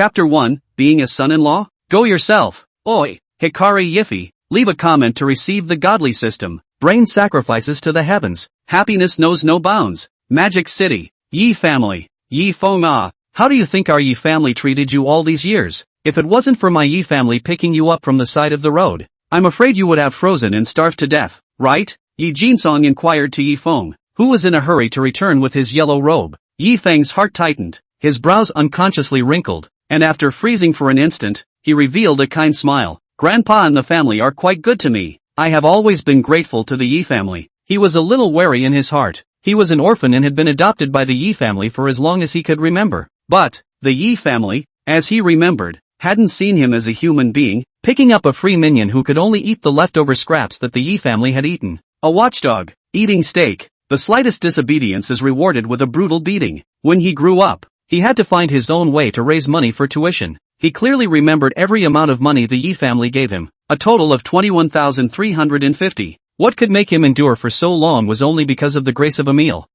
Chapter 1, Being a Son-in-Law? Go yourself. Oi, Hikari Yiffy, leave a comment to receive the godly system. Brain sacrifices to the heavens. Happiness knows no bounds. Magic City. Yi family. Yi Feng ah. How do you think our Yi family treated you all these years? If it wasn't for my Yi family picking you up from the side of the road, I'm afraid you would have frozen and starved to death, right? Yi Jinsong inquired to Yi Feng, who was in a hurry to return with his yellow robe. Yi Feng's heart tightened, his brows unconsciously wrinkled, and after freezing for an instant, he revealed a kind smile. Grandpa and the family are quite good to me. I have always been grateful to the Yi family. He was a little wary in his heart. He was an orphan and had been adopted by the Yi family for as long as he could remember. But, the Yi family, as he remembered, hadn't seen him as a human being, picking up a free minion who could only eat the leftover scraps that the Yi family had eaten. A watchdog, eating steak. The slightest disobedience is rewarded with a brutal beating. When he grew up, he had to find his own way to raise money for tuition. He clearly remembered every amount of money the Yi family gave him, a total of 21,350. What could make him endure for so long was only because of the grace of a meal.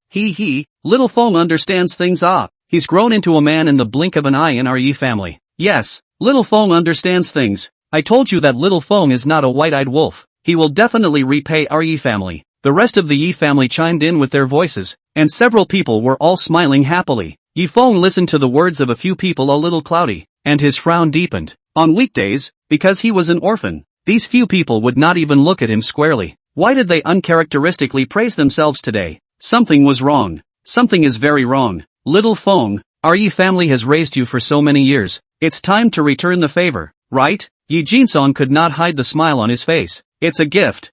Little Feng understands things He's grown into a man in the blink of an eye in our Yi family. Yes, Little Feng understands things. I told you that Little Feng is not a white-eyed wolf. He will definitely repay our Yi family. The rest of the Yi family chimed in with their voices, and several people were all smiling happily. Yi Feng listened to the words of a few people a little cloudy, and his frown deepened. On weekdays, because he was an orphan, these few people would not even look at him squarely. Why did they uncharacteristically praise themselves today? Something was wrong. Something is very wrong. Little Feng, our Yi family has raised you for so many years. It's time to return the favor, right? Yi Jinsong could not hide the smile on his face. It's a gift.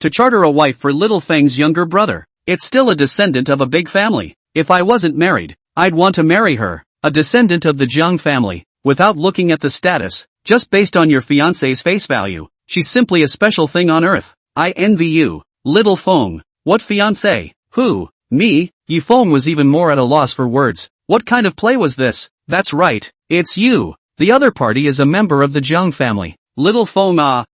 To charter a wife for Little Feng's younger brother. It's still a descendant of a big family. If I wasn't married, I'd want to marry her. A descendant of the Jiang family. Without looking at the status, just based on your fiancé's face value, she's simply a special thing on earth. I envy you, Little Feng. What fiancé? Who? Me? Yi Feng was even more at a loss for words. What kind of play was this? That's right, it's you. The other party is a member of the Jiang family. Little Feng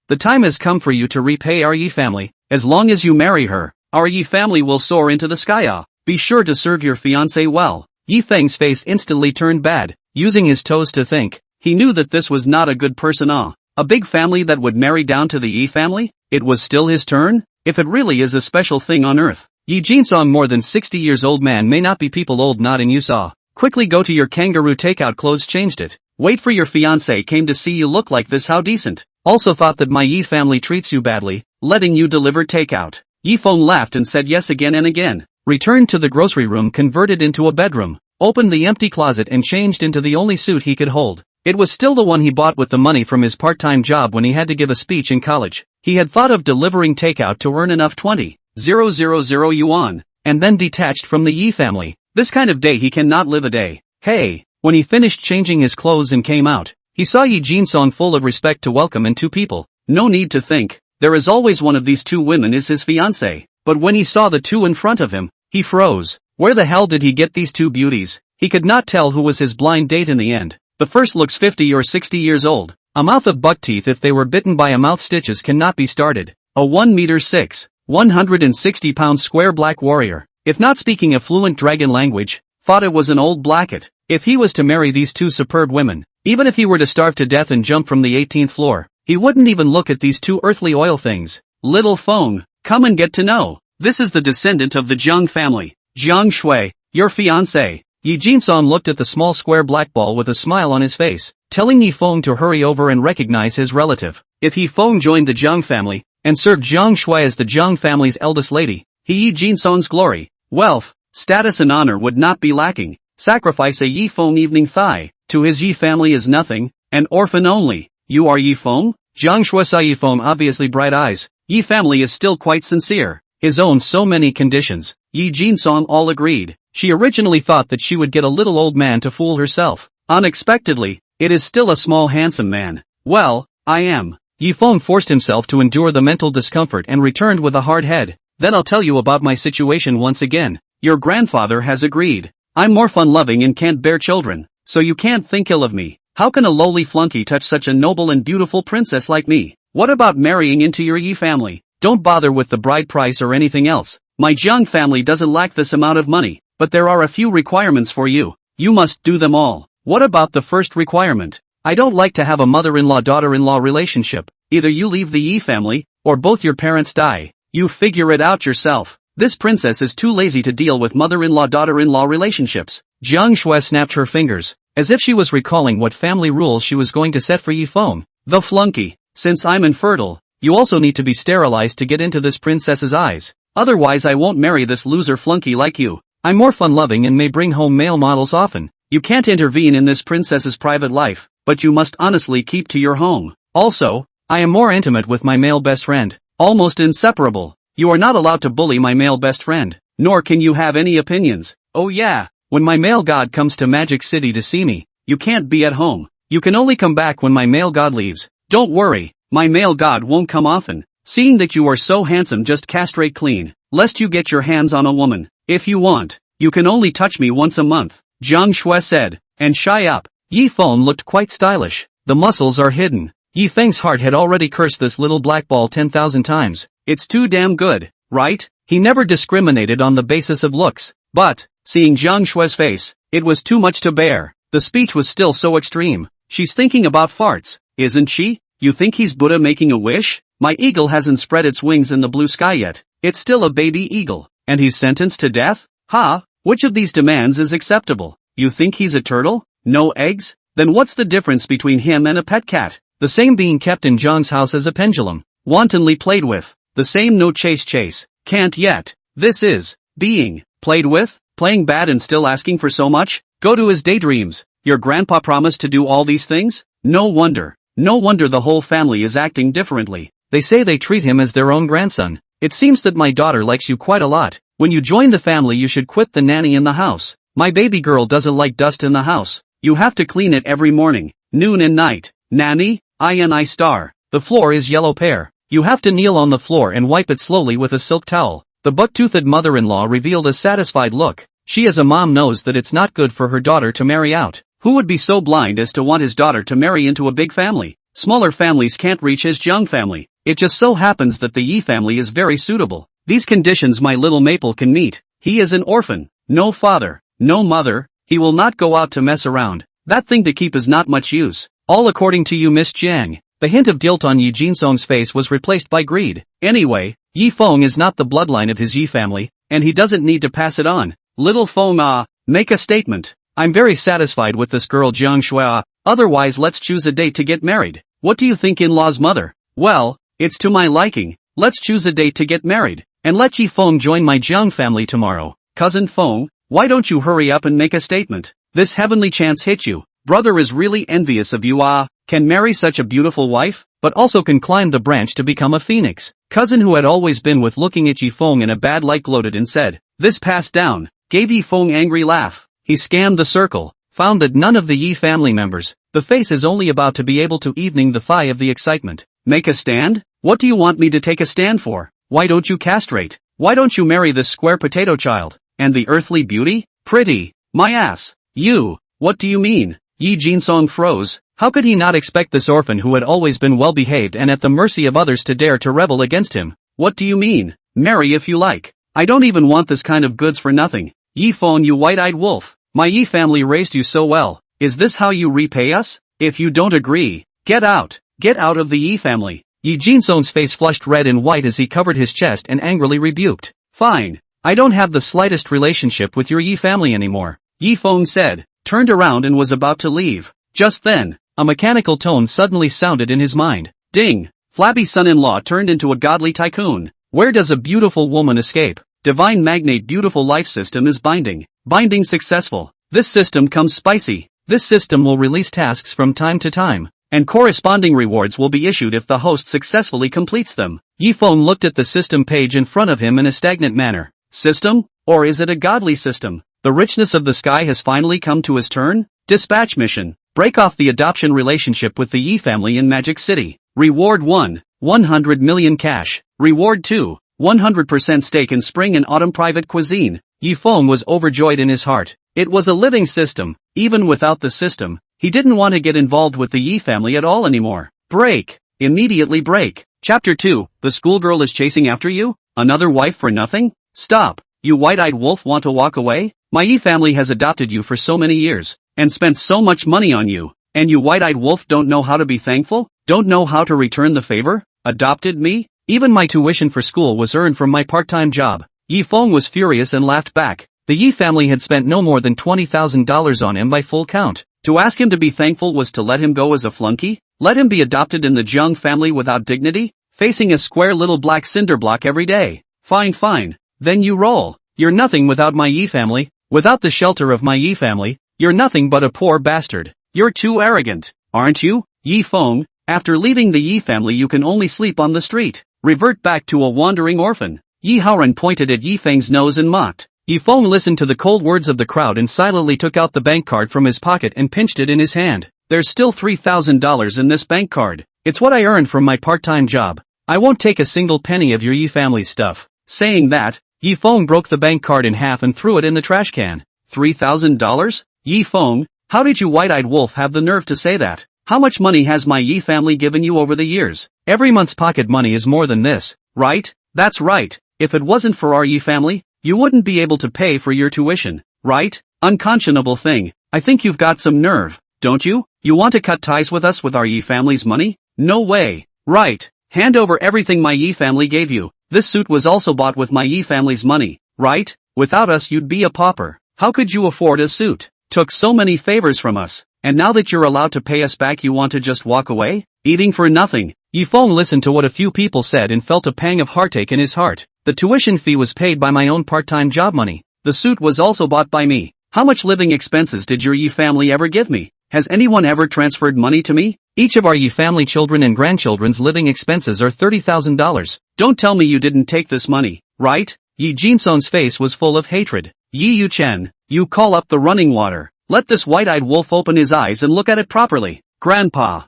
the time has come for you to repay our Yi family. As long as you marry her, our Yi family will soar into the sky. Be sure to serve your fiancé well. Yi Feng's face instantly turned bad. Using his toes to think, he knew that this was not a good person. A big family that would marry down to the Yi family? It was still his turn? If it really is a special thing on earth. Yi Jinsong, more than 60 years old man, may not be people old not in Yusa. Quickly go to your kangaroo takeout clothes, changed it. Wait for your fiancé came to see you look like this, how decent. Also thought that my Yi family treats you badly, letting you deliver takeout. Yi Feng laughed and said yes again and again. Returned to the grocery room, converted into a bedroom. Opened the empty closet and changed into the only suit he could hold. It was still the one he bought with the money from his part-time job when he had to give a speech in college. He had thought of delivering takeout to earn enough 20,000 yuan, and then detached from the Yi family. This kind of day he cannot live a day. Hey! When he finished changing his clothes and came out, he saw Yi Jinsong full of respect to welcome and two people. No need to think, there is always one of these two women is his fiancée. But when he saw the two in front of him, he froze. Where the hell did he get these two beauties? He could not tell who was his blind date in the end. The first looks 50 or 60 years old. A mouth of buck teeth if they were bitten by a mouth stitches cannot be started. A 1 meter 6, 160 pound square black warrior, if not speaking a fluent dragon language, thought it was an old blacket. If he was to marry these two superb women, even if he were to starve to death and jump from the 18th floor, he wouldn't even look at these two earthly oil things. Little Feng, come and get to know. This is the descendant of the Jiang family. Jiang Shui, your fiancé. Yi Jinsong looked at the small square black ball with a smile on his face, telling Yi Feng to hurry over and recognize his relative. If Yi Feng joined the Jiang family, and served Jiang Shui as the Jiang family's eldest lady, Yi Jinsong's glory, wealth, status and honor would not be lacking. Sacrifice a Yi Feng evening thigh, to his Yi family is nothing, an orphan only. You are Yi Feng? Jiang Shui saw Yi Feng, obviously bright eyes. Yi family is still quite sincere. His own so many conditions. Yi Jinsong all agreed. She originally thought that she would get a little old man to fool herself. Unexpectedly, it is still a small handsome man. Well, I am. Yi Feng forced himself to endure the mental discomfort and returned with a hard head. Then I'll tell you about my situation once again. Your grandfather has agreed. I'm more fun-loving and can't bear children, so you can't think ill of me. How can a lowly flunky touch such a noble and beautiful princess like me? What about marrying into your Yi family? Don't bother with the bride price or anything else. My Jiang family doesn't lack this amount of money, but there are a few requirements for you. You must do them all. What about the first requirement? I don't like to have a mother-in-law-daughter-in-law relationship. Either you leave the Yi family, or both your parents die. You figure it out yourself. This princess is too lazy to deal with mother-in-law-daughter-in-law relationships. Jiang Shui snapped her fingers, as if she was recalling what family rules she was going to set for Yi Feng. The flunky. Since I'm infertile, you also need to be sterilized to get into this princess's eyes. Otherwise I won't marry this loser flunky like you. I'm more fun-loving and may bring home male models often. You can't intervene in this princess's private life, but you must honestly keep to your home. Also, I am more intimate with my male best friend. Almost inseparable. You are not allowed to bully my male best friend, nor can you have any opinions. Oh yeah, when my male god comes to Magic City to see me, you can't be at home. You can only come back when my male god leaves. Don't worry, my male god won't come often. Seeing that you are so handsome, just castrate clean, lest you get your hands on a woman. If you want, you can only touch me once a month, Jiang Shui said, and shy up. Yi Feng looked quite stylish. The muscles are hidden. Yi Feng's heart had already cursed this little black ball 10,000 times. It's too damn good, right? He never discriminated on the basis of looks. But, seeing Jiang Shui's face, it was too much to bear. The speech was still so extreme. She's thinking about farts, isn't she? You think he's Buddha making a wish? My eagle hasn't spread its wings in the blue sky yet. It's still a baby eagle. And he's sentenced to death? Ha? Which of these demands is acceptable? You think he's a turtle? No eggs? Then what's the difference between him and a pet cat? The same being kept in Zhang's house as a pendulum. Wantonly played with. The same no chase. Can't yet. This is being played with? Playing bad and still asking for so much? Go to his daydreams. Your grandpa promised to do all these things? No wonder the whole family is acting differently. They say they treat him as their own grandson. It seems that my daughter likes you quite a lot. When you join the family you should quit the nanny in the house. My baby girl doesn't like dust in the house. You have to clean it every morning, noon and night. Nanny? INI star. The floor is yellow pear. You have to kneel on the floor and wipe it slowly with a silk towel. The buck-toothed mother-in-law revealed a satisfied look. She as a mom knows that it's not good for her daughter to marry out. Who would be so blind as to want his daughter to marry into a big family? Smaller families can't reach his Jiang family. It just so happens that the Yi family is very suitable. These conditions my little Maple can meet. He is an orphan. No father. No mother. He will not go out to mess around. That thing to keep is not much use. All according to you, Miss Jiang. The hint of guilt on Yi Jinsong's face was replaced by greed. Anyway, Yi Feng is not the bloodline of his Yi family, and he doesn't need to pass it on. Little Feng, make a statement. I'm very satisfied with this girl Jiang Shui, otherwise let's choose a date to get married. What do you think, in-law's mother? Well, it's to my liking. Let's choose a date to get married, and let Yi Feng join my Jiang family tomorrow. Cousin Feng, why don't you hurry up and make a statement? This heavenly chance hit you. Brother is really envious of you, can marry such a beautiful wife, but also can climb the branch to become a phoenix. Cousin, who had always been with looking at Yi Feng in a bad light, gloated and said, this passed down, gave Yi Feng angry laugh. He scanned the circle, found that none of the Yi family members. The face is only about to be able to evening the thigh of the excitement. Make a stand? What do you want me to take a stand for? Why don't you castrate? Why don't you marry this square potato child? And the earthly beauty? Pretty. My ass. You. What do you mean? Yi Jinsong froze. How could he not expect this orphan who had always been well behaved and at the mercy of others to dare to rebel against him? What do you mean? Marry if you like. I don't even want this kind of goods for nothing. Yi Feng, you white-eyed wolf. My Yi family raised you so well. Is this how you repay us? If you don't agree, get out. Get out of the Yi family. Yi Jinsong's face flushed red and white as he covered his chest and angrily rebuked. Fine. I don't have the slightest relationship with your Yi family anymore, Yi Feng said, turned around and was about to leave. Just then, a mechanical tone suddenly sounded in his mind. Ding! Flabby son-in-law turned into a godly tycoon. Where does a beautiful woman escape? Divine magnate beautiful life system is binding. Binding successful. This system comes spicy. This system will release tasks from time to time, and corresponding rewards will be issued if the host successfully completes them. Yi Feng looked at the system page in front of him in a stagnant manner. System? Or is it a godly system? The richness of the sky has finally come to his turn? Dispatch mission. Break off the adoption relationship with the Yi family in Magic City. Reward 1. 100 million cash. Reward 2. 100% stake in spring and autumn private cuisine. Yi Feng was overjoyed in his heart. It was a living system. Even without the system, he didn't want to get involved with the Yi family at all anymore. Break. Immediately break. Chapter 2. The schoolgirl is chasing after you? Another wife for nothing? Stop. You white-eyed wolf want to walk away? My Yi family has adopted you for so many years. and spent so much money on you, and you white-eyed wolf don't know how to be thankful? Don't know how to return the favor? Adopted me? Even my tuition for school was earned from my part-time job. Yi Feng was furious and laughed back. The Yi family had spent no more than $20,000 on him by full count. To ask him to be thankful was to let him go as a flunky? Let him be adopted in the Jiang family without dignity? Facing a square little black cinder block every day. Fine. Then you roll. You're nothing without my Yi family. Without the shelter of my Yi family, you're nothing but a poor bastard. You're too arrogant, aren't you, Yi Feng? After leaving the Yi family you can only sleep on the street. Revert back to a wandering orphan. Yi Haoran pointed at Yi Feng's nose and mocked. Yi Feng listened to the cold words of the crowd and silently took out the bank card from his pocket and pinched it in his hand. There's still $3,000 in this bank card. It's what I earned from my part-time job. I won't take a single penny of your Yi family's stuff. Saying that, Yi Feng broke the bank card in half and threw it in the trash can. $3,000? Yi Feng, how did you white-eyed wolf have the nerve to say that? How much money has my Yi family given you over the years? Every month's pocket money is more than this, right? That's right. If it wasn't for our Yi family, you wouldn't be able to pay for your tuition, right? Unconscionable thing. I think you've got some nerve, don't you? You want to cut ties with us with our Yi family's money? No way. Right. Hand over everything my Yi family gave you. This suit was also bought with my Yi family's money, right? Without us you'd be a pauper. How could you afford a suit? Took so many favors from us, and now that you're allowed to pay us back you want to just walk away? Eating for nothing. Yi Feng listened to what a few people said and felt a pang of heartache in his heart. The tuition fee was paid by my own part-time job money. The suit was also bought by me. How much living expenses did your Yi family ever give me? Has anyone ever transferred money to me? Each of our Yi family children and grandchildren's living expenses are $30,000. Don't tell me you didn't take this money, right? Yi Jinsong's face was full of hatred. Yi Yuchen, you call up the running water. Let this white-eyed wolf open his eyes and look at it properly. Grandpa,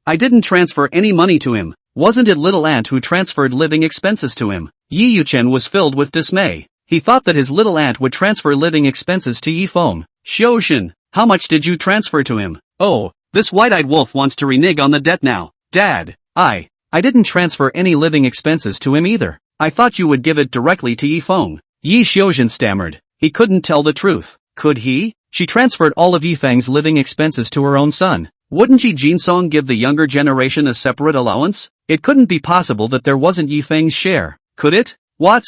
I didn't transfer any money to him. Wasn't it little aunt who transferred living expenses to him? Yi Yuchen was filled with dismay. He thought that his little aunt would transfer living expenses to Yi Feng. Xiaoshen, how much did you transfer to him? Oh, this white-eyed wolf wants to renege on the debt now. Dad, I didn't transfer any living expenses to him either. I thought you would give it directly to Yi Feng. Yi Xiaoshen stammered. He couldn't tell the truth. Could he? She transferred all of Yi Feng's living expenses to her own son. Wouldn't Yi Jinsong give the younger generation a separate allowance? It couldn't be possible that there wasn't Yi Feng's share, could it? What?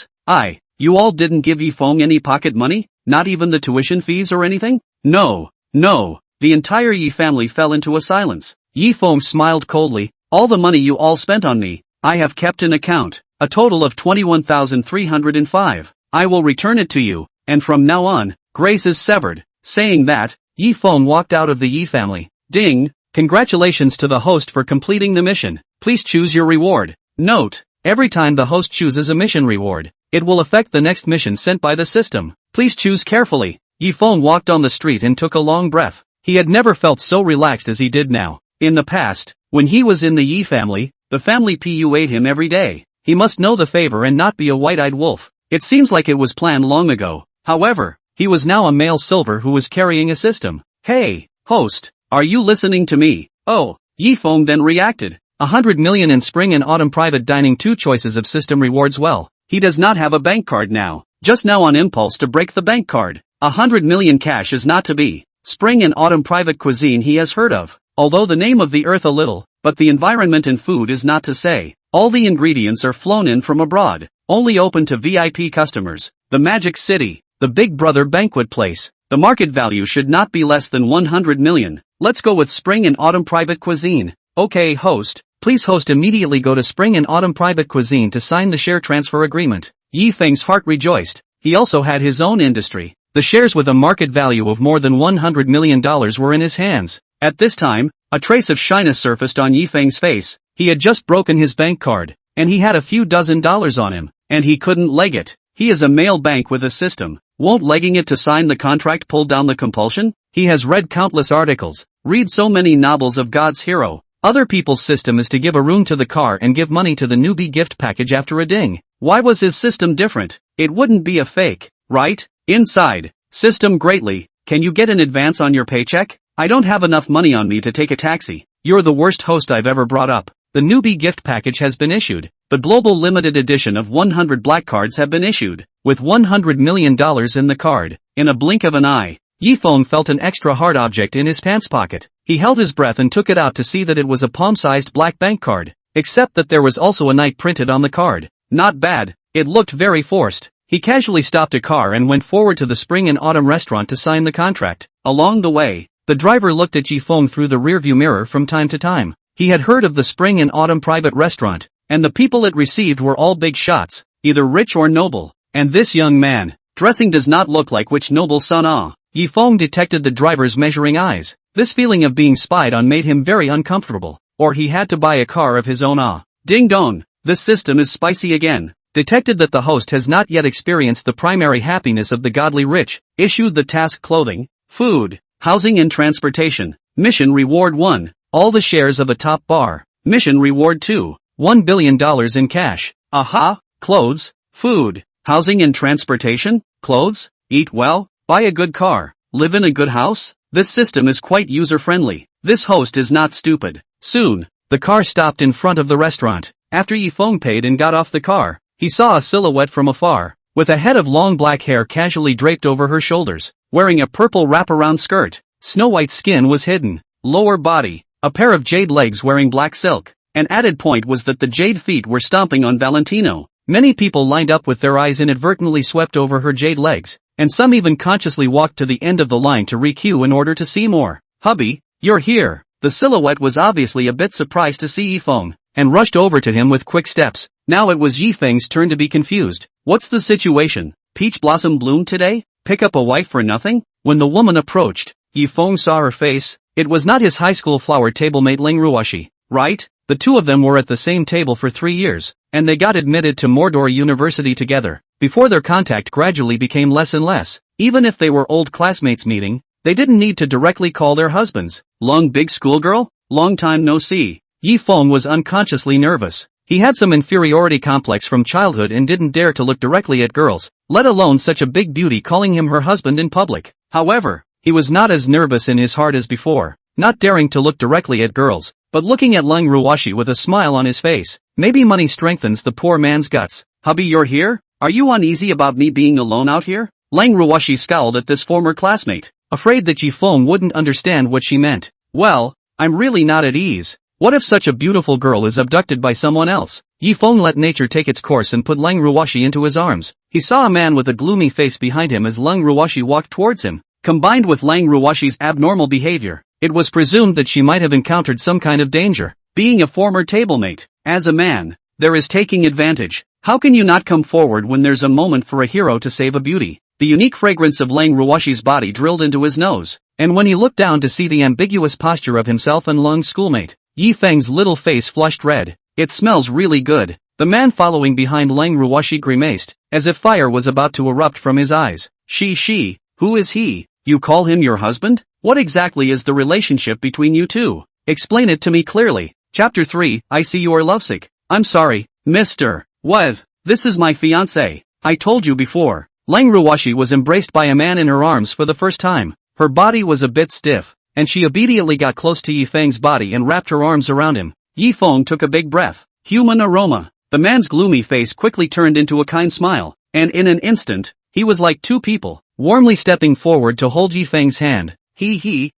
You all didn't give Yi Feng any pocket money? Not even the tuition fees or anything? No. The entire Yi family fell into a silence. Yi Feng smiled coldly. All the money you all spent on me, I have kept in account. A total of 21,305. I will return it to you, and from now on, grace is severed. Saying that, Yi Feng walked out of the Yi family. Ding! Congratulations to the host for completing the mission. Please choose your reward. Note: every time the host chooses a mission reward, it will affect the next mission sent by the system. Please choose carefully. Yi Feng walked on the street and took a long breath. He had never felt so relaxed as he did now. In the past, when he was in the Yi family, the family pu ate him every day. He must know the favor and not be a white-eyed wolf. It seems like it was planned long ago. However, he was now a male silver who was carrying a system. Hey, host, are you listening to me? Oh, Yi Feng then reacted. 100 million in spring and autumn private dining, 2 choices of system rewards. Well, he does not have a bank card now. Just now on impulse to break the bank card. 100 million cash is not to be. Spring and autumn private cuisine he has heard of. Although the name of the earth a little, but the environment and food is not to say. All the ingredients are flown in from abroad. Only open to VIP customers. The Magic City. The Big Brother banquet place. The market value should not be less than 100 million. Let's go with spring and autumn private cuisine. Okay, host. Please host immediately go to spring and autumn private cuisine to sign the share transfer agreement. Yi Feng's heart rejoiced. He also had his own industry. The shares with a market value of more than $100 million were in his hands. At this time, a trace of shyness surfaced on Yi Feng's face. He had just broken his bank card, and he had a few dozen dollars on him, and he couldn't leg it. He is a male bank with a system. Won't legging it to sign the contract pull down the compulsion? He has read countless articles, read so many novels of God's hero. Other people's system is to give a room to the car and give money to the newbie gift package after a ding. Why was his system different? It wouldn't be a fake, right? Inside. System greatly. Can you get an advance on your paycheck? I don't have enough money on me to take a taxi. You're the worst host I've ever brought up. The newbie gift package has been issued. The global limited edition of 100 black cards have been issued, with $100 million in the card. In a blink of an eye, Yifeng felt an extra hard object in his pants pocket. He held his breath and took it out to see that it was a palm-sized black bank card. Except that there was also a night printed on the card. Not bad. It looked very forced. He casually stopped a car and went forward to the spring and autumn restaurant to sign the contract. Along the way, the driver looked at Yifeng through the rearview mirror from time to time. He had heard of the spring and autumn private restaurant, and the people it received were all big shots, either rich or noble. And this young man, dressing does not look like which noble son ah. Yifeng detected the driver's measuring eyes. This feeling of being spied on made him very uncomfortable, or he had to buy a car of his own ah. Ding dong, this system is spicy again. Detected that the host has not yet experienced the primary happiness of the godly rich, issued the task clothing, food, housing and transportation. Mission reward 1. All the shares of a top bar. Mission reward 2. $1 billion in cash. Aha! Clothes, food, housing and transportation, clothes, eat well, buy a good car, live in a good house. This system is quite user-friendly. This host is not stupid. Soon, the car stopped in front of the restaurant. After Yifeng paid and got off the car, he saw a silhouette from afar, with a head of long black hair casually draped over her shoulders, wearing a purple wraparound skirt. Snow White's skin was hidden. Lower body, a pair of jade legs wearing black silk. An added point was that the jade feet were stomping on Valentino. Many people lined up with their eyes inadvertently swept over her jade legs, and some even consciously walked to the end of the line to re-queue in order to see more. Hubby, you're here. The silhouette was obviously a bit surprised to see Yifeng, and rushed over to him with quick steps. Now it was Yifeng's turn to be confused. What's the situation? Peach blossom bloom today? Pick up a wife for nothing? When the woman approached, Yifeng saw her face. It was not his high school flower table mate Ling Ruoshi, right? The two of them were at the same table for 3 years, and they got admitted to Mordor University together. Before their contact gradually became less and less. Even if they were old classmates meeting, they didn't need to directly call their husbands. Long big schoolgirl? Long time no see. Yifeng was unconsciously nervous. He had some inferiority complex from childhood and didn't dare to look directly at girls, let alone such a big beauty calling him her husband in public. However, he was not as nervous in his heart as before, not daring to look directly at girls, but looking at Ling Ruoshi with a smile on his face. Maybe money strengthens the poor man's guts. Hubby, you're here? Are you uneasy about me being alone out here? Ling Ruoshi scowled at this former classmate, afraid that Yifeng wouldn't understand what she meant. Well, I'm really not at ease. What if such a beautiful girl is abducted by someone else? Yifeng let nature take its course and put Ling Ruoshi into his arms. He saw a man with a gloomy face behind him as Ling Ruoshi walked towards him. Combined with Ling Ruoshi's abnormal behavior, it was presumed that she might have encountered some kind of danger. Being a former tablemate, as a man, there is taking advantage. How can you not come forward when there's a moment for a hero to save a beauty? The unique fragrance of Ling Ruoshi's body drilled into his nose, and when he looked down to see the ambiguous posture of himself and Lung's schoolmate, Yifeng's little face flushed red. It smells really good. The man following behind Ling Ruoshi grimaced, as if fire was about to erupt from his eyes. She, who is he? You call him your husband? What exactly is the relationship between you two? Explain it to me clearly. Chapter 3, I see you are lovesick. I'm sorry, Mr. What? This is my fiancé. I told you before. Ling Ruoshi was embraced by a man in her arms for the first time. Her body was a bit stiff, and she obediently got close to Yifeng's body and wrapped her arms around him. Yifeng took a big breath. Human aroma. The man's gloomy face quickly turned into a kind smile, and in an instant, he was like two people, warmly stepping forward to hold Yifeng's hand.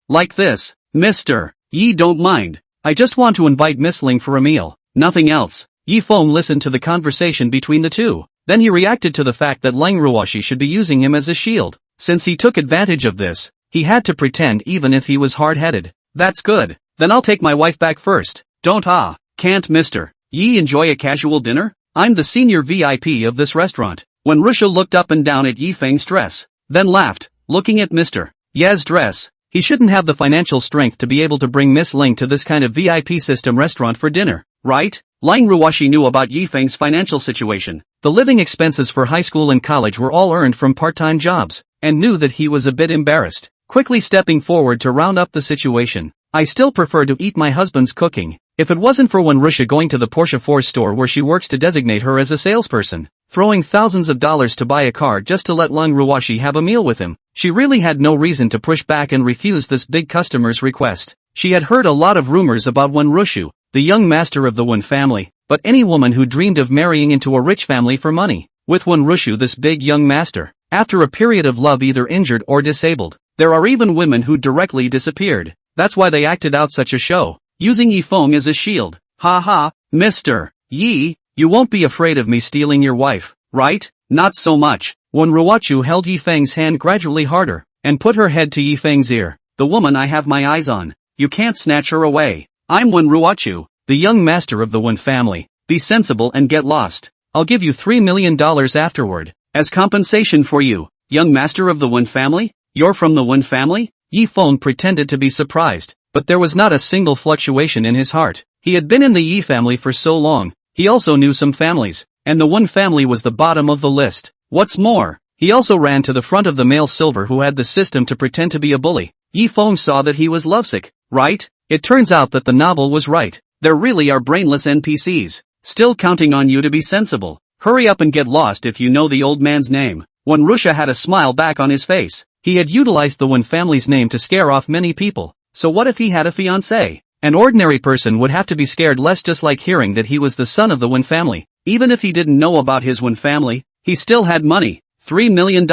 Like this. Mr. Yi, don't mind. I just want to invite Miss Ling for a meal. Nothing else. Yifeng listened to the conversation between the two. Then he reacted to the fact that Ling Ruoshi should be using him as a shield. Since he took advantage of this, he had to pretend even if he was hard-headed. That's good. Then I'll take my wife back first. Can't Mr. Yi enjoy a casual dinner? I'm the senior VIP of this restaurant. When Rusha looked up and down at Yifeng's dress, then laughed, looking at Mr. Ye's dress. He shouldn't have the financial strength to be able to bring Miss Ling to this kind of VIP system restaurant for dinner, right? Ling Ruoshi knew about Yifeng's financial situation. The living expenses for high school and college were all earned from part-time jobs, and knew that he was a bit embarrassed. Quickly stepping forward to round up the situation. I still prefer to eat my husband's cooking. If it wasn't for one Rusha going to the Porsche 4 store where she works to designate her as a salesperson, throwing thousands of dollars to buy a car just to let Ling Ruoshi have a meal with him, she really had no reason to push back and refuse this big customer's request. She had heard a lot of rumors about Wen Rushu, the young master of the Wen family, but any woman who dreamed of marrying into a rich family for money, with Wen Rushu this big young master, after a period of love either injured or disabled, There are even women who directly disappeared. That's why they acted out such a show, using Yi Feng as a shield. Ha ha, Mr. Yi, you won't be afraid of me stealing your wife, right? Not so much. When Ruochu held Yi Feng's hand gradually harder, and put her head to Yi Feng's ear, the woman I have my eyes on. You can't snatch her away. I'm Wen Ruochu, the young master of the Wen family. Be sensible and get lost. I'll give you $3 million afterward, as compensation for you. Young master of the Wen family? You're from the Wen family? Yi Feng pretended to be surprised, but there was not a single fluctuation in his heart. He had been in the Yi family for so long. He also knew some families, and the Wen family was the bottom of the list. What's more, he also ran to the front of the male silver who had the system to pretend to be a bully. Yi Feng saw that he was lovesick, right? It turns out that the novel was right. There really are brainless NPCs, still counting on you to be sensible. Hurry up and get lost if you know the old man's name. When Rusha had a smile back on his face. He had utilized the Wen family's name to scare off many people, so what if he had a fiancée? An ordinary person would have to be scared less just like hearing that he was the son of the Wen family. Even if he didn't know about his Wen family, he still had money. $3 million,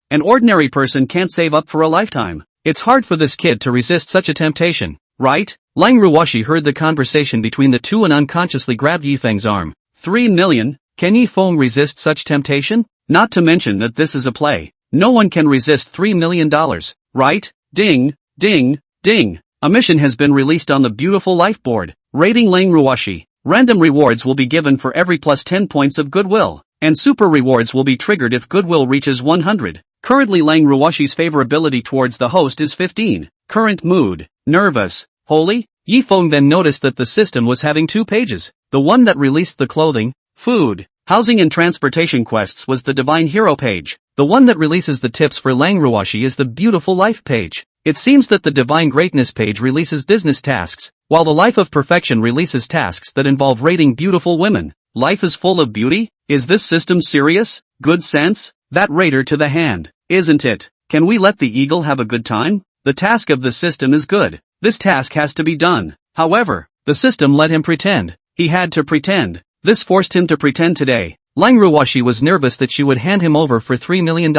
an ordinary person can't save up for a lifetime. It's hard for this kid to resist such a temptation, right? Lang Ruoshi heard the conversation between the two and unconsciously grabbed Yi Feng's arm. 3 million? Can Yi Feng resist such temptation? Not to mention that this is a play. No one can resist $3 million, right? Ding, ding, ding. A mission has been released on the Beautiful Life board. Rating Lang Ruoshi. Random rewards will be given for every plus 10 points of goodwill, and super rewards will be triggered if goodwill reaches 100. Currently Lang Ruoshi's favorability towards the host is 15. Current mood, nervous, holy? Yi Feng then noticed that the system was having 2 pages. The one that released the clothing, food, housing and transportation quests was the Divine Hero page. The one that releases the tips for Lang Ruoshi is the Beautiful Life page. It seems that the Divine Greatness page releases business tasks, while the Life of Perfection releases tasks that involve rating beautiful women. Life is full of beauty? Is this system serious? Good sense? That raider to the hand, isn't it? Can we let the eagle have a good time? The task of the system is good. This task has to be done. However, the system let him pretend. He had to pretend. This forced him to pretend today. Lang Ruoshi was nervous that she would hand him over for $3 million,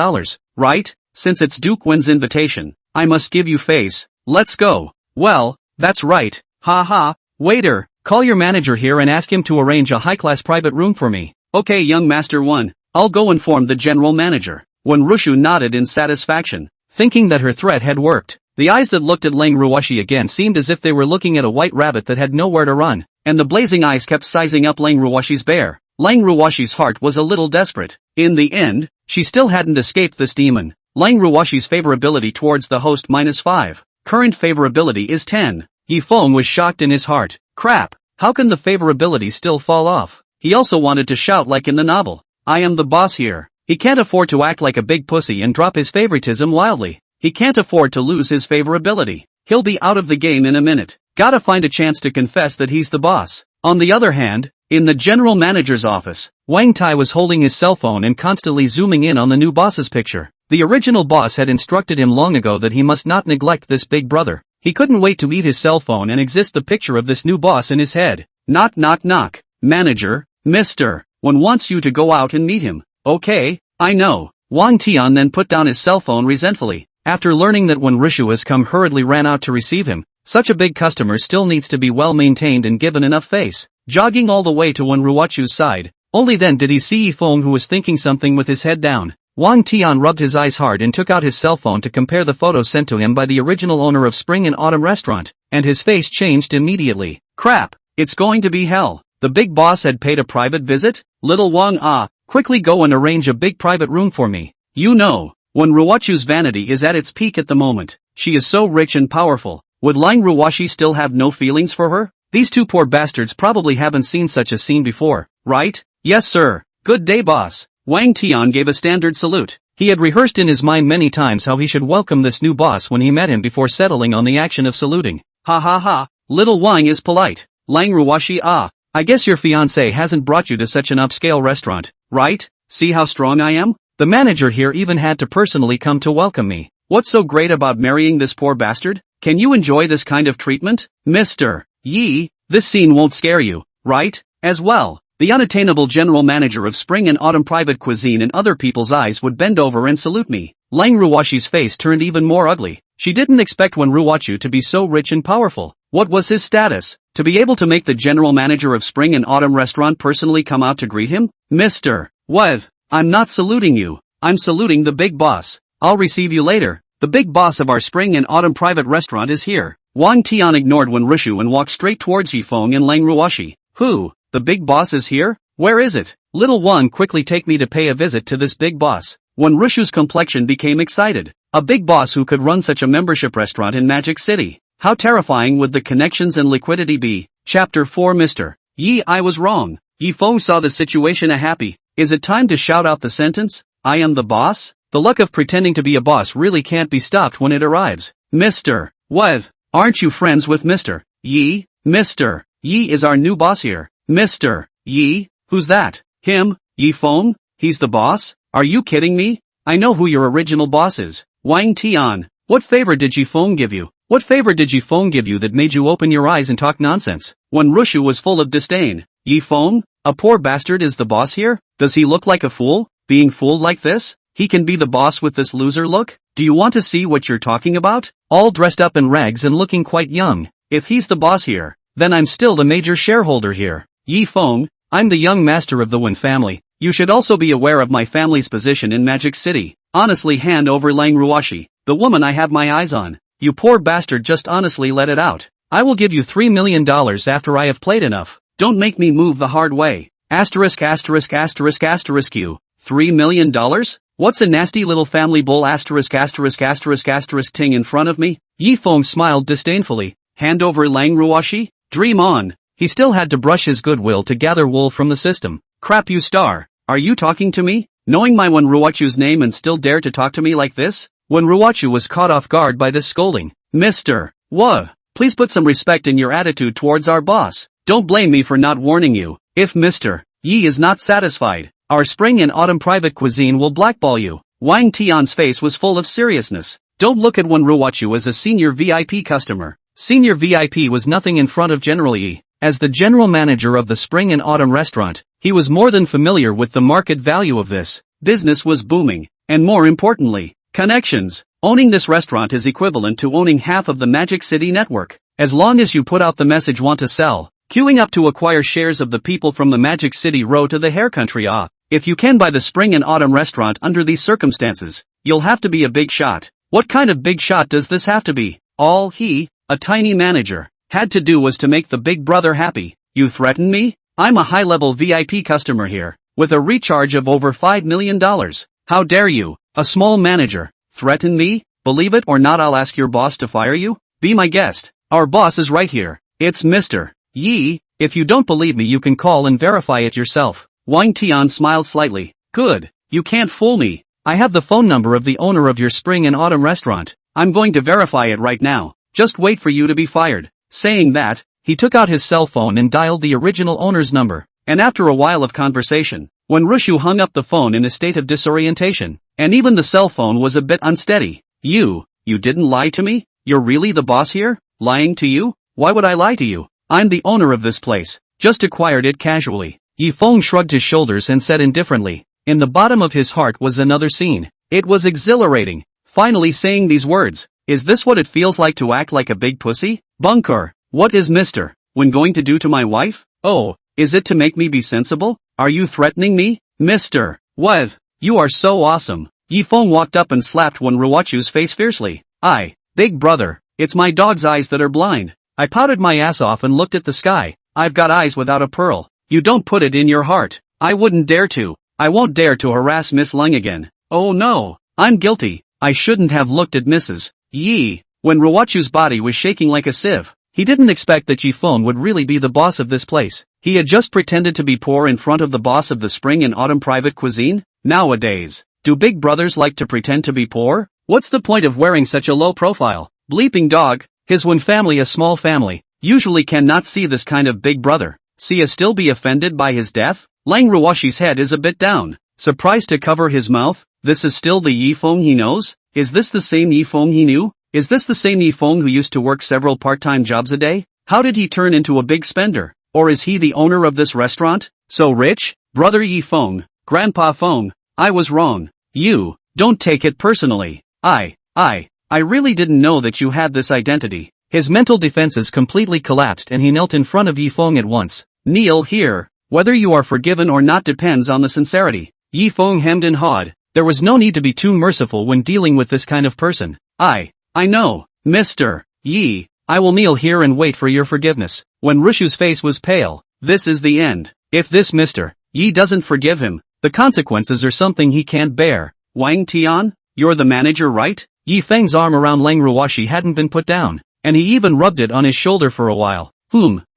right? Since it's Duke Wen's invitation, I must give you face. Let's go. Well, that's right. Ha ha. Waiter, call your manager here and ask him to arrange a high-class private room for me. Okay, young Master 1. I'll go inform the general manager. When Rushu nodded in satisfaction, thinking that her threat had worked. The eyes that looked at Lang Ruoshi again seemed as if they were looking at a white rabbit that had nowhere to run, and the blazing eyes kept sizing up Lang Ruoshi's bear. Lang Ruoshi's heart was a little desperate. In the end, she still hadn't escaped this demon. Lang Ruoshi's favorability towards the host -5. Current favorability is 10. Yi Feng was shocked in his heart. Crap, how can the favorability still fall off? He also wanted to shout like in the novel. I am the boss here. He can't afford to act like a big pussy and drop his favoritism wildly. He can't afford to lose his favorability. He'll be out of the game in a minute. Gotta find a chance to confess that he's the boss. On the other hand, in the general manager's office, Wang Tai was holding his cell phone and constantly zooming in on the new boss's picture. The original boss had instructed him long ago that he must not neglect this big brother. He couldn't wait to eat his cell phone and exist the picture of this new boss in his head. Knock knock knock. Manager, Mr. One wants you to go out and meet him. Okay, I know. Wang Tian then put down his cell phone resentfully. After learning that when Rishu has come hurriedly ran out to receive him, such a big customer still needs to be well maintained and given enough face. Jogging all the way to Wen Ruochu's side, only then did he see Yi Feng who was thinking something with his head down. Wang Tian rubbed his eyes hard and took out his cell phone to compare the photos sent to him by the original owner of Spring and Autumn Restaurant, and his face changed immediately. Crap, it's going to be hell. The big boss had paid a private visit? Little Wang quickly go and arrange a big private room for me. You know, when Ruochu's vanity is at its peak at the moment, she is so rich and powerful, would Lang Ruoshi still have no feelings for her? These two poor bastards probably haven't seen such a scene before, right? Yes sir, good day boss. Wang Tian gave a standard salute. He had rehearsed in his mind many times how he should welcome this new boss when he met him before settling on the action of saluting. Ha ha ha, little Wang is polite. Lang Ruoshi I guess your fiancé hasn't brought you to such an upscale restaurant, right? See how strong I am? The manager here even had to personally come to welcome me. What's so great about marrying this poor bastard? Can you enjoy this kind of treatment? Mr. Yi, this scene won't scare you, right? As well, the unattainable general manager of Spring and Autumn Private Cuisine and other people's eyes would bend over and salute me. Lang Ruoxi's face turned even more ugly. She didn't expect Wen Ruoxiu to be so rich and powerful. What was his status? To be able to make the general manager of Spring and Autumn restaurant personally come out to greet him? Mr. Weth, I'm not saluting you. I'm saluting the big boss. I'll receive you later. The big boss of our Spring and Autumn private restaurant is here. Wang Tian ignored Wen Rushu and walked straight towards Yi Feng and Lang Ruoxi. Who? The big boss is here? Where is it? Little one, quickly take me to pay a visit to this big boss. Wen Rushu's complexion became excited. A big boss who could run such a membership restaurant in Magic City. How terrifying would the connections and liquidity be? Chapter 4 Mr. Yi, I was wrong. Yi Feng saw the situation happy. Is it time to shout out the sentence? I am the boss? The luck of pretending to be a boss really can't be stopped when it arrives. Mr. Weth, aren't you friends with Mr. Yi? Mr. Yi is our new boss here. Mr. Yi? Who's that? Him? Yi Feng? He's the boss? Are you kidding me? I know who your original boss is. Wang Tian. What favor did Yi Feng give you? What favor did Yi Feng give you that made you open your eyes and talk nonsense? Wen Rushu was full of disdain. Yi Feng? A poor bastard is the boss here? Does he look like a fool? Being fooled like this? He can be the boss with this loser look? Do you want to see what you're talking about? All dressed up in rags and looking quite young. If he's the boss here, then I'm still the major shareholder here. Yi Feng, I'm the young master of the Wen family. You should also be aware of my family's position in Magic City. Honestly, hand over Lang Ruoxi, the woman I have my eyes on. You poor bastard, just honestly let it out. I will give you $3 million after I have played enough. Don't make me move the hard way. Asterisk asterisk asterisk asterisk you. $3 million? What's a nasty little family bull asterisk asterisk asterisk asterisk ting in front of me? Yi Feng smiled disdainfully. Hand over Lang Ruoxi? Dream on. He still had to brush his goodwill to gather wool from the system. Crap, you star. Are you talking to me? Knowing my Wen Ruoxiu's name and still dare to talk to me like this? Wen Ruoxiu was caught off guard by this scolding. Mr. Wah, please put some respect in your attitude towards our boss. Don't blame me for not warning you. If Mr. Yi is not satisfied, our Spring and Autumn private cuisine will blackball you. Wang Tian's face was full of seriousness. Don't look at Wen Ruoxiu as a senior VIP customer. Senior VIP was nothing in front of General Yi. As the general manager of the Spring and Autumn restaurant, he was more than familiar with the market value of this. Business was booming, and more importantly, connections. Owning this restaurant is equivalent to owning half of the Magic City network. As long as you put out the message want to sell, queuing up to acquire shares of the people from the Magic City row to the hair country. If you can buy the Spring and Autumn restaurant under these circumstances, you'll have to be a big shot. What kind of big shot does this have to be? All he, a tiny manager, had to do was to make the big brother happy. You threaten me? I'm a high-level VIP customer here, with a recharge of over $5 million. How dare you, a small manager, threaten me? Believe it or not, I'll ask your boss to fire you. Be my guest. Our boss is right here. It's Mr. Yi. If you don't believe me, you can call and verify it yourself. Wang Tian smiled slightly. Good. You can't fool me. I have the phone number of the owner of your Spring and Autumn restaurant. I'm going to verify it right now. Just wait for you to be fired. Saying that, he took out his cell phone and dialed the original owner's number. And after a while of conversation, Wen Rushu hung up the phone in a state of disorientation. And even the cell phone was a bit unsteady. You didn't lie to me? You're really the boss here? Lying to you? Why would I lie to you? I'm the owner of this place. Just acquired it casually. Yi Feng shrugged his shoulders and said indifferently. In the bottom of his heart was another scene. It was exhilarating. Finally saying these words. Is this what it feels like to act like a big pussy? Bunker. What is Mr. Wen going to do to my wife? Oh, is it to make me be sensible? Are you threatening me? Mr. Weth, you are so awesome. Yi Feng walked up and slapped Wen Ruoxiu's face fiercely. Big brother, it's my dog's eyes that are blind. I pouted my ass off and looked at the sky. I've got eyes without a pearl. You don't put it in your heart. I wouldn't dare to. I won't dare to harass Miss Leng again. Oh no, I'm guilty. I shouldn't have looked at Mrs. Yi. When Ruoxiu's body was shaking like a sieve, he didn't expect that Yi Feng would really be the boss of this place. He had just pretended to be poor in front of the boss of the Spring and Autumn private cuisine. Nowadays, do big brothers like to pretend to be poor? What's the point of wearing such a low profile? Bleeping dog. His Wen family, a small family, usually cannot see this kind of big brother. See, still be offended by his death? Lang Ruoxi's head is a bit down. Surprised to cover his mouth. This is still the Yi Feng he knows? Is this the same Yi Feng he knew? Is this the same Yi Feng who used to work several part-time jobs a day? How did he turn into a big spender? Or is he the owner of this restaurant? So rich? Brother Yi Feng, Grandpa Feng, I was wrong. You Don't take it personally. I really didn't know that you had this identity. His mental defenses completely collapsed and he knelt in front of Yi Feng at once. Kneel here. Whether you are forgiven or not depends on the sincerity. Yi Feng hemmed and hawed. There was no need to be too merciful when dealing with this kind of person. I know, Mr. Yi. I will kneel here and wait for your forgiveness. When Rushu's face was pale, this is the end. If this Mr. Yi doesn't forgive him, the consequences are something he can't bear. Wang Tian, you're the manager, right? Yi Feng's arm around Lang Ruoshi hadn't been put down, and he even rubbed it on his shoulder for a while.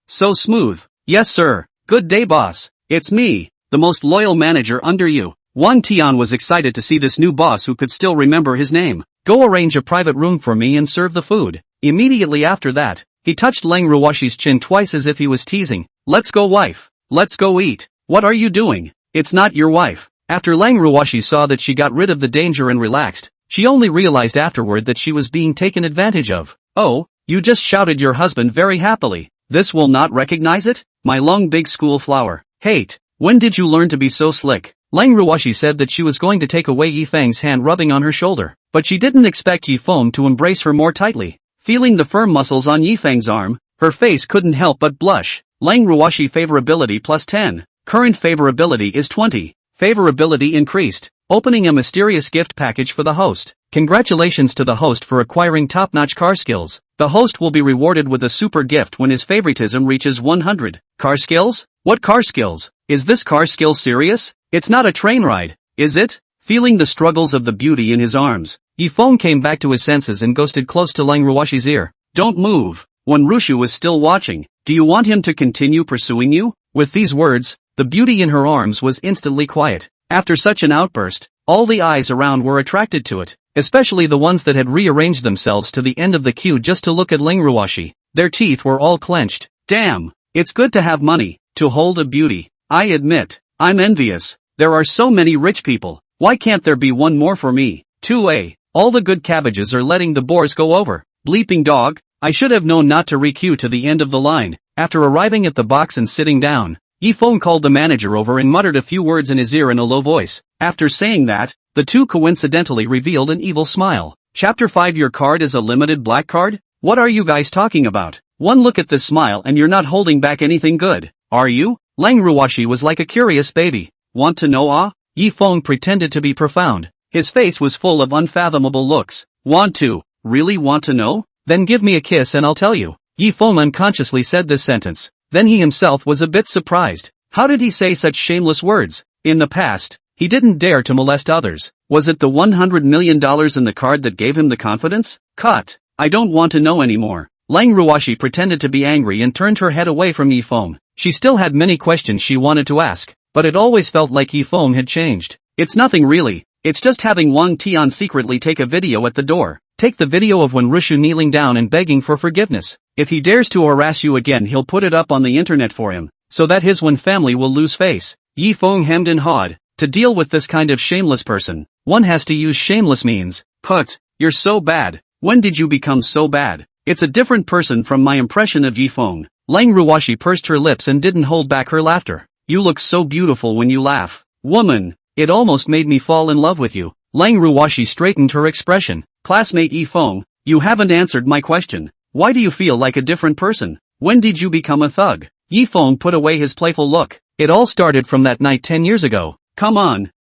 So smooth. Yes sir. Good day boss. It's me, the most loyal manager under you. Wang Tian was excited to see this new boss who could still remember his name. Go arrange a private room for me and serve the food. Immediately after that, he touched Lang Ruoshi's chin twice as if he was teasing. Let's go wife. Let's go eat. What are you doing? It's not your wife. After Lang Ruoshi saw that she got rid of the danger and relaxed, she only realized afterward that she was being taken advantage of. Oh, you just shouted your husband very happily. This will not recognize it? My long big school flower. Hate. When did you learn to be so slick? Lang Ruoshi said that she was going to take away Yi Feng's hand rubbing on her shoulder, but she didn't expect Yi Feng to embrace her more tightly. Feeling the firm muscles on Yi Feng's arm, her face couldn't help but blush. Lang Ruoshi favorability plus 10. Current favorability is 20. Favorability increased. Opening a mysterious gift package for the host. Congratulations to the host for acquiring top-notch car skills. The host will be rewarded with a super gift when his favoritism reaches 100. Car skills? What car skills? Is this car skill serious? It's not a train ride, is it? Feeling the struggles of the beauty in his arms, Yi Feng came back to his senses and ghosted close to Lang Ruoshi's ear. Don't move. When Rushu was still watching, do you want him to continue pursuing you? With these words, the beauty in her arms was instantly quiet. After such an outburst, all the eyes around were attracted to it, especially the ones that had rearranged themselves to the end of the queue just to look at Lang Ruoshi. Their teeth were all clenched. Damn, it's good to have money, to hold a beauty. I admit, I'm envious. There are so many rich people. Why can't there be one more for me? 2A. All the good cabbages are letting the boars go over. Bleeping dog. I should have known not to re-queue to the end of the line. After arriving at the box and sitting down, Yi Feng called the manager over and muttered a few words in his ear in a low voice. After saying that, the two coincidentally revealed an evil smile. Chapter 5. Your card is a limited black card? What are you guys talking about? One look at this smile and you're not holding back anything good, are you? Lang Ruoshi was like a curious baby. Want to know? Yi Feng pretended to be profound. His face was full of unfathomable looks. Want to? Really want to know? Then give me a kiss and I'll tell you. Yi Feng unconsciously said this sentence. Then he himself was a bit surprised. How did he say such shameless words? In the past, he didn't dare to molest others. Was it the $100 million in the card that gave him the confidence? Cut. I don't want to know anymore. Lang Ruoshi pretended to be angry and turned her head away from Yi Feng. She still had many questions she wanted to ask, but it always felt like Yi Feng had changed. It's nothing really. It's just having Wang Tian secretly take a video at the door. Take the video of when Rushu kneeling down and begging for forgiveness. If he dares to harass you again, he'll put it up on the internet for him, so that his one family will lose face. Yi Feng hemmed and hawed. To deal with this kind of shameless person, one has to use shameless means. Put, you're so bad. When did you become so bad? It's a different person from my impression of Yi Feng. Lang Ruoshi pursed her lips and didn't hold back her laughter. You look so beautiful when you laugh. Woman, it almost made me fall in love with you. Lang Ruoshi straightened her expression. Classmate Yi Feng, you haven't answered my question. Why do you feel like a different person? When did you become a thug? Yi Feng put away his playful look. It all started from that night 10 years ago. Come on,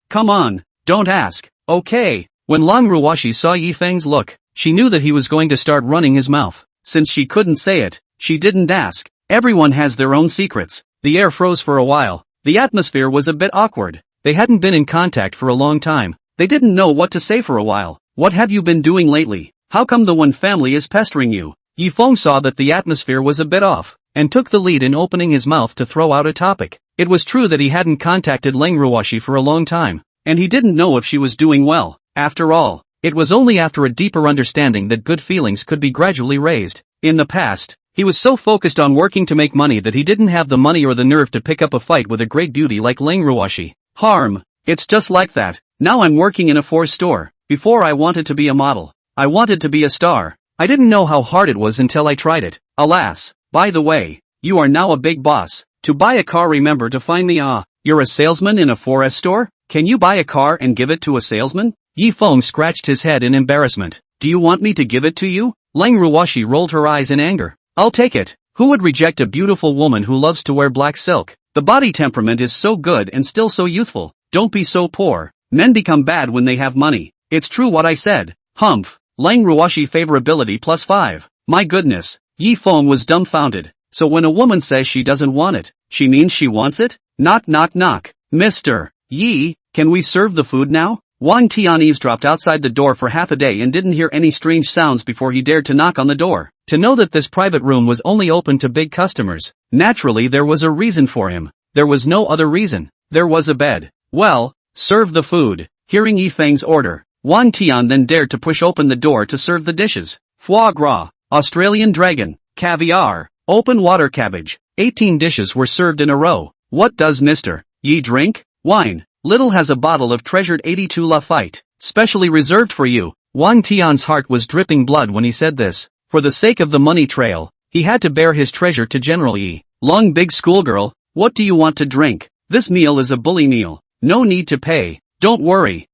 don't ask. Okay. When Lang Ruoshi saw Yi Feng's look, she knew that he was going to start running his mouth. Since she couldn't say it, she didn't ask. Everyone has their own secrets. The air froze for a while. The atmosphere was a bit awkward. They hadn't been in contact for a long time. They didn't know what to say for a while. What have you been doing lately? How come the one family is pestering you? Yi Feng saw that the atmosphere was a bit off, and took the lead in opening his mouth to throw out a topic. It was true that he hadn't contacted Lang Ruoshi for a long time, and he didn't know if she was doing well. After all, it was only after a deeper understanding that good feelings could be gradually raised. In the past, he was so focused on working to make money that he didn't have the money or the nerve to pick up a fight with a great beauty like Lang Ruoshi. Harm. It's just like that. Now I'm working in a Force store. Before I wanted to be a model. I wanted to be a star. I didn't know how hard it was until I tried it. Alas. By the way, you are now a big boss. To buy a car, remember to find me. You're a salesman in a Force store? Can you buy a car and give it to a salesman? Yi Feng scratched his head in embarrassment. Do you want me to give it to you? Lang Ruoshi rolled her eyes in anger. I'll take it. Who would reject a beautiful woman who loves to wear black silk? The body temperament is so good and still so youthful. Don't be so poor. Men become bad when they have money. It's true what I said. Humph. Lang Ruoshi favorability +5. My goodness. Yi Feng was dumbfounded. So when a woman says she doesn't want it, she means she wants it? Knock knock knock. Mr. Yi, can we serve the food now? Wang Tian eavesdropped outside the door for half a day and didn't hear any strange sounds before he dared to knock on the door. To know that this private room was only open to big customers. Naturally there was a reason for him. There was no other reason. There was a bed. Well, serve the food. Hearing Yi Feng's order, Wang Tian then dared to push open the door to serve the dishes. Foie gras, Australian dragon, caviar, open water cabbage. 18 dishes were served in a row. What does Mr. Yi drink? Wine. Little has a bottle of treasured 82 Lafite, specially reserved for you. Wang Tian's heart was dripping blood when he said this. For the sake of the money trail, he had to bear his treasure to General Yi. Long big schoolgirl, what do you want to drink? This meal is a bully meal. No need to pay. Don't worry.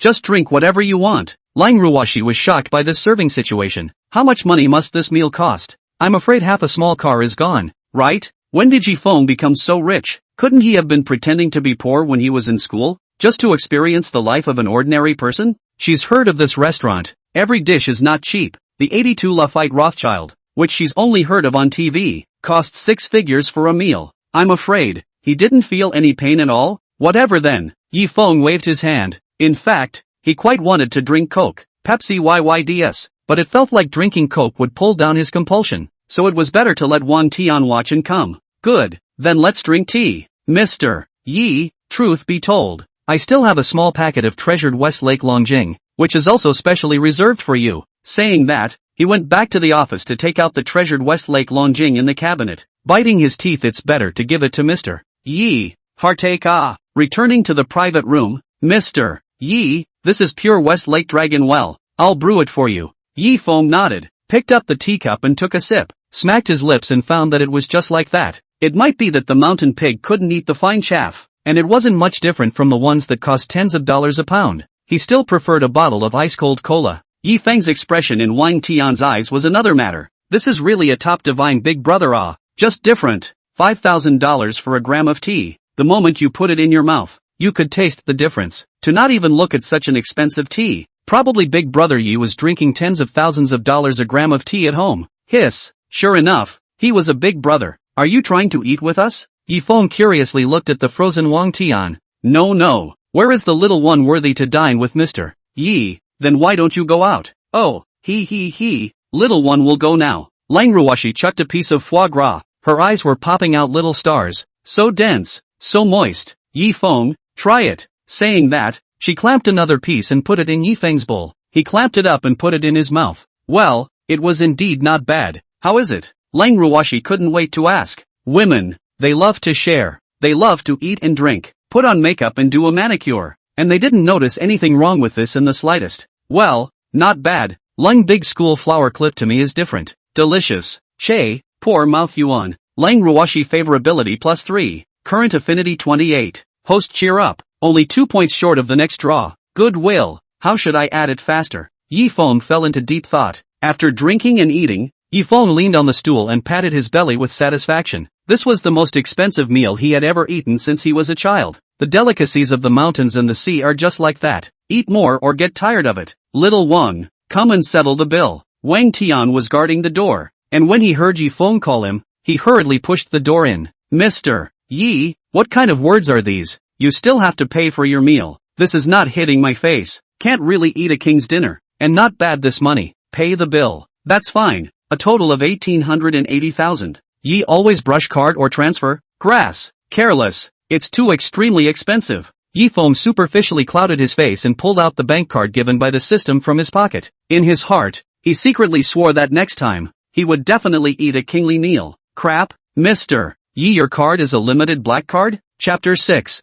Just drink whatever you want. Lang Ruoshi was shocked by this serving situation. How much money must this meal cost? I'm afraid half a small car is gone, right? When did Yi Feng become so rich? Couldn't he have been pretending to be poor when he was in school, just to experience the life of an ordinary person? She's heard of this restaurant. Every dish is not cheap. The 82 Lafite Rothschild, which she's only heard of on TV, costs 6 figures for a meal. I'm afraid, he didn't feel any pain at all? Whatever then. Yi Feng waved his hand. In fact, he quite wanted to drink Coke, Pepsi YYDS, but it felt like drinking Coke would pull down his compulsion, so it was better to let Wang Tian watch and come. Good, then let's drink tea. Mr. Yi, truth be told, I still have a small packet of treasured Westlake Longjing, which is also specially reserved for you. Saying that, he went back to the office to take out the treasured Westlake Longjing in the cabinet. Biting his teeth, it's better to give it to Mr. Yi. Heartache ah. Returning to the private room, Mr. Yi, this is pure Westlake Dragon well, I'll brew it for you. Yi Feng nodded, picked up the teacup and took a sip, smacked his lips and found that it was just like that. It might be that the mountain pig couldn't eat the fine chaff, and it wasn't much different from the ones that cost tens of dollars a pound. He still preferred a bottle of ice-cold cola. Yi Feng's expression in Wang Tian's eyes was another matter. This is really a top divine big brother ah, just different. $5,000 for a gram of tea. The moment you put it in your mouth, you could taste the difference. To not even look at such an expensive tea. Probably Big Brother Yi was drinking tens of thousands of dollars a gram of tea at home. Hiss. Sure enough, he was a big brother. Are you trying to eat with us? Yi Feng curiously looked at the frozen Wang Tian. No. Where is the little one worthy to dine with Mr. Yi? Then why don't you go out? Oh, he. Little one will go now. Lang Ruoshi chucked a piece of foie gras. Her eyes were popping out little stars. So dense, so moist. Yi Feng, try it. Saying that, she clamped another piece and put it in Yi Feng's bowl. He clamped it up and put it in his mouth. Well, it was indeed not bad. How is it? Lang Ruoshi couldn't wait to ask. Women, they love to share. They love to eat and drink, put on makeup and do a manicure. And they didn't notice anything wrong with this in the slightest. Well, not bad. Lang Big School flower clip to me is different. Delicious. Che, poor mouth yuan. Lang Ruoshi favorability +3. Current affinity 28. Host cheer up. Only 2 points short of the next draw. Goodwill. How should I add it faster? Yi Feng fell into deep thought. After drinking and eating, Yi Feng leaned on the stool and patted his belly with satisfaction. This was the most expensive meal he had ever eaten since he was a child. The delicacies of the mountains and the sea are just like that. Eat more or get tired of it. Little Wang, come and settle the bill. Wang Tian was guarding the door, and when he heard Yi Feng call him, he hurriedly pushed the door in. Mr. Yi, what kind of words are these? You still have to pay for your meal. This is not hitting my face. Can't really eat a king's dinner. And not bad this money. Pay the bill. That's fine. A total of 1,880,000. Yi always brush card or transfer? Grass. Careless. It's too extremely expensive. Yi Feng superficially clouded his face and pulled out the bank card given by the system from his pocket. In his heart, he secretly swore that next time, he would definitely eat a kingly meal. Crap. Mr. Yi, your card is a limited black card? Chapter 6.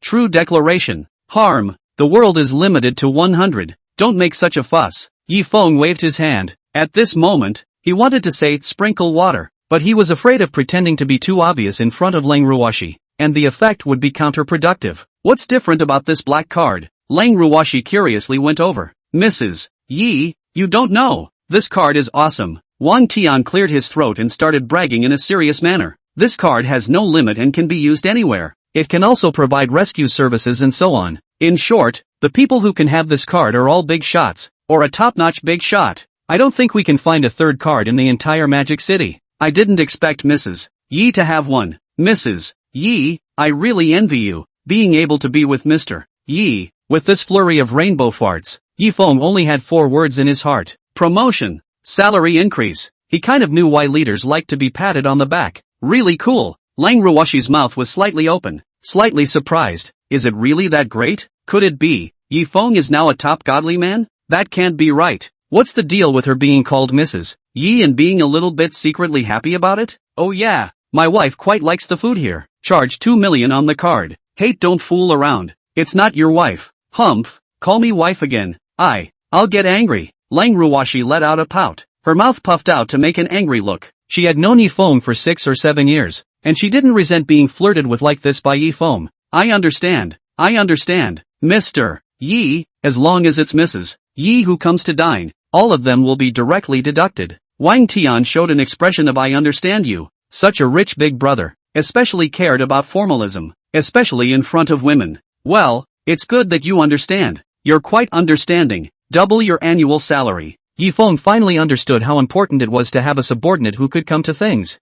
True declaration. Harm. The world is limited to 100. Don't make such a fuss. Yi Feng waved his hand. At this moment, he wanted to say sprinkle water, but he was afraid of pretending to be too obvious in front of Lang Ruoshi. and the effect would be counterproductive. What's different about this black card? Lang Ruwashi curiously went over. Mrs. Yi, you don't know. This card is awesome. Wang Tian cleared his throat and started bragging in a serious manner. This card has no limit and can be used anywhere. It can also provide rescue services and so on. In short, the people who can have this card are all big shots, or a top-notch big shot. I don't think we can find a third card in the entire Magic City. I didn't expect Mrs. Yi to have one. Mrs. Yi, I really envy you, being able to be with Mr. Yi. With this flurry of rainbow farts, Yi Feng only had 4 words in his heart. Promotion. Salary increase. He kind of knew why leaders like to be patted on the back. Really cool. Lang Ruwashi's mouth was slightly open, slightly surprised. Is it really that great? Could it be? Yi Feng is now a top godly man? That can't be right. What's the deal with her being called Mrs. Yi and being a little bit secretly happy about it? Oh yeah, my wife quite likes the food here. Charge 2 million on the card. Hate, don't fool around. It's not your wife. Humph, call me wife again. I'll get angry. Lang Ruwashi let out a pout. Her mouth puffed out to make an angry look. She had known Yi Feng for 6 or 7 years, and she didn't resent being flirted with like this by Yi Feng. I understand. Mr. Yi, as long as it's Mrs. Yi who comes to dine, all of them will be directly deducted. Wang Tian showed an expression of I understand you. Such a rich big brother, especially cared about formalism, especially in front of women. Well, it's good that you understand. You're quite understanding. Double your annual salary. Yi Feng finally understood how important it was to have a subordinate who could come to things.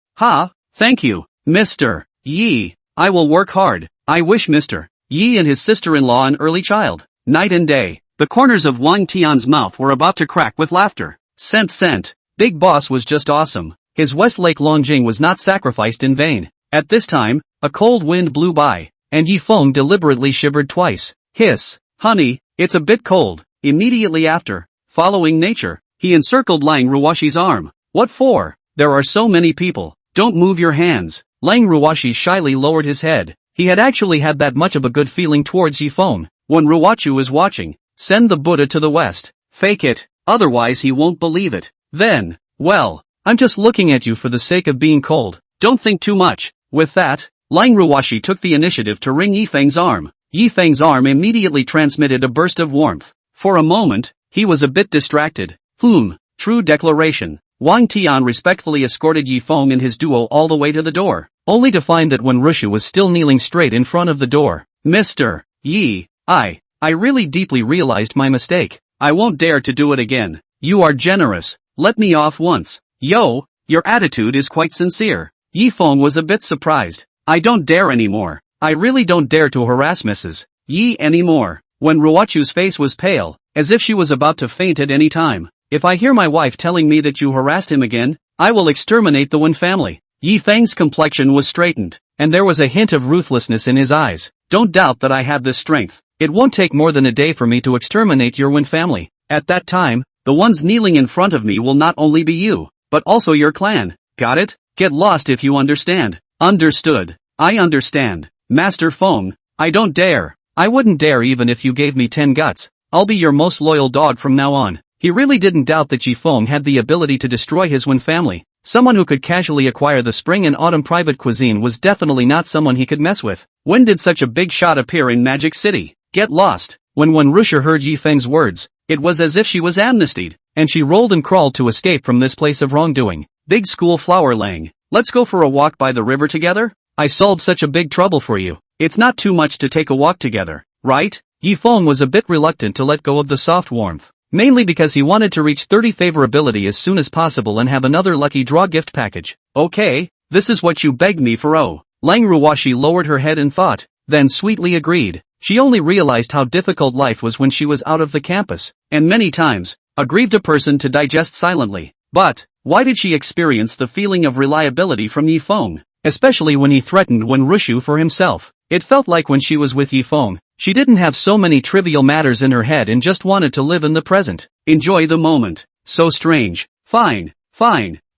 Thank you, Mr. Yi. I will work hard. I wish Mr. Yi and his sister-in-law an early child. Night and day. The corners of Wang Tian's mouth were about to crack with laughter. Cent. Big Boss was just awesome. His Westlake Longjing was not sacrificed in vain. At this time, a cold wind blew by, and Yi Feng deliberately shivered twice. Hiss. Honey, it's a bit cold. Immediately after, following nature, he encircled Lang Ruwashi's arm. What for? There are so many people. Don't move your hands. Lang Ruwashi shyly lowered his head. He had actually had that much of a good feeling towards Yi Feng. When Ruwachu is watching, send the Buddha to the west. Fake it, otherwise he won't believe it. Then, well, I'm just looking at you for the sake of being cold. Don't think too much. With that, Lang Ruwashi took the initiative to wring Yi Feng's arm. Yi Feng's arm immediately transmitted a burst of warmth. For a moment, he was a bit distracted. True declaration. Wang Tian respectfully escorted Yi Feng and his duo all the way to the door, only to find that when Rushu was still kneeling straight in front of the door. Mr. Yi, I really deeply realized my mistake. I won't dare to do it again. You are generous. Let me off once. Yo, your attitude is quite sincere. Yi Feng was a bit surprised. I don't dare anymore. I really don't dare to harass Mrs. Yi anymore. When Ruwachu's face was pale, as if she was about to faint at any time. If I hear my wife telling me that you harassed him again, I will exterminate the Wen family. Yi Feng's complexion was straightened, and there was a hint of ruthlessness in his eyes. Don't doubt that I have this strength. It won't take more than a day for me to exterminate your Wen family. At that time, the ones kneeling in front of me will not only be you, but also your clan. Got it? Get lost if you understand. Understood. I understand. Master Feng, I don't dare. I wouldn't dare even if you gave me 10 guts. I'll be your most loyal dog from now on. He really didn't doubt that Yi Feng had the ability to destroy his Wen family. Someone who could casually acquire the spring and autumn private cuisine was definitely not someone he could mess with. When did such a big shot appear in Magic City? Get lost. When Rusha heard Yi Feng's words, it was as if she was amnestied, and she rolled and crawled to escape from this place of wrongdoing. Big school flower Lang. Let's go for a walk by the river together? I solved such a big trouble for you. It's not too much to take a walk together, right? Yi Feng was a bit reluctant to let go of the soft warmth, mainly because he wanted to reach 30 favorability as soon as possible and have another lucky draw gift package. Okay, this is what you begged me for. Oh. Lang Ruwashi lowered her head in thought, then sweetly agreed. She only realized how difficult life was when she was out of the campus, and many times, grieved a person to digest silently. But, why did she experience the feeling of reliability from Yi Feng, especially when he threatened Wen Rushu for himself? It felt like when she was with Yi Feng, she didn't have so many trivial matters in her head and just wanted to live in the present. Enjoy the moment. So strange. Fine.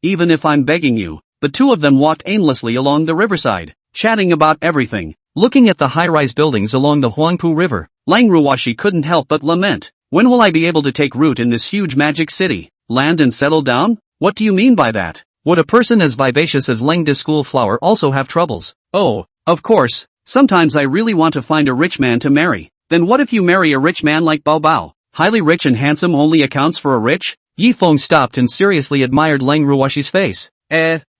Even if I'm begging you. The two of them walked aimlessly along the riverside, chatting about everything. Looking at the high-rise buildings along the Huangpu River, Lang Ruwashi couldn't help but lament. When will I be able to take root in this huge magic city? Land and settle down? What do you mean by that? Would a person as vivacious as Lang de School Flower also have troubles? Oh, of course, Sometimes I really want to find a rich man to marry. Then what if you marry a rich man like Bao Bao? Highly rich and handsome only accounts for a rich? Yi Feng stopped and seriously admired Lang Ruoshi's face.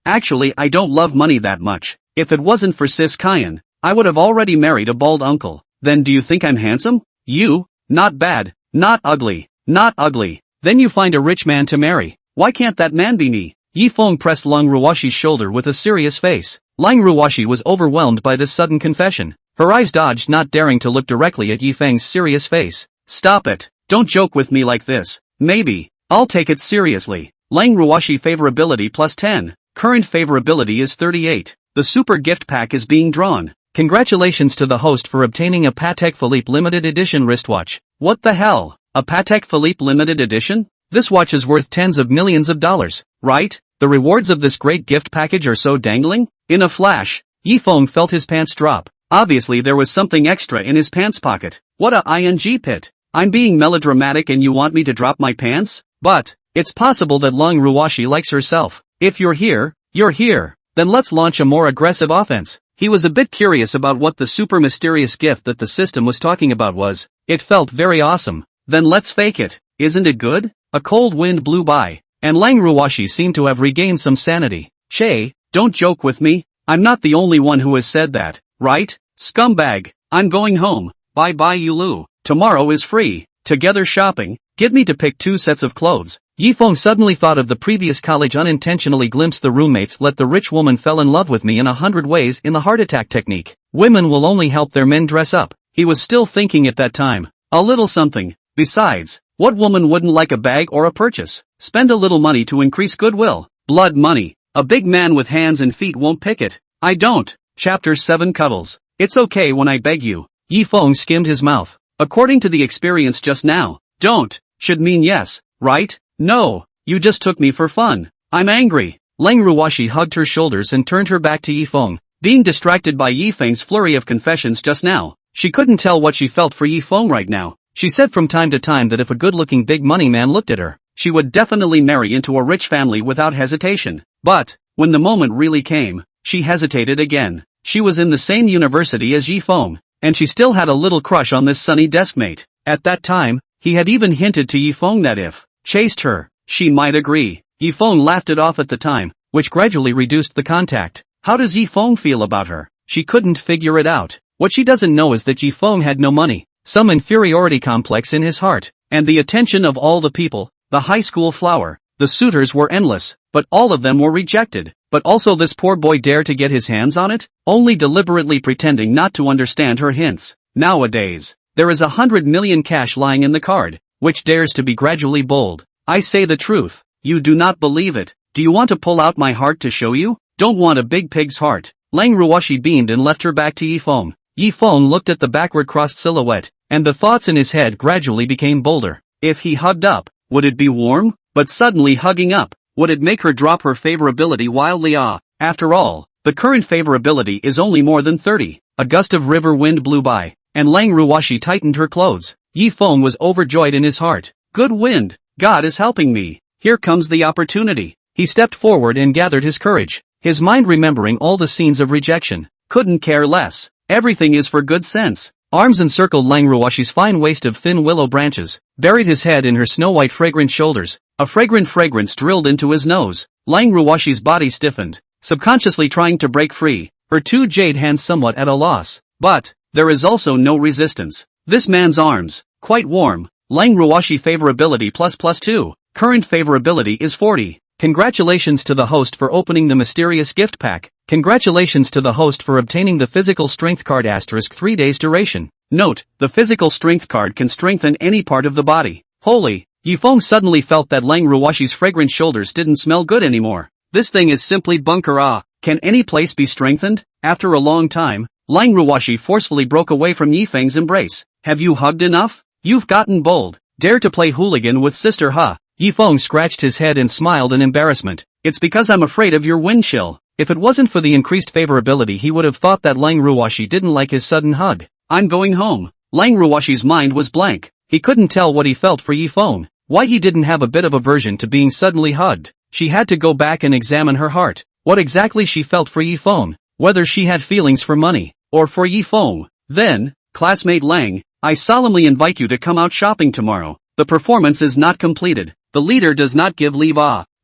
Actually I don't love money that much. If it wasn't for Sis Kyan, I would have already married a bald uncle. Then do you think I'm handsome? You? Not bad. Not ugly. Not ugly. Then you find a rich man to marry. Why can't that man be me? Yi Feng pressed Lang Ruoshi's shoulder with a serious face. Lang Ruoshi was overwhelmed by this sudden confession. Her eyes dodged, not daring to look directly at Yi Feng's serious face. Stop it. Don't joke with me like this. Maybe. I'll take it seriously. Lang Ruoshi favorability plus 10. Current favorability is 38. The super gift pack is being drawn. Congratulations to the host for obtaining a Patek Philippe limited edition wristwatch. What the hell? A Patek Philippe limited edition? This watch is worth tens of millions of dollars, right? The rewards of this great gift package are so dangling? In a flash, Yi Feng felt his pants drop. Obviously there was something extra in his pants pocket. What a ing pit. I'm being melodramatic and you want me to drop my pants? But, it's possible that Lang Ruoshi likes herself. If you're here, you're here. Then let's launch a more aggressive offense. He was a bit curious about what the super mysterious gift that the system was talking about was. It felt very awesome. Then let's fake it. Isn't it good? A cold wind blew by, and Lang Ruoshi seemed to have regained some sanity. Che, don't joke with me. I'm not the only one who has said that, right? Scumbag. I'm going home. Bye bye Yulu. Tomorrow is free. Together shopping. Get me to pick 2 sets of clothes. Yi Feng suddenly thought of the previous college, unintentionally glimpsed the roommates let the rich woman fell in love with me in 100 ways in the heart attack technique. Women will only help their men dress up. He was still thinking at that time. A little something. Besides, what woman wouldn't like a bag or a purchase? Spend a little money to increase goodwill. Blood money. A big man with hands and feet won't pick it. I don't. Chapter 7 Cuddles. It's okay when I beg you. Yi Feng skimmed his mouth. According to the experience just now, don't should mean yes, right? No, you just took me for fun. I'm angry. Lang Ruoshi hugged her shoulders and turned her back to Yi Feng. Being distracted by Yi Feng's flurry of confessions just now, she couldn't tell what she felt for Yi Feng right now. She said from time to time that if a good-looking big money man looked at her, she would definitely marry into a rich family without hesitation. But, when the moment really came, she hesitated again. She was in the same university as Yi Feng, and she still had a little crush on this sunny deskmate. At that time, he had even hinted to Yi Feng that if chased her, she might agree. Yi Feng laughed it off at the time, which gradually reduced the contact. How does Yi Feng feel about her? She couldn't figure it out. What she doesn't know is that Yi Feng had no money, some inferiority complex in his heart, and the attention of all the people, the high school flower. The suitors were endless, but all of them were rejected. But also this poor boy dared to get his hands on it, only deliberately pretending not to understand her hints. Nowadays, there is 100 million cash lying in the card, which dares to be gradually bold. I say the truth. You do not believe it. Do you want to pull out my heart to show you? Don't want a big pig's heart. Lang Ruoshi beamed and left her back to Yi Feng. Yi Feng looked at the backward crossed silhouette, and the thoughts in his head gradually became bolder. If he hugged up, would it be warm? But suddenly hugging up, would it make her drop her favorability wildly? After all, the current favorability is only more than 30. A gust of river wind blew by, and Lang Ruoshi tightened her clothes. Yi Feng was overjoyed in his heart. Good wind, God is helping me. Here comes the opportunity. He stepped forward and gathered his courage, his mind remembering all the scenes of rejection. Couldn't care less. Everything is for good sense. Arms encircled Lang Ruoshi's fine waist of thin willow branches, buried his head in her snow-white fragrant shoulders. A fragrant fragrance drilled into his nose. Lang Ruoshi's body stiffened, subconsciously trying to break free, her 2 jade hands somewhat at a loss. But, there is also no resistance. This man's arms, quite warm. Lang Ruoshi favorability plus 2. Current favorability is 40. Congratulations to the host for opening the mysterious gift pack. Congratulations to the host for obtaining the physical strength card * 3 days duration. Note, the physical strength card can strengthen any part of the body. Holy, Yi Feng suddenly felt that Lang Ruoshi's fragrant shoulders didn't smell good anymore. This thing is simply bunker. Can any place be strengthened? After a long time, Lang Ruoshi forcefully broke away from Yi Feng's embrace. Have you hugged enough? You've gotten bold. Dare to play hooligan with sister, huh? Yi Feng scratched his head and smiled in embarrassment. It's because I'm afraid of your wind chill. If it wasn't for the increased favorability, he would have thought that Lang Ruoshi didn't like his sudden hug. I'm going home. Lang Ruoshi's mind was blank. He couldn't tell what he felt for Yi Feng. Why he didn't have a bit of aversion to being suddenly hugged. She had to go back and examine her heart. What exactly she felt for Yi Feng. Whether she had feelings for money. or for Yi Feng. Then, classmate Lang, I solemnly invite you to come out shopping tomorrow. The performance is not completed. The leader does not give leave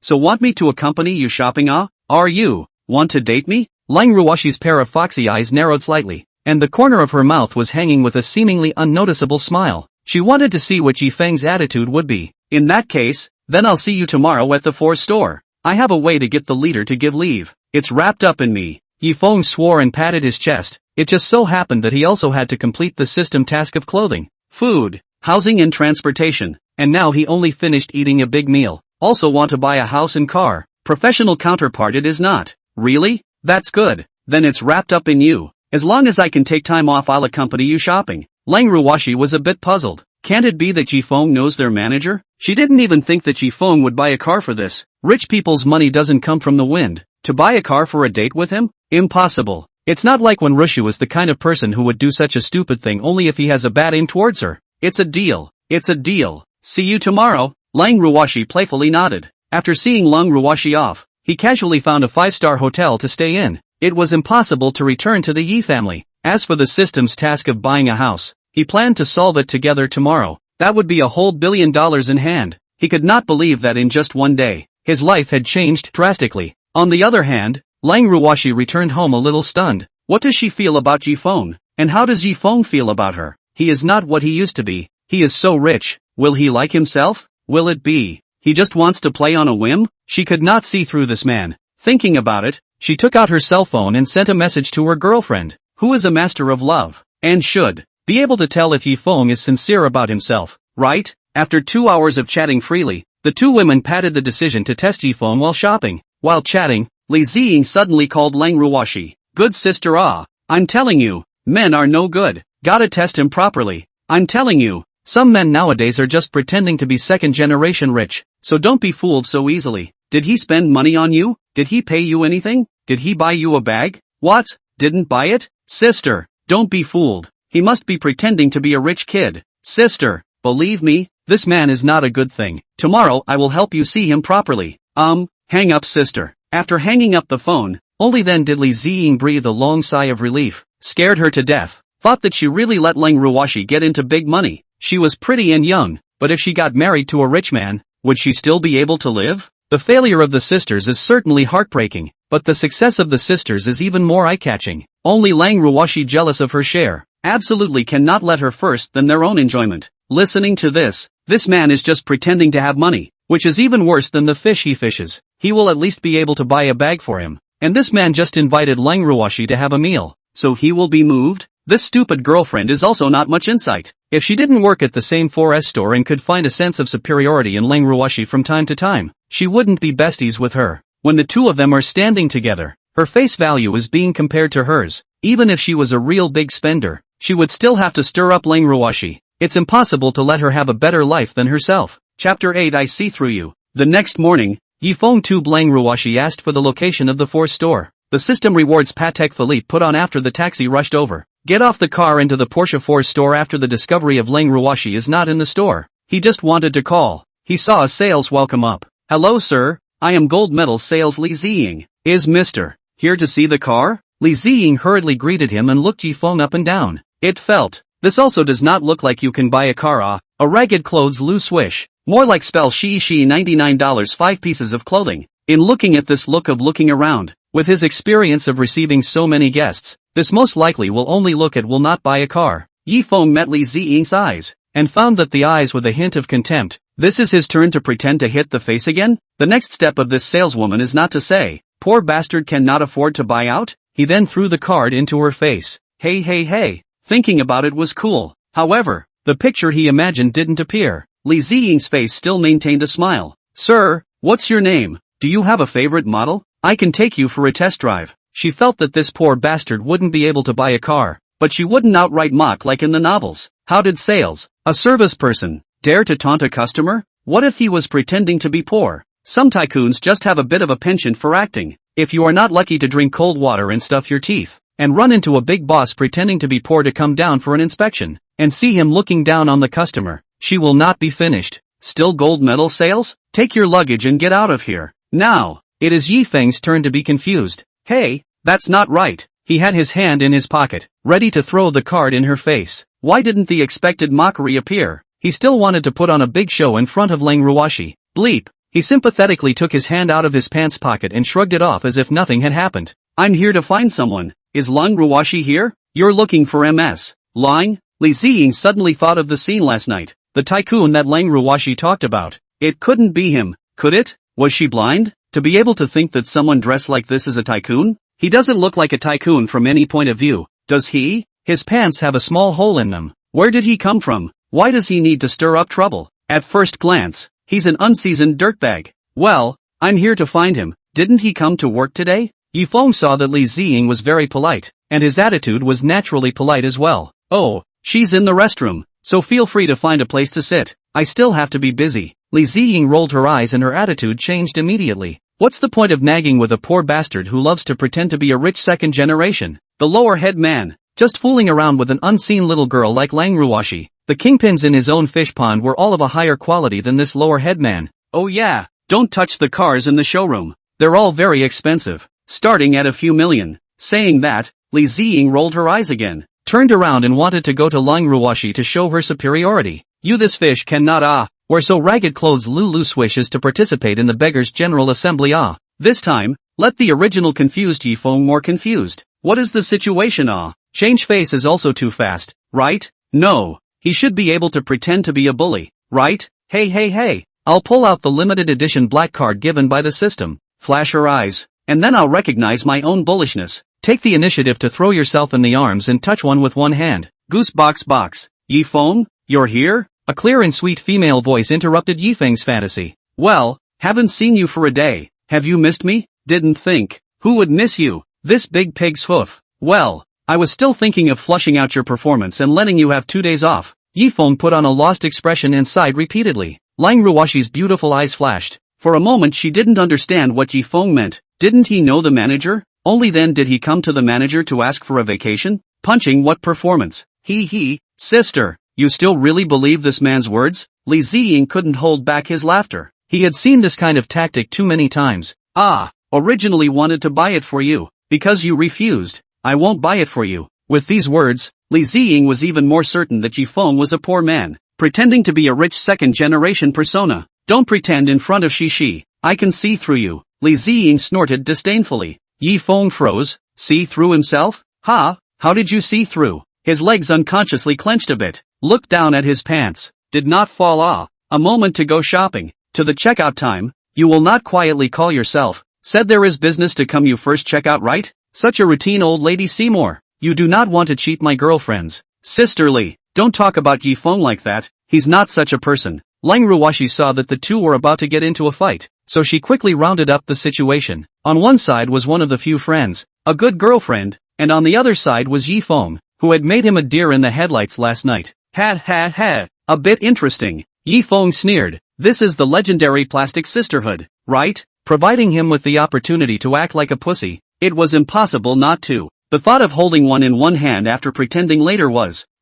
so want me to accompany you shopping Are you, want to date me? Lang Ruoshi's pair of foxy eyes narrowed slightly, and the corner of her mouth was hanging with a seemingly unnoticeable smile. She wanted to see what Yi Feng's attitude would be. In that case, then I'll see you tomorrow at the Force store. I have a way to get the leader to give leave. It's wrapped up in me. Yi Feng swore and patted his chest. It just so happened that he also had to complete the system task of clothing, food, housing and transportation, and now he only finished eating a big meal. Also want to buy a house and car. Professional counterpart it is not. Really? That's good. Then it's wrapped up in you. As long as I can take time off I'll accompany you shopping. Lang Ruoshi was a bit puzzled. Can't it be that Yi Feng knows their manager? She didn't even think that Yi Feng would buy a car for this. Rich people's money doesn't come from the wind. To buy a car for a date with him? Impossible. It's not like when Rushu is the kind of person who would do such a stupid thing only if he has a bad aim towards her. It's a deal. It's a deal. See you tomorrow. Lang Ruoshi playfully nodded. After seeing Lang Ruoshi off, he casually found a 5-star hotel to stay in. It was impossible to return to the Yi family. As for the system's task of buying a house, he planned to solve it together tomorrow. That would be a whole $1 billion in hand. He could not believe that in just one day, his life had changed drastically. On the other hand, Lang Ruoshi returned home a little stunned. What does she feel about Yi Feng? And how does Yi Feng feel about her? He is not what he used to be. He is so rich. Will he like himself? Will it be he just wants to play on a whim? She could not see through this man. Thinking about it, she took out her cell phone and sent a message to her girlfriend, who is a master of love, and should be able to tell if Yi Feng is sincere about himself, right? After 2 hours of chatting freely, the two women patted the decision to test Yi Feng while shopping. While chatting, Li Ziying suddenly called Lang Ruoshi. Good sister I'm telling you, men are no good. Gotta test him properly. I'm telling you, some men nowadays are just pretending to be second-generation rich, so don't be fooled so easily. Did he spend money on you? Did he pay you anything? Did he buy you a bag? What? Didn't buy it? Sister, don't be fooled. He must be pretending to be a rich kid. Sister, believe me, this man is not a good thing. Tomorrow I will help you see him properly. Hang up sister. After hanging up the phone, only then did Li Ziying breathe a long sigh of relief. Scared her to death. Thought that she really let Lang Ruoshi get into big money. She was pretty and young, but if she got married to a rich man, would she still be able to live? The failure of the sisters is certainly heartbreaking, but the success of the sisters is even more eye-catching. Only Lang Ruoshi, jealous of her share, absolutely cannot let her first than their own enjoyment. Listening to this man is just pretending to have money, which is even worse than the fish he fishes. He will at least be able to buy a bag for him. And this man just invited Lang Ruoshi to have a meal, so he will be moved? This stupid girlfriend is also not much insight. If she didn't work at the same 4S store and could find a sense of superiority in Lang Ruoshi from time to time, she wouldn't be besties with her. When the two of them are standing together, her face value is being compared to hers. Even if she was a real big spender, she would still have to stir up Lang Ruoshi. It's impossible to let her have a better life than herself. Chapter 8 I See Through You. The next morning, Yi Feng tube Lang Ruoshi asked for the location of the Force store. The system rewards Patek Philippe put on after the taxi rushed over. Get off the car into the Porsche Force store after the discovery of Lang Ruoshi is not in the store. He just wanted to call. He saw a sales welcome up. Hello sir, I am gold medal sales Li Ziying. Is Mr. here to see the car? Li Ziying hurriedly greeted him and looked Yi Feng up and down. It felt. This also does not look like you can buy a car a ragged clothes loose swish. More like spell she $99 5 pieces of clothing. In looking at this look of looking around, with his experience of receiving so many guests, this most likely will only look at will not buy a car. Yi Feng met Li Ziying's eyes, and found that the eyes with a hint of contempt. This is his turn to pretend to hit the face again? The next step of this saleswoman is not to say, poor bastard cannot afford to buy out? He then threw the card into her face. Hey. Thinking about it was cool. However, the picture he imagined didn't appear. Li Ziying's face still maintained a smile. Sir, what's your name? Do you have a favorite model? I can take you for a test drive. She felt that this poor bastard wouldn't be able to buy a car, but she wouldn't outright mock like in the novels. How did sales, a service person, dare to taunt a customer? What if he was pretending to be poor? Some tycoons just have a bit of a penchant for acting. If you are not lucky to drink cold water and stuff your teeth, and run into a big boss pretending to be poor to come down for an inspection, and see him looking down on the customer, she will not be finished. Still gold medal sales? Take your luggage and get out of here. Now, it is Yi Feng's turn to be confused. Hey, that's not right. He had his hand in his pocket, ready to throw the card in her face. Why didn't the expected mockery appear? He still wanted to put on a big show in front of Lang Ruoshi. Bleep. He sympathetically took his hand out of his pants pocket and shrugged it off as if nothing had happened. I'm here to find someone. Is Lang Ruoshi here? You're looking for MS. Lang? Li Ziying suddenly thought of the scene last night. The tycoon that Lang Ruoshi talked about. It couldn't be him, could it? Was she blind? To be able to think that someone dressed like this is a tycoon? He doesn't look like a tycoon from any point of view, does he? His pants have a small hole in them. Where did he come from? Why does he need to stir up trouble? At first glance, he's an unseasoned dirtbag. Well, I'm here to find him. Didn't he come to work today? Yi Feng saw that Li Ziying was very polite, and his attitude was naturally polite as well. Oh, she's in the restroom, so feel free to find a place to sit. I still have to be busy. Li Ziying rolled her eyes and her attitude changed immediately. What's the point of nagging with a poor bastard who loves to pretend to be a rich second generation? The lower head man, just fooling around with an unseen little girl like Lang Ruoshi. The kingpins in his own fish pond were all of a higher quality than this lower head man. Oh yeah, don't touch the cars in the showroom. They're all very expensive, starting at a few million. Saying that, Li Ziying rolled her eyes again, turned around and wanted to go to Lang Ruoshi to show her superiority. You this fish cannot wear so ragged clothes Lulu swishes to participate in the beggars' general assembly This time, let the original confused Yi Feng more confused. What is the situation Change face is also too fast, right? No. He should be able to pretend to be a bully, right? Hey. I'll pull out the limited edition black card given by the system, flash her eyes, and then I'll recognize my own bullishness. Take the initiative to throw yourself in the arms and touch one with one hand. Goose box. Yi Feng, you're here? A clear and sweet female voice interrupted Yi Feng's fantasy. Well, haven't seen you for a day. Have you missed me? Didn't think. Who would miss you? This big pig's hoof. Well, I was still thinking of flushing out your performance and letting you have 2 days off. Yi Feng put on a lost expression and sighed repeatedly. Lang Ruoshi's beautiful eyes flashed. For a moment she didn't understand what Yi Feng meant. Didn't he know the manager? Only then did he come to the manager to ask for a vacation? Punching what performance? Sister, you still really believe this man's words? Li Ziying couldn't hold back his laughter. He had seen this kind of tactic too many times. Originally wanted to buy it for you. Because you refused, I won't buy it for you. With these words, Li Ziying was even more certain that Yi Feng was a poor man, pretending to be a rich second-generation persona. Don't pretend in front of Shishi. I can see through you. Li Ziying snorted disdainfully. Yi Feng froze. See through himself? How did you see through? His legs unconsciously clenched a bit. Looked down at his pants. Did not fall a moment to go shopping. To the checkout time. You will not quietly call yourself. Said there is business to come you first check out, right? Such a routine old lady Seymour. You do not want to cheat my girlfriends. Sisterly, don't talk about Yi Feng like that. He's not such a person. Lang Ruoshi saw that the two were about to get into a fight, so she quickly rounded up the situation. On one side was one of the few friends, a good girlfriend, and on the other side was Yi Feng, who had made him a deer in the headlights last night. Ha. A bit interesting. Yi Feng sneered. This is the legendary plastic sisterhood, right? Providing him with the opportunity to act like a pussy, it was impossible not to. The thought of holding one in one hand after pretending later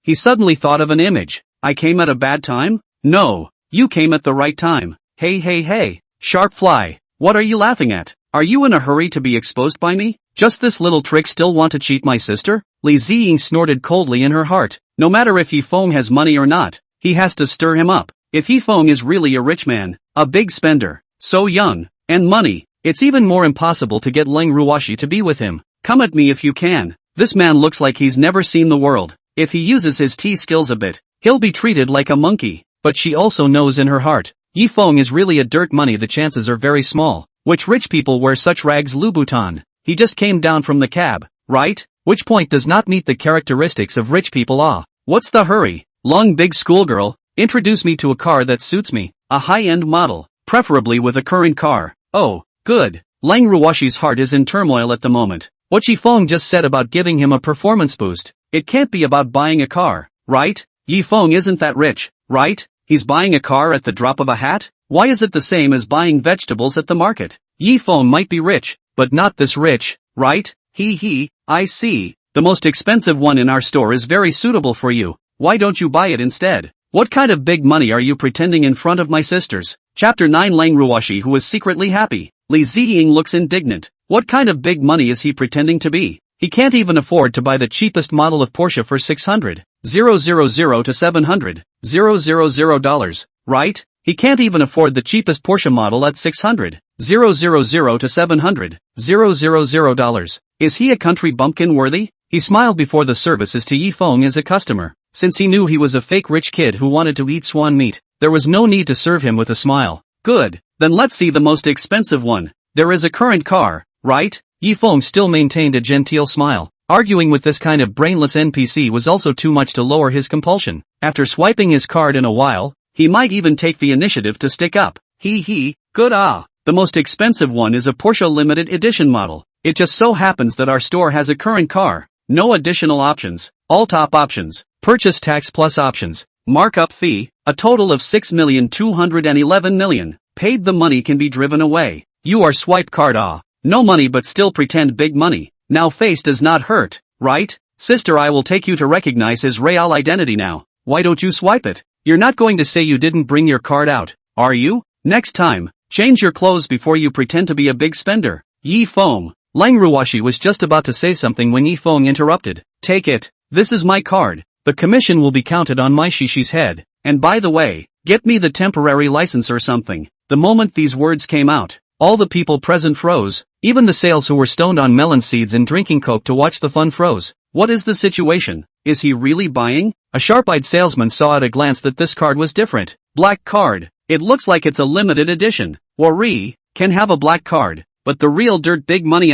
he suddenly thought of an image. I came at a bad time? No, you came at the right time. Hey, sharp fly, what are you laughing at? Are you in a hurry to be exposed by me? Just this little trick still want to cheat my sister? Li Ziying snorted coldly in her heart. No matter if Yi Feng has money or not, he has to stir him up. If Yi Feng is really a rich man, a big spender, so young, and money, it's even more impossible to get Lang Ruoshi to be with him. Come at me if you can. This man looks like he's never seen the world. If he uses his tea skills a bit, he'll be treated like a monkey. But she also knows in her heart, Yi Feng is really a dirt money. The chances are very small. Which rich people wear such rags? Louboutin. He just came down from the cab, right? Which point does not meet the characteristics of rich people. What's the hurry? Long big schoolgirl, introduce me to a car that suits me, a high-end model, preferably with a current car. Oh, good. Lang Ruoshi's heart is in turmoil at the moment. What Yi Feng just said about giving him a performance boost, it can't be about buying a car, right? Yi Feng isn't that rich, right? He's buying a car at the drop of a hat? Why is it the same as buying vegetables at the market? Yi Feng might be rich, but not this rich, right? I see. The most expensive one in our store is very suitable for you. Why don't you buy it instead? What kind of big money are you pretending in front of my sisters? Chapter 9. Lang Ruoshi, who is secretly happy. Li Ziying looks indignant. What kind of big money is he pretending to be? He can't even afford to buy the cheapest model of Porsche for $600,000 to $700,000, right? He can't even afford the cheapest Porsche model at $600,000 to $700,000. Is he a country bumpkin worthy? He smiled before the services to Yi Feng as a customer. Since he knew he was a fake rich kid who wanted to eat swan meat, there was no need to serve him with a smile. Good, then let's see the most expensive one. There is a current car, right? Yi Feng still maintained a genteel smile. Arguing with this kind of brainless NPC was also too much to lower his compulsion. After swiping his card in a while, he might even take the initiative to stick up. Good the most expensive one is a Porsche limited edition model. It just so happens that our store has a current car. No additional options. All top options. Purchase tax plus options. Markup fee, a total of 6,211,000,000. Paid the money can be driven away. You are swipe card no money but still pretend big money. Now face does not hurt, right? Sister, I will take you to recognize his real identity now. Why don't you swipe it? You're not going to say you didn't bring your card out, are you? Next time, change your clothes before you pretend to be a big spender. Yi Feng. Lang Ruoshi was just about to say something when Yi Feng interrupted. Take it. This is my card. The commission will be counted on my shishi's head. And by the way, get me the temporary license or something. The moment these words came out, all the people present froze. Even the sales who were stoned on melon seeds and drinking coke to watch the fun froze. What is the situation? Is he really buying? A sharp-eyed salesman saw at a glance that this card was different. Black card. It looks like it's a limited edition. Worry, can have a black card. But the real dirt big money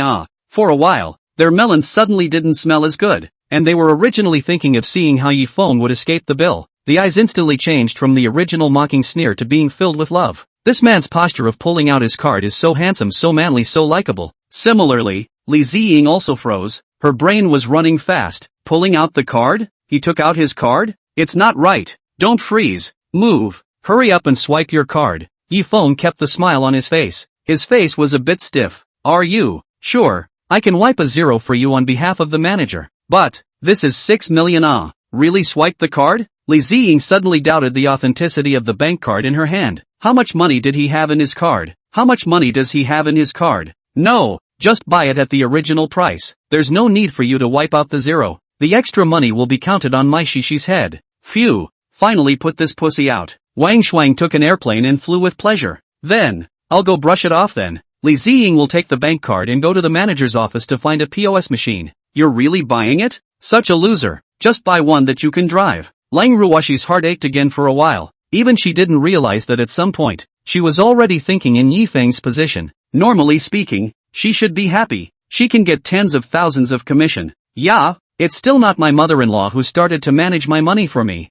For a while, their melons suddenly didn't smell as good. And they were originally thinking of seeing how Yi Feng would escape the bill. The eyes instantly changed from the original mocking sneer to being filled with love. This man's posture of pulling out his card is so handsome, so manly, so likable. Similarly, Li Ziying also froze. Her brain was running fast. Pulling out the card? He took out his card? It's not right. Don't freeze. Move. Hurry up and swipe your card. Yi Feng kept the smile on his face. His face was a bit stiff. Are you sure? I can wipe a zero for you on behalf of the manager. But, this is 6 million Really swipe the card? Li Ziying suddenly doubted the authenticity of the bank card in her hand. How much money did he have in his card? How much money does he have in his card? No, just buy it at the original price. There's no need for you to wipe out the zero. The extra money will be counted on my shishi's head. Phew, finally put this pussy out. Wang Shuang took an airplane and flew with pleasure. Then, I'll go brush it off then. Li Ziying will take the bank card and go to the manager's office to find a POS machine. You're really buying it? Such a loser. Just buy one that you can drive. Lang Ruoshi's heart ached again for a while. Even she didn't realize that at some point, she was already thinking in Yi Feng's position. Normally speaking, she should be happy. She can get tens of thousands of commission. Yeah, it's still not my mother-in-law who started to manage my money for me.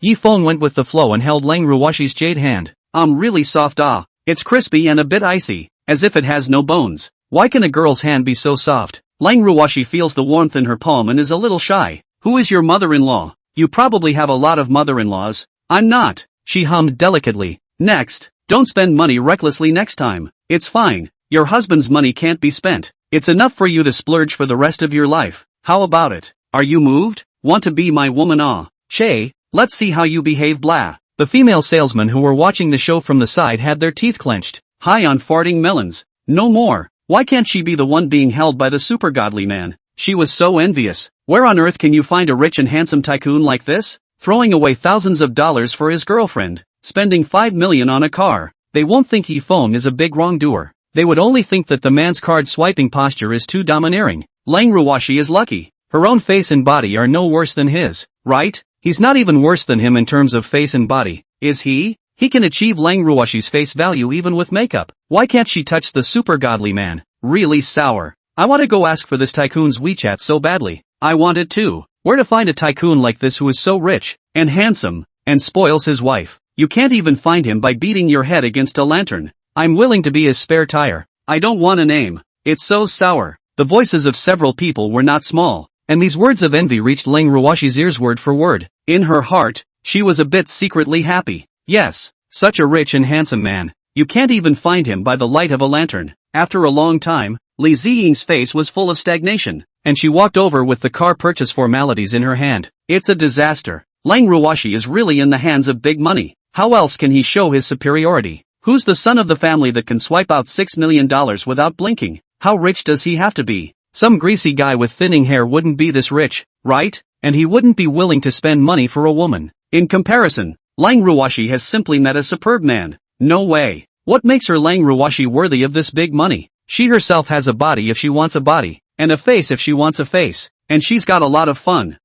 Yi Feng went with the flow and held Lang Ruoshi's jade hand. Really soft It's crispy and a bit icy, as if it has no bones. Why can a girl's hand be so soft? Lang Ruoshi feels the warmth in her palm and is a little shy. Who is your mother-in-law? You probably have a lot of mother-in-laws. I'm not, she hummed delicately. Next, don't spend money recklessly next time. It's fine. Your husband's money can't be spent. It's enough for you to splurge for the rest of your life. How about it? Are you moved? Want to be my woman? Che, let's see how you behave blah. The female salesmen who were watching the show from the side had their teeth clenched. High on farting melons. No more. Why can't she be the one being held by the super godly man? She was so envious. Where on earth can you find a rich and handsome tycoon like this? Throwing away thousands of dollars for his girlfriend. Spending 5 million on a car. They won't think Yi Feng is a big wrongdoer. They would only think that the man's card swiping posture is too domineering. Lang Ruoshi is lucky. Her own face and body are no worse than his, right? He's not even worse than him in terms of face and body, is he? He can achieve Lang Ruoshi's face value even with makeup. Why can't she touch the super godly man? Really sour. I want to go ask for this tycoon's WeChat so badly. I want it too. Where to find a tycoon like this who is so rich, and handsome, and spoils his wife? You can't even find him by beating your head against a lantern. I'm willing to be his spare tire. I don't want a name. It's so sour. The voices of several people were not small, and these words of envy reached Lang Ruoshi's ears word for word. In her heart, she was a bit secretly happy. Yes, such a rich and handsome man. You can't even find him by the light of a lantern. After a long time, Li Ziying's face was full of stagnation, and she walked over with the car purchase formalities in her hand. It's a disaster. Lang Ruoshi is really in the hands of big money. How else can he show his superiority? Who's the son of the family that can swipe out $6 million without blinking? How rich does he have to be? Some greasy guy with thinning hair wouldn't be this rich, right? And he wouldn't be willing to spend money for a woman. In comparison, Lang Ruoshi has simply met a superb man. No way. What makes her Lang Ruoshi worthy of this big money? She herself has a body if she wants a body, and a face if she wants a face, and she's got a lot of fun.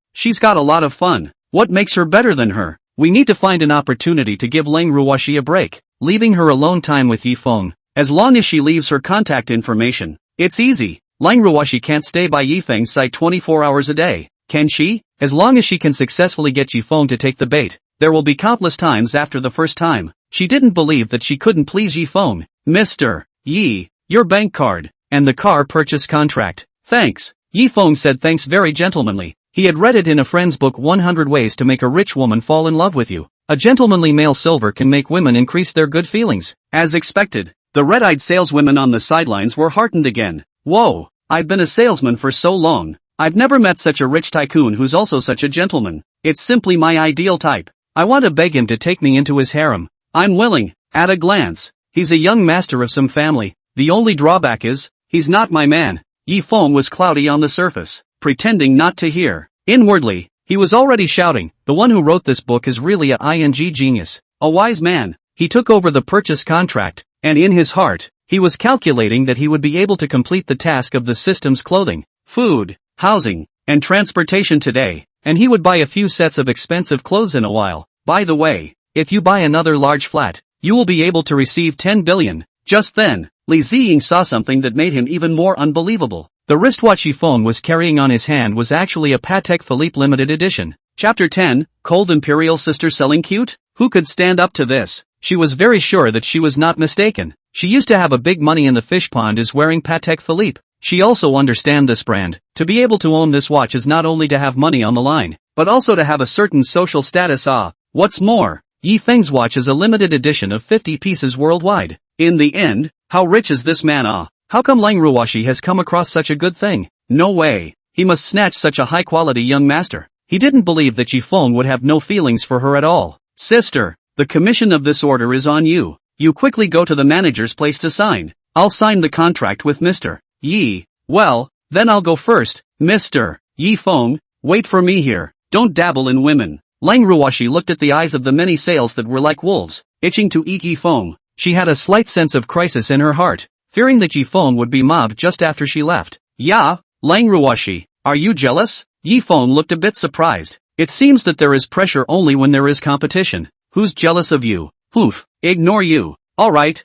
What makes her better than her? We need to find an opportunity to give Lang Ruoshi a break, leaving her alone time with Yi Feng. As long as she leaves her contact information, it's easy. Lang Ruoshi can't stay by Yi Feng's side 24 hours a day, can she? As long as she can successfully get Yi Feng to take the bait, there will be countless times after the first time she didn't believe that she couldn't please Yi Feng. Mr. Yi, your bank card, and the car purchase contract. Thanks. Yi Feng said thanks very gentlemanly. He had read it in a friend's book 100 Ways to Make a Rich Woman Fall in Love with You. A gentlemanly male silver can make women increase their good feelings. As expected, the red-eyed saleswomen on the sidelines were heartened again. Whoa, I've been a salesman for so long. I've never met such a rich tycoon who's also such a gentleman. It's simply my ideal type. I want to beg him to take me into his harem. I'm willing, at a glance. He's a young master of some family. The only drawback is, he's not my man. Yi Feng was cloudy on the surface, pretending not to hear. Inwardly, he was already shouting, the one who wrote this book is really a ing genius. A wise man. He took over the purchase contract, and in his heart, he was calculating that he would be able to complete the task of the system's clothing, food, housing, and transportation today, and he would buy a few sets of expensive clothes in a while. By the way, if you buy another large flat, you will be able to receive 10 billion. Just then, Li Ziying saw something that made him even more unbelievable. The wristwatch Yi Feng was carrying on his hand was actually a Patek Philippe limited edition. Chapter 10, Cold Imperial Sister Selling Cute? Who could stand up to this? She was very sure that she was not mistaken. She used to have a big money in the fish pond is wearing Patek Philippe. She also understand this brand. To be able to own this watch is not only to have money on the line, but also to have a certain social status. What's more, Yi Feng's watch is a limited edition of 50 pieces worldwide. In the end, how rich is this man? How come Lang Ruoshi has come across such a good thing? No way. He must snatch such a high-quality young master. He didn't believe that Yi Feng would have no feelings for her at all. Sister, the commission of this order is on you. You quickly go to the manager's place to sign. I'll sign the contract with Mr. Yi. Well, then I'll go first. Mr. Yi Feng, wait for me here. Don't dabble in women. Lang Ruoshi looked at the eyes of the many sails that were like wolves, itching to eat Yi Feng. She had a slight sense of crisis in her heart, fearing that Yi Feng would be mobbed just after she left. Yeah, Lang Ruoshi, are you jealous? Yi Feng looked a bit surprised. It seems that there is pressure only when there is competition. Who's jealous of you? Poof, ignore you. Alright,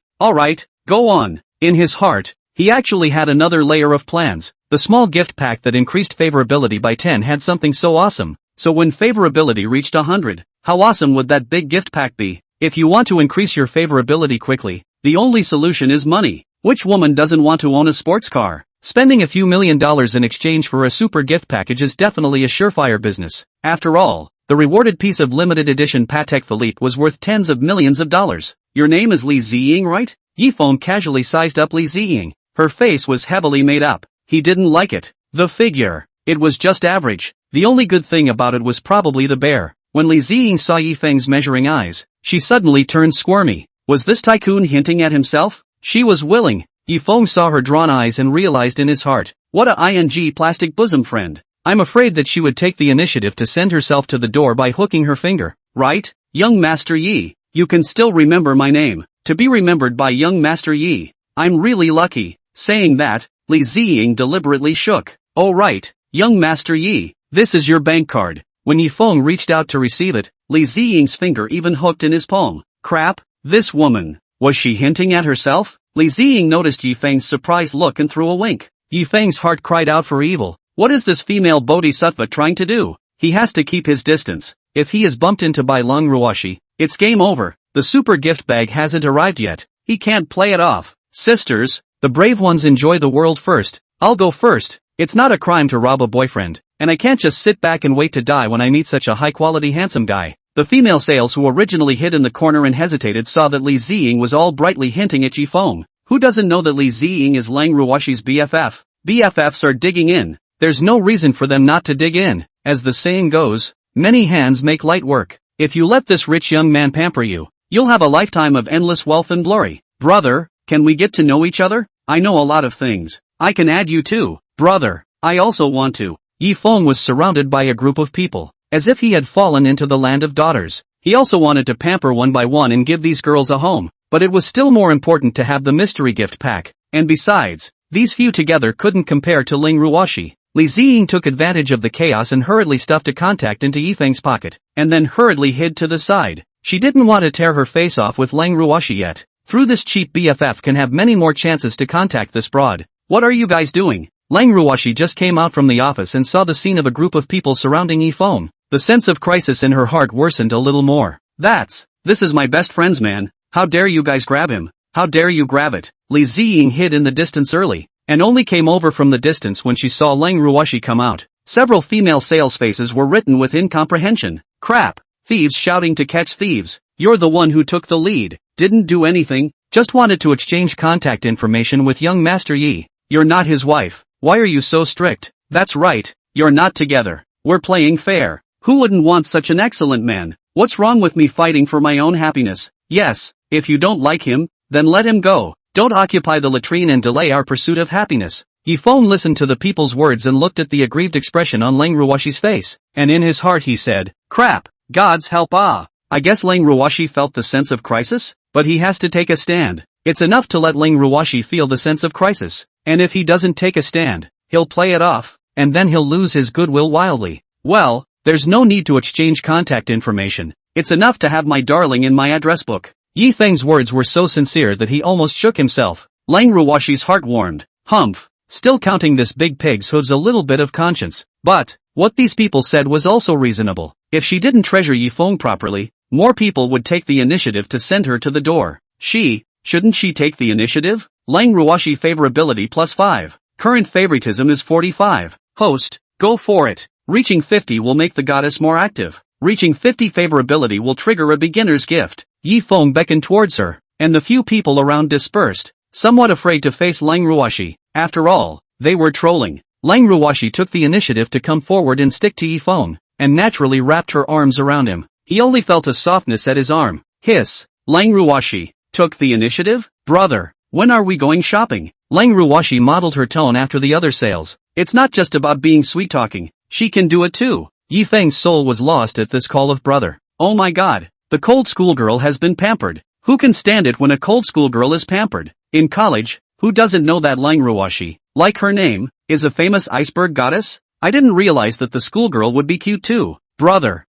go on. In his heart, he actually had another layer of plans. The small gift pack that increased favorability by 10 had something so awesome. So when favorability reached 100, how awesome would that big gift pack be? If you want to increase your favorability quickly, the only solution is money. Which woman doesn't want to own a sports car? Spending a few $1 million in exchange for a super gift package is definitely a surefire business. After all, the rewarded piece of limited edition Patek Philippe was worth tens of millions of dollars. Your name is Li Ziying, right? Yi Feng casually sized up Li Ziying. Her face was heavily made up. He didn't like it. The figure. It was just average. The only good thing about it was probably the bear. When Li Ziying saw Yi Feng's measuring eyes, she suddenly turned squirmy. Was this tycoon hinting at himself? She was willing. Yi Feng saw her drawn eyes and realized in his heart, what a ing plastic bosom friend. I'm afraid that she would take the initiative to send herself to the door by hooking her finger. Right, young Master Yi? You can still remember my name. To be remembered by young Master Yi. I'm really lucky. Saying that, Li Ziying deliberately shook. Oh right, young Master Yi, this is your bank card. When Yi Feng reached out to receive it, Li Ziying's finger even hooked in his palm. Crap, this woman. Was she hinting at herself? Li Ziying noticed Yi Feng's surprised look and threw a wink. Yi Feng's heart cried out for evil. What is this female bodhisattva trying to do? He has to keep his distance. If he is bumped into by Lang Ruoshi, it's game over. The super gift bag hasn't arrived yet. He can't play it off. Sisters, the brave ones enjoy the world first. I'll go first. It's not a crime to rob a boyfriend, and I can't just sit back and wait to die when I meet such a high-quality handsome guy. The female sales who originally hid in the corner and hesitated saw that Li Ziying was all brightly hinting at Yi Feng. Who doesn't know that Li Ziying is Lang Ruoshi's BFF? BFFs are digging in. There's no reason for them not to dig in. As the saying goes, many hands make light work. If you let this rich young man pamper you, you'll have a lifetime of endless wealth and glory. Brother, can we get to know each other? I know a lot of things. I can add you too. Brother, I also want to. Yi Feng was surrounded by a group of people, as if he had fallen into the land of daughters. He also wanted to pamper one by one and give these girls a home, but it was still more important to have the mystery gift pack, and besides, these few together couldn't compare to Ling Ruoshi. Li Ziying took advantage of the chaos and hurriedly stuffed a contact into Yi Feng's pocket, and then hurriedly hid to the side. She didn't want to tear her face off with Ling Ruoshi yet. Through this cheap BFF can have many more chances to contact this broad. What are you guys doing? Ling Ruoshi just came out from the office and saw the scene of a group of people surrounding Yi Feng. The sense of crisis in her heart worsened a little more. This is my best friend's man. How dare you guys grab him? How dare you grab it? Li Ziying hid in the distance early, and only came over from the distance when she saw Ling Ruoshi come out. Several female sales faces were written with incomprehension. Crap. Thieves shouting to catch thieves. You're the one who took the lead. Didn't do anything, just wanted to exchange contact information with young Master Yi. You're not his wife. Why are you so strict? That's right, you're not together. We're playing fair. Who wouldn't want such an excellent man? What's wrong with me fighting for my own happiness? Yes, if you don't like him, then let him go. Don't occupy the latrine and delay our pursuit of happiness. Yi Feng listened to the people's words and looked at the aggrieved expression on Ling Ruoshi's face, and in his heart he said, crap, God's help I guess Ling Ruoshi felt the sense of crisis, but he has to take a stand. It's enough to let Ling Ruoshi feel the sense of crisis, and if he doesn't take a stand, he'll play it off, and then he'll lose his goodwill wildly. Well, there's no need to exchange contact information. It's enough to have my darling in my address book. Yi Feng's words were so sincere that he almost shook himself. Ling Ruoshi's heart warmed. Humph. Still counting this big pig's hooves a little bit of conscience. But, what these people said was also reasonable. If she didn't treasure Yi Feng properly, more people would take the initiative to send her to the door. Shouldn't she take the initiative? Ling Ruoshi favorability +5. Current favoritism is 45. Host, go for it. Reaching 50 will make the goddess more active. Reaching 50 favorability will trigger a beginner's gift. Yi Feng beckoned towards her, and the few people around dispersed, somewhat afraid to face Ling Ruoshi. After all, they were trolling. Ling Ruoshi took the initiative to come forward and stick to Yi Feng, and naturally wrapped her arms around him. He only felt a softness at his arm. Hiss. Ling Ruoshi took the initiative? Brother, when are we going shopping? Ling Ruoshi modeled her tone after the other sales. It's not just about being sweet-talking. She can do it too. Yi Feng's soul was lost at this call of brother. Oh my god. The cold schoolgirl has been pampered. Who can stand it when a cold schoolgirl is pampered? In college, who doesn't know that Ling Ruoshi, like her name, is a famous iceberg goddess? I didn't realize that the schoolgirl would be cute too. Brother,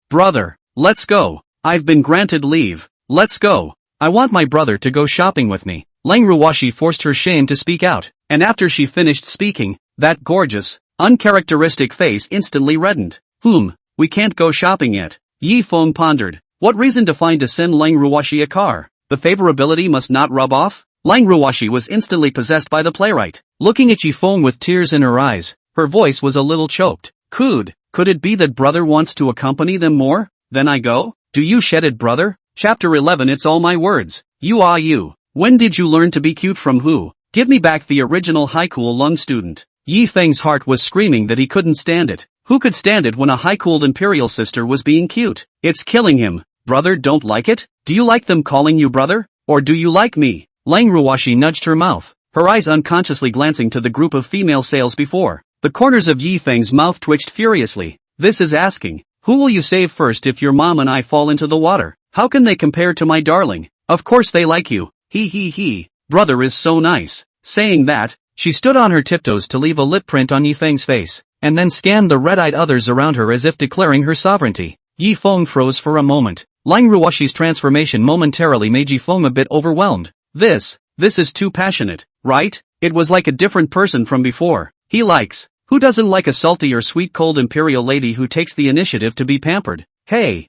let's go. I've been granted leave. Let's go. I want my brother to go shopping with me. Ling Ruoshi forced her shame to speak out, and after she finished speaking, that gorgeous, uncharacteristic face instantly reddened. We can't go shopping yet. Yi Feng pondered. What reason to find to send Ling Ruoshi a car? The favorability must not rub off? Ling Ruoshi was instantly possessed by the playwright. Looking at Yi Feng with tears in her eyes, her voice was a little choked. Could it be that brother wants to accompany them more? Then I go? Do you shed it, brother? Chapter 11. It's all my words. You. When did you learn to be cute from who? Give me back the original high-cool lung student. Yi Feng's heart was screaming that he couldn't stand it. Who could stand it when a high-cooled imperial sister was being cute? It's killing him. Brother, don't like it? Do you like them calling you brother? Or do you like me? Ling Ruoshi nudged her mouth, her eyes unconsciously glancing to the group of female sales before. The corners of Yi Feng's mouth twitched furiously. This is asking. Who will you save first if your mom and I fall into the water? How can they compare to my darling? Of course they like you. He. Brother is so nice. Saying that, she stood on her tiptoes to leave a lip print on Yi Feng's face, and then scanned the red-eyed others around her as if declaring her sovereignty. Yi Feng froze for a moment. Ling Ruoshi's transformation momentarily made Yi Feng a bit overwhelmed. This is too passionate, right? It was like a different person from before. He likes. Who doesn't like a salty or sweet cold imperial lady who takes the initiative to be pampered? Hey.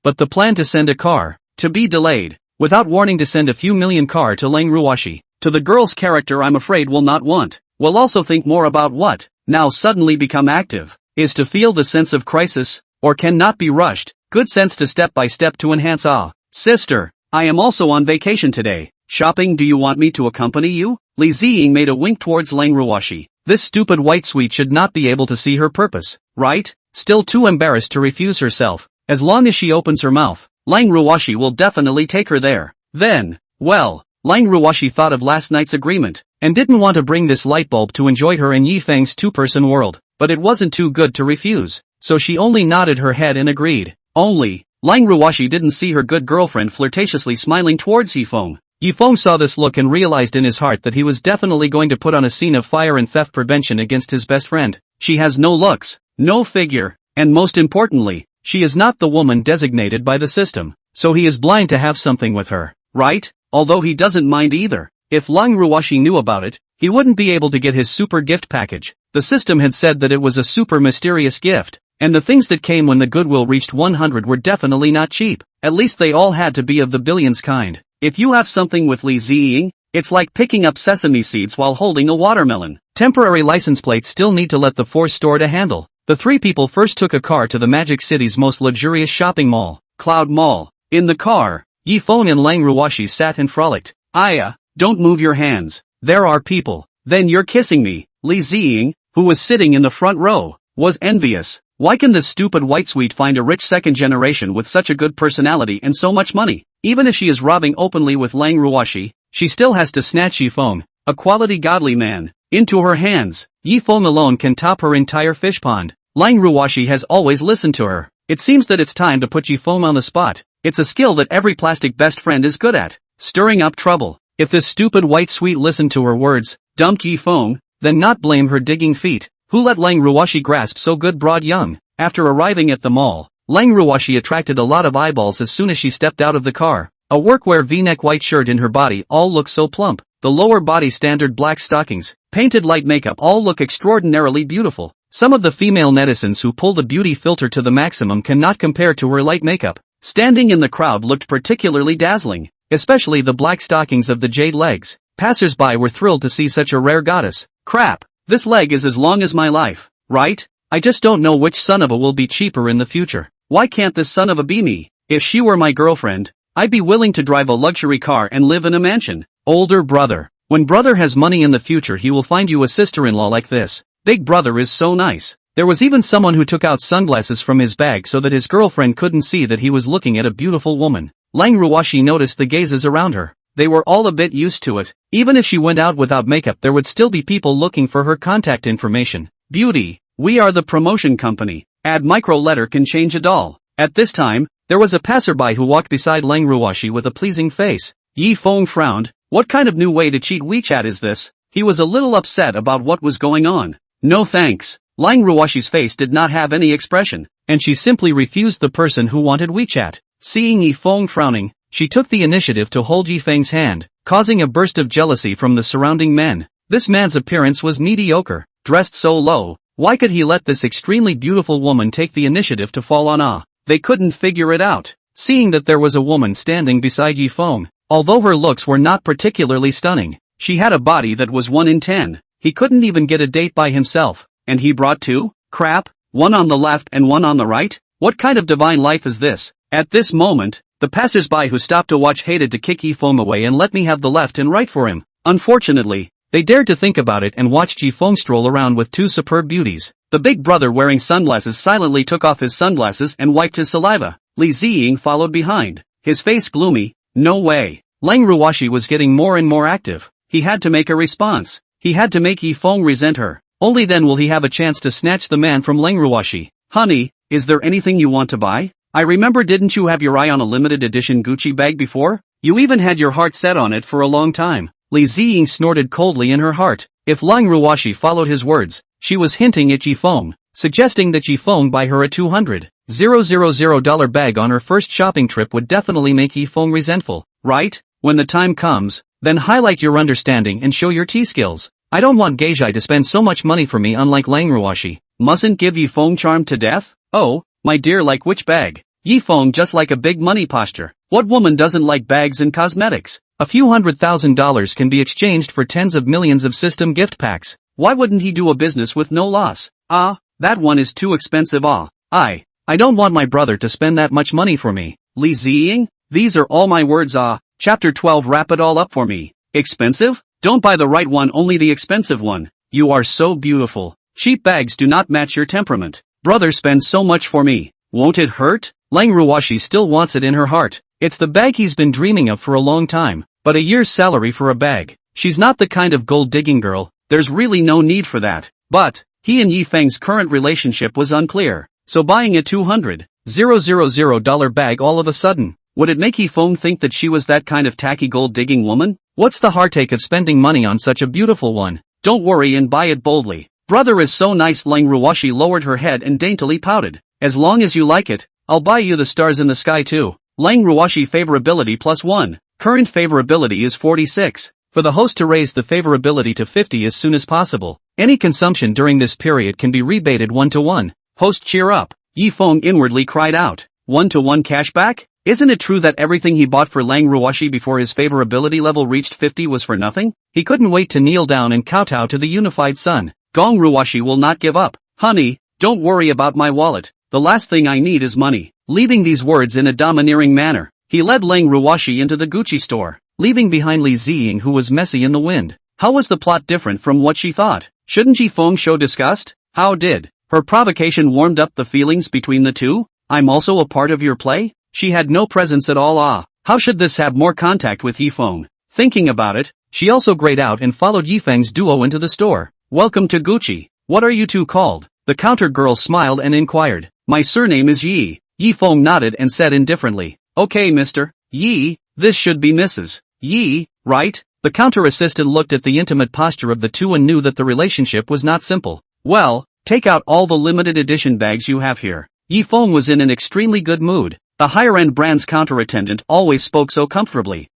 But the plan to send a car, to be delayed, without warning to send a few million car to Ling Ruoshi, to the girl's character I'm afraid will not want, will also think more about what, now suddenly become active, is to feel the sense of crisis, or cannot be rushed, good sense to step by step to enhance Sister, I am also on vacation today. Shopping? Do you want me to accompany you? Li Ziying made a wink towards Ling Ruoshi. This stupid white sweet should not be able to see her purpose, right? Still too embarrassed to refuse herself. As long as she opens her mouth, Ling Ruoshi will definitely take her there. Then, well, Ling Ruoshi thought of last night's agreement. and didn't want to bring this light bulb to enjoy her in Yi Feng's two-person world, but it wasn't too good to refuse, so she only nodded her head and agreed. Only, Lang Ruoshi didn't see her good girlfriend flirtatiously smiling towards Yi Feng. Yi Feng saw this look and realized in his heart that he was definitely going to put on a scene of fire and theft prevention against his best friend. She has no looks, no figure, and most importantly, she is not the woman designated by the system, so he is blind to have something with her, right? Although he doesn't mind either. If Lang Ruoshi knew about it, he wouldn't be able to get his super gift package. The system had said that it was a super mysterious gift, and the things that came when the goodwill reached 100 were definitely not cheap. At least they all had to be of the billions kind. If you have something with Li Ziying, it's like picking up sesame seeds while holding a watermelon. Temporary license plates still need to let the force store to handle. The three people first took a car to the Magic City's most luxurious shopping mall, Cloud Mall. In the car, Yi Feng and Lang Ruoshi sat and frolicked. Aya, don't move your hands. There are people. Then you're kissing me. Li Ziying, who was sitting in the front row, was envious. Why can this stupid white sweet find a rich second generation with such a good personality and so much money? Even if she is robbing openly with Lang Ruoshi, she still has to snatch Yi Feng, a quality godly man, into her hands. Yi Feng alone can top her entire fish pond. Lang Ruoshi has always listened to her. It seems that it's time to put Yi Feng on the spot. It's a skill that every plastic best friend is good at, stirring up trouble. If this stupid white sweet listened to her words, dumped Yi Feng, then not blame her digging feet. Who let Lang Ruoshi grasp so good broad young? After arriving at the mall, Lang Ruoshi attracted a lot of eyeballs as soon as she stepped out of the car. A workwear v-neck white shirt in her body all look so plump. The lower body standard black stockings, painted light makeup all look extraordinarily beautiful. Some of the female netizens who pull the beauty filter to the maximum cannot compare to her light makeup. Standing in the crowd looked particularly dazzling, especially the black stockings of the jade legs. Passers-by were thrilled to see such a rare goddess. Crap, this leg is as long as my life, right? I just don't know which son of a will be cheaper in the future. Why can't this son of a be me? If she were my girlfriend, I'd be willing to drive a luxury car and live in a mansion. Older brother. When brother has money in the future he will find you a sister-in-law like this. Big brother is so nice. There was even someone who took out sunglasses from his bag so that his girlfriend couldn't see that he was looking at a beautiful woman. Lang Ruoshi noticed the gazes around her. They were all a bit used to it. Even if she went out without makeup there would still be people looking for her contact information. Beauty. We are the promotion company. Add micro letter can change a doll. At this time, there was a passerby who walked beside Lang Ruoshi with a pleasing face. Yi Feng frowned. What kind of new way to cheat WeChat is this? He was a little upset about what was going on. No thanks. Lang Ruoshi's face did not have any expression, and she simply refused the person who wanted WeChat. Seeing Yi Feng frowning, she took the initiative to hold Yi Feng's hand, causing a burst of jealousy from the surrounding men. This man's appearance was mediocre, dressed so low. Why could he let this extremely beautiful woman take the initiative to fall on Ah? They couldn't figure it out. Seeing that there was a woman standing beside Yi Feng, although her looks were not particularly stunning, she had a body that was 1 in 10. He couldn't even get a date by himself, and he brought two? Crap, one on the left and one on the right? What kind of divine life is this? At this moment, the passers-by who stopped to watch hated to kick Yi Feng away and let me have the left and right for him. Unfortunately, they dared to think about it and watched Yi Feng stroll around with two superb beauties. The big brother wearing sunglasses silently took off his sunglasses and wiped his saliva. Li Ziying followed behind, his face gloomy. No way. Lang Ruoshi was getting more and more active. He had to make a response. He had to make Yi Feng resent her. Only then will he have a chance to snatch the man from Lang Ruoshi. Honey, is there anything you want to buy? I remember, didn't you have your eye on a limited edition Gucci bag before? You even had your heart set on it for a long time. Li Ziying snorted coldly in her heart. If Lang Ruoshi followed his words, she was hinting at Yi Feng, suggesting that Yi Feng buy her a $200,000 bag on her first shopping trip would definitely make Yi Feng resentful, right? When the time comes, then highlight your understanding and show your T-skills. I don't want Geijai to spend so much money for me, unlike Lang Ruoshi. Mustn't give Yi Feng charmed to death? Oh, my dear, like which bag? Yi Feng just like a big money posture. What woman doesn't like bags and cosmetics? A few $100,000 can be exchanged for tens of millions of system gift packs. Why wouldn't he do a business with no loss? Ah, that one is too expensive. Ah, I don't want my brother to spend that much money for me. Li Ziying? These are all my words. Ah, chapter 12. Wrap it all up for me. Expensive? Don't buy the right one, only the expensive one. You are so beautiful. Cheap bags do not match your temperament. Brother spends so much for me. Won't it hurt? Lang Ruoshi still wants it in her heart. It's the bag he's been dreaming of for a long time, but a year's salary for a bag. She's not the kind of gold-digging girl, there's really no need for that. But, he and Yi Feng's current relationship was unclear, so buying a $200,000 bag all of a sudden, would it make Yi Feng think that she was that kind of tacky gold-digging woman? What's the heartache of spending money on such a beautiful one? Don't worry and buy it boldly. Brother is so nice. Lang Ruoshi lowered her head and daintily pouted. As long as you like it, I'll buy you the stars in the sky too. Lang Ruoshi favorability +1. Current favorability is 46. For the host to raise the favorability to 50 as soon as possible. Any consumption during this period can be rebated 1-to-1. Host cheer up. Yi Feng inwardly cried out. 1-to-1 cashback? Isn't it true that everything he bought for Lang Ruoshi before his favorability level reached 50 was for nothing? He couldn't wait to kneel down and kowtow to the unified sun. Gong Ruoshi will not give up. Honey, don't worry about my wallet. The last thing I need is money. Leaving these words in a domineering manner, he led Lang Ruoshi into the Gucci store, leaving behind Li Ziying, who was messy in the wind. How was the plot different from what she thought? Shouldn't Yi Feng show disgust? How did her provocation warmed up the feelings between the two? I'm also a part of your play? She had no presence at all. How should this have more contact with Yi Feng? Thinking about it, she also grayed out and followed Yi Feng's duo into the store. Welcome to Gucci. What are you two called? The counter girl smiled and inquired. My surname is Yi. Yi Feng nodded and said indifferently. Okay, Mr. Yi, this should be Mrs. Yi, right? The counter assistant looked at the intimate posture of the two and knew that the relationship was not simple. Well, take out all the limited edition bags you have here. Yi Feng was in an extremely good mood. The higher-end brand's counter attendant always spoke so comfortably.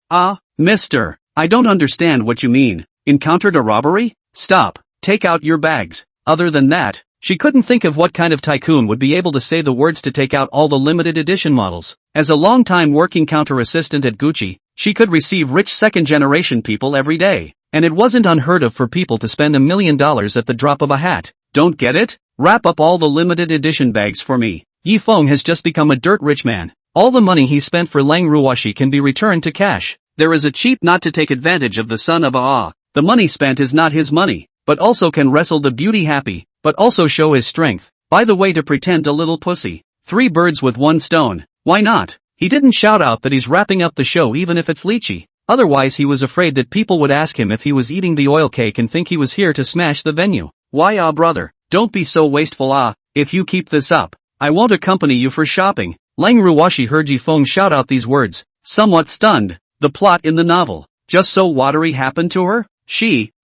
Mister, I don't understand what you mean. Encountered a robbery? Stop. Take out your bags. Other than that, she couldn't think of what kind of tycoon would be able to say the words to take out all the limited edition models. As a long-time working counter assistant at Gucci, she could receive rich second-generation people every day. And it wasn't unheard of for people to spend $1 million at the drop of a hat. Don't get it? Wrap up all the limited edition bags for me. Yi Feng has just become a dirt rich man. All the money he spent for Lang Ruoshi can be returned to cash. There is a cheap not to take advantage of the son of a. The money spent is not his money, but also can wrestle the beauty happy, but also show his strength. By the way, to pretend a little pussy. 3 birds with 1 stone. Why not? He didn't shout out that he's wrapping up the show even if it's lychee. Otherwise he was afraid that people would ask him if he was eating the oil cake and think he was here to smash the venue. Why brother, don't be so wasteful if you keep this up, I won't accompany you for shopping. Lang Ruoshi heard Yi Feng shout out these words, somewhat stunned. The plot in the novel, just so watery, happened to her?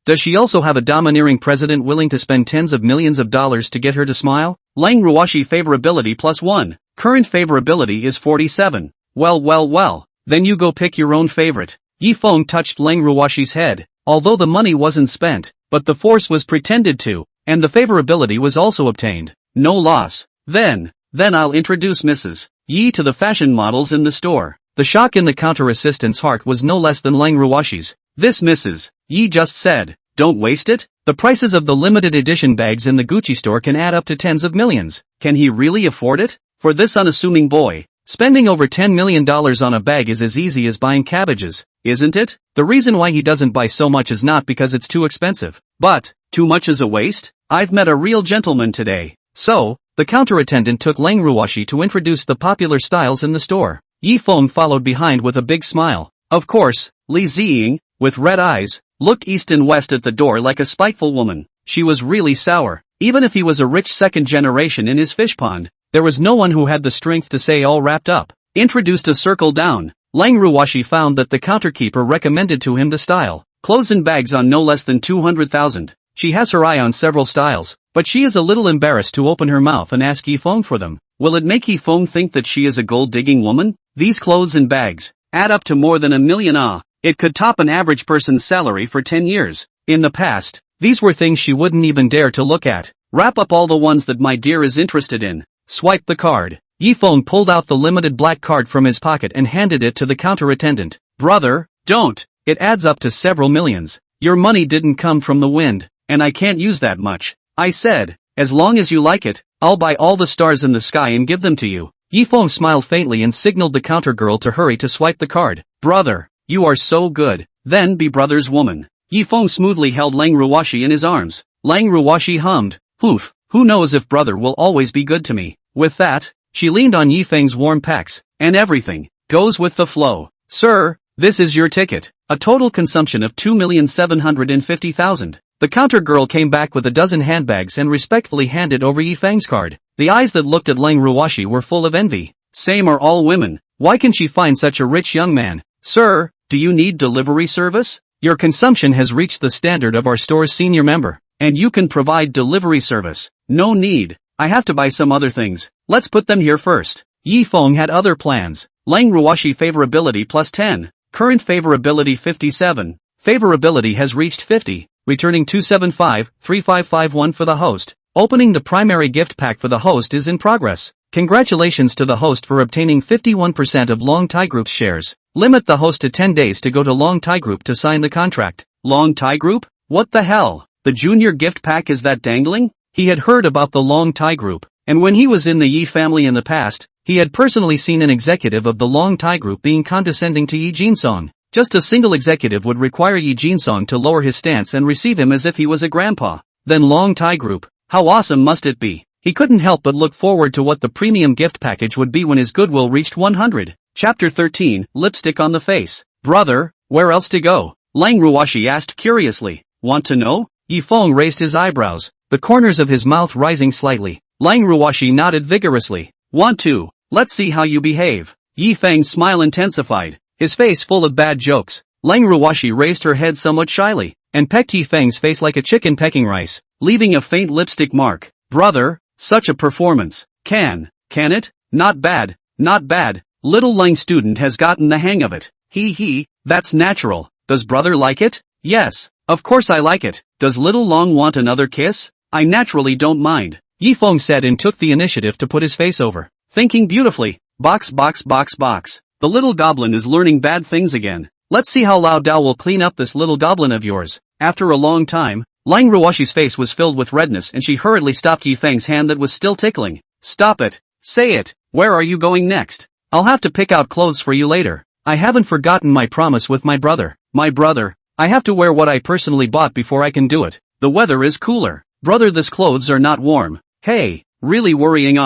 Does she also have a domineering president willing to spend tens of millions of dollars to get her to smile? Lang Ruoshi favorability +1. Current favorability is 47. Well, then you go pick your own favorite. Yi Feng touched Lang Ruoshi's head, although the money wasn't spent, but the force was pretended to, and the favorability was also obtained. No loss. Then I'll introduce Mrs. Yi to the fashion models in the store. The shock in the counter assistant's heart was no less than Lang Ruoshi's. This Mrs. Yi just said, don't waste it? The prices of the limited edition bags in the Gucci store can add up to tens of millions. Can he really afford it? For this unassuming boy, spending over $10 million on a bag is as easy as buying cabbages, isn't it? The reason why he doesn't buy so much is not because it's too expensive, but too much is a waste? I've met a real gentleman today. So, the counter attendant took Lang Ruoshi to introduce the popular styles in the store. Yi Feng followed behind with a big smile. Of course, Li Ziying, with red eyes, looked east and west at the door like a spiteful woman. She was really sour. Even if he was a rich second generation in his fish pond, there was no one who had the strength to say all wrapped up. Introduced a circle down, Lang Ruoshi found that the counterkeeper recommended to him the style. Clothes and bags on no less than 200,000. She has her eye on several styles, but she is a little embarrassed to open her mouth and ask Yi Feng for them. Will it make Yi Feng think that she is a gold-digging woman? These clothes and bags add up to more than $1 million. It could top an average person's salary for 10 years. In the past, these were things she wouldn't even dare to look at. Wrap up all the ones that my dear is interested in. Swipe the card. Yi Feng pulled out the limited black card from his pocket and handed it to the counter attendant. Brother, don't. It adds up to several millions. Your money didn't come from the wind, and I can't use that much. I said, as long as you like it, I'll buy all the stars in the sky and give them to you. Yi Feng smiled faintly and signaled the counter girl to hurry to swipe the card. Brother, you are so good. Then be brother's woman. Yi Feng smoothly held Lang Ruoshi in his arms. Lang Ruoshi hummed, "Oof, who knows if brother will always be good to me." With that, she leaned on Yi Feng's warm pecs, and everything goes with the flow. Sir, This is your ticket. A total consumption of 2,750,000. The counter girl came back with a dozen handbags and respectfully handed over Yi Feng's card. The eyes that looked at Lang Ruoshi were full of envy. Same are all women. Why can she find such a rich young man? Sir, do you need delivery service? Your consumption has reached the standard of our store's senior member, and you can provide delivery service. No need. I have to buy some other things. Let's put them here first. Yi Feng had other plans. Lang Ruoshi favorability plus 10. Current favorability 57. Favorability has reached 50, returning 275-3551 for the host. Opening the primary gift pack for the host is in progress. Congratulations to the host for obtaining 51% of Long Tai Group's shares. Limit the host to 10 days to go to Long Tai Group to sign the contract. Long Tai Group? What the hell? The junior gift pack is that dangling? He had heard about the Long Tai Group, and when he was in the Yi family in the past, he had personally seen an executive of the Long Tai Group being condescending to Yi Jinsong. Just a single executive would require Yi Jinsong to lower his stance and receive him as if he was a grandpa. Then Long Tai Group. How awesome must it be? He couldn't help but look forward to what the premium gift package would be when his goodwill reached 100. Chapter 13, Lipstick on the Face. Brother, where else to go? Lang Ruoshi asked curiously. Want to know? Yi Feng raised his eyebrows, the corners of his mouth rising slightly. Lang Ruoshi nodded vigorously. Want to? Let's see how you behave. Yi Feng's smile intensified, his face full of bad jokes. Lang Ruoshi raised her head somewhat shyly, and pecked Yi Feng's face like a chicken pecking rice, leaving a faint lipstick mark. Brother, such a performance. Can it? Not bad, not bad. Little Lang student has gotten the hang of it. He, that's natural. Does brother like it? Yes, of course I like it. Does little Long want another kiss? I naturally don't mind. Yi Feng said and took the initiative to put his face over. Thinking beautifully. Box. The little goblin is learning bad things again. Let's see how Lao Dao will clean up this little goblin of yours. After a long time, Lang Ruoshi's face was filled with redness and she hurriedly stopped Yi Feng's hand that was still tickling. Stop it. Say it. Where are you going next? I'll have to pick out clothes for you later. I haven't forgotten my promise with my brother. My brother. I have to wear what I personally bought before I can do it. The weather is cooler. Brother, these clothes are not warm. Hey, really worrying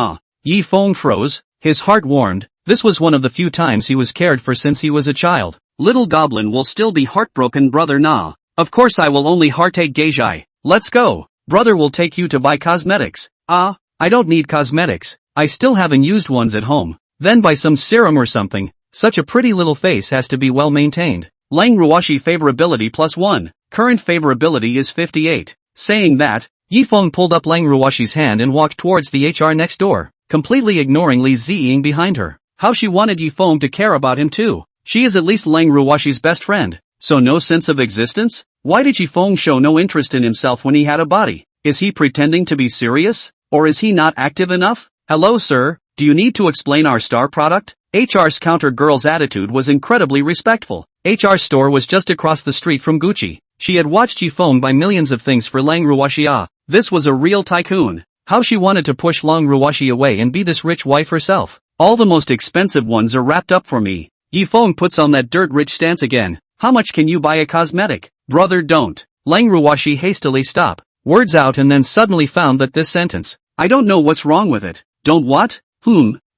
Yi Feng froze, his heart warmed. This was one of the few times he was cared for since he was a child. Little goblin will still be heartbroken, brother. Nah. Of course I will only heartache Geijai. Let's go. Brother will take you to buy cosmetics. I don't need cosmetics. I still have unused ones at home. Then buy some serum or something. Such a pretty little face has to be well maintained. Lang Ruoshi favorability plus 1. Current favorability is 58. Saying that, Yi Feng pulled up Lang Ruoshi's hand and walked towards the HR next door, completely ignoring Li Ziying behind her. How she wanted Yi Feng to care about him too. She is at least Lang Ruoshi's best friend. So no sense of existence? Why did Yi Feng show no interest in himself when he had a body? Is he pretending to be serious? Or is he not active enough? Hello sir, do you need to explain our star product? HR's counter girl's attitude was incredibly respectful. HR's store was just across the street from Gucci. She had watched Yi Feng buy millions of things for Lang Ruoshi. This was a real tycoon. How she wanted to push Lang Ruoshi away and be this rich wife herself. All the most expensive ones are wrapped up for me. Yi Feng puts on that dirt rich stance again. How much can you buy a cosmetic? Brother, don't. Lang Ruoshi hastily stopped. Words out and then suddenly found that this sentence. I don't know what's wrong with it. Don't what?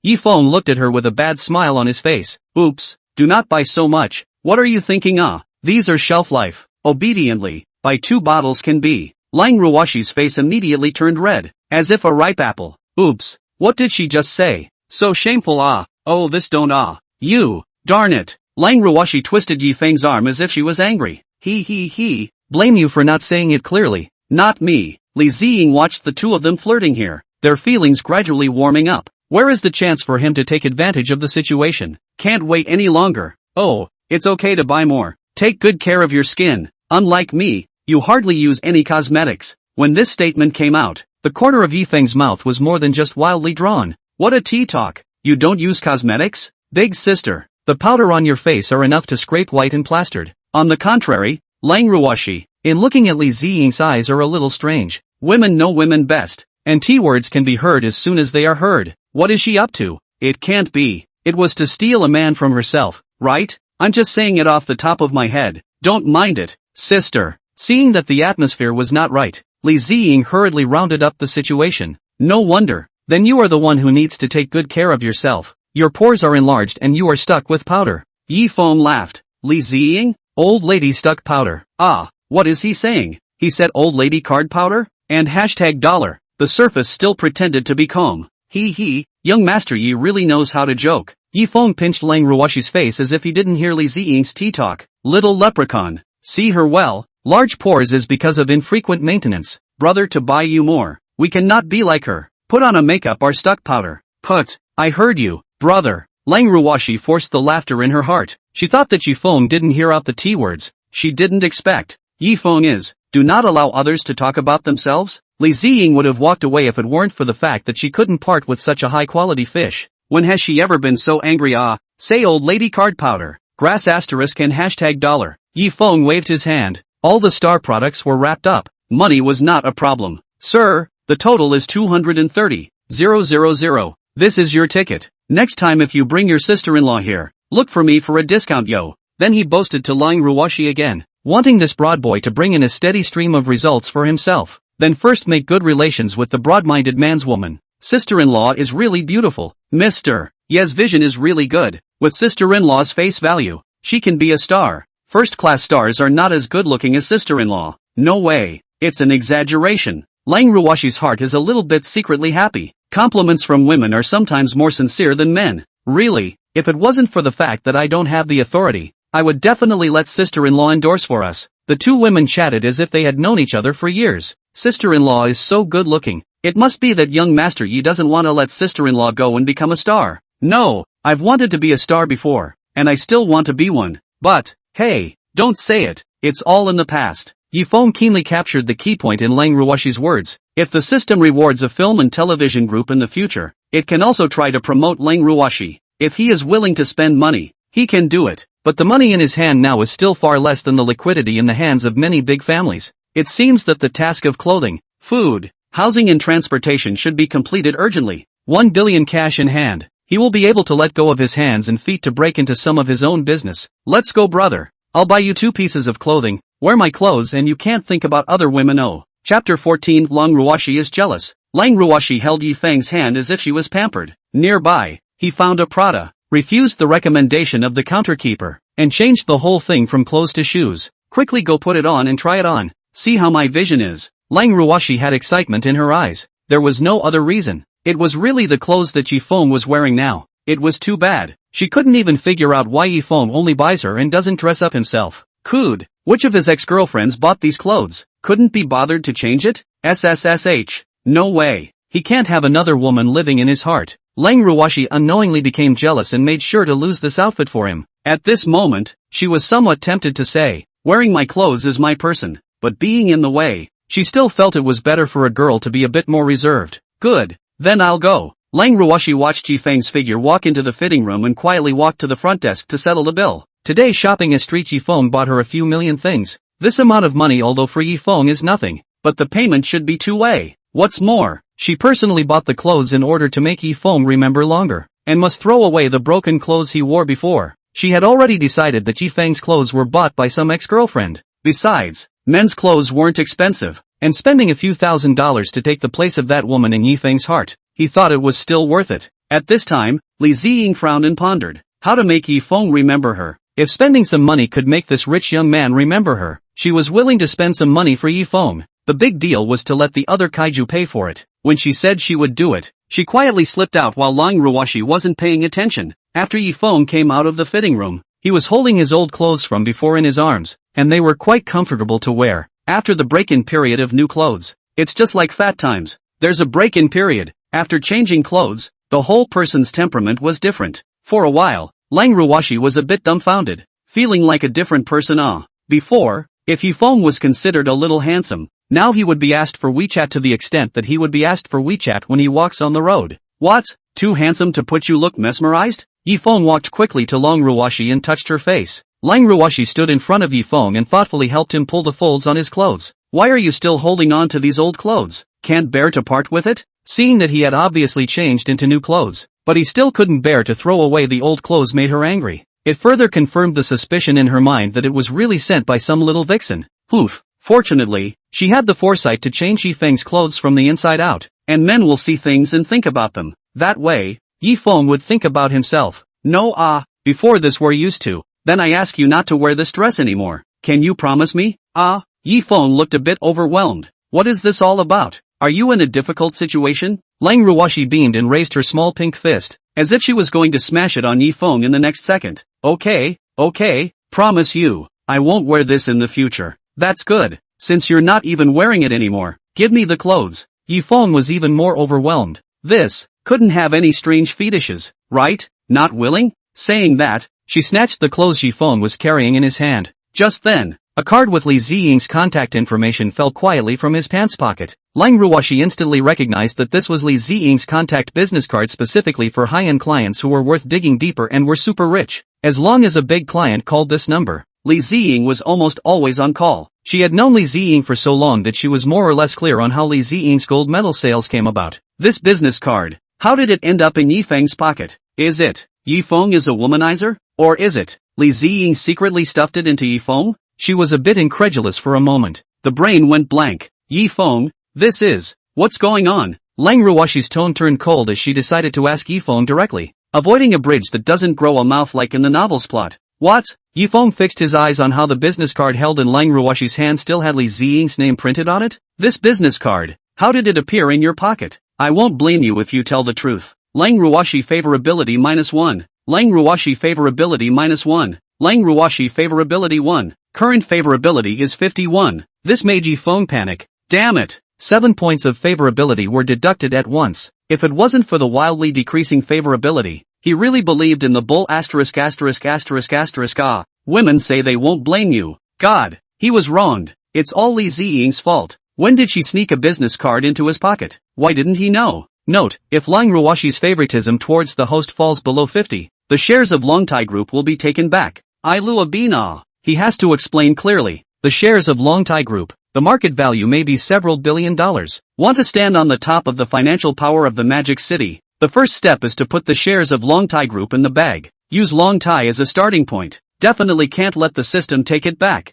Yi Feng looked at her with a bad smile on his face. Oops. Do not buy so much. What are you thinking? These are shelf life. Obediently. Buy 2 bottles can be. Lang Ruoshi's face immediately turned red, as if a ripe apple. Oops. What did she just say? So shameful. Oh, this don't. You. Darn it. Lang Ruoshi twisted Yi Feng's arm as if she was angry. He. Blame you for not saying it clearly. Not me. Li Ziying watched the two of them flirting here, their feelings gradually warming up. Where is the chance for him to take advantage of the situation? Can't wait any longer. Oh, it's okay to buy more. Take good care of your skin. Unlike me, you hardly use any cosmetics. When this statement came out, the corner of Yi Feng's mouth was more than just wildly drawn. What a tea talk. You don't use cosmetics? Big sister, the powder on your face are enough to scrape white and plastered. On the contrary, Lang Ruoshi, in looking at Li Ziying's eyes are a little strange. Women know women best, and T-words can be heard as soon as they are heard. What is she up to? It can't be. It was to steal a man from herself, right? I'm just saying it off the top of my head. Don't mind it, sister. Seeing that the atmosphere was not right, Li Ziying hurriedly rounded up the situation. No wonder. Then you are the one who needs to take good care of yourself. Your pores are enlarged and you are stuck with powder. Yi Feng laughed. Li Ziying? Old lady stuck powder. Ah, what is he saying? He said old lady card powder? And hashtag dollar. The surface still pretended to be calm. He, young Master Yi really knows how to joke. Yi Feng pinched Lang Ruoshi's face as if he didn't hear Li Ziying's tea talk. Little leprechaun. See her well. Large pores is because of infrequent maintenance. Brother, to buy you more. We cannot be like her. Put on a makeup or stuck powder. Put. I heard you, brother. Lang Ruoshi forced the laughter in her heart. She thought that Yi Feng didn't hear out the T words. She didn't expect. Yi Feng is. Do not allow others to talk about themselves. Li Ziying would have walked away if it weren't for the fact that she couldn't part with such a high-quality fish. When has she ever been so angry? Ah, say old lady card powder. Grass asterisk and hashtag dollar. Yi Feng waved his hand. All the star products were wrapped up. Money was not a problem. Sir, the total is 230,000. This is your ticket. Next time if you bring your sister-in-law here, look for me for a discount, yo. Then he boasted to Lang Ruoshi again, wanting this broad boy to bring in a steady stream of results for himself. Then first make good relations with the broad-minded man's woman. Sister-in-law is really beautiful. Mr. Ye's vision is really good. With sister-in-law's face value, she can be a star. First-class stars are not as good-looking as sister-in-law. No way. It's an exaggeration. Lang Ruoshi's heart is a little bit secretly happy. Compliments from women are sometimes more sincere than men. Really, if it wasn't for the fact that I don't have the authority, I would definitely let sister-in-law endorse for us. The two women chatted as if they had known each other for years. Sister-in-law is so good-looking. It must be that young Master Yi doesn't want to let sister-in-law go and become a star. No, I've wanted to be a star before, and I still want to be one. But, hey, don't say it. It's all in the past. Yi Feng keenly captured the key point in Lang Ruoshi's words. If the system rewards a film and television group in the future, it can also try to promote Lang Ruoshi. If he is willing to spend money, he can do it. But the money in his hand now is still far less than the liquidity in the hands of many big families. It seems that the task of clothing, food, housing and transportation should be completed urgently. 1 billion cash in hand. He will be able to let go of his hands and feet to break into some of his own business. Let's go, brother. I'll buy you 2 pieces of clothing, wear my clothes and you can't think about other women. Oh. Chapter 14. Lang Ruoshi is jealous. Lang Ruoshi held Yi Feng's hand as if she was pampered. Nearby, he found a Prada, refused the recommendation of the counterkeeper, and changed the whole thing from clothes to shoes. Quickly go put it on and try it on. See how my vision is. Lang Ruoshi had excitement in her eyes. There was no other reason. It was really the clothes that Yi Feng was wearing now. It was too bad. She couldn't even figure out why Yi Feng only buys her and doesn't dress up himself. Could. Which of his ex-girlfriends bought these clothes? Couldn't be bothered to change it? SSSH. No way. He can't have another woman living in his heart. Lang Ruoshi unknowingly became jealous and made sure to lose this outfit for him. At this moment, she was somewhat tempted to say, wearing my clothes is my person, but being in the way, she still felt it was better for a girl to be a bit more reserved. Good. Then I'll go. Lang Ruoshi watched Yi Feng's figure walk into the fitting room and quietly walked to the front desk to settle the bill. Today shopping as street Yi Feng bought her a few million things. This amount of money although for Yi Feng is nothing, but the payment should be two-way. What's more, she personally bought the clothes in order to make Yi Feng remember longer, and must throw away the broken clothes he wore before. She had already decided that Yi Feng's clothes were bought by some ex-girlfriend. Besides, men's clothes weren't expensive, and spending a few $1,000s to take the place of that woman in Yi Feng's heart, he thought it was still worth it. At this time, Li Ziying frowned and pondered how to make Yi Feng remember her. If spending some money could make this rich young man remember her, she was willing to spend some money for Yi Feng. The big deal was to let the other kaiju pay for it. When she said she would do it, she quietly slipped out while Lang Ruoshi wasn't paying attention. After Yi Feng came out of the fitting room, he was holding his old clothes from before in his arms, and they were quite comfortable to wear. After the break-in period of new clothes, it's just like fat times. There's a break-in period. After changing clothes, the whole person's temperament was different. For a while, Lang Ruoshi was a bit dumbfounded, feeling like a different person. Before, if Yi Feng was considered a little handsome, now he would be asked for WeChat to the extent that he would be asked for WeChat when he walks on the road. What? Too handsome to put you look mesmerized? Yi Feng walked quickly to Lang Ruoshi and touched her face. Lang Ruoshi stood in front of Yi Feng and thoughtfully helped him pull the folds on his clothes. Why are you still holding on to these old clothes? Can't bear to part with it? Seeing that he had obviously changed into new clothes, but he still couldn't bear to throw away the old clothes made her angry. It further confirmed the suspicion in her mind that it was really sent by some little vixen. Oof. Fortunately, she had the foresight to change Yi Feng's clothes from the inside out, and men will see things and think about them. That way, Yi Feng would think about himself. No, before this we're used to. Then I ask you not to wear this dress anymore. Can you promise me? Yi Feng looked a bit overwhelmed. What is this all about? Are you in a difficult situation? Lang Ruoshi beamed and raised her small pink fist, as if she was going to smash it on Yi Feng in the next second. Okay, promise you, I won't wear this in the future. That's good, since you're not even wearing it anymore. Give me the clothes. Yi Feng was even more overwhelmed. This couldn't have any strange fetishes, right? Not willing? Saying that, she snatched the clothes Yi Feng was carrying in his hand. Just then, a card with Li Ziying's contact information fell quietly from his pants pocket. Lang Ruoshi instantly recognized that this was Li Ziying's contact business card specifically for high-end clients who were worth digging deeper and were super rich. As long as a big client called this number, Li Ziying was almost always on call. She had known Li Ziying for so long that she was more or less clear on how Li Ziying's gold medal sales came about. This business card, how did it end up in Yi Feng's pocket? Is it Yi Feng is a womanizer? Or is it Li Ziying secretly stuffed it into Yi Feng? She was a bit incredulous for a moment. The brain went blank. Yi Feng, this is, what's going on? Lang Ruoshi's tone turned cold as she decided to ask Yi Feng directly, avoiding a bridge that doesn't grow a mouth like in the novel's plot. What? Yi Feng fixed his eyes on how the business card held in Lang Ruoshi's hand still had Li Ziying's name printed on it. This business card, how did it appear in your pocket? I won't blame you if you tell the truth. Lang Ruoshi favorability -1. Lang Ruoshi favorability -1. Lang Ruoshi favorability 1. Current favorability is 51. This made Yi Feng panic. Damn it. 7 points of favorability were deducted at once. If it wasn't for the wildly decreasing favorability, he really believed in the bull **********. Women say they won't blame you. God, he was wronged. It's all Li Ziying's fault. When did she sneak a business card into his pocket? Why didn't he know? Note, if Lang Ruoshi's favoritism towards the host falls below 50, the shares of Longtai Group will be taken back. Ilua Bina. He has to explain clearly. The shares of Longtai Group, the market value may be several $billion. Want to stand on the top of the financial power of the Magic City? The first step is to put the shares of Longtai Group in the bag. Use Longtai as a starting point. Definitely can't let the system take it back.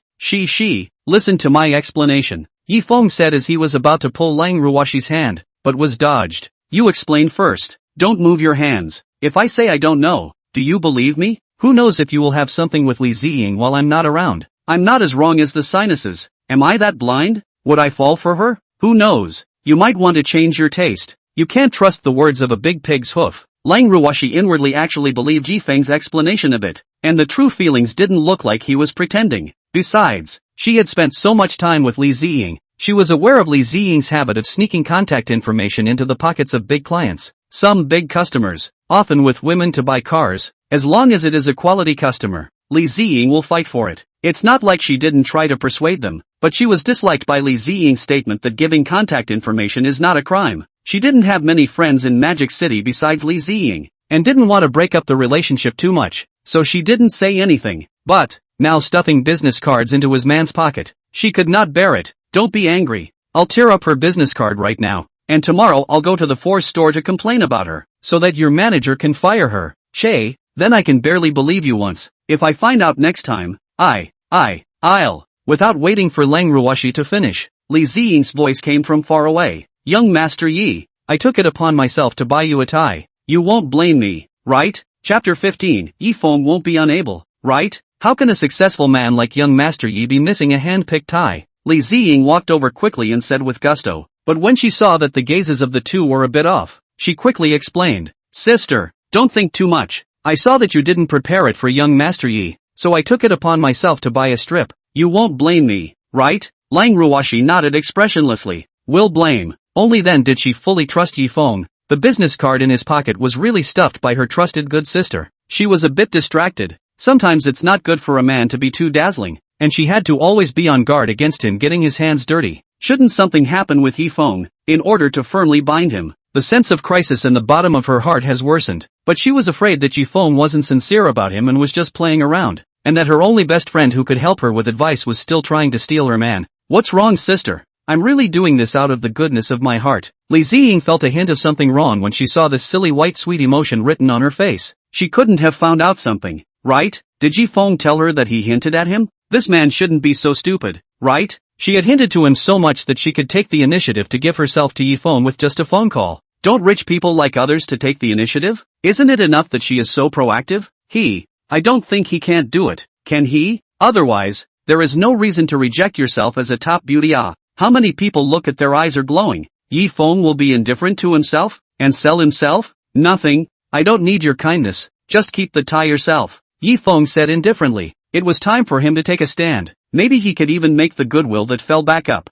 Listen to my explanation. Yi Feng said as he was about to pull Lang Ruoshi's hand, but was dodged. You explain first. Don't move your hands. If I say I don't know, do you believe me? Who knows if you will have something with Li Ziying while I'm not around? I'm not as wrong as the sinuses. Am I that blind? Would I fall for her? Who knows? You might want to change your taste. You can't trust the words of a big pig's hoof. Lang Ruoshi inwardly actually believed Yi Feng's explanation a bit, and the true feelings didn't look like he was pretending. Besides, she had spent so much time with Li Ziying, she was aware of Li Ziying's habit of sneaking contact information into the pockets of big clients. Some big customers, often with women to buy cars, as long as it is a quality customer, Li Ziying will fight for it. It's not like she didn't try to persuade them, but she was disliked by Li Ziying's statement that giving contact information is not a crime. She didn't have many friends in Magic City besides Li Ziying, and didn't want to break up the relationship too much, so she didn't say anything. But, now stuffing business cards into his man's pocket, she could not bear it. Don't be angry. I'll tear up her business card right now, and tomorrow I'll go to the Force store to complain about her, so that your manager can fire her. Che, then I can barely believe you once. If I find out next time, I'll. Without waiting for Lang Ruoshi to finish, Li Ziying's voice came from far away. Young Master Yi, I took it upon myself to buy you a tie. You won't blame me, right? Chapter 15, Yi Feng won't be unable, right? How can a successful man like young Master Yi be missing a hand-picked tie? Li Ziying walked over quickly and said with gusto, but when she saw that the gazes of the two were a bit off, she quickly explained. Sister, don't think too much. I saw that you didn't prepare it for young Master Yi, so I took it upon myself to buy a strip. You won't blame me, right? Lang Ruoshi nodded expressionlessly. Will blame. Only then did she fully trust Yi Feng. The business card in his pocket was really stuffed by her trusted good sister. She was a bit distracted. Sometimes it's not good for a man to be too dazzling, and she had to always be on guard against him getting his hands dirty. Shouldn't something happen with Yi Feng, in order to firmly bind him? The sense of crisis in the bottom of her heart has worsened, but she was afraid that Yi Feng wasn't sincere about him and was just playing around, and that her only best friend who could help her with advice was still trying to steal her man. What's wrong, sister? I'm really doing this out of the goodness of my heart. Li Ziying felt a hint of something wrong when she saw this silly white sweet emotion written on her face. She couldn't have found out something, right? Did Yi Feng tell her that he hinted at him? This man shouldn't be so stupid, right? She had hinted to him so much that she could take the initiative to give herself to Yi Feng with just a phone call. Don't rich people like others to take the initiative? Isn't it enough that she is so proactive? I don't think he can't do it, can he? Otherwise, there is no reason to reject yourself as a top beauty. How many people look at their eyes are glowing? Yi Feng will be indifferent to himself? And sell himself? Nothing. I don't need your kindness, just keep the tie yourself. Yi Feng said indifferently. It was time for him to take a stand. Maybe he could even make the goodwill that fell back up.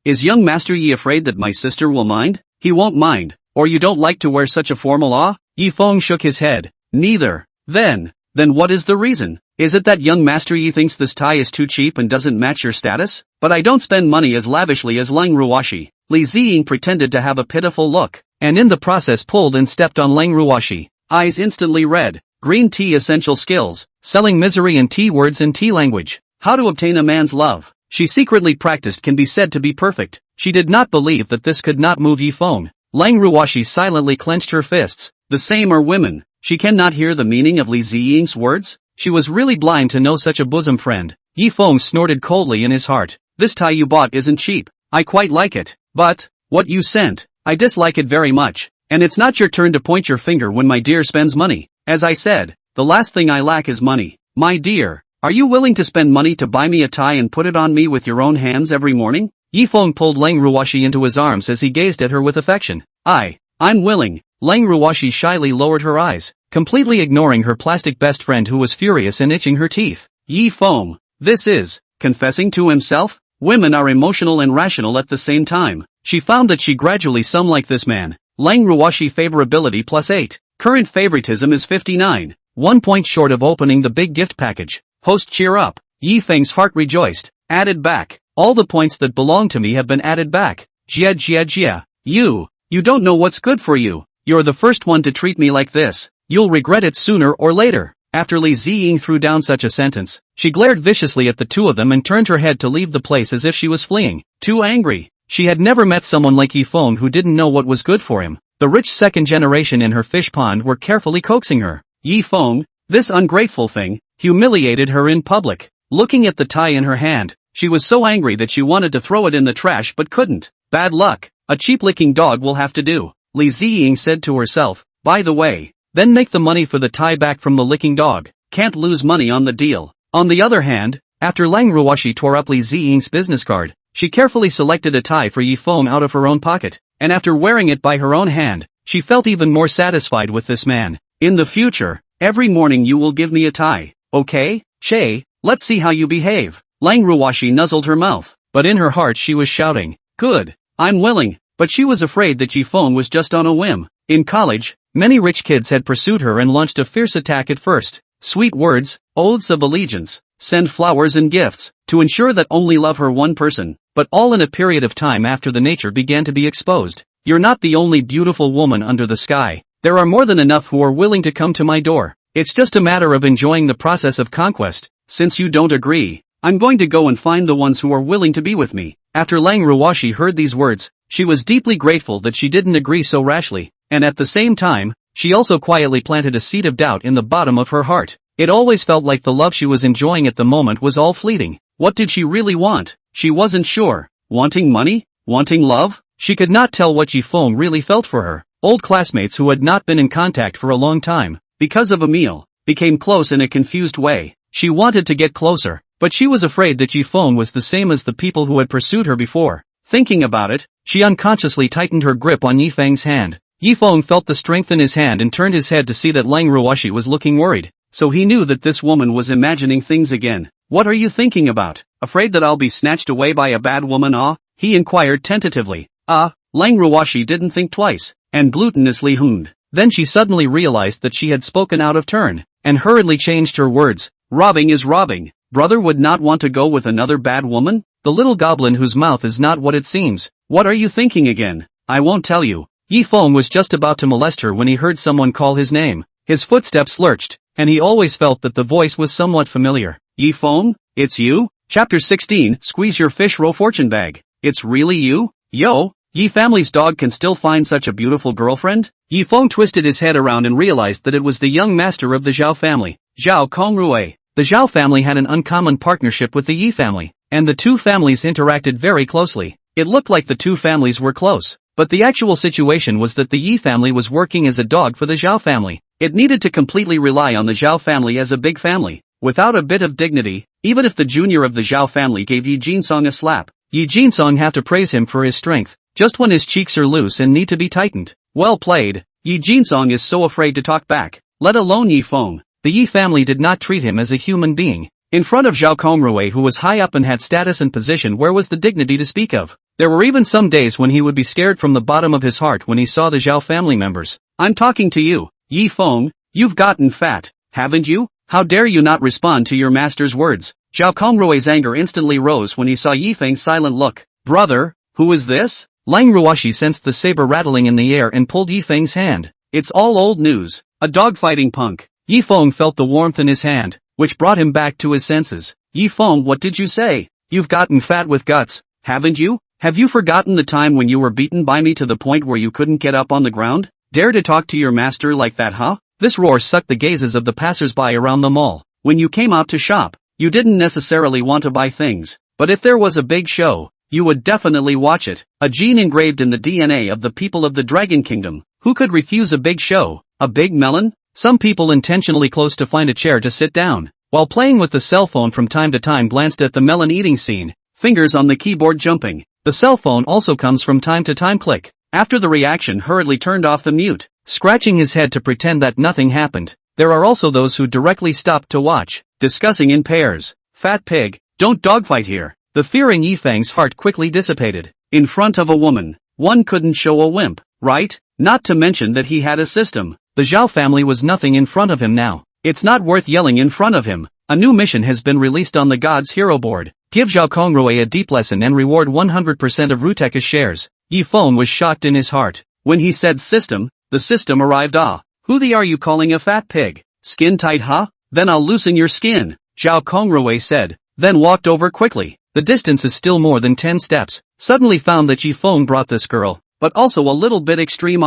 Is young Master Yi afraid that my sister will mind? He won't mind. Or you don't like to wear such a formal? Yi Feng shook his head. Neither. Then what is the reason? Is it that young Master Yi thinks this tie is too cheap and doesn't match your status? But I don't spend money as lavishly as Lang Ruoshi. Li Ziying pretended to have a pitiful look, and in the process pulled and stepped on Lang Ruoshi. Eyes instantly red. Green tea essential skills, selling misery in tea words and tea language. How to obtain a man's love. She secretly practiced can be said to be perfect. She did not believe that this could not move Yi Feng. Lang Ruoshi silently clenched her fists. The same are women. She cannot hear the meaning of Li Ziying's words? She was really blind to know such a bosom friend. Yi Feng snorted coldly in his heart. This tie you bought isn't cheap. I quite like it. But, what you sent, I dislike it very much. And it's not your turn to point your finger when my dear spends money. As I said, the last thing I lack is money. My dear, are you willing to spend money to buy me a tie and put it on me with your own hands every morning? Yi Feng pulled Lang Ruoshi into his arms as he gazed at her with affection. I'm willing. Lang Ruoshi shyly lowered her eyes, completely ignoring her plastic best friend who was furious and itching her teeth. Yi Feng, this is, confessing to himself? Women are emotional and rational at the same time. She found that she gradually some like this man. Lang Ruoshi favorability +8. Current favoritism is 59. 1 point short of opening the big gift package. Host cheer up. Yi Feng's heart rejoiced. Added back. All the points that belong to me have been added back. Jia. You don't know what's good for you. You're the first one to treat me like this. You'll regret it sooner or later. After Li Ziying threw down such a sentence, she glared viciously at the two of them and turned her head to leave the place as if she was fleeing. Too angry. She had never met someone like Yi Feng who didn't know what was good for him. The rich second generation in her fish pond were carefully coaxing her. Yi Feng, this ungrateful thing, humiliated her in public. Looking at the tie in her hand, she was so angry that she wanted to throw it in the trash but couldn't. Bad luck. A cheap licking dog will have to do. Li Ziying said to herself. By the way, then make the money for the tie back from the licking dog. Can't lose money on the deal. On the other hand, after Lang Ruoshi tore up Li Ziying's business card, she carefully selected a tie for Yi Feng out of her own pocket, and after wearing it by her own hand, she felt even more satisfied with this man. In the future, every morning you will give me a tie, okay? Che, let's see how you behave. Lang Ruoshi nuzzled her mouth, but in her heart she was shouting, good, I'm willing, but she was afraid that Yi Feng was just on a whim. In college, many rich kids had pursued her and launched a fierce attack at first. Sweet words, oaths of allegiance, send flowers and gifts, to ensure that only love her one person, but all in a period of time after the nature began to be exposed. You're not the only beautiful woman under the sky. There are more than enough who are willing to come to my door. It's just a matter of enjoying the process of conquest. Since you don't agree, I'm going to go and find the ones who are willing to be with me. After Lang Ruoshi heard these words, she was deeply grateful that she didn't agree so rashly, and at the same time, she also quietly planted a seed of doubt in the bottom of her heart. It always felt like the love she was enjoying at the moment was all fleeting. What did she really want? She wasn't sure. Wanting money? Wanting love? She could not tell what Yi Feng really felt for her. Old classmates who had not been in contact for a long time, because of a meal, became close in a confused way. She wanted to get closer, but she was afraid that Yi Feng was the same as the people who had pursued her before. Thinking about it, she unconsciously tightened her grip on Yi Feng's hand. Yi Feng felt the strength in his hand and turned his head to see that Lang Ruoshi was looking worried, so he knew that this woman was imagining things again. What are you thinking about? Afraid that I'll be snatched away by a bad woman? He inquired tentatively. Lang Ruoshi didn't think twice, and glutinously hummed. Then she suddenly realized that she had spoken out of turn, and hurriedly changed her words. Robbing is robbing. Brother would not want to go with another bad woman? The little goblin whose mouth is not what it seems. What are you thinking again? I won't tell you. Yi Feng was just about to molest her when he heard someone call his name. His footsteps lurched, and he always felt that the voice was somewhat familiar. Yi Feng, it's you? Chapter 16, Squeeze Your Fish Roll Fortune Bag. It's really you? Yo, Yi family's dog can still find such a beautiful girlfriend? Yi Feng twisted his head around and realized that it was the young master of the Zhao family, Zhao Kongrui. The Zhao family had an uncommon partnership with the Yi family, and the two families interacted very closely. It looked like the two families were close, but the actual situation was that the Yi family was working as a dog for the Zhao family. It needed to completely rely on the Zhao family as a big family. Without a bit of dignity, even if the junior of the Zhao family gave Yi Jinsong a slap, Yi Jinsong have to praise him for his strength, just when his cheeks are loose and need to be tightened. Well played. Yi Jinsong is so afraid to talk back, let alone Yi Feng. The Yi family did not treat him as a human being. In front of Zhao Conglomerate, who was high up and had status and position, where was the dignity to speak of? There were even some days when he would be scared from the bottom of his heart when he saw the Zhao family members. I'm talking to you, Yi Feng, you've gotten fat, haven't you? How dare you not respond to your master's words? Zhao Conglomerat's anger instantly rose when he saw Yi Feng's silent look. Brother, who is this? Lang Ruoshi sensed the saber rattling in the air and pulled Yi Feng's hand. It's all old news. A dogfighting punk. Yi Feng felt the warmth in his hand, which brought him back to his senses. Yi Feng, what did you say? You've gotten fat with guts, haven't you? Have you forgotten the time when you were beaten by me to the point where you couldn't get up on the ground? Dare to talk to your master like that, huh? This roar sucked the gazes of the passers-by around the mall. When you came out to shop, you didn't necessarily want to buy things, but if there was a big show, you would definitely watch it. A gene engraved in the DNA of the people of the Dragon Kingdom. Who could refuse a big show? A big melon? Some people intentionally close to find a chair to sit down, while playing with the cell phone from time to time glanced at the melon eating scene, fingers on the keyboard jumping. The cell phone also comes from time to time click. After the reaction hurriedly turned off the mute, scratching his head to pretend that nothing happened. There are also those who directly stopped to watch, discussing in pairs. Fat pig, don't dogfight here. The fear in Yi Feng's heart quickly dissipated. In front of a woman, one couldn't show a wimp, right? Not to mention that he had a system. The Zhao family was nothing in front of him now. It's not worth yelling in front of him. A new mission has been released on the God's Hero board. Give Zhao Conglomerate a deep lesson and reward 100% of Ruteka's shares. Yi Feng was shocked in his heart. When he said system, the system arrived. Who the are you calling a fat pig? Skin tight, huh? Then I'll loosen your skin, Zhao Conglomerate said, then walked over quickly. The distance is still more than 10 steps. Suddenly found that Yi Feng brought this girl, but also a little bit extreme.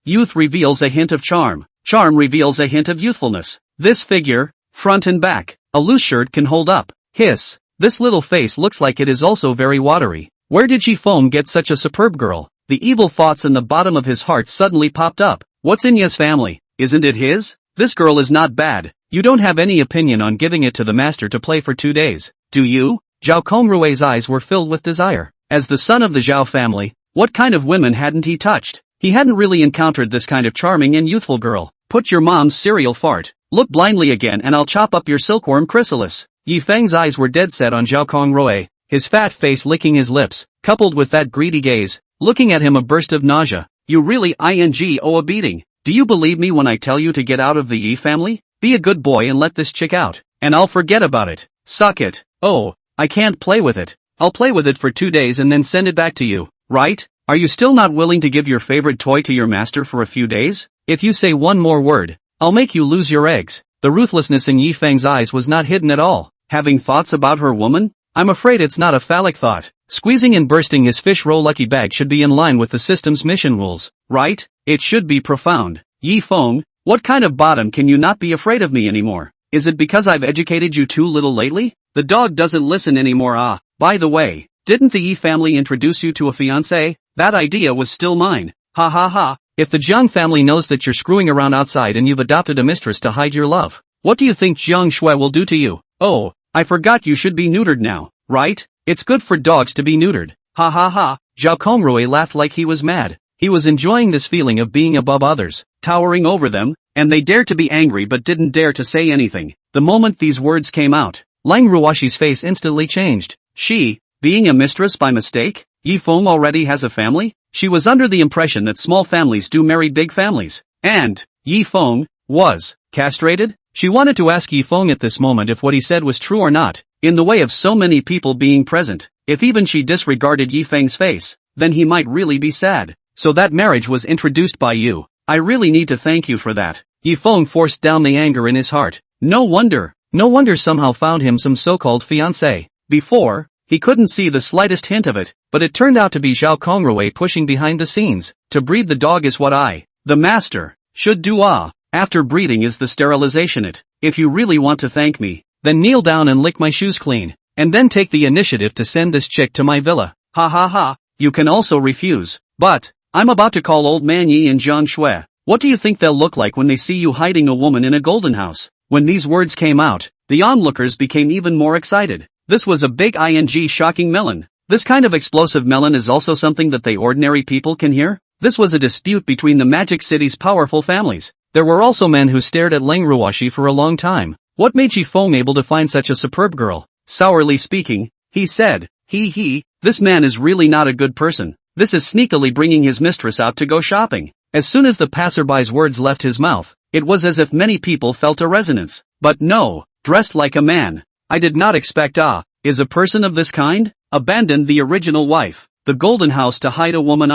Youth reveals a hint of charm. Charm reveals a hint of youthfulness. This figure, front and back, a loose shirt can hold up. Hiss. This little face looks like it is also very watery. Where did Yi Feng get such a superb girl? The evil thoughts in the bottom of his heart suddenly popped up. What's in Yi's family? Isn't it his? This girl is not bad. You don't have any opinion on giving it to the master to play for 2 days, do you? Zhao Conglomerat's eyes were filled with desire. As the son of the Zhao family, what kind of women hadn't he touched? He hadn't really encountered this kind of charming and youthful girl. Put your mom's cereal fart. Look blindly again and I'll chop up your silkworm chrysalis. Yi Feng's eyes were dead set on Zhao Conglomerate, his fat face licking his lips, coupled with that greedy gaze, looking at him a burst of nausea. You really owe a beating. Do you believe me when I tell you to get out of the Yi family? Be a good boy and let this chick out, and I'll forget about it. Suck it. Oh, I can't play with it. I'll play with it for 2 days and then send it back to you, right? Are you still not willing to give your favorite toy to your master for a few days? If you say one more word, I'll make you lose your eggs. The ruthlessness in Yi Feng's eyes was not hidden at all. Having thoughts about her woman? I'm afraid it's not a phallic thought. Squeezing and bursting his fish roll lucky bag should be in line with the system's mission rules, right? It should be profound. Yi Feng, what kind of bottom can you not be afraid of me anymore? Is it because I've educated you too little lately? The dog doesn't listen anymore. By the way, didn't the Yi family introduce you to a fiancé? That idea was still mine. Ha ha ha. If the Jiang family knows that you're screwing around outside and you've adopted a mistress to hide your love, what do you think Jiang Shui will do to you? Oh, I forgot you should be neutered now, right? It's good for dogs to be neutered. Ha ha ha. Zhao Conglomerate laughed like he was mad. He was enjoying this feeling of being above others, towering over them, and they dared to be angry but didn't dare to say anything. The moment these words came out, Lang Ruoshi's face instantly changed. She, being a mistress by mistake? Yi Feng already has a family? She was under the impression that small families do marry big families. And, Yi Feng, was, castrated? She wanted to ask Yi Feng at this moment if what he said was true or not, in the way of so many people being present. If even she disregarded Yi Feng's face, then he might really be sad. So that marriage was introduced by you. I really need to thank you for that. Yi Feng forced down the anger in his heart. No wonder somehow found him some so-called fiancé. Before, he couldn't see the slightest hint of it, but it turned out to be Zhao Conglomerate pushing behind the scenes. To breed the dog is what I, the master, should do. After breeding is the sterilization. If you really want to thank me, then kneel down and lick my shoes clean, and then take the initiative to send this chick to my villa. Ha ha ha. You can also refuse, but I'm about to call old man Yi and Jiang Shui. What do you think they'll look like when they see you hiding a woman in a golden house? When these words came out, the onlookers became even more excited. This was a big shocking melon. This kind of explosive melon is also something that the ordinary people can hear. This was a dispute between the Magic City's powerful families. There were also men who stared at Langruoshi for a long time. What made Feng able to find such a superb girl? Sourly speaking, he said, this man is really not a good person. This is sneakily bringing his mistress out to go shopping. As soon as the passerby's words left his mouth, it was as if many people felt a resonance. But no, dressed like a man. I did not expect is a person of this kind? Abandoned the original wife, the golden house to hide a woman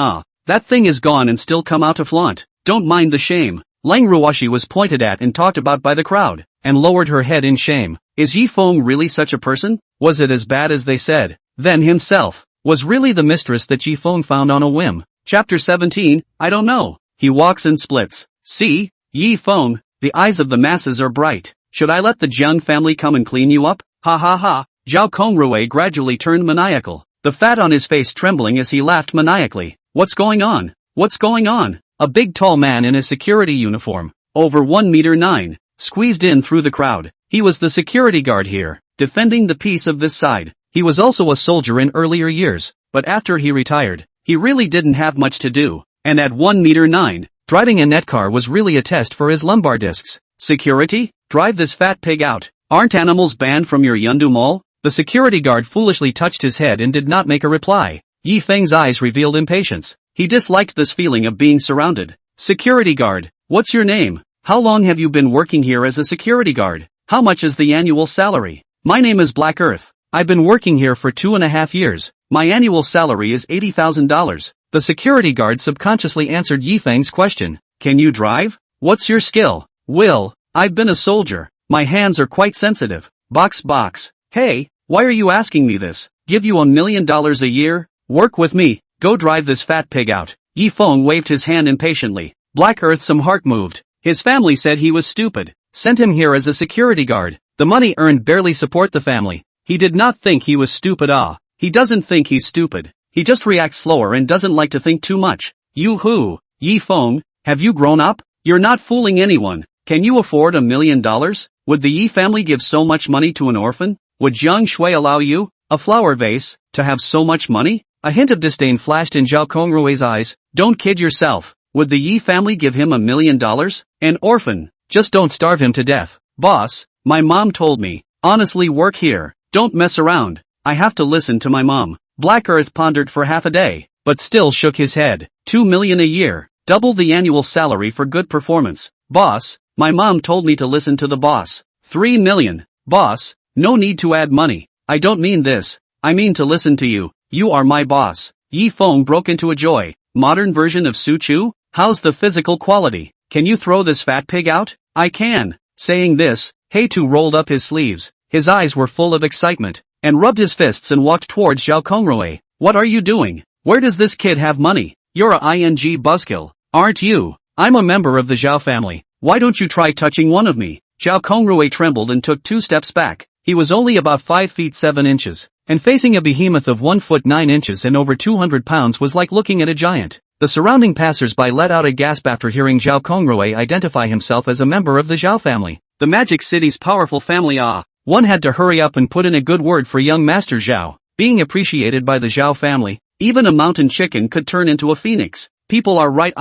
that thing is gone and still come out to flaunt. Don't mind the shame. Langruoshi was pointed at and talked about by the crowd, and lowered her head in shame. Is Feng really such a person? Was it as bad as they said? Then himself was really the mistress that Feng found on a whim. Chapter 17, I don't know. He walks in splits. See, Feng, the eyes of the masses are bright. Should I let the Jiang family come and clean you up? Ha ha ha. Zhao Kongrui gradually turned maniacal, the fat on his face trembling as he laughed maniacally. What's going on? What's going on? A big tall man in a security uniform, over 1 meter 9, squeezed in through the crowd. He was the security guard here, defending the peace of this side. He was also a soldier in earlier years, but after he retired, he really didn't have much to do, and at 1 meter 9, driving a net car was really a test for his lumbar discs. Security? Drive this fat pig out. Aren't animals banned from your Yundu Mall? The security guard foolishly touched his head and did not make a reply. Feng's eyes revealed impatience. He disliked this feeling of being surrounded. Security guard, what's your name? How long have you been working here as a security guard? How much is the annual salary? My name is Black Earth. I've been working here for 2.5 years. My annual salary is $80,000. The security guard subconsciously answered Feng's question. Can you drive? What's your skill? Will, I've been a soldier. My hands are quite sensitive. Box. Hey, why are you asking me this? Give you $1 million a year? Work with me. Go drive this fat pig out. Feng waved his hand impatiently. Black Earth some heart moved. His family said he was stupid. Sent him here as a security guard. The money earned barely support the family. He did not think he was stupid. He doesn't think he's stupid. He just reacts slower and doesn't like to think too much. You Feng, have you grown up? You're not fooling anyone. Can you afford $1 million? Would the Yi family give so much money to an orphan? Would Jiang Shui allow you, a flower vase, to have so much money? A hint of disdain flashed in Zhao Kongrui's eyes. Don't kid yourself. Would the Yi family give him $1 million? An orphan. Just don't starve him to death. Boss, my mom told me. Honestly, work here. Don't mess around. I have to listen to my mom. Black Earth pondered for half a day, but still shook his head. $2 million a year. Double the annual salary for good performance. Boss, my mom told me to listen to the boss. $3 million. Boss, no need to add money. I don't mean this. I mean to listen to you. You are my boss. Feng broke into a joy. Modern version of Su Chu? How's the physical quality? Can you throw this fat pig out? I can. Saying this, Heitu rolled up his sleeves. His eyes were full of excitement, and rubbed his fists and walked towards Zhao Kongrui. What are you doing? Where does this kid have money? You're a buzzkill, aren't you? I'm a member of the Zhao family. Why don't you try touching one of me? Zhao Kongrui trembled and took 2 steps back. He was only about 5 feet 7 inches, and facing a behemoth of 1 foot 9 inches and over 200 pounds was like looking at a giant. The surrounding passers-by let out a gasp after hearing Zhao Kongrui identify himself as a member of the Zhao family. The Magic City's powerful family. One had to hurry up and put in a good word for young Master Zhao. Being appreciated by the Zhao family, even a mountain chicken could turn into a phoenix. People are right.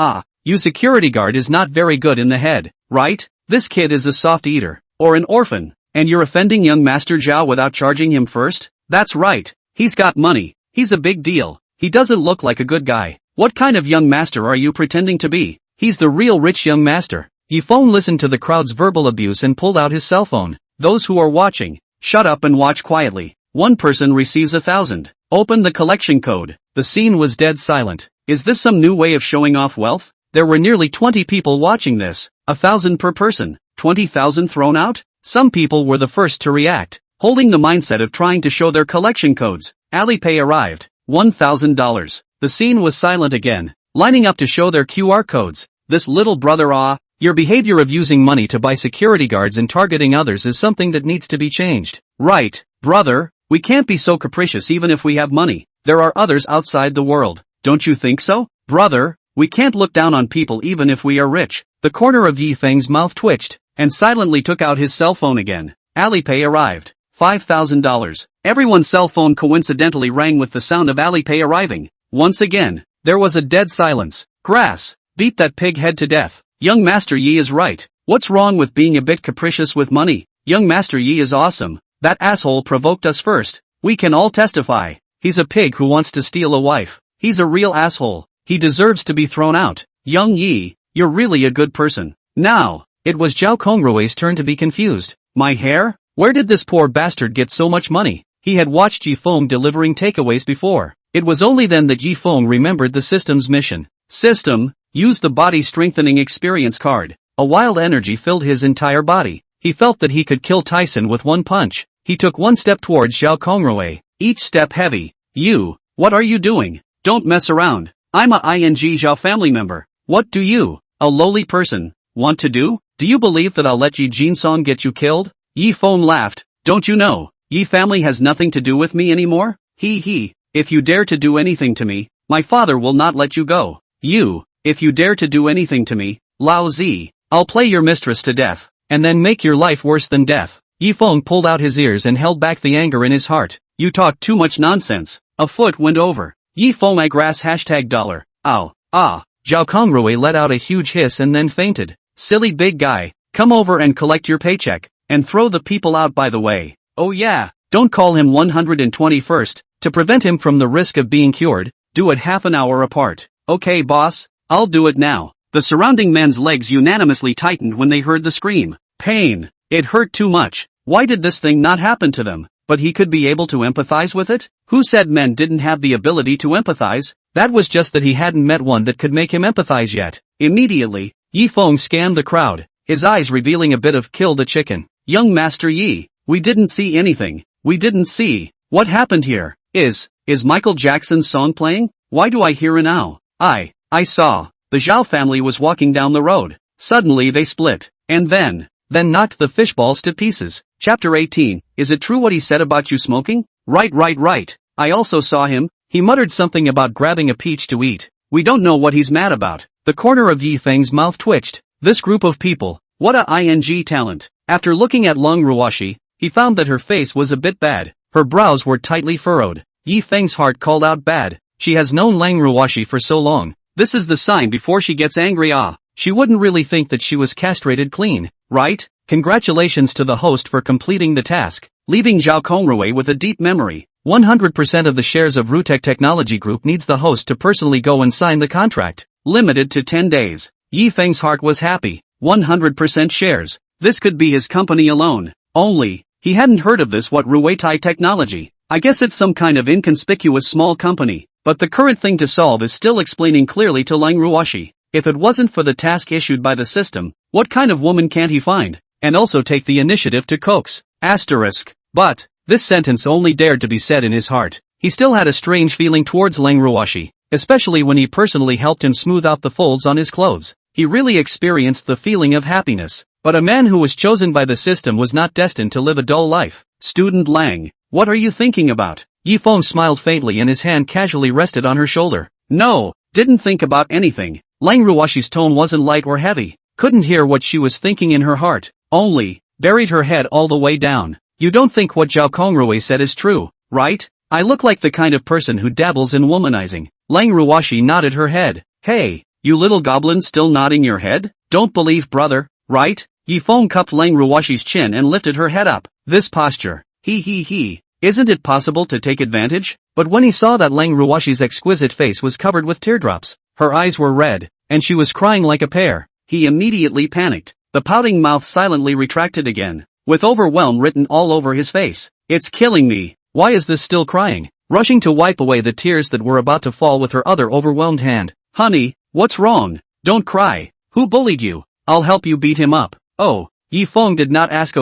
You security guard is not very good in the head, right? This kid is a soft eater, or an orphan, and you're offending young Master Zhao without charging him first? That's right. He's got money. He's a big deal. He doesn't look like a good guy. What kind of young master are you pretending to be? He's the real rich young master. Feng listened to the crowd's verbal abuse and pulled out his cell phone. Those who are watching, shut up and watch quietly. One person receives 1,000. Open the collection code. The scene was dead silent. Is this some new way of showing off wealth? There were nearly 20 people watching this. 1,000 per person. 20,000 thrown out? Some people were the first to react, holding the mindset of trying to show their collection codes. Alipay arrived. $1,000. The scene was silent again, lining up to show their QR codes. This little brother. Your behavior of using money to buy security guards and targeting others is something that needs to be changed. Right, brother, we can't be so capricious even if we have money. There are others outside the world. Don't you think so? Brother, We can't look down on people even if we are rich. The corner of Yi Feng's mouth twitched, and silently took out his cell phone again. Alipay arrived. $5,000. Everyone's cell phone coincidentally rang with the sound of Alipay arriving. Once again, there was a dead silence. Grass. Beat that pig head to death. Young Master Yi is right. What's wrong with being a bit capricious with money? Young Master Yi is awesome. That asshole provoked us first. We can all testify. He's a pig who wants to steal a wife. He's a real asshole. He deserves to be thrown out. Young Yi, you're really a good person. Now, it was Zhao Congrue's turn to be confused. My hair? Where did this poor bastard get so much money? He had watched Yi Feng delivering takeaways before. It was only then that Yi Feng remembered the system's mission. System, use the body strengthening experience card. A wild energy filled his entire body. He felt that he could kill Tyson with one punch. He took one step towards Zhao Congrue, each step heavy. You, what are you doing? Don't mess around. I'm a ING Zhao family member. What do you, a lowly person, want to do? Do you believe that I'll let Yi Jinsong get you killed? Yi Feng laughed. Don't you know, Yi family has nothing to do with me anymore? He. If you dare to do anything to me, my father will not let you go. You, if you dare to do anything to me, Lao Zi, I'll play your mistress to death, and then make your life worse than death. Yi Feng pulled out his ears and held back the anger in his heart. You talk too much nonsense. A foot went over. Yi Feng I grass $. Ow. Ah. Zhao Congrue let out a huge hiss and then fainted. Silly big guy, come over and collect your paycheck, and throw the people out by the way. Oh yeah, don't call him 121st, to prevent him from the risk of being cured, do it half an hour apart. Okay boss, I'll do it now. The surrounding men's legs unanimously tightened when they heard the scream. Pain. It hurt too much. Why did this thing not happen to them? But he could be able to empathize with it? Who said men didn't have the ability to empathize? That was just that he hadn't met one that could make him empathize yet. Immediately, Yi Feng scanned the crowd, his eyes revealing a bit of kill the chicken. Young Master Yi, we didn't see anything. We didn't see. What happened here? Is Michael Jackson's song playing? Why do I hear an ow? I saw. The Zhao family was walking down the road. Suddenly they split. And then knocked the fishballs to pieces. Chapter 18, is it true what he said about you smoking? Right. I also saw him. He muttered something about grabbing a peach to eat. We don't know what he's mad about. The corner of Yi Feng's mouth twitched. This group of people, what a ING talent. After looking at Leng Ruoshi, he found that her face was a bit bad. Her brows were tightly furrowed. Yi Feng's heart called out bad. She has known Leng Ruoshi for so long. This is the sign before she gets angry. She wouldn't really think that she was castrated clean, right? Congratulations to the host for completing the task, leaving Zhao Congrue with a deep memory. 100% of the shares of Rutech Technology Group needs the host to personally go and sign the contract. Limited to 10 days. Yi Feng's heart was happy. 100% shares. This could be his company alone. Only, he hadn't heard of this Ruetai Technology. I guess it's some kind of inconspicuous small company. But the current thing to solve is still explaining clearly to Leng Ruoshi. If it wasn't for the task issued by the system, what kind of woman can't he find? And also take the initiative to coax. Asterisk. But, this sentence only dared to be said in his heart. He still had a strange feeling towards Leng Ruoshi, especially when he personally helped him smooth out the folds on his clothes. He really experienced the feeling of happiness. But a man who was chosen by the system was not destined to live a dull life. Student Lang, what are you thinking about? Yi Feng smiled faintly and his hand casually rested on her shoulder. No, didn't think about anything. Leng Ruoshi's tone wasn't light or heavy. Couldn't hear what she was thinking in her heart. Only, buried her head all the way down. You don't think what Zhao Congrue said is true, right? I look like the kind of person who dabbles in womanizing. Leng Ruoshi nodded her head. Hey, you little goblin still nodding your head? Don't believe brother, right? Yi Feng cupped Leng Ruoshi's chin and lifted her head up. This posture. He. Isn't it possible to take advantage? But when he saw that Leng Ruoshi's exquisite face was covered with teardrops, her eyes were red, and she was crying like a pear, he immediately panicked. The pouting mouth silently retracted again, with overwhelm written all over his face. It's killing me. Why is this still crying? Rushing to wipe away the tears that were about to fall with her other overwhelmed hand. Honey, what's wrong? Don't cry. Who bullied you? I'll help you beat him up. Oh, Yi Feng did not ask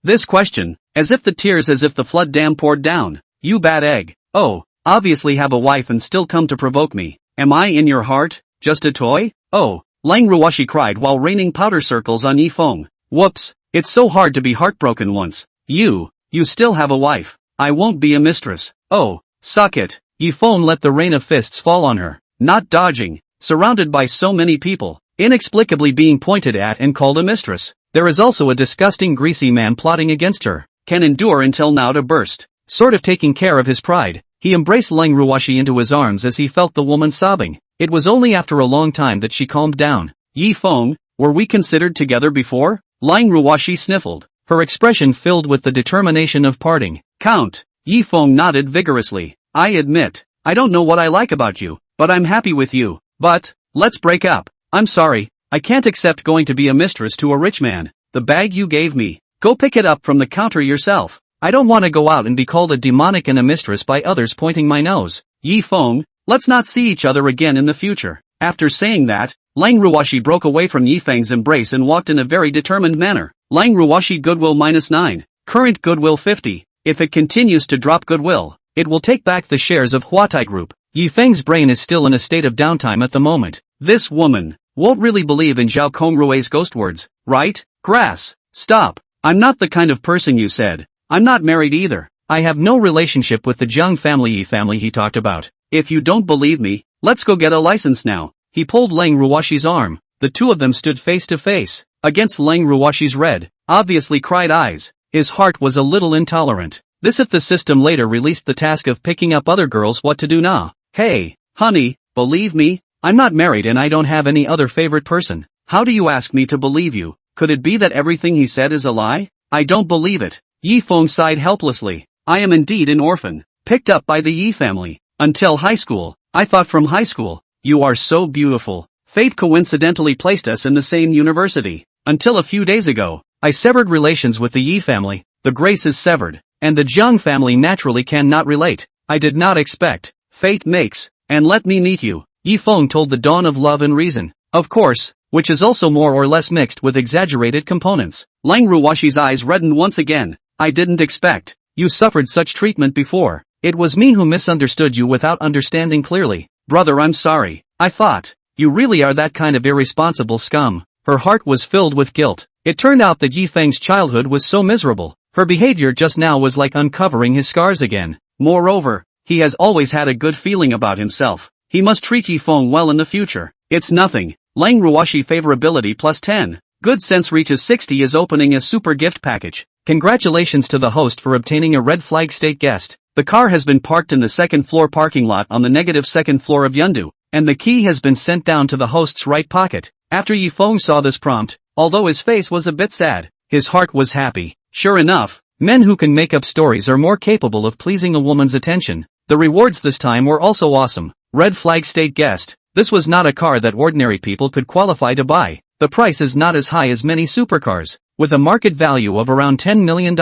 this question, as if the flood dam poured down. You bad egg. Oh, obviously have a wife and still come to provoke me. Am I in your heart, just a toy? Oh, Leng Ruoshi cried while raining powder circles on Yi Feng. Whoops, it's so hard to be heartbroken once. You still have a wife. I won't be a mistress. Oh, suck it. Yi Feng let the rain of fists fall on her, not dodging, surrounded by so many people, inexplicably being pointed at and called a mistress. There is also a disgusting greasy man plotting against her, can endure until now to burst. Sort of taking care of his pride, he embraced Lang Ruoshi into his arms as he felt the woman sobbing. It was only after a long time that she calmed down. Yi Feng, were we considered together before? Lang Ruoshi sniffled, her expression filled with the determination of parting. Count. Yi Feng nodded vigorously. I admit, I don't know what I like about you, but I'm happy with you. But, let's break up. I'm sorry, I can't accept going to be a mistress to a rich man. The bag you gave me, go pick it up from the counter yourself. I don't want to go out and be called a demonic and a mistress by others pointing my nose. Yi Feng, let's not see each other again in the future. After saying that, Lang Ruoshi broke away from Yi Feng's embrace and walked in a very determined manner. Lang Ruoshi goodwill -9. Current goodwill 50. If it continues to drop goodwill, it will take back the shares of Huatai Group. Yi Feng's brain is still in a state of downtime at the moment. This woman won't really believe in Zhao Kongrue's ghost words, right? Grass. Stop. I'm not the kind of person you said. I'm not married either. I have no relationship with the Zhang family. Yi family he talked about. If you don't believe me, let's go get a license now. He pulled Lang Ruoshi's arm. The two of them stood face to face, against Lang Ruoshi's red, obviously cried eyes. His heart was a little intolerant. This if the system later released the task of picking up other girls, what to do now? Hey, honey, believe me, I'm not married and I don't have any other favorite person. How do you ask me to believe you? Could it be that everything he said is a lie? I don't believe it. Yi Feng sighed helplessly. I am indeed an orphan, picked up by the Yi family. Until high school, I thought from high school, you are so beautiful. Fate coincidentally placed us in the same university. Until a few days ago, I severed relations with the Yi family. The grace is severed, and the Zhang family naturally cannot relate. I did not expect. Fate makes, and let me meet you. Yi Feng told the dawn of love and reason. Of course, which is also more or less mixed with exaggerated components. Lang Ruoshi's eyes reddened once again. I didn't expect. You suffered such treatment before. It was me who misunderstood you without understanding clearly. Brother, I'm sorry. I thought, you really are that kind of irresponsible scum. Her heart was filled with guilt. It turned out that Yi Feng's childhood was so miserable. Her behavior just now was like uncovering his scars again. Moreover, he has always had a good feeling about himself. He must treat Yi Feng well in the future. It's nothing. Lang Ruoshi favorability +10. Good sense reaches 60 is opening a super gift package. Congratulations to the host for obtaining a red flag state guest. The car has been parked in the second floor parking lot on the -2nd floor of Yundu, and the key has been sent down to the host's right pocket. After Yi Feng saw this prompt, although his face was a bit sad, his heart was happy. Sure enough, men who can make up stories are more capable of pleasing a woman's attention. The rewards this time were also awesome. Red flag state guest. This was not a car that ordinary people could qualify to buy. The price is not as high as many supercars, with a market value of around $10 million.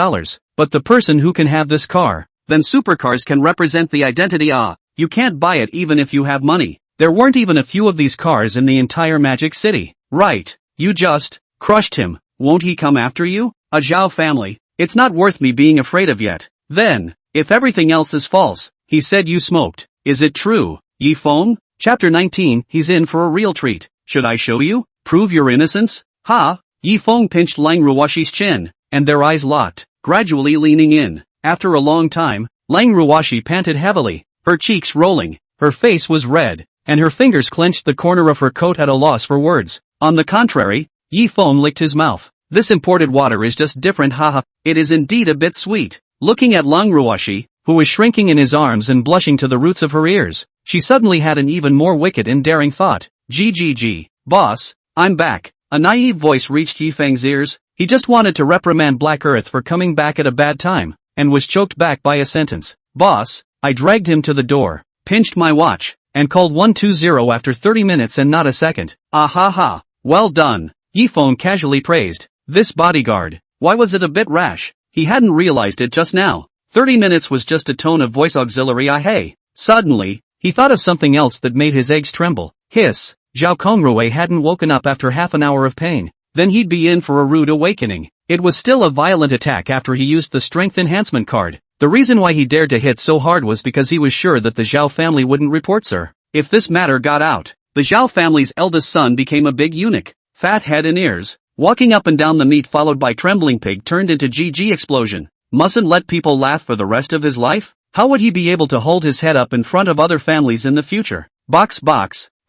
But the person who can have this car, then supercars can represent the identity. You can't buy it even if you have money. There weren't even a few of these cars in the entire Magic City. Right, you just crushed him. Won't he come after you? A Zhao family, it's not worth me being afraid of yet. Then, if everything else is false, he said you smoked. Is it true? Yi Feng? Chapter 19, he's in for a real treat. Should I show you? Prove your innocence? Ha! Yi Feng pinched Lang Ruoshi's chin, and their eyes locked, gradually leaning in. After a long time, Lang Ruoshi panted heavily, her cheeks rolling, her face was red, and her fingers clenched the corner of her coat at a loss for words. On the contrary, Yi Feng licked his mouth. This imported water is just different, haha. It is indeed a bit sweet. Looking at Lang Ruoshi, who was shrinking in his arms and blushing to the roots of her ears, she suddenly had an even more wicked and daring thought. GGG. Boss, I'm back. A naive voice reached Yi Feng's ears. He just wanted to reprimand Black Earth for coming back at a bad time, and was choked back by a sentence. Boss, I dragged him to the door, pinched my watch, and called 120 after 30 minutes and not a second. Ah ha ha. Well done. Yi Feng casually praised. This bodyguard, why was it a bit rash? He hadn't realized it just now. 30 minutes was just a tone of voice auxiliary. Hey. Suddenly, he thought of something else that made his eggs tremble. Hiss. Zhao Kongrue hadn't woken up after half an hour of pain. Then he'd be in for a rude awakening. It was still a violent attack after he used the strength enhancement card. The reason why he dared to hit so hard was because he was sure that the Zhao family wouldn't report Sir. If this matter got out, the Zhao family's eldest son became a big eunuch, fat head and ears, walking up and down the meat followed by trembling pig turned into GG explosion. Mustn't let people laugh for the rest of his life? How would he be able to hold his head up in front of other families in the future? Box.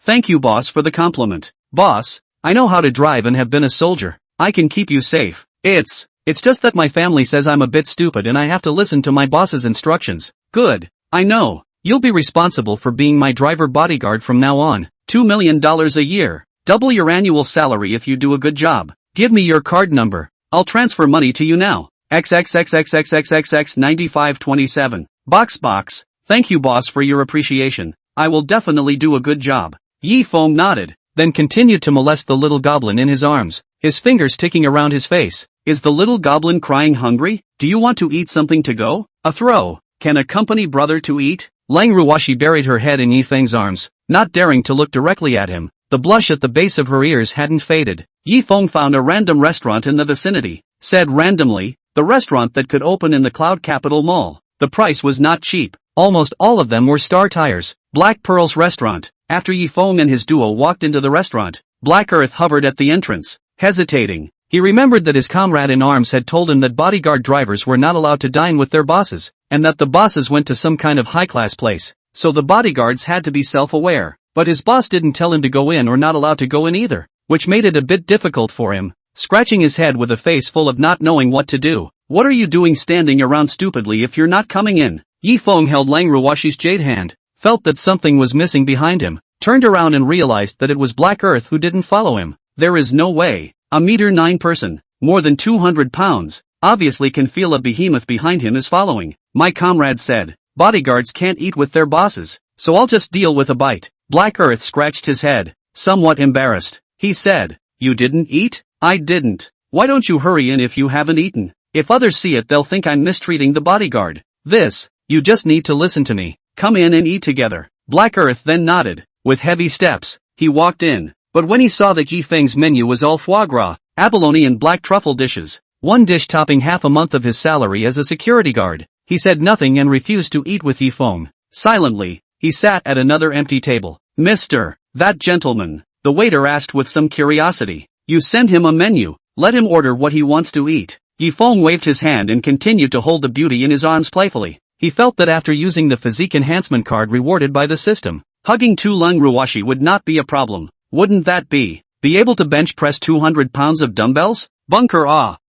Thank you boss for the compliment. Boss, I know how to drive and have been a soldier. I can keep you safe. It's just that my family says I'm a bit stupid and I have to listen to my boss's instructions. Good. I know. You'll be responsible for being my driver bodyguard from now on. $2 million a year. Double your annual salary if you do a good job. Give me your card number. I'll transfer money to you now. XXXXXXXXX9527. Box. Thank you boss for your appreciation. I will definitely do a good job. Yi Feng nodded, then continued to molest the little goblin in his arms, his fingers ticking around his face. Is the little goblin crying hungry? Do you want to eat something to go? A throw. Can accompany brother to eat? Lang Ruoshi buried her head in Yi Feng's arms, not daring to look directly at him. The blush at the base of her ears hadn't faded. Yi Feng found a random restaurant in the vicinity. Said randomly, the restaurant that could open in the Cloud Capital Mall. The price was not cheap. Almost all of them were Star Tires. Black Pearl's restaurant. After Yi Feng and his duo walked into the restaurant, Black Earth hovered at the entrance, hesitating. He remembered that his comrade in arms had told him that bodyguard drivers were not allowed to dine with their bosses, and that the bosses went to some kind of high-class place, so the bodyguards had to be self-aware. But his boss didn't tell him to go in or not allowed to go in either, which made it a bit difficult for him, scratching his head with a face full of not knowing what to do. What are you doing standing around stupidly if you're not coming in? Yi Feng held Lang Ruoshi's jade hand, felt that something was missing behind him, turned around and realized that it was Black Earth who didn't follow him. There is no way. A 1.9 person, more than 200 pounds, obviously can feel a behemoth behind him is following. My comrade said, bodyguards can't eat with their bosses, so I'll just deal with a bite. Black Earth scratched his head, somewhat embarrassed. He said, you didn't eat? I didn't. Why don't you hurry in if you haven't eaten? If others see it they'll think I'm mistreating the bodyguard. You just need to listen to me. Come in and eat together. Black Earth then nodded. With heavy steps, he walked in. But when he saw that Yi Feng's menu was all foie gras, abalone and black truffle dishes, one dish topping half a month of his salary as a security guard, he said nothing and refused to eat with Yi Feng. Silently, he sat at another empty table. Mr. That gentleman, the waiter asked with some curiosity. You send him a menu, let him order what he wants to eat. Yi Feng waved his hand and continued to hold the beauty in his arms playfully. He felt that after using the physique enhancement card rewarded by the system, hugging Lang Ruoshi would not be a problem. Wouldn't that be able to bench press 200 pounds of dumbbells? Bunker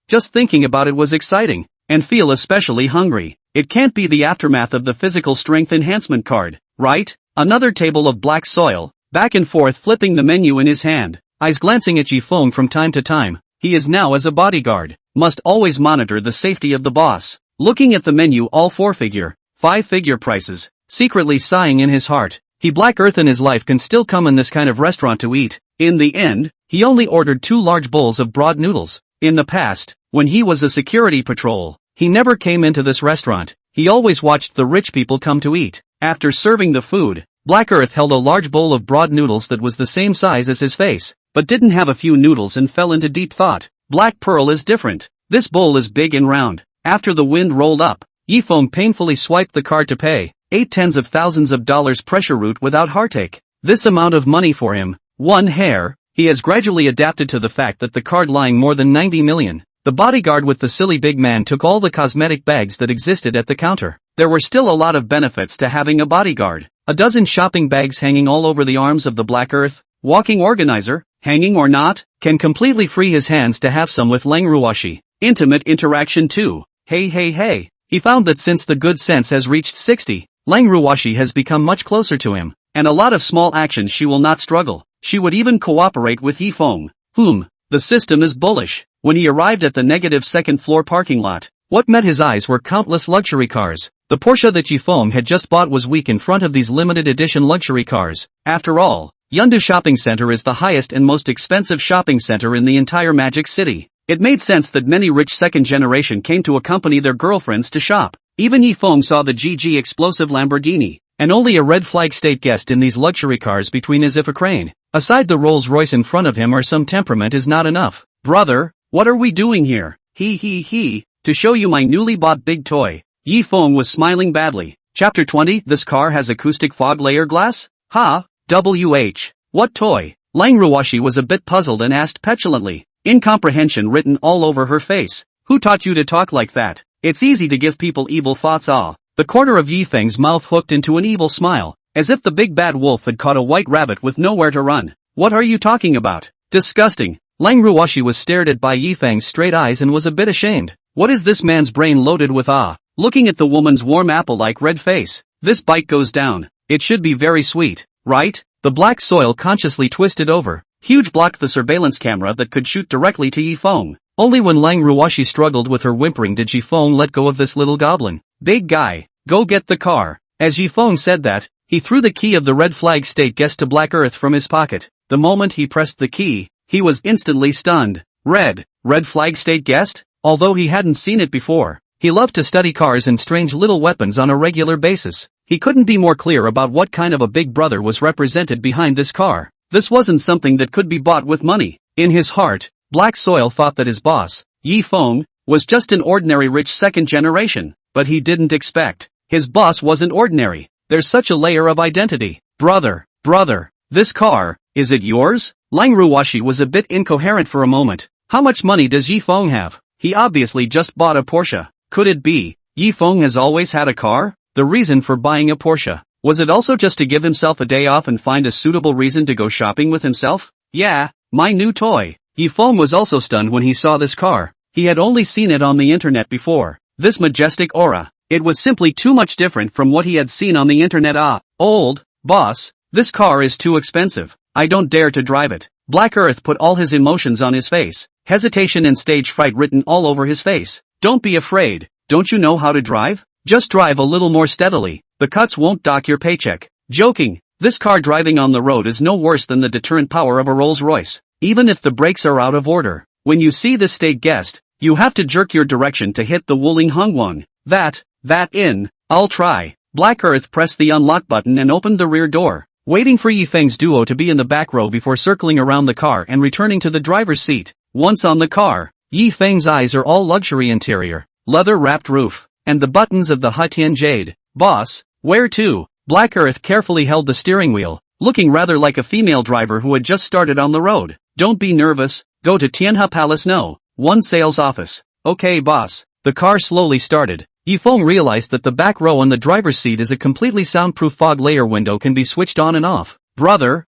just thinking about it was exciting, and feel especially hungry. It can't be the aftermath of the physical strength enhancement card, right? Another table of black soil, back and forth flipping the menu in his hand, eyes glancing at Yi Feng from time to time. He is now as a bodyguard, must always monitor the safety of the boss. Looking at the menu all 4-figure, 5-figure prices, secretly sighing in his heart. Black Earth in his life can still come in this kind of restaurant to eat. In the end, he only ordered 2 large bowls of broad noodles. In the past, when he was a security patrol, he never came into this restaurant. He always watched the rich people come to eat. After serving the food, Black Earth held a large bowl of broad noodles that was the same size as his face, but didn't have a few noodles and fell into deep thought. Black Pearl is different. This bowl is big and round. After the wind rolled up, Yi Feng painfully swiped the card to pay. 8 tens of thousands of dollars pressure route without heartache. This amount of money for him. One hair. He has gradually adapted to the fact that the card lying more than 90 million. The bodyguard with the silly big man took all the cosmetic bags that existed at the counter. There were still a lot of benefits to having a bodyguard. A dozen shopping bags hanging all over the arms of the Black Earth. Walking organizer, hanging or not, can completely free his hands to have some with Lang Ruoshi. Intimate interaction too. Hey. He found that since the good sense has reached 60, Lang Ruoshi has become much closer to him, and a lot of small actions she will not struggle. She would even cooperate with Yi Feng, whom, the system is bullish. When he arrived at the negative second floor parking lot, what met his eyes were countless luxury cars. The Porsche that Yi Feng had just bought was weak in front of these limited edition luxury cars. After all, Yundu Shopping Center is the highest and most expensive shopping center in the entire Magic City. It made sense that many rich second generation came to accompany their girlfriends to shop. Even Yi Feng saw the GG explosive Lamborghini, and only a red flag state guest in these luxury cars between as if a crane. Aside the Rolls Royce in front of him or some temperament is not enough. Brother, what are we doing here? He, to show you my newly bought big toy. Yi Feng was smiling badly. Chapter 20, this car has acoustic fog layer glass? Ha, WH. What toy? Lang Ruoshi was a bit puzzled and asked petulantly. Incomprehension written all over her face. Who taught you to talk like that? It's easy to give people evil thoughts. The corner of Yi Feng's mouth hooked into an evil smile. as if the big bad wolf had caught a white rabbit with nowhere to run. What are you talking about? Disgusting. Lang Ruoshi was stared at by Yifeng's straight eyes and was a bit ashamed. What is this man's brain loaded with awe? Looking at the woman's warm apple-like red face. This bite goes down. It should be very sweet, right? The black soil consciously twisted over. Huge blocked the surveillance camera that could shoot directly to Yifeng. Only when Lang Ruoshi struggled with her whimpering did Yifeng let go of this little goblin. Big guy, go get the car. As Yifeng said that, he threw the key of the red flag state guest to Black Earth from his pocket. The moment he pressed the key, he was instantly stunned. Red flag state guest? Although he hadn't seen it before, he loved to study cars and strange little weapons on a regular basis. He couldn't be more clear about what kind of a big brother was represented behind this car. This wasn't something that could be bought with money. In his heart, Black Soil thought that his boss, Yifeng, was just an ordinary rich second generation, but he didn't expect. His boss wasn't ordinary. There's such a layer of identity. Brother, this car, is it yours? Lang Ruoshi was a bit incoherent for a moment. How much money does Yifeng have? He obviously just bought a Porsche. Could it be, Yifeng has always had a car? The reason for buying a Porsche, was it also just to give himself a day off and find a suitable reason to go shopping with himself? Yeah, my new toy. Yifeng was also stunned when he saw this car. He had only seen it on the internet before. This majestic aura. It was simply too much different from what he had seen on the internet. Old boss, this car is too expensive. I don't dare to drive it. Black Earth put all his emotions on his face. Hesitation and stage fright written all over his face. Don't be afraid. Don't you know how to drive? Just drive a little more steadily. The cuts won't dock your paycheck. Joking. This car driving on the road is no worse than the deterrent power of a Rolls Royce. Even if the brakes are out of order. When you see this state guest, you have to jerk your direction to hit the Wuling Hongwang. That in. I'll try. Black Earth pressed the unlock button and opened the rear door, waiting for Yifeng's duo to be in the back row before circling around the car and returning to the driver's seat. Once on the car, Yifeng's eyes are all luxury interior, leather-wrapped roof, and the buttons of the Hutian jade. Boss, where to? Black Earth carefully held the steering wheel, looking rather like a female driver who had just started on the road. Don't be nervous, go to Tianhe Palace No. 1 sales office. Okay boss. The car slowly started. Yifeng realized that the back row on the driver's seat is a completely soundproof fog layer window can be switched on and off. Brother,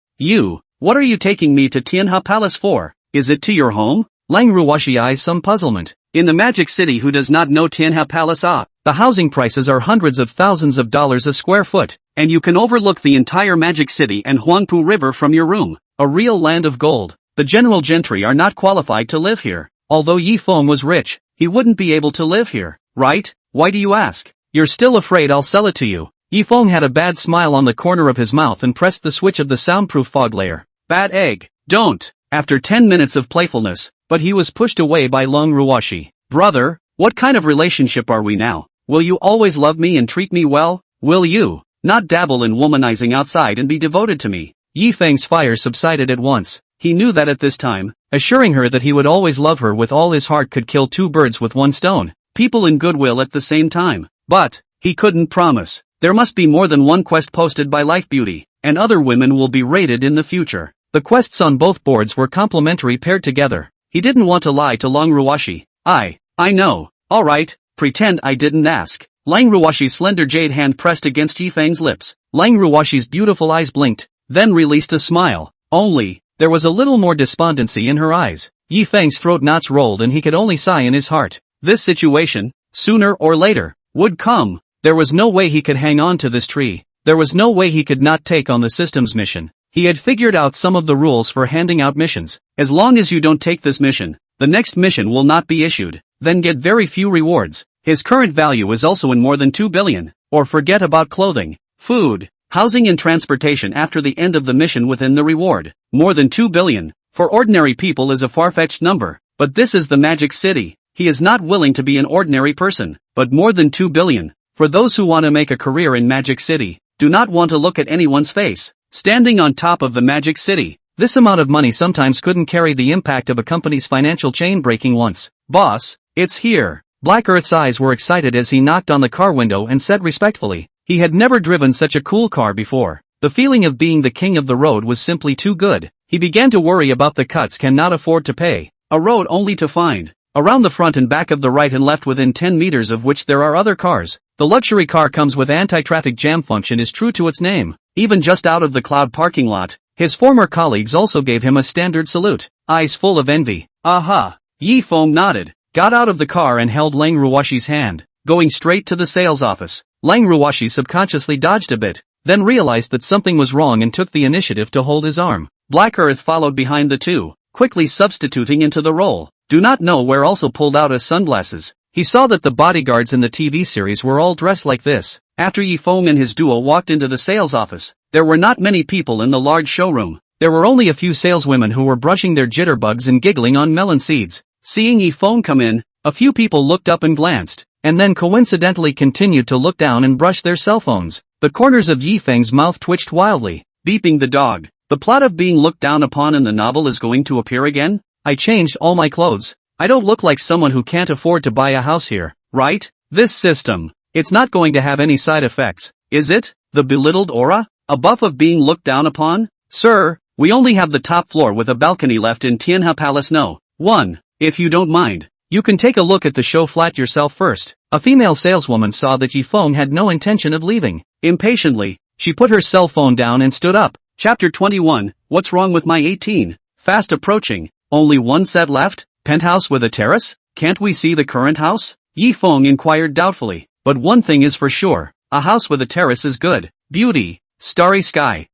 what are you taking me to Tianhe Palace for? Is it to your home? Lang Ruoshi eyes some puzzlement. In the Magic City, who does not know Tianhe Palace? The housing prices are hundreds of thousands of dollars a square foot, and you can overlook the entire Magic City and Huangpu River from your room. A real land of gold. The general gentry are not qualified to live here. Although Yifeng was rich, he wouldn't be able to live here, right? Why do you ask? You're still afraid I'll sell it to you. Yifeng had a bad smile on the corner of his mouth and pressed the switch of the soundproof fog layer. Bad egg. Don't. After 10 minutes of playfulness, but he was pushed away by Lang Ruoshi. Brother, what kind of relationship are we now? Will you always love me and treat me well? Will you not dabble in womanizing outside and be devoted to me? Yifeng's fire subsided at once. He knew that at this time, assuring her that he would always love her with all his heart could kill 2 birds with 1 stone. People in goodwill at the same time. But he couldn't promise. There must be more than one quest posted by Life Beauty, and other women will be rated in the future. The quests on both boards were complementary paired together. He didn't want to lie to Lang Ruoshi. I know. Alright, pretend I didn't ask. Lang Ruoshi's slender jade hand pressed against Yifeng's lips. Lang Ruoshi's beautiful eyes blinked, then released a smile. Only, there was a little more despondency in her eyes. Yifeng's throat knots rolled and he could only sigh in his heart. This situation, sooner or later, would come. There was no way he could hang on to this tree. There was no way he could not take on the system's mission. He had figured out some of the rules for handing out missions. As long as you don't take this mission, the next mission will not be issued, then get very few rewards. His current value is also in more than 2 billion, or forget about clothing, food, housing and transportation after the end of the mission within the reward. More than 2 billion, for ordinary people is a far-fetched number, but this is the Magic City. He is not willing to be an ordinary person, but more than 2 billion. For those who want to make a career in Magic City, do not want to look at anyone's face. Standing on top of the Magic City, this amount of money sometimes couldn't carry the impact of a company's financial chain breaking once. Boss, it's here. Black Earth's eyes were excited as he knocked on the car window and said respectfully, he had never driven such a cool car before. The feeling of being the king of the road was simply too good. He began to worry about the cuts cannot afford to pay. A road only to find. Around the front and back of the right and left within 10 meters of which there are other cars. The luxury car comes with anti-traffic jam function is true to its name. even just out of the cloud parking lot. His former colleagues also gave him a standard salute, eyes full of envy. Aha! Yi Feng nodded, got out of the car and held Lang Ruoshi's hand, going straight to the sales office. Lang Ruoshi subconsciously dodged a bit, then realized that something was wrong and took the initiative to hold his arm. Black Earth followed behind the two, quickly substituting into the role. Do not know where also pulled out his sunglasses. He saw that the bodyguards in the TV series were all dressed like this. After Yi Feng and his duo walked into the sales office, there were not many people in the large showroom. There were only a few saleswomen who were brushing their jitterbugs and giggling on melon seeds. Seeing Yi Feng come in, a few people looked up and glanced, and then coincidentally continued to look down and brush their cell phones. The corners of Yi Feng's mouth twitched wildly, beeping the dog. The plot of being looked down upon in the novel is going to appear again? I changed all my clothes. I don't look like someone who can't afford to buy a house here, right? This system, it's not going to have any side effects, is it? The belittled aura? A buff of being looked down upon? Sir, we only have the top floor with a balcony left in Tianhe Palace. No. 1. If you don't mind, you can take a look at the show flat yourself first. A female saleswoman saw that Yi Feng had no intention of leaving. Impatiently, she put her cell phone down and stood up. Chapter 21, What's Wrong with My 18? Fast approaching. Only one set left? Penthouse with a terrace? Can't we see the current house? Yi Feng inquired doubtfully. But one thing is for sure, a house with a terrace is good. Beauty, starry sky.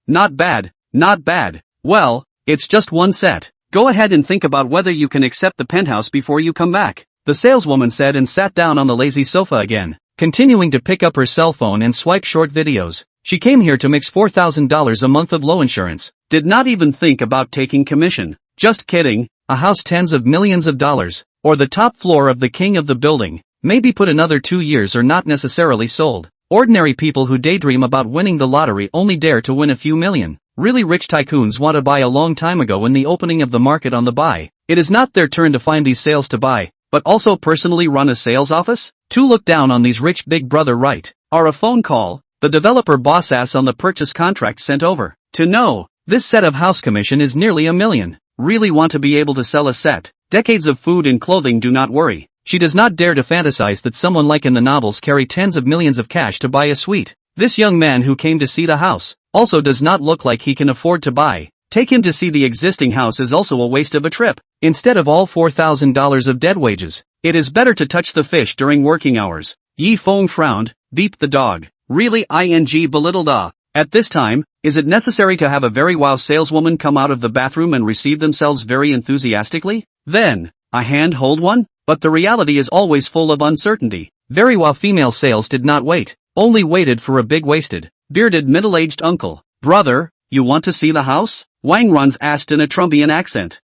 Not bad, not bad. Well, it's just one set. Go ahead and think about whether you can accept the penthouse before you come back, the saleswoman said and sat down on the lazy sofa again, continuing to pick up her cell phone and swipe short videos. She came here to mix $4,000 a month of low insurance. Did not even think about taking commission. Just kidding, a house tens of millions of dollars, or the top floor of the king of the building, maybe put another 2 years or not necessarily sold. Ordinary people who daydream about winning the lottery only dare to win a few million. Really rich tycoons want to buy a long time ago in the opening of the market on the buy. It is not their turn to find these sales to buy, but also personally run a sales office? To look down on these rich big brother right, are a phone call, the developer boss ass on the purchase contract sent over. To know, this set of house commission is nearly $1 million. Really want to be able to sell a set. Decades of food and clothing. Do not worry. She does not dare to fantasize that someone like in the novels carry tens of millions of cash to buy a suite. This young man who came to see the house, also does not look like he can afford to buy. Take him to see the existing house is also a waste of a trip. Instead of all $4,000 of dead wages, it is better to touch the fish during working hours. Yi Feng frowned, beeped the dog. Really belittled At this time, is it necessary to have a very wow saleswoman come out of the bathroom and receive themselves very enthusiastically? Then, a hand hold one? But the reality is always full of uncertainty. Very wow female sales did not wait, only waited for a big wasted, bearded middle-aged uncle. Brother, you want to see the house? Wang Runs asked in a Trumpian accent.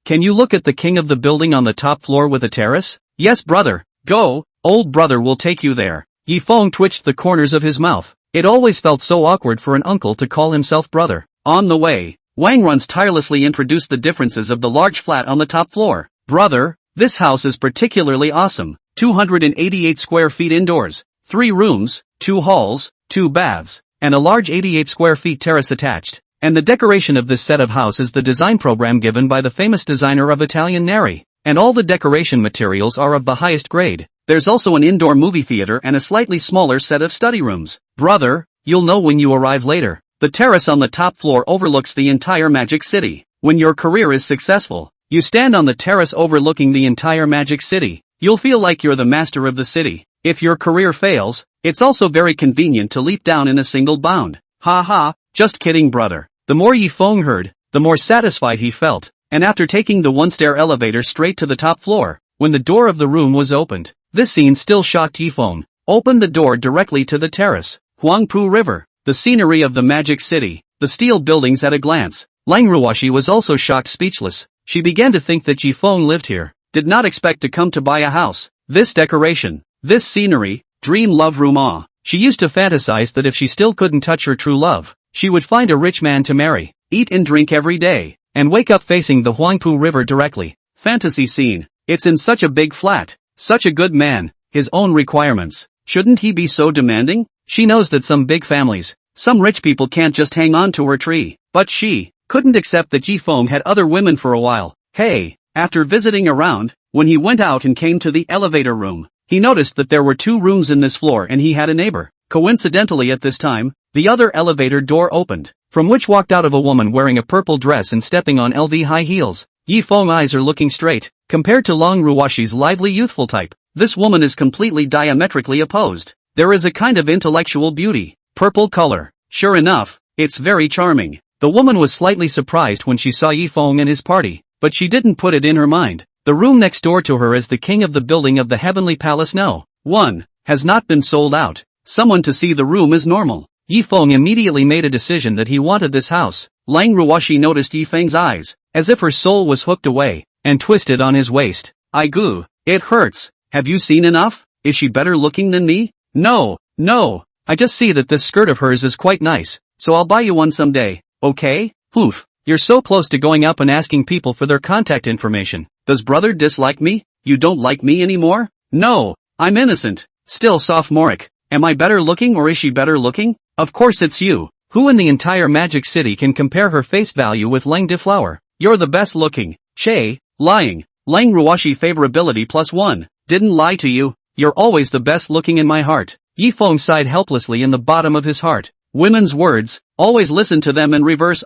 Can you look at the king of the building on the top floor with a terrace? Yes brother, go, old brother will take you there. Yi Feng twitched the corners of his mouth. It always felt so awkward for an uncle to call himself brother. On the way, Wang Runs tirelessly introduced the differences of the large flat on the top floor. Brother, this house is particularly awesome. 288 square feet indoors, 3 rooms, 2 halls, 2 baths, and a large 88 square feet terrace attached. And the decoration of this set of house is the design program given by the famous designer of Italian Neri. And all the decoration materials are of the highest grade. There's also an indoor movie theater and a slightly smaller set of study rooms. Brother, you'll know when you arrive later. The terrace on the top floor overlooks the entire Magic City. When your career is successful, you stand on the terrace overlooking the entire Magic City. You'll feel like you're the master of the city. If your career fails, it's also very convenient to leap down in a single bound. Just kidding brother. The more Yi Feng heard, the more satisfied he felt. And after taking the one-stair elevator straight to the top floor, when the door of the room was opened, this scene still shocked Yi Feng. Opened the door directly to the terrace. Huangpu River, the scenery of the Magic City, the steel buildings at a glance. Lang Ruoshi was also shocked speechless. She began to think that Yi Feng lived here. Did not expect to come to buy a house. This decoration, this scenery, dream love room. She used to fantasize that if she still couldn't touch her true love, she would find a rich man to marry, eat and drink every day, and wake up facing the Huangpu River directly. Fantasy scene. It's in such a big flat, such a good man, his own requirements. Shouldn't he be so demanding? She knows that some big families, some rich people can't just hang on to her tree, but she couldn't accept that Yi Feng had other women for a while. Hey, after visiting around, when he went out and came to the elevator room, he noticed that there were 2 rooms in this floor and he had a neighbor. Coincidentally at this time, the other elevator door opened, from which walked out of a woman wearing a purple dress and stepping on LV high heels. Yi Feng's eyes are looking straight. Compared to Long Ruoshi's lively youthful type, this woman is completely diametrically opposed. There is a kind of intellectual beauty. Purple color. Sure enough, it's very charming. The woman was slightly surprised when she saw Yi Feng and his party, but she didn't put it in her mind. The room next door to her as the king of the building of the Heavenly Palace has not been sold out. Someone to see the room is normal. Yi Feng immediately made a decision that he wanted this house. Lang Ruoshi noticed Yi Feng's eyes, as if her soul was hooked away, and twisted on his waist. Goo, it hurts. Have you seen enough? Is she better looking than me? No. I just see that this skirt of hers is quite nice, so I'll buy you one someday, okay? Oof, you're so close to going up and asking people for their contact information. Does brother dislike me? You don't like me anymore? No, I'm innocent. Still sophomoric. Am I better looking or is she better looking? Of course it's you. Who in the entire Magic City can compare her face value with Lang Deflower? You're the best looking. Che, lying. Lang Ruoshi favorability +1. Didn't lie to you. You're always the best looking in my heart. Yi Feng sighed helplessly in the bottom of his heart. Women's words, always listen to them in reverse.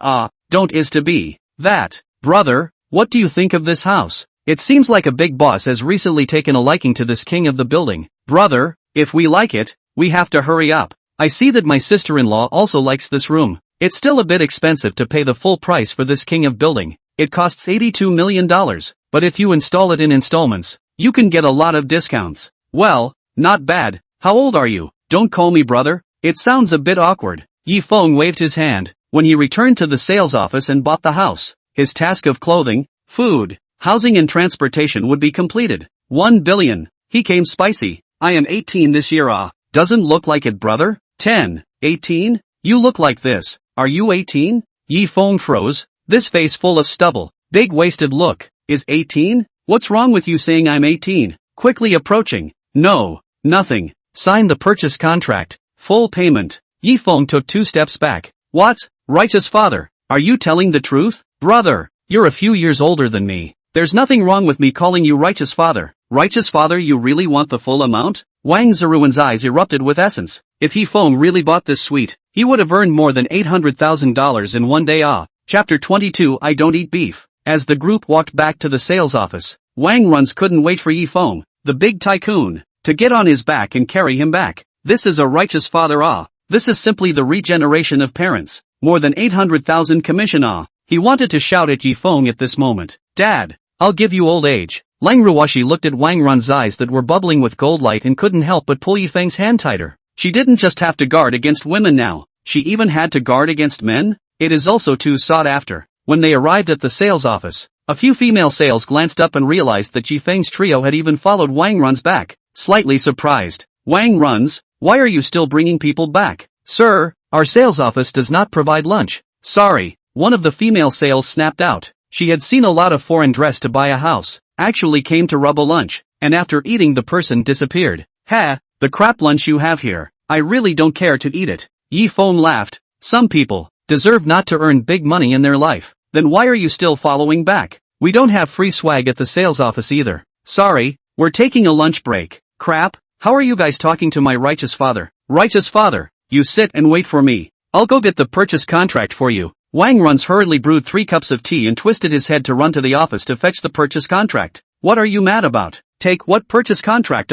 Don't is to be. That. Brother, what do you think of this house? It seems like a big boss has recently taken a liking to this king of the building. Brother, if we like it, we have to hurry up. I see that my sister-in-law also likes this room. It's still a bit expensive to pay the full price for this king of building. It costs $82 million, but if you install it in installments, you can get a lot of discounts. Well, not bad. How old are you? Don't call me brother. It sounds a bit awkward. Yi Feng waved his hand when he returned to the sales office and bought the house. His task of clothing, food, housing and transportation would be completed. 1 billion. He came spicy. I am 18 this year. Doesn't look like it, brother. 10. 18? You look like this. Are you 18? Yi Feng froze, this face full of stubble, big-waisted look. Is 18? What's wrong with you saying I'm 18? Quickly approaching. No, nothing. Sign the purchase contract. Full payment. Yi Feng took 2 steps back. What? Righteous father, are you telling the truth? Brother, you're a few years older than me. There's nothing wrong with me calling you righteous father. Righteous father, you really want the full amount? Wang Ziruan's eyes erupted with essence. If Yi Feng really bought this suite, he would have earned more than $800,000 in one day. Chapter 22 I Don't Eat Beef. As the group walked back to the sales office, Wang Runs couldn't wait for Yi Feng, the big tycoon, to get on his back and carry him back. This is a righteous father. This is simply the regeneration of parents. More than 800,000 commission. He wanted to shout at Yi Feng at this moment. Dad, I'll give you old age. Lang Ruoshi looked at Wang Run's eyes that were bubbling with gold light and couldn't help but pull Yi Feng's hand tighter. She didn't just have to guard against women now, she even had to guard against men? It is also too sought after. When they arrived at the sales office, a few female sales glanced up and realized that Yi Feng's trio had even followed Wang Run's back, slightly surprised. Wang Runs, why are you still bringing people back? Sir, our sales office does not provide lunch. Sorry, one of the female sales snapped out. She had seen a lot of foreign dress to buy a house, actually came to rub a lunch, and after eating the person disappeared. The crap lunch you have here, I really don't care to eat it. Yi Feng laughed. Some people deserve not to earn big money in their life. Then why are you still following back? We don't have free swag at the sales office either. Sorry, we're taking a lunch break. Crap, how are you guys talking to my righteous father? Righteous father, you sit and wait for me. I'll go get the purchase contract for you. Wang Runs hurriedly brewed 3 cups of tea and twisted his head to run to the office to fetch the purchase contract. What are you mad about? Take what purchase contract?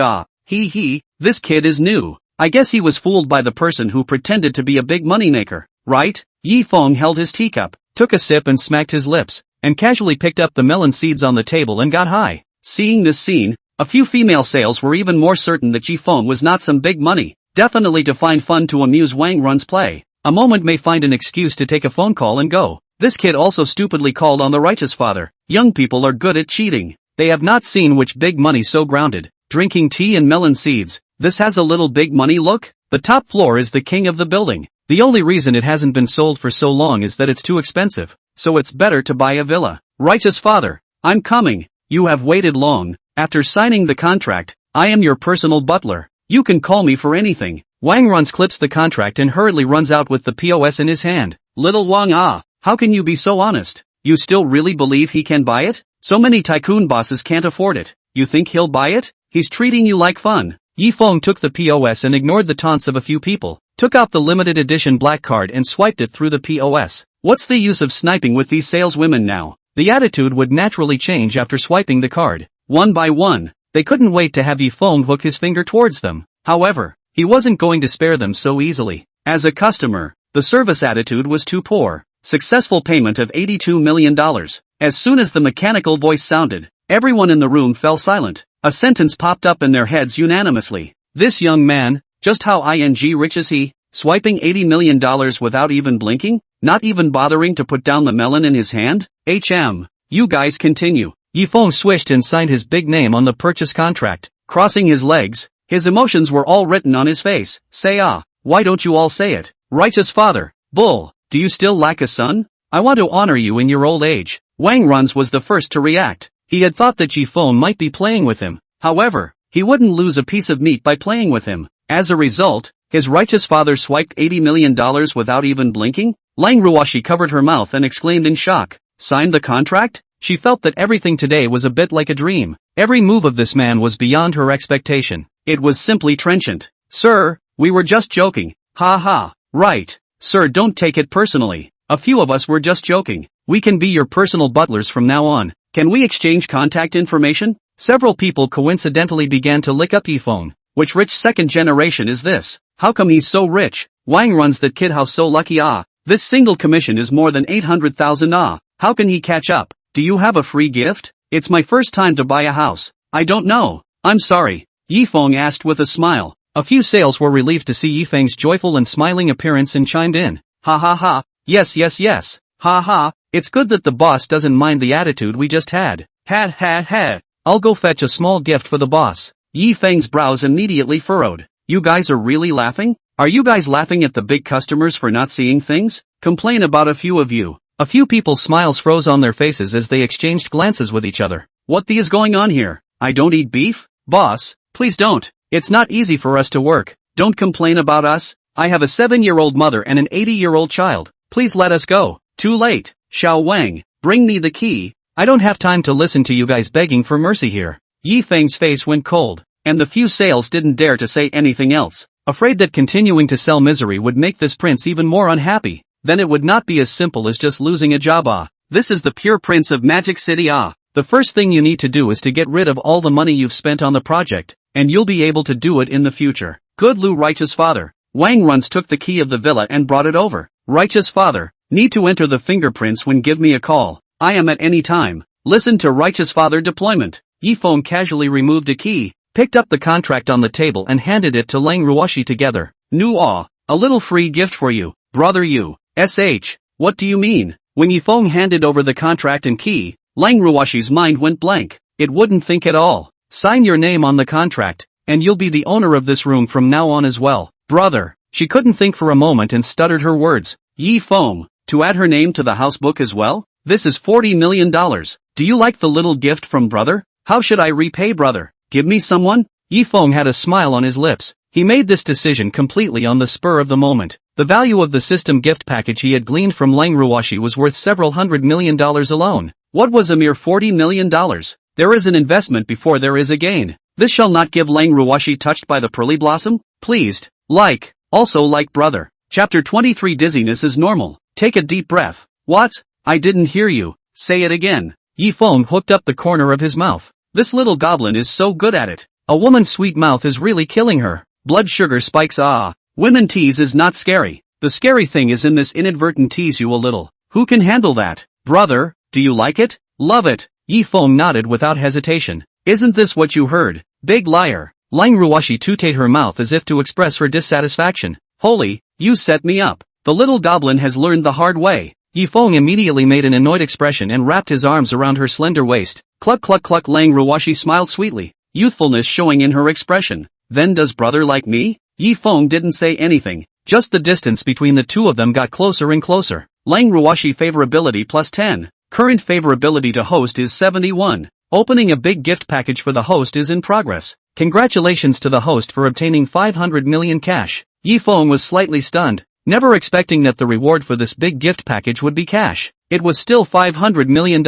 This kid is new. I guess he was fooled by the person who pretended to be a big moneymaker, right? Yi Feng held his teacup, took a sip and smacked his lips, and casually picked up the melon seeds on the table and got high. Seeing this scene, a few female sales were even more certain that Yi Feng was not some big money, definitely to find fun to amuse Wang Run's play. A moment may find an excuse to take a phone call and go. This kid also stupidly called on the righteous father. Young people are good at cheating. They have not seen which big money so grounded. Drinking tea and melon seeds. This has a little big money look? The top floor is the king of the building. The only reason it hasn't been sold for so long is that it's too expensive. So it's better to buy a villa. Righteous father, I'm coming. You have waited long. After signing the contract, I am your personal butler. You can call me for anything. Wang Runs clips the contract and hurriedly runs out with the POS in his hand. Little Wang, how can you be so honest? You still really believe he can buy it? So many tycoon bosses can't afford it. You think he'll buy it? He's treating you like fun. Yi Feng took the POS and ignored the taunts of a few people, took out the limited edition black card and swiped it through the POS. What's the use of sniping with these saleswomen now? The attitude would naturally change after swiping the card. One by one, they couldn't wait to have Yi Feng hook his finger towards them. However, he wasn't going to spare them so easily. As a customer, the service attitude was too poor. Successful payment of $82 million. As soon as the mechanical voice sounded, everyone in the room fell silent. A sentence popped up in their heads unanimously. This young man, just how rich is he? Swiping $80 million without even blinking? Not even bothering to put down the melon in his hand? You guys continue. Yi Feng swished and signed his big name on the purchase contract. Crossing his legs, his emotions were all written on his face. Say why don't you all say it? Righteous father, bull, do you still lack a son? I want to honor you in your old age. Wang Runs was the first to react. He had thought that Yi Feng might be playing with him. However, he wouldn't lose a piece of meat by playing with him. As a result, his righteous father swiped $80 million without even blinking? Lang Ruoshi covered her mouth and exclaimed in shock. Signed the contract? She felt that everything today was a bit like a dream. Every move of this man was beyond her expectation. It was simply trenchant. Sir, we were just joking. Ha ha. Right. Sir, don't take it personally. A few of us were just joking. We can be your personal butlers from now on. Can we exchange contact information? Several people coincidentally began to lick up Yi Feng. Which rich second generation is this? How come he's so rich? Wang Runs that kid, how so lucky This single commission is more than 800,000 How can he catch up? Do you have a free gift? It's my first time to buy a house. I don't know. I'm sorry. Yi Feng asked with a smile. A few sales were relieved to see Yi Feng's joyful and smiling appearance and chimed in. Ha ha ha. Yes. Ha ha. It's good that the boss doesn't mind the attitude we just had. Ha. I'll go fetch a small gift for the boss. Yi Feng's brows immediately furrowed. You guys are really laughing? Are you guys laughing at the big customers for not seeing things? Complain about a few of you. A few people's smiles froze on their faces as they exchanged glances with each other. What the is going on here? I don't eat beef? Boss, please don't. It's not easy for us to work. Don't complain about us. I have a 7-year-old mother and an 80-year-old child. Please let us go. Too late. Xiao Wang, bring me the key. I don't have time to listen to you guys begging for mercy here. Yi Feng's face went cold, and the few sales didn't dare to say anything else, afraid that continuing to sell misery would make this prince even more unhappy. Then it would not be as simple as just losing a job. This is the pure prince of Magic City. The first thing you need to do is to get rid of all the money you've spent on the project, and you'll be able to do it in the future. Good Lu, righteous father. Wang Runs took the key of the villa and brought it over. Righteous father, need to enter the fingerprints when give me a call. I am at any time. Listen to righteous father deployment. Yi Feng casually removed a key, picked up the contract on the table and handed it to Lang Ruoshi together. A little free gift for you, brother you. What do you mean? When Yi Feng handed over the contract and key, Lang Ruoshi's mind went blank. It wouldn't think at all. Sign your name on the contract, and you'll be the owner of this room from now on as well. Brother. She couldn't think for a moment and stuttered her words. Yi Feng, to add her name to the house book as well? This is $40 million. Do you like the little gift from brother? How should I repay brother? Give me someone? Yi Feng had a smile on his lips. He made this decision completely on the spur of the moment. The value of the system gift package he had gleaned from Lang Ruoshi was worth several $100 million alone. What was a mere $40 million? There is an investment before there is a gain. This shall not give Lang Ruoshi touched by the pearly blossom? Pleased. Also like brother. Chapter 23. Dizziness is normal. Take a deep breath. What? I didn't hear you. Say it again. Yi Feng hooked up the corner of his mouth. This little goblin is so good at it. A woman's sweet mouth is really killing her. Blood sugar spikes. Women tease is not scary. The scary thing is in this inadvertent tease you a little. Who can handle that? Brother, do you like it? Love it. Yi Feng nodded without hesitation. Isn't this what you heard? Big liar. Lang Ruoshi tooted her mouth as if to express her dissatisfaction. Holy, you set me up. The little goblin has learned the hard way. Yi Feng immediately made an annoyed expression and wrapped his arms around her slender waist. Cluck cluck cluck. Lang Ruoshi smiled sweetly, youthfulness showing in her expression. Then does brother like me? Yi Feng didn't say anything, just the distance between the two of them got closer and closer. Lang Ruoshi favorability plus 10. Current favorability to host is 71. Opening a big gift package for the host is in progress. Congratulations to the host for obtaining 500 million cash. Yi Feng was slightly stunned, never expecting that the reward for this big gift package would be cash. It was still $500 million.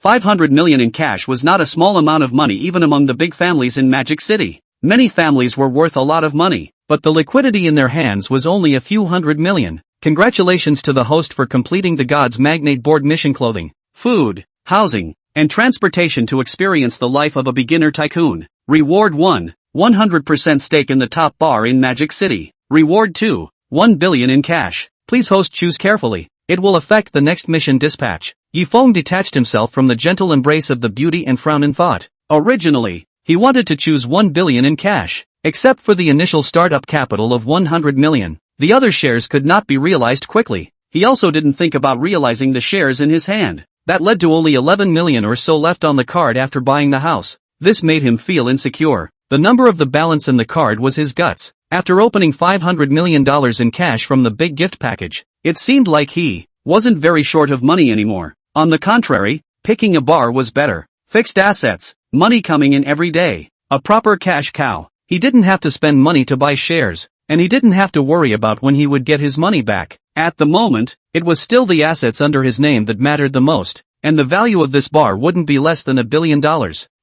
500 million in cash was not a small amount of money even among the big families in Magic City. Many families were worth a lot of money, but the liquidity in their hands was only a few hundred million. Congratulations to the host for completing the God's Magnate Board mission: clothing, food, housing, and transportation to experience the life of a beginner tycoon. Reward 1. 100% stake in the top bar in Magic City. Reward 2. 1 billion in cash. Please host, choose carefully. It will affect the next mission dispatch. Feng detached himself from the gentle embrace of the beauty and frowned in thought. Originally, he wanted to choose 1 billion in cash, except for the initial startup capital of 100 million. The other shares could not be realized quickly. He also didn't think about realizing the shares in his hand. That led to only 11 million or so left on the card after buying the house. This made him feel insecure. The number of the balance in the card was his guts. After opening $500 million in cash from the big gift package, it seemed like he wasn't very short of money anymore. On the contrary, picking a bar was better. Fixed assets, money coming in every day, a proper cash cow. He didn't have to spend money to buy shares, and he didn't have to worry about when he would get his money back. At the moment, it was still the assets under his name that mattered the most, and the value of this bar wouldn't be less than $1 billion.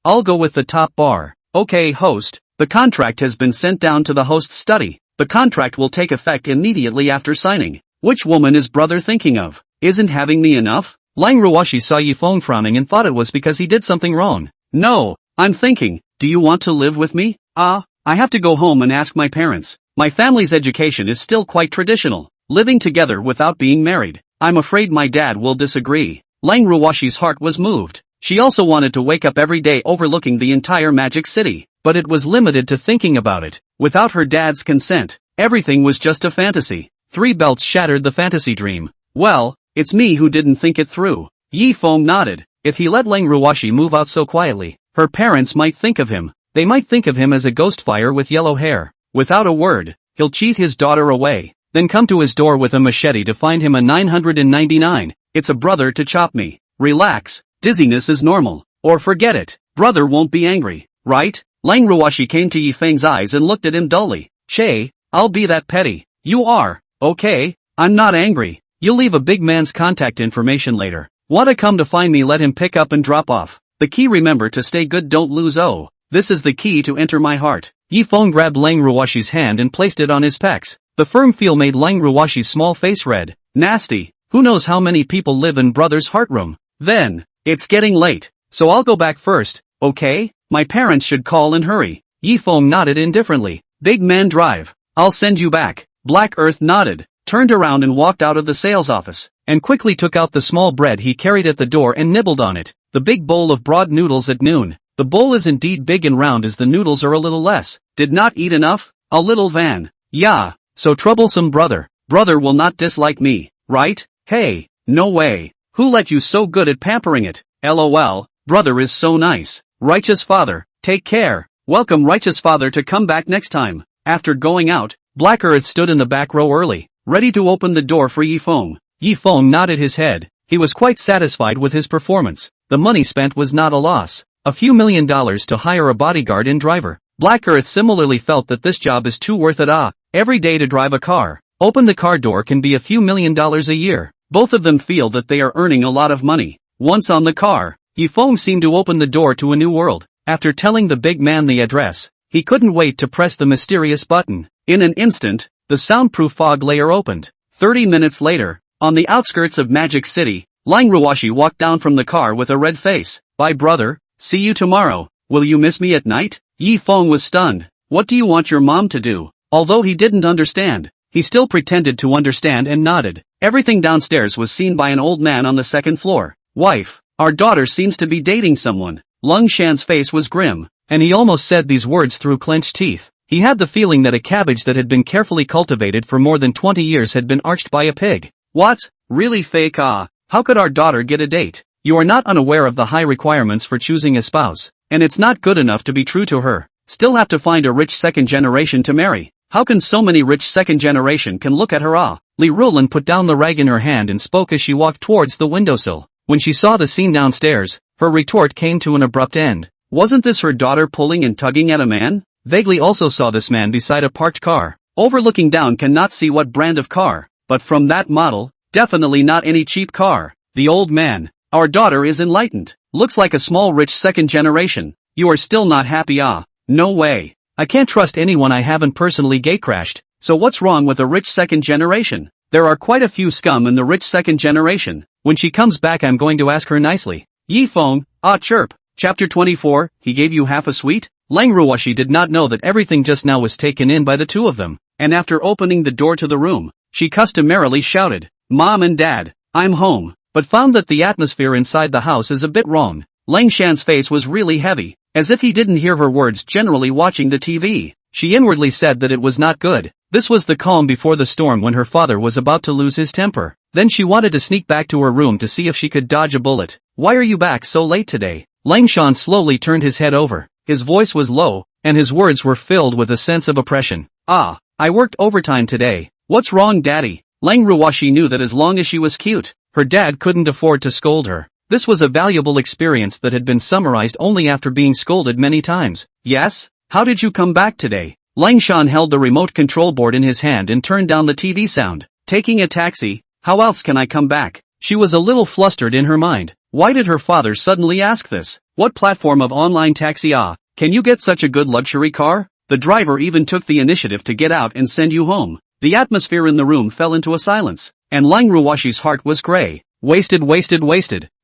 I'll go with the top bar. Okay, host. The contract has been sent down to the host's study. The contract will take effect immediately after signing. Which woman is brother thinking of? Isn't having me enough? Lang Ruoshi saw Feng frowning and thought it was because he did something wrong. No, I'm thinking, do you want to live with me? I have to go home and ask my parents. My family's education is still quite traditional, living together without being married. I'm afraid my dad will disagree. Lang Ruoshi's heart was moved. She also wanted to wake up every day overlooking the entire Magic City, but it was limited to thinking about it. Without her dad's consent, everything was just a fantasy. 3 belts shattered the fantasy dream. Well, it's me who didn't think it through. Feng nodded. If he let Lang Ruoshi move out so quietly, her parents might think of him. They might think of him as a ghost fire with yellow hair. Without a word, he'll cheat his daughter away, then come to his door with a machete to find him a 999. It's a brother to chop me. Relax, dizziness is normal. Or forget it, brother won't be angry, right? Lang Ruoshi came to Feng's eyes and looked at him dully. Che, I'll be that petty. You are, okay, I'm not angry. You'll leave a big man's contact information later. Wanna come to find me, let him pick up and drop off. The key, remember to stay good, don't lose. Oh, this is the key to enter my heart. Feng grabbed Lang Ruoshi's hand and placed it on his pecs. The firm feel made Lang Ruoshi's small face red. Nasty, who knows how many people live in brother's heart room. Then, it's getting late, so I'll go back first, okay? My parents should call and hurry. Feng nodded indifferently. Big man drive. I'll send you back. Black Earth nodded, turned around and walked out of the sales office, and quickly took out the small bread he carried at the door and nibbled on it. The big bowl of broad noodles at noon. The bowl is indeed big and round as the noodles are a little less. Did not eat enough? A little van. Yeah, so troublesome brother. Brother will not dislike me, right? Hey, no way. Who let you so good at pampering it? LOL, brother is so nice. Righteous father, take care. Welcome righteous father to come back next time. After going out, Black Earth stood in the back row early, ready to open the door for Feng. Feng nodded his head. He was quite satisfied with his performance. The money spent was not a loss. A few $1 million to hire a bodyguard and driver. Black Earth similarly felt that this job is too worth it. Every day to drive a car, open the car door can be a few $1 million a year. Both of them feel that they are earning a lot of money. Once on the car, Feng seemed to open the door to a new world. After telling the big man the address, he couldn't wait to press the mysterious button. In an instant, the soundproof fog layer opened. 30 minutes later, on the outskirts of Magic City, Lang Ruoshi walked down from the car with a red face. Bye brother, see you tomorrow. Will you miss me at night? Feng was stunned. What do you want your mom to do? Although he didn't understand, he still pretended to understand and nodded. Everything downstairs was seen by an old man on the second floor. Wife, our daughter seems to be dating someone. Lung Shan's face was grim, and he almost said these words through clenched teeth. He had the feeling that a cabbage that had been carefully cultivated for more than 20 years had been arched by a pig. What? Really fake? How could our daughter get a date? You are not unaware of the high requirements for choosing a spouse, and it's not good enough to be true to her. Still have to find a rich second generation to marry. How can so many rich second generation can look at her? Li Rulan put down the rag in her hand and spoke as she walked towards the windowsill. When she saw the scene downstairs, her retort came to an abrupt end. Wasn't this her daughter pulling and tugging at a man? Vaguely also saw this man beside a parked car. Overlooking down cannot see what brand of car, but from that model, definitely not any cheap car. The old man. Our daughter is enlightened. Looks like a small rich second generation. You are still not happy? No way. I can't trust anyone I haven't personally gatecrashed, so what's wrong with a rich second generation? There are quite a few scum in the rich second generation. When she comes back I'm going to ask her nicely. Yi Feng, ah chirp. Chapter 24, he gave you half a sweet? Lang Ruoshi did not know that everything just now was taken in by the two of them, and after opening the door to the room, she customarily shouted, Mom and Dad, I'm home, but found that the atmosphere inside the house is a bit wrong. Lang Shan's face was really heavy, as if he didn't hear her words generally watching the TV. She inwardly said that it was not good. This was the calm before the storm when her father was about to lose his temper. Then she wanted to sneak back to her room to see if she could dodge a bullet. Why are you back so late today? Lang Shan slowly turned his head over. His voice was low, and his words were filled with a sense of oppression. Ah, I worked overtime today. What's wrong, Daddy? Lang Ruoshi knew that as long as she was cute, her dad couldn't afford to scold her. This was a valuable experience that had been summarized only after being scolded many times. Yes? How did you come back today? Lang Shan held the remote control board in his hand and turned down the TV sound. Taking a taxi? How else can I come back? She was a little flustered in her mind. Why did her father suddenly ask this? What platform of online taxi? Ah, can you get such a good luxury car? The driver even took the initiative to get out and send you home. The atmosphere in the room fell into a silence, and Lang Ruoshi's heart was gray. Wasted.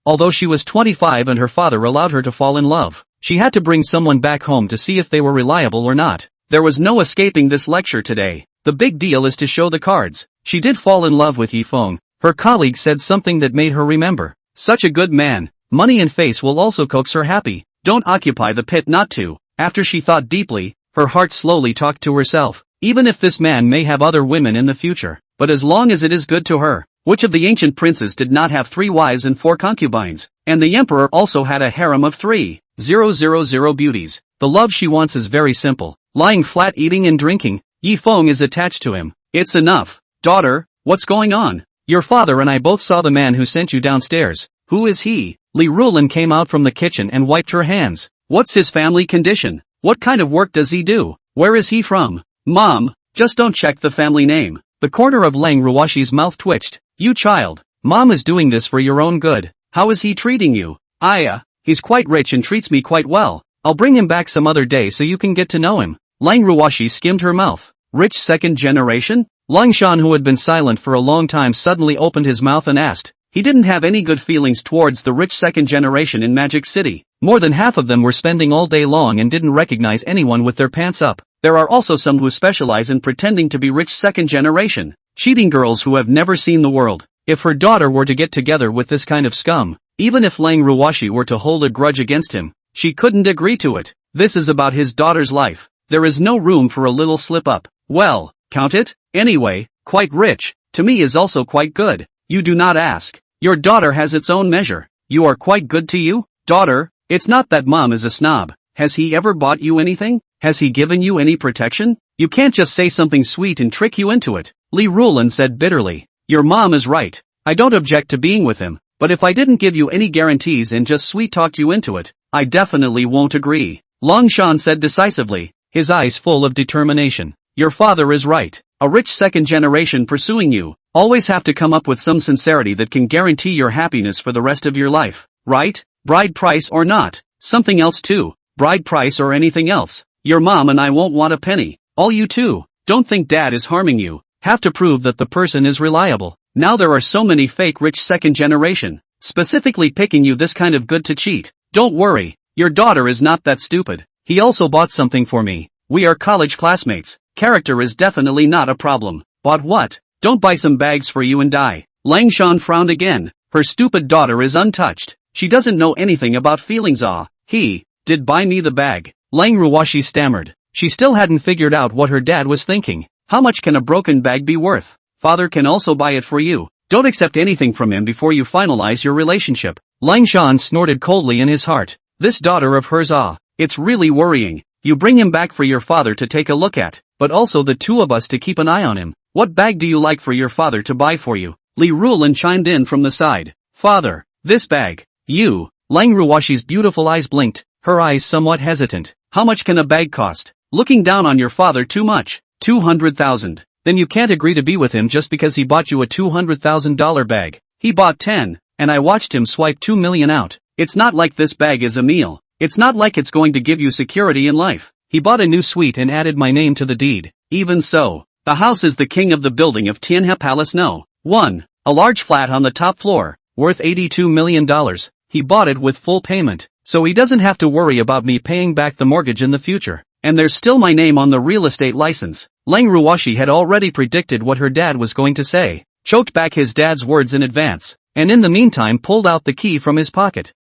Although she was 25 and her father allowed her to fall in love, she had to bring someone back home to see if they were reliable or not. There was no escaping this lecture today. The big deal is to show the cards. She did fall in love with Yi Feng. Her colleague said something that made her remember. Such a good man. Money and face will also coax her happy. Don't occupy the pit not to. After she thought deeply, her heart slowly talked to herself. Even if this man may have other women in the future, but as long as it is good to her. Which of the ancient princes did not have 3 wives and 4 concubines? And the emperor also had a harem of 3,000 beauties. The love she wants is very simple. Lying flat, eating and drinking. Yi Feng is attached to him. It's enough. Daughter, what's going on? Your father and I both saw the man who sent you downstairs. Who is he? Li Rulin came out from the kitchen and wiped her hands. What's his family condition? What kind of work does he do? Where is he from? Mom, just don't check the family name. The corner of Lang Ruoshi's mouth twitched. You child, Mom is doing this for your own good. How is he treating you? He's quite rich and treats me quite well. I'll bring him back some other day so you can get to know him. Lang Ruoshi skimmed her mouth. Rich second generation? Lang Shan, who had been silent for a long time, suddenly opened his mouth and asked. He didn't have any good feelings towards the rich second generation in Magic City. More than half of them were spending all day long and didn't recognize anyone with their pants up. There are also some who specialize in pretending to be rich second generation. Cheating girls who have never seen the world. If her daughter were to get together with this kind of scum, even if Lang Ruoshi were to hold a grudge against him, she couldn't agree to it. This is about his daughter's life. There is no room for a little slip-up. Well, count it? Anyway, quite rich, to me is also quite good. You do not ask. Your daughter has its own measure. You are quite good to you? Daughter, it's not that Mom is a snob. Has he ever bought you anything? Has he given you any protection? You can't just say something sweet and trick you into it. Li Rulin said bitterly. Your mom is right. I don't object to being with him, but if I didn't give you any guarantees and just sweet-talked you into it, I definitely won't agree. Lang Shan said decisively, his eyes full of determination. Your father is right. A rich second generation pursuing you, always have to come up with some sincerity that can guarantee your happiness for the rest of your life, right? Bride price or not. Something else too. Bride price or anything else. Your mom and I won't want a penny. All you too. Don't think Dad is harming you. Have to prove that the person is reliable. Now there are so many fake rich second generation, specifically picking you this kind of good to cheat. Don't worry. Your daughter is not that stupid. He also bought something for me. We are college classmates. Character is definitely not a problem. Bought what? Don't buy some bags for you and die. Lang Shan frowned again. Her stupid daughter is untouched. She doesn't know anything about feelings. He did buy me the bag. Lang Ruoshi stammered. She still hadn't figured out what her dad was thinking. How much can a broken bag be worth? Father can also buy it for you. Don't accept anything from him before you finalize your relationship. Lang Shan snorted coldly in his heart. This daughter of hers, it's really worrying. You bring him back for your father to take a look at, but also the two of us to keep an eye on him. What bag do you like for your father to buy for you? Li Rulin chimed in from the side. Father, this bag. You. Lang Ruoshi's beautiful eyes blinked, her eyes somewhat hesitant. How much can a bag cost? Looking down on your father too much. 200,000. Then you can't agree to be with him just because he bought you a $200,000 bag. He bought 10, and I watched him swipe 2 million out. It's not like this bag is a meal. It's not like it's going to give you security in life. He bought a new suite and added my name to the deed. Even so, the house is the king of the building of Tianhe Palace No. 1. A large flat on the top floor, worth $82 million. He bought it with full payment, so he doesn't have to worry about me paying back the mortgage in the future. And there's still my name on the real estate license. Leng Ruoshi had already predicted what her dad was going to say, choked back his dad's words in advance, and in the meantime pulled out the key from his pocket.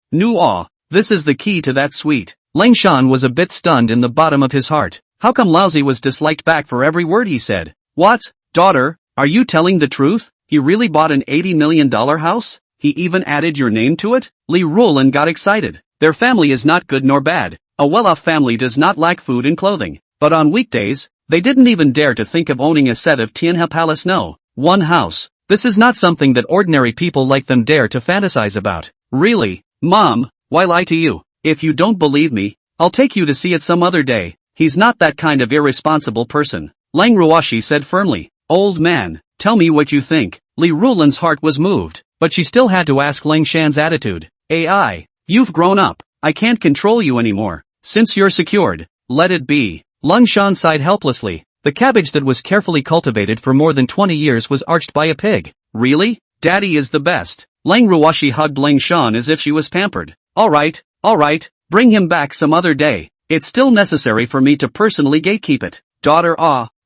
This is the key to that suite. Leng Shan was a bit stunned in the bottom of his heart. How come Lousy was disliked back for every word he said? What? Daughter, are you telling the truth? He really bought an $80 million house? He even added your name to it? Li Ruolin got excited. Their family is not good nor bad. A well-off family does not lack food and clothing. But on weekdays, they didn't even dare to think of owning a set of Tianhe Palace No. 1 house. This is not something that ordinary people like them dare to fantasize about. Really? Mom, why lie to you? If you don't believe me, I'll take you to see it some other day. He's not that kind of irresponsible person. Leng Ruoshi said firmly. Old man, tell me what you think. Li Ruolin's heart was moved, but she still had to ask Leng Shan's attitude. AI, you've grown up. I can't control you anymore. Since you're secured, let it be. Leng Shan sighed helplessly. The cabbage that was carefully cultivated for more than 20 years was arched by a pig. Really? Daddy is the best. Leng Ruoshi hugged Leng Shan as if she was pampered. Alright, bring him back some other day. It's still necessary for me to personally gatekeep it. Daughter,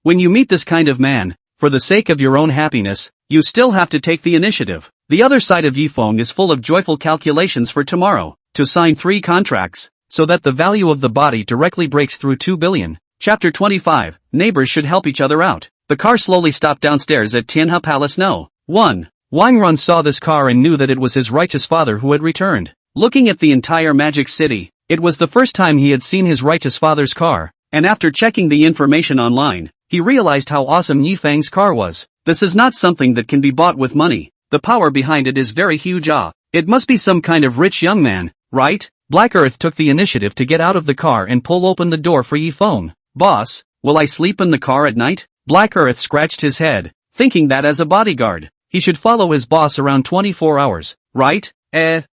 when you meet this kind of man, for the sake of your own happiness, you still have to take the initiative. The other side of Yifeng is full of joyful calculations for tomorrow, to sign 3 contracts, so that the value of the body directly breaks through 2 billion. Chapter 25, Neighbors should help each other out. The car slowly stopped downstairs at Tianhe Palace No. 1. Wang Run saw this car and knew that it was his righteous father who had returned. Looking at the entire Magic City, it was the first time he had seen his righteous father's car, and after checking the information online, he realized how awesome Yifeng's car was. This is not something that can be bought with money. The power behind it is very huge. It must be some kind of rich young man, right? Black Earth took the initiative to get out of the car and pull open the door for Yifeng. Boss, will I sleep in the car at night? Black Earth scratched his head, thinking that as a bodyguard, he should follow his boss around 24 hours, right?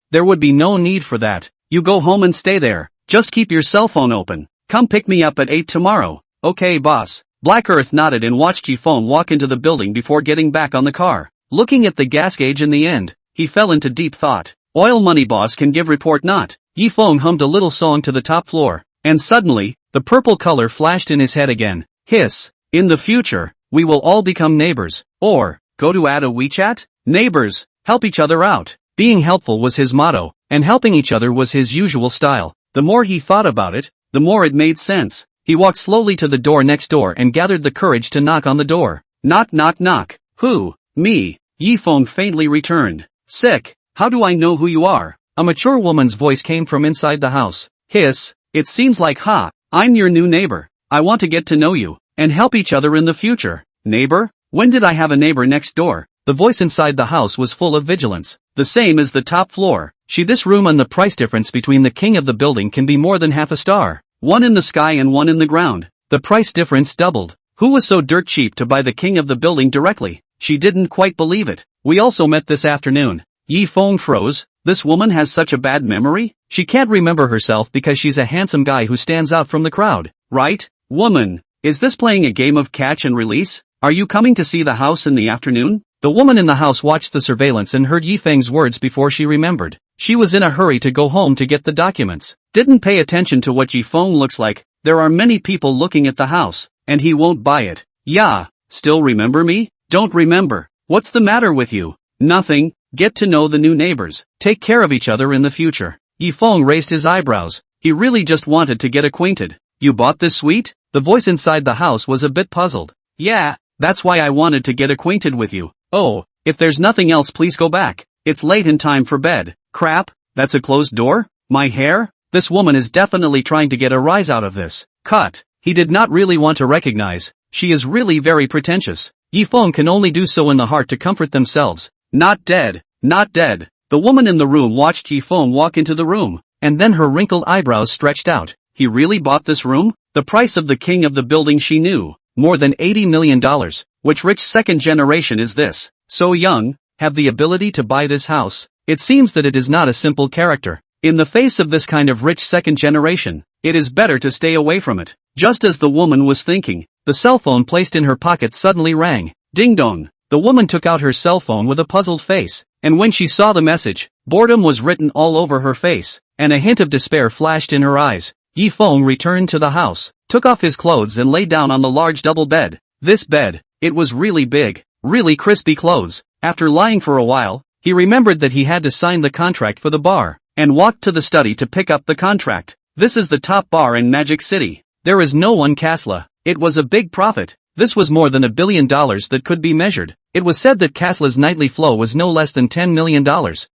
There would be no need for that. You go home and stay there. Just keep your cell phone open. Come pick me up at 8 tomorrow. Okay, boss. Black Earth nodded and watched Yifeng walk into the building before getting back on the car. Looking at the gas gauge in the end, he fell into deep thought. Oil money boss can give report not. Yifeng hummed a little song to the top floor, and suddenly, the purple color flashed in his head again. Hiss. In the future, we will all become neighbors. Or, go to add a WeChat? Neighbors, help each other out. Being helpful was his motto, and helping each other was his usual style. The more he thought about it, the more it made sense. He walked slowly to the door next door and gathered the courage to knock on the door. Knock knock knock. Who? Me. Yifeng faintly returned. Sick. How do I know who you are? A mature woman's voice came from inside the house. Hiss. It seems like I'm your new neighbor. I want to get to know you, and help each other in the future. Neighbor? When did I have a neighbor next door? The voice inside the house was full of vigilance. The same as the top floor. This room and the price difference between the king of the building can be more than half a star. One in the sky and one in the ground. The price difference doubled. Who was so dirt cheap to buy the king of the building directly? She didn't quite believe it. We also met this afternoon. Yifeng froze. This woman has such a bad memory? She can't remember herself because she's a handsome guy who stands out from the crowd, right? Woman, is this playing a game of catch and release? Are you coming to see the house in the afternoon? The woman in the house watched the surveillance and heard Yifeng's words before she remembered. She was in a hurry to go home to get the documents. Didn't pay attention to what Yifeng looks like. There are many people looking at the house, and he won't buy it. Yeah, still remember me? Don't remember. What's the matter with you? Nothing. Get to know the new neighbors. Take care of each other in the future. Yifeng raised his eyebrows. He really just wanted to get acquainted. You bought this suite? The voice inside the house was a bit puzzled. Yeah, that's why I wanted to get acquainted with you. Oh, if there's nothing else, please go back. It's late and time for bed. Crap, that's a closed door? My hair? This woman is definitely trying to get a rise out of this. Cut. He did not really want to recognize. She is really very pretentious. Yifeng can only do so in the heart to comfort themselves. Not dead. Not dead. The woman in the room watched Yifeng walk into the room, and then her wrinkled eyebrows stretched out. He really bought this room? The price of the king of the building she knew. More than $80 million. Which rich second generation is this? So young, have the ability to buy this house? It seems that it is not a simple character. In the face of this kind of rich second generation, it is better to stay away from it. Just as the woman was thinking, the cell phone placed in her pocket suddenly rang. Ding dong. The woman took out her cell phone with a puzzled face, and when she saw the message, boredom was written all over her face, and a hint of despair flashed in her eyes. Yi Feng returned to the house, took off his clothes and lay down on the large double bed. This bed, it was really big, really crispy clothes. After lying for a while, he remembered that he had to sign the contract for the bar, and walked to the study to pick up the contract. This is the top bar in Magic City. There is no one Kasla. It was a big profit. This was more than $1 billion that could be measured. It was said that Kasla's nightly flow was no less than $10 million,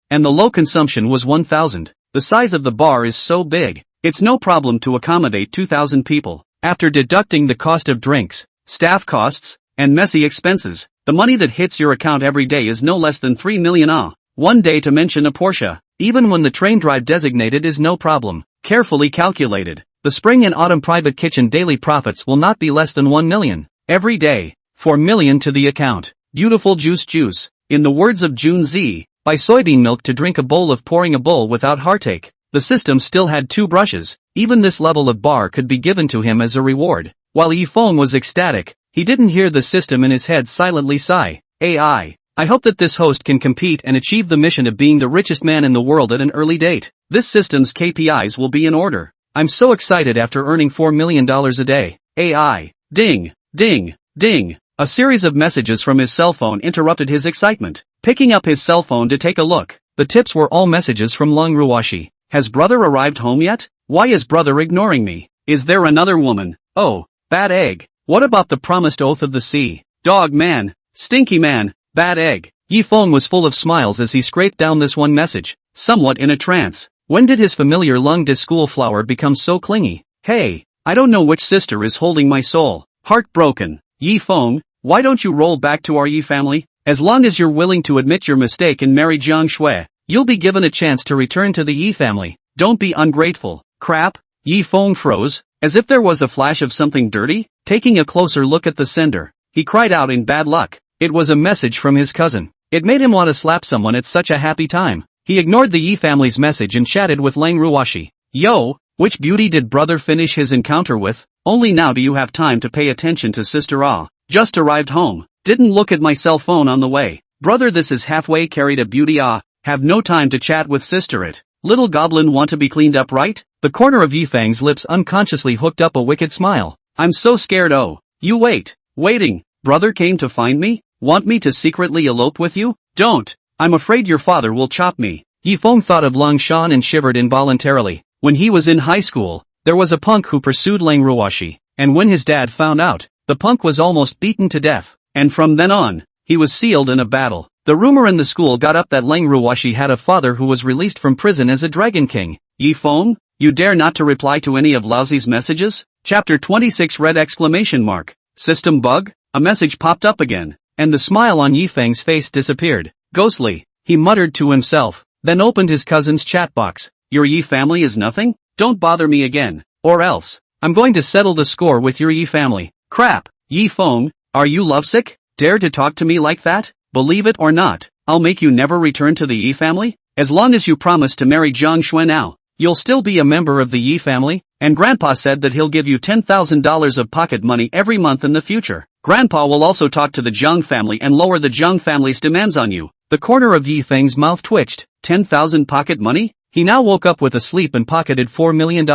and the low consumption was 1,000. The size of the bar is so big, it's no problem to accommodate 2,000 people. After deducting the cost of drinks, staff costs, and messy expenses, the money that hits your account every day is no less than 3 million. One day to mention a Porsche, even when the train drive designated is no problem. Carefully calculated, the spring and autumn private kitchen daily profits will not be less than 1 million. Every day, 4 million to the account. Beautiful juice. In the words of Jun Z, buy soybean milk to drink a bowl of pouring a bowl without heartache. The system still had 2 brushes. Even this level of bar could be given to him as a reward. While Yi Feng was ecstatic, he didn't hear the system in his head silently sigh. AI. I hope that this host can compete and achieve the mission of being the richest man in the world at an early date. This system's KPIs will be in order. I'm so excited after earning $4 million a day. AI. Ding. Ding. Ding. A series of messages from his cell phone interrupted his excitement. Picking up his cell phone to take a look, the tips were all messages from Lung Ruoshi. Has brother arrived home yet? Why is brother ignoring me? Is there another woman? Oh, bad egg. What about the promised oath of the sea? Dog man. Stinky man. Bad egg. Yi Feng was full of smiles as he scraped down this one message, somewhat in a trance. When did his familiar Lung de school flower become so clingy? Hey, I don't know which sister is holding my soul. Heartbroken. Yi Feng, why don't you roll back to our Yi family? As long as you're willing to admit your mistake and marry Jiang Shui, you'll be given a chance to return to the Yi family. Don't be ungrateful. Crap. Yi Feng froze, as if there was a flash of something dirty. Taking a closer look at the sender, he cried out in bad luck. It was a message from his cousin. It made him want to slap someone at such a happy time. He ignored the Yi family's message and chatted with Lang Ruoshi. Yo, which beauty did brother finish his encounter with? Only now do you have time to pay attention to sister Ah. Just arrived home. Didn't look at my cell phone on the way. Brother, this is halfway carried a beauty Ah. Have no time to chat with sister it. Little goblin want to be cleaned up right? The corner of Yi Feng's lips unconsciously hooked up a wicked smile. I'm so scared. Oh. You wait. Waiting. Brother came to find me? Want me to secretly elope with you? Don't. I'm afraid your father will chop me. Yi Feng thought of Lang Shan and shivered involuntarily. When he was in high school, there was a punk who pursued Lang Ruoshi, and when his dad found out, the punk was almost beaten to death. And from then on, he was sealed in a battle. The rumor in the school got up that Lang Ruoshi had a father who was released from prison as a dragon king. Yi Feng, you dare not to reply to any of Laozi's messages? Chapter 26 red exclamation mark. System bug? A message popped up again, and the smile on Yi Feng's face disappeared. Ghostly, he muttered to himself, then opened his cousin's chat box. Your Yi family is nothing? Don't bother me again, or else, I'm going to settle the score with your Yi family. Crap. Yi Feng, are you lovesick? Dare to talk to me like that? Believe it or not, I'll make you never return to the Yi family? As long as you promise to marry Jiang Shui now, you'll still be a member of the Yi family, and Grandpa said that he'll give you $10,000 of pocket money every month in the future. Grandpa will also talk to the Jiang family and lower the Jiang family's demands on you. The corner of Yi Feng's mouth twitched. 10,000 pocket money? He now woke up with a sleep and pocketed $4 million.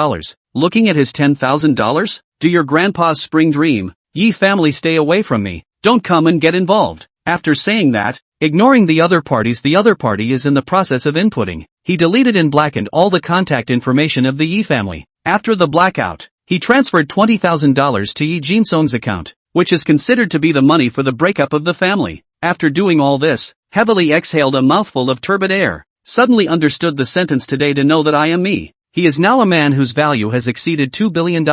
Looking at his $10,000? Do your grandpa's spring dream? Yi family, stay away from me. Don't come and get involved. After saying that, ignoring the other party is in the process of inputting. He deleted and blackened all the contact information of the Yi family. After the blackout, he transferred $20,000 to Yi Jinsong's account, which is considered to be the money for the breakup of the family. After doing all this, heavily exhaled a mouthful of turbid air, suddenly understood the sentence today to know that I am me. He is now a man whose value has exceeded $2 billion,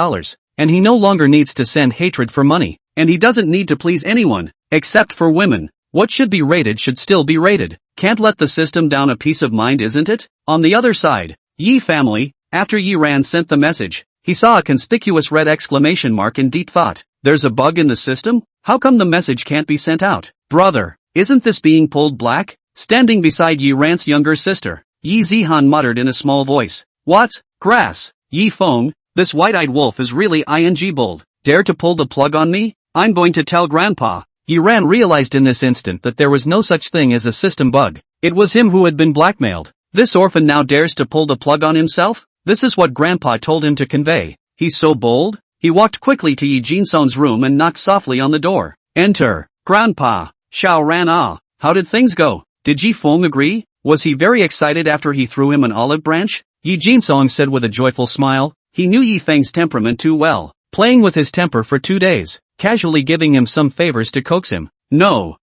and he no longer needs to send hatred for money, and he doesn't need to please anyone, except for women. What should be rated should still be rated. Can't let the system down a peace of mind, isn't it? On the other side, Yi family, after Yi Ran sent the message, he saw a conspicuous red exclamation mark in deep thought. There's a bug in the system? How come the message can't be sent out? Brother, isn't this being pulled black? Standing beside Yi Ran's younger sister, Yi Zihan muttered in a small voice. What? Grass. Yi Feng, This white-eyed wolf is really ing bold. Dare to pull the plug on me? I'm going to tell Grandpa. Yiran realized in this instant that there was no such thing as a system bug. It was him who had been blackmailed. This orphan now dares to pull the plug on himself? This is what Grandpa told him to convey. He's so bold? He walked quickly to Yi Jinsong's room and knocked softly on the door. Enter. Grandpa. Xiao ran. How did things go? Did Yi Feng agree? Was he very excited after he threw him an olive branch? Yi Jinsong said with a joyful smile. He knew Yi Feng's temperament too well, playing with his temper for 2 days, casually giving him some favors to coax him. No,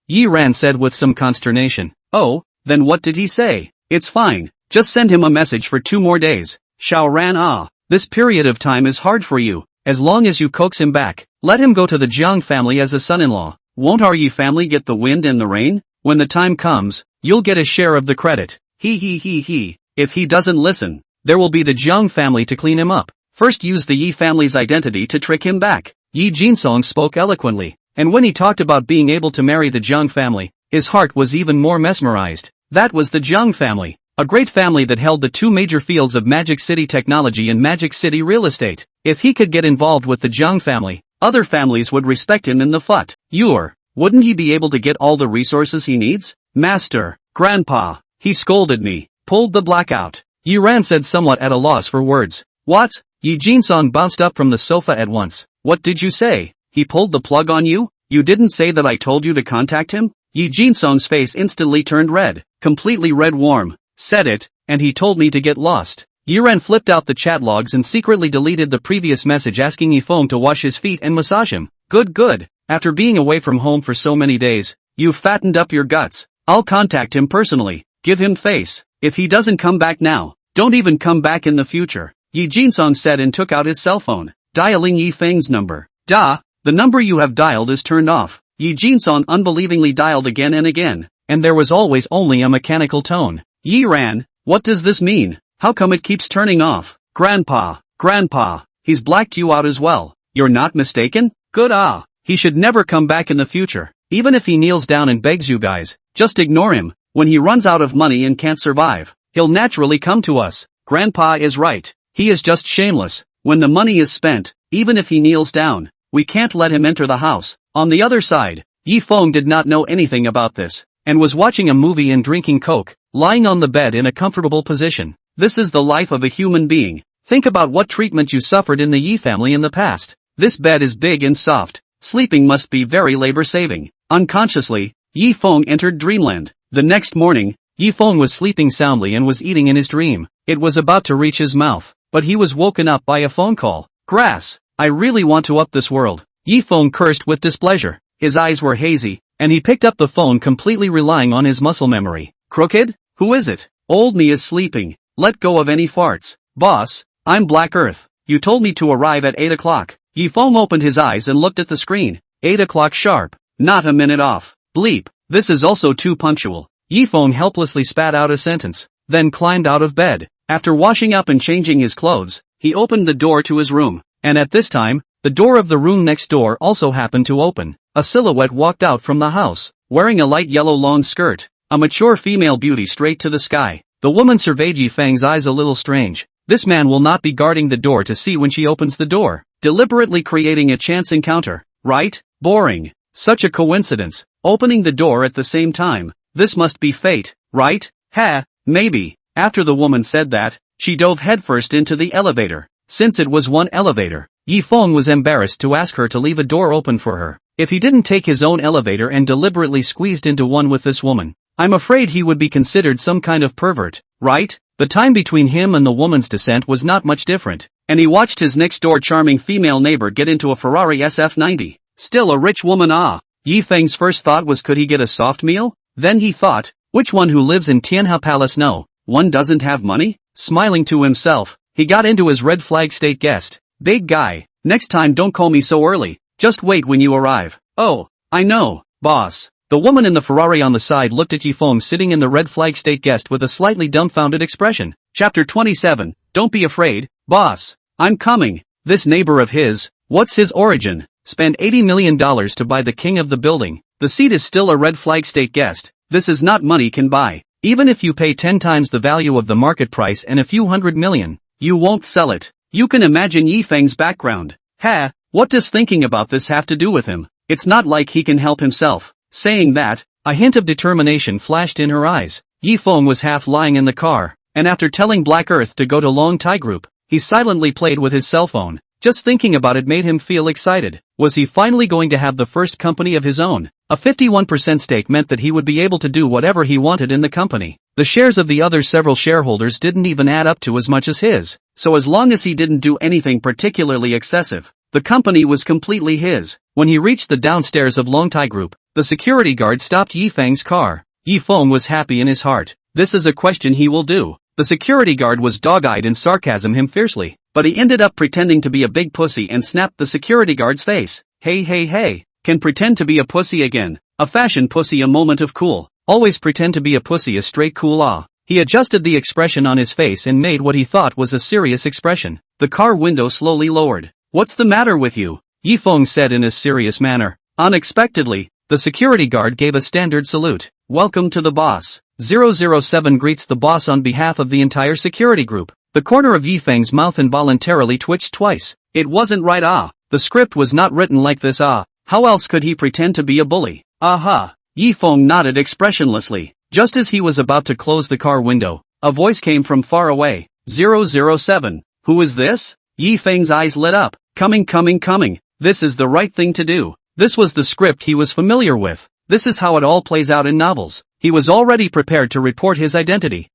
Yi Ran said with some consternation. Oh, then what did he say? It's fine, just send him a message for 2 more days. Xiao Ran. This period of time is hard for you, as long as you coax him back. Let him go to the Jiang family as a son-in-law. Won't our Yi family get the wind and the rain? When the time comes, you'll get a share of the credit. He. If he doesn't listen, there will be the Jiang family to clean him up. First use the Yi family's identity to trick him back. Yi Jinsong spoke eloquently, and when he talked about being able to marry the Jiang family, his heart was even more mesmerized. That was the Jiang family. A great family that held the 2 major fields of Magic City technology and Magic City real estate. If he could get involved with the Jiang family, other families would respect him in the FUT. Wouldn't he be able to get all the resources he needs? Master, Grandpa, he scolded me, pulled the blackout. Yiran said somewhat at a loss for words. What? Yi Jinsong bounced up from the sofa at once. What did you say? He pulled the plug on you? You didn't say that I told you to contact him? Yi Jinsong's face instantly turned red, completely red warm. Said it, and he told me to get lost. Yiran flipped out the chat logs and secretly deleted the previous message asking Yi Feng to wash his feet and massage him. Good. After being away from home for so many days, you've fattened up your guts. I'll contact him personally. Give him face. If he doesn't come back now, don't even come back in the future. Yi Jinsong said and took out his cell phone, dialing Yi Feng's number. The number you have dialed is turned off. Yi Jinsong unbelievingly dialed again and again, and there was always only a mechanical tone. Yi Ran, what does this mean? How come it keeps turning off? Grandpa, he's blacked you out as well. You're not mistaken? Good. He should never come back in the future. Even if he kneels down and begs you guys, just ignore him. When he runs out of money and can't survive, he'll naturally come to us. Grandpa is right. He is just shameless. When the money is spent, even if he kneels down, we can't let him enter the house. On the other side, Yi Feng did not know anything about this, and was watching a movie and drinking coke, lying on the bed in a comfortable position. This is the life of a human being. Think about what treatment you suffered in the Yi family in the past. This bed is big and soft. Sleeping must be very labor-saving. Unconsciously, Yi Feng entered dreamland. The next morning, Yi Feng was sleeping soundly and was eating in his dream. It was about to reach his mouth, but he was woken up by a phone call. Grass, I really want to up this world. Yi Feng cursed with displeasure. His eyes were hazy, and he picked up the phone completely relying on his muscle memory. Crooked? Who is it? Old me is sleeping. Let go of any farts. Boss, I'm Black Earth. You told me to arrive at 8 o'clock. Yi Feng opened his eyes and looked at the screen. 8 o'clock sharp. Not a minute off. Bleep. This is also too punctual. Yi Feng helplessly spat out a sentence, then climbed out of bed. After washing up and changing his clothes, he opened the door to his room, and at this time, the door of the room next door also happened to open. A silhouette walked out from the house, wearing a light yellow long skirt, a mature female beauty straight to the sky. The woman surveyed Yi Feng's eyes a little strange. This man will not be guarding the door to see when she opens the door, deliberately creating a chance encounter, right? Boring. Such a coincidence, opening the door at the same time. This must be fate, right? Maybe. After the woman said that, she dove headfirst into the elevator. Since it was one elevator, Yi Feng was embarrassed to ask her to leave a door open for her. If he didn't take his own elevator and deliberately squeezed into one with this woman, I'm afraid he would be considered some kind of pervert, right? The time between him and the woman's descent was not much different, and he watched his next-door charming female neighbor get into a Ferrari SF90. Still a rich woman. Yi Feng's first thought was, could he get a soft meal? Then he thought, which one who lives in Tianhe Palace one doesn't have money? Smiling to himself, he got into his red flag state guest. Big guy, next time don't call me so early, just wait when you arrive. Oh, I know, boss. The woman in the Ferrari on the side looked at Yi Feng sitting in the red flag state guest with a slightly dumbfounded expression. Chapter 27, Don't be afraid, boss. I'm coming. This neighbor of his, what's his origin? Spend $80 million to buy the king of the building. The seat is still a red flag state guest. This is not money can buy. Even if you pay 10 times the value of the market price and a few $100 million, you won't sell it. You can imagine Yi Feng's background. Ha, what does thinking about this have to do with him? It's not like he can help himself. Saying that, a hint of determination flashed in her eyes. Yi Feng was half lying in the car, and after telling Black Earth to go to Long Tai Group, he silently played with his cell phone. Just thinking about it made him feel excited. Was he finally going to have the first company of his own? A 51% stake meant that he would be able to do whatever he wanted in the company. The shares of the other several shareholders didn't even add up to as much as his, so as long as he didn't do anything particularly excessive, the company was completely his. When he reached the downstairs of Long Tai Group, the security guard stopped Yi Feng's car. Yi Feng was happy in his heart. This is a question he will do. The security guard was dog-eyed and sarcasm him fiercely, but he ended up pretending to be a big pussy and snapped the security guard's face. Hey, can pretend to be a pussy again. A fashion pussy, a moment of cool. Always pretend to be a pussy, a straight cool ah. He adjusted the expression on his face and made what he thought was a serious expression. The car window slowly lowered. What's the matter with you? Yi Feng said in a serious manner. Unexpectedly, the security guard gave a standard salute. Welcome to the boss. 007 greets the boss on behalf of the entire security group. The corner of Yi Feng's mouth involuntarily twitched twice. It wasn't right ah. The script was not written like this ah. How else could he pretend to be a bully? Aha. Yi Feng nodded expressionlessly. Just as he was about to close the car window, a voice came from far away. 007. Who is this? Yi Feng's eyes lit up. Coming. This is the right thing to do. This was the script he was familiar with. This is how it all plays out in novels. He was already prepared to report his identity.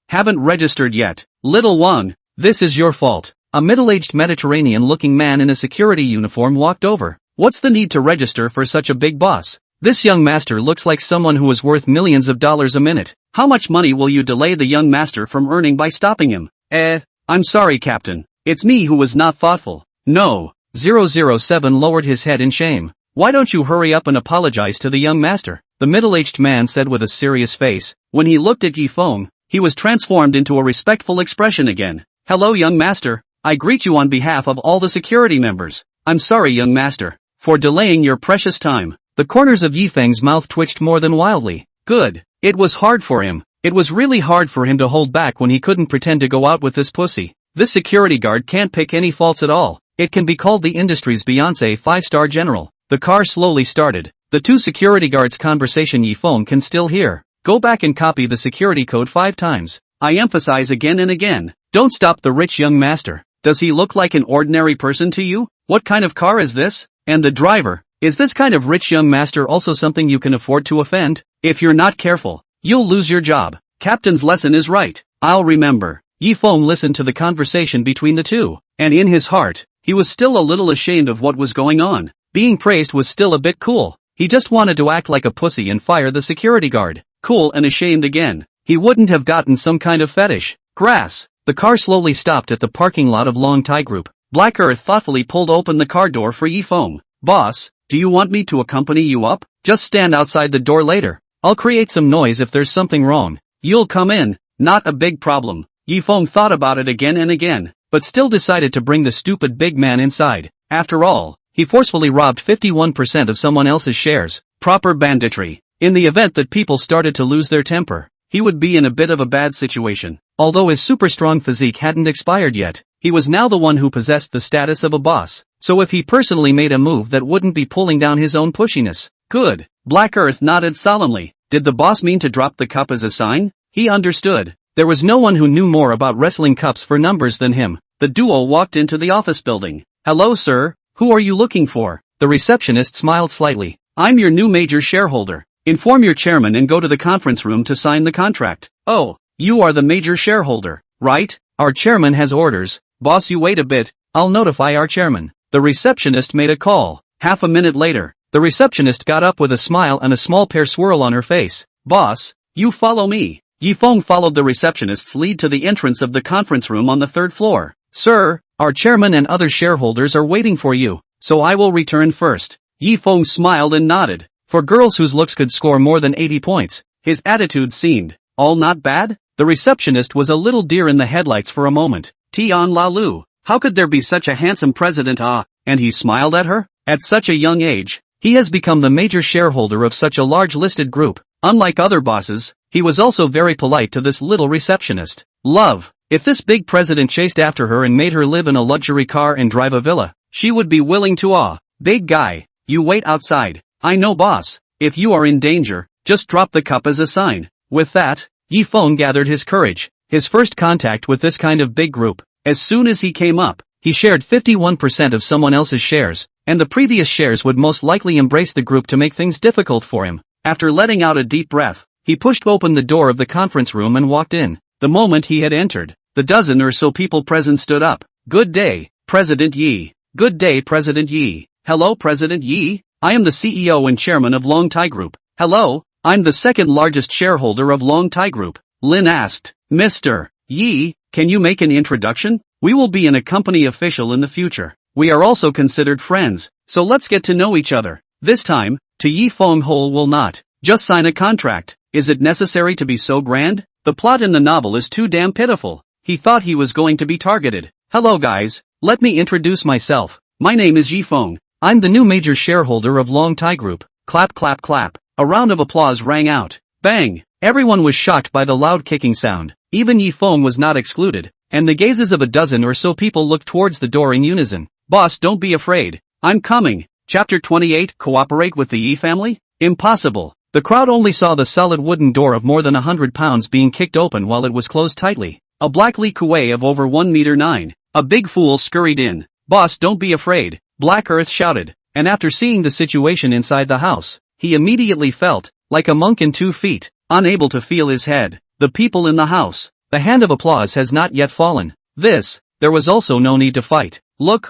Haven't registered yet. Little one, this is your fault. A middle-aged Mediterranean-looking man in a security uniform walked over. What's the need to register for such a big boss? This young master looks like someone who is worth millions of dollars a minute. How much money will you delay the young master from earning by stopping him? I'm sorry, Captain. It's me who was not thoughtful. No. 007 lowered his head in shame. Why don't you hurry up and apologize to the young master? The middle-aged man said with a serious face. When he looked at Yi Feng, he was transformed into a respectful expression again. Hello, young master. I greet you on behalf of all the security members. I'm sorry, young master, for delaying your precious time. The corners of Yi Feng's mouth twitched more than wildly. Good. It was hard for him. It was really hard for him to hold back when he couldn't pretend to go out with this pussy. This security guard can't pick any faults at all. It can be called the industry's Beyonce 5-star general. The car slowly started. The two security guards' conversation Yi Feng can still hear. Go back and copy the security code 5 times. I emphasize again and again. Don't stop the rich young master. Does he look like an ordinary person to you? What kind of car is this? And the driver? Is this kind of rich young master also something you can afford to offend? If you're not careful, you'll lose your job. Captain's lesson is right. I'll remember. Yi Feng listened to the conversation between the two, and in his heart, he was still a little ashamed of what was going on. Being praised was still a bit cool. He just wanted to act like a pussy and fire the security guard. Cool and ashamed again. He wouldn't have gotten some kind of fetish. Grass. The car slowly stopped at the parking lot of Long Tai Group. Black Earth thoughtfully pulled open the car door for Yi Feng. Boss, do you want me to accompany you up? Just stand outside the door later. I'll create some noise if there's something wrong. You'll come in. Not a big problem. Yi Feng thought about it again and again, but still decided to bring the stupid big man inside. After all, he forcefully robbed 51% of someone else's shares. Proper banditry. In the event that people started to lose their temper, he would be in a bit of a bad situation. Although his super strong physique hadn't expired yet, he was now the one who possessed the status of a boss. So if he personally made a move that wouldn't be pulling down his own pushiness. Good. Black Earth nodded solemnly. Did the boss mean to drop the cup as a sign? He understood. There was no one who knew more about wrestling cups for numbers than him. The duo walked into the office building. Hello, sir. Who are you looking for? The receptionist smiled slightly. I'm your new major shareholder. Inform your chairman and go to the conference room to sign the contract. Oh, you are the major shareholder, right? Our chairman has orders. Boss, you wait a bit. I'll notify our chairman. The receptionist made a call. Half a minute later, the receptionist got up with a smile and a small pear swirl on her face. Boss, you follow me. Yi Feng followed the receptionist's lead to the entrance of the conference room on the 3rd floor. Sir, our chairman and other shareholders are waiting for you, so I will return first. Yi Feng smiled and nodded. For girls whose looks could score more than 80 points, his attitude seemed all not bad. The receptionist was a little deer in the headlights for a moment. Tian Lalu, how could there be such a handsome president? And he smiled at her. At such a young age, he has become the major shareholder of such a large listed group. Unlike other bosses, he was also very polite to this little receptionist. Love, If this big president chased after her and made her live in a luxury car and drive a villa, she would be willing to. Big guy, you wait outside. I know boss. If you are in danger, just drop the cup as a sign. With that, Yi Feng gathered his courage. His first contact with this kind of big group. As soon as he came up, he shared 51% of someone else's shares, and the previous shares would most likely embrace the group to make things difficult for him. After letting out a deep breath, he pushed open the door of the conference room and walked in. The moment he had entered, the dozen or so people present stood up. Good day, President Yi. Good day, President Yi. Hello, President Yi. I am the CEO and chairman of Long Tai Group. Hello, I'm the second largest shareholder of Long Tai Group. Lin asked. Mr. Yi, can you make an introduction? We will be an company official in the future. We are also considered friends, so let's get to know each other. This time, to Yi Feng Hole will not just sign a contract. Is it necessary to be so grand? The plot in the novel is too damn pitiful. He thought he was going to be targeted. Hello guys, let me introduce myself. My name is Yi Feng. I'm the new major shareholder of Long Tai Group. Clap clap clap. A round of applause rang out. Bang! Everyone was shocked by the loud kicking sound. Even Yi Feng was not excluded, and the gazes of a dozen or so people looked towards the door in unison. Boss, don't be afraid. I'm coming. Chapter 28. Cooperate with the Yi family? Impossible. The crowd only saw the solid wooden door of more than 100 pounds being kicked open while it was closed tightly. A black Li Kuei of over 1 meter 9. A big fool scurried in. Boss, don't be afraid. Black Earth shouted, and after seeing the situation inside the house, he immediately felt like a monk in 2 feet, unable to feel his head. The people in the house. The hand of applause has not yet fallen. There was also no need to fight. Look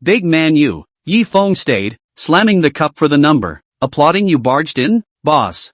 big man you. Yi Feng stayed, slamming the cup for the number. Applauding you barged in? Boss,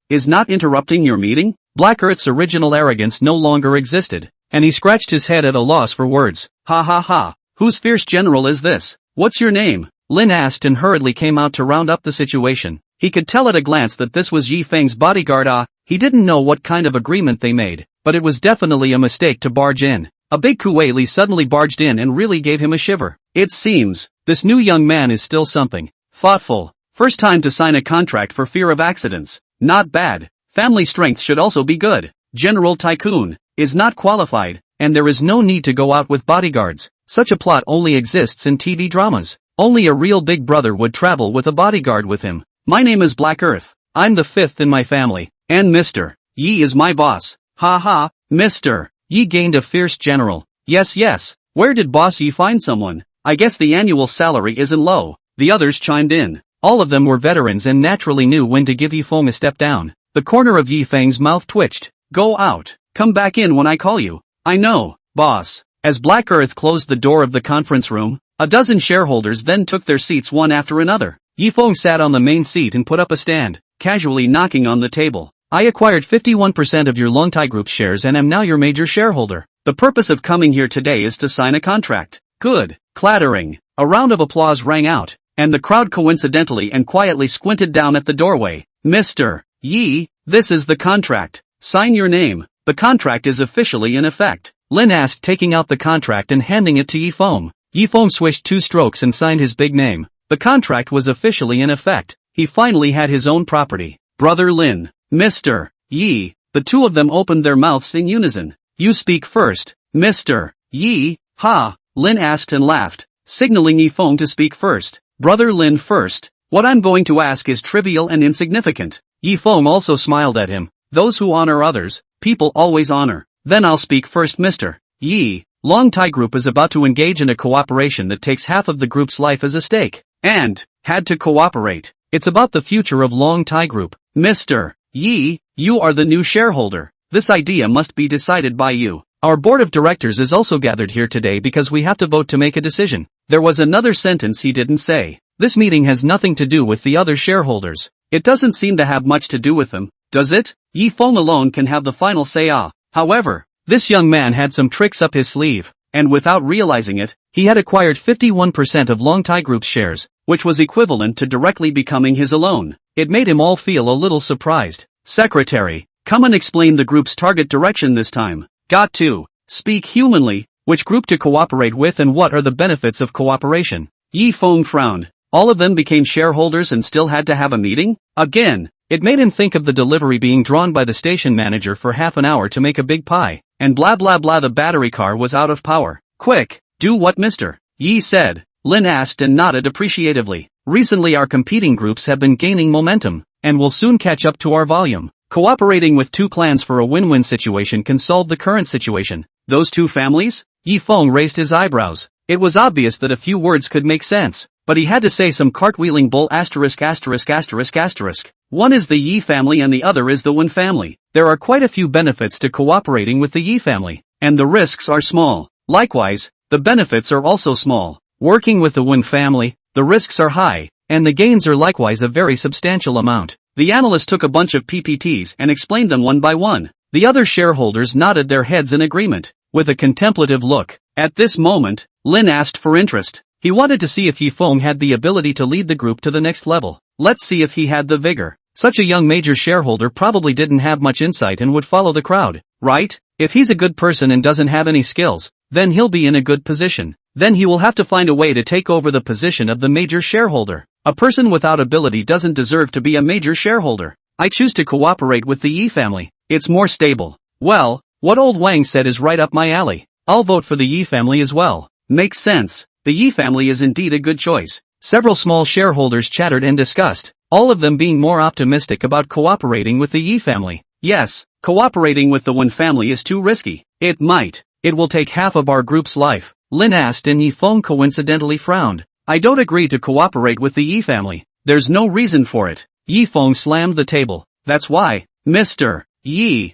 is not interrupting your meeting? Black Earth's original arrogance no longer existed, and he scratched his head at a loss for words. Ha ha ha, whose fierce general is this? What's your name? Lin asked and hurriedly came out to round up the situation. He could tell at a glance that this was Yi Feng's bodyguard. He didn't know what kind of agreement they made, but it was definitely a mistake to barge in. A big Kuei Li suddenly barged in and really gave him a shiver. It seems, this new young man is still something. Thoughtful. First time to sign a contract for fear of accidents. Not bad. Family strength should also be good. General Tycoon is not qualified, and there is no need to go out with bodyguards. Such a plot only exists in TV dramas. Only a real big brother would travel with a bodyguard with him. My name is Black Earth. I'm the 5th in my family, and Mr. Yi is my boss. Ha ha, Mr. Yi gained a fierce general. Yes. Where did Boss Yi find someone? I guess the annual salary isn't low. The others chimed in. All of them were veterans and naturally knew when to give Yi Feng a step down. The corner of Yi Feng's mouth twitched. Go out. Come back in when I call you. I know, boss. As Black Earth closed the door of the conference room, a dozen shareholders then took their seats one after another. Yi Feng sat on the main seat and put up a stand, casually knocking on the table. I acquired 51% of your Long Tai Group shares and am now your major shareholder. The purpose of coming here today is to sign a contract. Good. Clattering. A round of applause rang out, and the crowd coincidentally and quietly squinted down at the doorway. Mr. Yi, this is the contract. Sign your name. The contract is officially in effect. Lin asked, taking out the contract and handing it to Yi Feng. Yi Feng swished 2 strokes and signed his big name. The contract was officially in effect. He finally had his own property. Brother Lin. Mr. Yi. The two of them opened their mouths in unison. You speak first, Mr. Yi. Ha. Lin asked and laughed, signaling Yi Feng to speak first. Brother Lin first. What I'm going to ask is trivial and insignificant. Yi Feng also smiled at him. Those who honor others, people always honor. Then I'll speak first, Mr. Yi. Long Tai Group is about to engage in a cooperation that takes half of the group's life as a stake. And had to cooperate. It's about the future of Long Tai Group. Mr. Yi, you are the new shareholder. This idea must be decided by you. Our board of directors is also gathered here today because we have to vote to make a decision. There was another sentence he didn't say. This meeting has nothing to do with the other shareholders. It doesn't seem to have much to do with them, does it? Yi Feng alone can have the final say. However, this young man had some tricks up his sleeve, and without realizing it, he had acquired 51% of Long Tai Group's shares, which was equivalent to directly becoming his alone. It made him all feel a little surprised. Secretary, come and explain the group's target direction this time. Got to speak humanly. Which group to cooperate with and what are the benefits of cooperation? Yi Feng frowned. All of them became shareholders and still had to have a meeting? Again, it made him think of the delivery being drawn by the station manager for half an hour to make a big pie, and blah blah blah, the battery car was out of power. Quick, do what Mr. Yi said, Lin asked and nodded appreciatively. Recently our competing groups have been gaining momentum, and will soon catch up to our volume. Cooperating with two clans for a win-win situation can solve the current situation. Those two families? Yi Feng raised his eyebrows. It was obvious that a few words could make sense, but he had to say some cartwheeling bull asterisk asterisk asterisk asterisk. One is the Yi family and the other is the Wen family. There are quite a few benefits to cooperating with the Yi family, and the risks are small. Likewise, the benefits are also small. Working with the Wen family, the risks are high, and the gains are likewise a very substantial amount. The analyst took a bunch of PPTs and explained them one by one. The other shareholders nodded their heads in agreement. With a contemplative look, at this moment, Lin asked for interest. He wanted to see if Yi Feng had the ability to lead the group to the next level. Let's see if he had the vigor. Such a young major shareholder probably didn't have much insight and would follow the crowd, right? If he's a good person and doesn't have any skills, then he'll be in a good position. Then he will have to find a way to take over the position of the major shareholder. A person without ability doesn't deserve to be a major shareholder. I choose to cooperate with the Yi family. It's more stable. Well, what old Wang said is right up my alley. I'll vote for the Yi family as well. Makes sense. The Yi family is indeed a good choice. Several small shareholders chattered and discussed, all of them being more optimistic about cooperating with the Yi family. Yes, cooperating with the Wen family is too risky. It will take half of our group's life. Lin asked and Yi Feng coincidentally frowned. I don't agree to cooperate with the Yi family. There's no reason for it. Yi Feng slammed the table. That's why, Mr. Yi,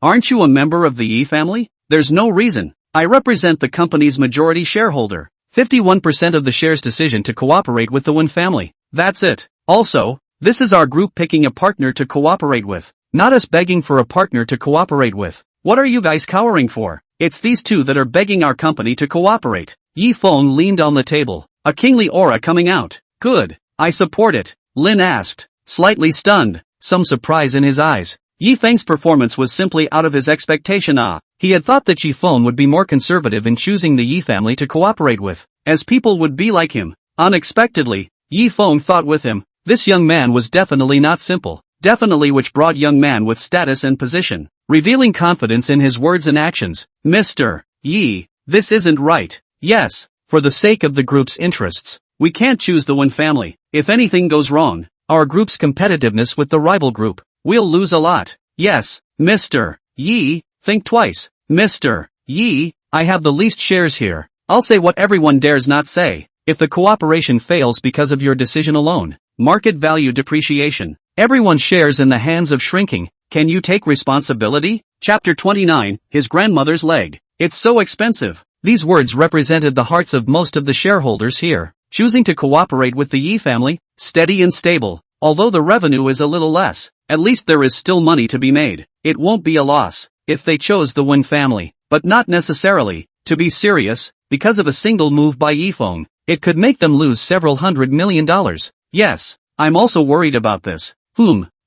aren't you a member of the Yi family? There's no reason. I represent the company's majority shareholder. 51% of the shares decision to cooperate with the Wen family. That's it. Also, this is our group picking a partner to cooperate with, not us begging for a partner to cooperate with. What are you guys cowering for? It's these two that are begging our company to cooperate. Yi Feng leaned on the table, a kingly aura coming out. Good. I support it, Lin asked, slightly stunned, some surprise in his eyes. Yi Feng's performance was simply out of his expectation. He had thought that Yi Feng would be more conservative in choosing the Yi family to cooperate with, as people would be like him. Unexpectedly, Yi Feng thought with him, this young man was definitely not simple, definitely which broad young man with status and position, revealing confidence in his words and actions. Mr. Yi, this isn't right. Yes, for the sake of the group's interests, we can't choose the Wen family. If anything goes wrong, our group's competitiveness with the rival group, we'll lose a lot. Yes, Mr. Yi, think twice. Mr. Yi, I have the least shares here. I'll say what everyone dares not say. If the cooperation fails because of your decision alone, market value depreciation, everyone's shares in the hands of shrinking, can you take responsibility? Chapter 29, His Grandmother's Leg. It's so expensive. These words represented the hearts of most of the shareholders here, choosing to cooperate with the Yi family, steady and stable. Although the revenue is a little less, at least there is still money to be made. It won't be a loss if they chose the Wen family, but not necessarily. To be serious, because of a single move by Yi Feng, it could make them lose several $100 million. Yes, I'm also worried about this.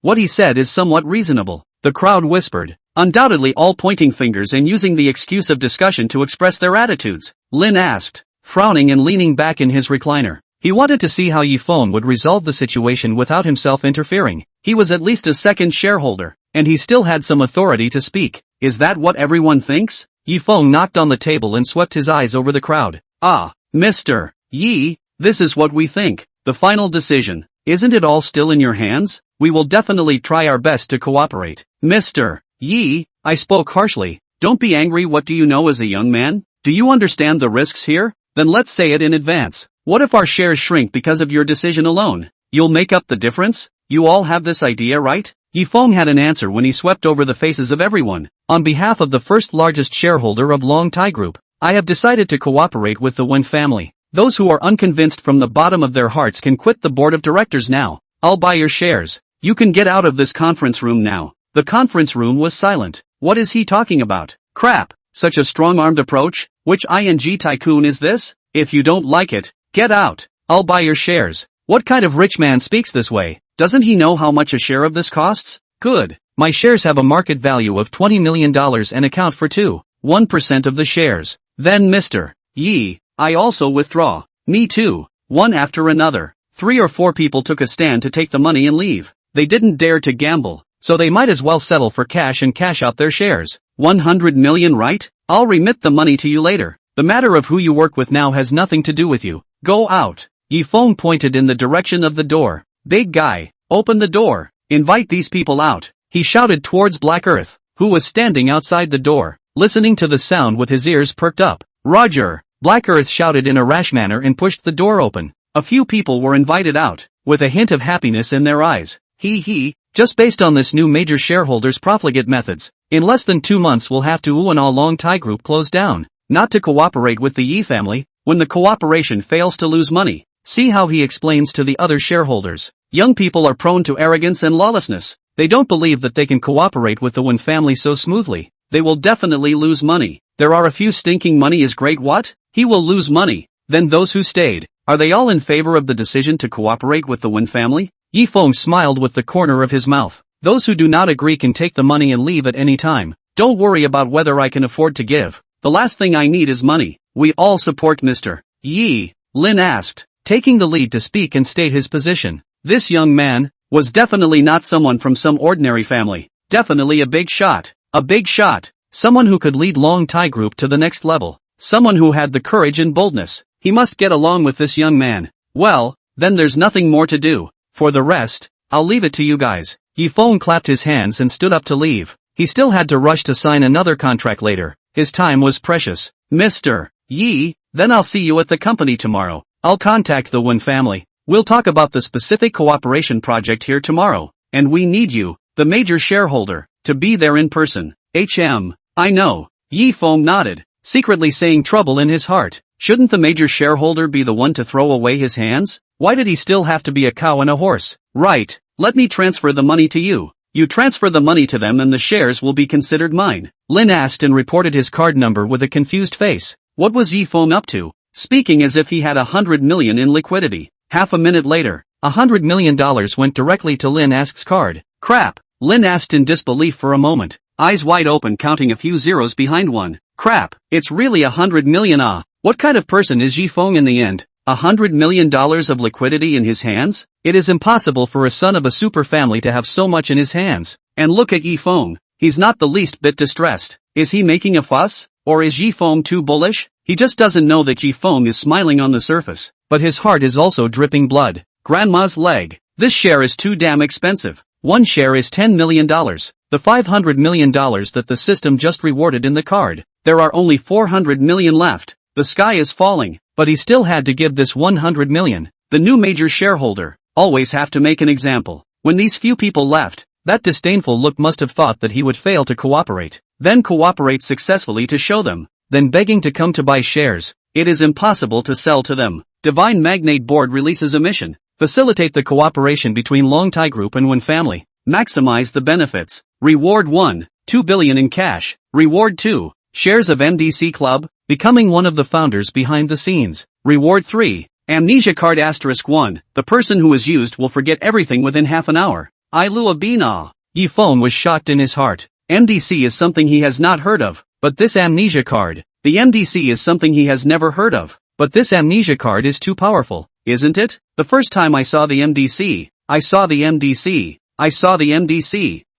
What he said is somewhat reasonable, the crowd whispered, undoubtedly all pointing fingers and using the excuse of discussion to express their attitudes. Lin asked, frowning and leaning back in his recliner. He wanted to see how Yi Feng would resolve the situation without himself interfering. He was at least a second shareholder, and he still had some authority to speak. Is that what everyone thinks? Yi Feng knocked on the table and swept his eyes over the crowd. Mr. Yi, this is what we think. The final decision. Isn't it all still in your hands? We will definitely try our best to cooperate. Mr. Yi, I spoke harshly. Don't be angry. What do you know as a young man? Do you understand the risks here? Then let's say it in advance. What if our shares shrink because of your decision alone? You'll make up the difference? You all have this idea, right? Yi Feng had an answer when he swept over the faces of everyone. On behalf of the first largest shareholder of Long Tai Group, I have decided to cooperate with the Wen family. Those who are unconvinced from the bottom of their hearts can quit the board of directors now. I'll buy your shares. You can get out of this conference room now. The conference room was silent. What is he talking about? Crap, such a strong-armed approach? Which ING tycoon is this? If you don't like it, get out. I'll buy your shares. What kind of rich man speaks this way? Doesn't he know how much a share of this costs? Good. My shares have a market value of $20 million and account for 1% of the shares. Then Mr. Yi, I also withdraw. Me too. One after another. 3 or 4 people took a stand to take the money and leave. They didn't dare to gamble. so they might as well settle for cash and cash out their shares. 100 million, right? I'll remit the money to you later. The matter of who you work with now has nothing to do with you. Go out. Feng pointed in the direction of the door. Big guy, open the door. Invite these people out. He shouted towards Black Earth, who was standing outside the door, listening to the sound with his ears perked up. Roger. Black Earth shouted in a rash manner and pushed the door open. A few people were invited out, with a hint of happiness in their eyes. Just based on this new major shareholder's profligate methods, in less than 2 months we'll have to and all Long Tai Group close down. Not to cooperate with the Yi family, when the cooperation fails to lose money. See how he explains to the other shareholders. Young people are prone to arrogance and lawlessness. They don't believe that they can cooperate with the Wen family so smoothly. They will definitely lose money. There are a few stinking money is great what? He will lose money. Then those who stayed, are they all in favor of the decision to cooperate with the Wen family? Feng smiled with the corner of his mouth. Those who do not agree can take the money and leave at any time. Don't worry about whether I can afford to give. The last thing I need is money. We all support Mr. Yi, Lin asked, taking the lead to speak and state his position. This young man was definitely not someone from some ordinary family. Definitely a big shot. A big shot. Someone who could lead Long Tai Group to the next level. Someone who had the courage and boldness. He must get along with this young man. Well, then there's nothing more to do. For the rest, I'll leave it to you guys. Feng clapped his hands and stood up to leave. He still had to rush to sign another contract later. His time was precious. Mr. Yi, then I'll see you at the company tomorrow. I'll contact the Wen family. We'll talk about the specific cooperation project here tomorrow. And we need you, the major shareholder, to be there in person. I know. Feng nodded, secretly saying trouble in his heart. Shouldn't the major shareholder be the one to throw away his hands? Why did he still have to be a cow and a horse? Right, let me transfer the money to you. You transfer the money to them and the shares will be considered mine. Lin asked and reported his card number with a confused face. What was Feng up to? Speaking as if he had 100 million in liquidity. Half a minute later, $100 million went directly to Lin Ask's card. Crap, Lin asked in disbelief for a moment, eyes wide open counting a few zeros behind one. Crap, it's really 100 million ah. What kind of person is Feng in the end? $100 million of liquidity in his hands? It is impossible for a son of a super family to have so much in his hands. And look at Feng. He's not the least bit distressed. Is he making a fuss? Or is Feng too bullish? He just doesn't know that Feng is smiling on the surface. But his heart is also dripping blood. Grandma's leg. This share is too damn expensive. One share is $10 million. The $500 million that the system just rewarded in the card. There are only 400 million left. The sky is falling. But he still had to give this 100 million. The new major shareholder. Always have to make an example. When these few people left, that disdainful look must have thought that he would fail to cooperate. Then cooperate successfully to show them. Then begging to come to buy shares. It is impossible to sell to them. Divine Magnate Board releases a mission. Facilitate the cooperation between Long Tai Group and Wen family. Maximize the benefits. Reward 1, 2 billion in cash. Reward 2, shares of MDC Club, becoming one of the founders behind the scenes. Reward 3, amnesia card *1, the person who is used will forget everything within half an hour. Ilua Bina. Feng was shocked in his heart. MDC is something he has not heard of, but this amnesia card. The MDC is something he has never heard of, but this amnesia card is too powerful, isn't it? The first time I saw the MDC, I saw the MDC.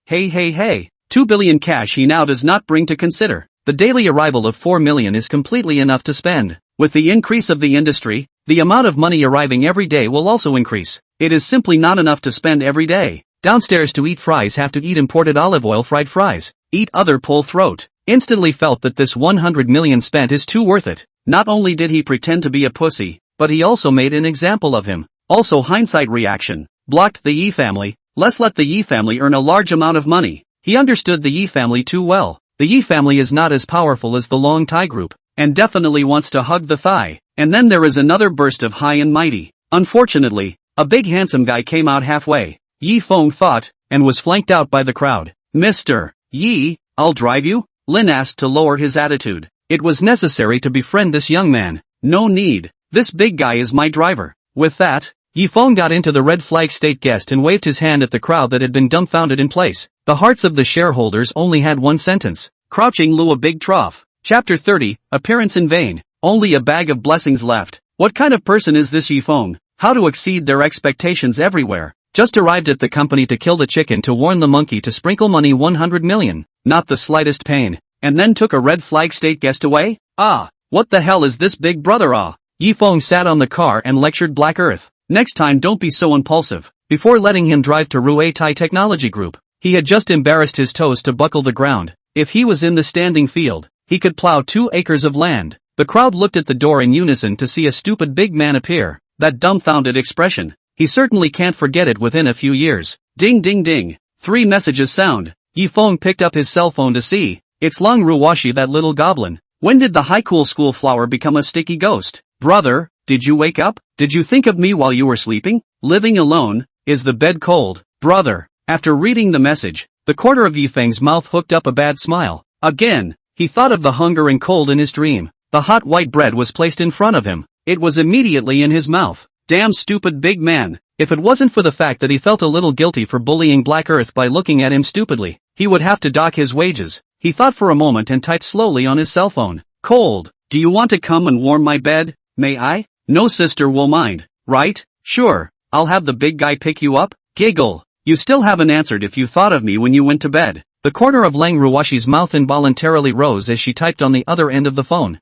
Hey. 2 billion cash he now does not bring to consider. The daily arrival of 4 million is completely enough to spend. With the increase of the industry, the amount of money arriving every day will also increase. It is simply not enough to spend every day. Downstairs to eat fries have to eat imported olive oil fried fries. Eat other pull throat. Instantly felt that this 100 million spent is too worth it. Not only did he pretend to be a pussy, but he also made an example of him. Also hindsight reaction. Blocked the Yi family. Let's let the Yi family earn a large amount of money. He understood the Yi family too well. The Yi family is not as powerful as the Long Tai Group, and definitely wants to hug the thigh. And then there is another burst of high and mighty. Unfortunately, a big handsome guy came out halfway. Feng thought, and was flanked out by the crowd. Mr. Yi, I'll drive you? Lin asked to lower his attitude. It was necessary to befriend this young man. No need. This big guy is my driver. With that, Feng got into the red flag state guest and waved his hand at the crowd that had been dumbfounded in place. The hearts of the shareholders only had one sentence. Crouching Lu a big trough. Chapter 30, Appearance in Vain. Only a bag of blessings left. What kind of person is this Feng? How to exceed their expectations everywhere. Just arrived at the company to kill the chicken to warn the monkey to sprinkle money 100 million, not the slightest pain. And then took a red flag state guest away? Ah, what the hell is this big brother ah? Yi Feng sat on the car and lectured Black Earth. Next time don't be so impulsive. Before letting him drive to Ruei Tai Technology Group, he had just embarrassed his toes to buckle the ground. If he was in the standing field, he could plow 2 acres of land. The crowd looked at the door in unison to see a stupid big man appear. That dumbfounded expression. He certainly can't forget it within a few years. Ding ding ding. 3 messages sound. Yi Feng picked up his cell phone to see. It's Lang Ruwashi, that little goblin. When did the high-cool school flower become a sticky ghost? Brother, did you wake up? Did you think of me while you were sleeping? Living alone? Is the bed cold? Brother. After reading the message, the corner of Yi Feng's mouth hooked up a bad smile. Again, he thought of the hunger and cold in his dream. The hot white bread was placed in front of him. It was immediately in his mouth. Damn stupid big man. If it wasn't for the fact that he felt a little guilty for bullying Black Earth by looking at him stupidly, he would have to dock his wages. He thought for a moment and typed slowly on his cell phone. Cold. Do you want to come and warm my bed? May I? No sister will mind, right? Sure. I'll have the big guy pick you up? Giggle. You still haven't answered if you thought of me when you went to bed. The corner of Lang Ruwashi's mouth involuntarily rose as she typed on the other end of the phone.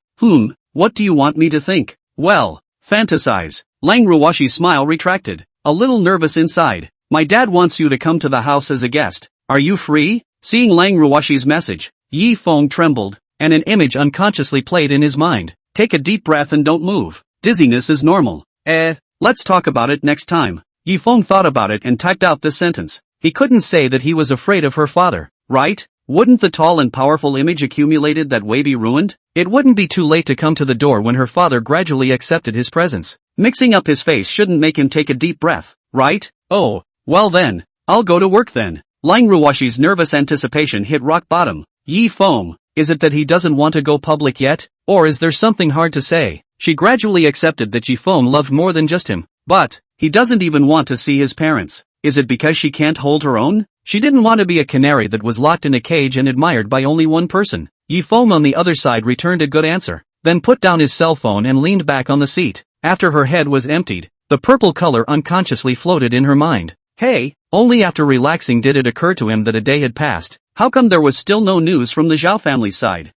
What do you want me to think? Well, fantasize. Lang Ruwashi's smile retracted. A little nervous inside. My dad wants you to come to the house as a guest. Are you free? Seeing Lang Ruwashi's message, Yi Feng trembled, and an image unconsciously played in his mind. Take a deep breath and don't move. Dizziness is normal. Let's talk about it next time. Yi Feng thought about it and typed out this sentence. He couldn't say that he was afraid of her father, right? Wouldn't the tall and powerful image accumulated that way be ruined? It wouldn't be too late to come to the door when her father gradually accepted his presence. Mixing up his face shouldn't make him take a deep breath, right? Oh, well then, I'll go to work then. Lang Ruwashi's nervous anticipation hit rock bottom. Yi Feng, is it that he doesn't want to go public yet? Or is there something hard to say? She gradually accepted that Yi Feng loved more than just him. But, he doesn't even want to see his parents. Is it because she can't hold her own? She didn't want to be a canary that was locked in a cage and admired by only one person. Yi Feng on the other side returned a good answer, then put down his cell phone and leaned back on the seat. After her head was emptied, the purple color unconsciously floated in her mind. Hey, only after relaxing did it occur to him that a day had passed. How come there was still no news from the Zhao family's side?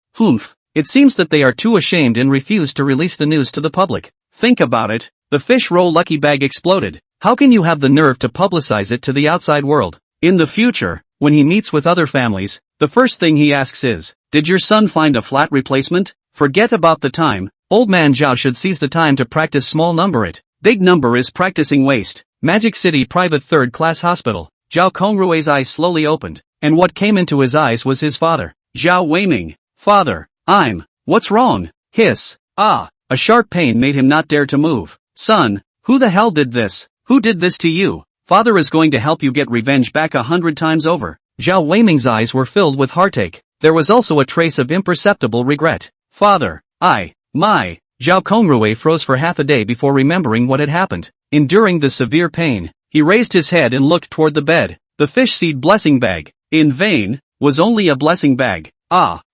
It seems that they are too ashamed and refuse to release the news to the public. Think about it. The fish roll lucky bag exploded. How can you have the nerve to publicize it to the outside world? In the future, when he meets with other families, the first thing he asks is, did your son find a flat replacement? Forget about the time. Old man Zhao should seize the time to practice small number it. Big number is practicing waste. Magic City Private Third-Class Hospital. Zhao Kongrue's eyes slowly opened, and what came into his eyes was his father. Zhao Weiming. Father, what's wrong? Hiss. A sharp pain made him not dare to move. Son, who the hell did this? Who did this to you? Father is going to help you get revenge back 100 times over. Zhao Weiming's eyes were filled with heartache. There was also a trace of imperceptible regret. Father, Zhao Kongrue froze for half a day before remembering what had happened. Enduring the severe pain, he raised his head and looked toward the bed. The fish seed blessing bag, in vain, was only a blessing bag.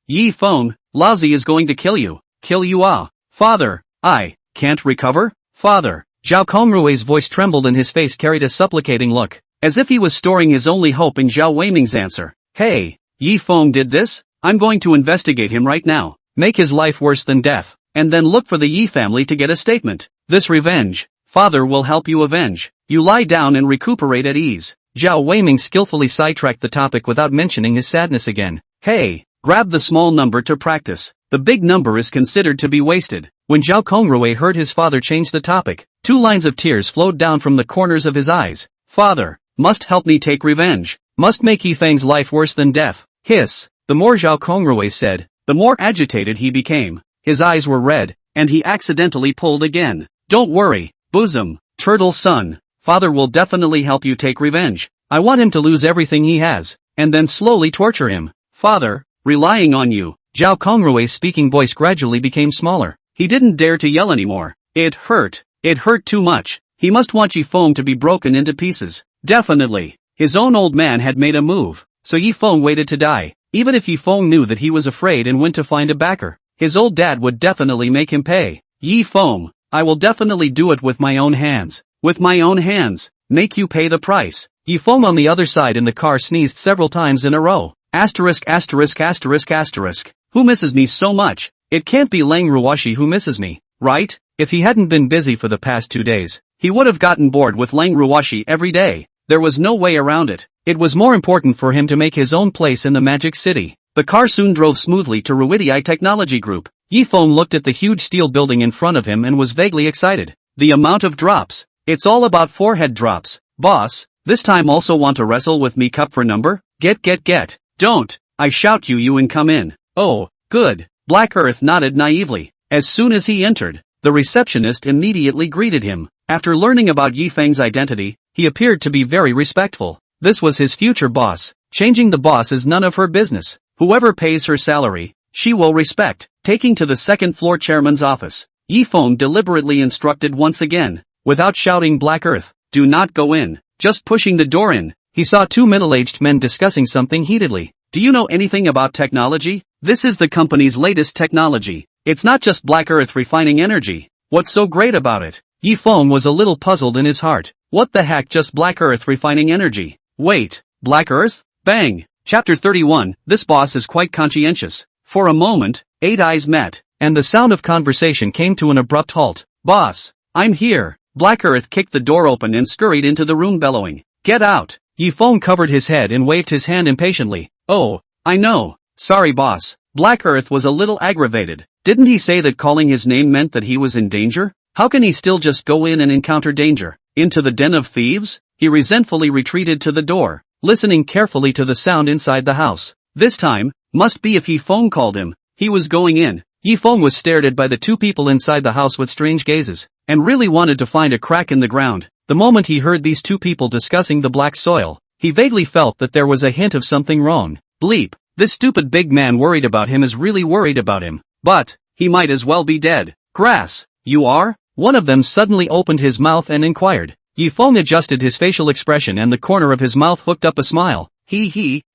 Yi Feng, Laozi is going to kill you. Kill you Father, I can't recover? Father. Zhao Kongrue's voice trembled and his face carried a supplicating look, as if he was storing his only hope in Zhao Weiming's answer. Hey, Yi Feng did this? I'm going to investigate him right now, make his life worse than death, and then look for the Yi family to get a statement. This revenge, Father will help you avenge. You lie down and recuperate at ease. Zhao Weiming skillfully sidetracked the topic without mentioning his sadness again. Hey, grab the small number to practice. The big number is considered to be wasted. When Zhao Kongrue heard his father change the topic, 2 lines of tears flowed down from the corners of his eyes. Father, must help me take revenge. Must make Yi Feng's life worse than death. Hiss. The more Zhao Kongrue said, the more agitated he became. His eyes were red, and he accidentally pulled again. Don't worry, bosom, turtle son. Father will definitely help you take revenge. I want him to lose everything he has, and then slowly torture him. Father, relying on you. Zhao Kongrue's speaking voice gradually became smaller. He didn't dare to yell anymore. It hurt. It hurt too much. He must want Yi Feng to be broken into pieces. Definitely. His own old man had made a move, so Yi Feng waited to die. Even if Yi Feng knew that he was afraid and went to find a backer, his old dad would definitely make him pay. Yi Feng, I will definitely do it with my own hands. With my own hands. Make you pay the price. Yi Feng on the other side in the car sneezed several times in a row. Asterisk asterisk asterisk asterisk. Who misses me so much? It can't be Lang Ruoshi who misses me, right? If he hadn't been busy for the past 2 days, he would have gotten bored with Lang Ruoshi every day. There was no way around it. It was more important for him to make his own place in the Magic City. The car soon drove smoothly to Ruidii Technology Group. Yi Feng looked at the huge steel building in front of him and was vaguely excited. The amount of drops. It's all about forehead drops. Boss, this time also want to wrestle with me cup for number? Get. Don't. I shout you and come in. Oh, good. Black Earth nodded naively. As soon as he entered, the receptionist immediately greeted him. After learning about Yi Feng's identity, he appeared to be very respectful. This was his future boss. Changing the boss is none of her business. Whoever pays her salary, she will respect. Taking to the second floor chairman's office, Yi Feng deliberately instructed once again, without shouting Black Earth, do not go in. Just pushing the door in, he saw 2 middle-aged men discussing something heatedly. Do you know anything about technology? This is the company's latest technology. It's not just Black Earth refining energy. What's so great about it? Yi Feng was a little puzzled in his heart. What the heck, just Black Earth refining energy? Wait, Black Earth? Bang! Chapter 31, this boss is quite conscientious. For a moment, 8 eyes met, and the sound of conversation came to an abrupt halt. Boss, I'm here. Black Earth kicked the door open and scurried into the room bellowing. Get out! Yi Feng covered his head and waved his hand impatiently. Oh, I know. Sorry boss. Black Earth was a little aggravated. Didn't he say that calling his name meant that he was in danger? How can he still just go in and encounter danger? Into the den of thieves? He resentfully retreated to the door, listening carefully to the sound inside the house. This time, must be if Yi Feng called him. He was going in. Yi Feng was stared at by the 2 people inside the house with strange gazes, and really wanted to find a crack in the ground. The moment he heard these 2 people discussing the black soil, he vaguely felt that there was a hint of something wrong. Bleep. This stupid big man worried about him is really worried about him. But, he might as well be dead. Grass. You are? One of them suddenly opened his mouth and inquired. Yi Feng adjusted his facial expression and the corner of his mouth hooked up a smile.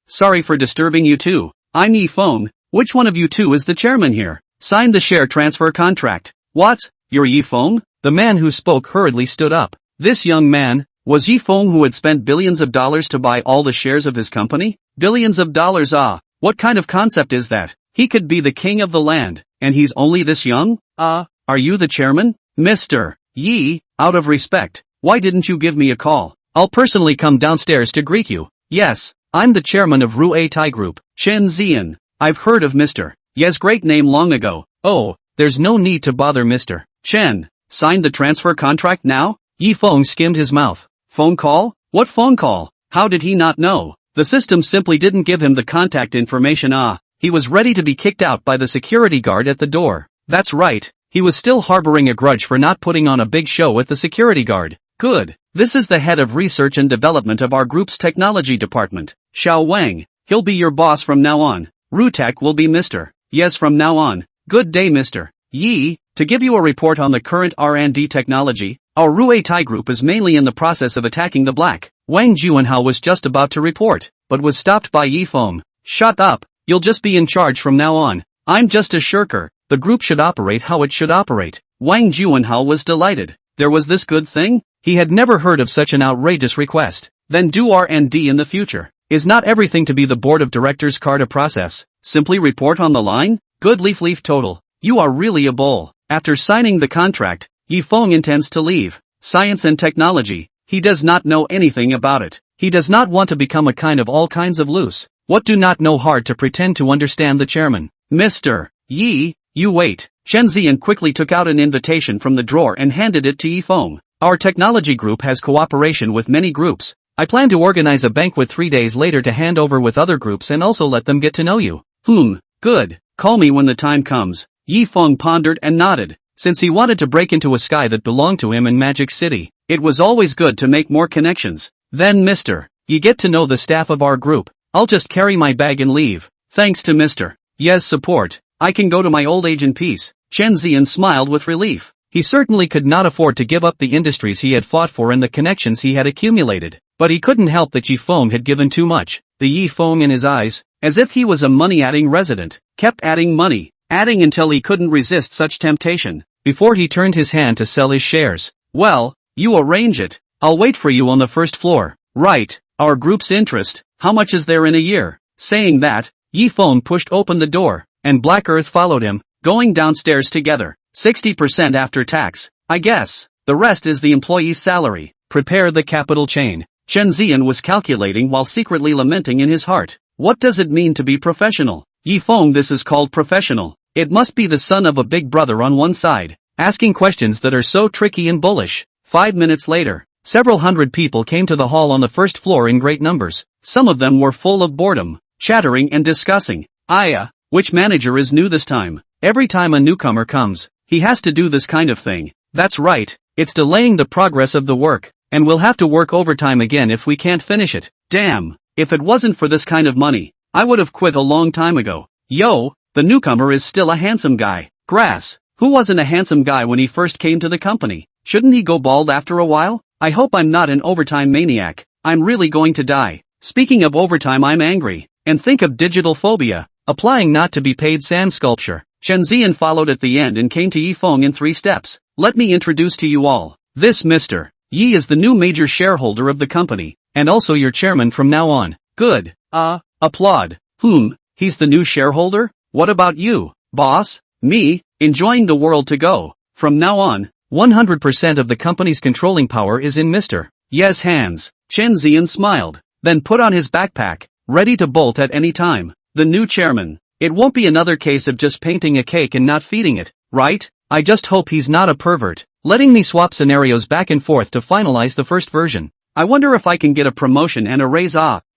Sorry for disturbing you too. I'm Yi Feng. Which one of you 2 is the chairman here? Signed the share transfer contract. What? You're Yi Feng? The man who spoke hurriedly stood up. This young man, was Yi Feng who had spent billions of dollars to buy all the shares of his company? Billions of dollars, what kind of concept is that? He could be the king of the land, and he's only this young? Are you the chairman? Mr. Yi, out of respect, why didn't you give me a call? I'll personally come downstairs to greet you. Yes, I'm the chairman of Ruidii Group, Chen Zian. I've heard of Mr. Ye's great name long ago. Oh, there's no need to bother Mr. Chen. Signed the transfer contract now? Yi Feng skimmed his mouth. Phone call? What phone call? How did he not know? The system simply didn't give him the contact information. He was ready to be kicked out by the security guard at the door. That's right, he was still harboring a grudge for not putting on a big show with the security guard. Good. This is the head of research and development of our group's technology department, Xiao Wang. He'll be your boss from now on. Rutek will be Mr. Yes from now on. Good day Mr. Yi. To give you a report on the current R&D technology, our Ruidii group is mainly in the process of attacking the black. Wang Juanhao was just about to report, but was stopped by Yi Feng. Shut up, you'll just be in charge from now on. I'm just a shirker, the group should operate how it should operate. Wang Juanhao was delighted. There was this good thing? He had never heard of such an outrageous request. Then do R&D in the future. Is not everything to be the board of directors card a process? Simply report on the line? Good leaf total. You are really a bull. After signing the contract, Yi Feng intends to leave. Science and technology. He does not know anything about it. He does not want to become a kind of all kinds of loose. What do not know hard to pretend to understand the chairman. Mr. Yi, you wait. Chen Ziyan quickly took out an invitation from the drawer and handed it to Yi Feng. Our technology group has cooperation with many groups. I plan to organize a banquet 3 days later to hand over with other groups and also let them get to know you. Good. Call me when the time comes. Yi Feng pondered and nodded. Since he wanted to break into a sky that belonged to him in Magic City, it was always good to make more connections. Then Mr. Yi get to know the staff of our group. I'll just carry my bag and leave. Thanks to Mr. Ye's support, I can go to my old age in peace. Chen Ziyan smiled with relief. He certainly could not afford to give up the industries he had fought for and the connections he had accumulated. But he couldn't help that Yi Feng had given too much. The Yi Feng in his eyes, as if he was a money-adding resident, kept adding money, adding until he couldn't resist such temptation, before he turned his hand to sell his shares. Well, You arrange it. I'll wait for you on the first floor. Right, our group's interest, how much is there in a year? Saying that, Yi Feng pushed open the door, and Black Earth followed him, going downstairs together. 60% after tax, I guess. The rest is the employee's salary. Prepare the capital chain. Chen Zian was calculating while secretly lamenting in his heart. What does it mean to be professional? Yi Feng, this is called professional. It must be the son of a big brother on one side, asking questions that are so tricky and bullish. 5 minutes later, several hundred people came to the hall on the first floor in great numbers. Some of them were full of boredom, chattering and discussing. Which manager is new this time? Every time a newcomer comes, he has to do this kind of thing. That's right, it's delaying the progress of the work, and we'll have to work overtime again if we can't finish it. Damn, if it wasn't for this kind of money, I would have quit a long time ago. Yo, the newcomer is still a handsome guy. Grass, who wasn't a handsome guy when he first came to the company? Shouldn't he go bald after a while? I hope I'm not an overtime maniac. I'm really going to die. Speaking of overtime, I'm angry. And think of digital phobia. Applying not to be paid sand sculpture. Chen Zian followed at the end and came to Yi Feng in 3 steps. Let me introduce to you all. This Mr. Yi is the new major shareholder of the company, and also your chairman from now on. Good. Applaud. He's the new shareholder? What about you, boss? Me, enjoying the world to go. From now on, 100% of the company's controlling power is in Mr. Ye's hands. Chen Zian smiled, then put on his backpack, ready to bolt at any time. The new chairman. It won't be another case of just painting a cake and not feeding it, right? I just hope he's not a pervert, letting me swap scenarios back and forth to finalize the first version. I wonder if I can get a promotion and a raise.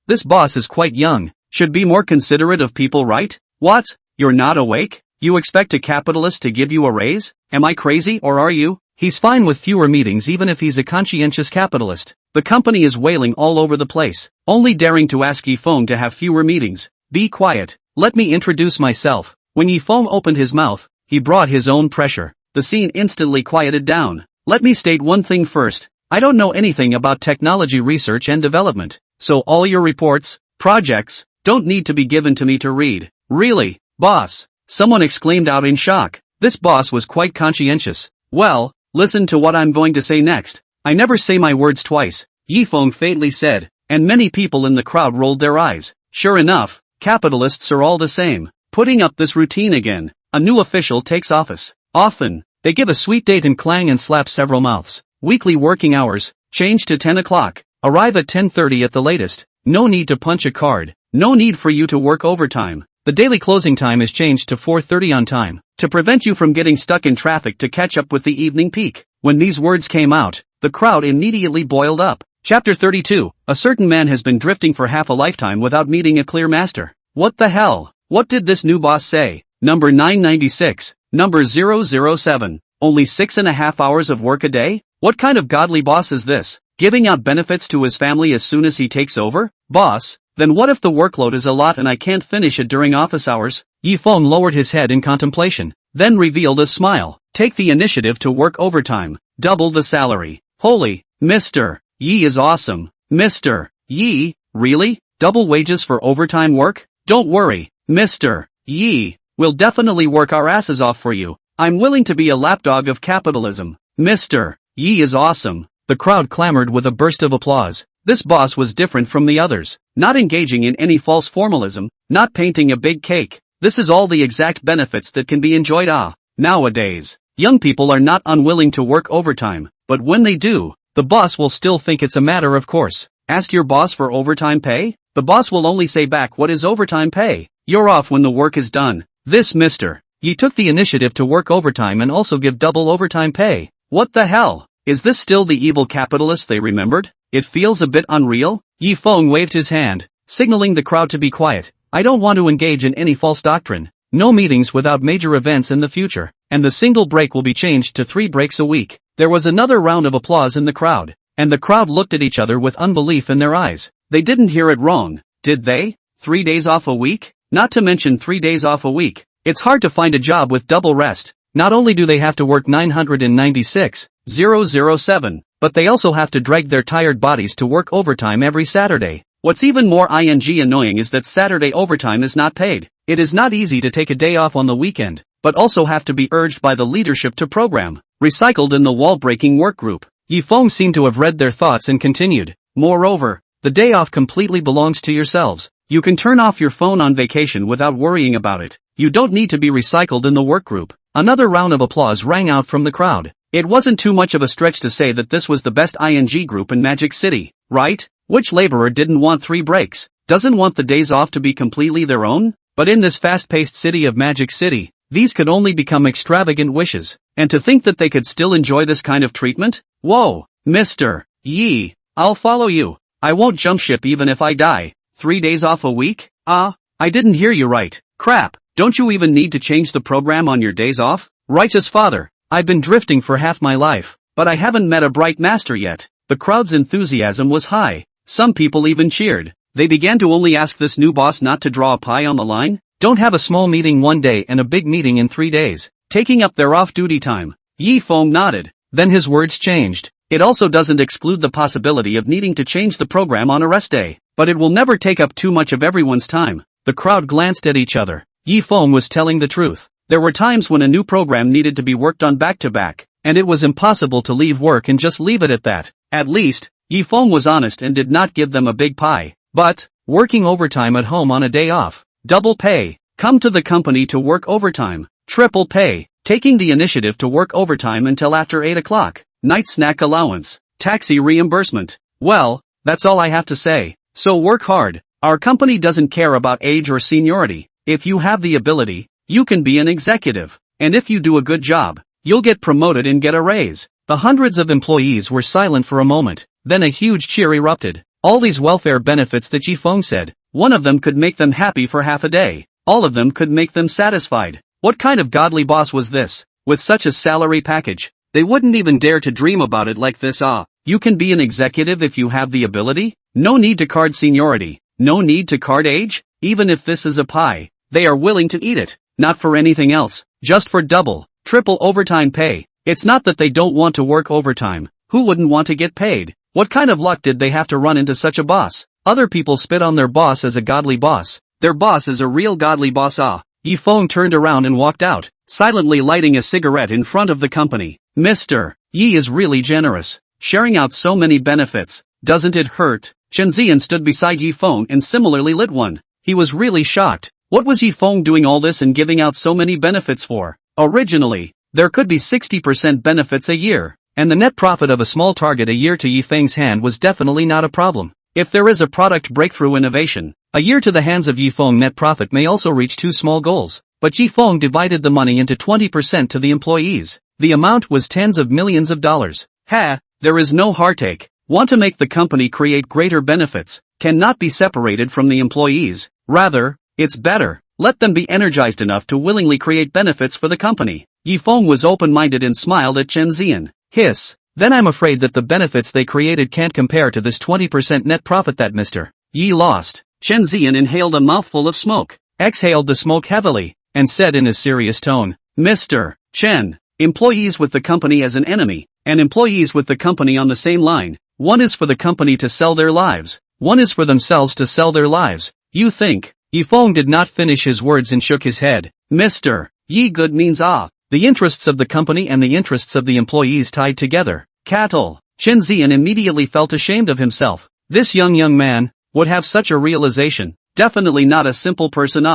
This boss is quite young, should be more considerate of people, right? What? You're not awake? You expect a capitalist to give you a raise? Am I crazy or are you? He's fine with fewer meetings even if he's a conscientious capitalist. The company is wailing all over the place, only daring to ask Yi Feng to have fewer meetings. Be quiet, let me introduce myself. When Yi Feng opened his mouth, he brought his own pressure. The scene instantly quieted down. Let me state one thing first. I don't know anything about technology research and development, so all your reports, projects, don't need to be given to me to read. Really, boss? Someone exclaimed out in shock. This boss was quite conscientious. Well, listen to what I'm going to say next. I never say my words twice, Yi Feng fatally said, and many people in the crowd rolled their eyes. Sure enough, capitalists are all the same. Putting up this routine again. A new official takes office. Often, they give a sweet date and clang and slap several mouths. Weekly working hours, change to 10 o'clock. Arrive at 10:30 at the latest. No need to punch a card. No need for you to work overtime. The daily closing time is changed to 4:30 on time, to prevent you from getting stuck in traffic to catch up with the evening peak. When these words came out, the crowd immediately boiled up. Chapter 32, a certain man has been drifting for half a lifetime without meeting a clear master. What the hell? What did this new boss say? Number 996, number 007, only 6.5 hours of work a day? What kind of godly boss is this? Giving out benefits to his family as soon as he takes over? Boss, then what if the workload is a lot and I can't finish it during office hours? Yi Feng lowered his head in contemplation, then revealed a smile. Take the initiative to work overtime, double the salary. Holy, Mr. Yi is awesome. Mr. Yi, really? Double wages for overtime work? Don't worry, Mr. Yi, we'll definitely work our asses off for you. I'm willing to be a lapdog of capitalism. Mr. Yi is awesome. The crowd clamored with a burst of applause. This boss was different from the others, not engaging in any false formalism, not painting a big cake. This is all the exact benefits that can be enjoyed. Nowadays, young people are not unwilling to work overtime, but when they do, the boss will still think it's a matter of course. Ask your boss for overtime pay? The boss will only say back, what is overtime pay? You're off when the work is done. This Mr. Yi took the initiative to work overtime and also give double overtime pay. What the hell? Is this still the evil capitalist they remembered? It feels a bit unreal. Yi Feng waved his hand, signaling the crowd to be quiet. I don't want to engage in any false doctrine. No meetings without major events in the future, and the single break will be changed to 3 breaks a week. There was another round of applause in the crowd, and the crowd looked at each other with unbelief in their eyes. They didn't hear it wrong, did they? 3 days off a week? Not to mention 3 days off a week. It's hard to find a job with double rest. Not only do they have to work 996,007, but they also have to drag their tired bodies to work overtime every Saturday. What's even more annoying is that Saturday overtime is not paid. It is not easy to take a day off on the weekend, but also have to be urged by the leadership to program. Recycled in the wall-breaking work group. Yi Feng seemed to have read their thoughts and continued. Moreover, the day off completely belongs to yourselves. You can turn off your phone on vacation without worrying about it. You don't need to be recycled in the work group. Another round of applause rang out from the crowd. It wasn't too much of a stretch to say that this was the best ING group in Magic City, right? Which laborer didn't want 3 breaks? Doesn't want the days off to be completely their own? But in this fast-paced city of Magic City, these could only become extravagant wishes. And to think that they could still enjoy this kind of treatment? Whoa, Mr. Yi, I'll follow you. I won't jump ship even if I die. 3 days off a week? I didn't hear you right. Crap, don't you even need to change the program on your days off? Righteous father, I've been drifting for half my life, but I haven't met a bright master yet. The crowd's enthusiasm was high. Some people even cheered. They began to only ask this new boss not to draw a pie on the line. Don't have a small meeting one day and a big meeting in 3 days. Taking up their off-duty time. Yi Feng nodded. Then his words changed. It also doesn't exclude the possibility of needing to change the program on a rest day, but it will never take up too much of everyone's time. The crowd glanced at each other. Yi Feng was telling the truth. There were times when a new program needed to be worked on back-to-back, and it was impossible to leave work and just leave it at that. At least, Yi Feng was honest and did not give them a big pie. But, working overtime at home on a day off. Double pay. Come to the company to work overtime. Triple pay. Taking the initiative to work overtime until after 8 o'clock. Night snack allowance. Taxi reimbursement. Well, that's all I have to say. So work hard. Our company doesn't care about age or seniority. If you have the ability, you can be an executive. And if you do a good job, you'll get promoted and get a raise. The hundreds of employees were silent for a moment. Then a huge cheer erupted. All these welfare benefits that Yi Feng said, one of them could make them happy for half a day. All of them could make them satisfied. What kind of godly boss was this? With such a salary package, they wouldn't even dare to dream about it like this. You can be an executive if you have the ability? No need to card seniority. No need to card age? Even if this is a pie, they are willing to eat it. Not for anything else. Just for double, triple overtime pay. It's not that they don't want to work overtime. Who wouldn't want to get paid? What kind of luck did they have to run into such a boss? Other people spit on their boss as a godly boss. Their boss is a real godly boss. Yi Feng turned around and walked out, silently lighting a cigarette in front of the company. Mr. Yi is really generous, sharing out so many benefits. Doesn't it hurt? Chen Zian stood beside Yi Feng and similarly lit one. He was really shocked. What was Yi Feng doing all this and giving out so many benefits for? Originally, there could be 60% benefits a year, and the net profit of a small target a year to Yi Feng's hand was definitely not a problem. If there is a product breakthrough innovation, a year to the hands of Yi Feng net profit may also reach 2 small goals. But Yi Feng divided the money into 20% to the employees. The amount was tens of millions of dollars. There is no heartache. Want to make the company create greater benefits, cannot be separated from the employees. Rather, it's better. Let them be energized enough to willingly create benefits for the company. Yi Feng was open-minded and smiled at Chen Zian. Hiss. Then I'm afraid that the benefits they created can't compare to this 20% net profit that Mr. Yi lost. Chen Zian inhaled a mouthful of smoke, exhaled the smoke heavily, and said in a serious tone, Mr. Chen, employees with the company as an enemy, and employees with the company on the same line. One is for the company to sell their lives. One is for themselves to sell their lives. You think? Yi Feng did not finish his words and shook his head. Mr. Yi good means the interests of the company and the interests of the employees tied together. Cattle. Chen Zian immediately felt ashamed of himself. This young man would have such a realization. Definitely not a simple person.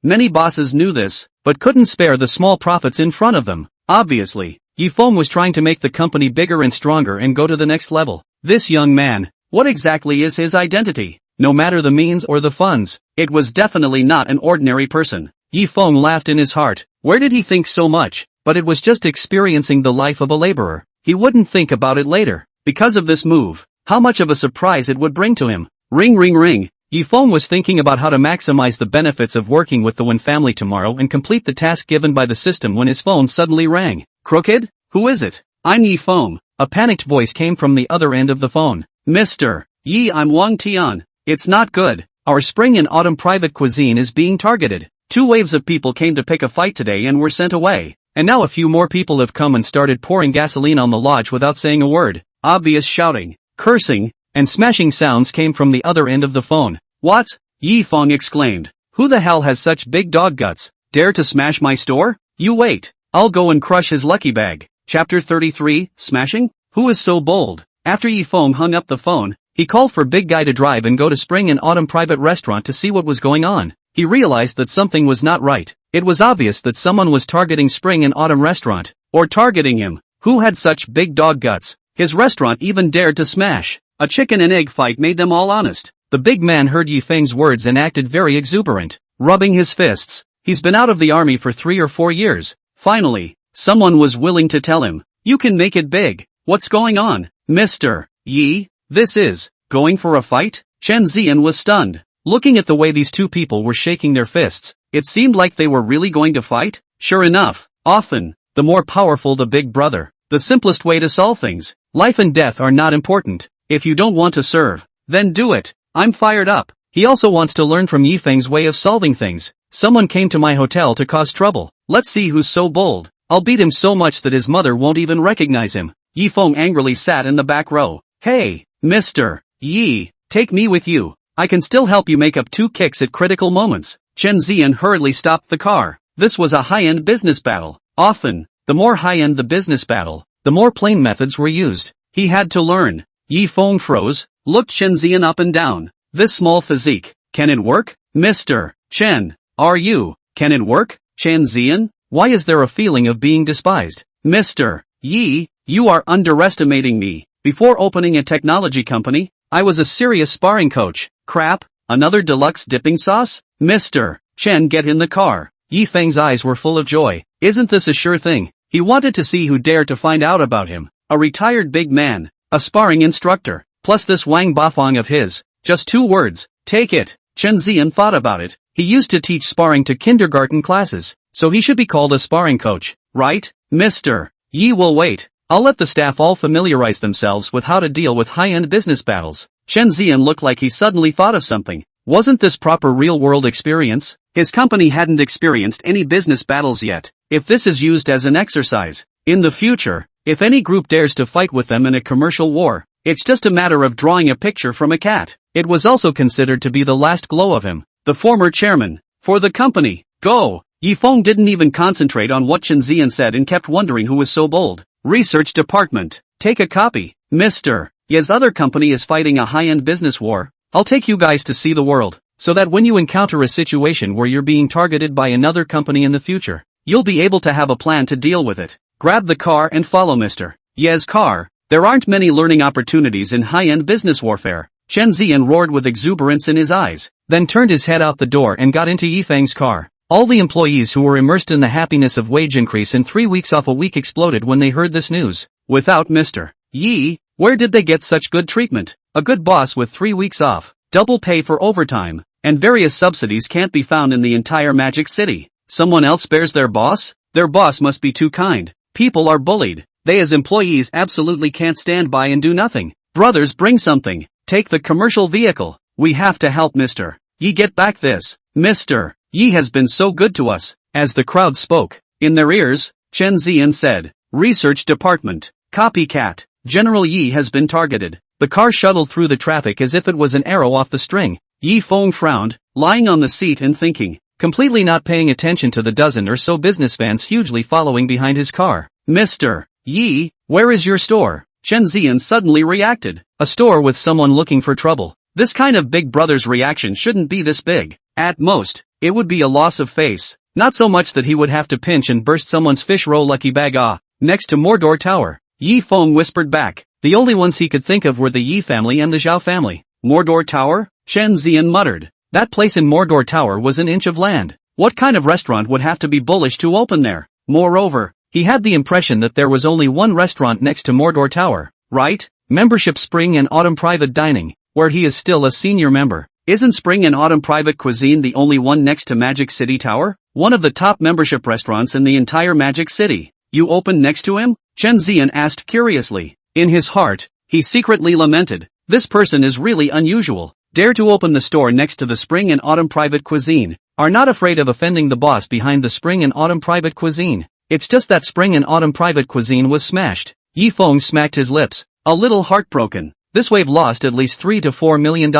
Many bosses knew this, but couldn't spare the small profits in front of them. Obviously, Yi Feng was trying to make the company bigger and stronger and go to the next level. This young man, what exactly is his identity? No matter the means or the funds, it was definitely not an ordinary person. Yi Feng laughed in his heart. Where did he think so much? But it was just experiencing the life of a laborer. He wouldn't think about it later. Because of this move, how much of a surprise it would bring to him. Ring ring ring. Yi Feng was thinking about how to maximize the benefits of working with the Wen family tomorrow and complete the task given by the system when his phone suddenly rang. Crooked? Who is it? I'm Yi Feng. A panicked voice came from the other end of the phone. Mr. Yi, I'm Wang Tian. It's not good. Our spring and autumn private cuisine is being targeted. 2 waves of people came to pick a fight today and were sent away. And now a few more people have come and started pouring gasoline on the lodge without saying a word. Obvious shouting, cursing, and smashing sounds came from the other end of the phone. What? Yi Feng exclaimed. Who the hell has such big dog guts? Dare to smash my store? You wait. I'll go and crush his lucky bag. Chapter 33, Smashing? Who is so bold? After Yi Feng hung up the phone, he called for Big Guy to drive and go to Spring and Autumn Private Restaurant to see what was going on. He realized that something was not right. It was obvious that someone was targeting Spring and Autumn Restaurant, or targeting him. Who had such big dog guts? His restaurant even dared to smash. A chicken and egg fight made them all honest. The big man heard Yi Feng's words and acted very exuberant, rubbing his fists. He's been out of the army for 3 or 4 years. Finally, someone was willing to tell him, "You can make it big. What's going on, Mr. Yi? This is going for a fight?" Chen Zian was stunned. Looking at the way these two people were shaking their fists, it seemed like they were really going to fight. Sure enough, often, the more powerful the big brother, the simplest way to solve things. Life and death are not important. If you don't want to serve, then do it. I'm fired up. He also wants to learn from Yi Feng's way of solving things. Someone came to my hotel to cause trouble. Let's see who's so bold. I'll beat him so much that his mother won't even recognize him. Yi Feng angrily sat in the back row. Hey, Mr. Yi, take me with you. I can still help you make up 2 kicks at critical moments. Chen Zian hurriedly stopped the car. This was a high-end business battle. Often, the more high-end the business battle, the more plain methods were used. He had to learn. Yi Feng froze, looked Chen Zian up and down. This small physique, can it work? Mr. Chen, can it work? Chen Zian, why is there a feeling of being despised? Mr. Yi, you are underestimating me. Before opening a technology company, I was a serious sparring coach. Crap, another deluxe dipping sauce? Mr. Chen, get in the car. Yi Feng's eyes were full of joy. Isn't this a sure thing? He wanted to see who dared to find out about him. A retired big man, a sparring instructor, plus this Wang Bafang of his. Just 2 words, take it. Chen Zian thought about it. He used to teach sparring to kindergarten classes, so he should be called a sparring coach, right? Mr. Yi will wait. I'll let the staff all familiarize themselves with how to deal with high-end business battles. Chen Zian looked like he suddenly thought of something. Wasn't this proper real-world experience? His company hadn't experienced any business battles yet. If this is used as an exercise, in the future, if any group dares to fight with them in a commercial war, it's just a matter of drawing a picture from a cat. It was also considered to be the last glow of him, the former chairman, for the company. Go! Yi Feng didn't even concentrate on what Chen Zian said and kept wondering who was so bold. Research department, take a copy. Mr. Yi's other company is fighting a high-end business war. I'll take you guys to see the world, so that when you encounter a situation where you're being targeted by another company in the future, you'll be able to have a plan to deal with it. Grab the car and follow Mr. Yi's car. There aren't many learning opportunities in high-end business warfare. Chen Zian roared with exuberance in his eyes, then turned his head out the door and got into Yi Feng's car. All the employees who were immersed in the happiness of wage increase and 3 weeks off a week exploded when they heard this news. Without Mr. Yi, where did they get such good treatment? A good boss with 3 weeks off, double pay for overtime, and various subsidies can't be found in the entire Magic City. Someone else bears their boss? Their boss must be too kind. People are bullied. They as employees absolutely can't stand by and do nothing. Brothers, bring something. Take the commercial vehicle. We have to help Mr. Yi get back this. Mr. Yi has been so good to us. As the crowd spoke, in their ears, Chen Zian said, Research Department, copycat, General Yi has been targeted. The car shuttled through the traffic as if it was an arrow off the string. Yi Feng frowned, lying on the seat and thinking, completely not paying attention to the dozen or so business vans hugely following behind his car. Mr. Yi, where is your store? Chen Zian suddenly reacted. A store with someone looking for trouble. This kind of big brother's reaction shouldn't be this big. At most, it would be a loss of face. Not so much that he would have to pinch and burst someone's fish roll lucky bag. Next to Mordor Tower. Yi Feng whispered back. The only ones he could think of were the Yi family and the Zhao family. Mordor Tower? Chen Zian muttered. That place in Mordor Tower was an inch of land. What kind of restaurant would have to be bullish to open there? Moreover, he had the impression that there was only one restaurant next to Mordor Tower, right? Membership Spring and Autumn Private Dining, where he is still a senior member. Isn't Spring and Autumn Private Cuisine the only one next to Magic City Tower? One of the top membership restaurants in the entire Magic City. You open next to him? Chen Zian asked curiously. In his heart, he secretly lamented. This person is really unusual. Dare to open the store next to the Spring and Autumn Private Cuisine. Are not afraid of offending the boss behind the Spring and Autumn Private Cuisine. It's just that Spring and Autumn Private Cuisine was smashed. Yi Feng smacked his lips, a little heartbroken. This wave lost at least $3 to $4 million.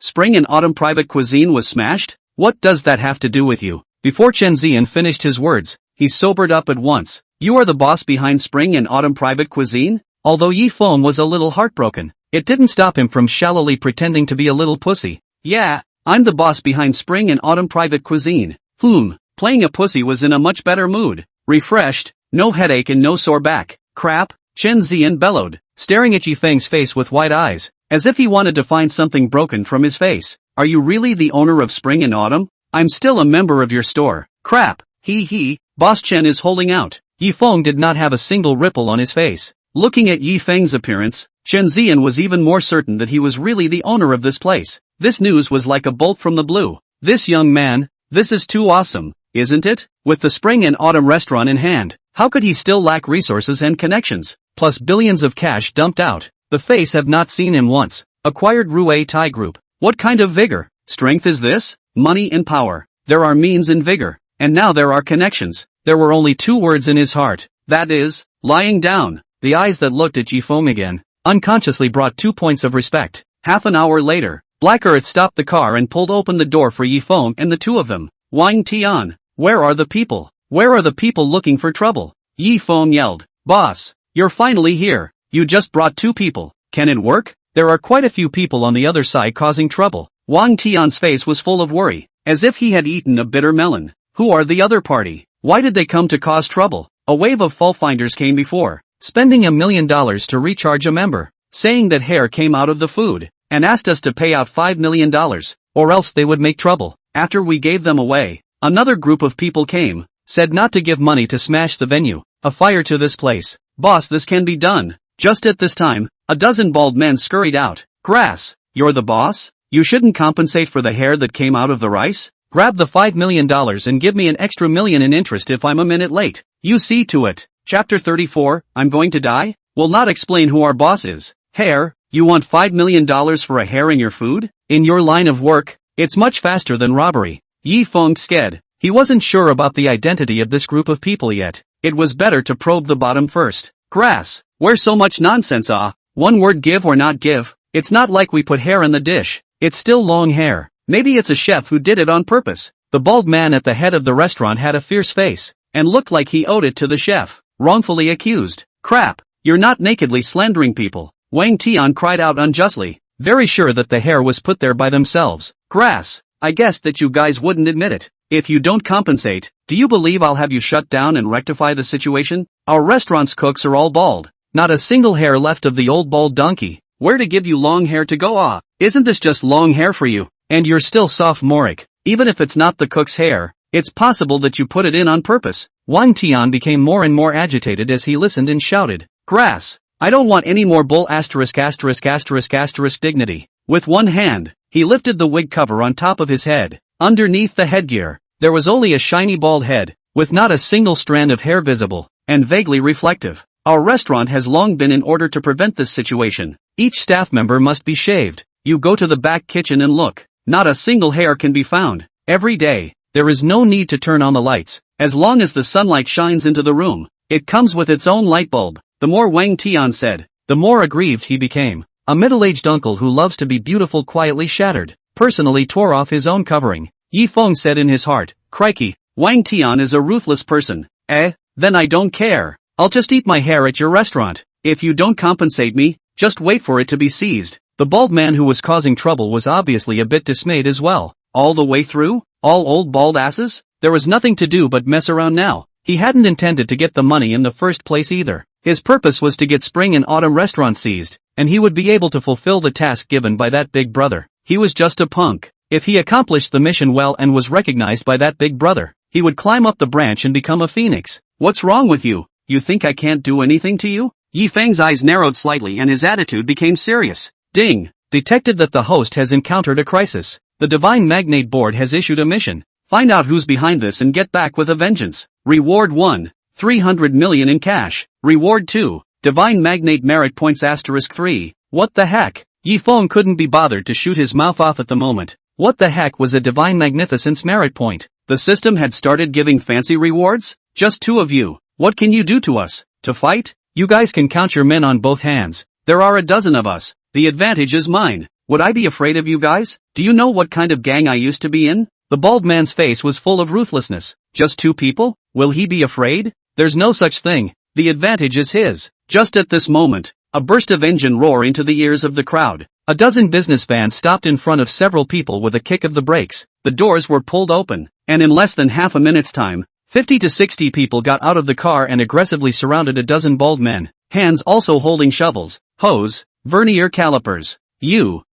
Spring and Autumn Private Cuisine was smashed? What does that have to do with you? Before Chen Zian finished his words, he sobered up at once. You are the boss behind Spring and Autumn Private Cuisine? Although Yi Feng was a little heartbroken, it didn't stop him from shallowly pretending to be a little pussy. Yeah, I'm the boss behind spring and autumn private cuisine. Playing a pussy was in a much better mood. Refreshed, no headache and no sore back. Crap, Chen Zian bellowed, staring at Yi Feng's face with wide eyes, as if he wanted to find something broken from his face. Are you really the owner of spring and autumn? I'm still a member of your store. Crap, Boss Chen is holding out. Yi Feng did not have a single ripple on his face. Looking at Yi Feng's appearance, Chen Zian was even more certain that he was really the owner of this place. This news was like a bolt from the blue. This young man, this is too awesome, isn't it? With the spring and autumn restaurant in hand, how could he still lack resources and connections? Plus billions of cash dumped out. The face have not seen him once. Acquired Rue Thai Group. What kind of vigor, strength is this? Money and power. There are means and vigor. And now there are connections. There were only two words in his heart. That is, lying down. The eyes that looked at Yi Feng again, unconsciously brought 2 points of respect. Half an hour later, Black Earth stopped the car and pulled open the door for Yi Feng and the two of them. Wang Tian, where are the people? Where are the people looking for trouble? Yi Feng yelled. Boss, you're finally here. You just brought two people. Can it work? There are quite a few people on the other side causing trouble. Wang Tian's face was full of worry, as if he had eaten a bitter melon. Who are the other party? Why did they come to cause trouble? A wave of fault finders came before, spending $1 million to recharge a member, saying that hair came out of the food, and asked us to pay out $5 million, or else they would make trouble. After we gave them away, another group of people came, said not to give money to smash the venue. A fire to this place. Boss, this can be done. Just at this time, a dozen bald men scurried out. Grass, you're the boss? You shouldn't compensate for the hair that came out of the rice? Grab the $5 million and give me an extra million in interest if I'm a minute late. You see to it. Chapter 34, I'm going to die? Will not explain who our boss is. Hair, you want $5 million for a hair in your food? In your line of work, it's much faster than robbery. Yi Feng sked. He wasn't sure about the identity of this group of people yet. It was better to probe the bottom first. Grass, where's so much nonsense? One word, give or not give. It's not like we put hair in the dish. It's still long hair. Maybe it's a chef who did it on purpose. The bald man at the head of the restaurant had a fierce face, and looked like he owed it to the chef. Wrongfully accused. Crap, you're not nakedly slandering people. Wang Tian cried out unjustly, very sure that the hair was put there by themselves. Grass, I guessed that you guys wouldn't admit it. If you don't compensate, do you believe I'll have you shut down and rectify the situation? Our restaurant's cooks are all bald. Not a single hair left of the old bald donkey. Where to give you long hair to go? Isn't this just long hair for you? And you're still sophomoric. Even if it's not the cook's hair, it's possible that you put it in on purpose. Wang Tian became more and more agitated as he listened and shouted. Grass, I don't want any more bull ****** dignity. With one hand, he lifted the wig cover on top of his head. Underneath the headgear, there was only a shiny bald head, with not a single strand of hair visible, and vaguely reflective. Our restaurant has long been in order to prevent this situation. Each staff member must be shaved. You go to the back kitchen and look. Not a single hair can be found. Every day, there is no need to turn on the lights. As long as the sunlight shines into the room, it comes with its own light bulb. The more Wang Tian said, the more aggrieved he became. A middle-aged uncle who loves to be beautiful quietly shattered, personally tore off his own covering. Yi Feng said in his heart, crikey, Wang Tian is a ruthless person. Then I don't care. I'll just eat my hair at your restaurant. If you don't compensate me, just wait for it to be seized. The bald man who was causing trouble was obviously a bit dismayed as well. All the way through? All old bald asses? There was nothing to do but mess around now. He hadn't intended to get the money in the first place either. His purpose was to get spring and autumn restaurants seized, and he would be able to fulfill the task given by that big brother. He was just a punk. If he accomplished the mission well and was recognized by that big brother, he would climb up the branch and become a phoenix. What's wrong with you? You think I can't do anything to you? Yi Feng's eyes narrowed slightly and his attitude became serious. Ding! Detected that the host has encountered a crisis. The Divine Magnate Board has issued a mission. Find out who's behind this and get back with a vengeance. Reward 1. 300 million in cash. Reward 2. Divine Magnate Merit Points *3. What the heck? Yi Feng couldn't be bothered to shoot his mouth off at the moment. What the heck was a Divine Magnificence Merit Point? The system had started giving fancy rewards? Just two of you. What can you do to us? To fight? You guys can count your men on both hands. There are a dozen of us. The advantage is mine. Would I be afraid of you guys? Do you know what kind of gang I used to be in? The bald man's face was full of ruthlessness. Just two people? Will he be afraid? There's no such thing. The advantage is his. Just at this moment, a burst of engine roar into the ears of the crowd. A dozen business vans stopped in front of several people with a kick of the brakes. The doors were pulled open, and in less than half a minute's time, 50 to 60 people got out of the car and aggressively surrounded a dozen bald men, hands also holding shovels, hose, vernier calipers.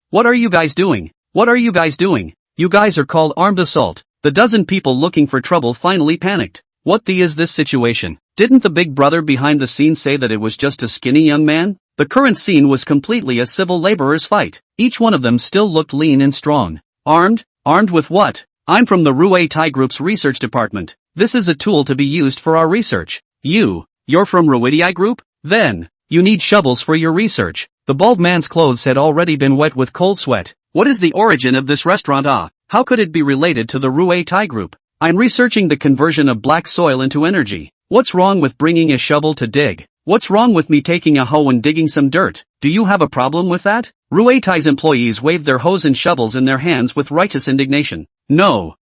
What are you guys doing? What are you guys doing? You guys are called armed assault. The dozen people looking for trouble finally panicked. What the is this situation? Didn't the big brother behind the scenes say that it was just a skinny young man? The current scene was completely a civil laborers' fight. Each one of them still looked lean and strong. Armed? Armed with what? I'm from the Rue Tai Group's research department. This is a tool to be used for our research. You're from Rue Tai Group? Then, you need shovels for your research. The bald man's clothes had already been wet with cold sweat. What is the origin of this restaurant? How could it be related to the Rue Tai Group? I'm researching the conversion of black soil into energy. What's wrong with bringing a shovel to dig? What's wrong with me taking a hoe and digging some dirt? Do you have a problem with that? Rue Tai's employees waved their hoes and shovels in their hands with righteous indignation. No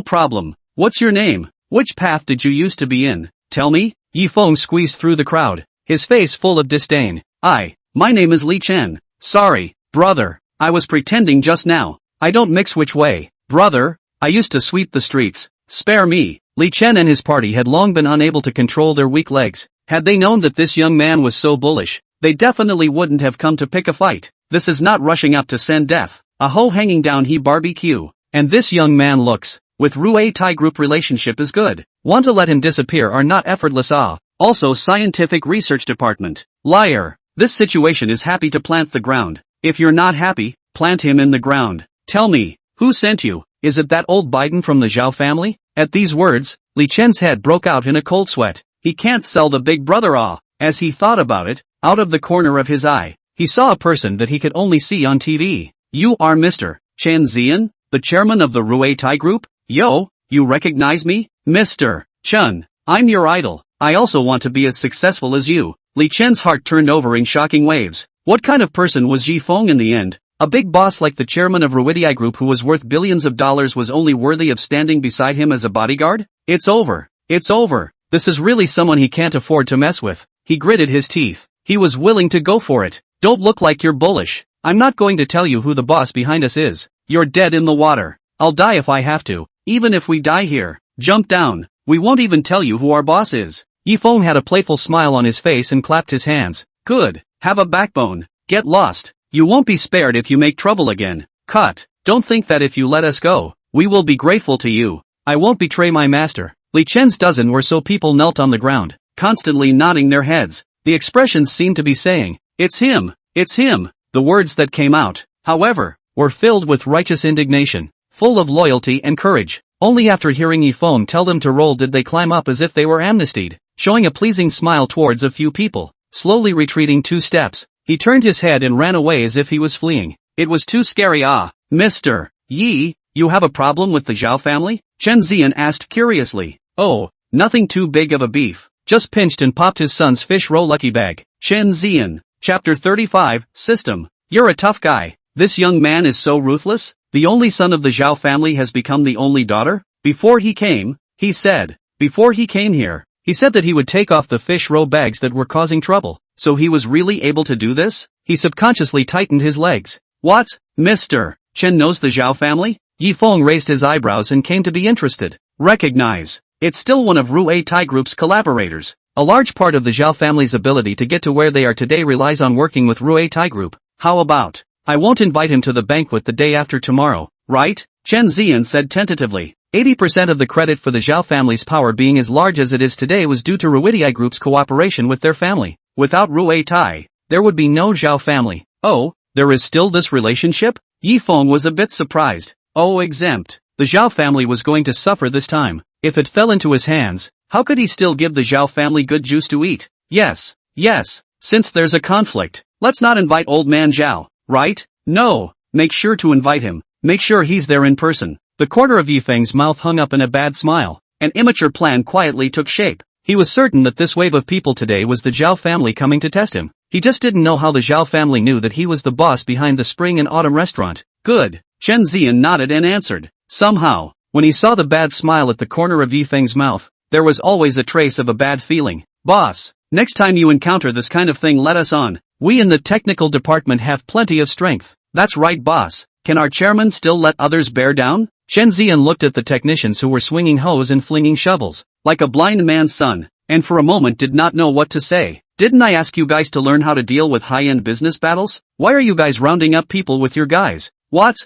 problem. What's your name? Which path did you used to be in? Tell me? Yi Feng squeezed through the crowd, his face full of disdain. My name is Li Chen. Sorry, brother. I was pretending just now. I don't mix which way. Brother, I used to sweep the streets. Spare me. Li Chen and his party had long been unable to control their weak legs. Had they known that this young man was so bullish, they definitely wouldn't have come to pick a fight. This is not rushing up to send death. A hoe hanging down he barbecue. And this young man looks, with Rue Tai Group relationship is good. Want to let him disappear are not effortless. Also scientific research department. Liar. This situation is happy to plant the ground. If you're not happy, plant him in the ground. Tell me, who sent you? Is it that old Biden from the Zhao family? At these words, Li Chen's head broke out in a cold sweat. He can't sell the big brother. As he thought about it, out of the corner of his eye, he saw a person that he could only see on TV. You are Mr. Chen Zian, the chairman of the Rue Tai Group? Yo, you recognize me? Mr. Chen, I'm your idol. I also want to be as successful as you. Li Chen's heart turned over in shocking waves. What kind of person was Yi Feng in the end? A big boss like the chairman of Rue Tai Group who was worth billions of dollars was only worthy of standing beside him as a bodyguard? It's over. It's over. This is really someone he can't afford to mess with. He gritted his teeth. He was willing to go for it. Don't look like you're bullish. I'm not going to tell you who the boss behind us is. You're dead in the water. I'll die if I have to. Even if we die here. Jump down. We won't even tell you who our boss is. Yi Feng had a playful smile on his face and clapped his hands. Good. Have a backbone. Get lost. You won't be spared if you make trouble again. Cut. Don't think that if you let us go, we will be grateful to you. I won't betray my master. Li Chen's dozen or so people knelt on the ground, constantly nodding their heads. The expressions seemed to be saying, "It's him! It's him!" The words that came out, however, were filled with righteous indignation, full of loyalty and courage. Only after hearing Yi Feng tell them to roll did they climb up as if they were amnestied, showing a pleasing smile towards a few people. Slowly retreating 2 steps, he turned his head and ran away as if he was fleeing. It was too scary. Mr. Yi, you have a problem with the Zhao family? Chen Zian asked curiously. Oh, nothing too big of a beef. Just pinched and popped his son's fish roll lucky bag. Chen Zian. Chapter 35, System. You're a tough guy. This young man is so ruthless? The only son of the Zhao family has become the only daughter? Before he came here, he said that he would take off the fish roll bags that were causing trouble. So he was really able to do this? He subconsciously tightened his legs. What? Mr. Chen knows the Zhao family? Yi Feng raised his eyebrows and came to be interested. Recognize. It's still one of Rue Tai Group's collaborators. A large part of the Zhao family's ability to get to where they are today relies on working with Rue Tai Group. How about, I won't invite him to the banquet the day after tomorrow, right? Chen Zian said tentatively. 80% of the credit for the Zhao family's power being as large as it is today was due to Rue Tai Group's cooperation with their family. Without Rue Tai, there would be no Zhao family. Oh, there is still this relationship? Yi Feng was a bit surprised. Oh, exempt. The Zhao family was going to suffer this time. If it fell into his hands, how could he still give the Zhao family good juice to eat? Yes. Since there's a conflict, let's not invite old man Zhao, right? No. Make sure to invite him. Make sure he's there in person. The corner of Yi Feng's mouth hung up in a bad smile. An immature plan quietly took shape. He was certain that this wave of people today was the Zhao family coming to test him. He just didn't know how the Zhao family knew that he was the boss behind the spring and autumn restaurant. Good. Chen Zian nodded and answered. Somehow, when he saw the bad smile at the corner of Yi Feng's mouth, there was always a trace of a bad feeling. Boss, Next time you encounter this kind of thing, let us on. We in the technical department have plenty of strength. That's right, boss. Can our chairman still let others bear down? Chen Zian looked at the technicians who were swinging hoes and flinging shovels, like a blind man's son, and for a moment did not know what to say. Didn't I ask you guys to learn how to deal with high-end business battles? Why are you guys rounding up people with your guys? What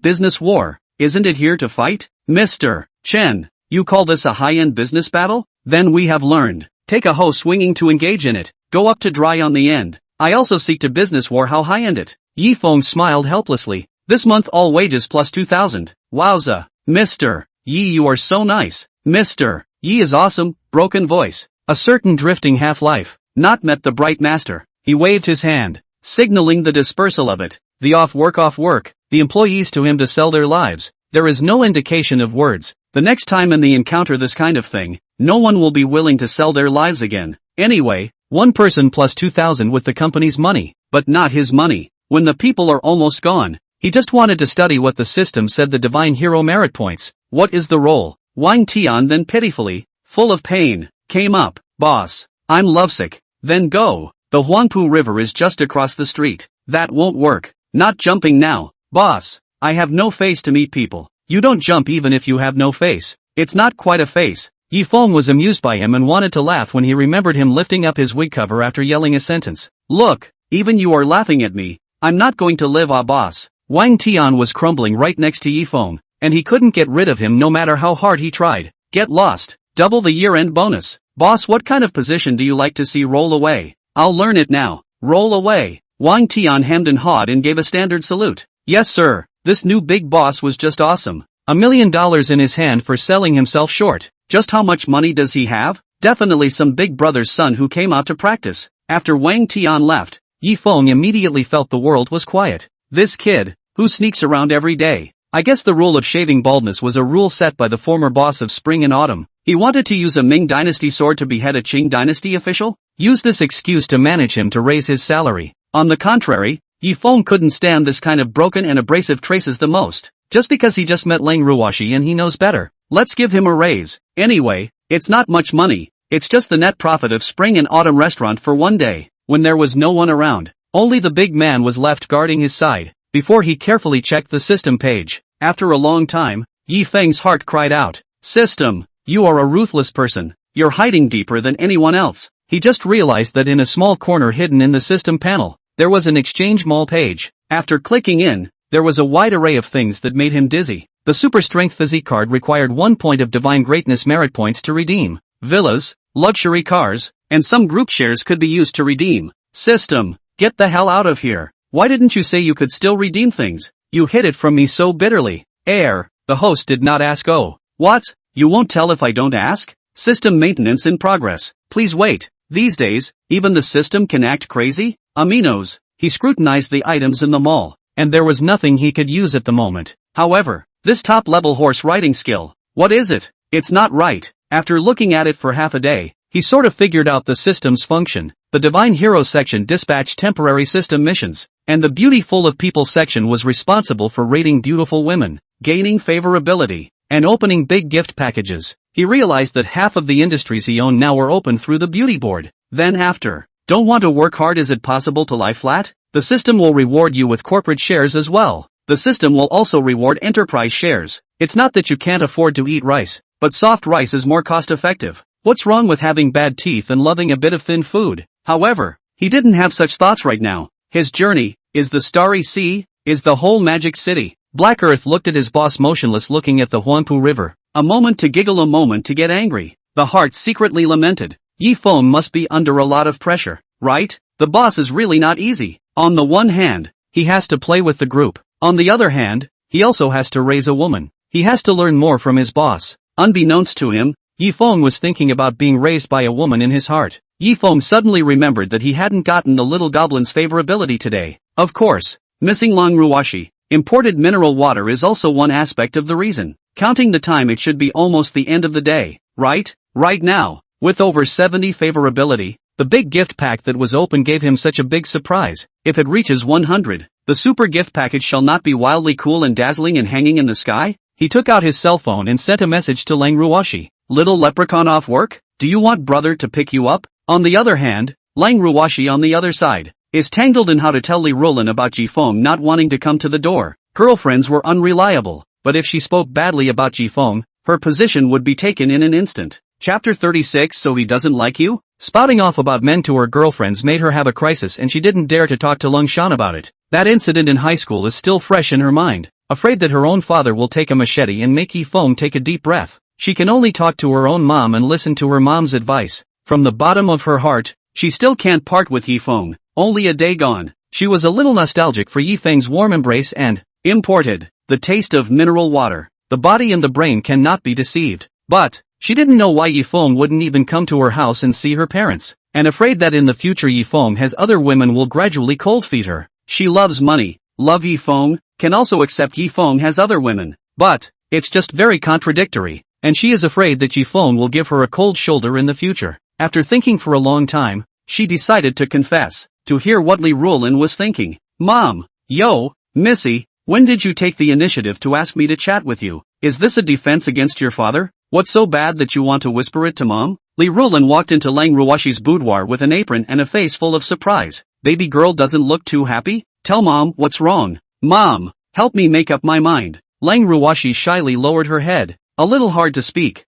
business war? Isn't it here to fight? Mr. Chen, you call this a high-end business battle? Then we have learned. Take a hoe swinging to engage in it. Go up to dry on the end. I also seek to business war how high-end it. Yi Feng smiled helplessly. This month all wages plus 2,000. Wowza. Mr. Yi, you are so nice. Mr. Yi is awesome. Broken voice. A certain drifting half-life. Not met the bright master. He waved his hand, signaling the dispersal of it. The off work, the employees to him to sell their lives. There is no indication of words. The next time they encounter this kind of thing, no one will be willing to sell their lives again. Anyway, one person plus 2,000 with the company's money, but not his money. When the people are almost gone, he just wanted to study what the system said the divine hero merit points. What is the role? Wang Tian then pitifully, full of pain, came up. Boss, I'm lovesick. Then go. The Huangpu River is just across the street. That won't work. Not jumping now. Boss, I have no face to meet people. You don't jump even if you have no face. It's not quite a face. Yi Feng was amused by him and wanted to laugh when he remembered him lifting up his wig cover after yelling a sentence. Look, even you are laughing at me. I'm not going to live, boss. Wang Tian was crumbling right next to Yi Feng, and he couldn't get rid of him no matter how hard he tried. Get lost. Double the year-end bonus. Boss, what kind of position do you like to see roll away? I'll learn it now. Roll away. Wang Tian hemmed and hawed and gave a standard salute. Yes sir, this new big boss was just awesome. $1 million in his hand for selling himself short. Just how much money does he have? Definitely some big brother's son who came out to practice. After Wang Tian left, Yi Feng immediately felt the world was quiet. This kid, who sneaks around every day. I guess the rule of shaving baldness was a rule set by the former boss of Spring and Autumn. He wanted to use a Ming Dynasty sword to behead a Qing Dynasty official? Use this excuse to manage him to raise his salary. On the contrary, Yi Feng couldn't stand this kind of broken and abrasive traces the most. Just because he just met Lang Ruoshi and he knows better. Let's give him a raise. Anyway, it's not much money. It's just the net profit of Spring and Autumn restaurant for one day, when there was no one around. Only the big man was left guarding his side, before he carefully checked the system page. After a long time, Yi Feng's heart cried out. System, you are a ruthless person. You're hiding deeper than anyone else. He just realized that in a small corner hidden in the system panel, there was an exchange mall page. After clicking in, there was a wide array of things that made him dizzy. The super strength physique card required 1 point of divine greatness merit points to redeem. Villas, luxury cars, and some group shares could be used to redeem. System, get the hell out of here. Why didn't you say you could still redeem things? You hid it from me so bitterly. The host did not ask. Oh, what? You won't tell if I don't ask? System maintenance in progress. Please wait. These days, even the system can act crazy? Aminos. He scrutinized the items in the mall, and there was nothing he could use at the moment. However, this top-level horse riding skill. What is it? It's not right. After looking at it for half a day, he sort of figured out the system's function. The Divine Heroes section dispatched temporary system missions, and the Beauty Full of People section was responsible for rating beautiful women, gaining favorability, and opening big gift packages. He realized that half of the industries he owned now were open through the beauty board. Then after, don't want to work hard? Is it possible to lie flat? The system will reward you with corporate shares as well. The system will also reward enterprise shares. It's not that you can't afford to eat rice, but soft rice is more cost-effective. What's wrong with having bad teeth and loving a bit of thin food? However, he didn't have such thoughts right now. His journey, is the Starry Sea, is the whole magic city. Black Earth looked at his boss motionless, looking at the Huangpu River. A moment to giggle, a moment to get angry. The heart secretly lamented. Yi Feng must be under a lot of pressure, right? The boss is really not easy. On the one hand, he has to play with the group. On the other hand, he also has to raise a woman. He has to learn more from his boss. Unbeknownst to him, Yi Feng was thinking about being raised by a woman in his heart. Yi Feng suddenly remembered that he hadn't gotten the little goblin's favorability today. Of course, missing Lang Ruoshi. Imported mineral water is also one aspect of the reason. Counting the time, it should be almost the end of the day, right? Right now, with over 70 favorability, the big gift pack that was open gave him such a big surprise. If it reaches 100, the super gift package shall not be wildly cool and dazzling and hanging in the sky? He took out his cell phone and sent a message to Lang Ruoshi. Little leprechaun off work? Do you want brother to pick you up? On the other hand, Lang Ruoshi on the other side, is tangled in how to tell Li Ruolin about Ji Feng not wanting to come to the door. Girlfriends were unreliable, but if she spoke badly about Ji Feng, her position would be taken in an instant. Chapter 36 So he doesn't like you? Spouting off about men to her girlfriends made her have a crisis and she didn't dare to talk to Lung Shan about it. That incident in high school is still fresh in her mind. Afraid that her own father will take a machete and make Yi Feng take a deep breath. She can only talk to her own mom and listen to her mom's advice. From the bottom of her heart, she still can't part with Yi Feng. Only a day gone, she was a little nostalgic for Yi Feng's warm embrace and imported the taste of mineral water. The body and the brain cannot be deceived. But she didn't know why Yi Feng wouldn't even come to her house and see her parents, and afraid that in the future Yi Feng has other women will gradually cold feet her. She loves money, love Yi Feng, can also accept Yi Feng has other women, but it's just very contradictory, and she is afraid that Yi Feng will give her a cold shoulder in the future. After thinking for a long time, she decided to confess, to hear what Li Ruolin was thinking. Mom, yo, Missy, when did you take the initiative to ask me to chat with you? Is this a defense against your father? What's so bad that you want to whisper it to Mom? Li Ruolin walked into Lang Ruoshi's boudoir with an apron and a face full of surprise. Baby girl doesn't look too happy? Tell Mom what's wrong. Mom, help me make up my mind. Lang Ruoshi shyly lowered her head. A little hard to speak.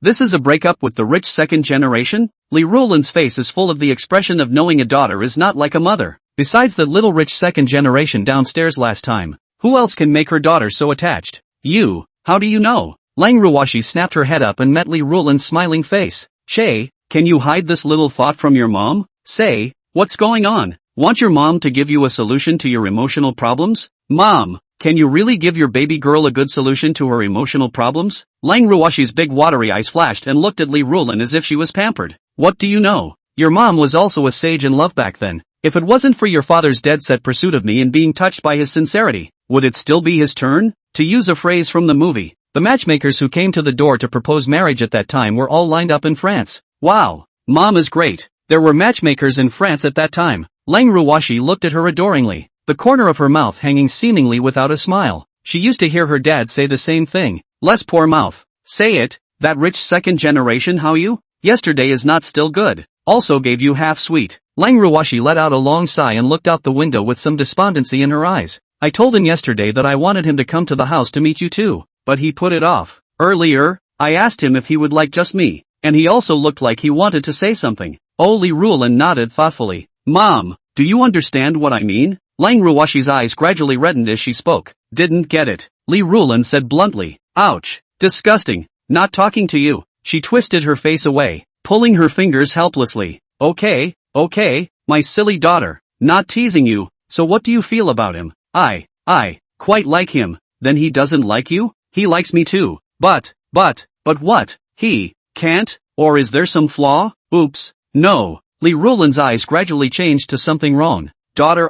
This is a breakup with the rich second generation? Li Ruolin's face is full of the expression of knowing a daughter is not like a mother. Besides that little rich second generation downstairs last time, who else can make her daughter so attached? You, how do you know? Lang Ruoshi snapped her head up and met Li Ruolin's smiling face. Shay, can you hide this little thought from your mom? Say, what's going on? Want your mom to give you a solution to your emotional problems? Mom, can you really give your baby girl a good solution to her emotional problems? Lang Ruoshi's big watery eyes flashed and looked at Li Ruolin as if she was pampered. What do you know? Your mom was also a sage in love back then. If it wasn't for your father's dead-set pursuit of me and being touched by his sincerity, would it still be his turn? To use a phrase from the movie, the matchmakers who came to the door to propose marriage at that time were all lined up in France. Wow, Mom is great. There were matchmakers in France at that time. Lang Ruoshi looked at her adoringly, the corner of her mouth hanging seemingly without a smile. She used to hear her dad say the same thing. Less poor mouth. Say it, that rich second generation how you? Yesterday is not still good. Also gave you half sweet. Lang Ruoshi let out a long sigh and looked out the window with some despondency in her eyes. I told him yesterday that I wanted him to come to the house to meet you too, but he put it off. Earlier, I asked him if he would like just me, and he also looked like he wanted to say something. Oh, Li Ruolin nodded thoughtfully. Mom, do you understand what I mean? Lang Ruoshi's eyes gradually reddened as she spoke. Didn't get it. Li Ruolin said bluntly. Ouch. Disgusting. Not talking to you. She twisted her face away, pulling her fingers helplessly. Okay, my silly daughter. Not teasing you. So what do you feel about him? I quite like him. Then he doesn't like you? He likes me too. But what? He can't? Or is there some flaw? Oops. No. Li Ruolin's eyes gradually changed to something wrong. Daughter,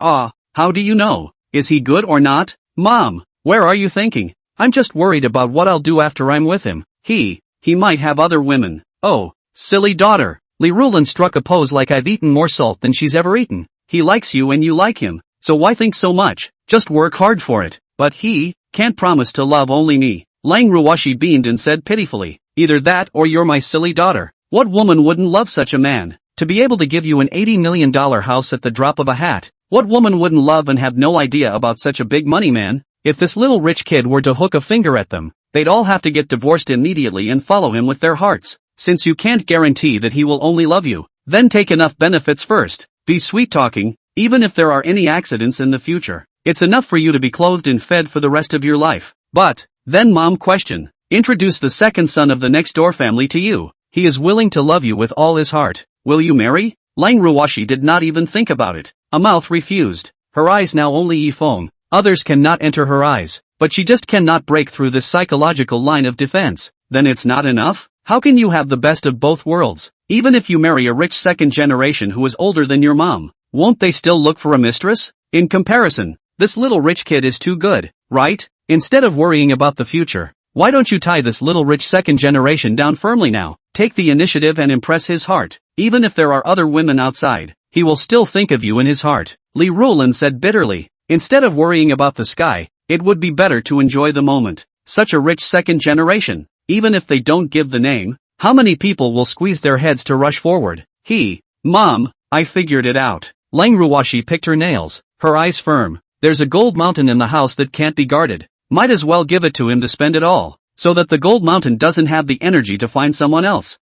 how do you know? Is he good or not? Mom, where are you thinking? I'm just worried about what I'll do after I'm with him. He might have other women. Oh, silly daughter. Li Ruolin struck a pose like I've eaten more salt than she's ever eaten. He likes you and you like him. So why think so much? Just work hard for it. But he can't promise to love only me. Lang Ruoshi beamed and said pitifully. Either that or you're my silly daughter. What woman wouldn't love such a man? To be able to give you an $80 million house at the drop of a hat. What woman wouldn't love and have no idea about such a big money man? If this little rich kid were to hook a finger at them, they'd all have to get divorced immediately and follow him with their hearts. Since you can't guarantee that he will only love you, then take enough benefits first. Be sweet-talking, even if there are any accidents in the future. It's enough for you to be clothed and fed for the rest of your life. But, then Mom question. Introduce the second son of the next-door family to you. He is willing to love you with all his heart. Will you marry? Lang Ruoshi did not even think about it. A mouth refused. Her eyes now only Yi Feng. Others cannot enter her eyes. But she just cannot break through this psychological line of defense. Then it's not enough? How can you have the best of both worlds? Even if you marry a rich second generation who is older than your mom, won't they still look for a mistress? In comparison, this little rich kid is too good, right? Instead of worrying about the future, why don't you tie this little rich second generation down firmly now? Take the initiative and impress his heart. Even if there are other women outside, he will still think of you in his heart. Li Ruolin said bitterly. Instead of worrying about the sky, it would be better to enjoy the moment. Such a rich second generation. Even if they don't give the name, how many people will squeeze their heads to rush forward? Mom, I figured it out. Lang Ruwashi picked her nails, her eyes firm. There's a gold mountain in the house that can't be guarded. Might as well give it to him to spend it all, so that the gold mountain doesn't have the energy to find someone else.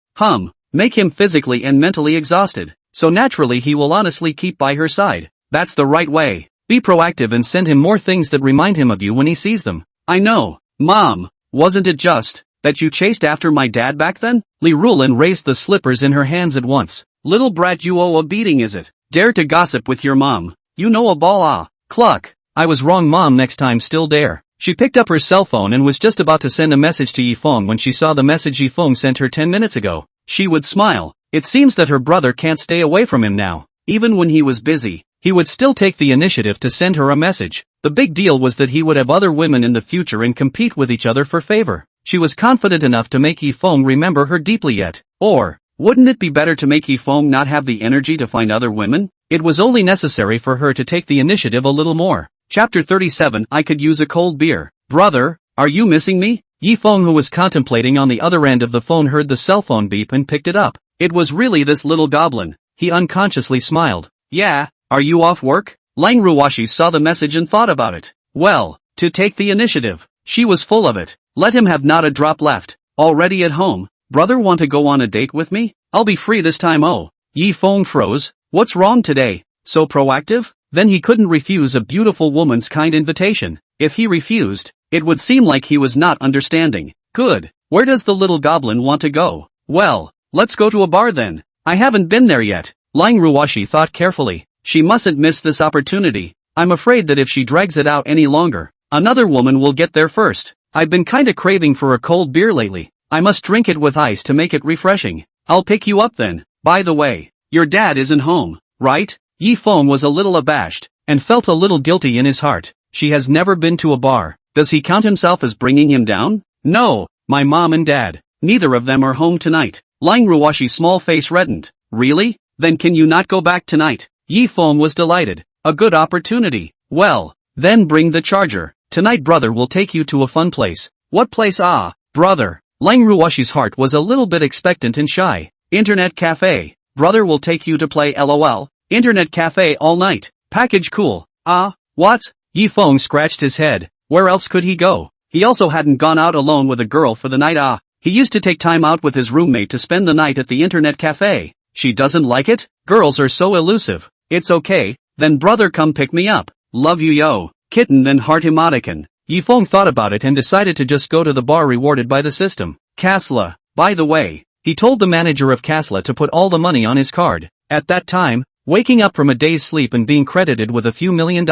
Make him physically and mentally exhausted, so naturally he will honestly keep by her side. That's the right way. Be proactive and send him more things that remind him of you when he sees them. I know, Mom. Wasn't it just that you chased after my dad back then? Li Rulin raised the slippers in her hands at once. Little brat, you owe a beating, is it? Dare to gossip with your mom. You know a ball, ah. Cluck. I was wrong, Mom, next time still dare. She picked up her cell phone and was just about to send a message to Yifeng when she saw the message Yifeng sent her 10 minutes ago. She would smile. It seems that her brother can't stay away from him now. Even when he was busy, he would still take the initiative to send her a message. The big deal was that he would have other women in the future and compete with each other for favor. She was confident enough to make Yifeng remember her deeply yet. Or, wouldn't it be better to make Yifeng not have the energy to find other women? It was only necessary for her to take the initiative a little more. Chapter 37. I could use a cold beer. Brother, are you missing me? Yifeng, who was contemplating on the other end of the phone, heard the cell phone beep and picked it up. It was really this little goblin. He unconsciously smiled. Yeah, are you off work? Lang Ruwashi saw the message and thought about it. Well, to take the initiative. She was full of it. Let him have not a drop left. Already at home. Brother, want to go on a date with me? I'll be free this time. Oh. Yifeng froze. What's wrong today? So proactive? Then he couldn't refuse a beautiful woman's kind invitation. If he refused, it would seem like he was not understanding. Good. Where does the little goblin want to go? Well, let's go to a bar then. I haven't been there yet. Lang Ruwashi thought carefully. She mustn't miss this opportunity. I'm afraid that if she drags it out any longer, another woman will get there first. I've been kinda craving for a cold beer lately. I must drink it with ice to make it refreshing. I'll pick you up then. By the way, your dad isn't home, right? Yifeng was a little abashed, and felt a little guilty in his heart. She has never been to a bar. Does he count himself as bringing him down? No, my mom and dad. Neither of them are home tonight. Lang Ruwashi's small face reddened. Really? Then can you not go back tonight? Yifeng was delighted. A good opportunity. Well, then bring the charger. Tonight brother will take you to a fun place. What place? Ah, brother. Lang Ruwashi's heart was a little bit expectant and shy. Internet cafe. Brother will take you to play LOL. Internet cafe all night. Package cool. Ah, what? Yifeng scratched his head. Where else could he go? He also hadn't gone out alone with a girl for the night. Ah, he used to take time out with his roommate to spend the night at the internet cafe. She doesn't like it? Girls are so elusive. It's okay, then brother, come pick me up. Love you, yo. Kitten, then heart emoticon. Yifeng thought about it and decided to just go to the bar rewarded by the system. Kasla. By the way, he told the manager of Kasla to put all the money on his card. At that time, waking up from a day's sleep and being credited with a few $1 million.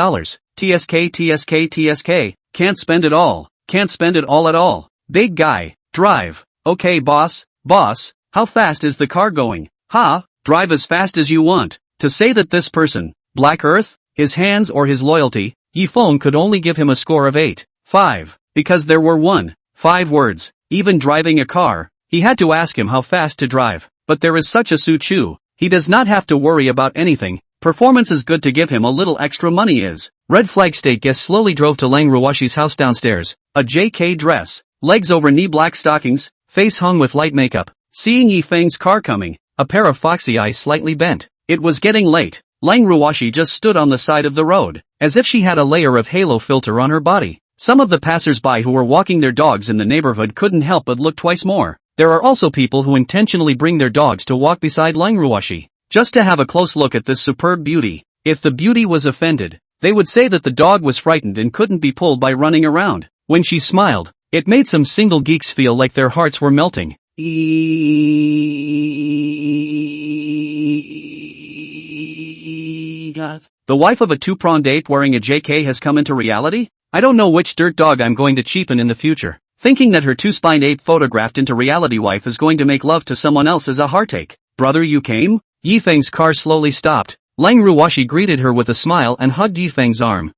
TSK. Can't spend it all. Can't spend it all at all. Big guy. Drive. Okay, boss. Boss, how fast is the car going? Drive as fast as you want. To say that this person, Black Earth, his hands or his loyalty, Yifeng could only give him a score of 8.5, because there were 5 words. Even driving a car, he had to ask him how fast to drive. But there is such a Su-Chu. He does not have to worry about anything. Performance is good to give him a little extra money is. Red flag state guest slowly drove to Lang Ruwashi's house downstairs. A JK dress, legs over knee, black stockings, face hung with light makeup. Seeing Yifeng's car coming, a pair of foxy eyes slightly bent. It was getting late. Lang Ruwashi just stood on the side of the road, as if she had a layer of halo filter on her body. Some of the passers-by who were walking their dogs in the neighborhood couldn't help but look twice more. There are also people who intentionally bring their dogs to walk beside Lang Ruwashi, just to have a close look at this superb beauty. If the beauty was offended, they would say that the dog was frightened and couldn't be pulled by running around. When she smiled, it made some single geeks feel like their hearts were melting. The wife of a two-pronged ape wearing a JK has come into reality? I don't know which dirt dog I'm going to cheapen in the future. Thinking that her two-spined ape photographed into reality wife is going to make love to someone else is a heartache. Brother, you came? Yifeng's car slowly stopped. Lang Ruwashi greeted her with a smile and hugged Yifeng's arm.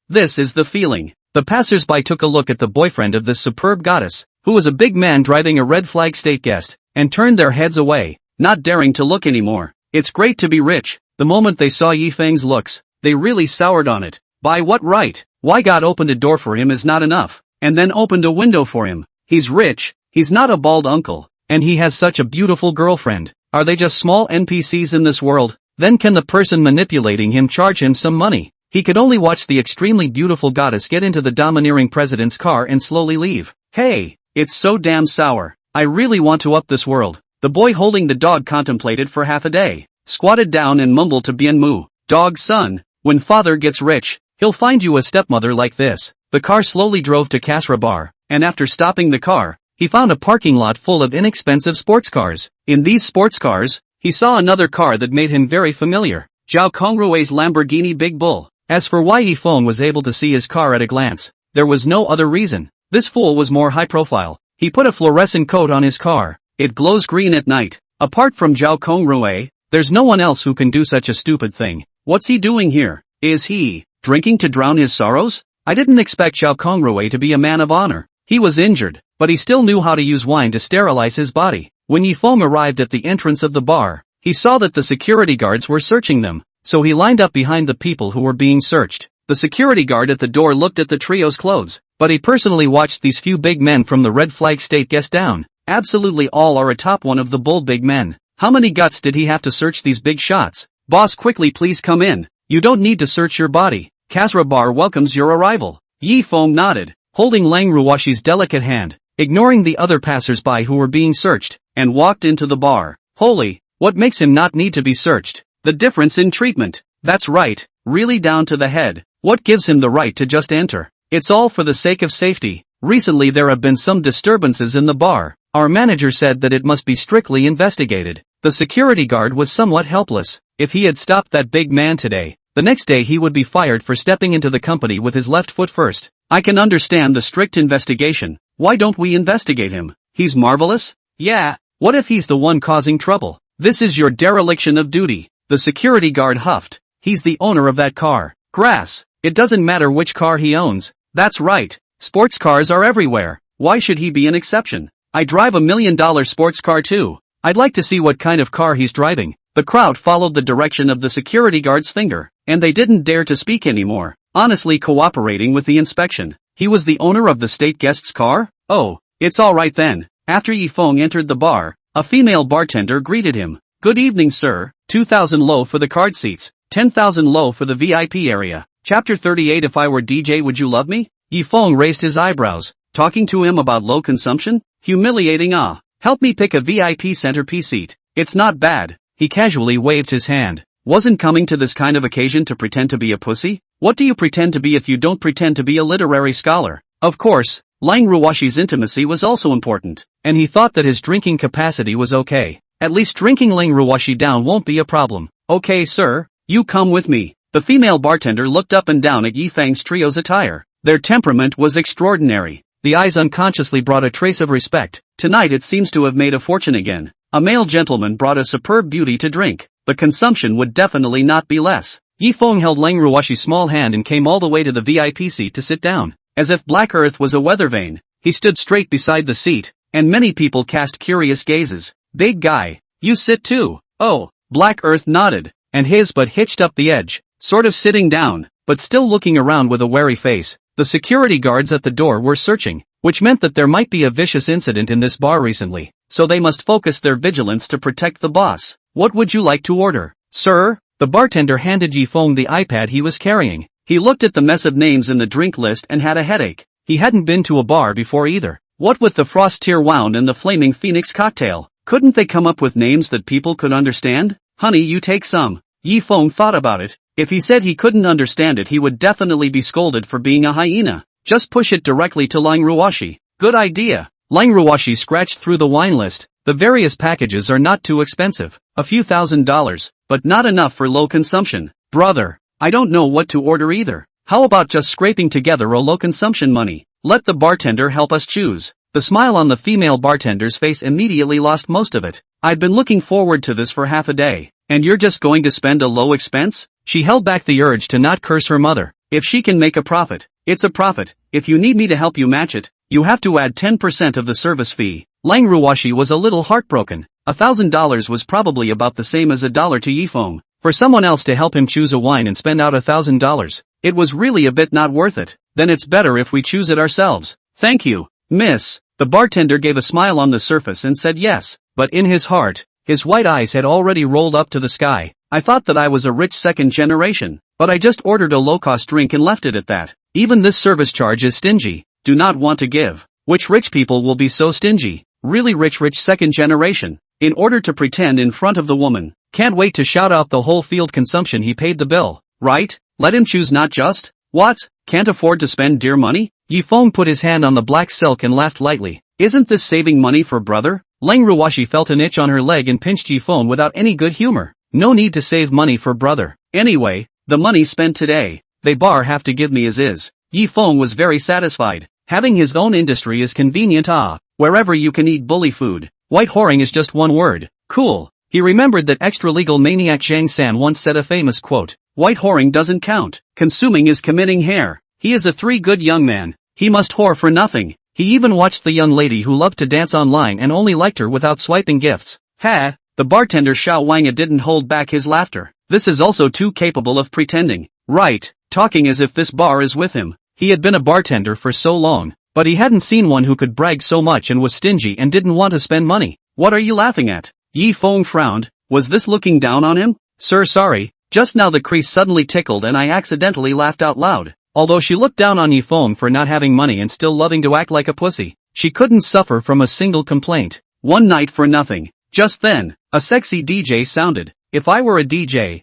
This is the feeling. The passers-by took a look at the boyfriend of this superb goddess, who was a big man driving a red flag state guest, and turned their heads away, not daring to look anymore. It's great to be rich. The moment they saw Yifeng's looks, they really soured on it. By what right? Why God opened a door for him is not enough, and then opened a window for him. He's rich, he's not a bald uncle, and he has such a beautiful girlfriend. Are they just small NPCs in this world? Then can the person manipulating him charge him some money? He could only watch the extremely beautiful goddess get into the domineering president's car and slowly leave. Hey, it's so damn sour. I really want to up this world. The boy holding the dog contemplated for half a day, squatted down and mumbled to Bien Mu, dog son, when father gets rich, he'll find you a stepmother like this. The car slowly drove to Kasra Bar, and after stopping the car, he found a parking lot full of inexpensive sports cars. In these sports cars, he saw another car that made him very familiar, Zhao Kongrue's Lamborghini Big Bull. As for why Feng was able to see his car at a glance, there was no other reason. This fool was more high profile. He put a fluorescent coat on his car. It glows green at night. Apart from Zhao Kongrue, there's no one else who can do such a stupid thing. What's he doing here? Is he drinking to drown his sorrows? I didn't expect Zhao Kongrue to be a man of honor. He was injured, but he still knew how to use wine to sterilize his body. When Feng arrived at the entrance of the bar, he saw that the security guards were searching them, so he lined up behind the people who were being searched. The security guard at the door looked at the trio's clothes, but he personally watched these few big men from the Red Flag State guess down. Absolutely all are atop one of the bull big men. How many guts did he have to search these big shots? Boss, quickly please come in. You don't need to search your body. Kasra Bar welcomes your arrival. Feng nodded, holding Lang Ruoshi's delicate hand, ignoring the other passers-by who were being searched, and walked into the bar. Holy, what makes him not need to be searched? The difference in treatment. That's right, really down to the head. What gives him the right to just enter? It's all for the sake of safety. Recently there have been some disturbances in the bar. Our manager said that it must be strictly investigated. The security guard was somewhat helpless. If he had stopped that big man today, the next day he would be fired for stepping into the company with his left foot first. I can understand the strict investigation. Why don't we investigate him? He's marvelous? Yeah, what if he's the one causing trouble? This is your dereliction of duty. The security guard huffed. He's the owner of that car. Grass. It doesn't matter which car he owns. That's right. Sports cars are everywhere. Why should he be an exception? I drive $1 million sports car too. I'd like to see what kind of car he's driving. The crowd followed the direction of the security guard's finger, and they didn't dare to speak anymore, honestly cooperating with the inspection. He was the owner of the state guest's car? Oh, it's alright then. After Feng entered the bar, a female bartender greeted him. Good evening sir, 2,000 lo for the card seats, 10,000 lo for the VIP area. Chapter 38. If I were DJ would you love me? Feng raised his eyebrows, talking to him about low consumption? Humiliating. Help me pick a VIP centerpiece seat. It's not bad. He casually waved his hand. Wasn't coming to this kind of occasion to pretend to be a pussy? What do you pretend to be if you don't pretend to be a literary scholar? Of course, Lang Ruoshi's intimacy was also important, and he thought that his drinking capacity was okay. At least drinking Lang Ruoshi down won't be a problem. Okay sir, you come with me. The female bartender looked up and down at Feng's trio's attire. Their temperament was extraordinary. The eyes unconsciously brought a trace of respect. Tonight it seems to have made a fortune again. A male gentleman brought a superb beauty to drink. The consumption would definitely not be less. Feng held Lang Ruoshi's small hand and came all the way to the VIP seat to sit down. As if Black Earth was a weather vane, he stood straight beside the seat, and many people cast curious gazes. Big guy, you sit too. Oh, Black Earth nodded, and his butt hitched up the edge, sort of sitting down, but still looking around with a wary face. The security guards at the door were searching, which meant that there might be a vicious incident in this bar recently, so they must focus their vigilance to protect the boss. What would you like to order, sir? The bartender handed Feng the iPad he was carrying. He looked at the mess of names in the drink list and had a headache. He hadn't been to a bar before either. What with the Frost Tear Wound and the Flaming Phoenix cocktail? Couldn't they come up with names that people could understand? Honey, you take some. Feng thought about it. If he said he couldn't understand it he would definitely be scolded for being a hyena. Just push it directly to Lang Ruoshi. Good idea. Lang Ruoshi scratched through the wine list. The various packages are not too expensive. A few $1,000s, but not enough for low consumption. Brother, I don't know what to order either. How about just scraping together a low consumption money? Let the bartender help us choose. The smile on the female bartender's face immediately lost most of it. I'd been looking forward to this for half a day. And you're just going to spend a low expense? She held back the urge to not curse her mother. If she can make a profit, it's a profit. If you need me to help you match it, you have to add 10% of the service fee. Lang Ruoshi was a little heartbroken. $1,000 was probably about the same as $1 to Feng. For someone else to help him choose a wine and spend out $1,000, it was really a bit not worth it. Then it's better if we choose it ourselves. Thank you, miss. The bartender gave a smile on the surface and said yes, but in his heart, His white eyes had already rolled up to the sky. I thought that I was a rich second generation, but I just ordered a low-cost drink and left it at that. Even this service charge is stingy. Do not want to give. Which rich people will be so stingy? Really rich second generation. In order to pretend in front of the woman. Can't wait to shout out the whole field consumption he paid the bill. Right? Let him choose, not just. What? Can't afford to spend dear money? Yi Feng put his hand on the black silk and laughed lightly. Isn't this saving money for brother? Leng Ruoshi felt an itch on her leg and pinched Yi Feng without any good humor. No need to save money for brother. Anyway, the money spent today, they bar have to give me as is. Yi Feng was very satisfied. Having his own industry is convenient. Wherever you can eat bully food. White whoring is just one word. Cool. He remembered that extra-legal maniac Zhang San once said a famous quote. White whoring doesn't count. Consuming is committing hair. He is a good young man. He must whore for nothing. He even watched the young lady who loved to dance online and only liked her without swiping gifts. Ha! The bartender Xiao Wang didn't hold back his laughter. This is also too capable of pretending. Right, talking as if this bar is with him. He had been a bartender for so long, but he hadn't seen one who could brag so much and was stingy and didn't want to spend money. What are you laughing at? Yi Feng frowned. Was this looking down on him? Sir, sorry. Just now the crease suddenly tickled and I accidentally laughed out loud. Although she looked down on Yi Feng for not having money and still loving to act like a pussy, she couldn't suffer from a single complaint. One night for nothing. Just then, a sexy DJ sounded. If I were a DJ,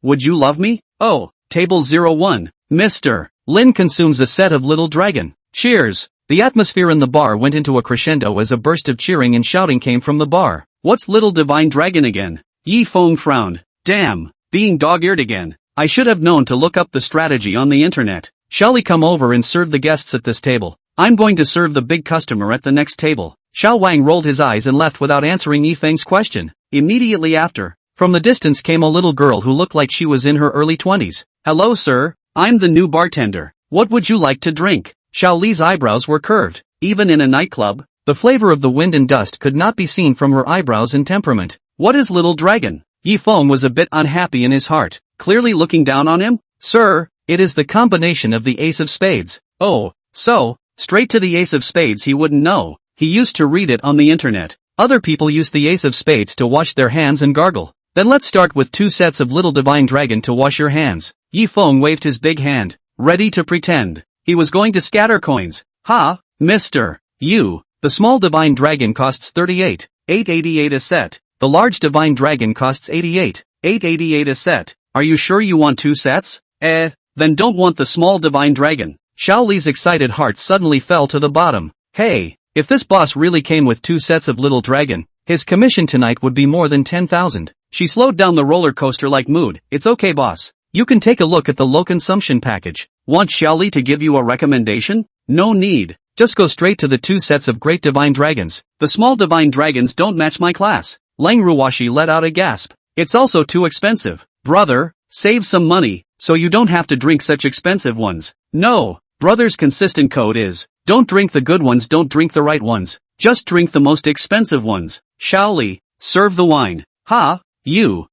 would you love me? Oh, table 01. Mr. Lin consumes a set of Little Dragon. Cheers. The atmosphere in the bar went into a crescendo as a burst of cheering and shouting came from the bar. What's Little Divine Dragon again? Yi Feng frowned. Damn, being dog-eared again. I should have known to look up the strategy on the internet. Shall we come over and serve the guests at this table? I'm going to serve the big customer at the next table. Xiao Wang rolled his eyes and left without answering Yi Feng's question. Immediately after, from the distance came a little girl who looked like she was in her early 20s. Hello sir, I'm the new bartender. What would you like to drink? Xiao Li's eyebrows were curved. Even in a nightclub, the flavor of the wind and dust could not be seen from her eyebrows and temperament. What is Little Dragon? Yi Feng was a bit unhappy in his heart, clearly looking down on him. Sir, it is the combination of the Ace of Spades. Oh, so, straight to the Ace of Spades he wouldn't know. He used to read it on the internet. Other people use the Ace of Spades to wash their hands and gargle. Then let's start with 2 sets of Little Divine Dragon to wash your hands. Yi Feng waved his big hand, ready to pretend. He was going to scatter coins. Ha, mister. You. The small Divine Dragon costs 38.888 a set. The large Divine Dragon costs 88.888 a set. Are you sure you want 2 sets? Then don't want the small Divine Dragon. Xiao Li's excited heart suddenly fell to the bottom. Hey, if this boss really came with 2 sets of Little Dragon, his commission tonight would be more than 10,000. She slowed down the roller coaster-like mood. It's okay boss. You can take a look at the low consumption package. Want Xiao Li to give you a recommendation? No need. Just go straight to the 2 sets of Great Divine Dragons. The small Divine Dragons don't match my class. Leng Ruoshi let out a gasp. It's also too expensive. Brother, save some money, so you don't have to drink such expensive ones. No, brother's consistent code is, don't drink the good ones, don't drink the right ones. Just drink the most expensive ones. Xiao Li, serve the wine. Ha, you,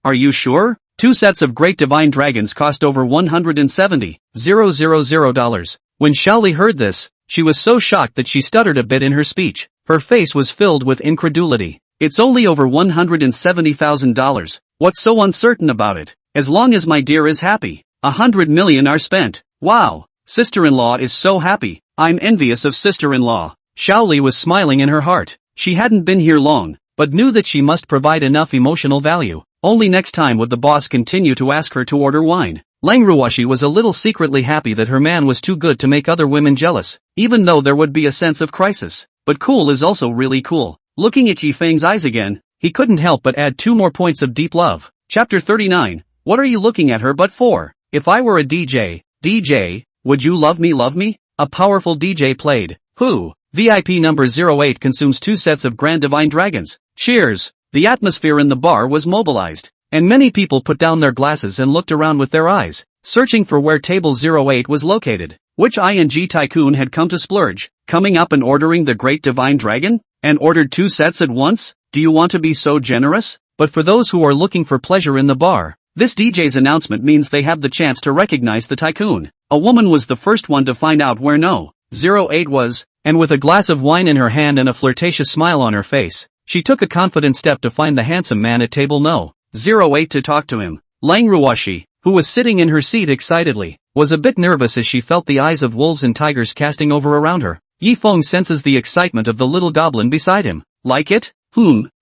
are you sure? 2 sets of Great Divine Dragons cost over $170,000. When Xiao Li heard this, she was so shocked that she stuttered a bit in her speech. Her face was filled with incredulity. It's only over $170,000. What's so uncertain about it? As long as my dear is happy. 100 million are spent. Wow, sister-in-law is so happy. I'm envious of sister-in-law. Xiao Li was smiling in her heart. She hadn't been here long, but knew that she must provide enough emotional value. Only next time would the boss continue to ask her to order wine. Leng Ruoshi was a little secretly happy that her man was too good to make other women jealous, even though there would be a sense of crisis. But cool is also really cool. Looking at Yi Feng's eyes again, he couldn't help but add 2 more points of deep love. Chapter 39. What are you looking at her but for? If I were a DJ, would you love me? A powerful DJ played. Who? VIP number 08 consumes 2 sets of Grand Divine Dragons. Cheers. The atmosphere in the bar was mobilized, and many people put down their glasses and looked around with their eyes, searching for where table 08 was located. Which ING tycoon had come to splurge, coming up and ordering the Great Divine Dragon? And ordered 2 sets at once? Do you want to be so generous? But for those who are looking for pleasure in the bar, this DJ's announcement means they have the chance to recognize the tycoon. A woman was the first one to find out where No. 08 was, and with a glass of wine in her hand and a flirtatious smile on her face, She took a confident step to find the handsome man at table no. 08 to talk to him. Lang Ruoshi, who was sitting in her seat excitedly, was a bit nervous as she felt the eyes of wolves and tigers casting over around her. Yi Feng senses the excitement of the little goblin beside him. Like it?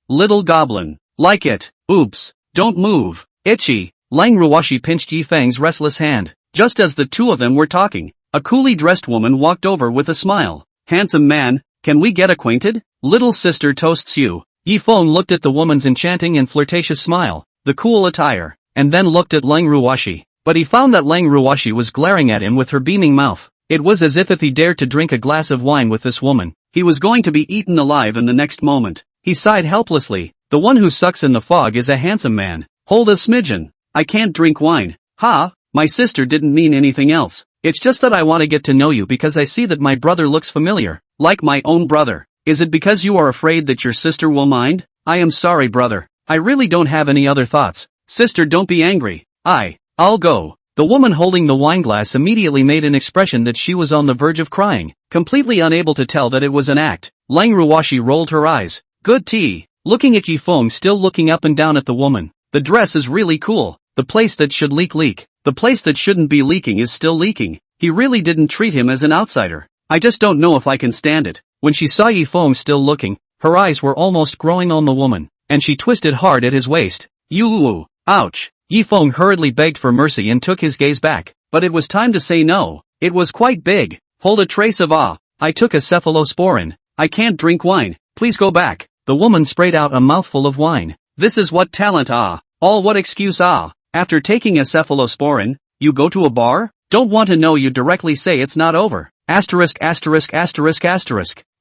Little goblin. Like it. Oops. Don't move. Itchy. Lang Ruoshi pinched Yi Feng's restless hand. Just as the two of them were talking, a coolly dressed woman walked over with a smile. Handsome man, can we get acquainted? Little sister toasts you. Yi Feng looked at the woman's enchanting and flirtatious smile, the cool attire, and then looked at Lang Ruoshi. But he found that Lang Ruoshi was glaring at him with her beaming mouth. It was as if he dared to drink a glass of wine with this woman, he was going to be eaten alive in the next moment. He sighed helplessly. The one who sucks in the fog is a handsome man. Hold a smidgen. I can't drink wine. Ha, my sister didn't mean anything else. It's just that I want to get to know you because I see that my brother looks familiar. Like my own brother. Is it because you are afraid that your sister will mind? I am sorry, brother. I really don't have any other thoughts. Sister, don't be angry. I'll go. The woman holding the wineglass immediately made an expression that she was on the verge of crying, completely unable to tell that it was an act. Lang Ruoshi rolled her eyes. Good tea. Looking at Yi Feng still looking up and down at the woman. The dress is really cool. The place that should leak. The place that shouldn't be leaking is still leaking. He really didn't treat him as an outsider. I just don't know if I can stand it. When she saw Yi Feng still looking, her eyes were almost growing on the woman, and she twisted hard at his waist. You, ouch. Yi Feng hurriedly begged for mercy and took his gaze back, but it was time to say no. It was quite big. Hold a trace of I took a cephalosporin. I can't drink wine. Please go back. The woman sprayed out a mouthful of wine. This is what talent all what excuse After taking a cephalosporin, you go to a bar? Don't want to know you directly say it's not over. Asterisk.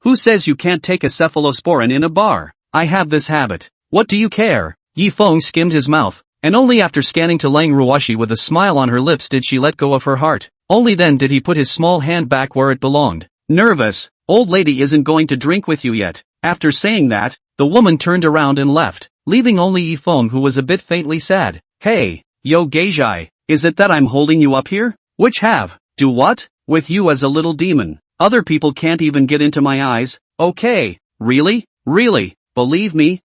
Who says you can't take a cephalosporin in a bar? I have this habit. What do you care? Yi Feng skimmed his mouth, and only after scanning to Lang Ruoshi with a smile on her lips did she let go of her heart. Only then did he put his small hand back where it belonged. Nervous. Old lady isn't going to drink with you yet. After saying that, the woman turned around and left, leaving only Yi Feng who was a bit faintly sad. Hey, yo Geijai, is it that I'm holding you up here? Which have? Do what? With you as a little demon. Other people can't even get into my eyes. Okay, really? Believe me,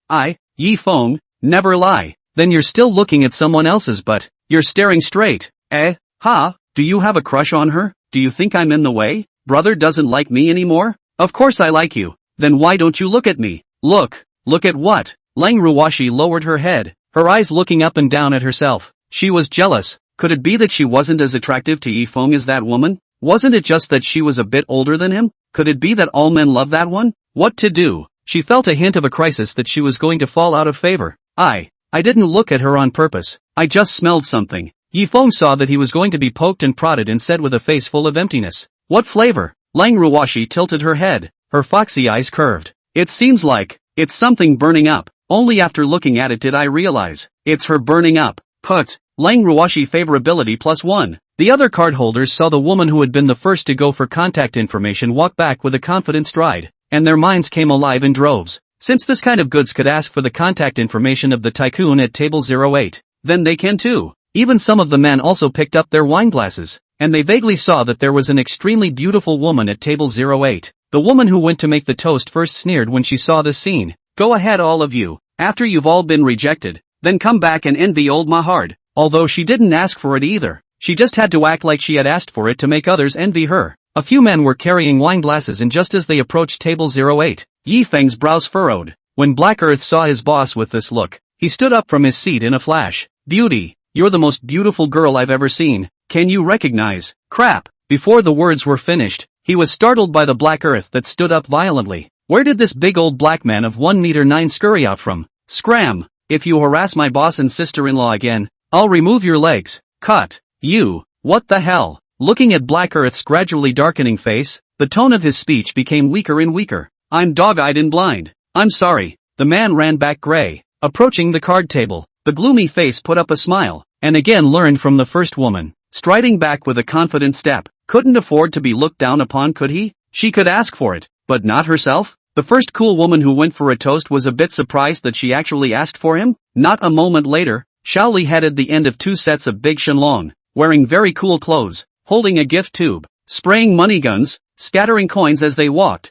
Yi Feng, never lie. Then you're still looking at someone else's butt. You're staring straight. Do you have a crush on her? Do you think I'm in the way? Brother doesn't like me anymore? Of course I like you. Then why don't you look at me? Look at what? Lang Ruoshi lowered her head, her eyes looking up and down at herself. She was jealous. Could it be that she wasn't as attractive to Yi Feng as that woman? Wasn't it just that she was a bit older than him? Could it be that all men love that one? What to do? She felt a hint of a crisis that she was going to fall out of favor. I didn't look at her on purpose. I just smelled something. Yi Feng saw that he was going to be poked and prodded and said with a face full of emptiness. What flavor? Lang Ruoshi tilted her head, her foxy eyes curved. It seems like it's something burning up. Only after looking at it did I realize it's her burning up. Put. Lang Ruoshi favorability +1. The other cardholders saw the woman who had been the first to go for contact information walk back with a confident stride, and their minds came alive in droves. Since this kind of goods could ask for the contact information of the tycoon at table 08, then they can too. Even some of the men also picked up their wine glasses, and they vaguely saw that there was an extremely beautiful woman at table 08. The woman who went to make the toast first sneered when she saw this scene. Go ahead all of you. After you've all been rejected, then come back and envy old Mahard. Although she didn't ask for it either. She just had to act like she had asked for it to make others envy her. A few men were carrying wine glasses and just as they approached table 08, Yi Feng's brows furrowed. When Black Earth saw his boss with this look, he stood up from his seat in a flash. Beauty, you're the most beautiful girl I've ever seen. Can you recognize? Crap. Before the words were finished, he was startled by the Black Earth that stood up violently. Where did this big old black man of 1 meter 9 scurry out from? Scram. If you harass my boss and sister-in-law again, I'll remove your legs. Cut. You. What the hell? Looking at Black Earth's gradually darkening face, the tone of his speech became weaker and weaker. I'm dog-eyed and blind. I'm sorry. The man ran back gray. Approaching the card table, the gloomy face put up a smile, and again learned from the first woman. Striding back with a confident step. Couldn't afford to be looked down upon, could he? She could ask for it, but not herself? The first cool woman who went for a toast was a bit surprised that she actually asked for him. Not a moment later, Shaoli headed the end of 2 sets of big Shenlong, wearing very cool clothes, holding a gift tube, spraying money guns, scattering coins as they walked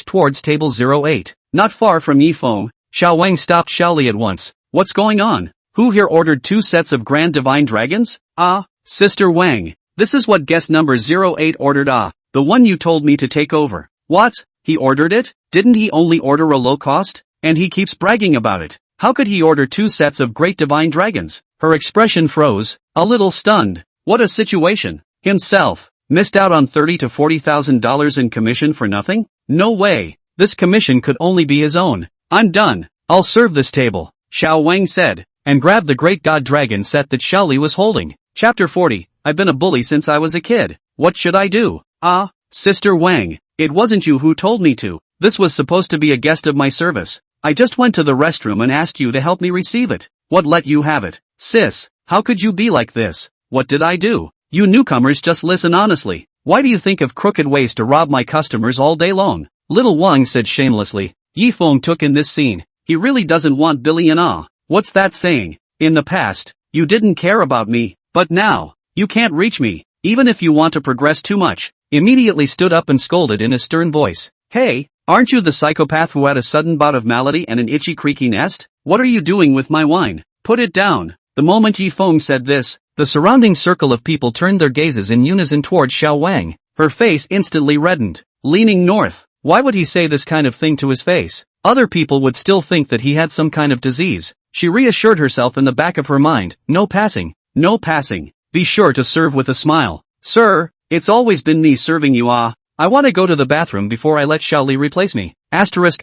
towards table 08. Not far from Yi Feng, Xiao Wang stopped Xiaoli at once. What's going on? Who here ordered 2 sets of Grand Divine Dragons? Ah, Sister Wang. This is what guest number 08 ordered. Ah, the one you told me to take over. What? He ordered it? Didn't he only order a low cost? And he keeps bragging about it. How could he order 2 sets of Great Divine Dragons? Her expression froze, a little stunned. What a situation. Himself. Missed out on $30,000 to $40,000 in commission for nothing? No way. This commission could only be his own. I'm done. I'll serve this table, Xiao Wang said, and grabbed the Great God Dragon set that Xiaoli was holding. Chapter 40. I've been a bully since I was a kid. What should I do? Ah, Sister Wang. It wasn't you who told me to. This was supposed to be a guest of my service. I just went to the restroom and asked you to help me receive it. What let you have it? Sis, how could you be like this? What did I do? You newcomers just listen honestly. Why do you think of crooked ways to rob my customers all day long? Little Wang said shamelessly. Yi Feng took in this scene. He really doesn't want Billionaire. What's that saying? In the past, you didn't care about me, but now, you can't reach me, even if you want to progress too much. Immediately stood up and scolded in a stern voice. Hey, aren't you the psychopath who had a sudden bout of malady and an itchy creaky nest? What are you doing with my wine? Put it down. The moment Yi Feng said this, the surrounding circle of people turned their gazes in unison towards Xiao Wang. Her face instantly reddened. Leaning north. Why would he say this kind of thing to his face? Other people would still think that he had some kind of disease. She reassured herself in the back of her mind. No passing. No passing. Be sure to serve with a smile. Sir, it's always been me serving you. I want to go to the bathroom before I let Xiaoli replace me. Asterisk.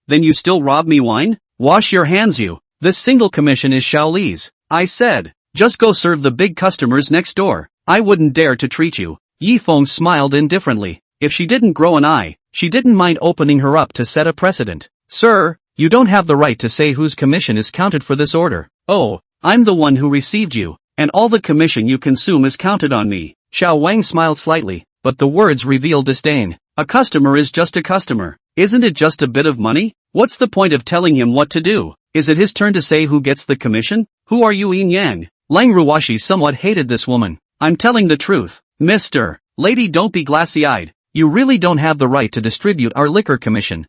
Then you still rob me wine? Wash your hands you. This single commission is Xiaoli's. I said. Just go serve the big customers next door. I wouldn't dare to treat you. Yi Feng smiled indifferently. If she didn't grow an eye, she didn't mind opening her up to set a precedent. Sir, you don't have the right to say whose commission is counted for this order. Oh, I'm the one who received you, and all the commission you consume is counted on me. Xiao Wang smiled slightly, but the words revealed disdain. A customer is just a customer. Isn't it just a bit of money? What's the point of telling him what to do? Is it his turn to say who gets the commission? Who are you, Yin Yang? Lang Ruoshi somewhat hated this woman. I'm telling the truth. Mr. Lady, don't be glassy-eyed. You really don't have the right to distribute our liquor commission.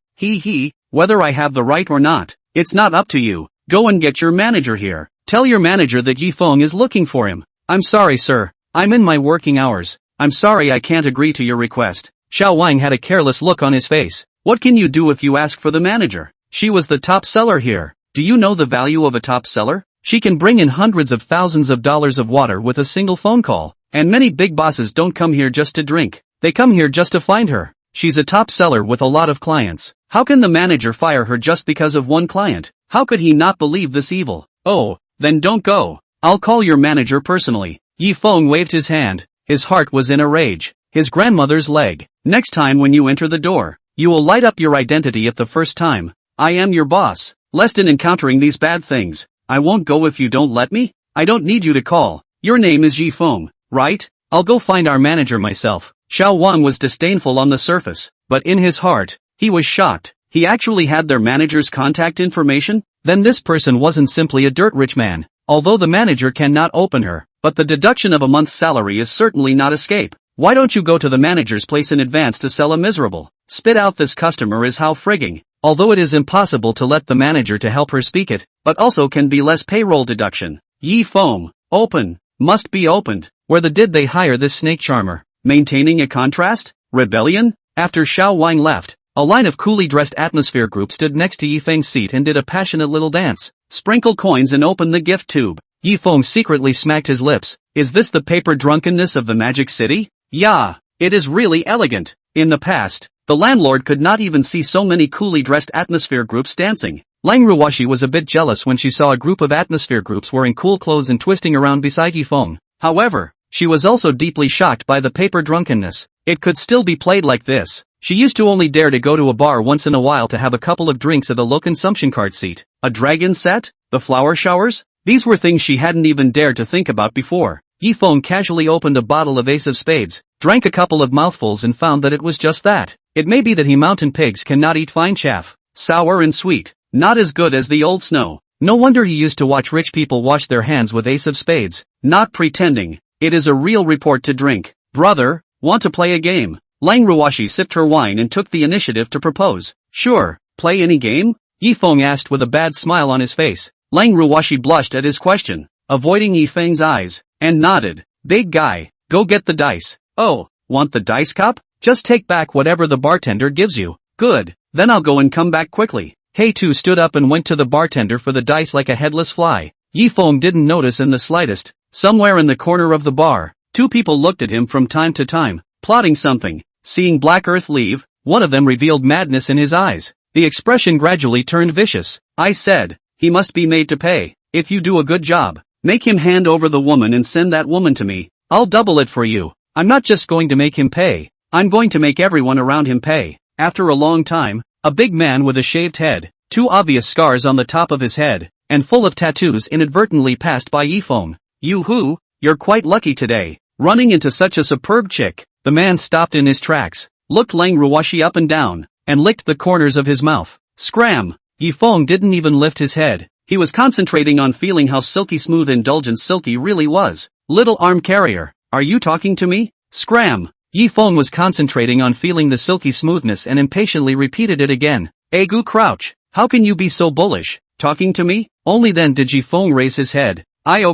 Whether I have the right or not, it's not up to you. Go and get your manager here. Tell your manager that Yi Feng is looking for him. I'm sorry, sir. I'm in my working hours. I'm sorry I can't agree to your request. Xiao Wang had a careless look on his face. What can you do if you ask for the manager? She was the top seller here. Do you know the value of a top seller? She can bring in hundreds of thousands of dollars of water with a single phone call. And many big bosses don't come here just to drink. They come here just to find her. She's a top seller with a lot of clients. How can the manager fire her just because of one client? How could he not believe this evil? Oh, then don't go. I'll call your manager personally. Yi Feng waved his hand. His heart was in a rage. His grandmother's leg. Next time when you enter the door, you will light up your identity at the first time. I am your boss. Lest in encountering these bad things, I won't go if you don't let me. I don't need you to call. Your name is Yi Feng, right? I'll go find our manager myself. Xiao Wang was disdainful on the surface, but in his heart, he was shocked. He actually had their manager's contact information? Then this person wasn't simply a dirt rich man. Although the manager cannot open her, but the deduction of a month's salary is certainly not escape. Why don't you go to the manager's place in advance to sell a miserable? Spit out this customer is how frigging. Although it is impossible to let the manager to help her speak it, but also can be less payroll deduction. Yi Feng, open, must be opened. Where the did they hire this snake charmer? Maintaining a contrast? Rebellion? After Xiao Wang left, a line of coolly dressed atmosphere group stood next to Yi Feng's seat and did a passionate little dance. Sprinkle coins and open the gift tube. Yi Feng secretly smacked his lips. Is this the paper drunkenness of the Magic City? Yeah, it is really elegant. In the past, the landlord could not even see so many coolly dressed atmosphere groups dancing. Lang Ruoshi was a bit jealous when she saw a group of atmosphere groups wearing cool clothes and twisting around beside Yi Feng. However, she was also deeply shocked by the paper drunkenness. It could still be played like this. She used to only dare to go to a bar once in a while to have a couple of drinks at a low consumption card seat. A dragon set? The flower showers? These were things she hadn't even dared to think about before. Yi Feng casually opened a bottle of Ace of Spades, drank a couple of mouthfuls and found that it was just that. It may be that he mountain pigs cannot eat fine chaff. Sour and sweet. Not as good as the old snow. No wonder he used to watch rich people wash their hands with Ace of Spades. Not pretending. It is a real report to drink. Brother, want to play a game? Lang Ruoshi sipped her wine and took the initiative to propose. Sure, play any game? Yi Feng asked with a bad smile on his face. Lang Ruoshi blushed at his question, avoiding Yi Feng's eyes, and nodded. Big guy, go get the dice. Oh, want the dice cup? Just take back whatever the bartender gives you. Good, then I'll go and come back quickly. He too stood up and went to the bartender for the dice like a headless fly. Yi Feng didn't notice in the slightest. Somewhere in the corner of the bar, two people looked at him from time to time, plotting something. Seeing Black Earth leave, one of them revealed madness in his eyes. The expression gradually turned vicious. I said, he must be made to pay. If you do a good job, make him hand over the woman and send that woman to me. I'll double it for you. I'm not just going to make him pay. I'm going to make everyone around him pay. After a long time, a big man with a shaved head, two obvious scars on the top of his head, and full of tattoos inadvertently passed by Yi Feng. You who? You're quite lucky today, running into such a superb chick. The man stopped in his tracks, looked Lang Ruoshi up and down, and licked the corners of his mouth. Scram! Yi Feng didn't even lift his head. He was concentrating on feeling how silky smooth indulgent Silky really was. Little arm carrier, are you talking to me? Scram! Yi Feng was concentrating on feeling the silky smoothness and impatiently repeated it again. Egu Crouch, how can you be so bullish? Talking to me? Only then did Yi Feng raise his head.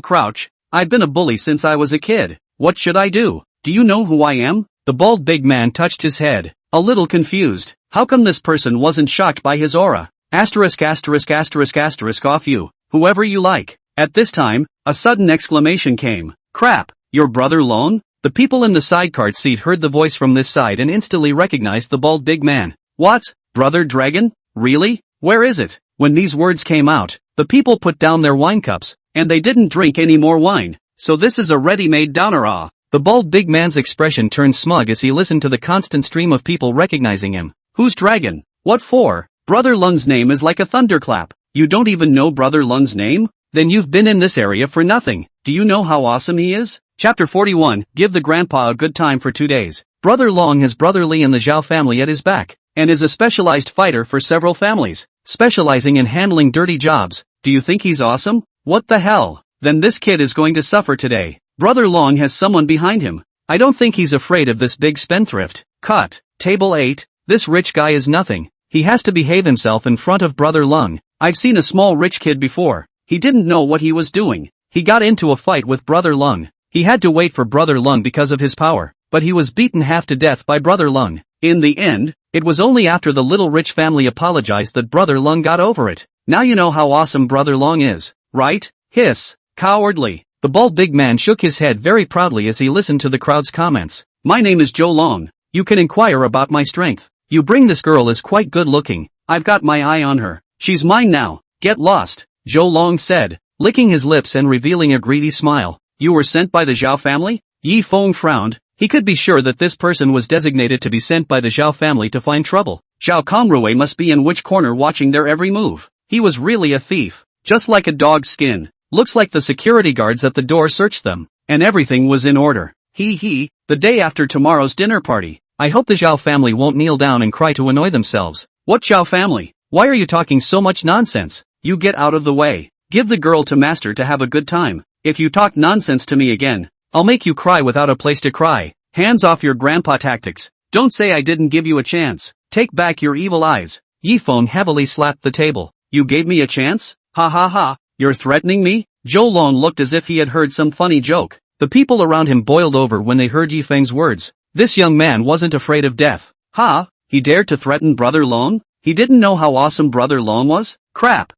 Crouch, I've been a bully since I was a kid. What should I do? Do you know who I am? The bald big man touched his head, a little confused. How come this person wasn't shocked by his aura? Asterisk asterisk asterisk asterisk off you, whoever you like. At this time, a sudden exclamation came. Crap, your brother Long? The people in the sidecart seat heard the voice from this side and instantly recognized the bald big man. What? Brother Dragon? Really? Where is it? When these words came out, the people put down their wine cups, and they didn't drink any more wine. So this is a ready-made downer. The bald big man's expression turned smug as he listened to the constant stream of people recognizing him. Who's Dragon? What for? Brother Lung's name is like a thunderclap. You don't even know Brother Lung's name? Then you've been in this area for nothing. Do you know how awesome he is? Chapter 41, Give the Grandpa a Good Time for 2 days. Brother Long has Brother Li and the Zhao family at his back, and is a specialized fighter for several families, specializing in handling dirty jobs. Do you think he's awesome? What the hell? Then this kid is going to suffer today. Brother Long has someone behind him. I don't think he's afraid of this big spendthrift. Cut. Table 8. This rich guy is nothing. He has to behave himself in front of Brother Lung. I've seen a small rich kid before. He didn't know what he was doing. He got into a fight with Brother Lung. He had to wait for Brother Lung because of his power, but he was beaten half to death by Brother Lung. In the end, it was only after the little rich family apologized that Brother Lung got over it. Now you know how awesome Brother Lung is, right? Hiss. Cowardly. The bald big man shook his head very proudly as he listened to the crowd's comments. My name is Zhou Long. You can inquire about my strength. You bring this girl is quite good looking. I've got my eye on her. She's mine now. Get lost, Zhou Long said, licking his lips and revealing a greedy smile. You were sent by the Zhao family? Yi Feng frowned. He could be sure that this person was designated to be sent by the Zhao family to find trouble. Zhao Congrue must be in which corner watching their every move. He was really a thief. Just like a dog's skin. Looks like the security guards at the door searched them, and everything was in order. The day after tomorrow's dinner party. I hope the Zhao family won't kneel down and cry to annoy themselves. What Zhao family? Why are you talking so much nonsense? You get out of the way. Give the girl to master to have a good time. If you talk nonsense to me again, I'll make you cry without a place to cry. Hands off your grandpa tactics. Don't say I didn't give you a chance. Take back your evil eyes. Yi Feng heavily slapped the table. You gave me a chance? Ha ha ha. You're threatening me? Zhou Long looked as if he had heard some funny joke. The people around him boiled over when they heard Yi Feng's words. This young man wasn't afraid of death. Ha? He dared to threaten Brother Long? He didn't know how awesome Brother Long was? Crap.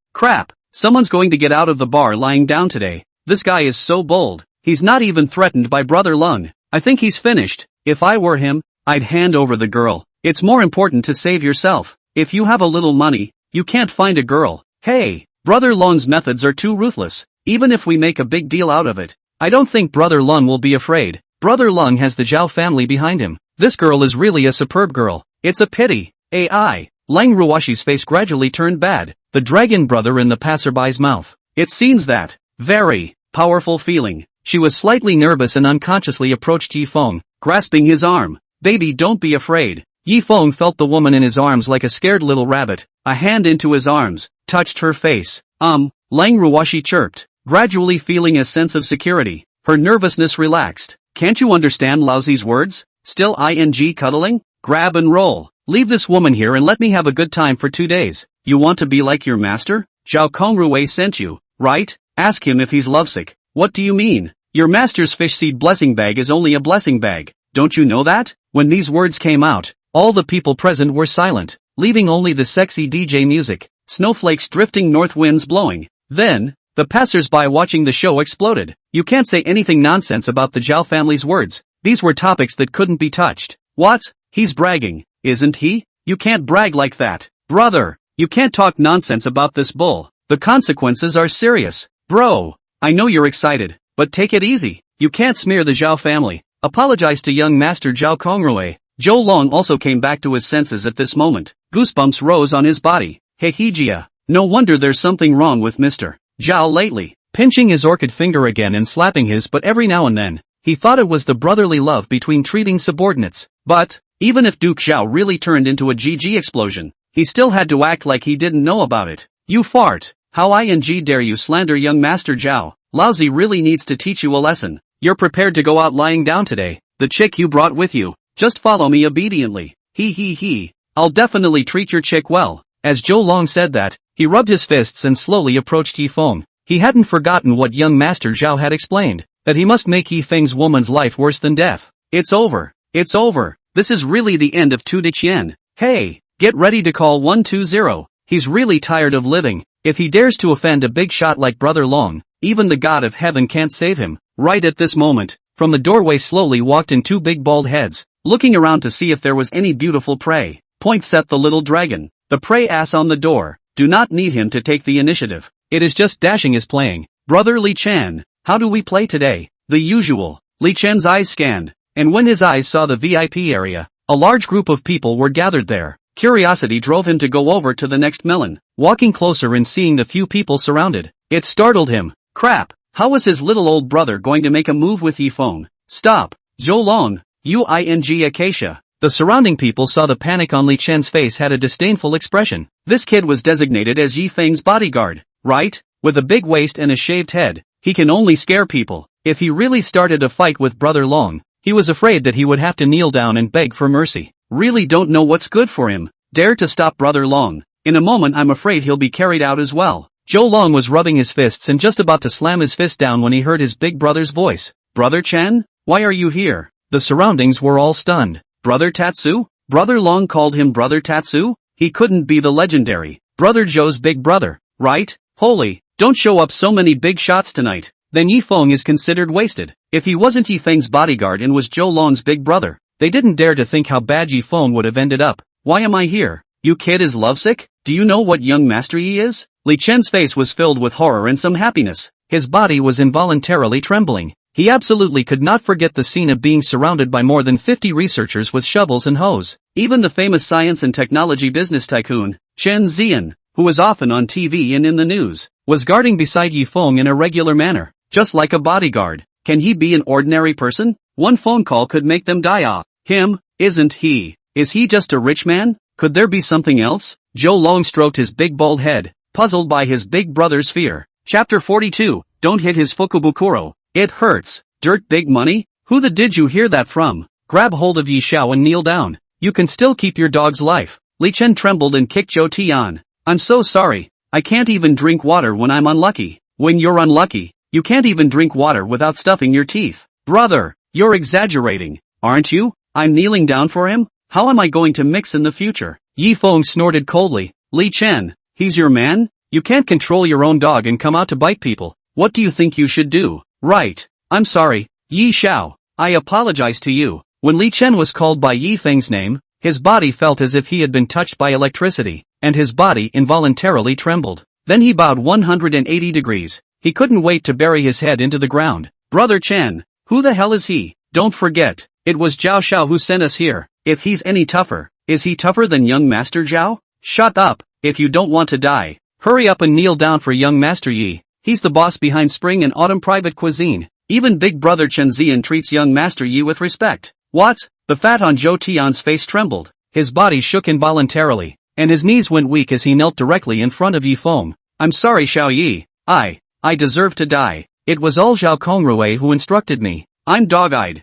Someone's going to get out of the bar lying down today. This guy is so bold. He's not even threatened by Brother Lung. I think he's finished. If I were him, I'd hand over the girl. It's more important to save yourself. If you have a little money, you can't find a girl. Hey, Brother Lung's methods are too ruthless. Even if we make a big deal out of it, I don't think Brother Lung will be afraid. Brother Lung has the Zhao family behind him. This girl is really a superb girl. It's a pity. AI. Lang Ruoshi's face gradually turned bad. The dragon brother in the passerby's mouth. It seems that. Very powerful feeling. She was slightly nervous and unconsciously approached Yi Feng, grasping his arm. Baby, don't be afraid. Yi Feng felt the woman in his arms like a scared little rabbit. A hand into his arms, touched her face. Lang Ruoshi chirped, gradually feeling a sense of security. Her nervousness relaxed. Can't you understand Laozi's words? Still ing cuddling? Grab and roll. leave this woman here and let me have a good time for 2 days. You want to be like your master? Zhao Kongrui sent you, right? Ask him if he's lovesick. What do you mean? Your master's fish seed blessing bag is only a blessing bag. Don't you know that? When these words came out, all the people present were silent, leaving only the sexy DJ music, snowflakes drifting, north winds blowing. Then, the passers-by watching the show exploded. You can't say anything nonsense about the Zhao family's words. These were topics that couldn't be touched. What? He's bragging, isn't he? You can't brag like that. Brother, you can't talk nonsense about this bull. The consequences are serious. Bro, I know you're excited, but take it easy. You can't smear the Zhao family. Apologize to young master Zhao Kongrui. Zhou Long also came back to his senses at this moment. Goosebumps rose on his body. Hehijia. No wonder there's something wrong with Mr. Zhao lately. Pinching his orchid finger again and slapping his butt every now and then, he thought it was the brotherly love between treating subordinates. But, even if Duke Zhao really turned into a GG explosion, he still had to act like he didn't know about it. You fart. How dare you slander young Master Zhao? Lousy really needs to teach you a lesson. You're prepared to go out lying down today. The chick you brought with you. Just follow me obediently. He. I'll definitely treat your chick well. As Zhou Long said that, he rubbed his fists and slowly approached Yi Feng. He hadn't forgotten what young Master Zhao had explained, that he must make Yi Feng's woman's life worse than death. It's over. It's over. This is really the end of Tu De Qian. Hey, get ready to call 120. He's really tired of living. If he dares to offend a big shot like Brother Long, even the God of Heaven can't save him. Right at this moment, from the doorway slowly walked in two big bald heads, looking around to see if there was any beautiful prey. Point set the little dragon. The prey ass on the door. Do not need him to take the initiative. It is just dashing is playing. Brother Li Chen, how do we play today? The usual. Li Chen's eyes scanned, and when his eyes saw the VIP area, a large group of people were gathered there. Curiosity drove him to go over to the next melon. Walking closer and seeing the few people surrounded, it startled him. Crap, how was his little old brother going to make a move with Yi Feng? Stop, Zhou Long, Uing Acacia. The surrounding people saw the panic on Li Chen's face had a disdainful expression. This kid was designated as Yi Feng's bodyguard, right? With a big waist and a shaved head, he can only scare people. If he really started a fight with Brother Long, he was afraid that he would have to kneel down and beg for mercy. Really don't know what's good for him. Dare to stop Brother Long. In a moment I'm afraid he'll be carried out as well. Zhou Long was rubbing his fists and just about to slam his fist down when he heard his big brother's voice. Brother Chen? Why are you here? The surroundings were all stunned. Brother Tatsu? Brother Long called him Brother Tatsu? He couldn't be the legendary Brother Zhou's big brother, right? Holy, don't show up so many big shots tonight. Then Yi Feng is considered wasted. If he wasn't Yi Feng's bodyguard and was Zhou Long's big brother, they didn't dare to think how bad Yi Feng would have ended up. Why am I here? You kid is lovesick? Do you know what young Master Yi is? Li Chen's face was filled with horror and some happiness. His body was involuntarily trembling. He absolutely could not forget the scene of being surrounded by more than 50 researchers with shovels and hoes. Even the famous science and technology business tycoon, Chen Zian, who was often on TV and in the news, was guarding beside Yi Feng in a regular manner, just like a bodyguard. Can he be an ordinary person? One phone call could make them die off. Him, isn't he? Is he just a rich man? Could there be something else? Zhou Long stroked his big bald head, puzzled by his big brother's fear. Chapter 42, Don't hit his Fukubukuro. It hurts. Dirt big money? Who the did you hear that from? Grab hold of Yi Xiao and kneel down. You can still keep your dog's life. Li Chen trembled and kicked Zhou Tian. I'm so sorry. I can't even drink water when I'm unlucky. When you're unlucky, you can't even drink water without stuffing your teeth. Brother, you're exaggerating, aren't you? I'm kneeling down for him? How am I going to mix in the future? Yi Feng snorted coldly. Li Chen, he's your man? You can't control your own dog and come out to bite people. What do you think you should do? Right. I'm sorry, Yi Xiao. I apologize to you. When Li Chen was called by Yi Feng's name, his body felt as if he had been touched by electricity, and his body involuntarily trembled. Then he bowed 180 degrees. He couldn't wait to bury his head into the ground. Brother Chen, who the hell is he? Don't forget, it was Zhao Xiao who sent us here. If he's any tougher, is he tougher than young Master Zhao? Shut up, if you don't want to die. Hurry up and kneel down for young Master Yi. He's the boss behind Spring and Autumn Private Cuisine. Even big brother Chen Zian treats young Master Yi with respect. What? The fat on Zhou Tian's face trembled. His body shook involuntarily, and his knees went weak as he knelt directly in front of Yi Feng. I'm sorry Xiao Yi. I deserve to die. It was all Zhao Kongrui who instructed me. I'm dog-eyed.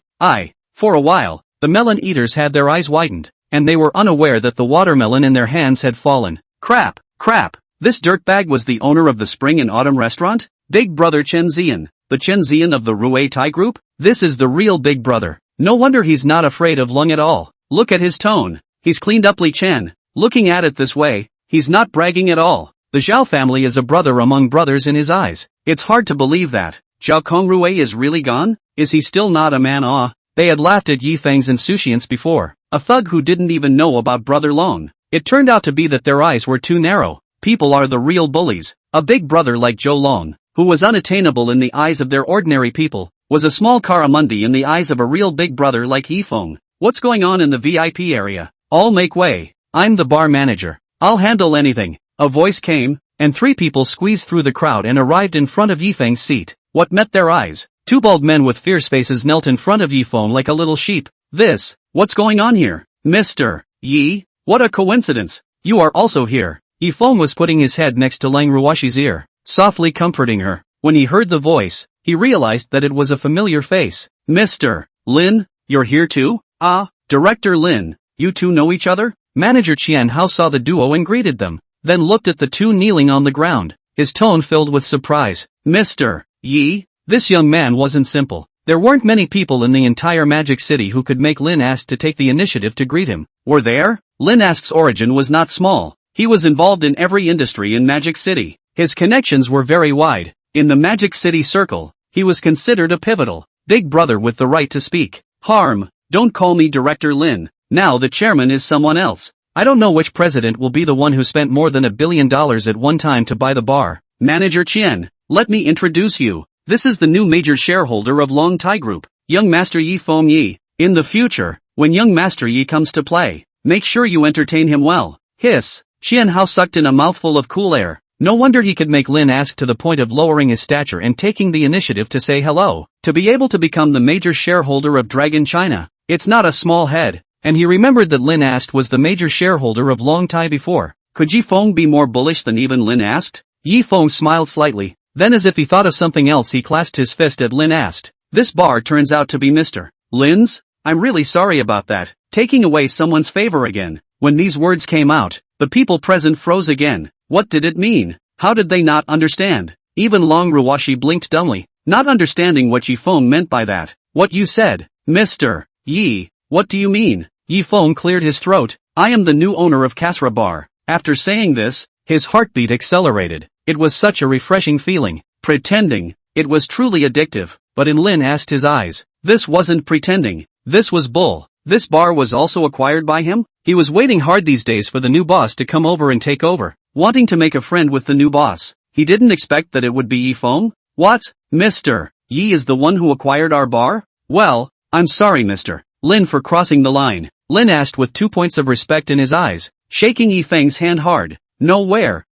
For a while, the melon eaters had their eyes widened, and they were unaware that the watermelon in their hands had fallen. Crap, crap. This dirtbag was the owner of the spring and autumn restaurant? Big brother Chen Zian. The Chen Zian of the Rue Tai group? This is the real big brother. No wonder he's not afraid of Lung at all. Look at his tone. He's cleaned up Li Chen. Looking at it this way, he's not bragging at all. The Zhao family is a brother among brothers in his eyes. It's hard to believe that. Zhao Kongrui is really gone? Is he still not a man? They had laughed at Yi Feng's insouciance before. A thug who didn't even know about Brother Long. It turned out to be that their eyes were too narrow. People are the real bullies. A big brother like Zhou Long, who was unattainable in the eyes of their ordinary people, was a small Karamundi in the eyes of a real big brother like Yi Feng. What's going on in the VIP area? All make way. I'm the bar manager. I'll handle anything. A voice came, and three people squeezed through the crowd and arrived in front of Yi Feng's seat. What met their eyes? Two bald men with fierce faces knelt in front of Yi Feng like a little sheep. What's going on here? Mr. Yi? What a coincidence. You are also here. Yi Feng was putting his head next to Lang Ruoshi's ear, softly comforting her. When he heard the voice, he realized that it was a familiar face. Mr. Lin, you're here too? Director Lin, you two know each other? Manager Qian Hao saw the duo and greeted them, then looked at the two kneeling on the ground, his tone filled with surprise. Mr. Yi? This young man wasn't simple. There weren't many people in the entire Magic City who could make Lin Ask to take the initiative to greet him. Were there? Lin Ask's origin was not small. He was involved in every industry in Magic City. His connections were very wide. In the Magic City circle, he was considered a pivotal big brother with the right to speak. Don't call me Director Lin. Now the chairman is someone else. I don't know which president will be the one who spent more than $1 billion at one time to buy the bar. Manager Qian, let me introduce you. This is the new major shareholder of Long Tai Group, young Master Yi Feng Yi. In the future, when young Master Yi comes to play, make sure you entertain him well. Hiss. Qian Hao sucked in a mouthful of cool air. No wonder he could make Lin Ask to the point of lowering his stature and taking the initiative to say hello. To be able to become the major shareholder of Dragon China, it's not a small head. And he remembered that Lin Asked was the major shareholder of Long Tai before. Could Yi Feng be more bullish than even Lin Asked? Yi Feng smiled slightly. Then as if he thought of something else he clasped his fist at Lin Asked. This bar turns out to be Mr. Lin's? I'm really sorry about that. Taking away someone's favor again. When these words came out, the people present froze again. What did it mean? How did they not understand? Even Long Ruoshi blinked dumbly, not understanding what Yi Feng meant by that. What you said, Mr. Yi, what do you mean? Yi Feng cleared his throat. I am the new owner of Kasra Bar. After saying this, his heartbeat accelerated. It was such a refreshing feeling. Pretending. It was truly addictive. But in Lin Asked his eyes, this wasn't pretending. This was bull. This bar was also acquired by him? He was waiting hard these days for the new boss to come over and take over, wanting to make a friend with the new boss. He didn't expect that it would be Yi Feng? What? Mr. Yi is the one who acquired our bar? Well, I'm sorry Mr. Lin for crossing the line. Lin asked with 2 points of respect in his eyes, shaking Yi Feng's hand hard. Nowhere.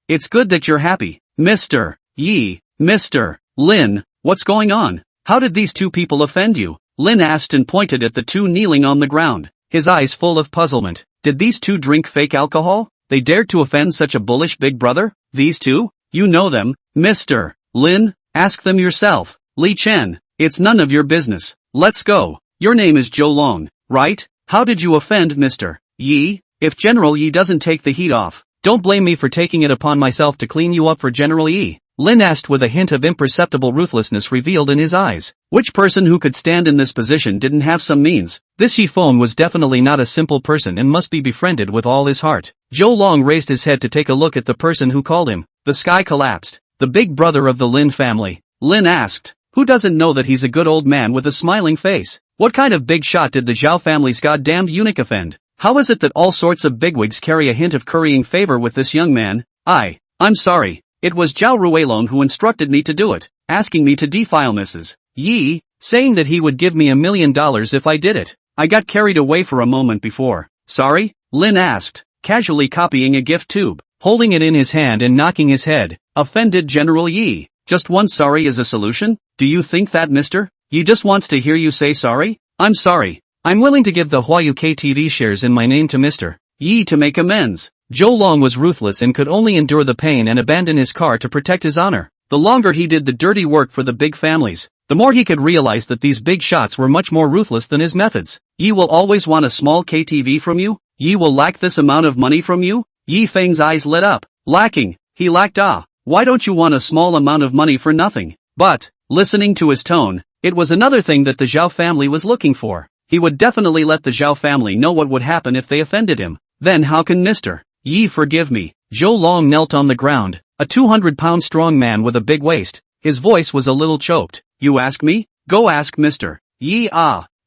It's good that you're happy. Mr. Yi, Mr. Lin, what's going on? How did these two people offend you? Lin asked and pointed at the two kneeling on the ground, his eyes full of puzzlement. Did these two drink fake alcohol? They dared to offend such a bullish big brother? These two? You know them, Mr. Lin? Ask them yourself. Li Chen, it's none of your business. Let's go. Your name is Zhou Long, right? How did you offend Mr. Yi? If General Yi doesn't take the heat off, don't blame me for taking it upon myself to clean you up for General Yi. Lin asked with a hint of imperceptible ruthlessness revealed in his eyes. Which person who could stand in this position didn't have some means? This Yi Feng was definitely not a simple person and must be befriended with all his heart. Zhou Long raised his head to take a look at the person who called him. The sky collapsed. The big brother of the Lin family. Lin asked, who doesn't know that he's a good old man with a smiling face? What kind of big shot did the Zhao family's goddamned eunuch offend? How is it that all sorts of bigwigs carry a hint of currying favor with this young man? I'm sorry. It was Zhao Ruilong who instructed me to do it, asking me to defile Mrs. Yi, saying that he would give me $1 million if I did it. I got carried away for a moment before. Sorry? Lin asked, casually copying a gift tube, holding it in his hand and knocking his head. Offended General Yi. Just one sorry is a solution? Do you think that Mr. Yi just wants to hear you say sorry? I'm sorry. I'm willing to give the Huayu KTV shares in my name to Mr. Yi to make amends. Zhou Long was ruthless and could only endure the pain and abandon his car to protect his honor. The longer he did the dirty work for the big families, The more he could realize that these big shots were much more ruthless than his methods. Ye will always want a small KTV from you? Ye will lack this amount of money from you? Yi Feng's eyes lit up. Lacking, he lacked why don't you want a small amount of money for nothing? But, listening to his tone, it was another thing that the Zhao family was looking for. He would definitely let the Zhao family know what would happen if they offended him. Then how can Mr. Yi forgive me? Zhou Long knelt on the ground, a 200-pound strong man with a big waist. His voice was a little choked. You ask me? Go ask Mr. Yi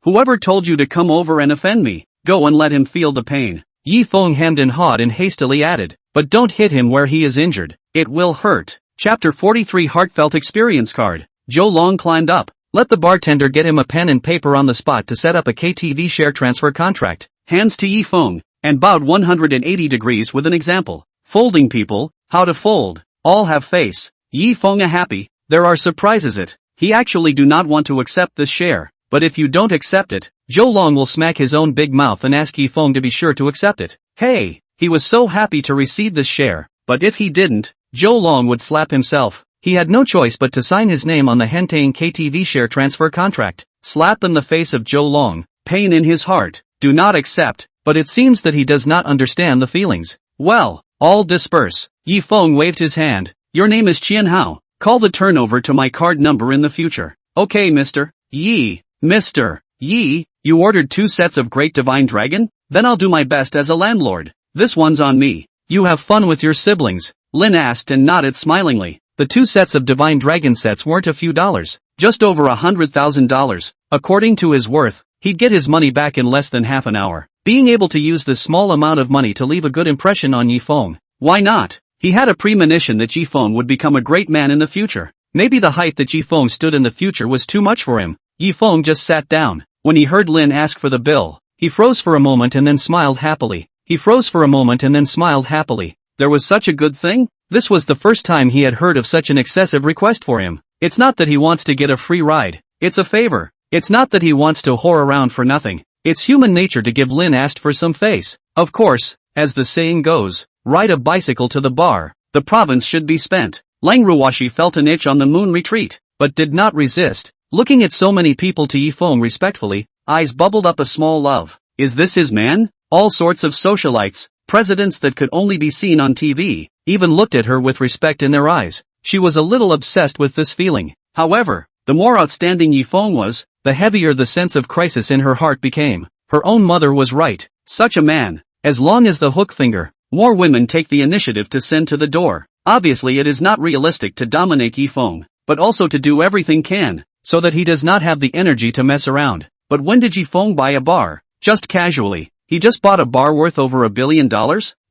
whoever told you to come over and offend me? Go and let him feel the pain. Yi Feng hemmed and hawed and hastily added, but don't hit him where he is injured. It will hurt. Chapter 43 Heartfelt Experience Card. Zhou Long climbed up. Let the bartender get him a pen and paper on the spot to set up a KTV share transfer contract. Hands to Yi Feng, and bowed 180 degrees with an example. Folding people, how to fold. All have face. Yi Feng happy. There are surprises he actually do not want to accept this share. But if you don't accept it, Zhou Long will smack his own big mouth and ask Yi Feng to be sure to accept it. Hey! He was so happy to receive this share, but if he didn't, Zhou Long would slap himself. He had no choice but to sign his name on the Hentang KTV share transfer contract. Slap in the face of Zhou Long. Pain in his heart. Do not accept, but it seems that he does not understand the feelings. Well, all disperse. Yi Feng waved his hand. Your name is Qian Hao. Call the turnover to my card number in the future. Okay, Mr. Yi. Mr. Yi, you ordered 2 sets of Great Divine Dragon? Then I'll do my best as a landlord. This one's on me. You have fun with your siblings, Lin asked and nodded smilingly. The 2 sets of Divine Dragon sets weren't a few dollars, just over $100,000. According to his worth, he'd get his money back in less than half an hour. Being able to use this small amount of money to leave a good impression on Yi Feng. Why not? He had a premonition that Yi Feng would become a great man in the future. Maybe the height that Yi Feng stood in the future was too much for him. Yi Feng just sat down. When he heard Lin ask for the bill, he froze for a moment and then smiled happily. There was such a good thing? This was the first time he had heard of such an excessive request for him. It's not that he wants to get a free ride. It's a favor. It's not that he wants to whore around for nothing. It's human nature to give. Lin asked for some face. Of course, as the saying goes, ride a bicycle to the bar. The province should be spent. Lang Ruoshi felt an itch on the moon retreat, but did not resist. Looking at so many people to Yi Feng respectfully, eyes bubbled up a small love. Is this his man? All sorts of socialites, presidents that could only be seen on TV, even looked at her with respect in their eyes. She was a little obsessed with this feeling. However, the more outstanding Yi Feng was, the heavier the sense of crisis in her heart became. Her own mother was right. Such a man, as long as the hook finger, more women take the initiative to send to the door. Obviously it is not realistic to dominate Yi Feng, but also to do everything can, so that he does not have the energy to mess around. But when did Yi Feng buy a bar? Just casually. He just bought a bar worth over $1 billion?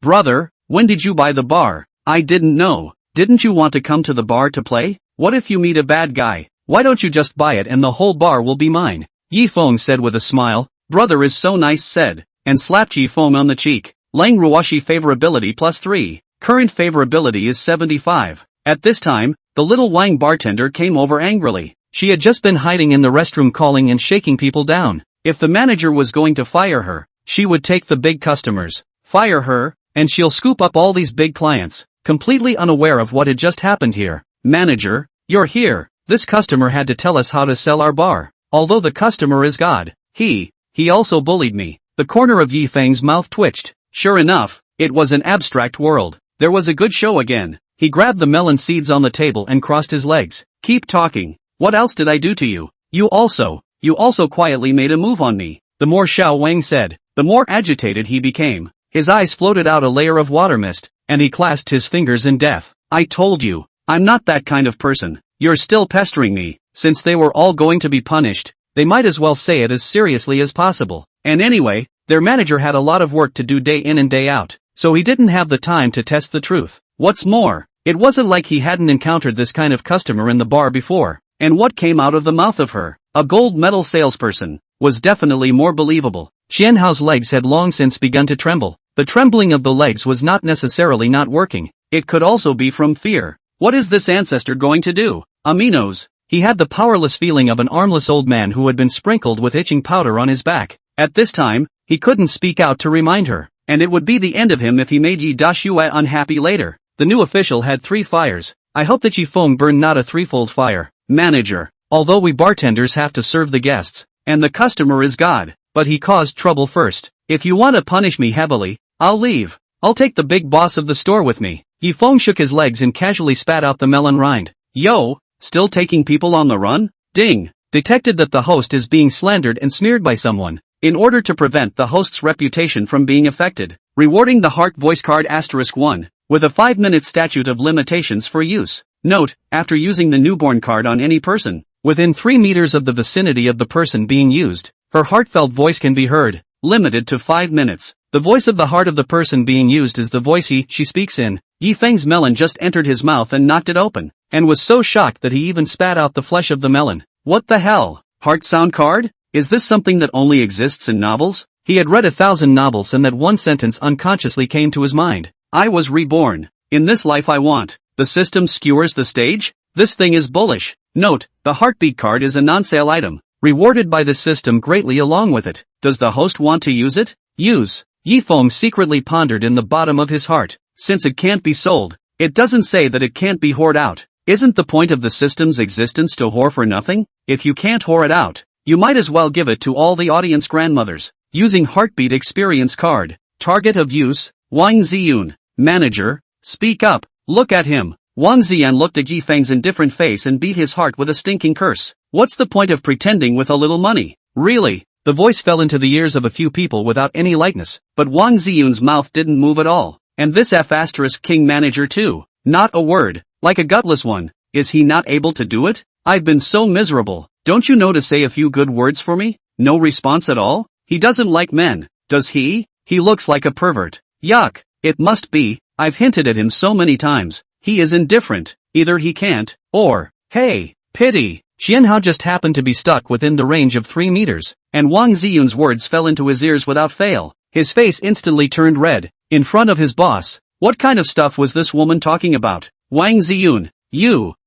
Brother, when did you buy the bar? I didn't know. Didn't you want to come to the bar to play? What if you meet a bad guy? Why don't you just buy it and the whole bar will be mine? Yi Feng said with a smile. Brother is so nice said, and slapped Yi Feng on the cheek. Lang Ruoshi favorability +3. Current favorability is 75. At this time, the little wine bartender came over angrily. She had just been hiding in the restroom calling and shaking people down. If the manager was going to fire her, she would take the big customers. Fire her, and she'll scoop up all these big clients, completely unaware of what had just happened here. Manager, you're here. This customer had to tell us how to sell our bar. Although the customer is God, he also bullied me. The corner of Yi Feng's mouth twitched. Sure enough, it was an abstract world. There was a good show again. He grabbed the melon seeds on the table and crossed his legs. Keep talking. What else did I do to you? You also quietly made a move on me. The more Xiao Wang said, the more agitated he became. His eyes floated out a layer of water mist, and he clasped his fingers in death. I told you, I'm not that kind of person. You're still pestering me. Since they were all going to be punished, they might as well say it as seriously as possible. And anyway, their manager had a lot of work to do day in and day out, so he didn't have the time to test the truth. What's more, it wasn't like he hadn't encountered this kind of customer in the bar before. And what came out of the mouth of her, a gold medal salesperson, was definitely more believable. Qian Hao's legs had long since begun to tremble. The trembling of the legs was not necessarily not working. It could also be from fear. What is this ancestor going to do? Aminos. He had the powerless feeling of an armless old man who had been sprinkled with itching powder on his back. At this time, he couldn't speak out to remind her, and it would be the end of him if he made Yi Dashue unhappy later. The new official had 3 fires. I hope that Yi Feng burned not a threefold fire. Manager, although we bartenders have to serve the guests, and the customer is God, but he caused trouble first. If you want to punish me heavily, I'll leave. I'll take the big boss of the store with me. Feng shook his legs and casually spat out the melon rind. Yo, still taking people on the run? Ding. Detected that the host is being slandered and smeared by someone. In order to prevent the host's reputation from being affected, rewarding the heart voice card *1, with a 5-minute statute of limitations for use. Note, after using the newborn card on any person, within 3 meters of the vicinity of the person being used, her heartfelt voice can be heard, limited to 5 minutes. The voice of the heart of the person being used is the voice she speaks in. Feng's melon just entered his mouth and knocked it open, and was so shocked that he even spat out the flesh of the melon. What the hell? Heart sound card? Is this something that only exists in novels? He had read 1,000 novels and that one sentence unconsciously came to his mind. I was reborn. In this life I want. The system skewers the stage? This thing is bullish. Note, the heartbeat card is a non-sale item, rewarded by the system greatly along with it. Does the host want to use it? Use. Feng secretly pondered in the bottom of his heart. Since it can't be sold, it doesn't say that it can't be whored out. Isn't the point of the system's existence to whore for nothing? If you can't whore it out, you might as well give it to all the audience grandmothers. Using heartbeat experience card. Target of use, Wang Ziyun. Manager, speak up, look at him. Wang Ziyan looked at Feng's indifferent face and beat his heart with a stinking curse. What's the point of pretending with a little money? Really? The voice fell into the ears of a few people without any likeness, but Wang Ziyun's mouth didn't move at all. And this F*King manager too. Not a word, like a gutless one. Is he not able to do it? I've been so miserable. Don't you know to say a few good words for me? No response at all? He doesn't like men, does he? He looks like a pervert. Yuck. It must be. I've hinted at him so many times. He is indifferent. Either he can't, or, hey, pity. Xianhao just happened to be stuck within the range of 3 meters, and Wang Ziyun's words fell into his ears without fail. His face instantly turned red. In front of his boss. What kind of stuff was this woman talking about? Wang Ziyun,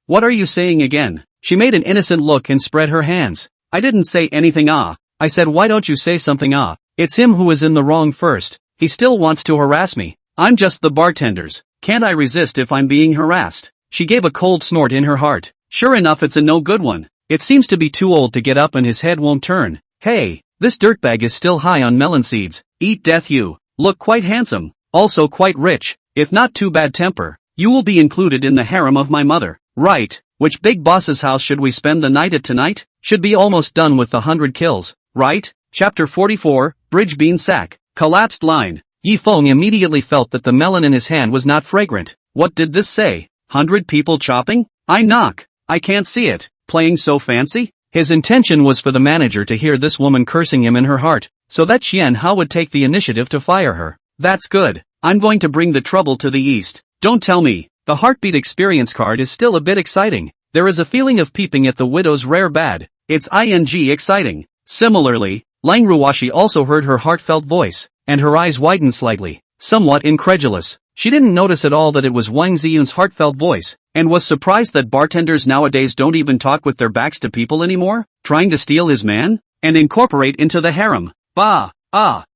what are you saying again? She made an innocent look and spread her hands. I didn't say anything I said why don't you say something It's him who is in the wrong first. He still wants to harass me. I'm just the bartenders. Can't I resist if I'm being harassed? She gave a cold snort in her heart. Sure enough it's a no good one. It seems to be too old to get up and his head won't turn. Hey, this dirtbag is still high on melon seeds. Eat death you. Look quite handsome. Also quite rich. If not too bad temper. You will be included in the harem of my mother. Right. Which big boss's house should we spend the night at tonight? Should be almost done with the 100 kills. Right? Chapter 44, Bridge Bean Sack. Collapsed line. Feng immediately felt that the melon in his hand was not fragrant. What did this say? 100 people chopping? I knock. I can't see it. Playing so fancy? His intention was for the manager to hear this woman cursing him in her heart, so that Xianhao would take the initiative to fire her. That's good. I'm going to bring the trouble to the east. Don't tell me. The heartbeat experience card is still a bit exciting. There is a feeling of peeping at the widow's rare bad. It's exciting. Similarly, Lang Ruoshi also heard her heartfelt voice, and her eyes widened slightly, somewhat incredulous. She didn't notice at all that it was Wang Ziyun's heartfelt voice, and was surprised that bartenders nowadays don't even talk with their backs to people anymore, trying to steal his man, and incorporate into the harem. Bah!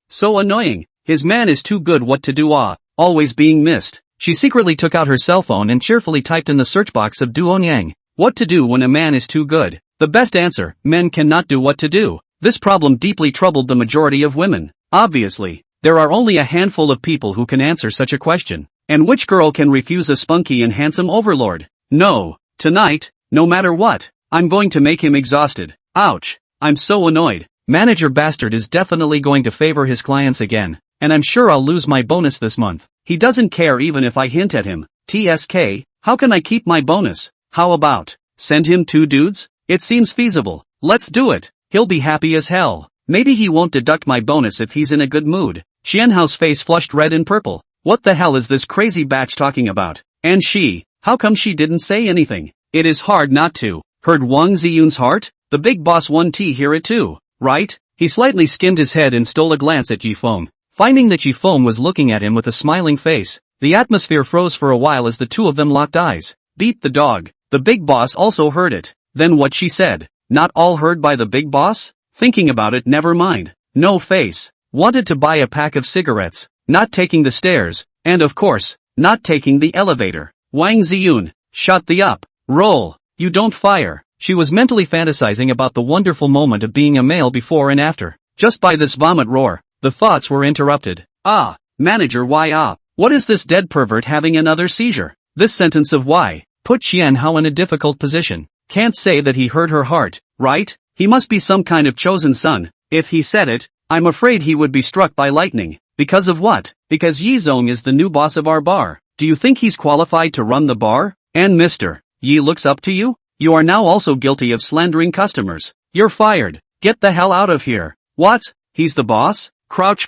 So annoying. His man is too good what to do always being missed. She secretly took out her cell phone and cheerfully typed in the search box of Duonyang. What to do when a man is too good? The best answer, men cannot do what to do. This problem deeply troubled the majority of women. Obviously, there are only a handful of people who can answer such a question. And which girl can refuse a spunky and handsome overlord? No. Tonight, no matter what, I'm going to make him exhausted. Ouch. I'm so annoyed. Manager bastard is definitely going to favor his clients again. And I'm sure I'll lose my bonus this month. He doesn't care even if I hint at him. TSK, how can I keep my bonus? How about, send him 2 dudes? It seems feasible. Let's do it. He'll be happy as hell. Maybe he won't deduct my bonus if he's in a good mood. Xianhao's face flushed red and purple. What the hell is this crazy batch talking about? And she, how come she didn't say anything? It is hard not to. Heard Wang Ziyun's heart? The big boss 1T hear it too, right? He slightly skimmed his head and stole a glance at Feng. Finding that Feng was looking at him with a smiling face, the atmosphere froze for a while as the two of them locked eyes. Beat the dog. The big boss also heard it. Then what she said? Not all heard by the big boss? Thinking about it, never mind. No face. Wanted to buy a pack of cigarettes. Not taking the stairs. And of course, not taking the elevator. Wang Ziyun. Shut the up. Roll. You don't fire. She was mentally fantasizing about the wonderful moment of being a male before and after. Just by this vomit roar, the thoughts were interrupted. Ah, manager what is this dead pervert having another seizure? This sentence of why put Qianhao in a difficult position. Can't say that he heard her heart, right? He must be some kind of chosen son. If he said it, I'm afraid he would be struck by lightning. Because of what? Because Yi Zong is the new boss of our bar. Do you think he's qualified to run the bar? And Mr. Yi looks up to you? You are now also guilty of slandering customers. You're fired. Get the hell out of here. What? He's the boss? Crouch.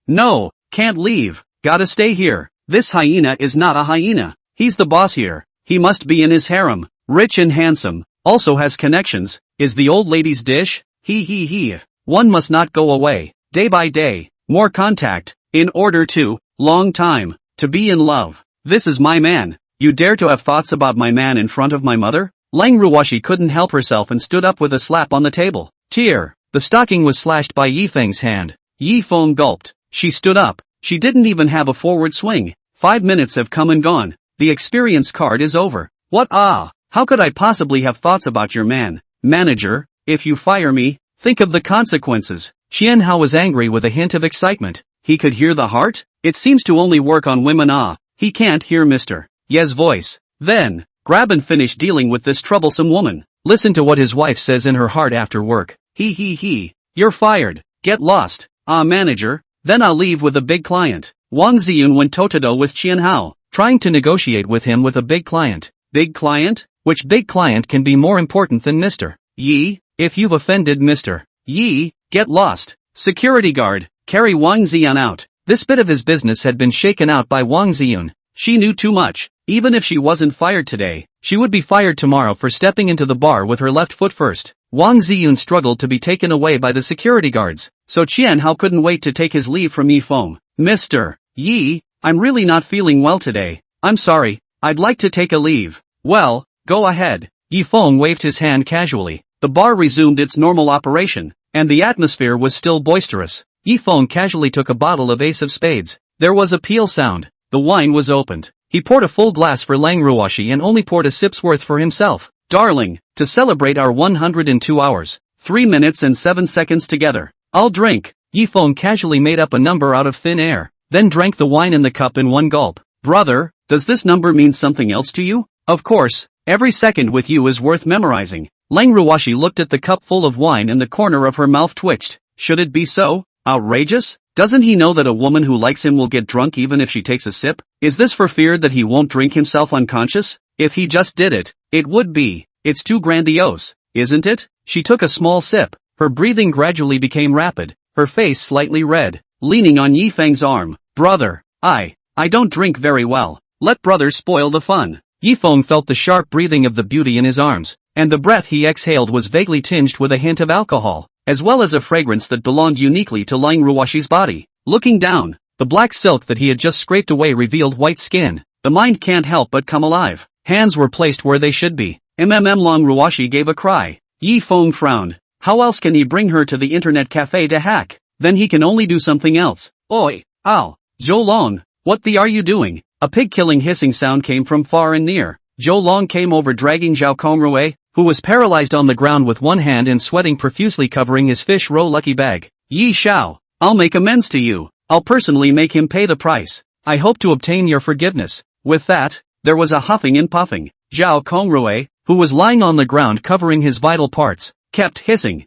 No, can't leave. Gotta stay here. This hyena is not a hyena. He's the boss here. He must be in his harem. Rich and handsome. Also has connections. Is the old lady's dish? He. One must not go away. Day by day. More contact. In order to, long time, to be in love. This is my man. You dare to have thoughts about my man in front of my mother? Lang Ruoshi couldn't help herself and stood up with a slap on the table. Tear. The stocking was slashed by Yi Feng's hand. Yi Feng gulped. She stood up. She didn't even have a forward swing. 5 minutes have come and gone. The experience card is over. What? How could I possibly have thoughts about your man? Manager, if you fire me, think of the consequences. Qianhao was angry with a hint of excitement. He could hear the heart? It seems to only work on women. He can't hear Mr. Ye's voice. Then, grab and finish dealing with this troublesome woman. Listen to what his wife says in her heart after work. He. You're fired. Get lost. Manager. Then I'll leave with a big client. Wang Ziyun went toe-to-toe with Qianhao, trying to negotiate with him with a big client. Big client? Which big client can be more important than Mr. Yi? If you've offended Mr. Yi, get lost. Security guard, carry Wang Ziyun out. This bit of his business had been shaken out by Wang Ziyun. She knew too much. Even if she wasn't fired today, she would be fired tomorrow for stepping into the bar with her left foot first. Wang Ziyun struggled to be taken away by the security guards, so Qianhao couldn't wait to take his leave from Yi Feng. Mr. Yi, I'm really not feeling well today. I'm sorry, I'd like to take a leave. Well, go ahead. Yi Feng waved his hand casually. The bar resumed its normal operation, and the atmosphere was still boisterous. Yi Feng casually took a bottle of Ace of Spades. There was a peal sound. The wine was opened. He poured a full glass for Lang Ruoshi and only poured a sip's worth for himself. Darling, to celebrate our 102 hours, 3 minutes and 7 seconds together, I'll drink. Yi Feng casually made up a number out of thin air, then drank the wine in the cup in one gulp. Brother, does this number mean something else to you? Of course, every second with you is worth memorizing. Lang Ruoshi looked at the cup full of wine and the corner of her mouth twitched. Should it be so? Outrageous? Doesn't he know that a woman who likes him will get drunk even if she takes a sip? Is this for fear that he won't drink himself unconscious? If he just did it, it would be. It's too grandiose, isn't it? She took a small sip. Her breathing gradually became rapid, her face slightly red, leaning on Yi Feng's arm. Brother, I don't drink very well. Let brother spoil the fun. Yi Feng felt the sharp breathing of the beauty in his arms, and the breath he exhaled was vaguely tinged with a hint of alcohol, as well as a fragrance that belonged uniquely to Lang Ruoshi's body. Looking down, the black silk that he had just scraped away revealed white skin. The mind can't help but come alive. Hands were placed where they should be. Lang Ruoshi gave a cry. Yi Feng frowned. How else can he bring her to the internet cafe to hack? Then he can only do something else. Oi, ow, Zhou Long, what the are you doing? A pig-killing hissing sound came from far and near. Zhou Long came over dragging Zhao Kongrui, who was paralyzed on the ground with one hand and sweating profusely covering his fish roe lucky bag. Yi Xiao, I'll make amends to you. I'll personally make him pay the price. I hope to obtain your forgiveness. With that, there was a huffing and puffing. Zhao Kongrui, who was lying on the ground covering his vital parts, kept hissing.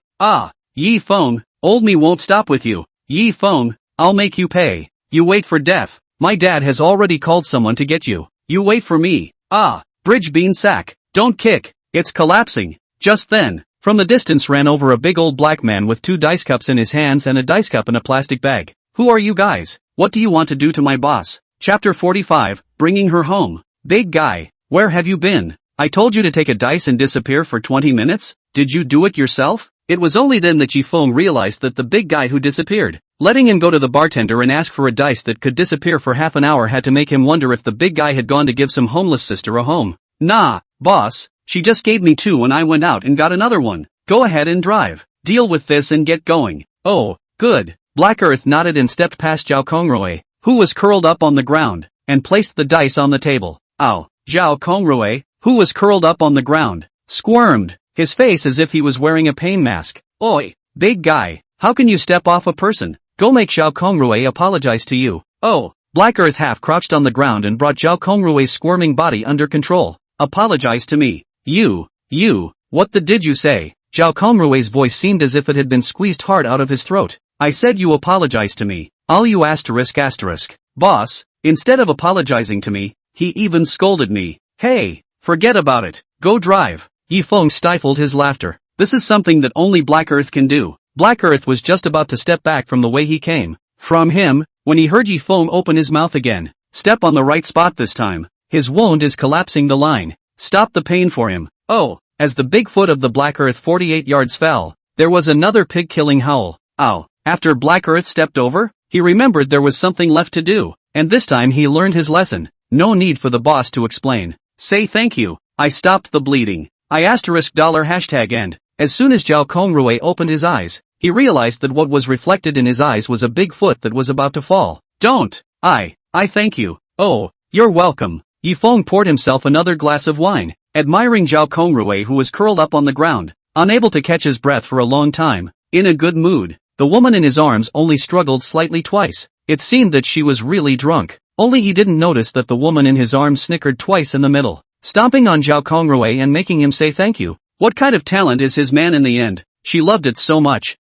Yi Feng, old me won't stop with you. Yi Feng, I'll make you pay. You wait for death. My dad has already called someone to get you. You wait for me. Bridge bean sack. Don't kick. It's collapsing. Just then, from the distance ran over a big old black man with 2 dice cups in his hands and a dice cup in a plastic bag. Who are you guys? What do you want to do to my boss? Chapter 45, Bringing Her Home. Big guy, where have you been? I told you to take a dice and disappear for 20 minutes? Did you do it yourself? It was only then that Yi Feng realized that the big guy who disappeared, letting him go to the bartender and ask for a dice that could disappear for half an hour had to make him wonder if the big guy had gone to give some homeless sister a home. Nah, boss, she just gave me 2 and I went out and got another one. Go ahead and drive. Deal with this and get going. Oh, good. Black Earth nodded and stepped past Zhao Kongrui, who was curled up on the ground, and placed the dice on the table. Ow. Zhao Kongrui, who was curled up on the ground, squirmed, his face as if he was wearing a pain mask. Oi, big guy, how can you step off a person? Go make Zhao Kongrui apologize to you. Oh, Black Earth half crouched on the ground and brought Zhao Kongrui's squirming body under control. Apologize to me. You, what the did you say? Zhao Kongrui's voice seemed as if it had been squeezed hard out of his throat. I said you apologize to me. All you asterisk. Boss, instead of apologizing to me, he even scolded me. Hey, forget about it. Go drive. Yi Feng stifled his laughter. This is something that only Black Earth can do. Black Earth was just about to step back from the way he came. From him, when he heard Yi Feng open his mouth again. Step on the right spot this time. His wound is collapsing the line. Stop the pain for him. Oh, as the big foot of the Black Earth 48 yards fell, there was another pig-killing howl. Ow. After Black Earth stepped over, he remembered there was something left to do, and this time he learned his lesson. No need for the boss to explain. Say thank you. I stopped the bleeding. I asterisk $#, and, as soon as Zhao Kongrui opened his eyes, he realized that what was reflected in his eyes was a big foot that was about to fall. Don't. I thank you. Oh, you're welcome. Yi Feng poured himself another glass of wine, admiring Zhao Kongrui who was curled up on the ground, unable to catch his breath for a long time. In a good mood, the woman in his arms only struggled slightly twice. It seemed that she was really drunk. Only he didn't notice that the woman in his arms snickered twice in the middle, stomping on Zhao Kongrui and making him say thank you. What kind of talent is his man in the end? She loved it so much.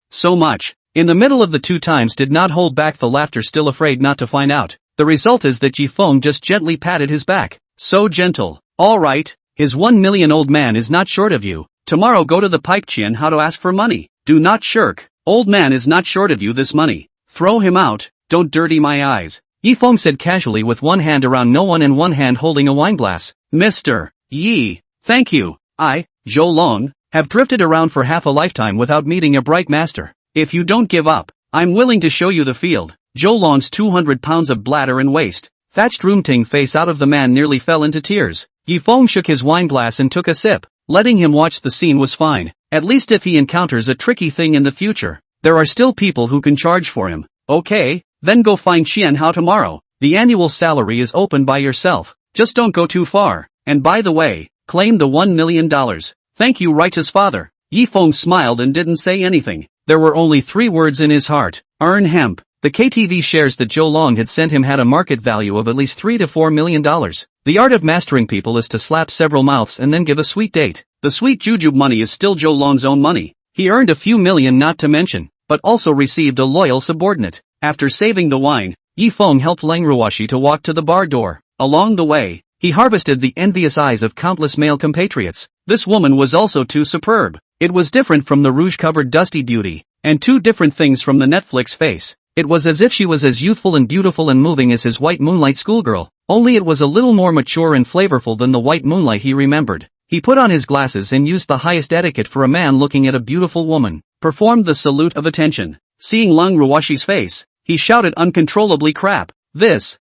In the middle of the two times did not hold back the laughter, still afraid not to find out. The result is that Yi Feng just gently patted his back. So gentle. All right, his 1 million old man is not short of you. Tomorrow go to the pipe Qian how to ask for money. Do not shirk. Old man is not short of you this money. Throw him out. Don't dirty my eyes. Yi Feng said casually with one hand around no one and one hand holding a wineglass. Mr. Yi, thank you. I, Zhou Long, have drifted around for half a lifetime without meeting a bright master. If you don't give up, I'm willing to show you the field. Zhou Long's 200 pounds of bladder and waist, thatched roomting face out of the man nearly fell into tears. Yi Feng shook his wineglass and took a sip. Letting him watch the scene was fine. At least if he encounters a tricky thing in the future, there are still people who can charge for him. Okay, then go find Qian Hao tomorrow. The annual salary is open by yourself. Just don't go too far. And by the way, claim the $1 million. Thank you, righteous father. Yi Feng smiled and didn't say anything. There were only 3 words in his heart. Earn hemp. The KTV shares that Zhou Long had sent him had a market value of at least $3 to $4 million. The art of mastering people is to slap several mouths and then give a sweet date. The sweet jujube money is still Zhou Long's own money. He earned a few million not to mention, but also received a loyal subordinate. After saving the wine, Yi Feng helped Lang Ruoshi to walk to the bar door. Along the way, he harvested the envious eyes of countless male compatriots. This woman was also too superb. It was different from the rouge-covered dusty beauty, and 2 different things from the Netflix face. It was as if she was as youthful and beautiful and moving as his white moonlight schoolgirl, only it was a little more mature and flavorful than the white moonlight he remembered. He put on his glasses and used the highest etiquette for a man looking at a beautiful woman, performed the salute of attention. Seeing Lang Ruoshi's face, he shouted uncontrollably, crap. Isn't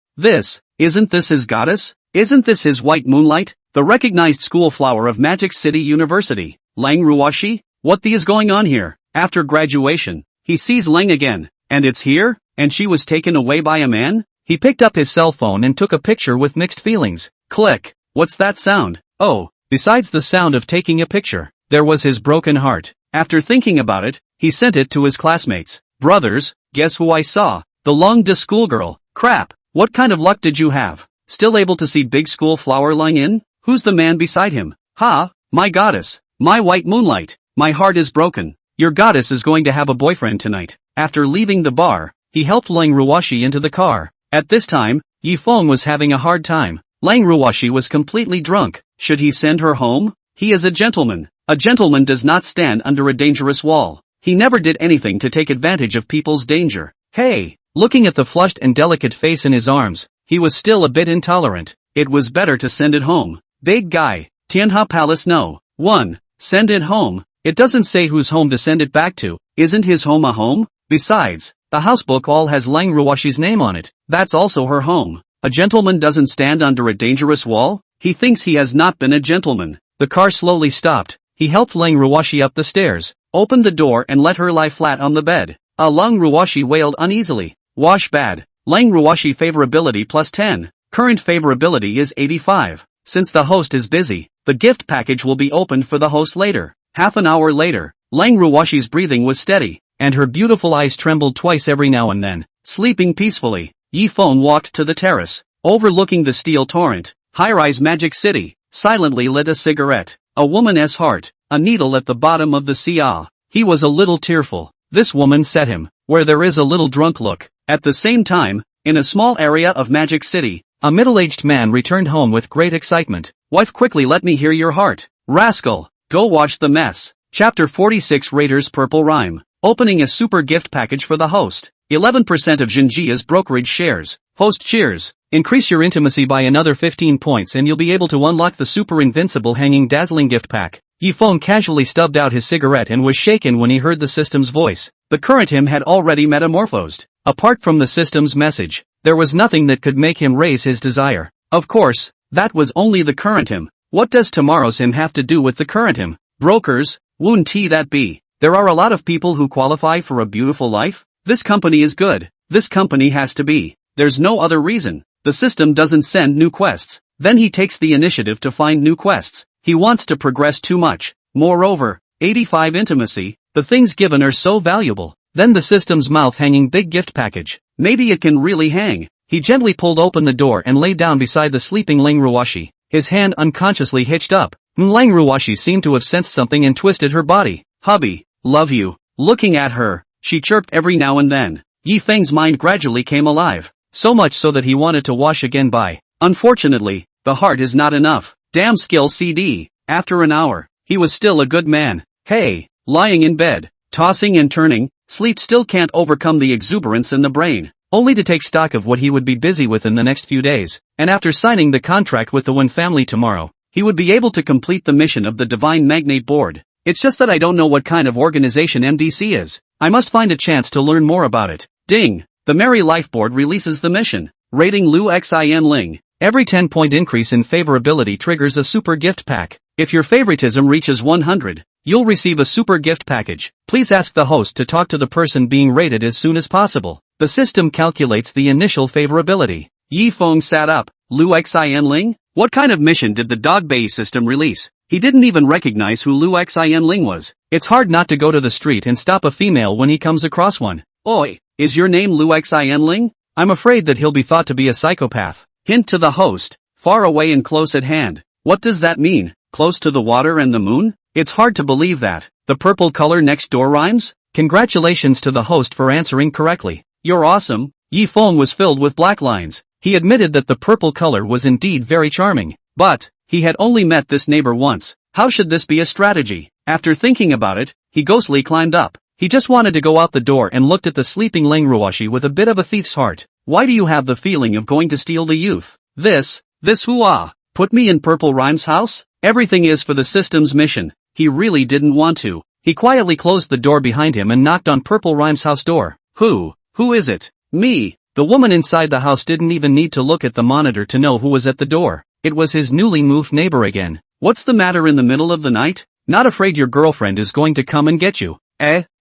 this his goddess? Isn't this his white moonlight? The recognized school flower of Magic City University. Lang Ruoshi? What the is going on here? After graduation, he sees Lang again. And it's here? And she was taken away by a man? He picked up his cell phone and took a picture with mixed feelings. Click. What's that sound? Oh, besides the sound of taking a picture, there was his broken heart. After thinking about it, he sent it to his classmates. Brothers, guess who I saw? The long-distance schoolgirl. Crap, what kind of luck did you have? Still able to see big school flower lying in? Who's the man beside him? Ha, my goddess. My white moonlight. My heart is broken. Your goddess is going to have a boyfriend tonight. After leaving the bar, he helped Lang Ruoshi into the car. At this time, Yi Feng was having a hard time. Lang Ruoshi was completely drunk. Should he send her home? He is a gentleman. A gentleman does not stand under a dangerous wall. He never did anything to take advantage of people's danger. Hey! Looking at the flushed and delicate face in his arms, he was still a bit intolerant. It was better to send it home. Big guy. Tianha Palace no. 1. Send it home. It doesn't say whose home to send it back to. Isn't his home a home? Besides, the housebook all has Lang Ruoshi's name on it. That's also her home. A gentleman doesn't stand under a dangerous wall? He thinks he has not been a gentleman. The car slowly stopped. He helped Lang Ruoshi up the stairs, opened the door and let her lie flat on the bed. Lang Ruoshi wailed uneasily. Wash bad. Lang Ruoshi favorability +10. Current favorability is 85. Since the host is busy, The gift package will be opened for the host later. Half an hour later, Lang Ruwashi's breathing was steady, and her beautiful eyes trembled twice every now and then. Sleeping peacefully, Yi Feng walked to the terrace, overlooking the steel torrent. High-rise Magic City, silently lit a cigarette. A woman's heart, a needle at the bottom of the sea. He was a little tearful. This woman set him, where there is a little drunk look. At the same time, in a small area of Magic City, a middle-aged man returned home with great excitement. Wife, quickly let me hear your heart. Rascal, go wash the mess. Chapter 46 Raiders Purple Rhyme. Opening a super gift package for the host. 11% of Jinjia's brokerage shares. Host cheers. Increase your intimacy by another 15 points and you'll be able to unlock the super invincible hanging dazzling gift pack. Yi Feng casually stubbed out his cigarette and was shaken when he heard the system's voice. The current him had already metamorphosed. Apart from the system's message, there was nothing that could make him raise his desire. Of course, that was only the current him. What does tomorrow's him have to do with the current him? Brokers, wouldn't that be? There are a lot of people who qualify for a beautiful life. This company is good. This company has to be. There's no other reason. The system doesn't send new quests. Then he takes the initiative to find new quests. He wants to progress too much. Moreover, 85 intimacy, the things given are so valuable. Then the system's mouth hanging big gift package. Maybe it can really hang. He gently pulled open the door and lay down beside the sleeping Lang Ruwashi. His hand unconsciously hitched up. Lang Ruwashi seemed to have sensed something and twisted her body. Hubby, love you. Looking at her, she chirped every now and then. Yi Feng's mind gradually came alive. So much so that he wanted to wash again by. Unfortunately, the heart is not enough. Damn skill CD. After an hour, he was still a good man. Hey, lying in bed, tossing and turning, sleep still can't overcome the exuberance in the brain. Only to take stock of what he would be busy with in the next few days. And after signing the contract with the Wen family tomorrow, he would be able to complete the mission of the Divine Magnate Board. It's just that I don't know what kind of organization MDC is. I must find a chance to learn more about it. Ding! The Merry Life Board releases the mission. Rating Lu Xin Ling. Every 10-point increase in favorability triggers a super gift pack. If your favoritism reaches 100, you'll receive a super gift package. Please ask the host to talk to the person being rated as soon as possible. The system calculates the initial favorability. Yi Feng sat up. Lu Xin Ling? What kind of mission did the dog bay system release? He didn't even recognize who Lu Xin Ling was. It's hard not to go to the street and stop a female when he comes across one. Oi, is your name Lu Xin Ling? I'm afraid that he'll be thought to be a psychopath. Hint to the host, far away and close at hand. What does that mean? Close to the water and the moon? It's hard to believe that. The purple color next door rhymes? Congratulations to the host for answering correctly. You're awesome. Yi Feng was filled with black lines. He admitted that the purple color was indeed very charming. But, he had only met this neighbor once. How should this be a strategy? After thinking about it, he ghostly climbed up. He just wanted to go out the door and looked at the sleeping Lang Ruwashi with a bit of a thief's heart. Why do you have the feeling of going to steal the youth? This hoo-ah. Put me in Purple Rhyme's house? Everything is for the system's mission. He really didn't want to. He quietly closed the door behind him and knocked on Purple Rhyme's house door. Who is it? Me. The woman inside the house didn't even need to look at the monitor to know who was at the door. It was his newly moved neighbor again. What's the matter in the middle of the night? Not afraid your girlfriend is going to come and get you?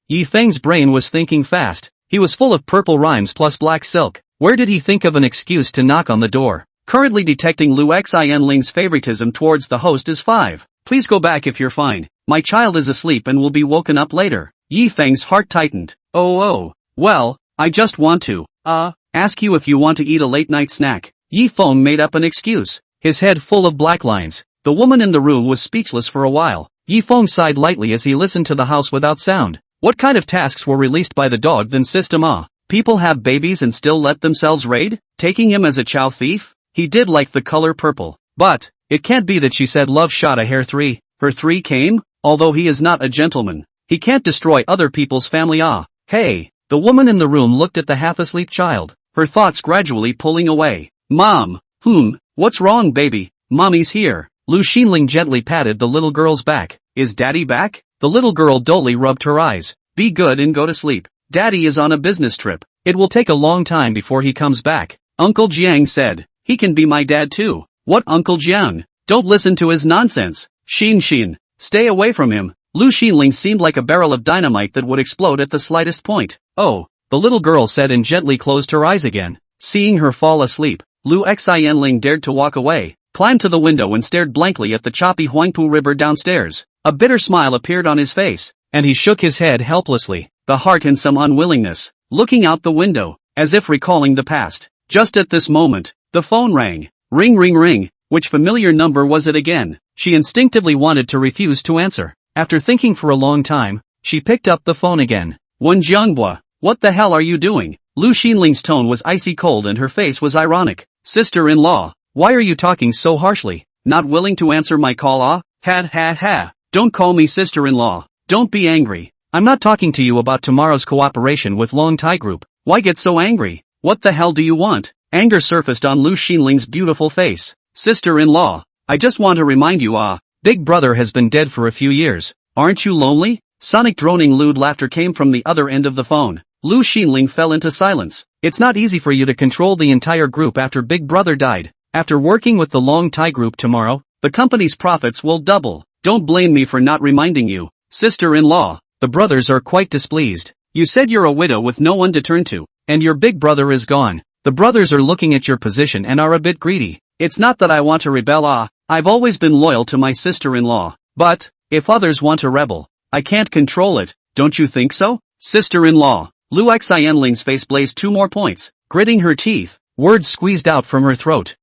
Yi Feng's brain was thinking fast. He was full of purple rhymes plus black silk. Where did he think of an excuse to knock on the door? Currently detecting Lu Xin Ling's favoritism towards the host is 5. Please go back if you're fine. My child is asleep and will be woken up later. Yi Feng's heart tightened. Oh, well, I just want to, ask you if you want to eat a late night snack. Yi Feng made up an excuse, his head full of black lines. The woman in the room was speechless for a while. Yi Feng sighed lightly as he listened to the house without sound. What kind of tasks were released by the dog then system? People have babies and still let themselves raid? Taking him as a chow thief? He did like the color purple. But, it can't be that she said love shot a hair 3. Her 3 came? Although he is not a gentleman. He can't destroy other people's family. Hey, the woman in the room looked at the half-asleep child, her thoughts gradually pulling away. Mom, what's wrong baby? Mommy's here. Lu Xinling gently patted the little girl's back. Is daddy back? The little girl dully rubbed her eyes. Be good and go to sleep. Daddy is on a business trip. It will take a long time before he comes back. Uncle Jiang said. He can be my dad too. What Uncle Jiang? Don't listen to his nonsense. Xin, stay away from him. Lu Xinling seemed like a barrel of dynamite that would explode at the slightest point. Oh, the little girl said and gently closed her eyes again. Seeing her fall asleep, Lu Xianling dared to walk away. climbed to the window and stared blankly at the choppy Huangpu River downstairs. A bitter smile appeared on his face, and he shook his head helplessly, the heart in some unwillingness, looking out the window, as if recalling the past. Just at this moment, the phone rang. Ring ring ring, which familiar number was it again? She instinctively wanted to refuse to answer. After thinking for a long time, she picked up the phone again. Wen Jianghua, what the hell are you doing? Lu Xinling's tone was icy cold and her face was ironic. Sister-in-law, why are you talking so harshly? Not willing to answer my call? Ah? Ha. Don't call me sister-in-law. Don't be angry. I'm not talking to you about tomorrow's cooperation with Long Tai Group. Why get so angry? What the hell do you want? Anger surfaced on Lu Xinling's beautiful face. Sister-in-law, I just want to remind you, Big Brother has been dead for a few years. Aren't you lonely? Sonic droning lewd laughter came from the other end of the phone. Lu Xinling fell into silence. It's not easy for you to control the entire group after Big Brother died. After working with the Long Tai Group tomorrow, the company's profits will double. Don't blame me for not reminding you. Sister-in-law, the brothers are quite displeased. You said you're a widow with no one to turn to, and your big brother is gone. The brothers are looking at your position and are a bit greedy. It's not that I want to rebel, I've always been loyal to my sister-in-law. But, if others want to rebel, I can't control it, don't you think so? Sister-in-law, Lu Xianling's face blazed 2 more points, gritting her teeth, words squeezed out from her throat.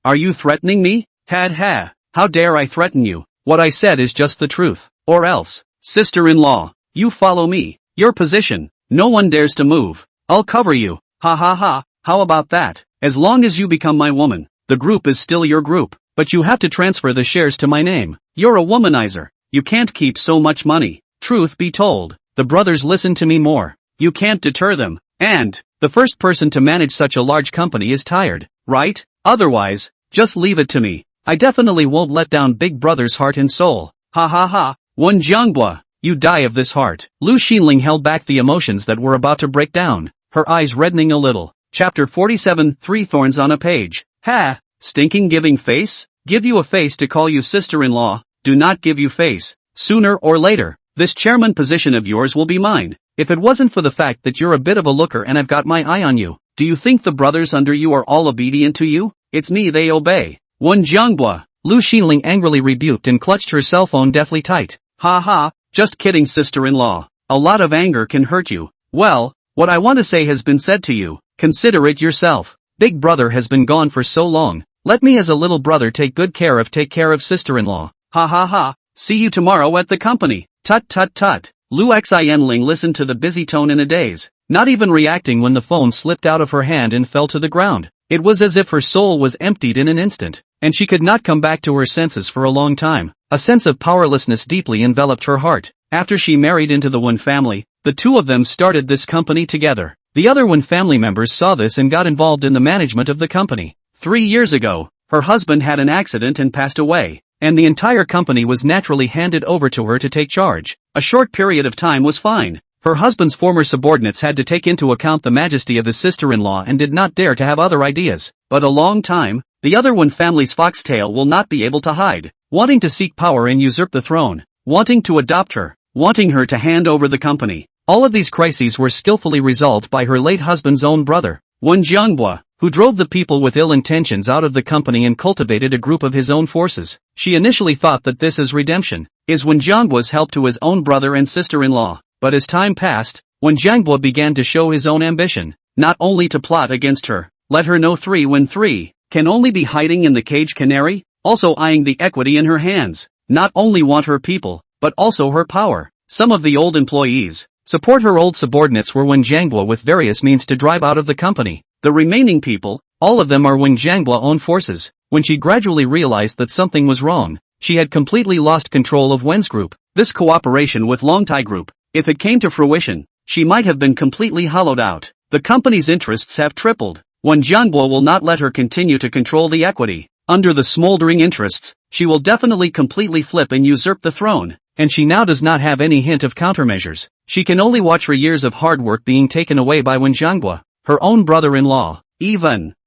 Are you threatening me? Ha, how dare I threaten you? What I said is just the truth, or else. Sister-in-law, you follow me, your position, no one dares to move. I'll cover you, ha, how about that? As long as you become my woman, the group is still your group, but you have to transfer the shares to my name. You're a womanizer, you can't keep so much money. Truth be told, the brothers listen to me more. You can't deter them, and, the first person to manage such a large company is tired, right? Otherwise, just leave it to me. I definitely won't let down Big Brother's heart and soul. Ha, Wen Jianghua, you die of this heart. Lu Xinling held back the emotions that were about to break down, her eyes reddening a little. Chapter 47, 3 Thorns on a Page. Ha, stinking giving face? Give you a face to call you sister-in-law, do not give you face. Sooner or later, this chairman position of yours will be mine. If it wasn't for the fact that you're a bit of a looker and I've got my eye on you, do you think the brothers under you are all obedient to you? It's me they obey. Wen Jianghua, Lu Xinling angrily rebuked and clutched her cell phone deathly tight. Ha, just kidding sister-in-law. A lot of anger can hurt you. Well, what I want to say has been said to you. Consider it yourself. Big Brother has been gone for so long. Let me as a little brother take care of sister-in-law. Ha. See you tomorrow at the company. Tut. Lu Xianling listened to the busy tone in a daze, not even reacting when the phone slipped out of her hand and fell to the ground. It was as if her soul was emptied in an instant, and she could not come back to her senses for a long time. A sense of powerlessness deeply enveloped her heart. After she married into the Wen family, the two of them started this company together. The other Wen family members saw this and got involved in the management of the company. 3 years ago, her husband had an accident and passed away, and the entire company was naturally handed over to her to take charge. A short period of time was fine. Her husband's former subordinates had to take into account the majesty of his sister-in-law and did not dare to have other ideas. But a long time, the other Wen family's foxtail will not be able to hide, wanting to seek power and usurp the throne, wanting to adopt her, wanting her to hand over the company. All of these crises were skillfully resolved by her late husband's own brother, Wen Jianghua, who drove the people with ill intentions out of the company and cultivated a group of his own forces. She initially thought that this is redemption, is Wen Jianghua's help to his own brother and sister-in-law. But as time passed, Wen Jianghua began to show his own ambition, not only to plot against her, let her know 3 when 3 can only be hiding in the cage canary, also eyeing the equity in her hands, not only want her people, but also her power. Some of the old employees support her old subordinates were Wen Jianghua with various means to drive out of the company. The remaining people, all of them are Wen Jianghua's own forces. When she gradually realized that something was wrong, she had completely lost control of Wen's group. This cooperation with Long Tai Group, if it came to fruition, she might have been completely hollowed out. The company's interests have tripled. Wen Jianghua will not let her continue to control the equity. Under the smoldering interests, she will definitely completely flip and usurp the throne, and she now does not have any hint of countermeasures. She can only watch her years of hard work being taken away by Wen Jianghua, her own brother-in-law.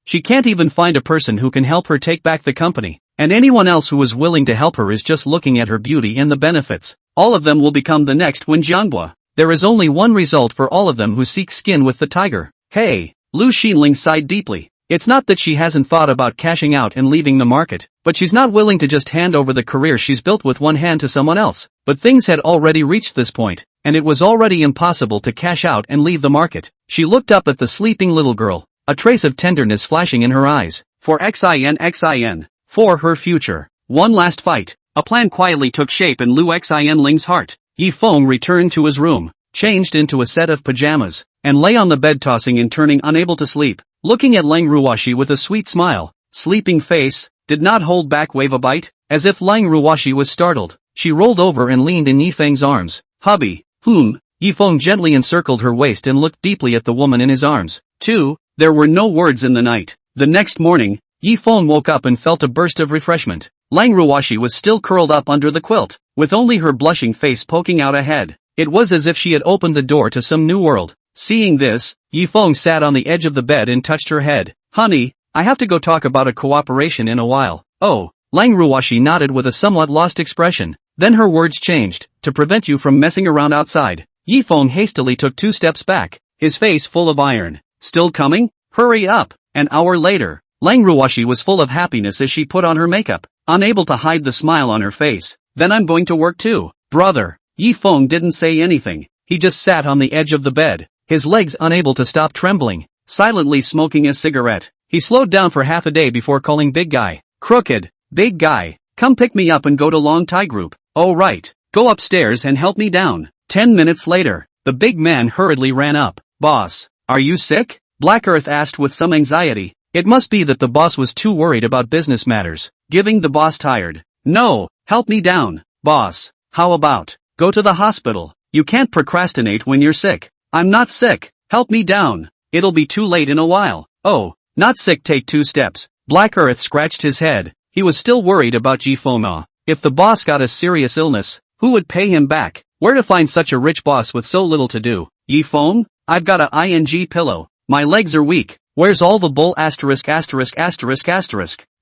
She can't even find a person who can help her take back the company, and anyone else who is willing to help her is just looking at her beauty and the benefits. All of them will become the next Wen Jianghua. There is only one result for all of them who seek skin with the tiger. Hey, Lu Xinling sighed deeply. It's not that she hasn't thought about cashing out and leaving the market, but she's not willing to just hand over the career she's built with one hand to someone else. But things had already reached this point, and it was already impossible to cash out and leave the market. She looked up at the sleeping little girl, a trace of tenderness flashing in her eyes. For Xin. For her future. One last fight. A plan quietly took shape in Lu Xinling's heart. Yi Feng returned to his room, changed into a set of pajamas, and lay on the bed tossing and turning, unable to sleep. Looking at Lang Ruoshi with a sweet smile, sleeping face, did not hold back wave a bite, as if Lang Ruoshi was startled. She rolled over and leaned in Yi Feng's arms. Hubby. Yi Feng gently encircled her waist and looked deeply at the woman in his arms. 2. There were no words in the night. The next morning, Yi Feng woke up and felt a burst of refreshment. Lang Ruoshi was still curled up under the quilt, with only her blushing face poking out ahead. It was as if she had opened the door to some new world. Seeing this, Yi Feng sat on the edge of the bed and touched her head. Honey, I have to go talk about a cooperation in a while. Oh, Lang Ruoshi nodded with a somewhat lost expression. Then her words changed. To prevent you from messing around outside. Yi Feng hastily took 2 steps back, his face full of iron. Still coming? Hurry up. An hour later, Lang Ruoshi was full of happiness as she put on her makeup, unable to hide the smile on her face. Then I'm going to work too. Brother. Yi Feng didn't say anything. He just sat on the edge of the bed, his legs unable to stop trembling, silently smoking a cigarette. He slowed down for half a day before calling Big Guy. Crooked. Big Guy, come pick me up and go to Long Tai Group. Oh right. Go upstairs and help me down. 10 minutes later, the big man hurriedly ran up. Boss, are you sick? Black Earth asked with some anxiety. It must be that the boss was too worried about business matters. Giving the boss tired. No, help me down. Boss, how about, go to the hospital. You can't procrastinate when you're sick. I'm not sick, help me down. It'll be too late in a while. Oh, not sick, take 2 steps. Black Earth scratched his head. He was still worried about Yi Feng. If the boss got a serious illness, who would pay him back? Where to find such a rich boss with so little to do? Yi Feng? I've got a ing pillow. My legs are weak. Where's all the bull asterisk.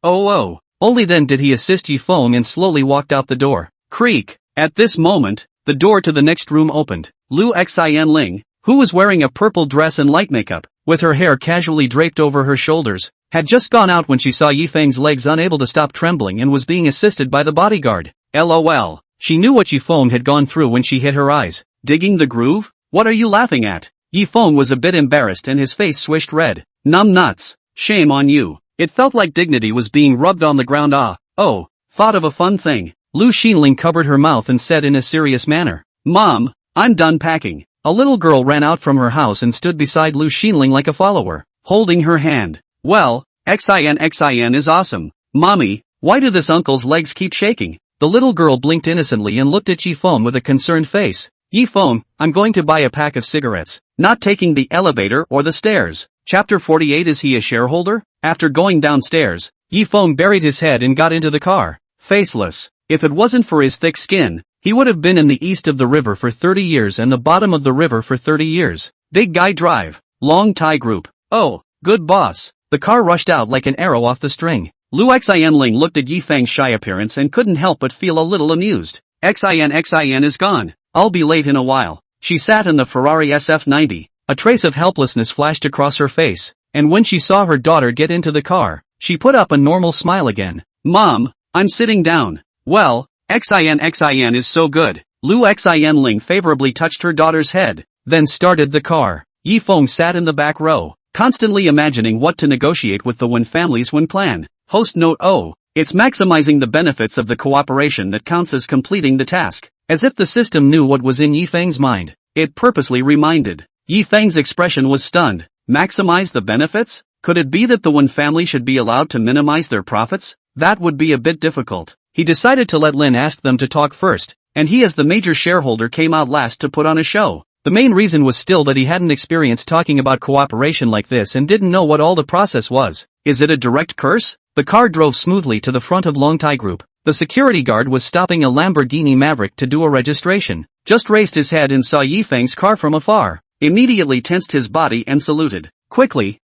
Oh. Only then did he assist Yi Feng and slowly walked out the door. Creak. At this moment, the door to the next room opened. Lu Xinling, who was wearing a purple dress and light makeup, with her hair casually draped over her shoulders, had just gone out when she saw Yi Feng's legs unable to stop trembling and was being assisted by the bodyguard. LOL. She knew what Yi Feng had gone through when she hit her eyes. Digging the groove? What are you laughing at? Yi Feng was a bit embarrassed and his face swished red. Numb nuts. Shame on you. It felt like dignity was being rubbed on the ground. Oh, thought of a fun thing. Lu Xinling covered her mouth and said in a serious manner. Mom, I'm done packing. A little girl ran out from her house and stood beside Lu Xinling like a follower, holding her hand. Well, Xin is awesome. Mommy, why do this uncle's legs keep shaking? The little girl blinked innocently and looked at Yi Feng with a concerned face. Yi Feng, I'm going to buy a pack of cigarettes. Not taking the elevator or the stairs. Chapter 48. Is he a shareholder? After going downstairs, Yi Feng buried his head and got into the car. Faceless. If it wasn't for his thick skin, he would have been in the east of the river for 30 years and the bottom of the river for 30 years. Big Guy Drive. Long Tai Group. Oh, good boss. The car rushed out like an arrow off the string. Lu Xinling looked at Yi Feng's shy appearance and couldn't help but feel a little amused. Xin is gone. I'll be late in a while. She sat in the Ferrari SF90. A trace of helplessness flashed across her face, and when she saw her daughter get into the car, she put up a normal smile again. Mom, I'm sitting down. Well, Xin is so good. Lu Xinling favorably touched her daughter's head, then started the car. Yi Feng sat in the back row, constantly imagining what to negotiate with the Wen families when plan. Host note: oh, it's maximizing the benefits of the cooperation that counts as completing the task. As if the system knew what was in Yi Feng's mind, it purposely reminded. Yi Feng's expression was stunned. Maximize the benefits? Could it be that the Wen family should be allowed to minimize their profits? That would be a bit difficult. He decided to let Lin ask them to talk first, and he as the major shareholder came out last to put on a show. The main reason was still that he hadn't experienced talking about cooperation like this and didn't know what all the process was. Is it a direct curse? The car drove smoothly to the front of Long Tai Group. The security guard was stopping a Lamborghini Maverick to do a registration. Just raised his head and saw Yi Feng's car from afar. Immediately tensed his body and saluted. Quickly,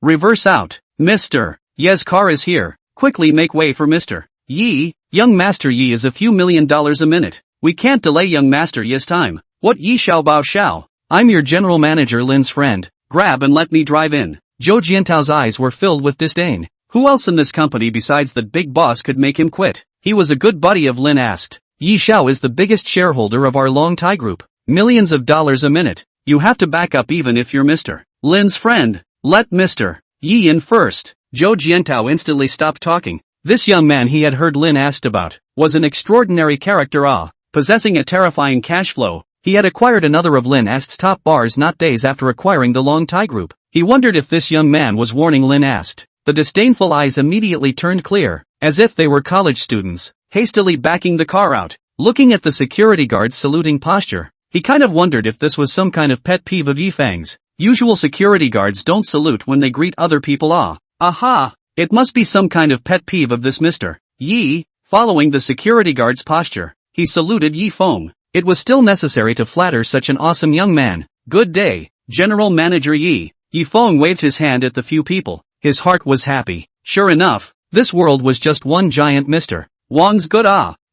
reverse out. Mr. Ye's car is here. Quickly make way for Mr. Yi. Young Master Yi is a few $1 million a minute. We can't delay young Master Yi's time. What Yi Xiao Bao Xiao? I'm your general manager, Lin's friend. Grab and let me drive in. Zhou Jiantao's eyes were filled with disdain. Who else in this company besides that big boss could make him quit? He was a good buddy of Lin asked. Yi Xiao is the biggest shareholder of our Long Tai group. Millions of dollars a minute. You have to back up even if you're Mr. Lin's friend. Let Mr. Yi in first. Zhou Jiantao instantly stopped talking. This young man he had heard Lin asked about was an extraordinary character. Possessing a terrifying cash flow, he had acquired another of Lin Ast's top bars not days after acquiring the Long Tai group. He wondered if this young man was warning Lin Ast. The disdainful eyes immediately turned clear, as if they were college students, hastily backing the car out. Looking at the security guard's saluting posture, he kind of wondered if this was some kind of pet peeve of Yi Feng's. Usual security guards don't salute when they greet other people. Aha! It must be some kind of pet peeve of this Mr. Yi. Following the security guard's posture, he saluted Yi Feng. It was still necessary to flatter such an awesome young man. Good day, General Manager Yi. Yi Feng waved his hand at the few people. His heart was happy. Sure enough, this world was just one giant Mr. Wang's good.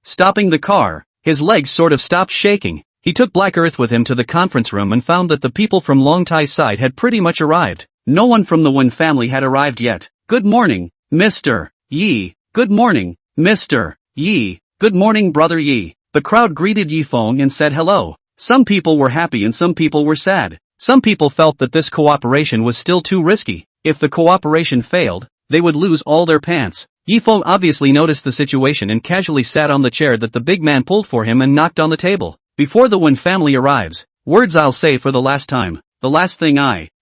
Stopping the car, his legs sort of stopped shaking. He took Black Earth with him to the conference room and found that the people from Long Tai's side had pretty much arrived. No one from the Wen family had arrived yet. Good morning, Mr. Yi. Good morning, Mr. Yi. Good morning, Brother Yi. The crowd greeted Yi Feng and said hello. Some people were happy and some people were sad. Some people felt that this cooperation was still too risky. If the cooperation failed, they would lose all their pants. Yi Feng obviously noticed the situation and casually sat on the chair that the big man pulled for him and knocked on the table. Before the Wen family arrives, words I'll say for the last time. The last thing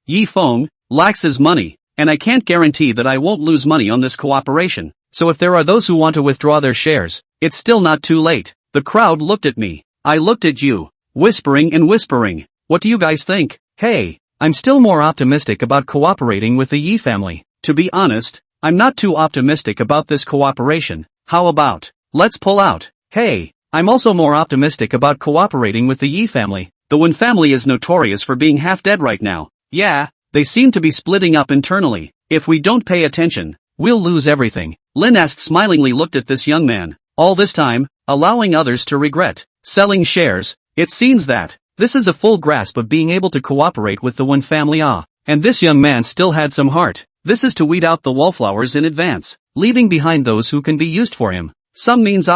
Yi Feng, lacks is money, and I can't guarantee that I won't lose money on this cooperation. So if there are those who want to withdraw their shares, it's still not too late. The crowd looked at me. I looked at you, whispering and whispering. What do you guys think? Hey, I'm still more optimistic about cooperating with the Yi family. To be honest, I'm not too optimistic about this cooperation. How about, let's pull out? Hey, I'm also more optimistic about cooperating with the Yi family. The Wen family is notorious for being half dead right now. Yeah, they seem to be splitting up internally. If we don't pay attention, we'll lose everything. Lin Ast smilingly looked at this young man. All this time, allowing others to regret selling shares. It seems that this is a full grasp of being able to cooperate with the Wen family. And this young man still had some heart. This is to weed out the wallflowers in advance, leaving behind those who can be used for him. Some means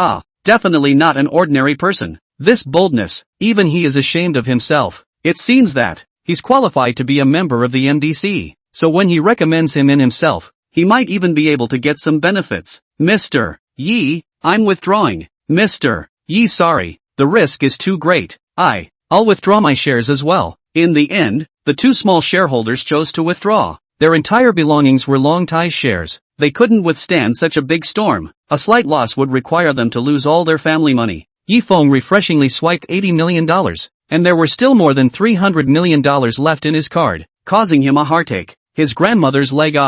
definitely not an ordinary person. This boldness, even he is ashamed of himself. It seems that he's qualified to be a member of the MDC, so when he recommends him in himself, he might even be able to get some benefits. Mr. Yi, I'm withdrawing. Mr. Yi, sorry, the risk is too great. I'll withdraw my shares as well. In the end, the two small shareholders chose to withdraw. Their entire belongings were Long Tai's shares. They couldn't withstand such a big storm. A slight loss would require them to lose all their family money. Yi Feng refreshingly swiped $80 million, and there were still more than $300 million left in his card, causing him a heartache. His grandmother's leg.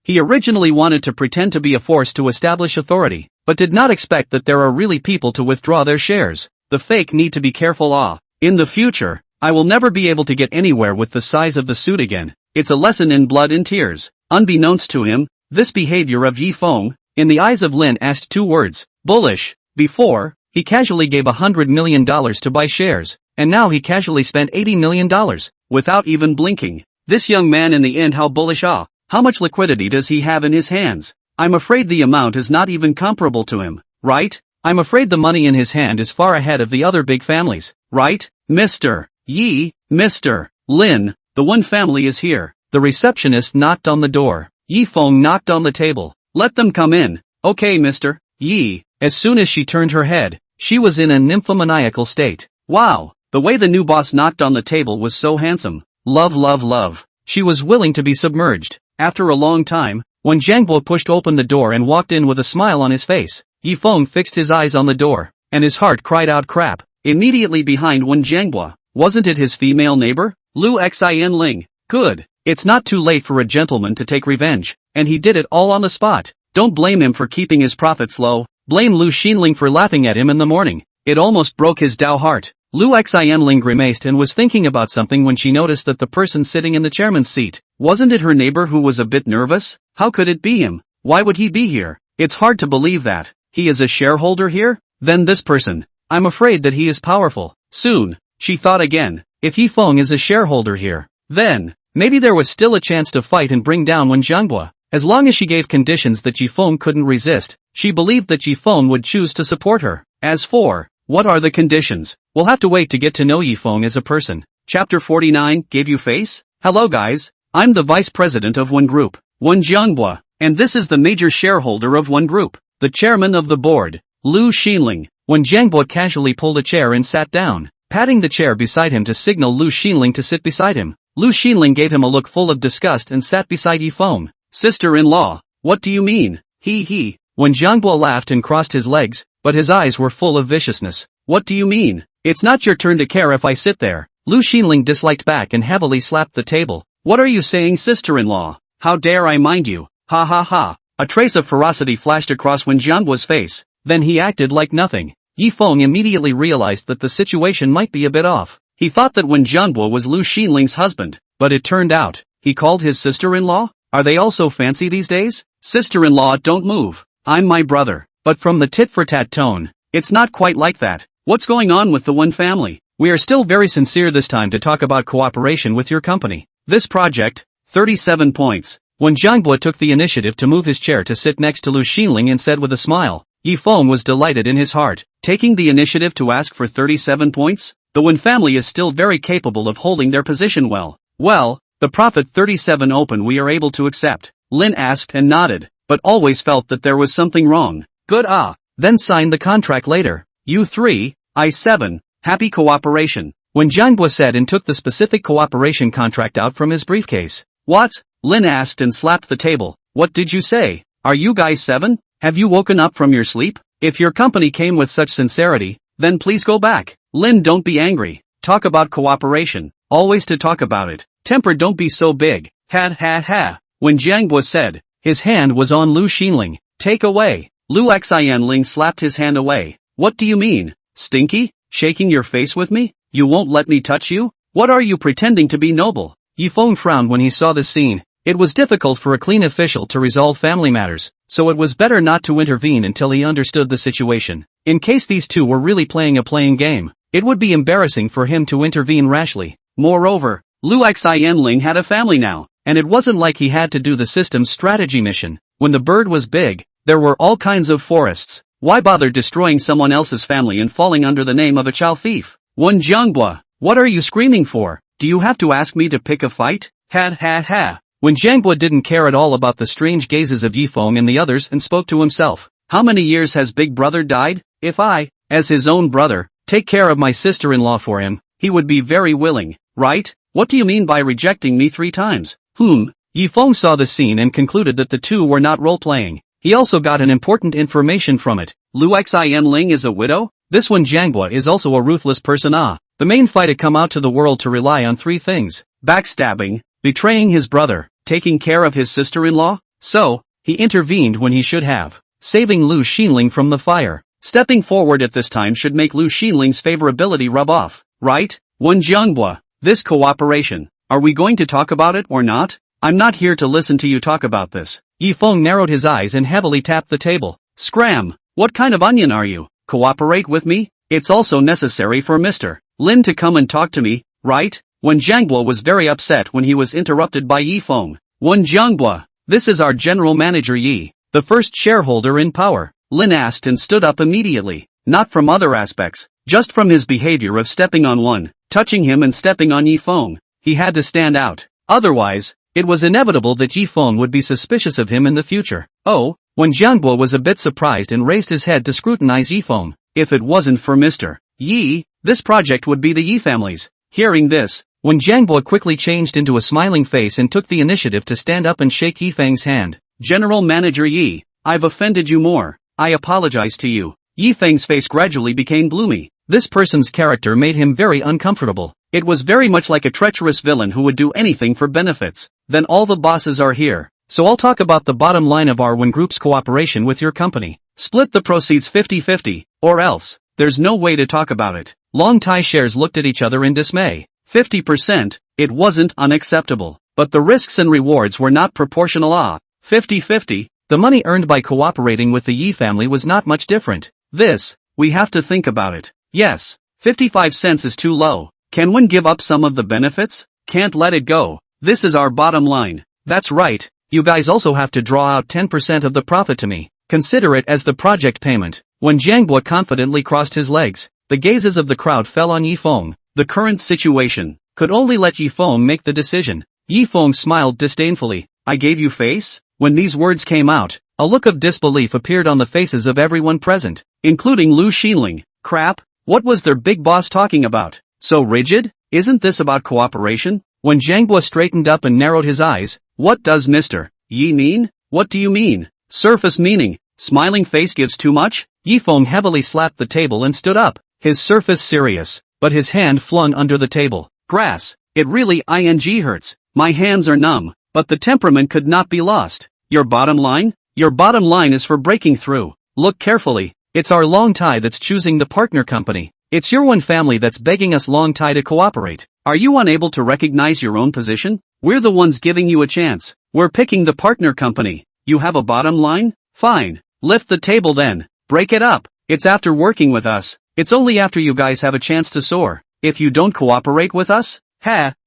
He originally wanted to pretend to be a force to establish authority, but did not expect that there are really people to withdraw their shares. The fake need to be careful. In the future, I will never be able to get anywhere with the size of the suit again. It's a lesson in blood and tears. Unbeknownst to him, this behavior of Yi Feng, in the eyes of Lin, asked two words: bullish. Before, he casually gave $100 million to buy shares, and now he casually spent $80 million, without even blinking. This young man in the end, how bullish? How much liquidity does he have in his hands? I'm afraid the amount is not even comparable to him, right? I'm afraid the money in his hand is far ahead of the other big families, right? Mr. Yi, Mr. Lin, the Wen family is here. The receptionist knocked on the door. Yi Feng knocked on the table. Let them come in. Okay, Mr. Yi. As soon as she turned her head, she was in a nymphomaniacal state. Wow, the way the new boss knocked on the table was so handsome. Love, love, love. She was willing to be submerged. After a long time, when Zhang Bo pushed open the door and walked in with a smile on his face, Yi Feng fixed his eyes on the door, and his heart cried out crap. Immediately behind Wen Zhangbo, wasn't it his female neighbor? Lu Xin Ling. Good. It's not too late for a gentleman to take revenge, and he did it all on the spot. Don't blame him for keeping his profits low. Blame Lu Xinling for laughing at him in the morning. It almost broke his Dao heart. Lu Xin Ling grimaced and was thinking about something when she noticed that the person sitting in the chairman's seat, wasn't it her neighbor who was a bit nervous? How could it be him? Why would he be here? It's hard to believe that. He is a shareholder here? Then this person. I'm afraid that he is powerful. Soon, she thought again. If Yi Feng is a shareholder here, then Maybe there was still a chance to fight and bring down Wen Jianghua. As long as she gave conditions that Feng couldn't resist, she believed that Feng would choose to support her. As for what are the conditions, we'll have to wait to get to know Feng as a person. Chapter 49, Gave You Face? Hello guys, I'm the vice president of Wen Group, Wen Jianghua, and this is the major shareholder of Wen Group, the chairman of the board, Lu Xinling. Wen Jianghua casually pulled a chair and sat down, patting the chair beside him to signal Lu Xinling to sit beside him. Lu Xinling gave him a look full of disgust and sat beside Feng. Sister-in-law, what do you mean? He. Wen Jianghua laughed and crossed his legs, but his eyes were full of viciousness. What do you mean? It's not your turn to care if I sit there. Lu Xinling disliked back and heavily slapped the table. What are you saying, sister-in-law? How dare I mind you? Ha ha ha. A trace of ferocity flashed across Wen Jianghua's face. Then he acted like nothing. Feng immediately realized that the situation might be a bit off. He thought that Wen Jianghua was Lu Xinling's husband, but it turned out, he called his sister-in-law? Are they all so fancy these days? Sister-in-law, don't move. I'm my brother. But from the tit-for-tat tone, it's not quite like that. What's going on with the Wen family? We are still very sincere this time to talk about cooperation with your company. This project, 37 points. Wen Jianghua took the initiative to move his chair to sit next to Lu Xinling and said with a smile. Feng was delighted in his heart, taking the initiative to ask for 37 points. The Wen family is still very capable of holding their position well. Well, the profit 37 open we are able to accept. Lin asked and nodded, but always felt that there was something wrong. Good then sign the contract later. You 3, I 7, happy cooperation. Wen Jianghua said and took the specific cooperation contract out from his briefcase. What? Lin asked and slapped the table. What did you say? Are you guys 7? Have you woken up from your sleep? If your company came with such sincerity, then please go back. Lin, don't be angry. Talk about cooperation. Always to talk about it. Temper, don't be so big. Ha. When Jianghua said, his hand was on Lu Xinling. Take away. Lu Xianling slapped his hand away. What do you mean? Stinky? Shaking your face with me? You won't let me touch you? What are you pretending to be noble? Feng frowned when he saw this scene. It was difficult for a clean official to resolve family matters, so it was better not to intervene until he understood the situation. In case these two were really playing a playing game, it would be embarrassing for him to intervene rashly. Moreover, Lu Xianling had a family now, and it wasn't like he had to do the system's strategy mission. When the bird was big, there were all kinds of forests. Why bother destroying someone else's family and falling under the name of a chow thief? Wen Jianghua, what are you screaming for? Do you have to ask me to pick a fight? Ha. When Jianghua didn't care at all about the strange gazes of Feng and the others and spoke to himself. How many years has Big Brother died? If I, as his own brother, take care of my sister-in-law for him, he would be very willing, right? What do you mean by rejecting me 3 times? Feng saw the scene and concluded that the two were not role-playing. He also got an important information from it. Lu Xianling is a widow? This Wen Jianghua is also a ruthless person. The main fight had come out to the world to rely on 3 things. Backstabbing, betraying his brother, taking care of his sister-in-law? So, he intervened when he should have, saving Lu Xinling from the fire. Stepping forward at this time should make Lu Xinling's favorability rub off, right? Wen Jianghua, this cooperation, are we going to talk about it or not? I'm not here to listen to you talk about this. Feng narrowed his eyes and heavily tapped the table. Scram! What kind of onion are you? Cooperate with me? It's also necessary for Mr. Lin to come and talk to me, right? Wen Jianghua was very upset when he was interrupted by Feng. Wen Jianghua, this is our general manager Yi, the first shareholder in power. Lin asked and stood up immediately. Not from other aspects, just from his behavior of stepping on one, touching him and stepping on Feng. He had to stand out. Otherwise, it was inevitable that Feng would be suspicious of him in the future. Wen Jianghua was a bit surprised and raised his head to scrutinize Feng. If it wasn't for Mr. Yi, this project would be the Yi family's. Hearing this, Wen Jianghua quickly changed into a smiling face and took the initiative to stand up and shake Feng's hand. General Manager Yi, I've offended you more. I apologize to you. Feng's face gradually became gloomy. This person's character made him very uncomfortable. It was very much like a treacherous villain who would do anything for benefits. Then all the bosses are here, so I'll talk about the bottom line of our Wen Group's cooperation with your company. Split the proceeds 50-50, or else, there's no way to talk about it. Long Tai shares looked at each other in dismay. 50%, it wasn't unacceptable, but the risks and rewards were not proportional. 50-50, the money earned by cooperating with the Yi family was not much different. We have to think about it. Yes, 55 cents is too low. Can one give up some of the benefits? Can't let it go. This is our bottom line. That's right, you guys also have to draw out 10% of the profit to me. Consider it as the project payment. When Jiangbo confidently crossed his legs, the gazes of the crowd fell on Yi Feng. The current situation could only let Yi Feng make the decision. Yi Feng smiled disdainfully. I gave you face? When these words came out, a look of disbelief appeared on the faces of everyone present, including Lu Xinling. Crap, what was their big boss talking about? So rigid? Isn't this about cooperation? When Jiangbo straightened up and narrowed his eyes, what does Mr. Yi mean? What do you mean? Surface meaning. Smiling face gives too much? Yi Feng heavily slapped the table and stood up, his surface serious, but his hand flung under the table. Grass. It really hurts. My hands are numb, but the temperament could not be lost. Your bottom line? Your bottom line is for breaking through. Look carefully. It's our Long Tai that's choosing the partner company. It's your one family that's begging us Long Tai to cooperate. Are you unable to recognize your own position? We're the ones giving you a chance. We're picking the partner company. You have a bottom line? Fine. Lift the table then. Break it up. It's after working with us. It's only after you guys have a chance to soar. If you don't cooperate with us,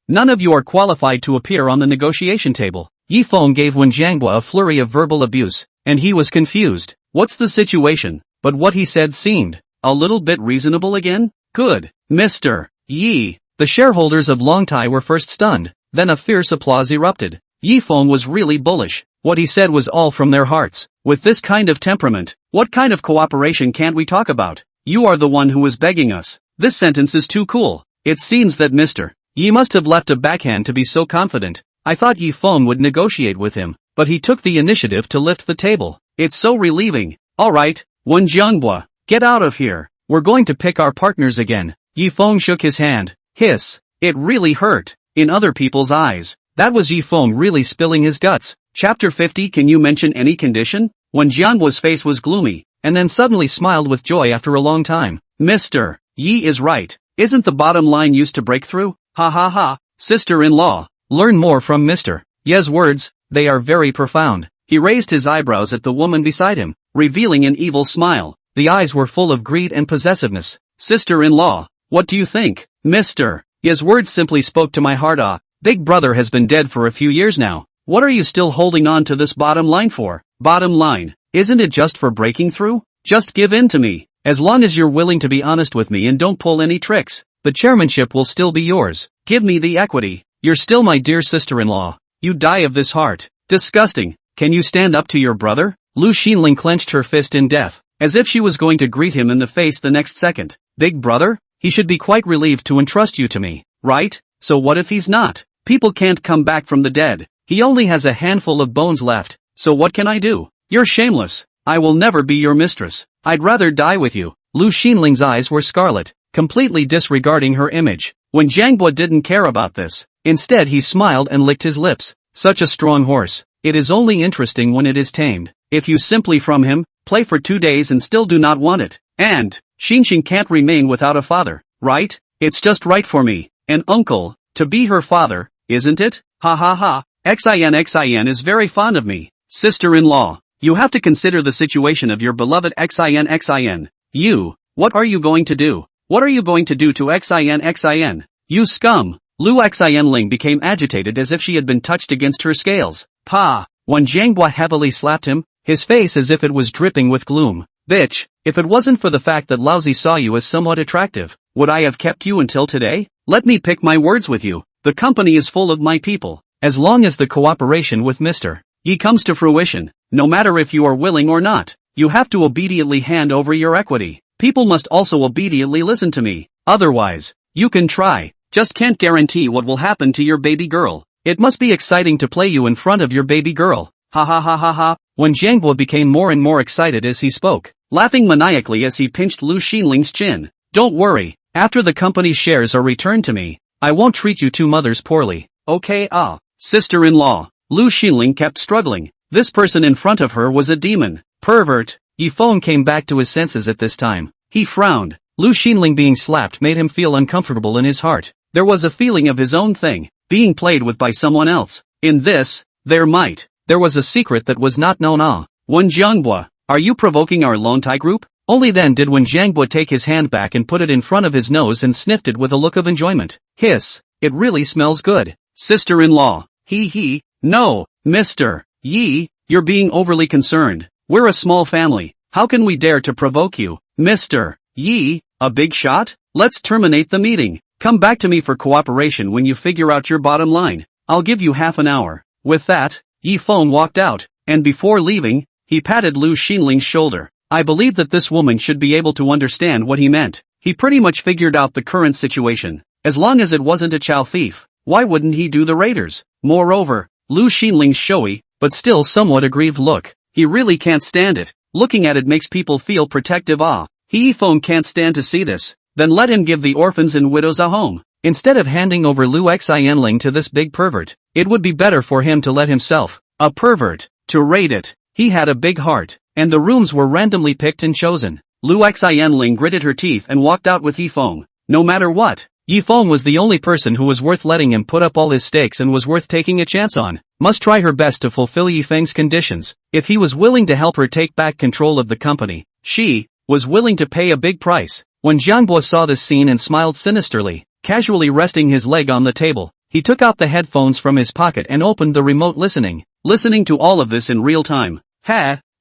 none of you are qualified to appear on the negotiation table. Yi Feng gave Wen Jiangbo a flurry of verbal abuse, and he was confused. What's the situation? But what he said seemed a little bit reasonable again? Good. Mr. Yi. The shareholders of Long Tai were first stunned, then a fierce applause erupted. Yi Feng was really bullish. What he said was all from their hearts. With this kind of temperament, what kind of cooperation can't we talk about? You are the one who was begging us. This sentence is too cool. It seems that Mr. Yi must have left a backhand to be so confident. I thought Yi Feng would negotiate with him, but he took the initiative to lift the table. It's so relieving. Alright, Wen Jiangbo, get out of here. We're going to pick our partners again. Yi Feng shook his hand. Hiss. It really hurt. In other people's eyes, that was Yi Feng really spilling his guts. Chapter 50. Can you mention any condition? Wen Jiangbo's face was gloomy, and then suddenly smiled with joy after a long time. Mr. Yi is right. Isn't the bottom line used to break through? Ha ha ha. Sister-in-law. Learn more from Mr. Ye's words, they are very profound. He raised his eyebrows at the woman beside him, revealing an evil smile. The eyes were full of greed and possessiveness. Sister-in-law, what do you think? Mr. Ye's words simply spoke to my heart. Big brother has been dead for a few years now. What are you still holding on to this bottom line for? Bottom line, isn't it just for breaking through? Just give in to me. As long as you're willing to be honest with me and don't pull any tricks, the chairmanship will still be yours. Give me the equity. You're still my dear sister-in-law. You die of this heart. Disgusting. Can you stand up to your brother? Lu Xinling clenched her fist in death, as if she was going to greet him in the face the next second. Big brother? He should be quite relieved to entrust you to me, right? So what if he's not? People can't come back from the dead. He only has a handful of bones left, so what can I do? You're shameless. I will never be your mistress. I'd rather die with you. Lu Xinling's eyes were scarlet, completely disregarding her image. When Jiangbo didn't care about this, instead he smiled and licked his lips. Such a strong horse. It is only interesting when it is tamed. If you simply from him, play for 2 days and still do not want it. And, Xinxing can't remain without a father, right? It's just right for me, an uncle, to be her father, isn't it? Ha ha ha. Xin is very fond of me. Sister-in-law, you have to consider the situation of your beloved Xin. You, what are you going to do? What are you going to do to Xin? You scum! Lu Xinling became agitated as if she had been touched against her scales. Pa! When Jiangbo heavily slapped him, his face as if it was dripping with gloom. Bitch, if it wasn't for the fact that Laozi saw you as somewhat attractive, would I have kept you until today? Let me pick my words with you. The company is full of my people. As long as the cooperation with Mr. Yi comes to fruition, no matter if you are willing or not, you have to obediently hand over your equity. People must also obediently listen to me. Otherwise, you can try, just can't guarantee what will happen to your baby girl. It must be exciting to play you in front of your baby girl. Ha ha ha ha ha. When Jiangbo became more and more excited as he spoke, laughing maniacally as he pinched Lu Xinling's chin. Don't worry, after the company's shares are returned to me, I won't treat you two mothers poorly. Okay, sister-in-law. Lu Xinling kept struggling. This person in front of her was a demon. Pervert. Yi Feng came back to his senses at this time. He frowned. Lu Xinling being slapped made him feel uncomfortable in his heart. There was a feeling of his own thing, being played with by someone else. In this, there was a secret that was not known. Wen Jiangbo, are you provoking our Long Tai group? Only then did Wen Jiangbo take his hand back and put it in front of his nose and sniffed it with a look of enjoyment. Hiss. It really smells good. Sister-in-law. He. No, Mr. Yi, you're being overly concerned. We're a small family. How can we dare to provoke you? Mr. Yi, a big shot? Let's terminate the meeting. Come back to me for cooperation when you figure out your bottom line. I'll give you half an hour. With that, Yi Feng walked out, and before leaving, he patted Lu Xinling's shoulder. I believe that this woman should be able to understand what he meant. He pretty much figured out the current situation. As long as it wasn't a chow thief, why wouldn't he do the raiders? Moreover, Lu Xinling's showy, but still somewhat aggrieved look. He really can't stand it. Looking at it makes people feel protective awe. Yi Feng can't stand to see this. Then let him give the orphans and widows a home. Instead of handing over Lu Xianling to this big pervert, it would be better for him to let himself, a pervert, to raid it. He had a big heart, and the rooms were randomly picked and chosen. Lu Xianling gritted her teeth and walked out with Yi Feng. No matter what, Yi Feng was the only person who was worth letting him put up all his stakes and was worth taking a chance on. Must try her best to fulfill Yi Feng's conditions. If he was willing to help her take back control of the company, she was willing to pay a big price. When Jiangbo saw this scene and smiled sinisterly, casually resting his leg on the table, he took out the headphones from his pocket and opened the remote listening to all of this in real time.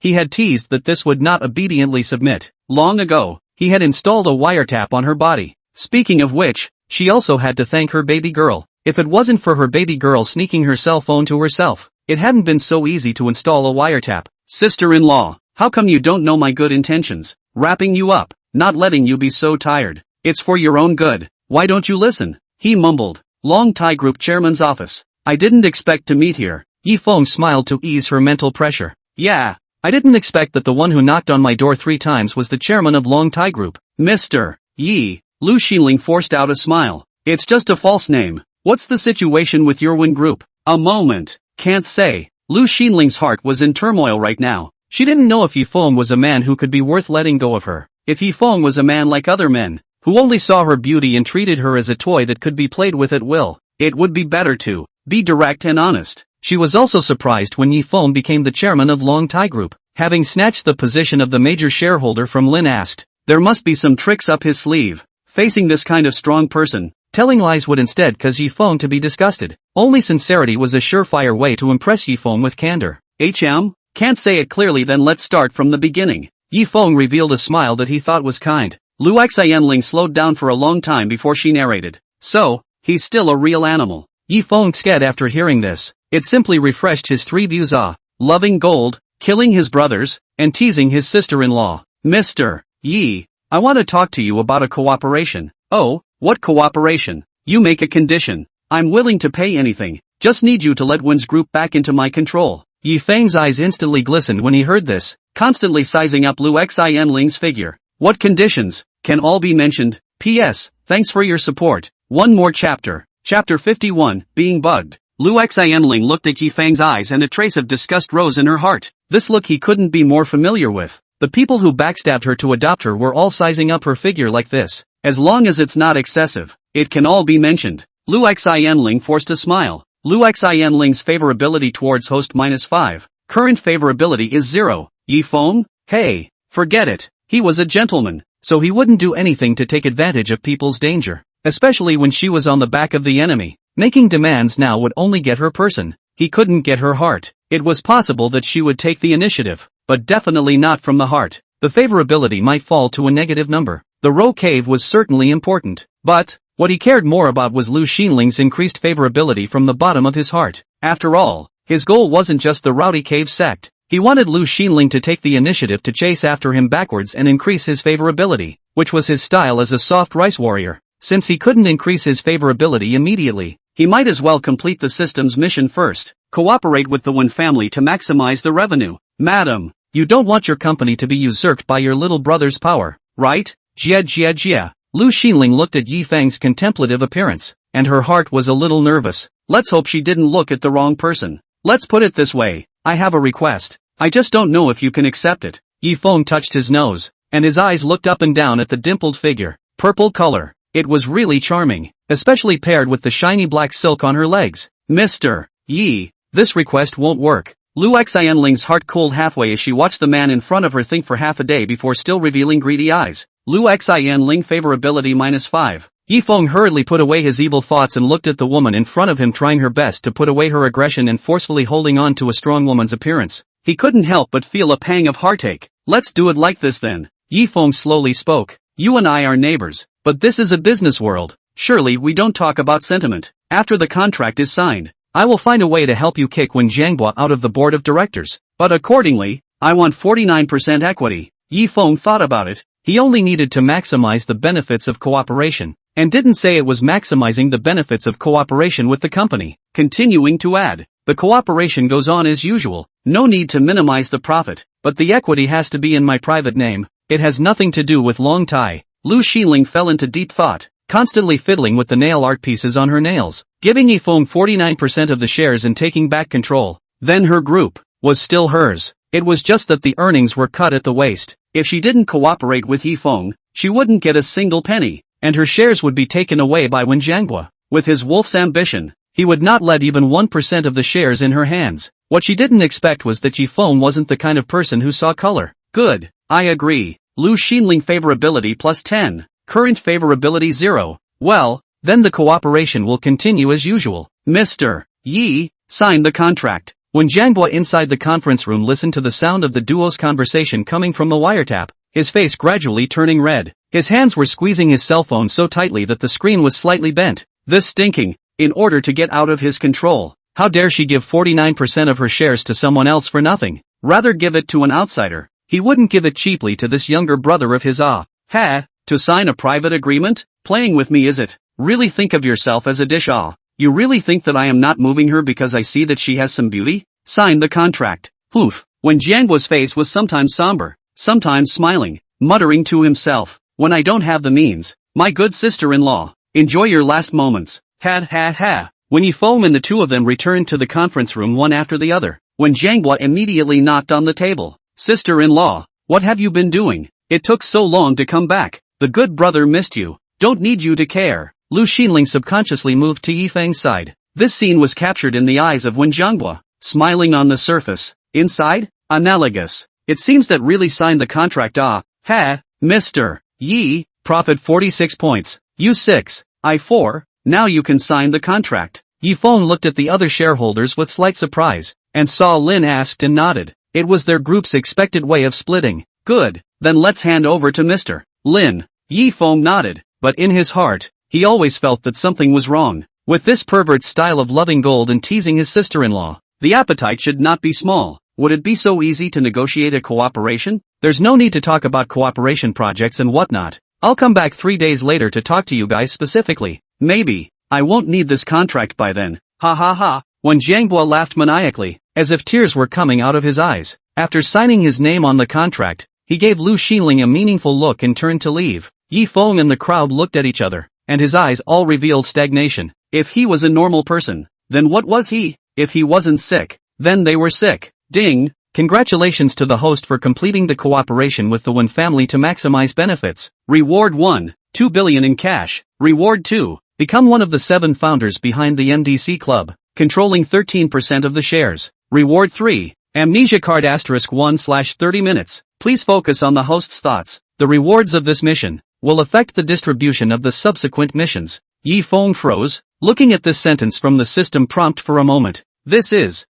He had teased that this would not obediently submit. Long ago, he had installed a wiretap on her body. Speaking of which, she also had to thank her baby girl. If it wasn't for her baby girl sneaking her cell phone to herself, it hadn't been so easy to install a wiretap. Sister-in-law, how come you don't know my good intentions? Wrapping you up, not letting you be so tired. It's for your own good. Why don't you listen? He mumbled. Long Thai Group Chairman's office. I didn't expect to meet here. Yi Feng smiled to ease her mental pressure. Yeah, I didn't expect that the one who knocked on my door 3 times was the chairman of Long Thai Group. Mr. Yi. Lu Xinling forced out a smile. It's just a false name. What's the situation with your Win Group? A moment. Can't say. Lu Xinling's heart was in turmoil right now. She didn't know if Yi Feng was a man who could be worth letting go of her. If Yi Feng was a man like other men, who only saw her beauty and treated her as a toy that could be played with at will, it would be better to be direct and honest. She was also surprised when Yi Feng became the chairman of Long Thai Group. Having snatched the position of the major shareholder from Lin asked, there must be some tricks up his sleeve. Facing this kind of strong person, telling lies would instead cause Yi Feng to be disgusted. Only sincerity was a surefire way to impress Yi Feng with candor. Can't say it clearly, then let's start from the beginning. Yi Feng revealed a smile that he thought was kind. Lu Xianling slowed down for a long time before she narrated. So, he's still a real animal. Yi Feng sked after hearing this. It simply refreshed his 3 views: loving gold, killing his brothers, and teasing his sister-in-law. Mr. Yi, I want to talk to you about a cooperation. Oh, what cooperation? You make a condition. I'm willing to pay anything. Just need you to let Win's group back into my control. Yi Feng's eyes instantly glistened when he heard this, constantly sizing up Lu Xianling's figure. What conditions? Can all be mentioned? P.S. Thanks for your support. One more chapter. Chapter 51, Being Bugged. Lu Xianling looked at Yi Feng's eyes and a trace of disgust rose in her heart. This look he couldn't be more familiar with. The people who backstabbed her to adopt her were all sizing up her figure like this. As long as it's not excessive, it can all be mentioned. Lu Xianling forced a smile. Lu Xianling's favorability towards host -5. Current favorability is 0. Yi Feng? Hey, forget it. He was a gentleman, so he wouldn't do anything to take advantage of people's danger. Especially when she was on the back of the enemy. Making demands now would only get her person. He couldn't get her heart. It was possible that she would take the initiative, but definitely not from the heart. The favorability might fall to a negative number. The Row Cave was certainly important, but what he cared more about was Lu Xinling's increased favorability from the bottom of his heart. After all, his goal wasn't just the Rowdy Cave sect. He wanted Lu Xinling to take the initiative to chase after him backwards and increase his favorability, which was his style as a soft rice warrior. Since he couldn't increase his favorability immediately, he might as well complete the system's mission first. Cooperate with the Wen family to maximize the revenue. Madam, you don't want your company to be usurped by your little brother's power, right? Jia. Lu Xinling looked at Yi Feng's contemplative appearance, and her heart was a little nervous. Let's hope she didn't look at the wrong person. Let's put it this way, I have a request. I just don't know if you can accept it. Yi Feng touched his nose, and his eyes looked up and down at the dimpled figure. Purple color. It was really charming, especially paired with the shiny black silk on her legs. Mr. Yi, this request won't work. Lu Xianling's heart cooled halfway as she watched the man in front of her think for half a day before still revealing greedy eyes. Lu Xianling favorability -5. Yi Feng hurriedly put away his evil thoughts and looked at the woman in front of him, trying her best to put away her aggression and forcefully holding on to a strong woman's appearance. He couldn't help but feel a pang of heartache. Let's do it like this then. Yi Feng slowly spoke. You and I are neighbors, but this is a business world. Surely we don't talk about sentiment. After the contract is signed, I will find a way to help you kick Wen Jianghua out of the board of directors. But accordingly, I want 49% equity. Yi Feng thought about it. He only needed to maximize the benefits of cooperation, and didn't say it was maximizing the benefits of cooperation with the company. Continuing to add, the cooperation goes on as usual. No need to minimize the profit, but the equity has to be in my private name. It has nothing to do with Long Tai. Lu Xinling fell into deep thought, constantly fiddling with the nail art pieces on her nails, giving Yi Feng 49% of the shares and taking back control. Then her group was still hers. It was just that the earnings were cut at the waist. If she didn't cooperate with Yi Feng, she wouldn't get a single penny, and her shares would be taken away by Wen Jianghua. With his wolf's ambition, he would not let even 1% of the shares in her hands. What she didn't expect was that Yi Feng wasn't the kind of person who saw color. Good, I agree. Lu Xinling favorability plus 10, current favorability 0. Well, then the cooperation will continue as usual. Mr. Yi, sign the contract. When Jianghua inside the conference room listened to the sound of the duo's conversation coming from the wiretap, his face gradually turning red. His hands were squeezing his cell phone so tightly that the screen was slightly bent. This stinking, in order to get out of his control. How dare she give 49% of her shares to someone else for nothing? Rather give it to an outsider. He wouldn't give it cheaply to this younger brother of his. To sign a private agreement? Playing with me, is it? Really think of yourself as a dish. You really think that I am not moving her because I see that she has some beauty? Sign the contract. Oof. When Jianghua's face was sometimes somber, sometimes smiling, muttering to himself, when I don't have the means, my good sister-in-law, enjoy your last moments. When Yi Feng and the two of them returned to the conference room one after the other, when Jianghua immediately knocked on the table. Sister-in-law, what have you been doing? It took so long to come back. The good brother missed you. Don't need you to care. Lu Xinling subconsciously moved to Yi Feng's side. This scene was captured in the eyes of Wen Jianghua, smiling on the surface. Inside? Analogous. It seems that really signed the contract. Mr. Yi, profit 46 points. You 6, I 4, now you can sign the contract. Yi Feng looked at the other shareholders with slight surprise, and saw Lin asked and nodded. It was their group's expected way of splitting. Good, then let's hand over to Mr. Lin. Yi Feng nodded, but in his heart, he always felt that something was wrong. With this pervert style of loving gold and teasing his sister-in-law, the appetite should not be small. Would it be so easy to negotiate a cooperation? There's no need to talk about cooperation projects and whatnot. I'll come back 3 days later to talk to you guys specifically. Maybe, I won't need this contract by then. When Jianghua laughed maniacally, as if tears were coming out of his eyes. After signing his name on the contract, he gave Lu Xinling a meaningful look and turned to leave. Yi Feng and the crowd looked at each other, and his eyes all revealed stagnation. If he was a normal person, then what was he? If he wasn't sick, then they were sick. Ding! Congratulations to the host for completing the cooperation with the Wen family to maximize benefits. Reward 1, 2 billion in cash. Reward 2, become one of the 7 founders behind the MDC Club, controlling 13% of the shares. Reward 3, amnesia card *1/30 minutes. Please focus on the host's thoughts. The rewards of this mission will affect the distribution of the subsequent missions. Yi Feng froze, looking at this sentence from the system prompt for a moment.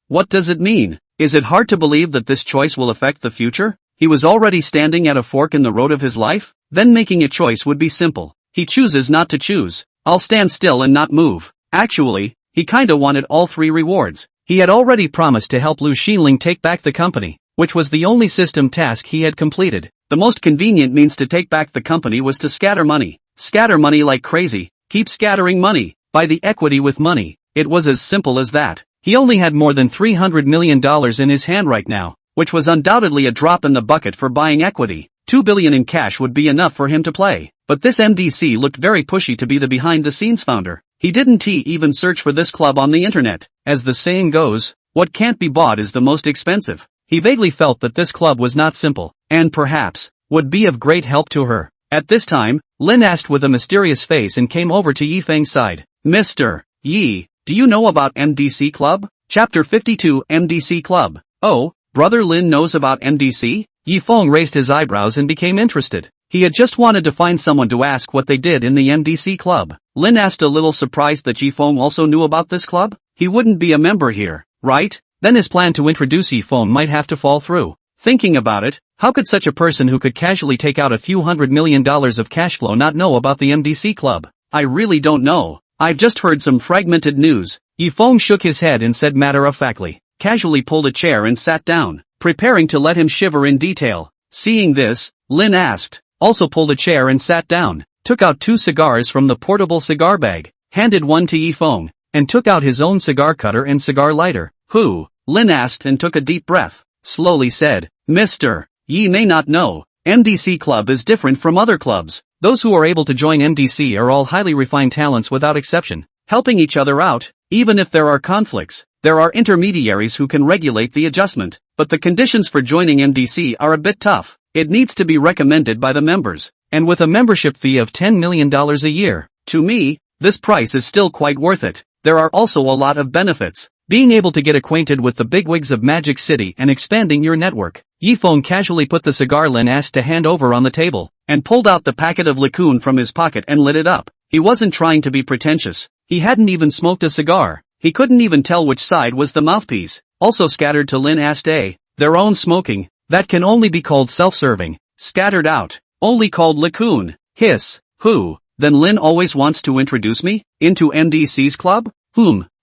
What does it mean? Is it hard to believe that this choice will affect the future? He was already standing at a fork in the road of his life? Then making a choice would be simple. He chooses not to choose. I'll stand still and not move. Actually, he kinda wanted all 3 rewards. He had already promised to help Lu Xinling take back the company, which was the only system task he had completed. The most convenient means to take back the company was to scatter money. Scatter money like crazy. Keep scattering money. Buy the equity with money. It was as simple as that. He only had more than $300 million in his hand right now, which was undoubtedly a drop in the bucket for buying equity. 2 billion in cash would be enough for him to play. But this MDC looked very pushy to be the behind-the-scenes founder. He didn't even search for this club on the internet. As the saying goes, what can't be bought is the most expensive. He vaguely felt that this club was not simple, and perhaps, would be of great help to her. At this time, Lin asked with a mysterious face and came over to Yi Feng's side. Mr. Yi, do you know about MDC Club? Chapter 52 MDC Club. Oh, Brother Lin knows about MDC? Yi Feng raised his eyebrows and became interested. He had just wanted to find someone to ask what they did in the MDC club. Lin asked, a little surprised that Feng also knew about this club. He wouldn't be a member here, right? Then his plan to introduce Feng might have to fall through. Thinking about it, how could such a person who could casually take out a few $100 million of cash flow not know about the MDC club? I really don't know. I've just heard some fragmented news. Feng shook his head and said matter-of-factly, casually pulled a chair and sat down, preparing to let him shiver in detail. Seeing this, Lin asked, also pulled a chair and sat down, took out 2 cigars from the portable cigar bag, handed one to Feng, and took out his own cigar cutter and cigar lighter. Who? Lin asked and took a deep breath, slowly said, Mr. Ye may not know, MDC club is different from other clubs. Those who are able to join MDC are all highly refined talents without exception, helping each other out, even if there are conflicts. There are intermediaries who can regulate the adjustment, but the conditions for joining MDC are a bit tough. It needs to be recommended by the members, and with a membership fee of $10 million a year. To me, this price is still quite worth it. There are also a lot of benefits. Being able to get acquainted with the bigwigs of Magic City and expanding your network. Feng casually put the cigar Lin asked to hand over on the table, and pulled out the packet of Liqueur from his pocket and lit it up. He wasn't trying to be pretentious. He hadn't even smoked a cigar. He couldn't even tell which side was the mouthpiece. Also scattered to Lin asked their own smoking. That can only be called self-serving. Scattered out. Only called Liqueur. Hiss. Who? Then Lin always wants to introduce me? Into MDC's club?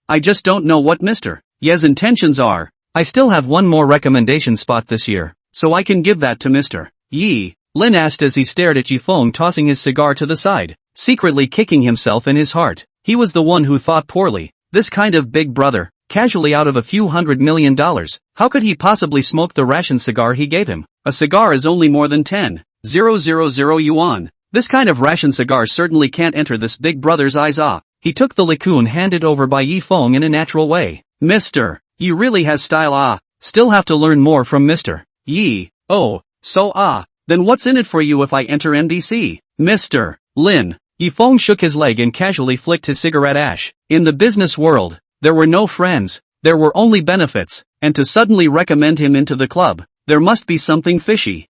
I just don't know what Mr. Ye's intentions are. I still have one more recommendation spot this year, so I can give that to Mr. Yi, Lin asked as he stared at Feng tossing his cigar to the side, secretly kicking himself in his heart. He was the one who thought poorly. This kind of big brother, casually out of a few $100 million, how could he possibly smoke the ration cigar he gave him? A cigar is only more than 10,000 yuan. This kind of ration cigar certainly can't enter this big brother's eyes. He took the Liqueur handed over by Feng in a natural way. Mr. Yi really has style. Still have to learn more from Mr. Yi. Oh, so then what's in it for you if I enter MDC? Mr. Lin. Feng shook his leg and casually flicked his cigarette ash. In the business world, there were no friends, there were only benefits, and to suddenly recommend him into the club, there must be something fishy.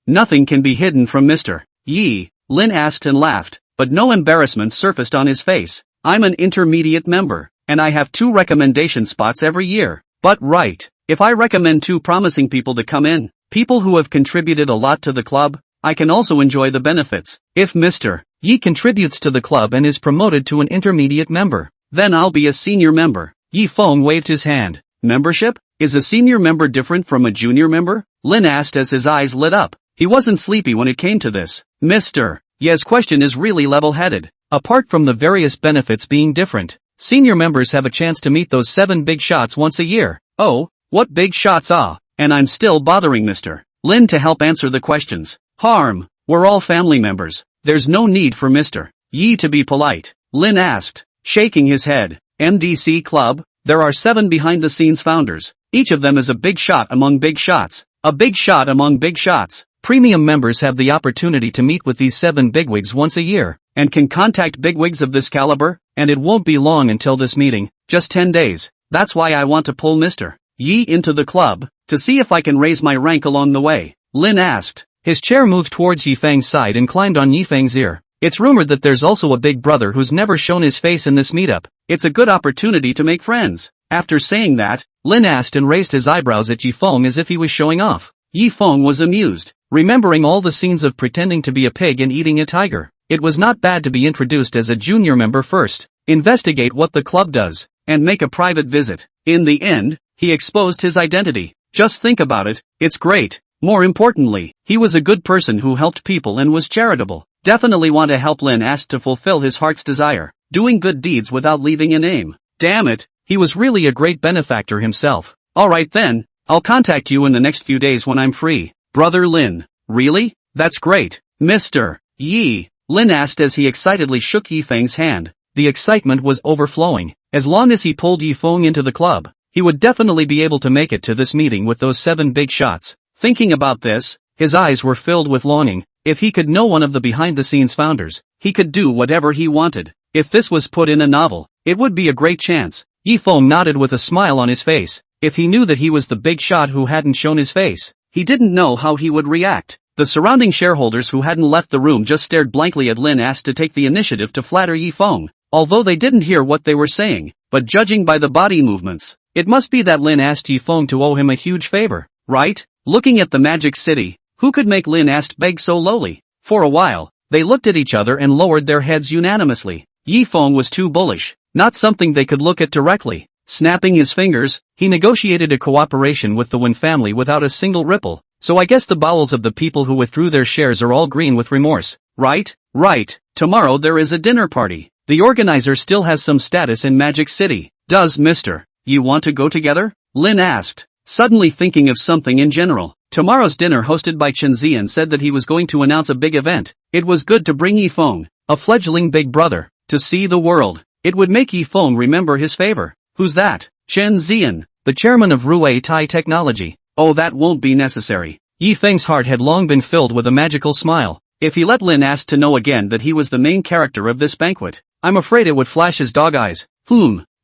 Nothing can be hidden from Mr. Yi, Lin asked and laughed, but no embarrassment surfaced on his face. I'm an intermediate member, and I have 2 recommendation spots every year. But right, if I recommend 2 promising people to come in, people who have contributed a lot to the club, I can also enjoy the benefits. If Mr. Yi contributes to the club and is promoted to an intermediate member, then I'll be a senior member. Feng waved his hand. Membership? Is a senior member different from a junior member? Lin asked as his eyes lit up. He wasn't sleepy when it came to this. Mr. Ye's question is really level-headed. Apart from the various benefits being different, senior members have a chance to meet those 7 big shots once a year. Oh, what big shots? And I'm still bothering Mr. Lin to help answer the questions. We're all family members. There's no need for Mr. Yi to be polite. Lin asked, shaking his head. MDC Club? There are 7 behind-the-scenes founders. Each of them is a big shot among big shots. A big shot among big shots. Premium members have the opportunity to meet with these 7 bigwigs once a year, and can contact bigwigs of this caliber, and it won't be long until this meeting, just 10 days. That's why I want to pull Mr. Yi into the club, to see if I can raise my rank along the way. Lin asked. His chair moved towards Feng's side and climbed on Feng's ear. It's rumored that there's also a big brother who's never shown his face in this meetup. It's a good opportunity to make friends. After saying that, Lin asked and raised his eyebrows at Feng as if he was showing off. Feng was amused, remembering all the scenes of pretending to be a pig and eating a tiger. It was not bad to be introduced as a junior member first, investigate what the club does, and make a private visit. In the end, he exposed his identity. Just think about it, it's great. More importantly, he was a good person who helped people and was charitable. Definitely want to help. Lin asked to fulfill his heart's desire, doing good deeds without leaving a name. Damn it, he was really a great benefactor himself. Alright then, I'll contact you in the next few days when I'm free. Brother Lin. Really? That's great. Mr. Yi, Lin asked as he excitedly shook Feng's hand. The excitement was overflowing. As long as he pulled Feng into the club, he would definitely be able to make it to this meeting with those 7 big shots. Thinking about this, his eyes were filled with longing. If he could know one of the behind-the-scenes founders, he could do whatever he wanted. If this was put in a novel, it would be a great chance. Feng nodded with a smile on his face. If he knew that he was the big shot who hadn't shown his face, he didn't know how he would react. The surrounding shareholders who hadn't left the room just stared blankly at Lin asked to take the initiative to flatter Yi Feng, although they didn't hear what they were saying, but judging by the body movements, it must be that Lin asked Yi Feng to owe him a huge favor, right? Looking at the magic city, who could make Lin ask beg so lowly? For a while, they looked at each other and lowered their heads unanimously. Yi Feng was too bullish, not something they could look at directly. Snapping his fingers, he negotiated a cooperation with the Wen family without a single ripple. So I guess the bowels of the people who withdrew their shares are all green with remorse, right? Right. Tomorrow there is a dinner party. The organizer still has some status in Magic City. Does Mr. Yi want to go together? Lin asked, suddenly thinking of something in general. Tomorrow's dinner hosted by Chen Zian said that he was going to announce a big event. It was good to bring Yi Feng, a fledgling big brother, to see the world. It would make Yi Feng remember his favor. Who's that? Chen Zian, the chairman of Ruei Tai Technology. Oh, that won't be necessary. Yi Feng's heart had long been filled with a magical smile. If he let Lin ask to know again that he was the main character of this banquet, I'm afraid it would flash his dog eyes.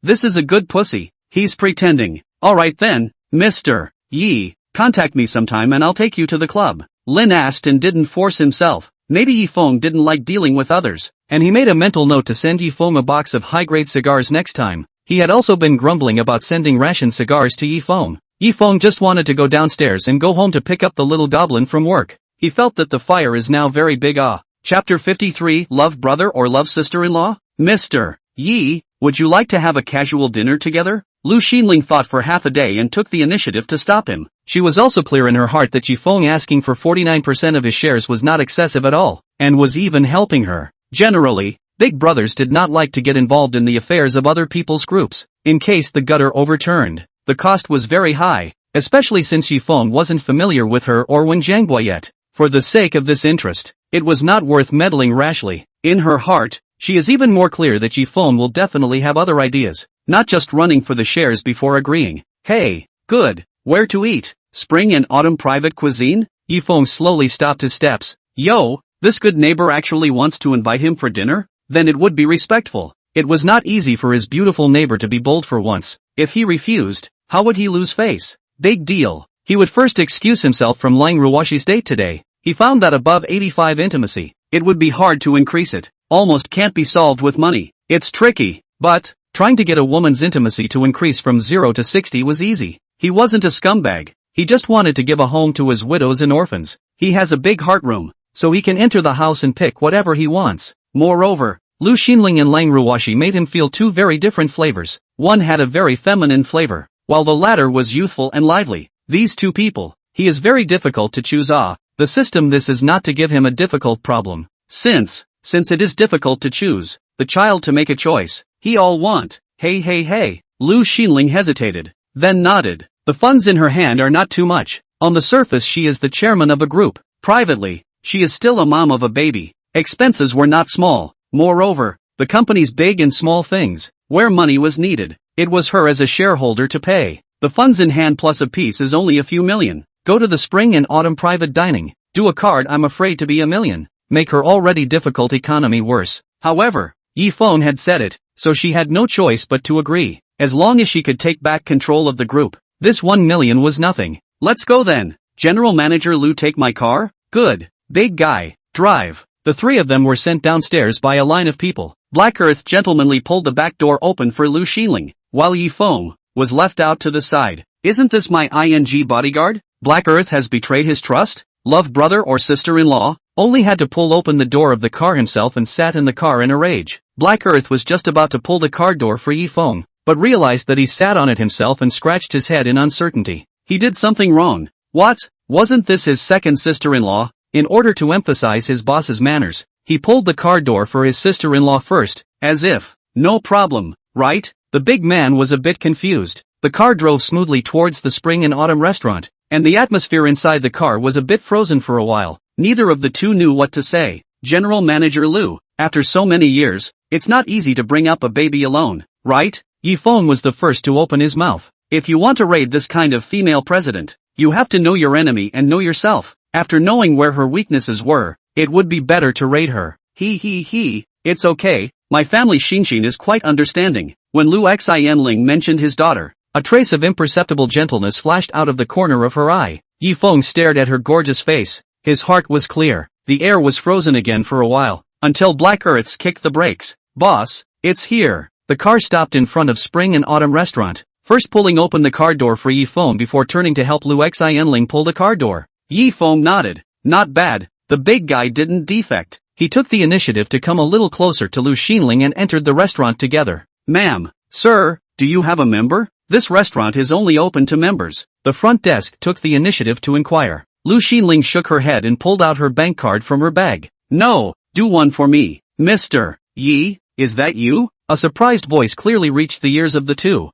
This is a good pussy. He's pretending. Alright then, Mr. Yi, contact me sometime and I'll take you to the club. Lin asked and didn't force himself. Maybe Yi Feng didn't like dealing with others, and he made a mental note to send Yi Feng a box of high-grade cigars next time. He had also been grumbling about sending ration cigars to Yi Feng. Yi Feng just wanted to go downstairs and go home to pick up the little goblin from work. He felt that the fire is now very big. Chapter 53, Love Brother or Love Sister-in-Law? Mr. Yi, would you like to have a casual dinner together? Lu Xinling thought for half a day and took the initiative to stop him. She was also clear in her heart that Yi Feng asking for 49% of his shares was not excessive at all, and was even helping her. Generally, big brothers did not like to get involved in the affairs of other people's groups, in case the gutter overturned. The cost was very high, especially since Yi Feng wasn't familiar with her or Wen Jianghua yet. For the sake of this interest, it was not worth meddling rashly. In her heart, she is even more clear that Yi Feng will definitely have other ideas, not just running for the shares before agreeing. Hey, good, where to eat? Spring and autumn private cuisine? Yi Feng slowly stopped his steps. Yo, this good neighbor actually wants to invite him for dinner? Then it would be respectful. It was not easy for his beautiful neighbor to be bold for once. If he refused, how would he lose face? Big deal. He would first excuse himself from lying Ruwashi's date today. He found that above 85 intimacy, it would be hard to increase it. Almost can't be solved with money. It's tricky, but trying to get a woman's intimacy to increase from 0 to 60 was easy. He wasn't a scumbag. He just wanted to give a home to his widows and orphans. He has a big heart room, so he can enter the house and pick whatever he wants. Moreover, Lu Xinling and Lang Ruwashi made him feel two very different flavors. One had a very feminine flavor, while the latter was youthful and lively. These two people, he is very difficult to choose. The system this is not to give him a difficult problem. Since it is difficult to choose, the child to make a choice, he all want. Hey. Lu Xinling hesitated, then nodded. The funds in her hand are not too much. On the surface she is the chairman of a group. Privately, she is still a mom of a baby. Expenses were not small. Moreover, the company's big and small things, where money was needed, it was her as a shareholder to pay. The funds in hand plus a piece is only a few million. Go to the spring and autumn private dining. Do a card I'm afraid to be $1 million. Make her already difficult economy worse. However, Yi Feng had said it, so she had no choice but to agree. As long as she could take back control of the group, this $1 million was nothing. Let's go then. General Manager Lu, take my car? Good. Big guy, drive. The three of them were sent downstairs by a line of people. Black Earth gentlemanly pulled the back door open for Lu Xinling, while Yi Feng was left out to the side. Isn't this my ING bodyguard? Black Earth has betrayed his trust? Love brother or sister-in-law? Only had to pull open the door of the car himself and sat in the car in a rage. Black Earth was just about to pull the car door for Yi Feng, but realized that he sat on it himself and scratched his head in uncertainty. He did something wrong. What? Wasn't this his second sister-in-law? In order to emphasize his boss's manners, he pulled the car door for his sister-in-law first, as if, no problem, right? The big man was a bit confused. The car drove smoothly towards the spring and autumn restaurant, and the atmosphere inside the car was a bit frozen for a while. Neither of the two knew what to say. General Manager Lu, after so many years, it's not easy to bring up a baby alone, right? Yi Feng was the first to open his mouth. If you want to raid this kind of female president, you have to know your enemy and know yourself. After knowing where her weaknesses were, it would be better to raid her. It's okay, my family Xinxin is quite understanding. When Lu Xinling mentioned his daughter, a trace of imperceptible gentleness flashed out of the corner of her eye. Yi Feng stared at her gorgeous face. His heart was clear. The air was frozen again for a while, until Black Earths kicked the brakes. Boss, it's here. The car stopped in front of Spring and Autumn Restaurant, first pulling open the car door for Yi Feng before turning to help Lu Xianling pull the car door. Yi Feng nodded. Not bad. The big guy didn't defect. He took the initiative to come a little closer to Lu Xinling and entered the restaurant together. Ma'am, sir, do you have a member? This restaurant is only open to members. The front desk took the initiative to inquire. Lu Xinling shook her head and pulled out her bank card from her bag. No, do one for me. Mr. Yi, is that you? A surprised voice clearly reached the ears of the two.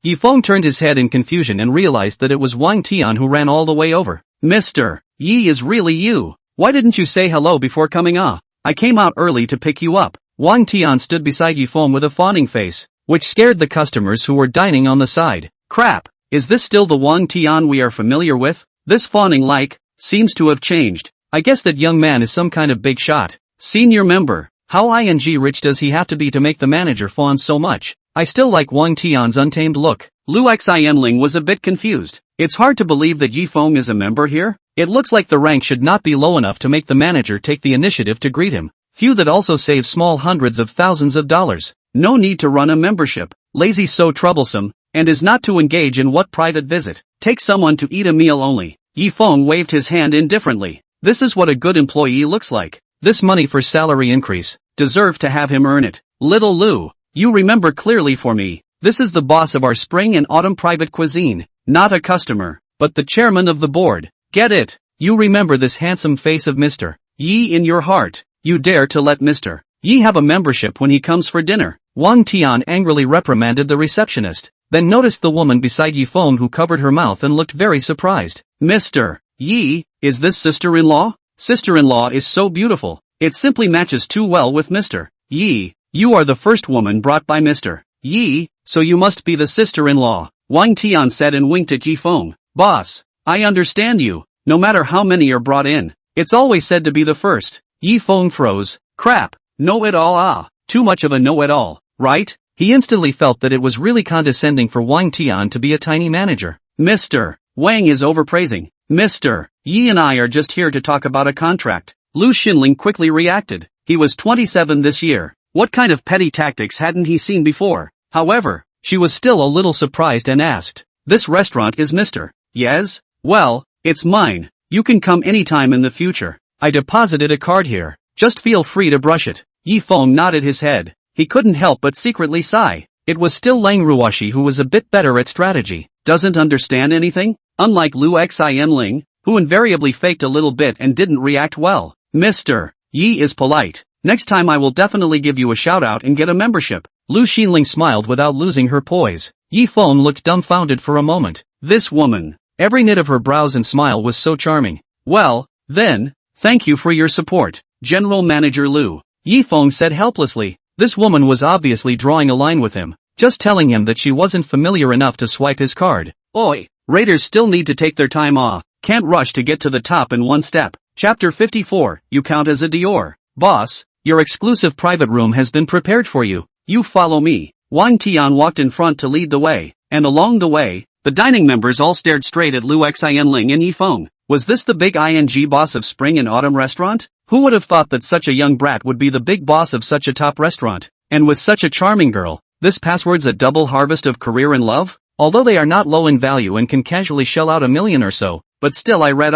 Yi Feng turned his head in confusion and realized that it was Wang Tian who ran all the way over. Mr. Yi is really you. Why didn't you say hello before coming? I came out early to pick you up. Wang Tian stood beside Yi Feng with a fawning face, which scared the customers who were dining on the side. Crap, is this still the Wang Tian we are familiar with? This fawning seems to have changed. I guess that young man is some kind of big shot. Senior member, how rich does he have to be to make the manager fawn so much? I still like Wang Tian's untamed look. Lu Xianling was a bit confused. It's hard to believe that Yi Feng is a member here. It looks like the rank should not be low enough to make the manager take the initiative to greet him. Few that also save small hundreds of thousands of dollars. No need to run a membership. Lazy so troublesome, and is not to engage in what private visit. Take someone to eat a meal only. Yi Feng waved his hand indifferently. This is what a good employee looks like. This money for salary increase. Deserve to have him earn it. Little Lu, you remember clearly for me. This is the boss of our spring and autumn private cuisine. Not a customer, but the chairman of the board. Get it? You remember this handsome face of Mr. Yi in your heart. You dare to let Mr. Yi have a membership when he comes for dinner. Wang Tian angrily reprimanded the receptionist, then noticed the woman beside Yi Feng who covered her mouth and looked very surprised. Mr. Yi, is this sister-in-law? Sister-in-law is so beautiful. It simply matches too well with Mr. Yi. You are the first woman brought by Mr. Yi, so you must be the sister-in-law. Wang Tian said and winked at Yi Feng. Boss, I understand you. No matter how many are brought in, it's always said to be the first. Yi Feng froze. Crap, know-it-all too much of a know-it-all, right? He instantly felt that it was really condescending for Wang Tian to be a tiny manager. Mr. Wang is overpraising. Mr. Yi and I are just here to talk about a contract. Lu Xinling quickly reacted. He was 27 this year. What kind of petty tactics hadn't he seen before? However, she was still a little surprised and asked, this restaurant is Mr. Yes? Well, it's mine. You can come anytime in the future. I deposited a card here. Just feel free to brush it. Yi Feng nodded his head. He couldn't help but secretly sigh. It was still Lang Ruoshi who was a bit better at strategy. Doesn't understand anything? Unlike Lu Xianling, who invariably faked a little bit and didn't react well. Mr. Yi is polite. Next time I will definitely give you a shout out and get a membership. Lu Xinling smiled without losing her poise. Yi Feng looked dumbfounded for a moment. This woman. Every knit of her brows and smile was so charming. Well, then, thank you for your support, General Manager Lu. Yi Feng said helplessly. This woman was obviously drawing a line with him, just telling him that she wasn't familiar enough to swipe his card. Oi, raiders still need to take their time off. Can't rush to get to the top in one step. Chapter 54, you count as a Dior. Boss, your exclusive private room has been prepared for you. You follow me. Wang Tian walked in front to lead the way, and along the way, the dining members all stared straight at Lu Xianling and Yi Feng. Was this the big boss of Spring and Autumn Restaurant? Who would have thought that such a young brat would be the big boss of such a top restaurant? And with such a charming girl, this password's a double harvest of career and love? Although they are not low in value and can casually shell out $1 million or so, but still I read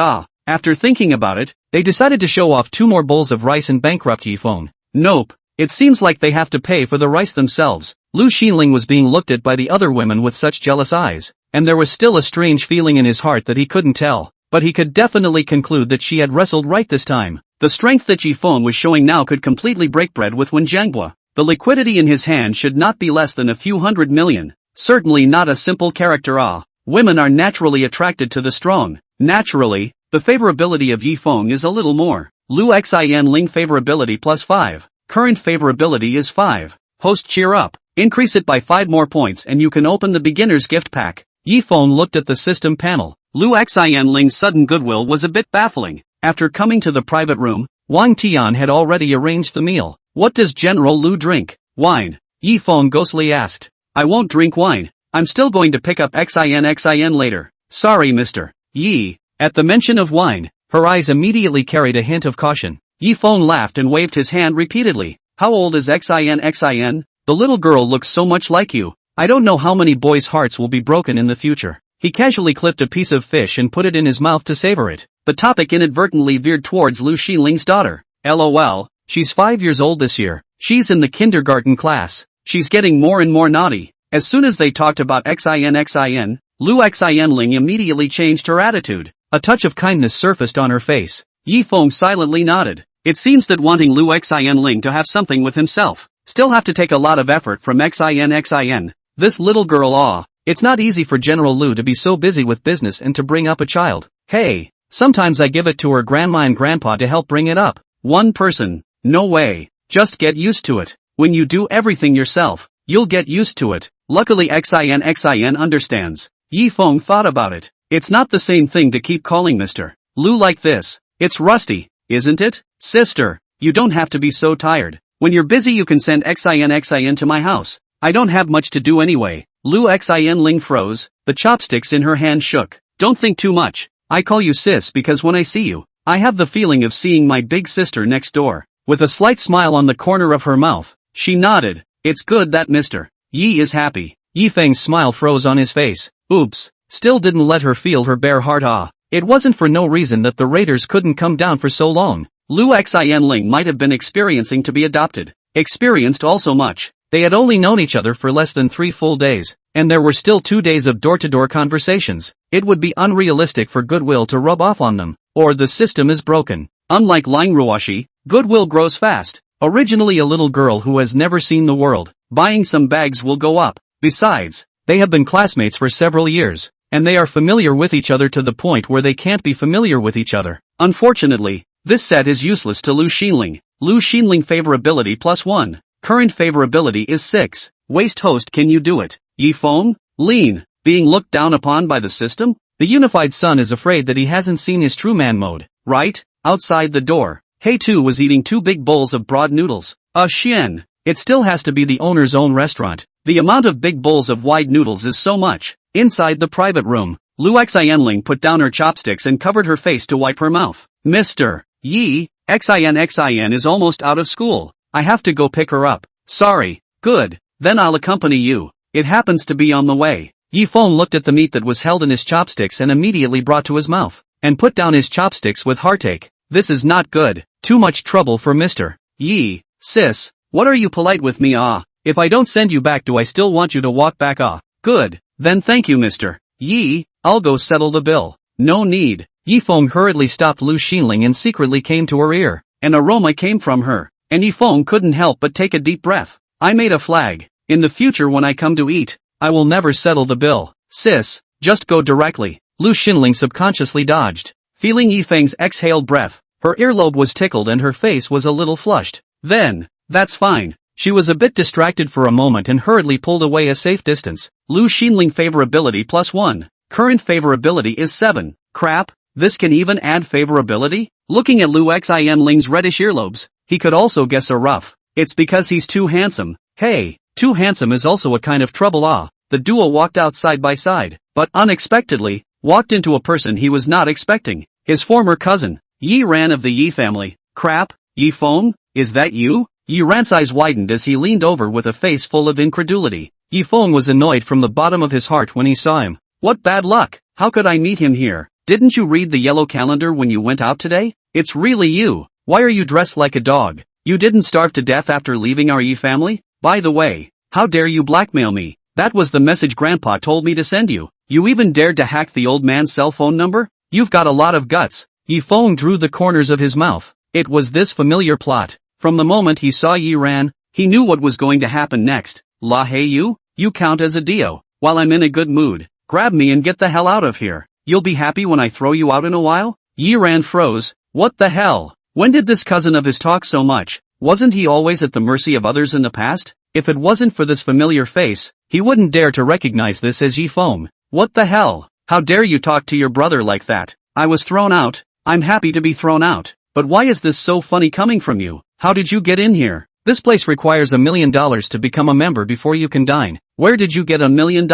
After thinking about it, they decided to show off 2 more bowls of rice and bankrupt Yi Feng. Nope. It seems like they have to pay for the rice themselves. Lu Xinling was being looked at by the other women with such jealous eyes, and there was still a strange feeling in his heart that he couldn't tell, but he could definitely conclude that she had wrestled right this time. The strength that Yi Feng was showing now could completely break bread with Wen Jianghua. The liquidity in his hand should not be less than a few $100 million. Certainly not a simple character. Women are naturally attracted to the strong. Naturally, the favorability of Yi Feng is a little more. Lu Xianling favorability +5. Current favorability is 5. Host cheer up. Increase it by 5 more points and you can open the beginner's gift pack. Yi Feng looked at the system panel. Lu Xianling's sudden goodwill was a bit baffling. After coming to the private room, Wang Tian had already arranged the meal. What does General Lu drink? Wine. Yi Feng ghostly asked. I won't drink wine. I'm still going to pick up xin later. Sorry Mr. Yi. At the mention of wine, Her eyes immediately carried a hint of caution. Yi Feng laughed and waved his hand repeatedly. How old is Xin? The little girl looks so much like you. I don't know how many boys' hearts will be broken in the future. He casually clipped a piece of fish and put it in his mouth to savor it. The topic inadvertently veered towards Lu Xinling's daughter. LOL, she's 5 years old this year. She's in the kindergarten class. She's getting more and more naughty. As soon as they talked about Xin, Lu Xinling immediately changed her attitude. A touch of kindness surfaced on her face. Yi Feng silently nodded. It seems that wanting Lu Xinling to have something with himself still have to take a lot of effort from Xin. This little girl it's not easy for General Lu to be so busy with business and to bring up a child. Hey, sometimes I give it to her grandma and grandpa to help bring it up. One person. No way. Just get used to it. When you do everything yourself, you'll get used to it. Luckily Xin understands. Yi Feng thought about it. It's not the same thing to keep calling Mr. Lu like this. It's rusty, isn't it? Sister, you don't have to be so tired. When you're busy you can send Xin to my house. I don't have much to do anyway. Lu Xinling froze, the chopsticks in her hand shook. Don't think too much. I call you sis because when I see you, I have the feeling of seeing my big sister next door. With a slight smile on the corner of her mouth, she nodded. It's good that Mr. Yi is happy. Yi Feng's smile froze on his face. Oops, still didn't let her feel her bare heart. It wasn't for no reason that the raiders couldn't come down for so long. Lu Xinling might have been experiencing to be adopted. Experienced also much. They had only known each other for less than 3 full days, and there were still 2 days of door-to-door conversations. It would be unrealistic for goodwill to rub off on them, or the system is broken. Unlike Langruoshi, goodwill grows fast. Originally a little girl who has never seen the world, buying some bags will go up. Besides, they have been classmates for several years, and they are familiar with each other to the point where they can't be familiar with each other. Unfortunately, this set is useless to Lu Xinling. Lu Xinling favorability +1. Current favorability is 6. Waste host, can you do it? Yi Feng? Lean. Being looked down upon by the system? The unified son is afraid that he hasn't seen his true man mode. Right? Outside the door, He Tu was eating 2 big bowls of broad noodles. Xian. It still has to be the owner's own restaurant. The amount of big bowls of wide noodles is so much. Inside the private room, Lu Xinling put down her chopsticks and covered her face to wipe her mouth. Mr. Yi, Xin is almost out of school. I have to go pick her up. Sorry. Good. Then I'll accompany you. It happens to be on the way. Yi Feng looked at the meat that was held in his chopsticks and immediately brought to his mouth, and put down his chopsticks with heartache. This is not good. Too much trouble for Mr. Yi. Sis, what are you polite with me? If I don't send you back, do I still want you to walk back? Good. Then thank you Mr. Yi, I'll go settle the bill. No need. Yi Feng hurriedly stopped Lu Xinling and secretly came to her ear. An aroma came from her, and Yi Feng couldn't help but take a deep breath. I made a flag. In the future when I come to eat, I will never settle the bill. Sis, just go directly. Lu Xinling subconsciously dodged. Feeling Yi Feng's exhaled breath, her earlobe was tickled and her face was a little flushed. Then, that's fine. She was a bit distracted for a moment and hurriedly pulled away a safe distance. Lu Xinling favorability +1. Current favorability is 7. Crap, this can even add favorability? Looking at Lu Xinling's reddish earlobes, he could also guess a rough. It's because he's too handsome. Hey, too handsome is also a kind of trouble. The duo walked out side by side, but unexpectedly, walked into a person he was not expecting. His former cousin, Yi Ran of the Yi family. Crap, Yi Feng? Is that you? Yi Ran's eyes widened as he leaned over with a face full of incredulity. Yi Feng was annoyed from the bottom of his heart when he saw him. What bad luck! How could I meet him here? Didn't you read the yellow calendar when you went out today? It's really you. Why are you dressed like a dog? You didn't starve to death after leaving our Yi family? By the way, how dare you blackmail me? That was the message Grandpa told me to send you. You even dared to hack the old man's cell phone number? You've got a lot of guts. Yi Feng drew the corners of his mouth. It was this familiar plot. From the moment he saw Yi Ran, he knew what was going to happen next. La hey you count as a dio. While I'm in a good mood, grab me and get the hell out of here. You'll be happy when I throw you out in a while? Yi Ran froze. What the hell? When did this cousin of his talk so much? Wasn't he always at the mercy of others in the past? If it wasn't for this familiar face, he wouldn't dare to recognize this as Yi Feng. What the hell? How dare you talk to your brother like that? I was thrown out. I'm happy to be thrown out. But why is this so funny coming from you? How did you get in here? This place requires $1 million to become a member before you can dine. Where did you get $1 million?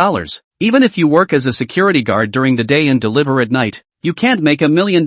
Even if you work as a security guard during the day and deliver at night, you can't make $1 million.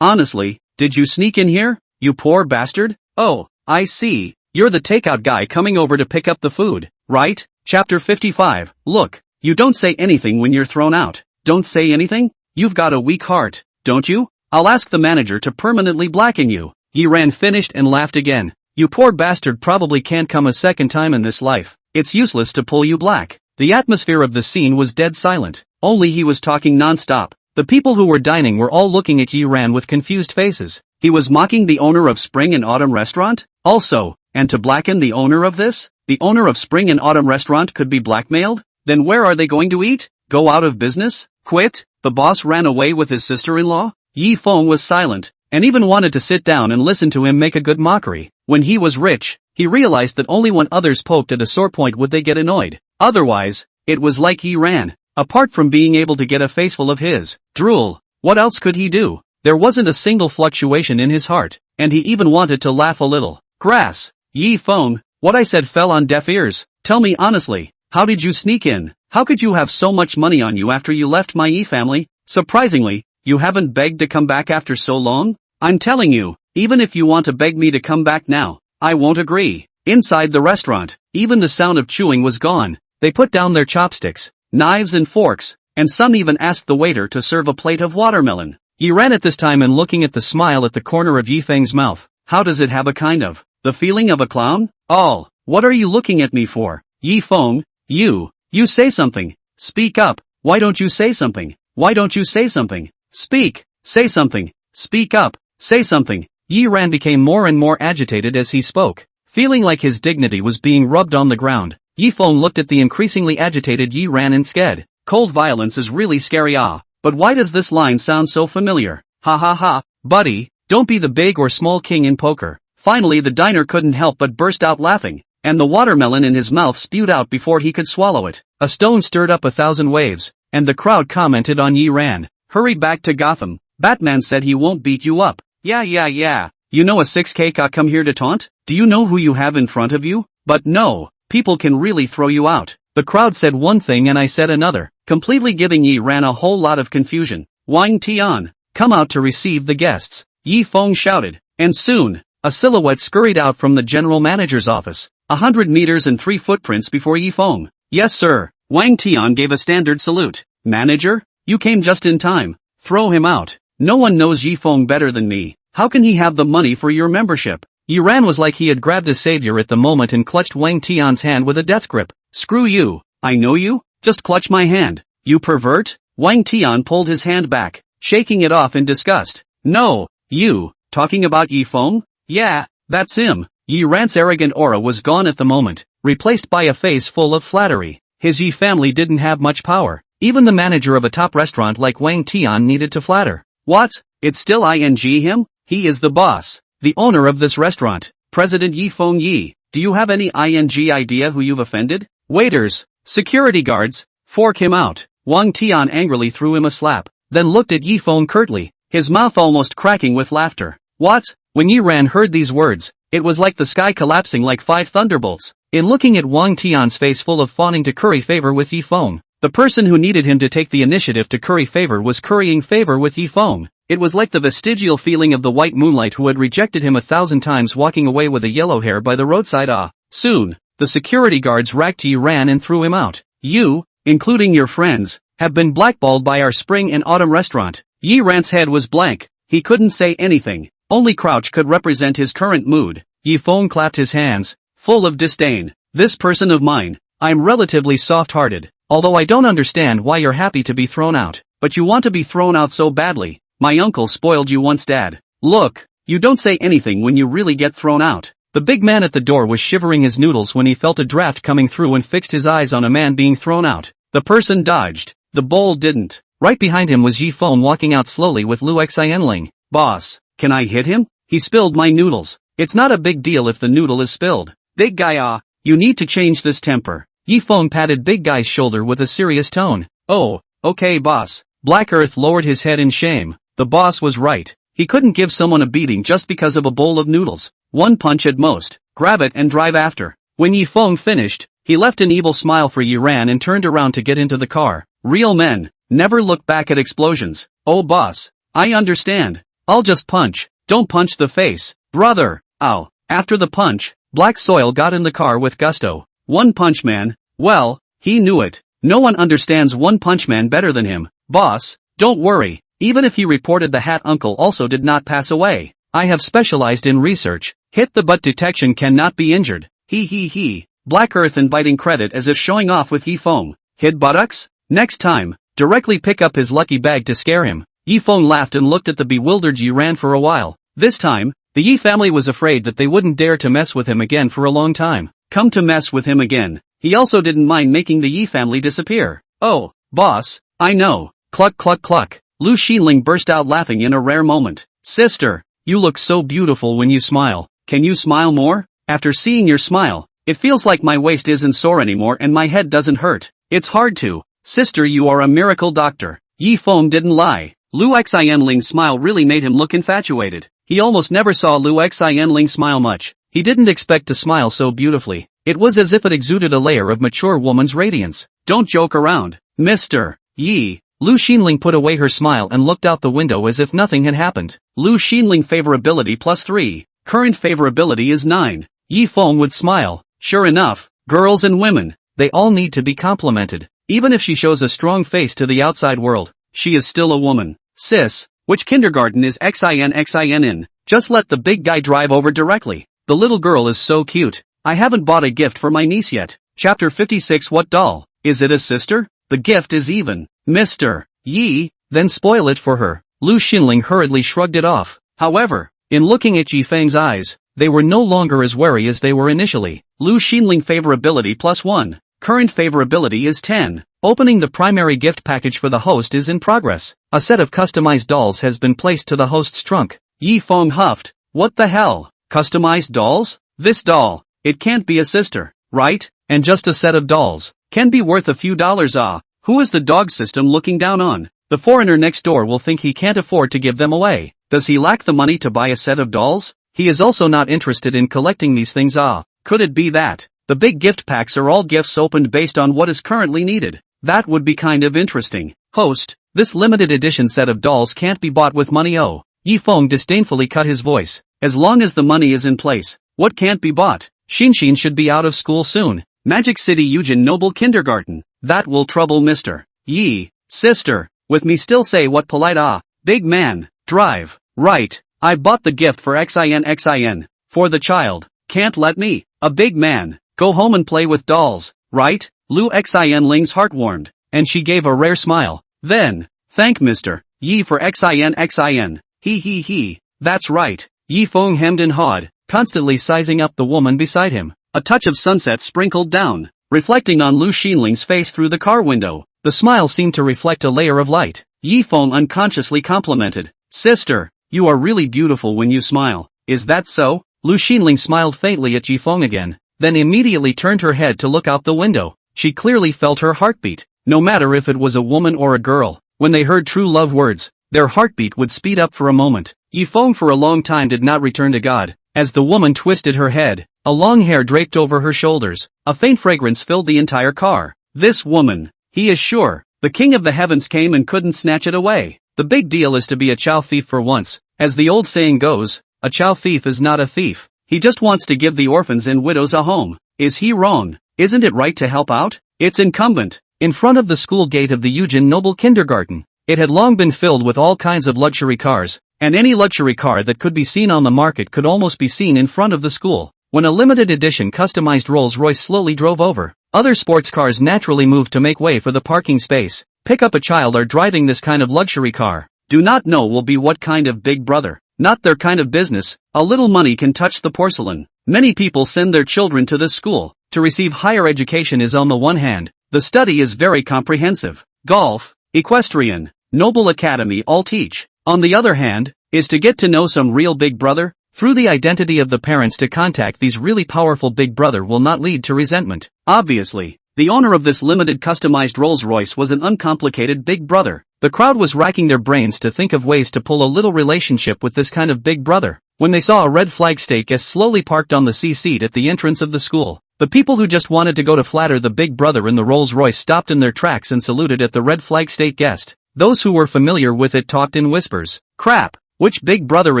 Honestly, did you sneak in here, you poor bastard? Oh, I see. You're the takeout guy coming over to pick up the food, right? Chapter 55. Look, you don't say anything when you're thrown out. Don't say anything? You've got a weak heart, don't you? I'll ask the manager to permanently blacken you. Yiran finished and laughed again. You poor bastard probably can't come a second time in this life. It's useless to pull you black. The atmosphere of the scene was dead silent. Only he was talking non-stop. The people who were dining were all looking at Yiran with confused faces. He was mocking the owner of Spring and Autumn Restaurant? Also, and to blacken the owner of this? The owner of Spring and Autumn Restaurant could be blackmailed? Then where are they going to eat? Go out of business? Quit? The boss ran away with his sister-in-law? Yi Feng was silent, and even wanted to sit down and listen to him make a good mockery. When he was rich, he realized that only when others poked at a sore point would they get annoyed. Otherwise, it was like he ran. Apart from being able to get a faceful of his drool, what else could he do? There wasn't a single fluctuation in his heart, and he even wanted to laugh a little. Grass. Yi Feng, what I said fell on deaf ears. Tell me honestly, how did you sneak in? How could you have so much money on you after you left my Yi family? Surprisingly, you haven't begged to come back after so long? I'm telling you, even if you want to beg me to come back now, I won't agree. Inside the restaurant, even the sound of chewing was gone. They put down their chopsticks, knives and forks, and some even asked the waiter to serve a plate of watermelon. He ran at this time and looking at the smile at the corner of Yi Feng's mouth. How does it have a kind of the feeling of a clown? All. What are you looking at me for? Yi Feng, you say something. Speak up. Why don't you say something? Why don't you say something? Speak. Say something. Speak up. Say something. Yi Ran became more and more agitated as he spoke, feeling like his dignity was being rubbed on the ground. Yi Feng looked at the increasingly agitated Yi Ran instead. Cold violence is really scary but why does this line sound so familiar? Ha ha ha, buddy, don't be the big or small king in poker. Finally the diner couldn't help but burst out laughing, and the watermelon in his mouth spewed out before he could swallow it. A stone stirred up 1,000 waves, and the crowd commented on Yi Ran. Hurry back to Gotham. Batman said he won't beat you up. Yeah. You know a 6K ca come here to taunt? Do you know who you have in front of you? But no, people can really throw you out. The crowd said one thing and I said another, completely giving Yi Ran a whole lot of confusion. Wang Tian, come out to receive the guests. Yi Feng shouted, and soon, a silhouette scurried out from the general manager's office. 100 meters and 3 footprints before Yi Feng. Yes sir, Wang Tian gave a standard salute. Manager? You came just in time. Throw him out. No one knows Yi Feng better than me. How can he have the money for your membership? Yi Ran was like he had grabbed a savior at the moment and clutched Wang Tian's hand with a death grip. Screw you. I know you? Just clutch my hand. You pervert? Wang Tian pulled his hand back, shaking it off in disgust. No, you, talking about Yi Feng? Yeah, that's him. Yi Ran's arrogant aura was gone at the moment, replaced by a face full of flattery. His Yi family didn't have much power. Even the manager of a top restaurant like Wang Tian needed to flatter. What? It's still ing him? He is the boss, the owner of this restaurant, President Yi Feng Yi. Do you have any idea who you've offended? Waiters, security guards, fork him out. Wang Tian angrily threw him a slap, then looked at Yi Feng curtly, his mouth almost cracking with laughter. What? When Yi Ran heard these words, it was like the sky collapsing like 5 thunderbolts. In looking at Wang Tian's face full of fawning to curry favor with Yi Feng, the person who needed him to take the initiative to curry favor was currying favor with Yi Feng. It was like the vestigial feeling of the white moonlight who had rejected him 1,000 times walking away with a yellow hair by the roadside. Soon, the security guards racked Yi Ran and threw him out. You, including your friends, have been blackballed by our Spring and Autumn restaurant. Yi Ran's head was blank. He couldn't say anything. Only crouch could represent his current mood. Yi Feng clapped his hands, full of disdain. This person of mine, I'm relatively soft-hearted, although I don't understand why you're happy to be thrown out. But you want to be thrown out so badly. My uncle spoiled you once, Dad. Look, you don't say anything when you really get thrown out. The big man at the door was shivering his noodles when he felt a draft coming through and fixed his eyes on a man being thrown out. The person dodged. The bowl didn't. Right behind him was Yi Feng walking out slowly with Lu Xianling. Boss, can I hit him? He spilled my noodles. It's not a big deal if the noodle is spilled. Big guy, you need to change this temper. Yi Feng patted big guy's shoulder with a serious tone. Oh, okay boss. Black Earth lowered his head in shame. The boss was right. He couldn't give someone a beating just because of a bowl of noodles. One punch at most. Grab it and drive after. When Yi Feng finished, he left an evil smile for Yi Ran and turned around to get into the car. Real men never look back at explosions. Oh boss, I understand. I'll just punch. Don't punch the face. Brother. Ow. After the punch, Black Soil got in the car with gusto. One Punch Man. Well, he knew it. No one understands One Punch Man better than him. Boss, don't worry. Even if he reported the Hat Uncle also did not pass away. I have specialized in research. Hit the butt detection cannot be injured. He. Black Earth inviting credit as if showing off with Yi Feng. Hit buttocks? Next time, directly pick up his lucky bag to scare him. Yi Feng laughed and looked at the bewildered Yi Ran for a while. This time, the Yi family was afraid that they wouldn't dare to mess with him again for a long time. Come to mess with him again. He also didn't mind making the Yi family disappear. Oh, boss, I know. Cluck cluck cluck. Lu Xinling burst out laughing in a rare moment. Sister, you look so beautiful when you smile. Can you smile more? After seeing your smile, it feels like my waist isn't sore anymore and my head doesn't hurt. It's hard to. Sister, you are a miracle doctor. Yi Feng didn't lie. Lu Xianling's smile really made him look infatuated. He almost never saw Lu Xianling smile much. He didn't expect to smile so beautifully. It was as if it exuded a layer of mature woman's radiance. Don't joke around, Mr. Yi. Lu Xinling put away her smile and looked out the window as if nothing had happened. Lu Xinling favorability +3. Current favorability is 9. Yi Feng would smile. Sure enough, girls and women, they all need to be complimented. Even if she shows a strong face to the outside world, she is still a woman. Sis, which kindergarten is XIN in? Just let the big guy drive over directly. The little girl is so cute. I haven't bought a gift for my niece yet. Chapter 56. What doll? Is it a sister? The gift is even. Mr. Yi, then spoil it for her. Lu Xinling hurriedly shrugged it off. However, in looking at Yi Feng's eyes, they were no longer as wary as they were initially. Lu Xinling favorability +1. Current favorability is 10. Opening the primary gift package for the host is in progress. A set of customized dolls has been placed to the host's trunk. Yi Feng huffed. What the hell? Customized dolls? This doll, it can't be a sister, right? And just a set of dolls can be worth a few dollars. Who is the dog system looking down on? The foreigner next door will think he can't afford to give them away. Does he lack the money to buy a set of dolls? He is also not interested in collecting these things. Could it be that the big gift packs are all gifts opened based on what is currently needed? That would be kind of interesting. Host, this limited edition set of dolls can't be bought with money. Oh, Yi Feng disdainfully cut his voice. As long as the money is in place, what can't be bought? Xinxin should be out of school soon. Magic City Yujin Noble Kindergarten. That will trouble Mr. Yi. Sister, with me still say what polite. Big man, drive. Right, I bought the gift for XIN. For the child. Can't let me, a big man, go home and play with dolls, right? Lu Xianling's heart warmed, and she gave a rare smile. Then, thank Mr. Yi for XIN. He. That's right. Yi Feng hemmed and hawed, constantly sizing up the woman beside him. A touch of sunset sprinkled down, reflecting on Lu Xinling's face through the car window. The smile seemed to reflect a layer of light. Yi Feng unconsciously complimented. Sister, you are really beautiful when you smile. Is that so? Lu Xinling smiled faintly at Yi Feng again, then immediately turned her head to look out the window. She clearly felt her heartbeat. No matter if it was a woman or a girl, when they heard true love words, their heartbeat would speed up for a moment. Yi Feng for a long time did not return to God. As the woman twisted her head, a long hair draped over her shoulders. A faint fragrance filled the entire car. This woman, he is sure, the king of the heavens came and couldn't snatch it away. The big deal is to be a chow thief for once. As the old saying goes, a chow thief is not a thief. He just wants to give the orphans and widows a home. Is he wrong? Isn't it right to help out? It's incumbent. In front of the school gate of the Yujin Noble Kindergarten, it had long been filled with all kinds of luxury cars, and any luxury car that could be seen on the market could almost be seen in front of the school. When a limited edition customized Rolls-Royce slowly drove over, other sports cars naturally moved to make way for the parking space. Pick up a child or driving this kind of luxury car. Do not know will be what kind of big brother. Not their kind of business. A little money can touch the porcelain. Many people send their children to this school. To receive higher education is on the one hand, the study is very comprehensive. Golf, equestrian, noble academy all teach. On the other hand, is to get to know some real big brother. Through the identity of the parents to contact these really powerful big brother will not lead to resentment. Obviously, the owner of this limited customized Rolls-Royce was an uncomplicated big brother. The crowd was racking their brains to think of ways to pull a little relationship with this kind of big brother. When they saw a red flag state guest slowly parked on the C-seat at the entrance of the school, the people who just wanted to go to flatter the big brother in the Rolls-Royce stopped in their tracks and saluted at the red flag state guest. Those who were familiar with it talked in whispers. Crap, Which big brother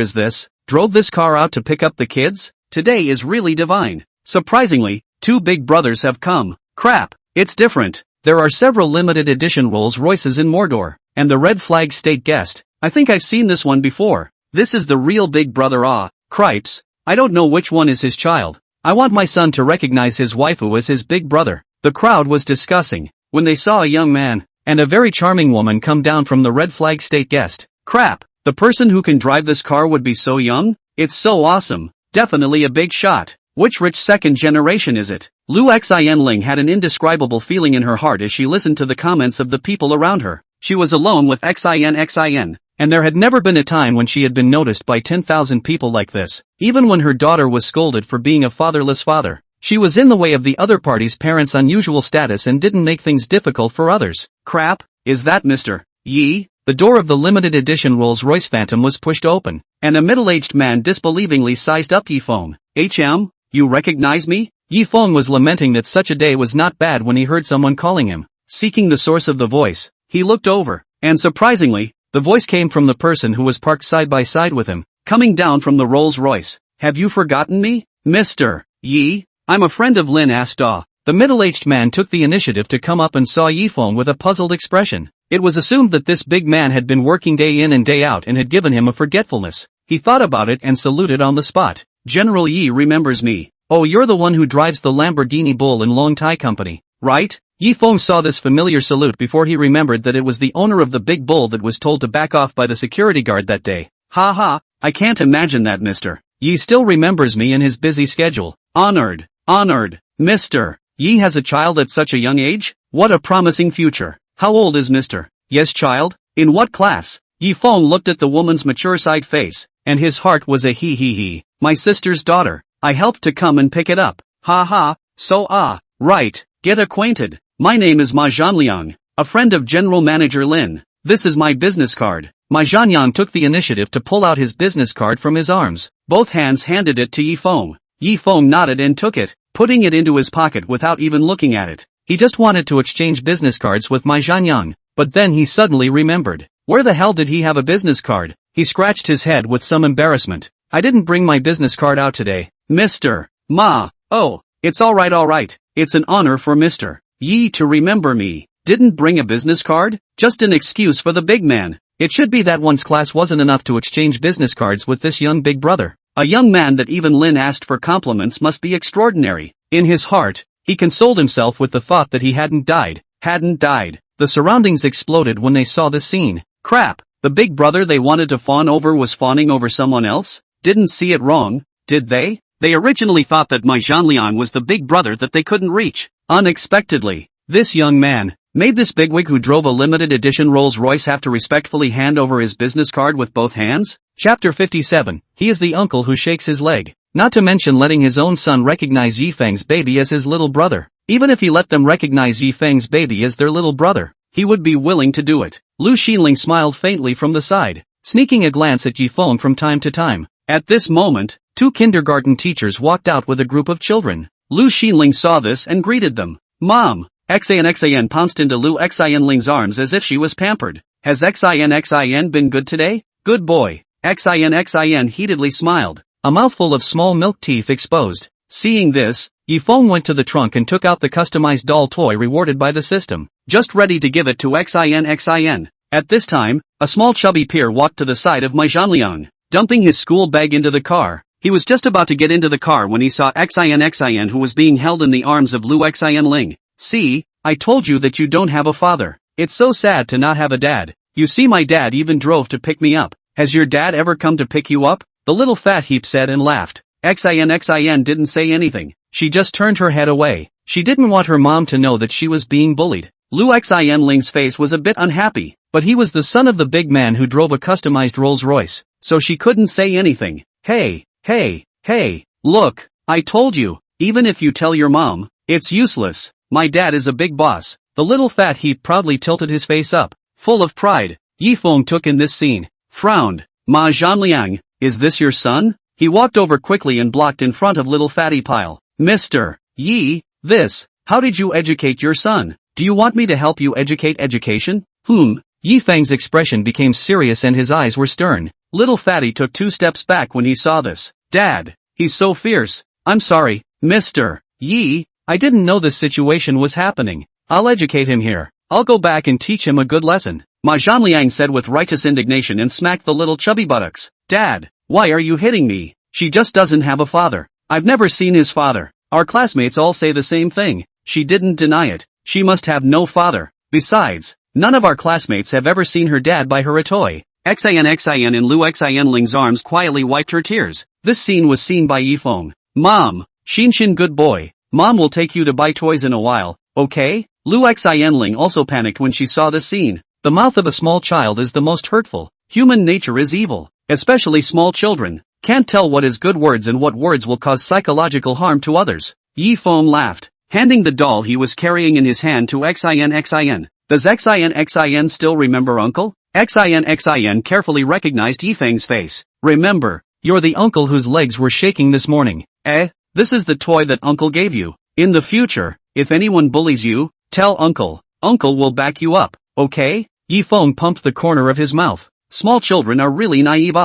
is this? Drove this car out to pick up the kids? Today is really divine. Surprisingly, 2 big brothers have come. Crap, it's different. There are several limited edition Rolls Royces in Mordor, and the red flag state guest. I think I've seen this one before. This is the real big brother. Cripes. I don't know which one is his child. I want my son to recognize his waifu as his big brother. The crowd was discussing when they saw a young man and a very charming woman come down from the red flag state guest. Crap, the person who can drive this car would be so young? It's so awesome. Definitely a big shot. Which rich second generation is it? Lu Xianling had an indescribable feeling in her heart as she listened to the comments of the people around her. She was alone with Xin, and there had never been a time when she had been noticed by 10,000 people like this. Even when her daughter was scolded for being a fatherless father, she was in the way of the other party's parents' unusual status and didn't make things difficult for others. Crap, is that Mr. Yi? The door of the limited edition Rolls-Royce Phantom was pushed open, and a middle-aged man disbelievingly sized up Yi Feng. You recognize me? Yi Feng was lamenting that such a day was not bad when he heard someone calling him. Seeking the source of the voice, he looked over, and surprisingly, the voice came from the person who was parked side by side with him, coming down from the Rolls-Royce. Have you forgotten me, Mr. Yi? I'm a friend of Lin asked Ah. The middle-aged man took the initiative to come up and saw Yi Feng with a puzzled expression. It was assumed that this big man had been working day in and day out and had given him a forgetfulness. He thought about it and saluted on the spot. General Yi remembers me. Oh, you're the one who drives the Lamborghini Bull in Long Tai Company, right? Yi Feng saw this familiar salute before he remembered that it was the owner of the big bull that was told to back off by the security guard that day. Ha ha, I can't imagine that Mr. Yi still remembers me in his busy schedule. Honored, Mr. Yi has a child at such a young age? What a promising future. How old is Mr. Yes child? In what class? Yi Feng looked at the woman's mature side face, and his heart was a he. My sister's daughter. I helped to come and pick it up. Ha ha, so right, get acquainted. My name is Ma Zhanliang, a friend of General Manager Lin. This is my business card. Ma Zhanliang took the initiative to pull out his business card from his arms. Both hands handed it to Yi Feng. Yi Feng nodded and took it, putting it into his pocket without even looking at it. He just wanted to exchange business cards with Ma Zhanliang, but then he suddenly remembered. Where the hell did he have a business card? He scratched his head with some embarrassment. I didn't bring my business card out today, Mr. Ma. Oh, it's alright. It's an honor for Mr. Yi to remember me. Didn't bring a business card? Just an excuse for the big man. It should be that one's class wasn't enough to exchange business cards with this young big brother. A young man that even Lin asked for compliments must be extraordinary. In his heart, he consoled himself with the thought that he hadn't died. The surroundings exploded when they saw this scene. Crap, the big brother they wanted to fawn over was fawning over someone else? Didn't see it wrong, did they? They originally thought that Ma Zhanliang was the big brother that they couldn't reach. Unexpectedly, this young man made this bigwig who drove a limited edition Rolls-Royce have to respectfully hand over his business card with both hands? Chapter 57. He is the uncle who shakes his leg. Not to mention letting his own son recognize Yi Feng's baby as his little brother. Even if he let them recognize Yi Feng's baby as their little brother, he would be willing to do it. Lu Xinling smiled faintly from the side, sneaking a glance at Yi Feng from time to time. At this moment, 2 kindergarten teachers walked out with a group of children. Lu Xinling saw this and greeted them. Mom! Xin pounced into Lu Xianling's arms as if she was pampered. Has Xin been good today? Good boy. Xin heatedly smiled, a mouthful of small milk teeth exposed. Seeing this, Yi Feng went to the trunk and took out the customized doll toy rewarded by the system, just ready to give it to Xin. At this time, a small chubby peer walked to the side of Ma Zhanliang, dumping his school bag into the car. He was just about to get into the car when he saw Xin who was being held in the arms of Lu Xianling. See, I told you that you don't have a father. It's so sad to not have a dad. You see, my dad even drove to pick me up. Has your dad ever come to pick you up? The little fat heap said and laughed. Xin didn't say anything. She just turned her head away. She didn't want her mom to know that she was being bullied. Lu Xianling's face was a bit unhappy, but he was the son of the big man who drove a customized Rolls-Royce, so she couldn't say anything. Hey, look, I told you, even if you tell your mom, it's useless. My dad is a big boss. The little fat heap proudly tilted his face up, full of pride. Yi Feng took in this scene, frowned. Ma Zhanliang, is this your son? He walked over quickly and blocked in front of little fatty pile. Mr. Yi, how did you educate your son? Do you want me to help you educate education? Yi Feng's expression became serious and his eyes were stern. Little fatty took 2 steps back when he saw this. Dad, he's so fierce. I'm sorry, Mr. Yi, I didn't know this situation was happening. I'll educate him here. I'll go back and teach him a good lesson. Ma Zhanliang said with righteous indignation and smacked the little chubby buttocks. Dad, why are you hitting me? She just doesn't have a father. I've never seen his father. Our classmates all say the same thing. She didn't deny it. She must have no father. Besides, none of our classmates have ever seen her dad buy her a toy. Xin in Lu Xianling's arms quietly wiped her tears. This scene was seen by Yi Feng. Mom, Xinshin good boy. Mom will take you to buy toys in a while, okay? Lu Xianling also panicked when she saw this scene. The mouth of a small child is the most hurtful. Human nature is evil, especially small children. Can't tell what is good words and what words will cause psychological harm to others. Yi Feng laughed, handing the doll he was carrying in his hand to Xin. Does Xin still remember uncle? Xin carefully recognized Yi Feng's face. Remember, you're the uncle whose legs were shaking this morning. This is the toy that uncle gave you. In the future, if anyone bullies you, tell uncle. Uncle will back you up, okay? Yi Feng pumped the corner of his mouth. Small children are really naive.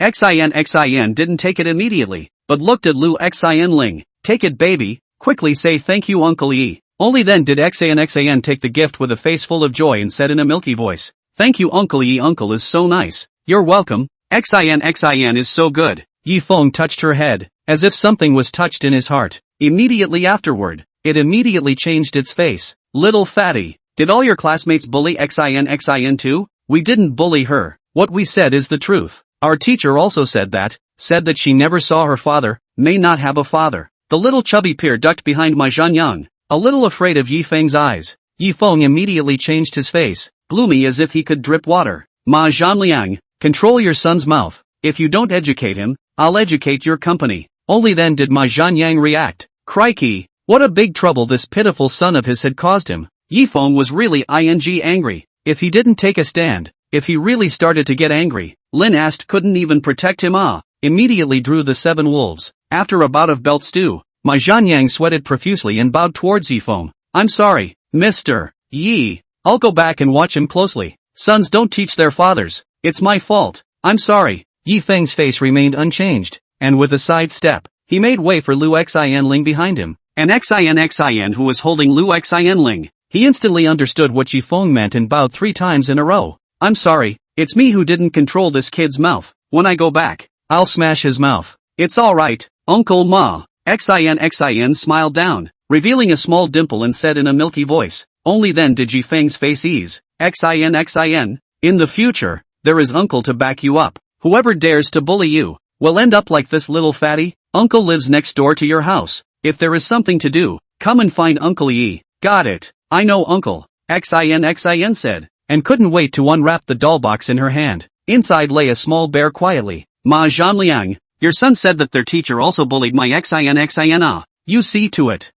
Xin didn't take it immediately, but looked at Lu Xianling. Take it baby, quickly say thank you Uncle Yi. Only then did Xin take the gift with a face full of joy and said in a milky voice, thank you Uncle Yi, uncle is so nice. You're welcome. Xin is so good. Yi Feng touched her head, as if something was touched in his heart. Immediately afterward, it immediately changed its face. Little fatty, did all your classmates bully Xin too? We didn't bully her. What we said is the truth. Our teacher also said that she never saw her father, may not have a father. The little chubby peer ducked behind Ma Zhanyang, a little afraid of Yi Feng's eyes. Yi Feng immediately changed his face, gloomy as if he could drip water. Ma Zhanliang, control your son's mouth. If you don't educate him, I'll educate your company. Only then did Ma Zhanyang react. Crikey, what a big trouble this pitiful son of his had caused him. Yi Feng was really angry. If he didn't take a stand, if he really started to get angry, Lin Ast couldn't even protect him. Immediately drew the 7 wolves. After a bout of belt stew, Ma Zhanyang sweated profusely and bowed towards Yi Feng. I'm sorry, Mr. Yi. I'll go back and watch him closely. Sons don't teach their fathers. It's my fault. I'm sorry. Yi Feng's face remained unchanged, and with a side step, he made way for Lu Xianling behind him. And Xin who was holding Lu Xianling. He instantly understood what Yi Feng meant and bowed 3 times in a row. I'm sorry, it's me who didn't control this kid's mouth. When I go back, I'll smash his mouth. It's alright, Uncle Ma. Xin smiled down, revealing a small dimple and said in a milky voice. Only then did Yi Feng's face ease. Xin, in the future, there is uncle to back you up. Whoever dares to bully you, will end up like this little fatty. Uncle lives next door to your house. If there is something to do, come and find Uncle Yi. Got it. I know uncle. Xin said, and couldn't wait to unwrap the doll box in her hand. Inside lay a small bear quietly. Ma Zhanliang, your son said that their teacher also bullied my Xin. You see to it.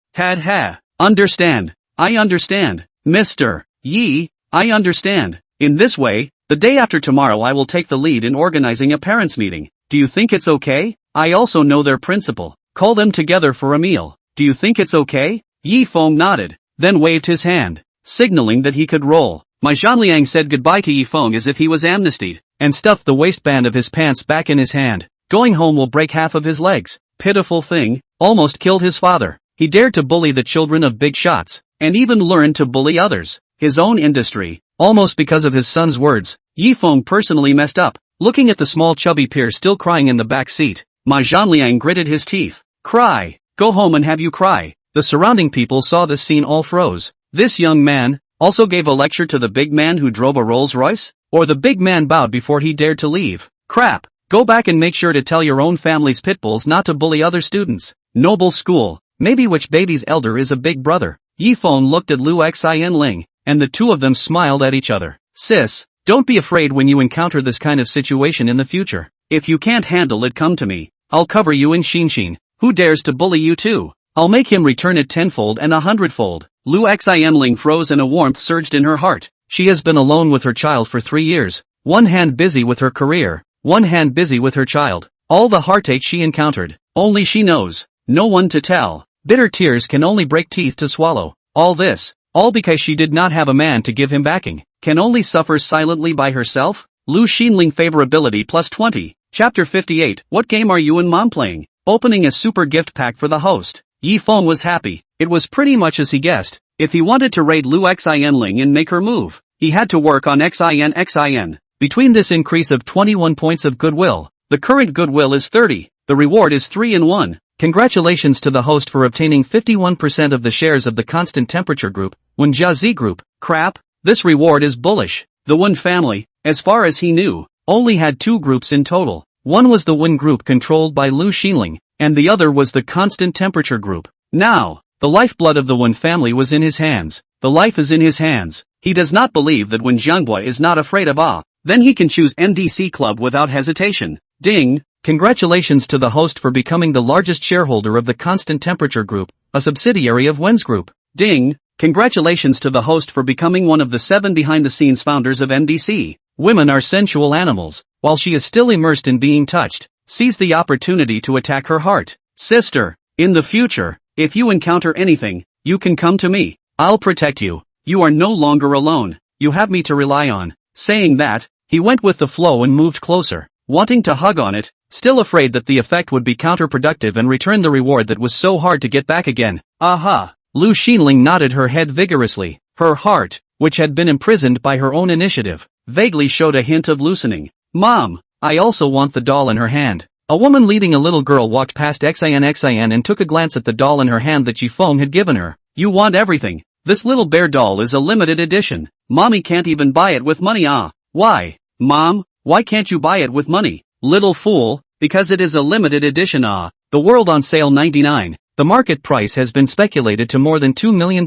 Understand. I understand. Mr. Yi, I understand. In this way, the day after tomorrow I will take the lead in organizing a parents' meeting. Do you think it's okay? I also know their principal. Call them together for a meal. Do you think it's okay? Yi Feng nodded, then waved his hand, signaling that he could roll. Ma Zhanliang said goodbye to Yi Feng as if he was amnestied, and stuffed the waistband of his pants back in his hand. Going home will break half of his legs. Pitiful thing, almost killed his father. He dared to bully the children of big shots, and even learned to bully others. His own industry, almost because of his son's words. Yi Feng personally messed up. Looking at the small chubby peer still crying in the back seat, Ma Zhanliang gritted his teeth. Cry. Go home and have you cry. The surrounding people saw this scene all froze. This young man also gave a lecture to the big man who drove a Rolls Royce? Or the big man bowed before he dared to leave? Crap. Go back and make sure to tell your own family's pit bulls not to bully other students. Noble school. Maybe which baby's elder is a big brother. Yi Feng looked at Lu Xianling, and the two of them smiled at each other. Sis, don't be afraid when you encounter this kind of situation in the future. If you can't handle it, come to me. I'll cover you in Xinshin. Who dares to bully you too? I'll make him return it 10-fold and 100-fold. Lu Xianling froze and a warmth surged in her heart. She has been alone with her child for 3 years. One hand busy with her career, one hand busy with her child. All the heartache she encountered, only she knows. No one to tell. Bitter tears can only break teeth to swallow. All this, all because she did not have a man to give him backing. Can only suffer silently by herself? Lu Xinling favorability plus 20. Chapter 58. What game are you and mom playing? Opening a super gift pack for the host. Yi Feng was happy. It was pretty much as he guessed. If he wanted to raid Lu Xinling and make her move, he had to work on Xin. Between this increase of 21 points of goodwill, the current goodwill is 30. The reward is 3 in 1. Congratulations to the host for obtaining 51% of the shares of the constant temperature group, Wenjia group. Crap, this reward is bullish. The Wen family, as far as he knew, only had 2 groups in total. One was the Wen group controlled by Lu Xinling, and the other was the constant temperature group. Now, the lifeblood of the Wen family was in his hands. The life is in his hands. He does not believe that when Jianghua is not afraid of then he can choose NDC Club without hesitation. Ding! Congratulations to the host for becoming the largest shareholder of the Constant Temperature Group, a subsidiary of Wen's Group. Ding! Congratulations to the host for becoming one of the 7 behind-the-scenes founders of NDC. Women are sensual animals. While she is still immersed in being touched, seize the opportunity to attack her heart. Sister, in the future, if you encounter anything, you can come to me. I'll protect you. You are no longer alone. You have me to rely on. Saying that, he went with the flow and moved closer, wanting to hug on it, still afraid that the effect would be counterproductive and return the reward that was so hard to get back again. Aha! Lu Xinling nodded her head vigorously. Her heart, which had been imprisoned by her own initiative, vaguely showed a hint of loosening. Mom, I also want the doll in her hand. A woman leading a little girl walked past Xin and took a glance at the doll in her hand that Yi Feng had given her. You want everything. This little bear doll is a limited edition. Mommy can't even buy it with money. Why? Mom, why can't you buy it with money? Little fool, because it is a limited edition. The world on sale 99. The market price has been speculated to more than $2 million.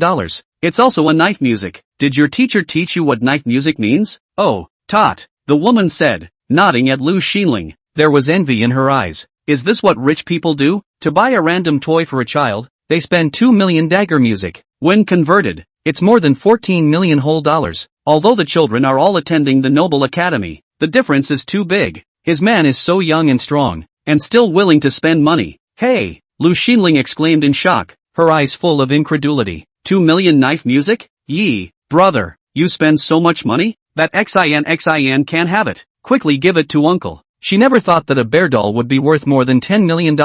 It's also a knife music. Did your teacher teach you what knife music means? Oh, Tot, the woman said, nodding at Lu Xinling. There was envy in her eyes. Is this what rich people do? To buy a random toy for a child, they spend 2 million dagger music. When converted, it's more than 14 million whole dollars. Although the children are all attending the Noble Academy, the difference is too big. His man is so young and strong, and still willing to spend money. Hey! Lu Xinling exclaimed in shock, her eyes full of incredulity. 2 million knife music? Yi, brother, you spend so much money? That Xin can't have it. Quickly give it to uncle. She never thought that a bear doll would be worth more than $10 million.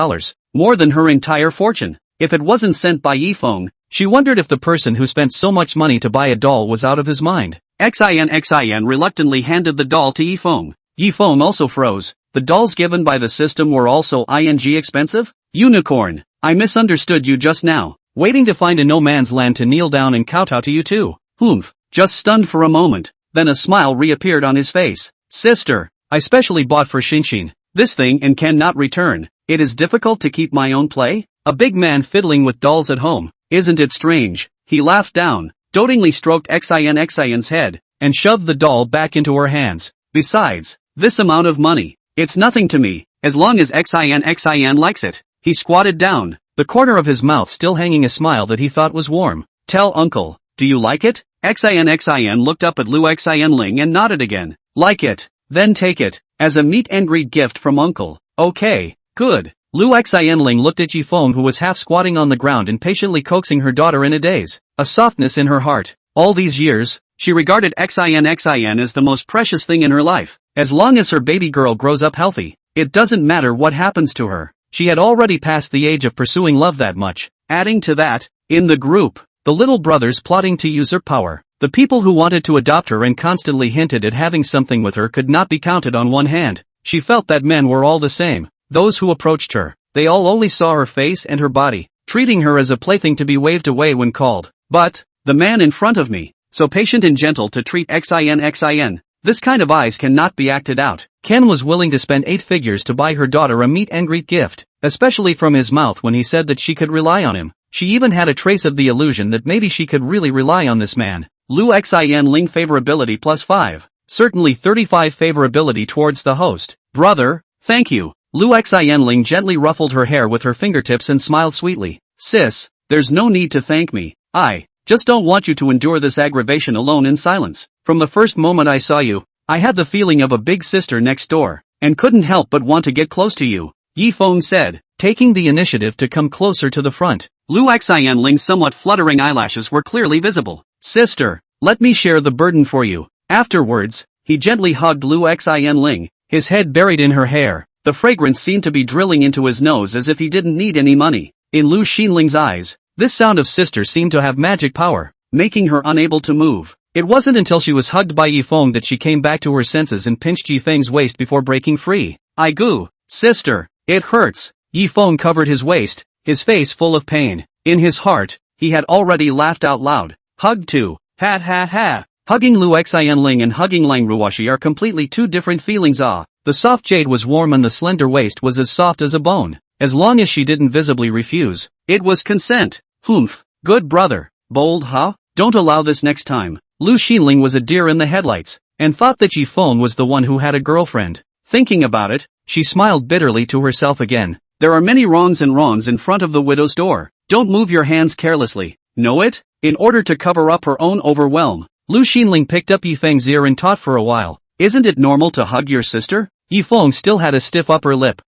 More than her entire fortune. If it wasn't sent by Yi Feng, she wondered if the person who spent so much money to buy a doll was out of his mind. Xin reluctantly handed the doll to Yi Feng. Yi Feng also froze. The dolls given by the system were also expensive? Unicorn, I misunderstood you just now. Waiting to find a no man's land to kneel down and kowtow to you too. Humph, just stunned for a moment. Then a smile reappeared on his face. Sister, I specially bought for Shinshin this thing and cannot return. It is difficult to keep my own play? A big man fiddling with dolls at home. Isn't it strange? He laughed down, dotingly stroked Xin's head, and shoved the doll back into her hands. Besides, this amount of money, it's nothing to me, as long as Xin likes it. He squatted down, the corner of his mouth still hanging a smile that he thought was warm. Tell uncle, do you like it? Xin looked up at Lu Xinling and nodded again. Like it? Then take it, as a meet and greet gift from uncle. Okay, good. Lu Xinling looked at Yi Feng, who was half squatting on the ground and patiently coaxing her daughter in a daze. A softness in her heart. All these years, she regarded Xin as the most precious thing in her life. As long as her baby girl grows up healthy, it doesn't matter what happens to her. She had already passed the age of pursuing love that much. Adding to that, in the group, the little brothers plotting to usurp power. The people who wanted to adopt her and constantly hinted at having something with her could not be counted on one hand. She felt that men were all the same. Those who approached her, they all only saw her face and her body, treating her as a plaything to be waved away when called. But, the man in front of me, so patient and gentle to treat Xin. This kind of eyes cannot be acted out. Ken was willing to spend 8 figures to buy her daughter a meet and greet gift, especially from his mouth when he said that she could rely on him. She even had a trace of the illusion that maybe she could really rely on this man. Lu Xinling favorability plus 5. Certainly 35 favorability towards the host. Brother, thank you. Lu Xinling gently ruffled her hair with her fingertips and smiled sweetly. Sis, there's no need to thank me. I just don't want you to endure this aggravation alone in silence. From the first moment I saw you, I had the feeling of a big sister next door, and couldn't help but want to get close to you, Yi Feng said, taking the initiative to come closer to the front. Lu Xinling's somewhat fluttering eyelashes were clearly visible. Sister, let me share the burden for you. Afterwards, he gently hugged Lu Xinling, his head buried in her hair. The fragrance seemed to be drilling into his nose as if he didn't need any money. In Lu Xinling's eyes, this sound of sister seemed to have magic power, making her unable to move. It wasn't until she was hugged by Yi Feng that she came back to her senses and pinched Yi Feng's waist before breaking free. Aigu, sister, it hurts. Yi Feng covered his waist, his face full of pain. In his heart, he had already laughed out loud. Hug too. Ha ha ha. Hugging Lu Xinling and hugging Lang Ruoshi are completely two different feelings. The soft jade was warm and the slender waist was as soft as a bone. As long as she didn't visibly refuse, it was consent. Humph. Good brother. Bold, huh? Don't allow this next time. Lu Xinling was a deer in the headlights, and thought that Yi Feng was the one who had a girlfriend. Thinking about it, she smiled bitterly to herself again. There are many wrongs and wrongs in front of the widow's door. Don't move your hands carelessly. Know it? In order to cover up her own overwhelm, Lu Xinling picked up Yi Feng's ear and taught for a while. Isn't it normal to hug your sister? Yi Feng still had a stiff upper lip.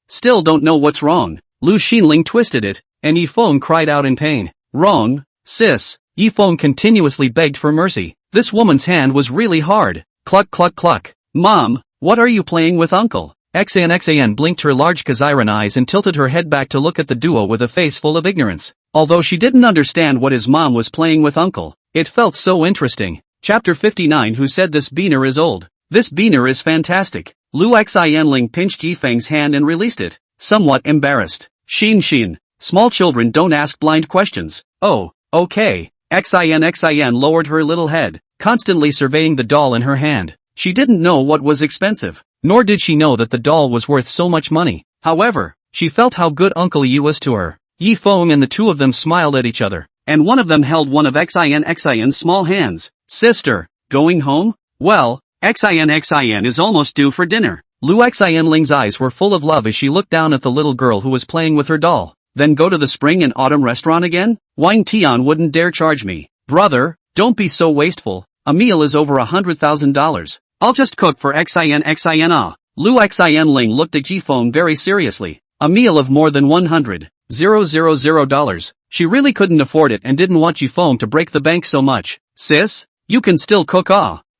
Still don't know what's wrong. Lu Xinling twisted it, and Yi Feng cried out in pain. Wrong, sis. Yi Feng continuously begged for mercy. This woman's hand was really hard. Cluck cluck cluck. Mom, what are you playing with uncle? Xan blinked her large Kaziran eyes and tilted her head back to look at the duo with a face full of ignorance. Although she didn't understand what his mom was playing with uncle, it felt so interesting. Chapter 59. Who said this beaner is old? This beaner is fantastic. Lu Xinling pinched Yi Feng's hand and released it, somewhat embarrassed. Xin. Small children don't ask blind questions. Oh, okay. Xin lowered her little head, constantly surveying the doll in her hand. She didn't know what was expensive, nor did she know that the doll was worth so much money. However, she felt how good Uncle Yi was to her. Yi Feng and the two of them smiled at each other, and one of them held one of Xin's small hands. Sister, going home? Well, Xin is almost due for dinner. Lu Xinling's eyes were full of love as she looked down at the little girl who was playing with her doll. Then go to the spring and autumn restaurant again? Wang Tian wouldn't dare charge me. Brother, don't be so wasteful. A meal is over $100,000. I'll just cook for Xin. Lu Xinling looked at Yi Feng very seriously. A meal of more than $100,000. She really couldn't afford it and didn't want Yi Feng to break the bank so much. Sis, you can still cook.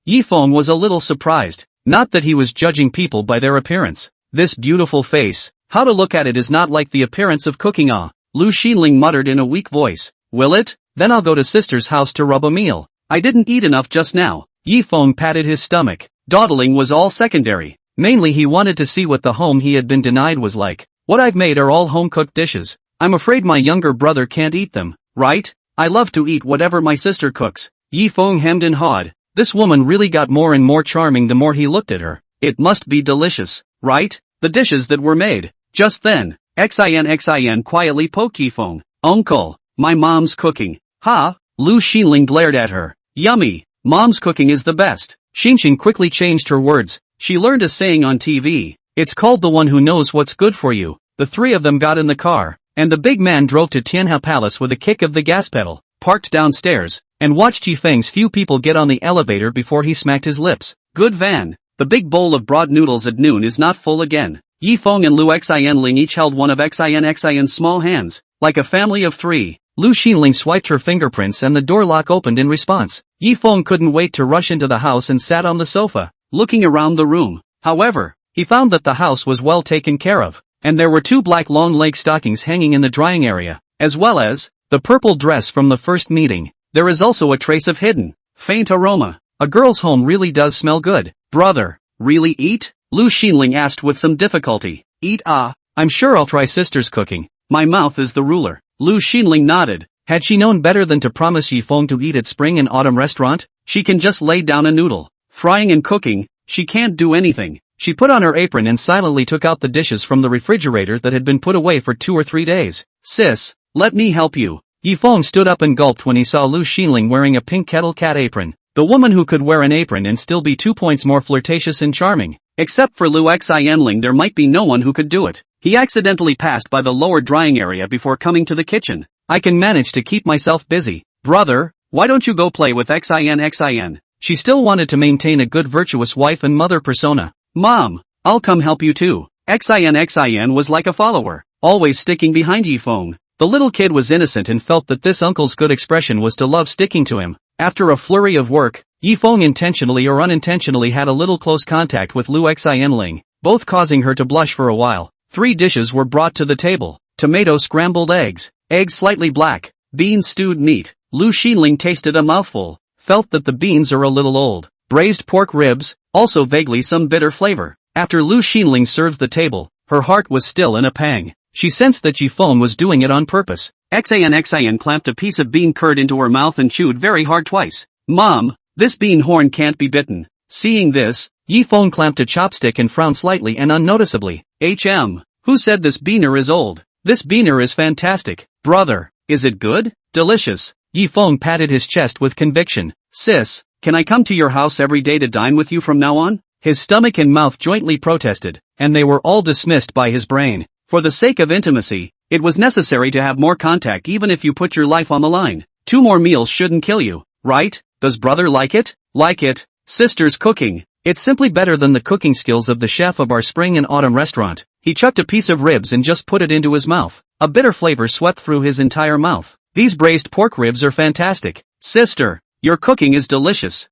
Yi Feng was a little surprised. Not that he was judging people by their appearance. This beautiful face, how to look at it is not like the appearance of cooking. Lu Xinling muttered in a weak voice. Will it? Then I'll go to sister's house to rub a meal. I didn't eat enough just now. Yi Feng patted his stomach. Dawdling was all secondary. Mainly he wanted to see what the home he had been denied was like. What I've made are all home-cooked dishes. I'm afraid my younger brother can't eat them, right? I love to eat whatever my sister cooks. Yi Feng hemmed and hawed. This woman really got more and more charming the more he looked at her. It must be delicious, right? The dishes that were made. Just then, Xin quietly poked Yi Feng. Uncle, my mom's cooking. Ha? Lu Xinling glared at her. Yummy. Mom's cooking is the best. Xin quickly changed her words. She learned a saying on TV. It's called the one who knows what's good for you. The three of them got in the car, and the big man drove to Tianhao Palace with a kick of the gas pedal, parked downstairs, and watched Yi Feng's few people get on the elevator before he smacked his lips. Good van. The big bowl of broad noodles at noon is not full again. Yi Feng and Lu Xinling each held one of Xin's small hands, like a family of three. Lu Xinling swiped her fingerprints and the door lock opened in response. Yi Feng couldn't wait to rush into the house and sat on the sofa, looking around the room. However, he found that the house was well taken care of, and there were two black long-leg stockings hanging in the drying area, as well as the purple dress from the first meeting. There is also a trace of hidden, faint aroma. A girl's home really does smell good. Brother, really eat? Lu Xinling asked with some difficulty. Eat? I'm sure I'll try sister's cooking. My mouth is the ruler. Lu Xinling nodded. Had she known better than to promise Yi Feng to eat at spring and autumn restaurant? She can just lay down a noodle. Frying and cooking, she can't do anything. She put on her apron and silently took out the dishes from the refrigerator that had been put away for 2 or 3 days. Sis, let me help you. Yi Feng stood up and gulped when he saw Lu Xinling wearing a pink kettle cat apron. The woman who could wear an apron and still be 2 points more flirtatious and charming. Except for Lu Xinling, there might be no one who could do it. He accidentally passed by the lower drying area before coming to the kitchen. I can manage to keep myself busy. Brother, why don't you go play with Xin? She still wanted to maintain a good virtuous wife and mother persona. Mom, I'll come help you too. Xin was like a follower, always sticking behind Yi Feng. The little kid was innocent and felt that this uncle's good expression was to love sticking to him. After a flurry of work, Yi Feng intentionally or unintentionally had a little close contact with Lu Xianling, both causing her to blush for a while. 3 dishes were brought to the table: tomato scrambled eggs slightly black, beans stewed meat. Lu Xinling tasted a mouthful, felt that the beans are a little old. Braised pork ribs, also vaguely some bitter flavor. After Lu Xinling served the table, her heart was still in a pang. She sensed that Yi Feng was doing it on purpose. Xian clamped a piece of bean curd into her mouth and chewed very hard twice. Mom, this bean horn can't be bitten. Seeing this, Yi Feng clamped a chopstick and frowned slightly and unnoticeably. Who said this beaner is old? This beaner is fantastic. Brother, is it good? Delicious. Yi Feng patted his chest with conviction. Sis, can I come to your house every day to dine with you from now on? His stomach and mouth jointly protested, and they were all dismissed by his brain. For the sake of intimacy, it was necessary to have more contact even if you put your life on the line. 2 more meals shouldn't kill you, right? Does brother like it? Like it. Sister's cooking. It's simply better than the cooking skills of the chef of our spring and autumn restaurant. He chucked a piece of ribs and just put it into his mouth. A bitter flavor swept through his entire mouth. These braised pork ribs are fantastic. Sister, your cooking is delicious.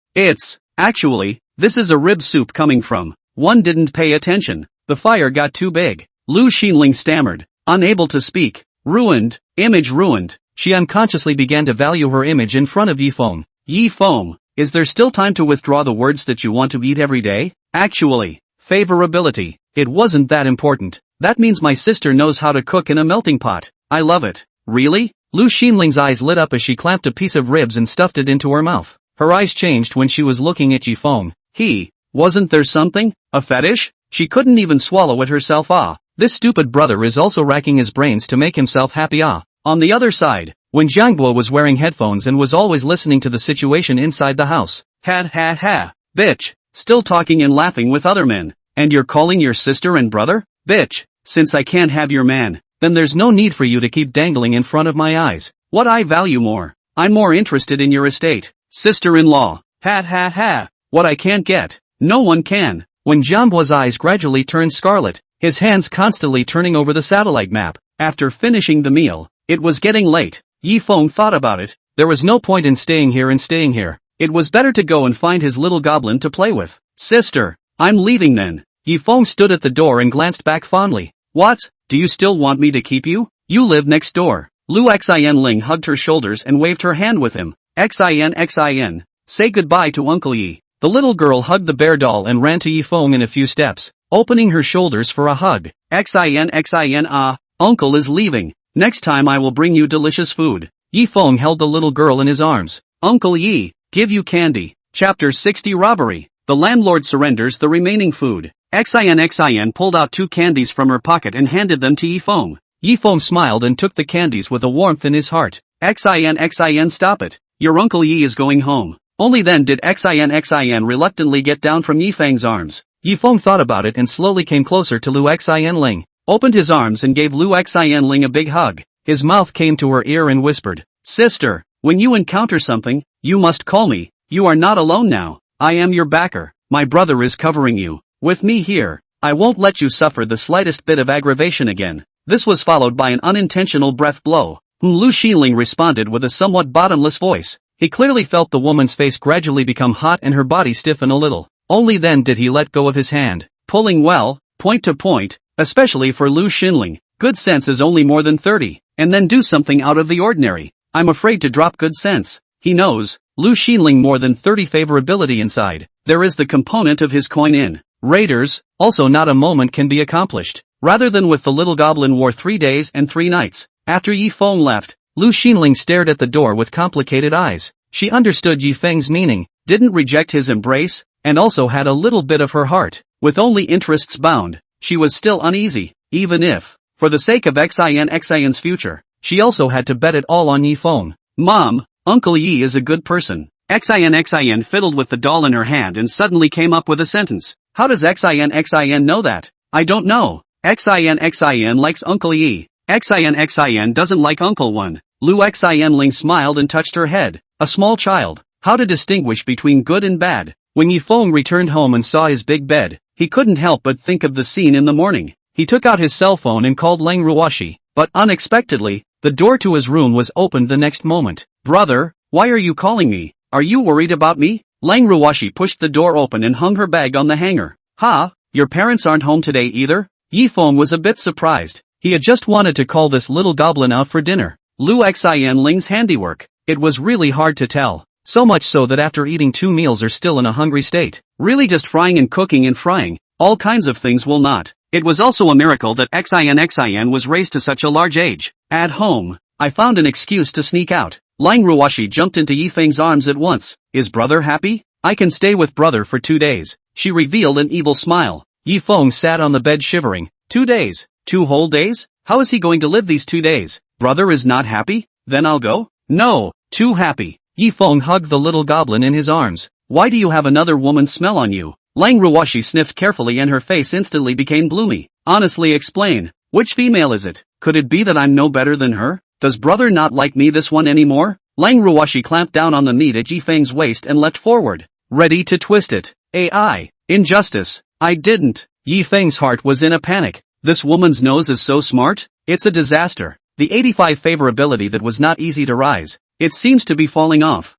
Actually, this is a rib soup coming from. One didn't pay attention. The fire got too big. Lu Xinling stammered, unable to speak. Ruined, image ruined. She unconsciously began to value her image in front of Yi Feng. Yi Feng, is there still time to withdraw the words that you want to eat every day? Actually, favorability. It wasn't that important. That means my sister knows how to cook in a melting pot. I love it. Really? Lu Xinling's eyes lit up as she clamped a piece of ribs and stuffed it into her mouth. Her eyes changed when she was looking at Yi Feng. Wasn't there something? A fetish? She couldn't even swallow it herself. This stupid brother is also racking his brains to make himself happy. On the other side, when Zhangguo was wearing headphones and was always listening to the situation inside the house. Bitch, still talking and laughing with other men. And you're calling your sister and brother? Bitch, since I can't have your man, then there's no need for you to keep dangling in front of my eyes. What I value more. I'm more interested in your estate. Sister-in-law. What I can't get. No one can. When Zhangguo's eyes gradually turned scarlet, his hands constantly turning over the satellite map. After finishing the meal, it was getting late. Yi Feng thought about it. There was no point in staying here. It was better to go and find his little goblin to play with. Sister, I'm leaving then. Yi Feng stood at the door and glanced back fondly. What? Do you still want me to keep you? You live next door. Lu Xianling hugged her shoulders and waved her hand with him. Xin. Say goodbye to Uncle Yi. The little girl hugged the bear doll and ran to Yi Feng in a few steps, opening her shoulders for a hug. Xin. Uncle is leaving. Next time I will bring you delicious food. Yi Feng held the little girl in his arms. Uncle Yi, give you candy. Chapter 60 Robbery. The landlord surrenders the remaining food. Xin pulled out 2 candies from her pocket and handed them to Yi Feng. Yi Feng smiled and took the candies with a warmth in his heart. Xin stop it. Your Uncle Yi is going home. Only then did Xin reluctantly get down from Yi Feng's arms. Yi Feng thought about it and slowly came closer to Lu Xianling, opened his arms and gave Lu Xianling a big hug. His mouth came to her ear and whispered, Sister, when you encounter something, you must call me. You are not alone now. I am your backer. My brother is covering you. With me here, I won't let you suffer the slightest bit of aggravation again. This was followed by an unintentional breath blow. Lu Xinling responded with a somewhat bottomless voice. He clearly felt the woman's face gradually become hot and her body stiffen a little. Only then did he let go of his hand, pulling well, point to point, especially for Lu Xinling. Good sense is only more than 30, and then do something out of the ordinary. I'm afraid to drop good sense. He knows, Lu Xinling more than 30 favorability inside. There is the component of his coin in. Raiders, also not a moment can be accomplished. Rather than with the little goblin wore 3 days and 3 nights. After Yi Feng left, Lu Xinling stared at the door with complicated eyes. She understood Yi Feng's meaning, didn't reject his embrace, and also had a little bit of her heart. With only interests bound, she was still uneasy, even if, for the sake of Xin's future, she also had to bet it all on Yi Feng. Mom, Uncle Yi is a good person. Xin fiddled with the doll in her hand and suddenly came up with a sentence. How does Xin know that? I don't know. Xin likes Uncle Yi. Xin doesn't like Uncle One. Lu Xianling smiled and touched her head. A small child. How to distinguish between good and bad. When Yi Feng returned home and saw his big bed, he couldn't help but think of the scene in the morning. He took out his cell phone and called Leng Ruoshi, but unexpectedly, the door to his room was opened the next moment. Brother, why are you calling me? Are you worried about me? Lang Ruwashi pushed the door open and hung her bag on the hanger. Ha, your parents aren't home today either? Yi Feng was a bit surprised. He had just wanted to call this little goblin out for dinner. Lu Xian Ling's handiwork. It was really hard to tell. So much so that after eating 2 meals are still in a hungry state. Really just frying and cooking and frying. All kinds of things will not. It was also a miracle that Xian was raised to such a large age. At home, I found an excuse to sneak out. Lang Ruwashi jumped into Yi Feng's arms at once. Is brother happy? I can stay with brother for 2 days. She revealed an evil smile. Yi Feng sat on the bed shivering. 2 days? 2 whole days? How is he going to live these 2 days? Brother is not happy? Then I'll go? No, too happy. Yi Feng hugged the little goblin in his arms. Why do you have another woman's smell on you? Lang Ruwashi sniffed carefully and her face instantly became gloomy. Honestly explain. Which female is it? Could it be that I'm no better than her? Does brother not like me this one anymore? Lang Ruwashi clamped down on the meat at Yi Feng's waist and leapt forward, ready to twist it. AI. Injustice. I didn't. Yi Feng's heart was in a panic. This woman's nose is so smart? It's a disaster. The 85 favorability that was not easy to rise. It seems to be falling off.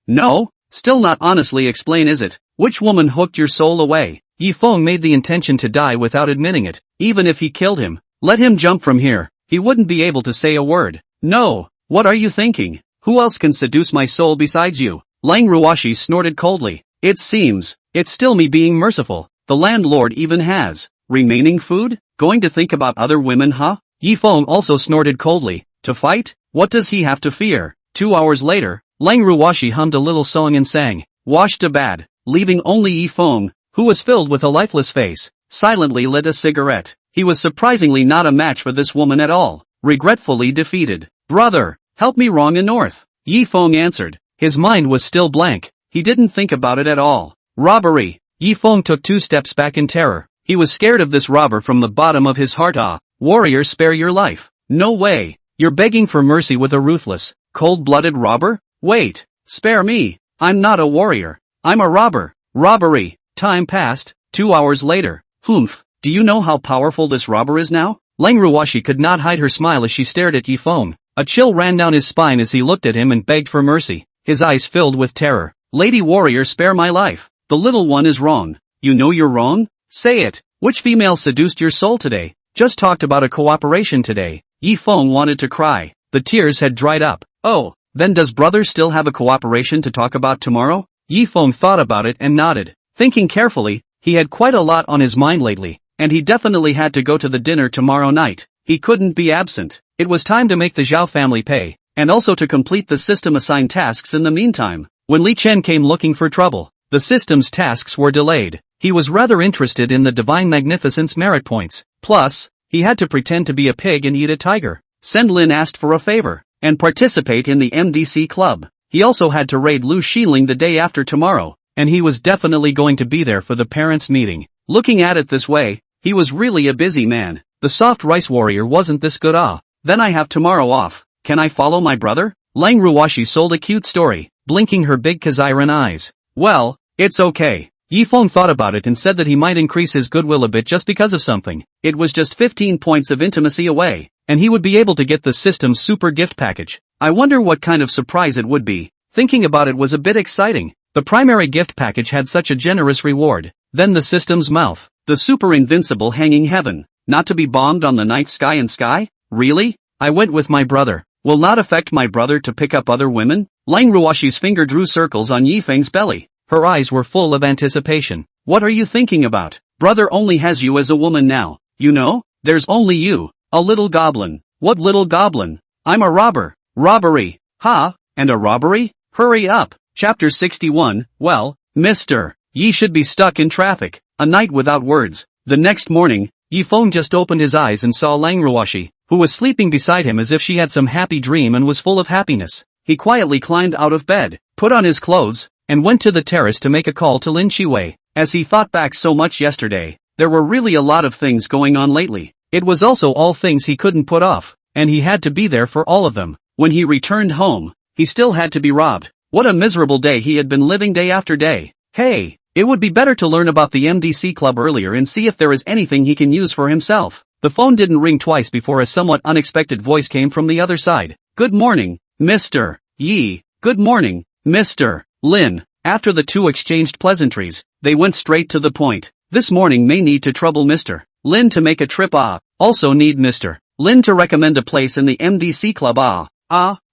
No? Still not honestly explain is it? Which woman hooked your soul away? Yi Feng made the intention to die without admitting it. Even if he killed him, let him jump from here. He wouldn't be able to say a word. No. What are you thinking? Who else can seduce my soul besides you? Lang Ruwashi snorted coldly. It seems, it's still me being merciful. The landlord even has remaining food? Going to think about other women, huh? Yi Feng also snorted coldly. To fight? What does he have to fear? 2 hours later, Lang Ruwashi hummed a little song and sang, Wash to bad, leaving only Yi Feng, who was filled with a lifeless face, silently lit a cigarette. He was surprisingly not a match for this woman at all. Regretfully defeated. Brother, help me wrong and north. Yi Feng answered. His mind was still blank. He didn't think about it at all. Robbery. Yi Feng took 2 steps back in terror. He was scared of this robber from the bottom of his heart. Ah, warrior, spare your life. No way. You're begging for mercy with a ruthless, cold-blooded robber? Wait. Spare me. I'm not a warrior. I'm a robber. Robbery. Time passed. 2 hours later. Humph. Do you know how powerful this robber is now? Lang Ruwashi could not hide her smile as she stared at Yi Feng. A chill ran down his spine as he looked at him and begged for mercy. His eyes filled with terror. Lady warrior, spare my life. The little one is wrong. You know you're wrong? Say it. Which female seduced your soul today? Just talked about a cooperation today. Yi Feng wanted to cry. The tears had dried up. Oh, then does brother still have a cooperation to talk about tomorrow? Yi Feng thought about it and nodded. Thinking carefully, he had quite a lot on his mind lately, and he definitely had to go to the dinner tomorrow night. He couldn't be absent. It was time to make the Zhao family pay, and also to complete the system-assigned tasks in the meantime. When Li Chen came looking for trouble, the system's tasks were delayed. He was rather interested in the Divine Magnificence merit points. Plus, he had to pretend to be a pig and eat a tiger. Send Lin asked for a favor, and participate in the MDC club. He also had to raid Lu Xiling the day after tomorrow, and he was definitely going to be there for the parents' meeting. Looking at it this way, he was really a busy man. The soft rice warrior wasn't this good. Ah, then I have tomorrow off. Can I follow my brother? Lang Ruwashi sold a cute story, blinking her big Kaziran eyes. Well, it's okay. Yi Feng thought about it and said that he might increase his goodwill a bit just because of something. It was just 15 points of intimacy away, and he would be able to get the system's super gift package. I wonder what kind of surprise it would be. Thinking about it was a bit exciting. The primary gift package had such a generous reward. Then the system's mouth. The super invincible hanging heaven. Not to be bombed on the night sky and sky? Really? I went with my brother. Will not affect my brother to pick up other women? Lang Ruwashi's finger drew circles on Yi Feng's belly. Her eyes were full of anticipation. What are you thinking about? Brother only has you as a woman now. You know? There's only you. A little goblin. What little goblin? I'm a robber. Robbery. Ha? And a robbery? Hurry up. Chapter 61. Well, Mr. Yi should be stuck in traffic. A night without words. The next morning, Yi Feng just opened his eyes and saw Lang Ruwashi, who was sleeping beside him as if she had some happy dream and was full of happiness. He quietly climbed out of bed, put on his clothes, and went to the terrace to make a call to Lin Chiwei. As he thought back so much yesterday, there were really a lot of things going on lately. It was also all things he couldn't put off, and he had to be there for all of them. When he returned home, he still had to be robbed. What a miserable day he had been living day after day. Hey, it would be better to learn about the MDC club earlier and see if there is anything he can use for himself. The phone didn't ring twice before a somewhat unexpected voice came from the other side. Good morning, Mr. Yi. Good morning, Mr. Lin. After the two exchanged pleasantries, they went straight to the point. This morning may need to trouble Mr. Lin to make a trip also need Mr. Lin to recommend a place in the MDC club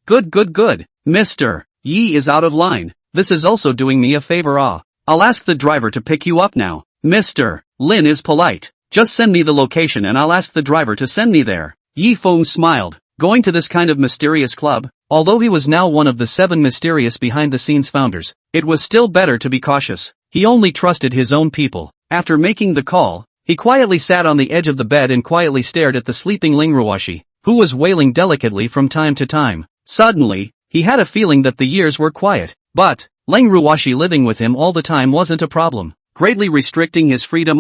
good. Mr. Yi is out of line, this is also doing me a favor I'll ask the driver to pick you up now. Mr. Lin is polite, just send me the location and I'll ask the driver to send me there. Yi Feng smiled, going to this kind of mysterious club? Although he was now one of the 7 mysterious behind-the-scenes founders, it was still better to be cautious. He only trusted his own people. After making the call, he quietly sat on the edge of the bed and quietly stared at the sleeping Lingruoshi, who was wailing delicately from time to time. Suddenly, he had a feeling that the years were quiet, but Lingruoshi living with him all the time wasn't a problem, greatly restricting his freedom.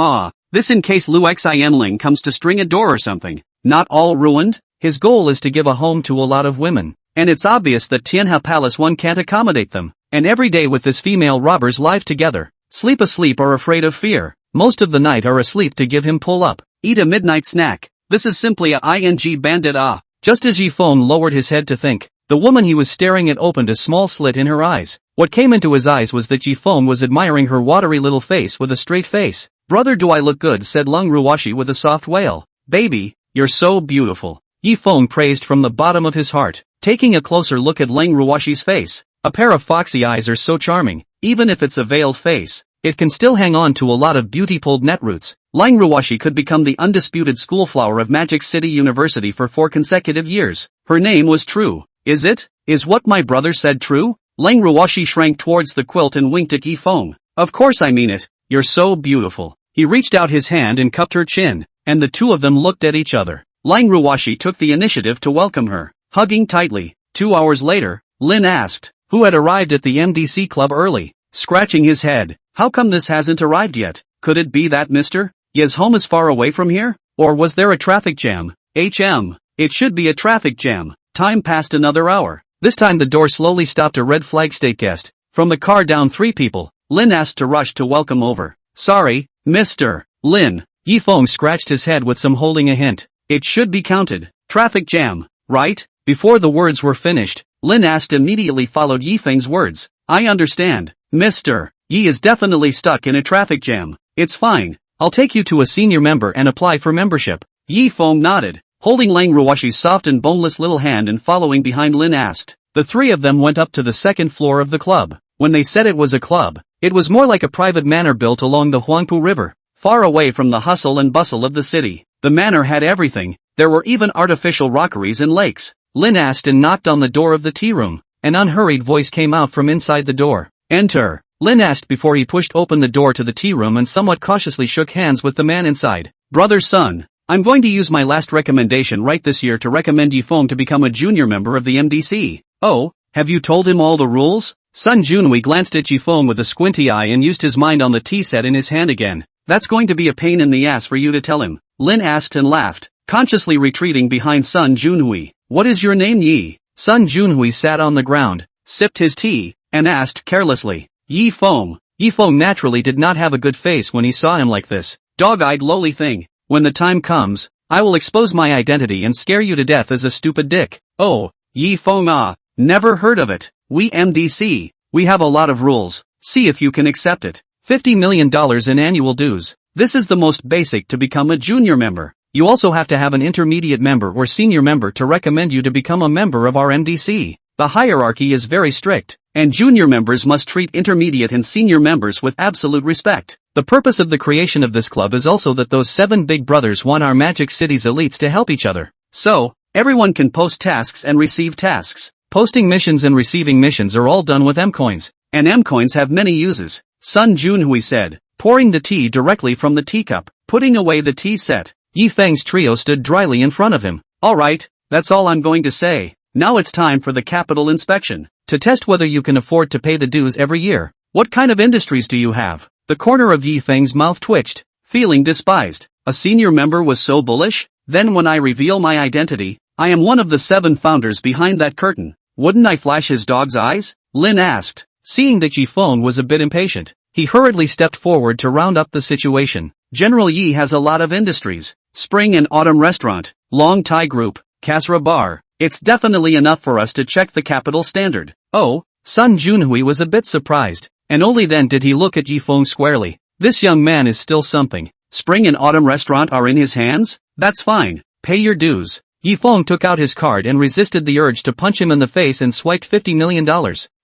This in case Lu Xianling comes to string a door or something. Not all ruined? His goal is to give a home to a lot of women. And it's obvious that Tianhe Palace 1 can't accommodate them. And every day with this female robbers live together, sleep asleep or afraid of fear, most of the night are asleep to give him pull up, eat a midnight snack. This is simply a ing bandit Just as Yi Feng lowered his head to think, the woman he was staring at opened a small slit in her eyes. What came into his eyes was that Yi Feng was admiring her watery little face with a straight face. Brother, do I look good? Said Lingruoshi with a soft wail. Baby, you're so beautiful. Yi Feng praised from the bottom of his heart. Taking a closer look at Lingruoshi's face, a pair of foxy eyes are so charming, even if it's a veiled face, it can still hang on to a lot of beauty-pulled netroots. Lingruoshi could become the undisputed schoolflower of Magic City University for 4 consecutive years. Her name was true. Is it? Is what my brother said true? Lingruoshi shrank towards the quilt and winked at Yi Feng. Of course I mean it, you're so beautiful. He reached out his hand and cupped her chin, and the two of them looked at each other. Lingruoshi took the initiative to welcome her, hugging tightly. 2 hours later, Lin asked, who had arrived at the MDC club early, scratching his head. How come this hasn't arrived yet? Could it be that Mr. Ye's home is far away from here? Or was there a traffic jam? It should be a traffic jam. Time passed another hour. This time the door slowly stopped a red flag state guest. From the car down 3 people. Lin asked to rush to welcome over. Sorry, Mr. Lin. Yi Feng scratched his head with some holding a hint. It should be counted. Traffic jam, right? Before the words were finished, Lin asked immediately followed Yi Feng's words. I understand. Mr. Yi is definitely stuck in a traffic jam. It's fine. I'll take you to a senior member and apply for membership. Yi Feng nodded, holding Lingruoshi's soft and boneless little hand and following behind Lin asked. The 3 of them went up to the 2nd floor of the club. When they said it was a club, it was more like a private manor built along the Huangpu River, far away from the hustle and bustle of the city. The manor had everything. There were even artificial rockeries and lakes. Lin asked and knocked on the door of the tea room. An unhurried voice came out from inside the door. Enter. Lin asked before he pushed open the door to the tea room and somewhat cautiously shook hands with the man inside. Brother Sun, I'm going to use my last recommendation right this year to recommend Yi Feng to become a junior member of the MDC. Oh, have you told him all the rules? Sun Junhui glanced at Yi Feng with a squinty eye and used his mind on the tea set in his hand again. That's going to be a pain in the ass for you to tell him. Lin asked and laughed, consciously retreating behind Sun Junhui. What is your name, Yi? Sun Junhui sat on the ground, sipped his tea, and asked carelessly. Yi Feng. Yi Feng naturally did not have a good face when he saw him like this. Dog-eyed lowly thing. When the time comes, I will expose my identity and scare you to death as a stupid dick. Oh, Yi Feng never heard of it. We MDC, we have a lot of rules. See if you can accept it. $50 million in annual dues. This is the most basic to become a junior member. You also have to have an intermediate member or senior member to recommend you to become a member of our MDC. The hierarchy is very strict, and junior members must treat intermediate and senior members with absolute respect. The purpose of the creation of this club is also that those 7 big brothers want our Magic City's elites to help each other. So, everyone can post tasks and receive tasks. Posting missions and receiving missions are all done with M-coins, and M-coins have many uses. Sun Junhui said, pouring the tea directly from the teacup, putting away the tea set. Yi Feng's trio stood dryly in front of him. Alright, that's all I'm going to say. Now it's time for the capital inspection, to test whether you can afford to pay the dues every year. What kind of industries do you have? The corner of Yi Feng's mouth twitched, feeling despised. A senior member was so bullish? Then when I reveal my identity, I am one of the 7 founders behind that curtain. Wouldn't I flash his dog's eyes? Lin asked. Seeing that Yi Feng was a bit impatient, he hurriedly stepped forward to round up the situation. General Yi has a lot of industries. Spring and autumn restaurant, long Thai group, Kasra bar. It's definitely enough for us to check the capital standard. Oh, Sun Junhui was a bit surprised, and only then did he look at Yi Feng squarely. This young man is still something. Spring and autumn restaurant are in his hands? That's fine. Pay your dues. Yi Feng took out his card and resisted the urge to punch him in the face and swiped $50 million.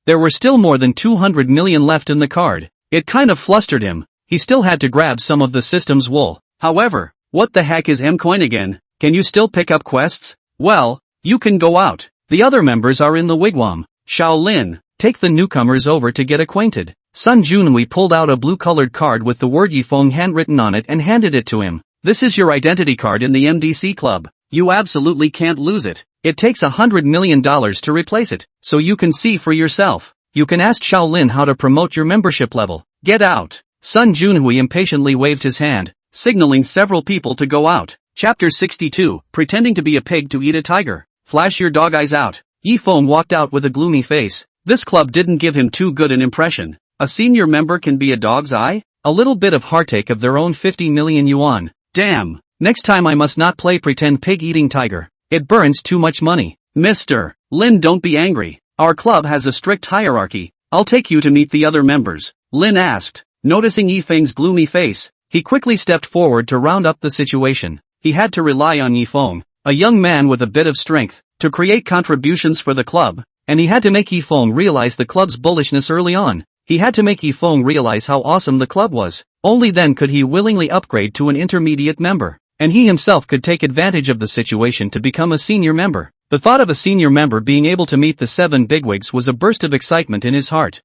There were still more than 200 million left in the card. It kind of flustered him. He still had to grab some of the system's wool. However, what the heck is M-Coin again? Can you still pick up quests? Well, you can go out. The other members are in the wigwam. Shaolin, take the newcomers over to get acquainted. Sun Junhui pulled out a blue-colored card with the word Yi Feng handwritten on it and handed it to him. This is your identity card in the MDC club. You absolutely can't lose it. It takes $100 million to replace it, so you can see for yourself. You can ask Shaolin how to promote your membership level. Get out. Sun Junhui impatiently waved his hand, signaling several people to go out. Chapter 62, Pretending to be a pig to eat a tiger. Flash your dog eyes out. Yi Feng walked out with a gloomy face. This club didn't give him too good an impression. A senior member can be a dog's eye? A little bit of heartache of their own 50 million yuan. Damn. Next time I must not play pretend pig-eating tiger. It burns too much money. Mr. Lin, don't be angry. Our club has a strict hierarchy. I'll take you to meet the other members. Lin asked. Noticing Yi Feng's gloomy face, he quickly stepped forward to round up the situation. He had to rely on Yi Feng, a young man with a bit of strength, to create contributions for the club, and he had to make Yi Feng realize the club's bullishness early on. He had to make Yi Feng realize how awesome the club was. Only then could he willingly upgrade to an intermediate member, and he himself could take advantage of the situation to become a senior member. The thought of a senior member being able to meet the 7 bigwigs was a burst of excitement in his heart.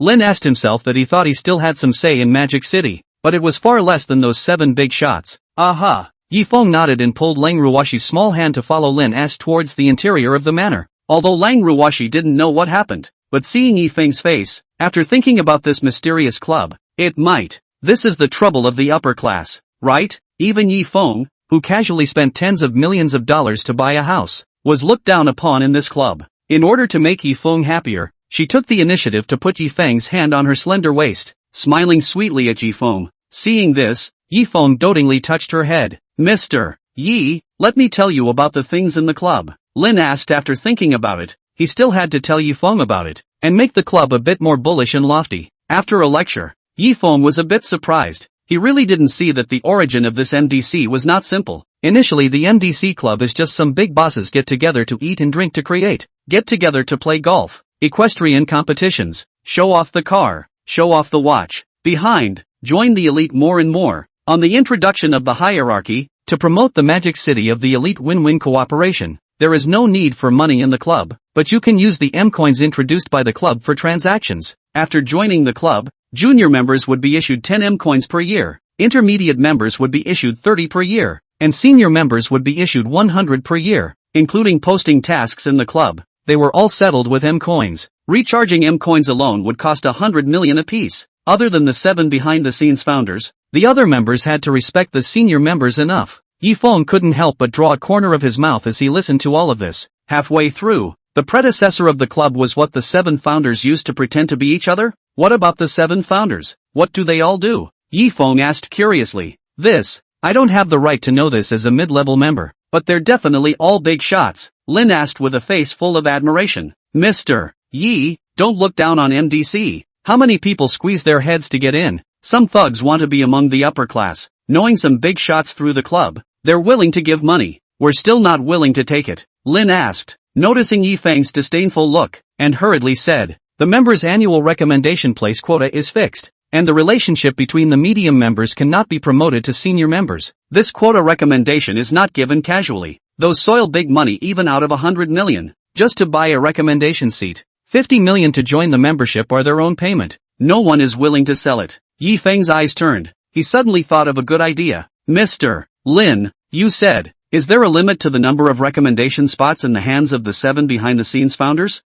Lin asked himself that he thought he still had some say in Magic City, but it was far less than those 7 big shots. Aha! Yi Feng nodded and pulled Lang Ruoshi's small hand to follow Lin as towards the interior of the manor. Although Lang Ruoshi didn't know what happened, but seeing Yi Feng's face, after thinking about this mysterious club, it might. This is the trouble of the upper class, right? Even Yi Feng, who casually spent tens of millions of dollars to buy a house, was looked down upon in this club. In order to make Yi Feng happier, she took the initiative to put Yi Feng's hand on her slender waist, smiling sweetly at Yi Feng. Seeing this, Yi Feng dotingly touched her head. Mr. Yi, let me tell you about the things in the club. Lin asked after thinking about it. He still had to tell Yi Feng about it, and make the club a bit more bullish and lofty. After a lecture, Yi Feng was a bit surprised. He really didn't see that the origin of this MDC was not simple. Initially, the MDC club is just some big bosses get together to eat and drink to create, get together to play golf, equestrian competitions, show off the car, show off the watch, behind, join the elite more and more. On the introduction of the hierarchy, to promote the Magic City of the elite win-win cooperation, there is no need for money in the club, but you can use the M-coins introduced by the club for transactions. After joining the club, junior members would be issued 10 M-coins per year, intermediate members would be issued 30 per year, and senior members would be issued 100 per year, including posting tasks in the club. They were all settled with M-coins. Recharging M-coins alone would cost 100 million apiece. Other than the 7 behind-the-scenes founders, the other members had to respect the senior members enough. Yi Feng couldn't help but draw a corner of his mouth as he listened to all of this. Halfway through, the predecessor of the club was what the 7 founders used to pretend to be each other? What about the 7 founders? What do they all do? Yi Feng asked curiously. I don't have the right to know this as a mid-level member, but they're definitely all big shots, Lin asked with a face full of admiration. Mr. Yi, don't look down on MDC. How many people squeeze their heads to get in? Some thugs want to be among the upper class, knowing some big shots through the club. They're willing to give money. We're still not willing to take it, Lin asked, noticing Yi Feng's disdainful look, and hurriedly said, the members' annual recommendation place quota is fixed, and the relationship between the medium members cannot be promoted to senior members. This quota recommendation is not given casually. Those soil big money even out of 100 million, just to buy a recommendation seat. 50 million to join the membership are their own payment. No one is willing to sell it. Yi Feng's eyes turned. He suddenly thought of a good idea. Mr. Lin, you said, is there a limit to the number of recommendation spots in the hands of the 7 behind-the-scenes founders?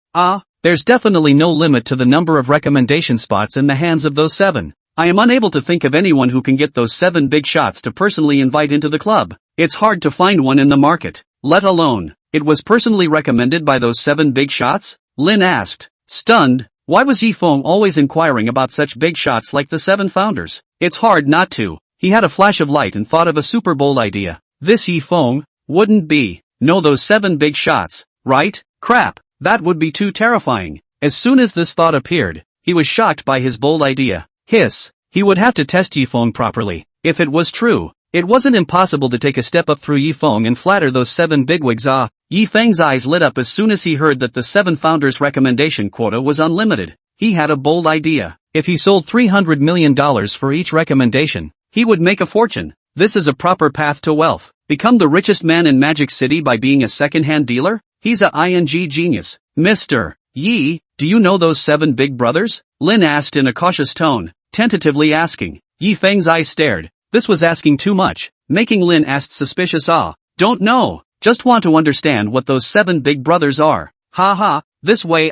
There's definitely no limit to the number of recommendation spots in the hands of those 7. I am unable to think of anyone who can get those 7 big shots to personally invite into the club. It's hard to find one in the market, let alone, it was personally recommended by those 7 big shots? Lin asked, stunned. Why was Yi Feng always inquiring about such big shots like the 7 founders? It's hard not to. He had a flash of light and thought of a super bold idea. This Yi Feng wouldn't be. No, those 7 big shots, right? Crap, that would be too terrifying. As soon as this thought appeared, he was shocked by his bold idea. Hiss. He would have to test Yifeng properly. If it was true, it wasn't impossible to take a step up through Yifeng and flatter those 7 bigwigs. Yifeng's eyes lit up as soon as he heard that the 7 founders' recommendation quota was unlimited. He had a bold idea. If he sold $300 million for each recommendation, he would make a fortune. This is a proper path to wealth. Become the richest man in Magic City by being a second-hand dealer? He's a genius. Mr. Yi, do you know those 7 big brothers? Lin asked in a cautious tone, tentatively asking. Yifeng's eyes stared. This was asking too much, making Lin ask suspicious. Don't know. Just want to understand what those 7 big brothers are. This way.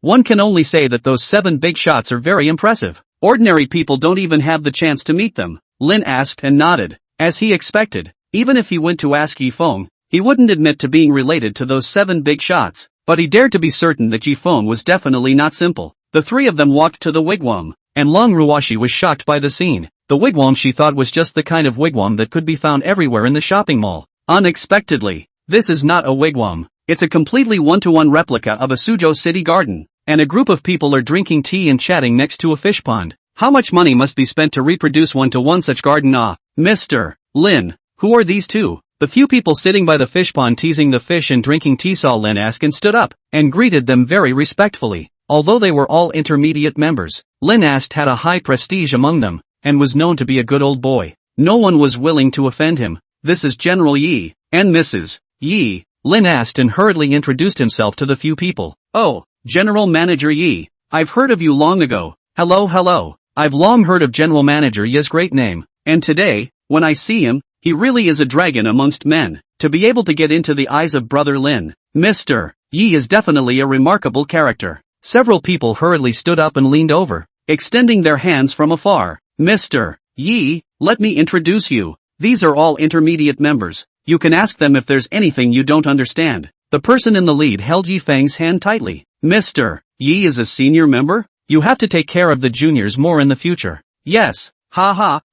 One can only say that those 7 big shots are very impressive. Ordinary people don't even have the chance to meet them. Lin asked and nodded. As he expected, even if he went to ask Yifeng, he wouldn't admit to being related to those 7 big shots. But he dared to be certain that Yifeng was definitely not simple. The 3 of them walked to the wigwam, and Long Ruoshi was shocked by the scene. The wigwam she thought was just the kind of wigwam that could be found everywhere in the shopping mall. Unexpectedly, this is not a wigwam. It's a completely one-to-one replica of a Suzhou city garden, and a group of people are drinking tea and chatting next to a fish pond. How much money must be spent to reproduce one-to-one such garden? Mr. Lin, who are these 2? The few people sitting by the fish pond teasing the fish and drinking tea saw Lin ask and stood up, and greeted them very respectfully. Although they were all intermediate members, Lin asked had a high prestige among them, and was known to be a good old boy. No one was willing to offend him. This is General Yi, and Mrs. Yi, Lin asked and hurriedly introduced himself to the few people. Oh, General Manager Yi, I've heard of you long ago. Hello. I've long heard of General Manager Yi's great name, and today, when I see him, he really is a dragon amongst men. To be able to get into the eyes of Brother Lin, Mr. Yi is definitely a remarkable character. Several people hurriedly stood up and leaned over, extending their hands from afar. Mr. Yi, let me introduce you. These are all intermediate members. You can ask them if there's anything you don't understand. The person in the lead held Yifeng's hand tightly. Mr. Yi is a senior member? You have to take care of the juniors more in the future. Yes. I'm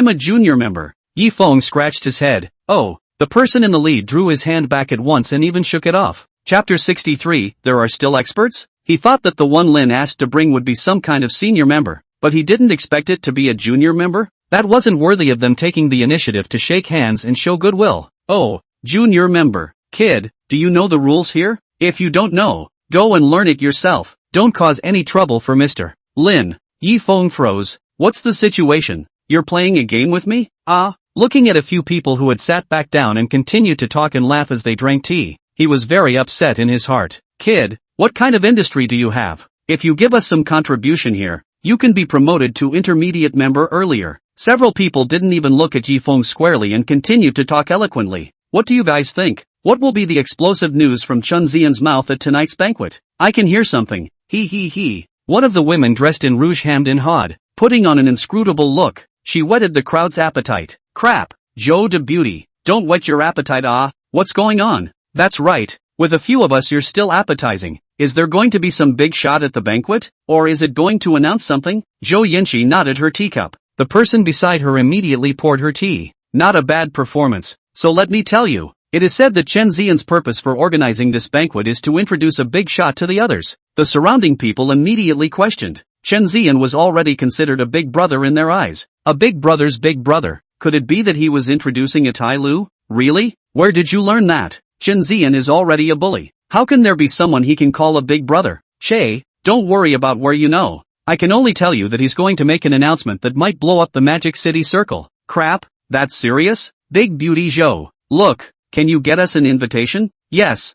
a junior member. Yifeng scratched his head. Oh, the person in the lead drew his hand back at once and even shook it off. Chapter 63, There are still experts? He thought that the one Lin asked to bring would be some kind of senior member, but he didn't expect it to be a junior member? That wasn't worthy of them taking the initiative to shake hands and show goodwill. Oh, junior member. Kid, do you know the rules here? If you don't know, go and learn it yourself. Don't cause any trouble for Mr. Lin. Yifeng froze. What's the situation? You're playing a game with me? Looking at a few people who had sat back down and continued to talk and laugh as they drank tea, he was very upset in his heart. Kid, what kind of industry do you have? If you give us some contribution here, you can be promoted to intermediate member earlier. Several people didn't even look at Yifeng squarely and continued to talk eloquently. What do you guys think? What will be the explosive news from Chun Xian's mouth at tonight's banquet? I can hear something. He. One of the women dressed in rouge hemmed and hawed, putting on an inscrutable look. She whetted the crowd's appetite. Crap. Joe de Beauty, don't whet your appetite. What's going on? That's right. With a few of us you're still appetizing. Is there going to be some big shot at the banquet? Or is it going to announce something? Zhou Yanqi nodded her teacup. The person beside her immediately poured her tea. Not a bad performance. So let me tell you. It is said that Chen Xian's purpose for organizing this banquet is to introduce a big shot to the others. The surrounding people immediately questioned. Chen Xian was already considered a big brother in their eyes. A big brother's big brother. Could it be that he was introducing a Tai Lu? Really? Where did you learn that? Chen Xian is already a bully. How can there be someone he can call a big brother? Che, don't worry about where you know. I can only tell you that he's going to make an announcement that might blow up the Magic City Circle. Crap? That's serious? Big Beauty Zhou. Look. Can you get us an invitation? Yes,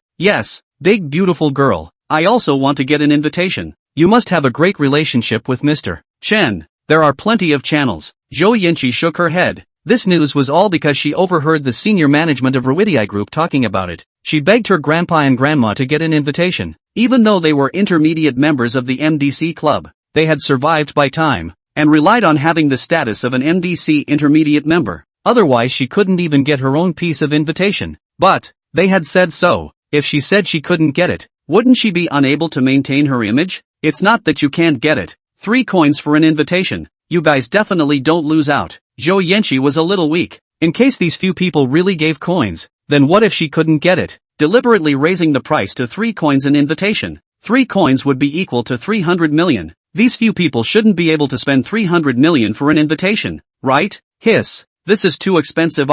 big beautiful girl. I also want to get an invitation. You must have a great relationship with Mr. Chen. There are plenty of channels. Zhou Yanqi shook her head. This news was all because she overheard the senior management of Ruidii Group talking about it. She begged her grandpa and grandma to get an invitation. Even though they were intermediate members of the MDC club, they had survived by time, and relied on having the status of an MDC intermediate member. Otherwise she couldn't even get her own piece of invitation. But, they had said so. If she said she couldn't get it, wouldn't she be unable to maintain her image? It's not that you can't get it. 3 coins for an invitation. You guys definitely don't lose out. Zhou Yanqi was a little weak. In case these few people really gave coins, then what if she couldn't get it? Deliberately raising the price to 3 coins an invitation. 3 coins would be equal to 300 million. These few people shouldn't be able to spend 300 million for an invitation, right? Hiss. This is too expensive.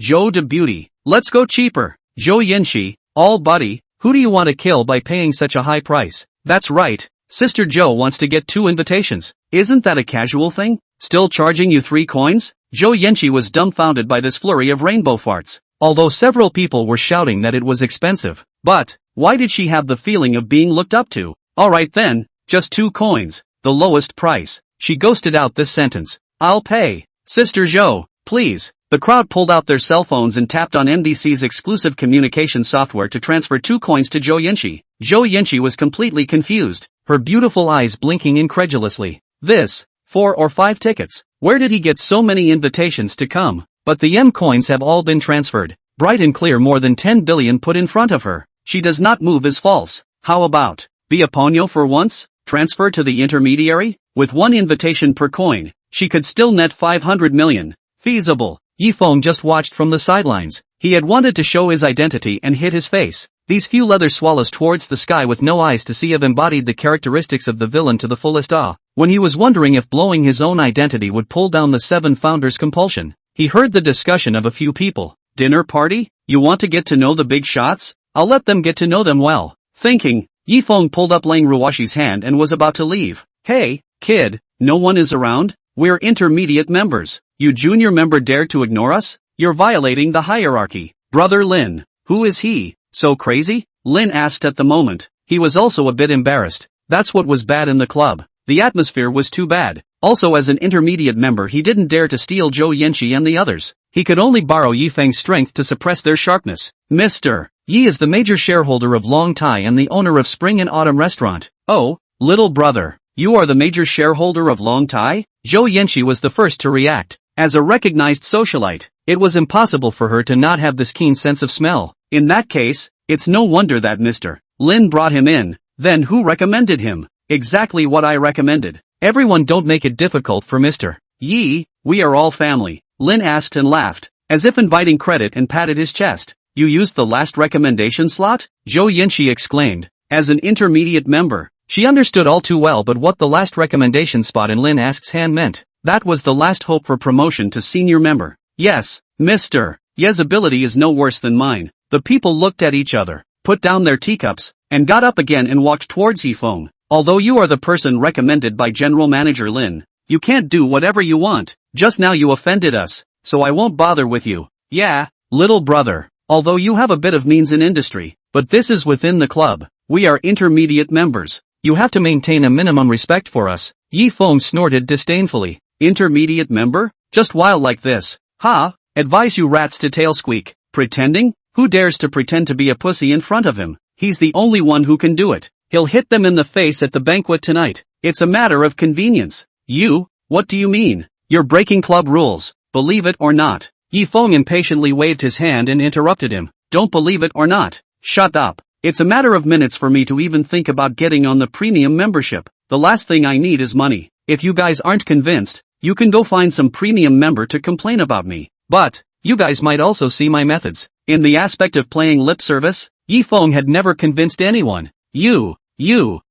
Joe de Beauty. Let's go cheaper. Zhou Yinshi, all buddy, who do you want to kill by paying such a high price? That's right, Sister Joe wants to get 2 invitations. Isn't that a casual thing? Still charging you 3 coins? Zhou Yinshi was dumbfounded by this flurry of rainbow farts. Although several people were shouting that it was expensive. But, why did she have the feeling of being looked up to? Alright then, just 2 coins, the lowest price. She ghosted out this sentence. I'll pay. Sister Zhou, please. The crowd pulled out their cell phones and tapped on MDC's exclusive communication software to transfer 2 coins to Zhou Yinshi. Zhou Yinshi was completely confused, her beautiful eyes blinking incredulously. This, 4 or 5 tickets. Where did he get so many invitations to come? But the M coins have all been transferred. Bright and clear, more than 10 billion put in front of her. She does not move is false. How about, be a ponyo for once? Transfer to the intermediary? With 1 invitation per coin, she could still net 500 million. Feasible. Yi Feng just watched from the sidelines. He had wanted to show his identity and hid his face. These few leather swallows towards the sky with no eyes to see have embodied the characteristics of the villain to the fullest. When he was wondering if blowing his own identity would pull down the 7 founders' compulsion, he heard the discussion of a few people. Dinner party? You want to get to know the big shots? I'll let them get to know them well. Thinking, Yi Feng pulled up Lang Ruoshi's hand and was about to leave. Hey, kid, no one is around? We're intermediate members. You junior member dare to ignore us? You're violating the hierarchy. Brother Lin. Who is he? So crazy? Lin asked at the moment. He was also a bit embarrassed. That's what was bad in the club. The atmosphere was too bad. Also, as an intermediate member, he didn't dare to steal Zhou Yinshi and the others. He could only borrow Yi Feng's strength to suppress their sharpness. Mr. Yi is the major shareholder of Long Tai and the owner of Spring and Autumn Restaurant. Oh, little brother. You are the major shareholder of Long Tai? Zhou Yinshi was the first to react. As a recognized socialite, it was impossible for her to not have this keen sense of smell. In that case, it's no wonder that Mr. Lin brought him in. Then who recommended him? Exactly what I recommended. Everyone, don't make it difficult for Mr. Yi, we are all family. Lin asked and laughed, as if inviting credit, and patted his chest. You used the last recommendation slot? Zhou Yinshi exclaimed. As an intermediate member, she understood all too well but what the last recommendation spot in Lin Ask's hand meant. That was the last hope for promotion to senior member. Yes, Mr. Ye's ability is no worse than mine. The people looked at each other, put down their teacups, and got up again and walked towards Yi Feng. Although you are the person recommended by General Manager Lin, you can't do whatever you want. Just now you offended us, so I won't bother with you. Yeah, little brother. Although you have a bit of means in industry, but this is within the club. We are intermediate members. You have to maintain a minimum respect for us. Yi Feng snorted disdainfully. Intermediate member? Just while like this. Ha! Advise you rats to tail squeak. Pretending? Who dares to pretend to be a pussy in front of him? He's the only one who can do it. He'll hit them in the face at the banquet tonight. It's a matter of convenience. You? What do you mean? You're breaking club rules, believe it or not. Yi Feng impatiently waved his hand and interrupted him. Don't believe it or not. Shut up. It's a matter of minutes for me to even think about getting on the premium membership. The last thing I need is money. If you guys aren't convinced, you can go find some premium member to complain about me. But, you guys might also see my methods. In the aspect of playing lip service, Yi Feng had never convinced anyone. You,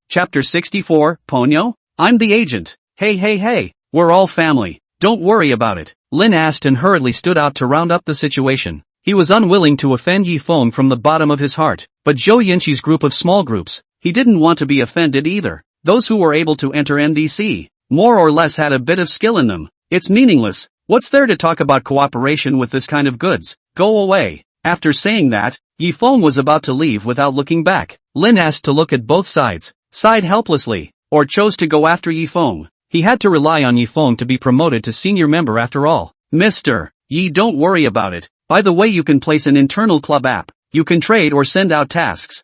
Chapter 64, Ponyo? I'm the agent. Hey, we're all family. Don't worry about it. Lin asked and hurriedly stood out to round up the situation. He was unwilling to offend Yi Feng from the bottom of his heart, but Zhou Yinshi's group of small groups, he didn't want to be offended either. Those who were able to enter NDC, more or less had a bit of skill in them. It's meaningless. What's there to talk about cooperation with this kind of goods? Go away. After saying that, Yi Feng was about to leave without looking back. Lin asked to look at both sides, sighed helplessly, or chose to go after Yi Feng. He had to rely on Yi Feng to be promoted to senior member after all. Mr. Yi, don't worry about it. By the way, you can place an internal club app. You can trade or send out tasks.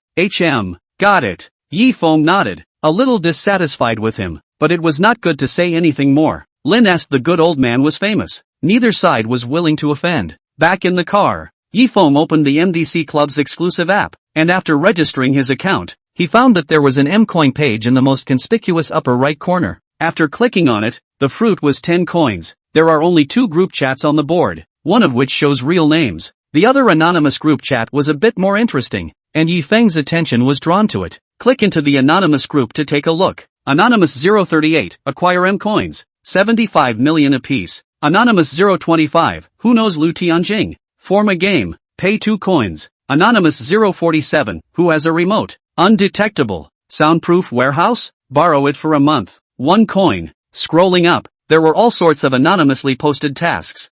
Got it. Yi Feng nodded, a little dissatisfied with him, but it was not good to say anything more. Lin asked the good old man was famous. Neither side was willing to offend. Back in the car, Yi Feng opened the MDC Club's exclusive app, and after registering his account, he found that there was an M-coin page in the most conspicuous upper right corner. After clicking on it, the fruit was 10 coins. There are only 2 group chats on the board, one of which shows real names. The other anonymous group chat was a bit more interesting, and Yi Feng's attention was drawn to it. Click into the anonymous group to take a look. Anonymous 038, acquire M coins, 75 million apiece. Anonymous 025, who knows Lu Tianjing? Form a game, pay 2 coins. Anonymous 047, who has a remote? Undetectable. Soundproof warehouse? Borrow it for a month. 1 coin. Scrolling up, there were all sorts of anonymously posted tasks.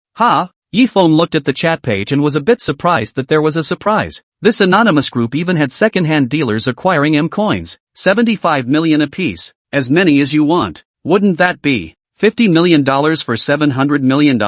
Yifeng looked at the chat page and was a bit surprised that there was a surprise. This anonymous group even had second-hand dealers acquiring M coins, 75 million apiece. As many as you want. Wouldn't that be $50 million for $700 million?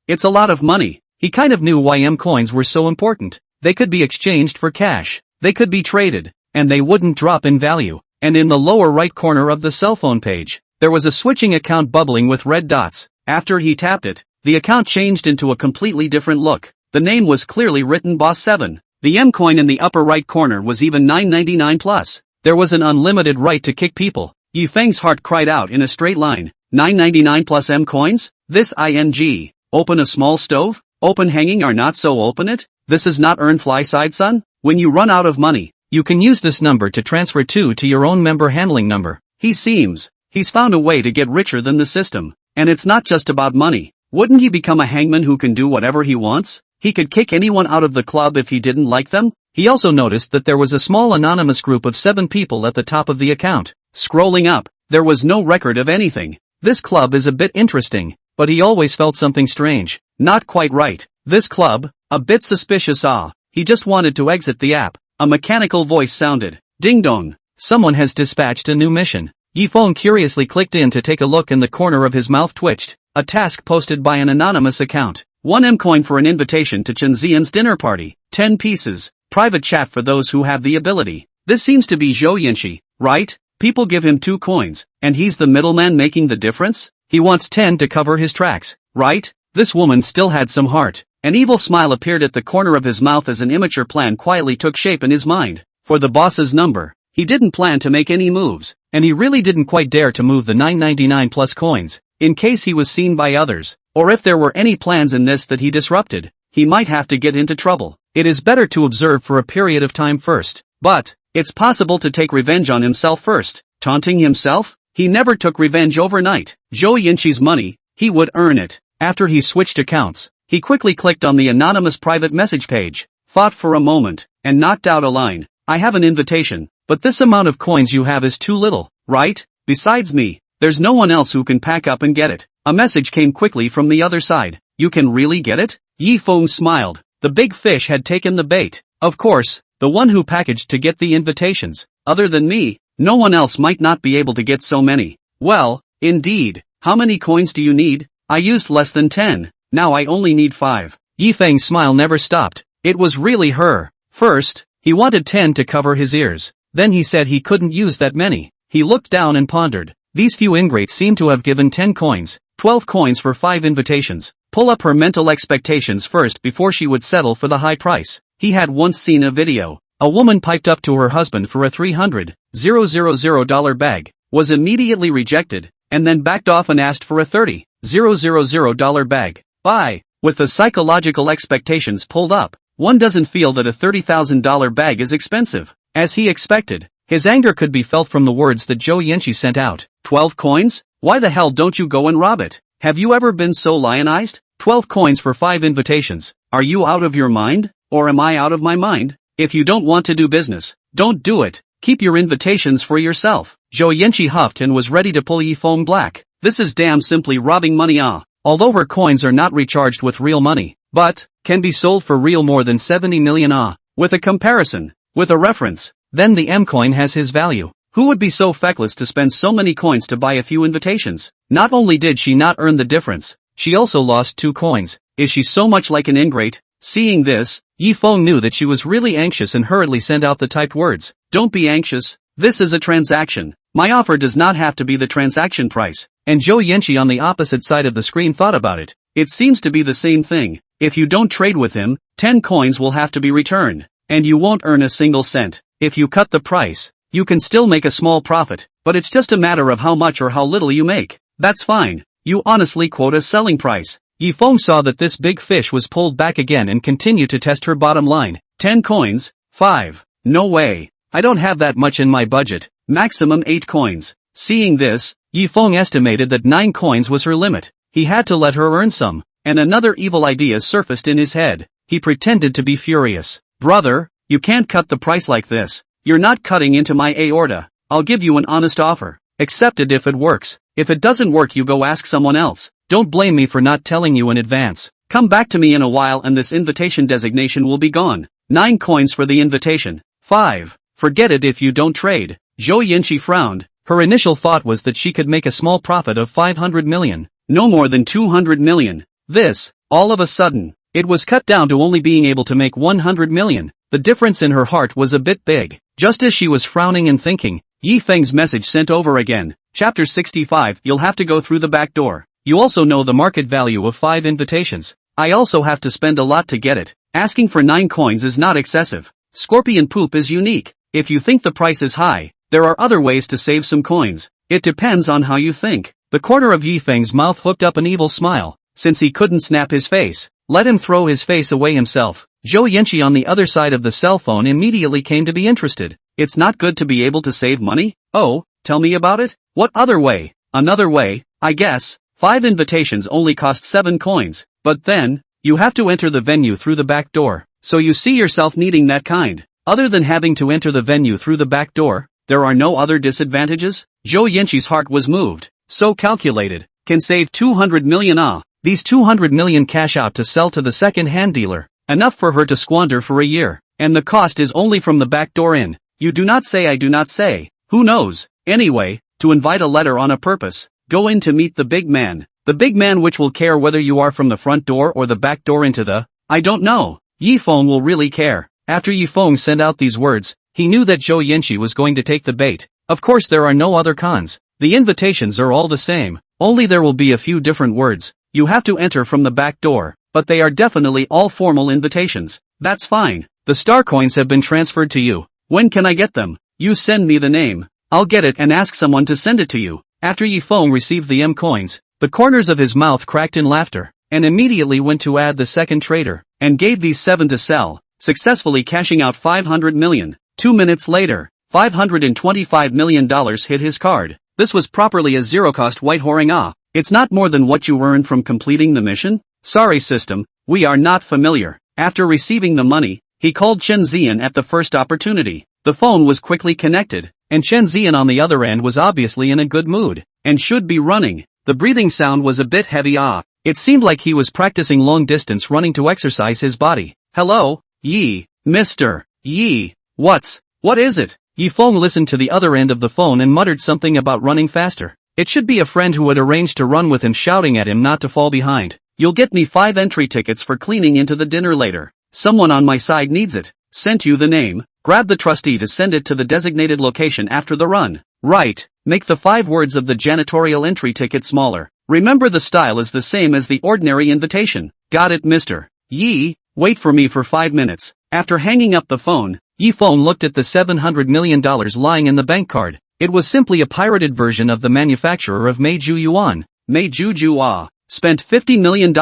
It's a lot of money. He kind of knew why M coins were so important. They could be exchanged for cash. They could be traded. And they wouldn't drop in value. And in the lower right corner of the cell phone page, there was a switching account bubbling with red dots. After he tapped it, the account changed into a completely different look. The name was clearly written Boss 7. The M coin in the upper right corner was even $9.99 plus. There was an unlimited right to kick people. Yifeng's heart cried out in a straight line. $9.99 plus M coins? This ing. Open a small stove? Open hanging or not so open it? This is not earn fly side son? When you run out of money, you can use this number to transfer to your own member handling number. He's found a way to get richer than the system. And it's not just about money. Wouldn't he become a hangman who can do whatever he wants? He could kick anyone out of the club if he didn't like them? He also noticed that there was a small anonymous group of 7 people at the top of the account. Scrolling up, there was no record of anything. This club is a bit interesting, but he always felt something strange. Not quite right. This club, a bit suspicious. He just wanted to exit the app. A mechanical voice sounded. Ding dong. Someone has dispatched a new mission. Yifeng curiously clicked in to take a look and the corner of his mouth twitched. A task posted by an anonymous account. 1 M coin for an invitation to Chen Xian's dinner party. 10 pieces. Private chat for those who have the ability. This seems to be Zhou Yanqi, right? People give him 2 coins, and he's the middleman making the difference? He wants 10 to cover his tracks, right? This woman still had some heart. An evil smile appeared at the corner of his mouth as an immature plan quietly took shape in his mind. For the boss's number. He didn't plan to make any moves, and he really didn't quite dare to move the $9.99 plus coins, in case he was seen by others, or if there were any plans in this that he disrupted, he might have to get into trouble. It is better to observe for a period of time first, but it's possible to take revenge on himself first. Taunting himself? He never took revenge overnight. Zhou Yanqi's money, he would earn it. After he switched accounts, he quickly clicked on the anonymous private message page, thought for a moment, and knocked out a line. I have an invitation, but this amount of coins you have is too little, right? Besides me, there's no one else who can pack up and get it. A message came quickly from the other side. You can really get it? Yifeng smiled. The big fish had taken the bait. Of course, the one who packaged to get the invitations. Other than me, no one else might not be able to get so many. Well, indeed. How many coins do you need? I used less than 10. Now I only need 5. Yifeng's smile never stopped. It was really her. First, he wanted 10 to cover his ears. Then he said he couldn't use that many. He looked down and pondered. These few ingrates seem to have given 10 coins, 12 coins for 5 invitations. Pull up her mental expectations first before she would settle for the high price. He had once seen a video. A woman piped up to her husband for a $300,000 bag, was immediately rejected, and then backed off and asked for a $30,000 bag. Buy. With the psychological expectations pulled up, one doesn't feel that a $30,000 bag is expensive. As he expected, his anger could be felt from the words that Zhou Yanqi sent out. 12 coins? Why the hell don't you go and rob it? Have you ever been so lionized? 12 coins for 5 invitations. Are you out of your mind? Or am I out of my mind? If you don't want to do business, don't do it. Keep your invitations for yourself. Zhou Yanqi huffed and was ready to pull Yifeng black. This is damn simply robbing money. Although her coins are not recharged with real money, but can be sold for real more than 70 million. With a comparison, with a reference, then the M coin has his value. Who would be so feckless to spend so many coins to buy a few invitations? Not only did she not earn the difference, she also lost 2 coins. Is she so much like an ingrate? Seeing this, Yifeng knew that she was really anxious and hurriedly sent out the typed words. Don't be anxious. This is a transaction. My offer does not have to be the transaction price. And Zhou Yanqi on the opposite side of the screen thought about it. It seems to be the same thing. If you don't trade with him, 10 coins will have to be returned. And you won't earn a single cent. If you cut the price, you can still make a small profit, but it's just a matter of how much or how little you make. That's fine. You honestly quote a selling price. Yifeng saw that this big fish was pulled back again and continued to test her bottom line. 10 coins? 5. No way. I don't have that much in my budget, maximum 8 coins. Seeing this, Yi Feng estimated that 9 coins was her limit. He had to let her earn some, and another evil idea surfaced in his head. He pretended to be furious. Brother, you can't cut the price like this. You're not cutting into my aorta. I'll give you an honest offer. Accept it if it works. If it doesn't work, you go ask someone else. Don't blame me for not telling you in advance. Come back to me in a while and this invitation designation will be gone. 9 coins for the invitation. 5. Forget it if you don't trade. Zhou Yinchi frowned. Her initial thought was that she could make a small profit of 500 million. No more than 200 million. This, all of a sudden, it was cut down to only being able to make 100 million. The difference in her heart was a bit big. Just as she was frowning and thinking, Yi Feng's message sent over again. Chapter 65. You'll have to go through the back door. You also know the market value of 5 invitations. I also have to spend a lot to get it. Asking for 9 coins is not excessive. Scorpion poop is unique. If you think the price is high, there are other ways to save some coins. It depends on how you think. The corner of Yi Feng's mouth hooked up an evil smile. Since he couldn't snap his face, let him throw his face away himself. Zhou Yinchi on the other side of the cell phone immediately came to be interested. It's not good to be able to save money? Oh, tell me about it? What other way? Another way, I guess. 5 invitations only cost 7 coins, but then, you have to enter the venue through the back door. So you see yourself needing that kind. Other than having to enter the venue through the back door, there are no other disadvantages? Zhou Yinchi's heart was moved. So calculated. Can save 200 million These 200 million cash out to sell to the second-hand dealer. Enough for her to squander for a year. And the cost is only from the back door in. You do not say I do not say. Who knows? Anyway, to invite a letter on a purpose. Go in to meet the big man. The big man which will care whether you are from the front door or the back door into the... I don't know. Yi Feng will really care. After Yi Feng sent out these words, he knew that Zhou Yinchi was going to take the bait. Of course there are no other cons. The invitations are all the same. Only there will be a few different words. You have to enter from the back door, but they are definitely all formal invitations. That's fine. The star coins have been transferred to you. When can I get them? You send me the name. I'll get it and ask someone to send it to you. After Yi Feng received the M coins, the corners of his mouth cracked in laughter, and immediately went to add the second trader, and gave these 7 to sell, successfully cashing out 500 million. 2 minutes later, $525 million hit his card. This was properly a zero-cost white whoring. It's not more than what you earn from completing the mission? Sorry system, we are not familiar. After receiving the money, he called Chen Zian at the first opportunity. The phone was quickly connected, and Chen Zian on the other end was obviously in a good mood, and should be running. The breathing sound was a bit heavy. It seemed like he was practicing long-distance running to exercise his body. Hello, Yi, Mr. Yi, what is it? Yi Feng listened to the other end of the phone and muttered something about running faster. It should be a friend who had arranged to run with him shouting at him not to fall behind. You'll get me 5 entry tickets for cleaning into the dinner later. Someone on my side needs it. Sent you the name. Grab the trustee to send it to the designated location after the run. Right. Make the 5 words of the janitorial entry ticket smaller. Remember the style is the same as the ordinary invitation. Got it, Mr. Yi. Wait for me for 5 minutes. After hanging up the phone, Yi Feng looked at the $700 million lying in the bank card. It was simply a pirated version of the manufacturer of Meiju Yuan. Meiju Jua. Spent $50 million.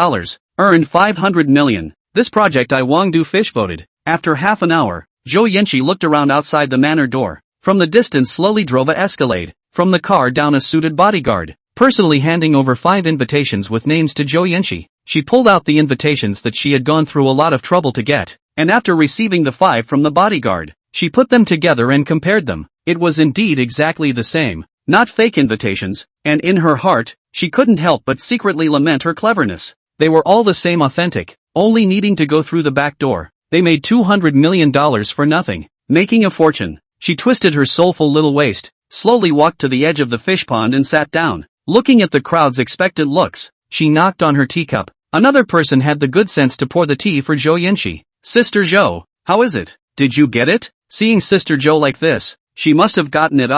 Earned 500 million. This project I Wangdu fish voted. After half an hour, Zhou Yinchi looked around outside the manor door. From the distance slowly drove a Escalade. From the car down a suited bodyguard, personally handing over 5 invitations with names to Zhou Yinchi. She pulled out the invitations that she had gone through a lot of trouble to get, and after receiving the 5 from the bodyguard, she put them together and compared them. It was indeed exactly the same, not fake invitations, and in her heart, she couldn't help but secretly lament her cleverness. They were all the same authentic, only needing to go through the back door. They made $200 million for nothing, making a fortune. She twisted her soulful little waist, slowly walked to the edge of the fish pond and sat down. Looking at the crowd's expectant looks, she knocked on her teacup. Another person had the good sense to pour the tea for Zhou Yinchi. Sister Zhou, how is it? Did you get it? Seeing Sister Zhou like this, she must have gotten it.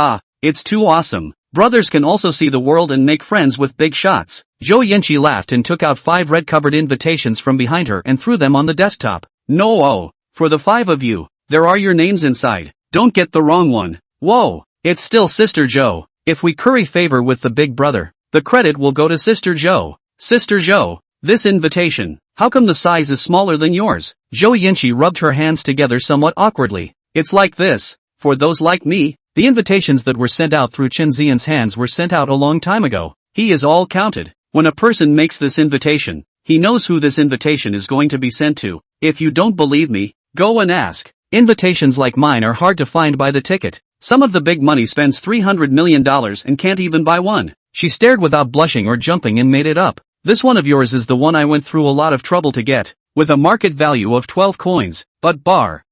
It's too awesome. Brothers can also see the world and make friends with big shots. Zhou Yinchi laughed and took out 5 red-covered invitations from behind her and threw them on the desktop. No, for the 5 of you, there are your names inside. Don't get the wrong one. Whoa, it's still Sister Zhou. If we curry favor with the big brother, the credit will go to Sister Zhou. Sister Zhou, this invitation, how come the size is smaller than yours? Zhou Yinchi rubbed her hands together somewhat awkwardly. It's like this. For those like me, the invitations that were sent out through Chen Xian's hands were sent out a long time ago. He is all counted. When a person makes this invitation, he knows who this invitation is going to be sent to. If you don't believe me, go and ask. Invitations like mine are hard to find by the ticket. Some of the big money spends $300 million and can't even buy one. She stared without blushing or jumping and made it up. This one of yours is the one I went through a lot of trouble to get, with a market value of 12 coins, but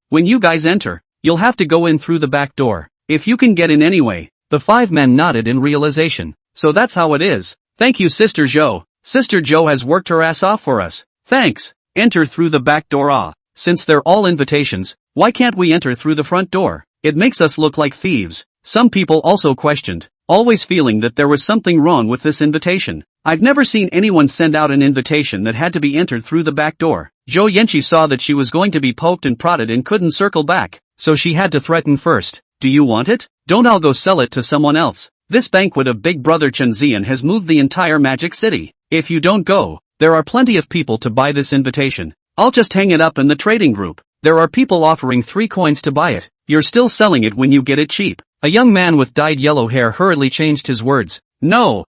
when you guys enter, you'll have to go in through the back door. If you can get in anyway. The 5 men nodded in realization. So that's how it is. Thank you, Sister Zhou. Sister Zhou has worked her ass off for us. Thanks. Enter through the back door. Since they're all invitations, why can't we enter through the front door? It makes us look like thieves. Some people also questioned, always feeling that there was something wrong with this invitation. I've never seen anyone send out an invitation that had to be entered through the back door. Zhou Yanqi saw that she was going to be poked and prodded and couldn't circle back, so she had to threaten first. Do you want it? Don't, I'll go sell it to someone else. This banquet of Big Brother Chen Xian has moved the entire Magic City. If you don't go, there are plenty of people to buy this invitation. I'll just hang it up in the trading group. There are people offering 3 coins to buy it. You're still selling it when you get it cheap. A young man with dyed yellow hair hurriedly changed his words. No,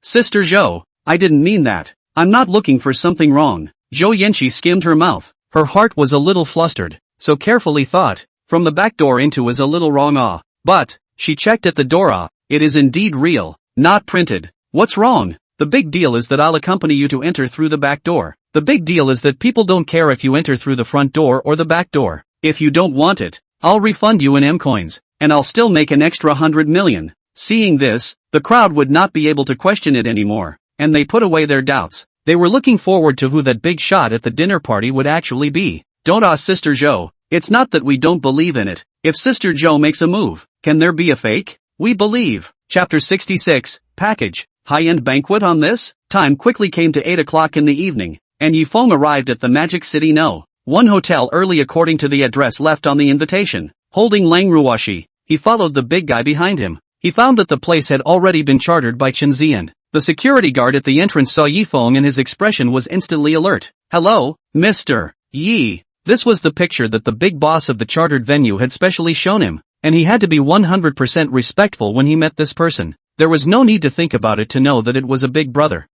Sister Zhou, I didn't mean that. I'm not looking for something wrong. Zhou Yanqi skimmed her mouth. Her heart was a little flustered, so carefully thought. From the back door into is a little wrong. But she checked at the door. It is indeed real, not printed. What's wrong? The big deal is that I'll accompany you to enter through the back door. The big deal is that people don't care if you enter through the front door or the back door. If you don't want it, I'll refund you in M coins, and I'll still make an extra 100 million. Seeing this, the crowd would not be able to question it anymore, and they put away their doubts. They were looking forward to who that big shot at the dinner party would actually be. Don't ask Sister Zhou. It's not that we don't believe in it. If Sister Zhou makes a move, can there be a fake? We believe. Chapter 66, Package. High-end banquet on this? Time quickly came to 8 o'clock in the evening, and Yi Feng arrived at the Magic City No. 1 hotel early according to the address left on the invitation. Holding Lang Ruoshi, he followed the big guy behind him. He found that the place had already been chartered by Chen Xian. The security guard at the entrance saw Yi Feng and his expression was instantly alert. Hello, Mr. Yi. This was the picture that the big boss of the chartered venue had specially shown him, and he had to be 100% respectful when he met this person. There was no need to think about it to know that it was a big brother.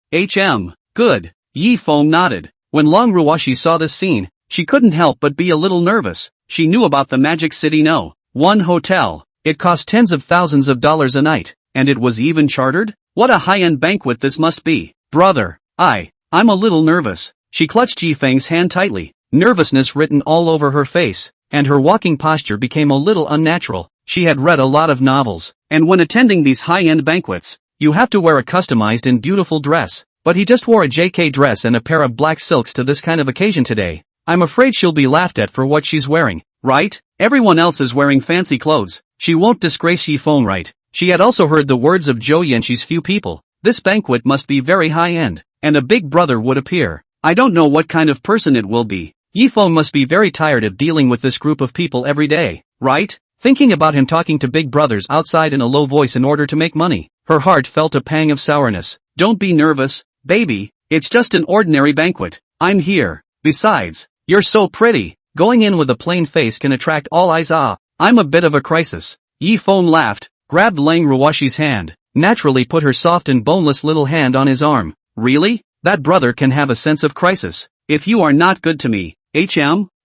Good. Yi Feng nodded. When Lang Ruoshi saw this scene, she couldn't help but be a little nervous. She knew about the Magic City No. 1 hotel. It cost tens of thousands of dollars a night, and it was even chartered? What a high-end banquet this must be. Brother, I'm a little nervous. She clutched Yi Feng's hand tightly, nervousness written all over her face, and her walking posture became a little unnatural. She had read a lot of novels, and when attending these high-end banquets, you have to wear a customized and beautiful dress. But he just wore a JK dress and a pair of black silks to this kind of occasion today. I'm afraid she'll be laughed at for what she's wearing, right? Everyone else is wearing fancy clothes. She won't disgrace Yi Feng, right? She had also heard the words of Zhou Yanqi's few people. This banquet must be very high-end, and a big brother would appear. I don't know what kind of person it will be. Yi Feng must be very tired of dealing with this group of people every day, right? Thinking about him talking to big brothers outside in a low voice in order to make money, her heart felt a pang of sourness. Don't be nervous, baby, it's just an ordinary banquet. I'm here. Besides, you're so pretty. Going in with a plain face can attract all eyes. I'm a bit of a crisis. Yi Feng laughed, grabbed Lang Ruoshi's hand, naturally put her soft and boneless little hand on his arm. Really? That brother can have a sense of crisis. If you are not good to me,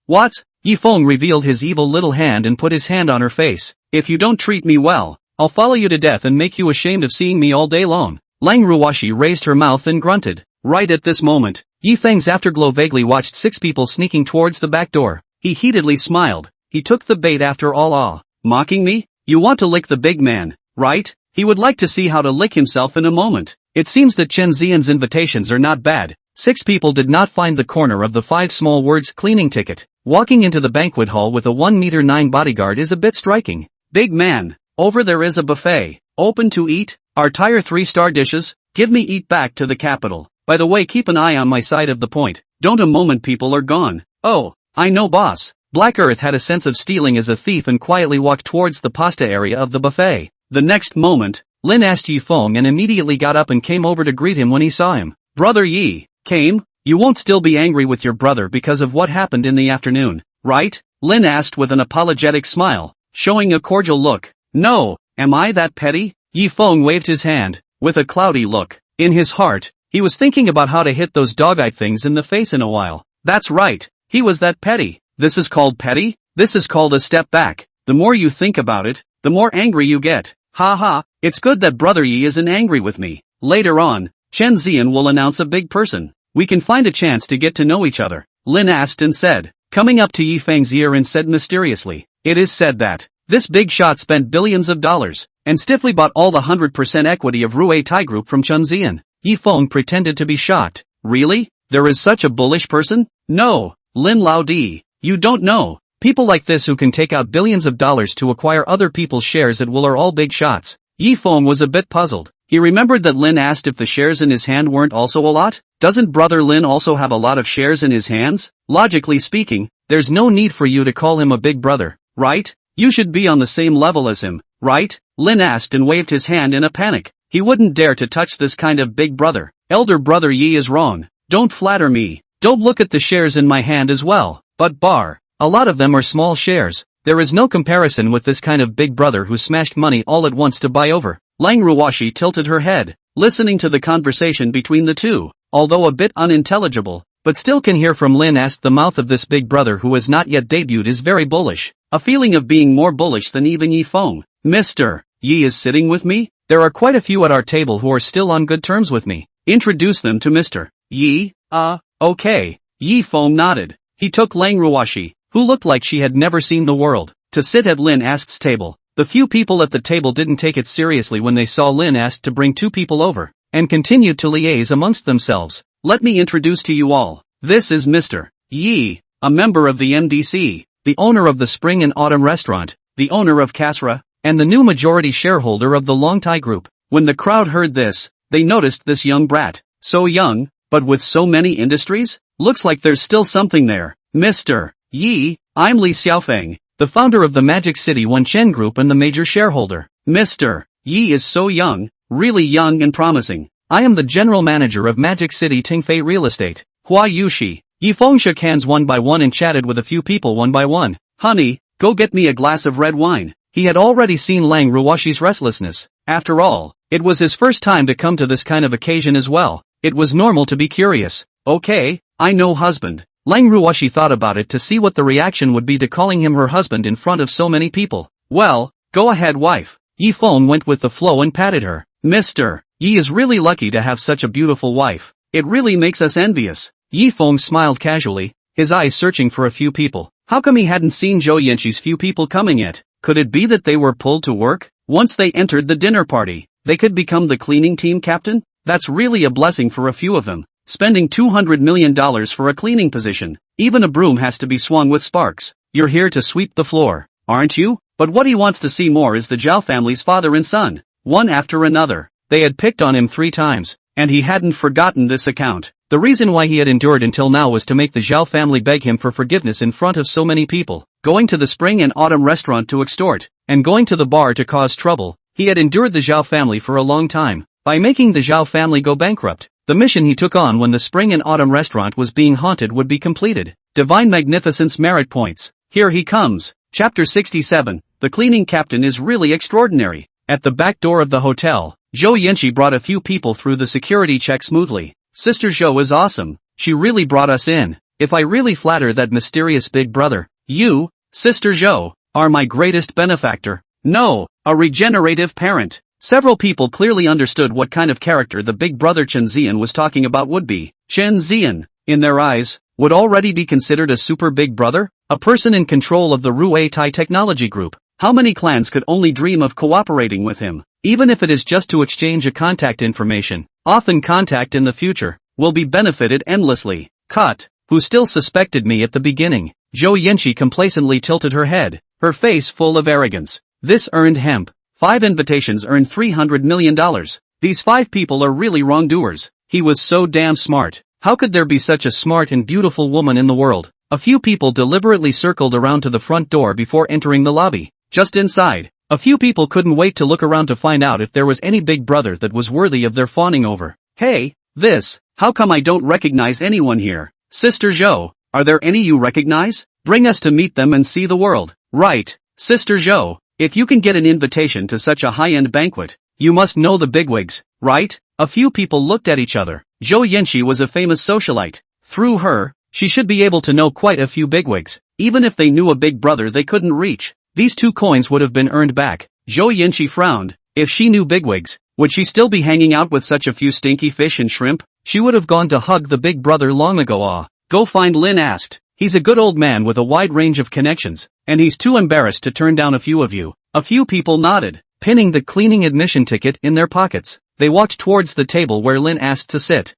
what? Yi Feng revealed his evil little hand and put his hand on her face. If you don't treat me well, I'll follow you to death and make you ashamed of seeing me all day long. Lang Ruoshi raised her mouth and grunted. Right at this moment, Yi Feng's afterglow vaguely watched 6 people sneaking towards the back door. He heatedly smiled. He took the bait after all. Mocking me? You want to lick the big man, right? He would like to see how to lick himself in a moment. It seems that Chen Xian's invitations are not bad. 6 people did not find the corner of the 5 small words cleaning ticket. Walking into the banquet hall with a 1'9" bodyguard is a bit striking. Big man, over there is a buffet. Open to eat? Our tier 3-star dishes? Give me eat back to the capital. By the way, keep an eye on my side of the point. Don't a moment people are gone. Oh, I know boss. Black Earth had a sense of stealing as a thief and quietly walked towards the pasta area of the buffet. The next moment, Lin asked Yi Feng and immediately got up and came over to greet him when he saw him. Brother Yi, came? You won't still be angry with your brother because of what happened in the afternoon. right? Lin asked with an apologetic smile, showing a cordial look. No, am I that petty? Yi Feng waved his hand, with a cloudy look. In his heart, he was thinking about how to hit those dog-eyed things in the face in a while. That's right, he was that petty. This is called petty? This is called a step back. The more you think about it, the more angry you get. Ha ha, it's good that Brother Yi isn't angry with me. Later on, Chen Zian will announce a big person. We can find a chance to get to know each other. Lin asked and said, coming up to Yi Feng's ear and said mysteriously, it is said that this big shot spent billions of dollars and stiffly bought all the 100% equity of Ruei Tai Group from Chen Zian. Yi Feng pretended to be shocked. Really? There is such a bullish person? No, Lin Lao Di, you don't know. People like this who can take out billions of dollars to acquire other people's shares at will are all big shots. Yi Feng was a bit puzzled. He remembered that Lin asked if the shares in his hand weren't also a lot. Doesn't brother Lin also have a lot of shares in his hands? Logically speaking, there's no need for you to call him a big brother, right? You should be on the same level as him, right? Lin asked and waved his hand in a panic. He wouldn't dare to touch this kind of big brother. Elder brother Yi is wrong. Don't flatter me. Don't look at the shares in my hand as well. But a lot of them are small shares. There is no comparison with this kind of big brother who smashed money all at once to buy over. Lang Ruoshi tilted her head, listening to the conversation between the two, although a bit unintelligible, but still can hear from Lin asked the mouth of this big brother who has not yet debuted is very bullish. A feeling of being more bullish than even Yi Feng. Mr. Yi is sitting with me? There are quite a few at our table who are still on good terms with me. Introduce them to Mr. Yi. Okay. Yi Feng nodded. He took Lang Ruoshi, who looked like she had never seen the world, to sit at Lin Asked's table. The few people at the table didn't take it seriously when they saw Lin asked to bring two people over, and continued to liaise amongst themselves. Let me introduce to you all. This is Mr. Yi, a member of the MDC, the owner of the Spring and Autumn restaurant, the owner of Kasra, and the new majority shareholder of the Longtai Group. When the crowd heard this, they noticed this young brat, so young, but with so many industries? Looks like there's still something there. Mr. Yi, I'm Li Xiaofeng, the founder of the Magic City Wenchen Group and the major shareholder. Mr. Yi is so young, really young and promising. I am the general manager of Magic City Tingfei Real Estate. Hua Yushi. Yi Feng shook hands one by one and chatted with a few people one by one. Honey, go get me a glass of red wine. He had already seen Lang Ruoshi's restlessness. After all, it was his first time to come to this kind of occasion as well. It was normal to be curious. Okay, I know husband. Lang Ruoshi thought about it to see what the reaction would be to calling him her husband in front of so many people. Well, go ahead wife. Yi Feng went with the flow and patted her. Mr. Yi is really lucky to have such a beautiful wife. It really makes us envious. Yi Feng smiled casually, his eyes searching for a few people. How come he hadn't seen Zhou Yanqi's few people coming yet? Could it be that they were pulled to work? Once they entered the dinner party, they could become the cleaning team captain? That's really a blessing for a few of them. Spending $200 million for a cleaning position. Even a broom has to be swung with sparks. You're here to sweep the floor, aren't you? But what he wants to see more is the Zhao family's father and son. One after another. They had picked on him 3 times, and he hadn't forgotten this account. The reason why he had endured until now was to make the Zhao family beg him for forgiveness in front of so many people. Going to the Spring and Autumn restaurant to extort, and going to the bar to cause trouble. He had endured the Zhao family for a long time. By making the Zhao family go bankrupt, the mission he took on when the Spring and Autumn restaurant was being haunted would be completed. Divine Magnificence merit points. Here he comes. Chapter 67. The cleaning captain is really extraordinary. At the back door of the hotel, Zhou Yanqi brought a few people through the security check smoothly. Sister Zhou is awesome. She really brought us in. If I really flatter that mysterious big brother, you, Sister Zhou, are my greatest benefactor. No, a regenerative parent. Several people clearly understood what kind of character the big brother Chen Zian was talking about would be. Chen Zian, in their eyes, would already be considered a super big brother, a person in control of the Ruei Tai Technology Group. How many clans could only dream of cooperating with him? Even if it is just to exchange a contact information, often contact in the future, will be benefited endlessly. Cut, who still suspected me at the beginning. Zhou Yanqi complacently tilted her head, her face full of arrogance. This earned hemp. 5 invitations earned $300 million. These 5 people are really wrongdoers. He was so damn smart. How could there be such a smart and beautiful woman in the world? A few people deliberately circled around to the front door before entering the lobby. Just inside, a few people couldn't wait to look around to find out if there was any big brother that was worthy of their fawning over. Hey, how come I don't recognize anyone here? Sister Zhou, are there any you recognize? Bring us to meet them and see the world. Right, Sister Zhou. If you can get an invitation to such a high-end banquet, you must know the bigwigs, right? A few people looked at each other. Zhou Yanqi was a famous socialite. Through her, she should be able to know quite a few bigwigs. Even if they knew a big brother they couldn't reach, these 2 coins would have been earned back. Zhou Yanqi frowned. If she knew bigwigs, would she still be hanging out with such a few stinky fish and shrimp? She would have gone to hug the big brother long ago. Go find Lin asked. He's a good old man with a wide range of connections, and he's too embarrassed to turn down a few of you. A few people nodded, pinning the cleaning admission ticket in their pockets. They walked towards the table where Lin asked to sit.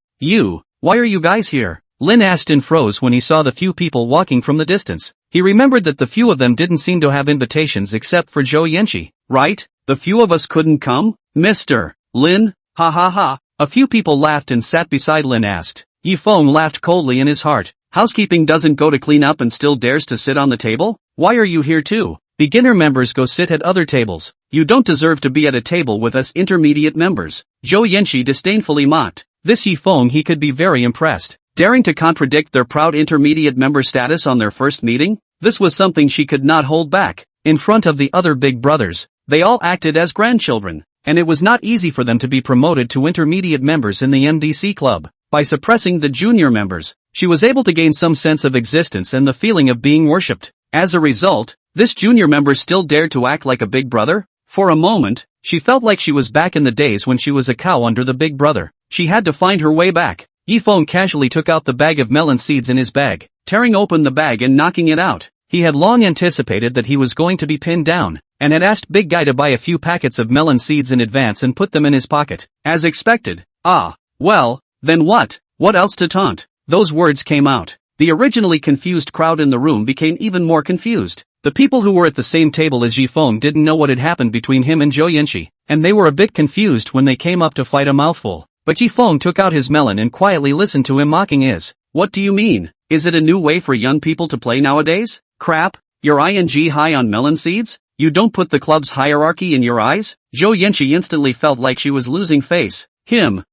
Why are you guys here? Lin asked and froze when he saw the few people walking from the distance. He remembered that the few of them didn't seem to have invitations except for Zhou Yanqi. Right? The few of us couldn't come? Mr. Lin? Ha ha ha. A few people laughed and sat beside Lin asked. Feng laughed coldly in his heart. Housekeeping doesn't go to clean up and still dares to sit on the table? Why are you here too? Beginner members go sit at other tables. You don't deserve to be at a table with us intermediate members. Zhou Yanqi disdainfully mocked. This Feng he could be very impressed. Daring to contradict their proud intermediate member status on their first meeting? This was something she could not hold back. In front of the other big brothers, they all acted as grandchildren, and it was not easy for them to be promoted to intermediate members in the MDC club. By suppressing the junior members, she was able to gain some sense of existence and the feeling of being worshipped. As a result, this junior member still dared to act like a big brother? For a moment, she felt like she was back in the days when she was a cow under the big brother. She had to find her way back. Feng casually took out the bag of melon seeds in his bag, tearing open the bag and knocking it out. He had long anticipated that he was going to be pinned down, and had asked Big Guy to buy a few packets of melon seeds in advance and put them in his pocket. As expected. Well, then what? What else to taunt? Those words came out. The originally confused crowd in the room became even more confused. The people who were at the same table as Feng didn't know what had happened between him and Zhou Yanqi, and they were a bit confused when they came up to fight a mouthful. But Feng took out his melon and quietly listened to him mocking his. What do you mean? Is it a new way for young people to play nowadays? Crap, you're ing high on melon seeds? You don't put the club's hierarchy in your eyes? Zhou Yanqi instantly felt like she was losing face. Him,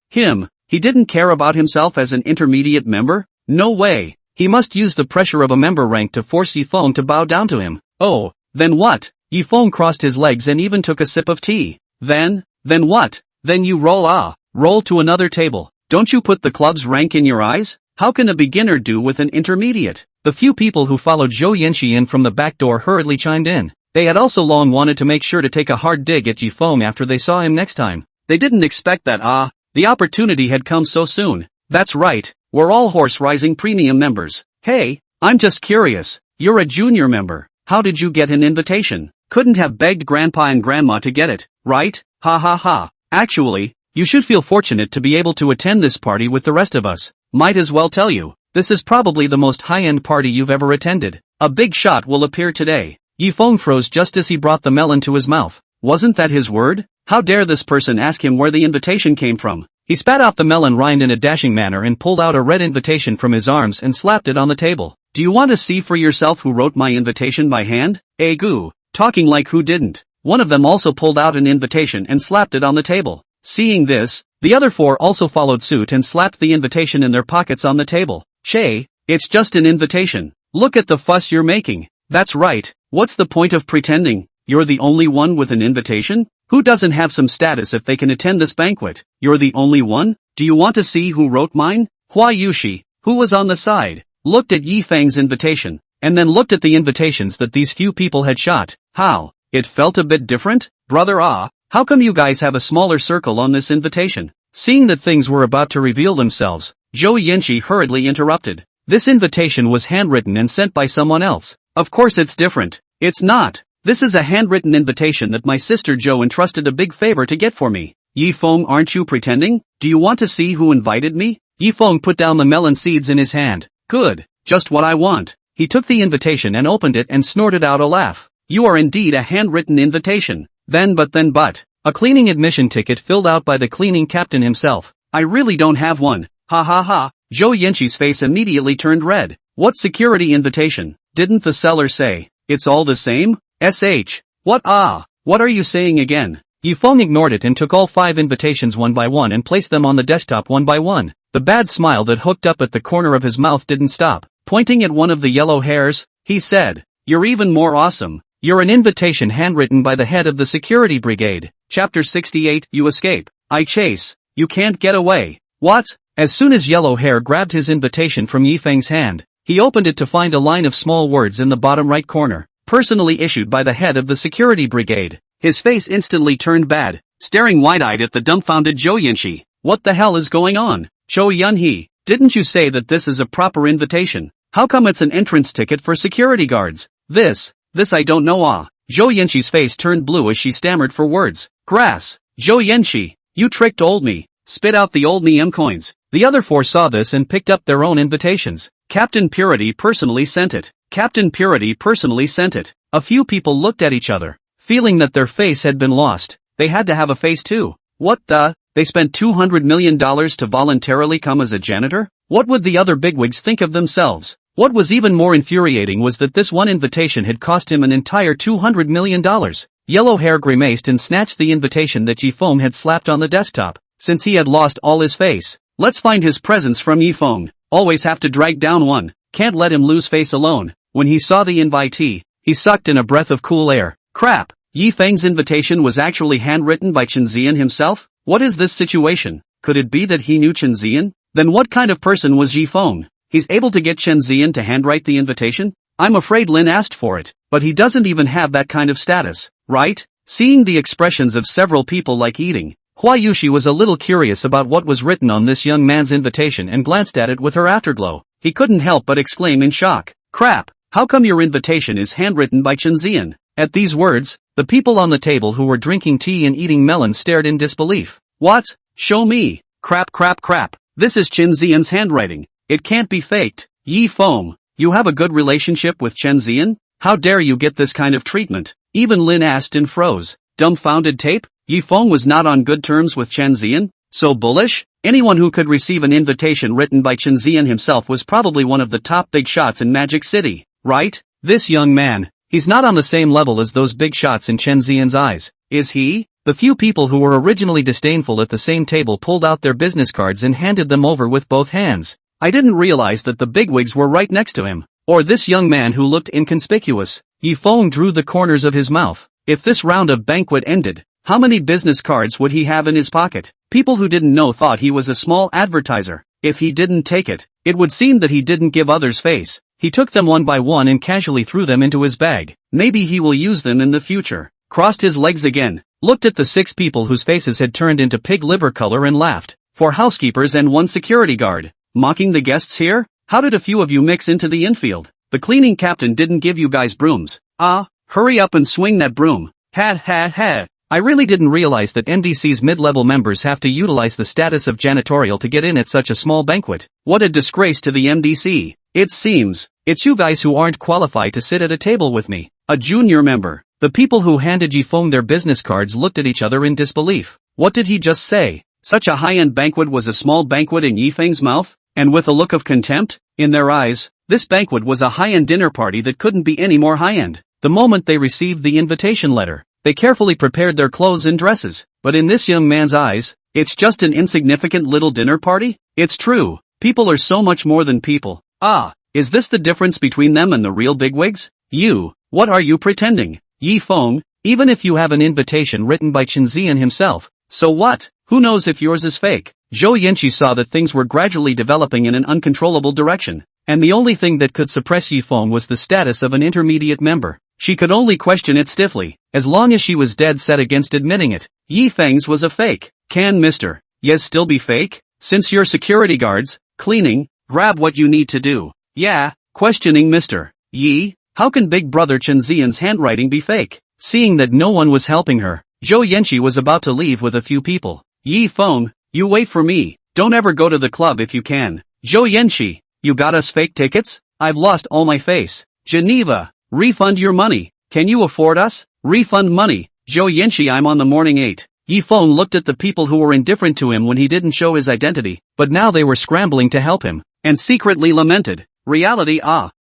he didn't care about himself as an intermediate member? No way. He must use the pressure of a member rank to force Feng to bow down to him. Oh, then what? Feng crossed his legs and even took a sip of tea. Then what? Then you roll to another table. Don't you put the club's rank in your eyes? How can a beginner do with an intermediate? The few people who followed Zhou Yanqi in from the back door hurriedly chimed in. They had also long wanted to make sure to take a hard dig at Feng after they saw him next time. They didn't expect that the opportunity had come so soon. That's right, we're all Horse Rising Premium members. Hey, I'm just curious, you're a junior member. How did you get an invitation? Couldn't have begged Grandpa and Grandma to get it, right? Ha ha ha. Actually, you should feel fortunate to be able to attend this party with the rest of us. Might as well tell you, this is probably the most high-end party you've ever attended. A big shot will appear today. Feng froze just as he brought the melon to his mouth. Wasn't that his word? How dare this person ask him where the invitation came from? He spat out the melon rind in a dashing manner and pulled out a red invitation from his arms and slapped it on the table. Do you want to see for yourself who wrote my invitation by hand? Goo. Talking like who didn't. One of them also pulled out an invitation and slapped it on the table. Seeing this, the other 4 also followed suit and slapped the invitation in their pockets on the table. Che, it's just an invitation. Look at the fuss you're making. That's right, what's the point of pretending? You're the only one with an invitation? Who doesn't have some status if they can attend this banquet? You're the only one? Do you want to see who wrote mine? Hua Yushi, who was on the side, looked at Feng's invitation, and then looked at the invitations that these few people had shot. How? It felt a bit different? Brother how come you guys have a smaller circle on this invitation? Seeing that things were about to reveal themselves, Zhou Yanqi hurriedly interrupted. This invitation was handwritten and sent by someone else. Of course it's different. It's not. This is a handwritten invitation that my sister Zhou entrusted a big favor to get for me. Feng, aren't you pretending? Do you want to see who invited me? Feng put down the melon seeds in his hand. Good. Just what I want. He took the invitation and opened it and snorted out a laugh. You are indeed a handwritten invitation. But. A cleaning admission ticket filled out by the cleaning captain himself. I really don't have one. Ha ha ha. Zhou Yanqi's face immediately turned red. What security invitation? Didn't the seller say, it's all the same? What are you saying again? Feng ignored it and took all 5 invitations one by one and placed them on the desktop one by one. The bad smile that hooked up at the corner of his mouth didn't stop. Pointing at one of the yellow hairs, He said. You're even more awesome. You're an invitation handwritten by the head of the security brigade. Chapter 68. You escape. I chase. You can't get away. What? As soon as Yellow Hair grabbed his invitation from Yifeng's hand, he opened it to find a line of small words in the bottom right corner, personally issued by the head of the security brigade. His face instantly turned bad, staring wide-eyed at the dumbfounded Zhou Yanxi. What the hell is going on? Zhou Yunhe, didn't you say that this is a proper invitation? How come it's an entrance ticket for security guards? This I don't know. Zhou Yanxi's face turned blue as she stammered for words. Grass. Zhou Yanxi, you tricked old me. Spit out the old M coins. The other four saw this and picked up their own invitations. Captain Purity personally sent it. Captain Purity personally sent it. A few people looked at each other, feeling that their face had been lost. They had to have a face too. What the? They spent $200 million to voluntarily come as a janitor? What would the other bigwigs think of themselves? What was even more infuriating was that this one invitation had cost him an entire $200 million. Yellow Hair grimaced and snatched the invitation that Yifeng had slapped on the desktop, since he had lost all his face. Let's find his presents from Yifeng. Always have to drag down one. Can't let him lose face alone. When he saw the invitee, he sucked in a breath of cool air. Crap! Yifeng's invitation was actually handwritten by Chen Ziyan himself? What is this situation? Could it be that he knew Chen Ziyan? Then what kind of person was Yifeng? He's able to get Chen Ziyan to handwrite the invitation? I'm afraid Lin asked for it, but he doesn't even have that kind of status, right? Seeing the expressions of several people like eating, Hua Yushi was a little curious about what was written on this young man's invitation and glanced at it with her afterglow. He couldn't help but exclaim in shock. Crap! How come your invitation is handwritten by Chen Ziyan? At these words, the people on the table who were drinking tea and eating melons stared in disbelief. What? Show me. Crap. This is Chen Ziyan's handwriting. It can't be faked. Yifeng, you have a good relationship with Chen Ziyan? How dare you get this kind of treatment? Even Lin asked and froze. Dumbfounded tape? Yifeng was not on good terms with Chen Ziyan? So bullish? Anyone who could receive an invitation written by Chen Ziyan himself was probably one of the top big shots in Magic City, right? This young man, he's not on the same level as those big shots in Chen Ziyan's eyes, is he? The few people who were originally disdainful at the same table pulled out their business cards and handed them over with both hands. I didn't realize that the bigwigs were right next to him, or this young man who looked inconspicuous. Yifeng drew the corners of his mouth. If this round of banquet ended, how many business cards would he have in his pocket? People who didn't know thought he was a small advertiser. If he didn't take it, it would seem that he didn't give others face. He took them one by one and casually threw them into his bag. Maybe he will use them in the future. Crossed his legs again, looked at the 6 people whose faces had turned into pig liver color and laughed. 4 housekeepers and 1 security guard. Mocking the guests here? How did a few of you mix into the infield? The cleaning captain didn't give you guys brooms. Hurry up and swing that broom. Ha. I really didn't realize that MDC's mid-level members have to utilize the status of janitorial to get in at such a small banquet. What a disgrace to the MDC. It seems, it's you guys who aren't qualified to sit at a table with me. A junior member. The people who handed Yifeng their business cards looked at each other in disbelief. What did he just say? Such a high-end banquet was a small banquet in Yifeng's mouth? And with a look of contempt in their eyes, this banquet was a high-end dinner party that couldn't be any more high-end. The moment they received the invitation letter, they carefully prepared their clothes and dresses. But in this young man's eyes, it's just an insignificant little dinner party? It's true, people are so much more than people. Is this the difference between them and the real bigwigs? What are you pretending? Yifeng, even if you have an invitation written by Chen Ziyan himself, so what? Who knows if yours is fake? Zhou Yanxi saw that things were gradually developing in an uncontrollable direction, and the only thing that could suppress Yifeng was the status of an intermediate member. She could only question it stiffly, as long as she was dead set against admitting it. Yifeng's was a fake. Can Mr. Yes still be fake? Since you're security guards, cleaning, grab what you need to do. Yeah, questioning Mr. Yi, how can Big Brother Chen Ziyan's handwriting be fake? Seeing that no one was helping her, Zhou Yanxi was about to leave with a few people. Yifeng, you wait for me. Don't ever go to the club if you can. Zhou Yanxi, you got us fake tickets? I've lost all my face. Geneva, refund your money. Can you afford us? Refund money. Zhou Yanxi, I'm on the morning 8. Yifeng looked at the people who were indifferent to him when he didn't show his identity, but now they were scrambling to help him, and secretly lamented. Reality.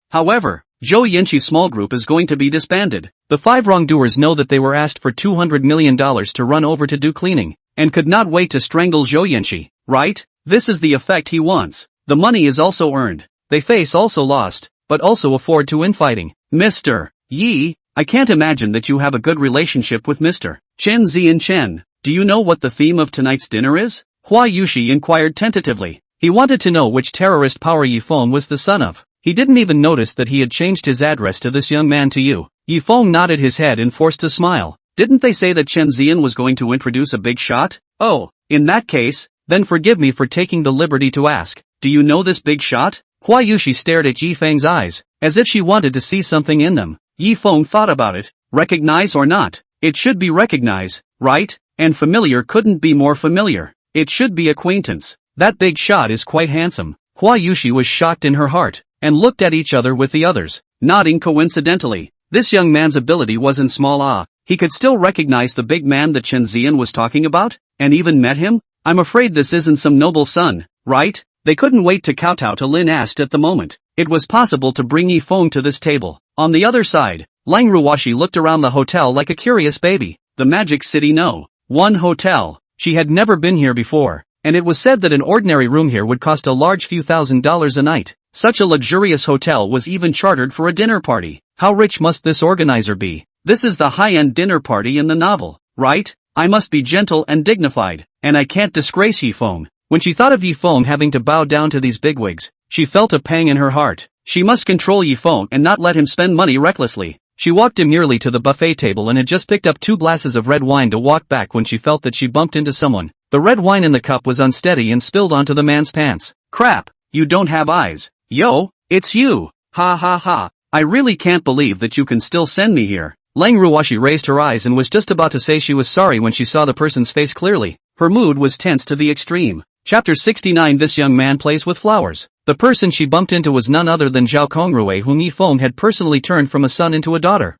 However, Zhou Yanxi's small group is going to be disbanded. The 5 wrongdoers know that they were asked for $200 million to run over to do cleaning, and could not wait to strangle Zhou Yanxi, right? This is the effect he wants. The money is also earned. They face also lost, but also afford to infighting. Mr. Yi, I can't imagine that you have a good relationship with Mr. Chen Chen. Do you know what the theme of tonight's dinner is? Hua Yushi inquired tentatively. He wanted to know which terrorist power Yi Feng was the son of. He didn't even notice that he had changed his address to this young man to you. Yi Feng nodded his head and forced a smile. Didn't they say that Chen Zian was going to introduce a big shot? Oh, in that case, then forgive me for taking the liberty to ask. Do you know this big shot? Hua Yushi stared at Yi Feng's eyes, as if she wanted to see something in them. Yi Feng thought about it. Recognize or not? It should be recognize, right? And familiar couldn't be more familiar. It should be acquaintance. That big shot is quite handsome. Hua Yushi was shocked in her heart, and looked at each other with the others, nodding coincidentally. This young man's ability wasn't small. He could still recognize the big man that Chen Zian was talking about, and even met him? I'm afraid this isn't some noble son, right? They couldn't wait to kowtow to Lin asked at the moment. It was possible to bring Yi Feng to this table. On the other side, Lang Ruoshi looked around the hotel like a curious baby. The Magic City No. 1 hotel. She had never been here before, and it was said that an ordinary room here would cost a large few $1,000s a night. Such a luxurious hotel was even chartered for a dinner party. How rich must this organizer be? This is the high-end dinner party in the novel, right? I must be gentle and dignified, and I can't disgrace Yi Feng. When she thought of Yi Feng having to bow down to these bigwigs, she felt a pang in her heart. She must control Yi Feng and not let him spend money recklessly. She walked demurely to the buffet table and had just picked up 2 glasses of red wine to walk back when she felt that she bumped into someone. The red wine in the cup was unsteady and spilled onto the man's pants. Crap, you don't have eyes. Yo, it's you. Ha ha ha. I really can't believe that you can still send me here. Lang Ruoshi raised her eyes and was just about to say she was sorry when she saw the person's face clearly. Her mood was tense to the extreme. Chapter 69. This young man plays with flowers. The person she bumped into was none other than Zhao Kongrui, whom Yi Feng had personally turned from a son into a daughter.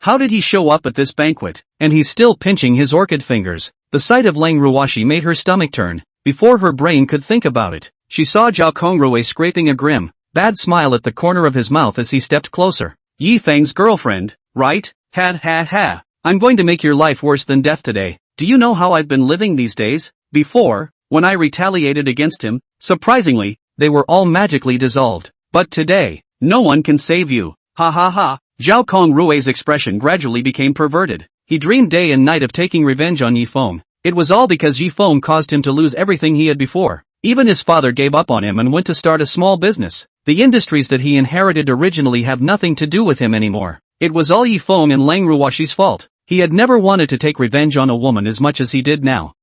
How did he show up at this banquet? And he's still pinching his orchid fingers. The sight of Lang Ruoshi made her stomach turn. Before her brain could think about it, she saw Zhao Kongrui scraping a grim, bad smile at the corner of his mouth as he stepped closer. Yi Feng's girlfriend, right? Ha. I'm going to make your life worse than death today. Do you know how I've been living these days? Before, when I retaliated against him, surprisingly, they were all magically dissolved. But today, no one can save you. Ha ha ha. Zhao Kongrui's expression gradually became perverted. He dreamed day and night of taking revenge on Yi Feng. It was all because Yi Feng caused him to lose everything he had before. Even his father gave up on him and went to start a small business. The industries that he inherited originally have nothing to do with him anymore. It was all Yi Feng and Lang Ruoshi's fault. He had never wanted to take revenge on a woman as much as he did now.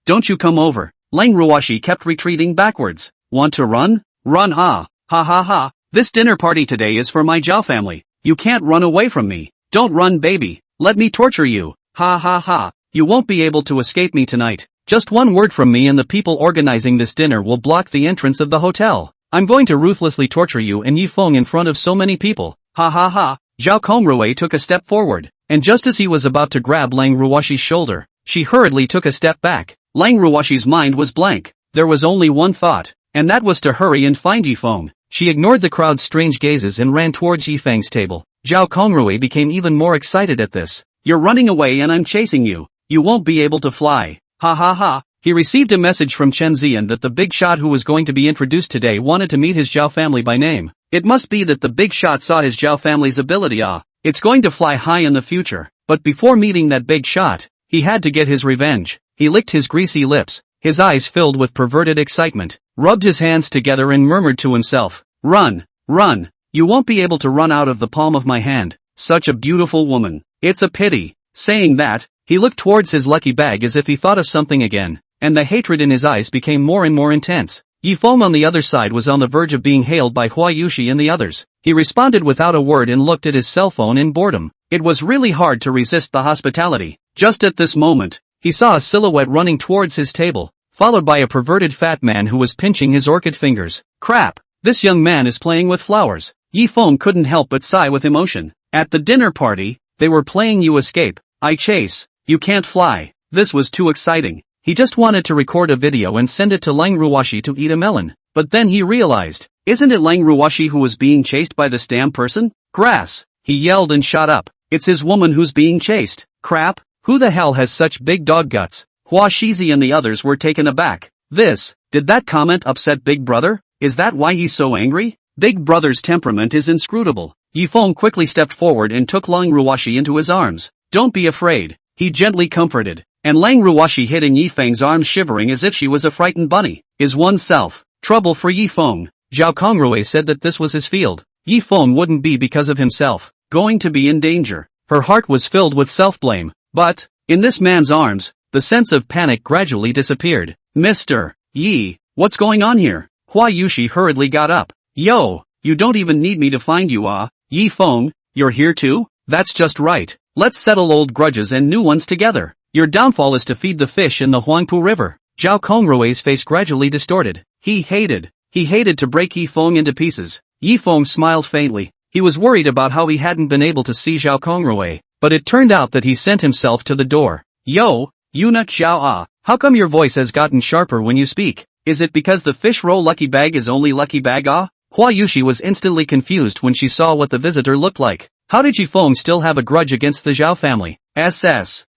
Don't you come over. Lang Ruoshi kept retreating backwards. Want to run? Run Ha ha ha. This dinner party today is for my Zhao family. You can't run away from me. Don't run, baby. Let me torture you. Ha ha ha. You won't be able to escape me tonight. Just one word from me and the people organizing this dinner will block the entrance of the hotel. I'm going to ruthlessly torture you and Yi Feng in front of so many people. Ha ha ha. Zhao Kongrui took a step forward, and just as he was about to grab Lang Ruoshi's shoulder, she hurriedly took a step back. Lang Ruoshi's mind was blank. There was only one thought, and that was to hurry and find Yi Feng. She ignored the crowd's strange gazes and ran towards Yi Feng's table. Zhao Kongrui became even more excited at this. You're running away and I'm chasing you. You won't be able to fly. Ha ha ha. He received a message from Chen Zian that the big shot who was going to be introduced today wanted to meet his Zhao family by name. It must be that the big shot saw his Zhao family's ability. It's going to fly high in the future. But before meeting that big shot, he had to get his revenge. He licked his greasy lips, his eyes filled with perverted excitement, rubbed his hands together and murmured to himself, Run. You won't be able to run out of the palm of my hand. Such a beautiful woman. It's a pity. Saying that, he looked towards his lucky bag as if he thought of something again, and the hatred in his eyes became more and more intense. Yi Feng on the other side was on the verge of being hailed by Hua Yushi and the others. He responded without a word and looked at his cell phone in boredom. It was really hard to resist the hospitality. Just at this moment, he saw a silhouette running towards his table, followed by a perverted fat man who was pinching his orchid fingers. Crap! This young man is playing with flowers. Yi Feng couldn't help but sigh with emotion. At the dinner party, they were playing You Escape, I Chase, You Can't Fly. This was too exciting. He just wanted to record a video and send it to Lang Ruoshi to eat a melon. But then he realized, isn't it Lang Ruoshi who was being chased by this damn person? Grass! He yelled and shot up. It's his woman who's being chased. Crap! Who the hell has such big dog guts? Hua Shizi and the others were taken aback. Did that comment upset Big Brother? Is that why he's so angry? Big brother's temperament is inscrutable. Yi Feng quickly stepped forward and took Lang Ruoshi into his arms. Don't be afraid, he gently comforted. And Lang Ruoshi hid in Yi Feng's arms, shivering as if she was a frightened bunny. Is oneself trouble for Yi Feng? Zhao Congrue said that this was his field. Yi Feng wouldn't be, because of himself, going to be in danger. Her heart was filled with self-blame. But, in this man's arms, the sense of panic gradually disappeared. Mr. Yi, what's going on here? Hua Yushi hurriedly got up. Yo, you don't even need me to find you, ah. Yi Feng, you're here too? That's just right. Let's settle old grudges and new ones together. Your downfall is to feed the fish in the Huangpu River. Zhao Congrue's face gradually distorted. He hated to break Yi Feng into pieces. Yi Feng smiled faintly. He was worried about how he hadn't been able to see Zhao Congrue, but it turned out that he sent himself to the door. Yo, eunuch Zhao Ah, how come your voice has gotten sharper when you speak? Is it because the fish roll lucky bag is only lucky bag ah? Hua Yushi was instantly confused when she saw what the visitor looked like. How did Yi Feng still have a grudge against the Zhao family?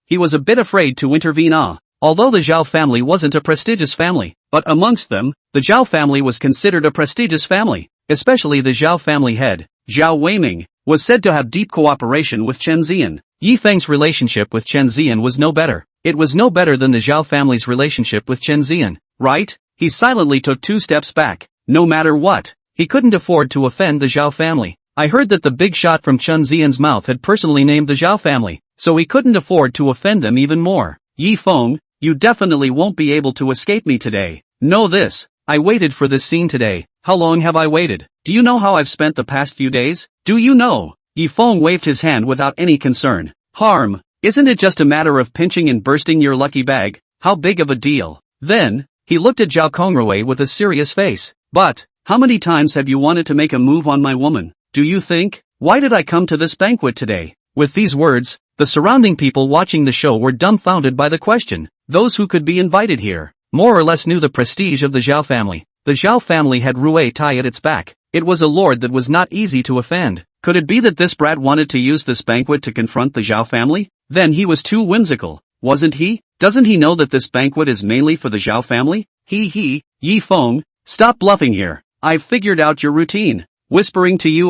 He was a bit afraid to intervene ah. Although the Zhao family wasn't a prestigious family, but amongst them, the Zhao family was considered a prestigious family. Especially the Zhao family head, Zhao Weiming, was said to have deep cooperation with Chen Zian. Yi Feng's relationship with Chen Zian was no better. It was no better than the Zhao family's relationship with Chen Zian, right? He silently took 2 steps back. No matter what, he couldn't afford to offend the Zhao family. I heard that the big shot from Chen Zian's mouth had personally named the Zhao family, so he couldn't afford to offend them even more. Yi Feng, you definitely won't be able to escape me today. Know this, I waited for this scene today. How long have I waited? Do you know how I've spent the past few days? Do you know? Yi Feng waved his hand without any concern. Harm, isn't it just a matter of pinching and bursting your lucky bag? How big of a deal? Then, he looked at Zhao Congrue with a serious face. But, how many times have you wanted to make a move on my woman? Do you think? Why did I come to this banquet today? With these words, the surrounding people watching the show were dumbfounded by the question. Those who could be invited here, more or less knew the prestige of the Zhao family. The Zhao family had Rui Tai at its back. It was a lord that was not easy to offend. Could it be that this brat wanted to use this banquet to confront the Zhao family? Then he was too whimsical, wasn't he? Doesn't he know that this banquet is mainly for the Zhao family? Yi Feng, stop bluffing here. I've figured out your routine. Whispering to you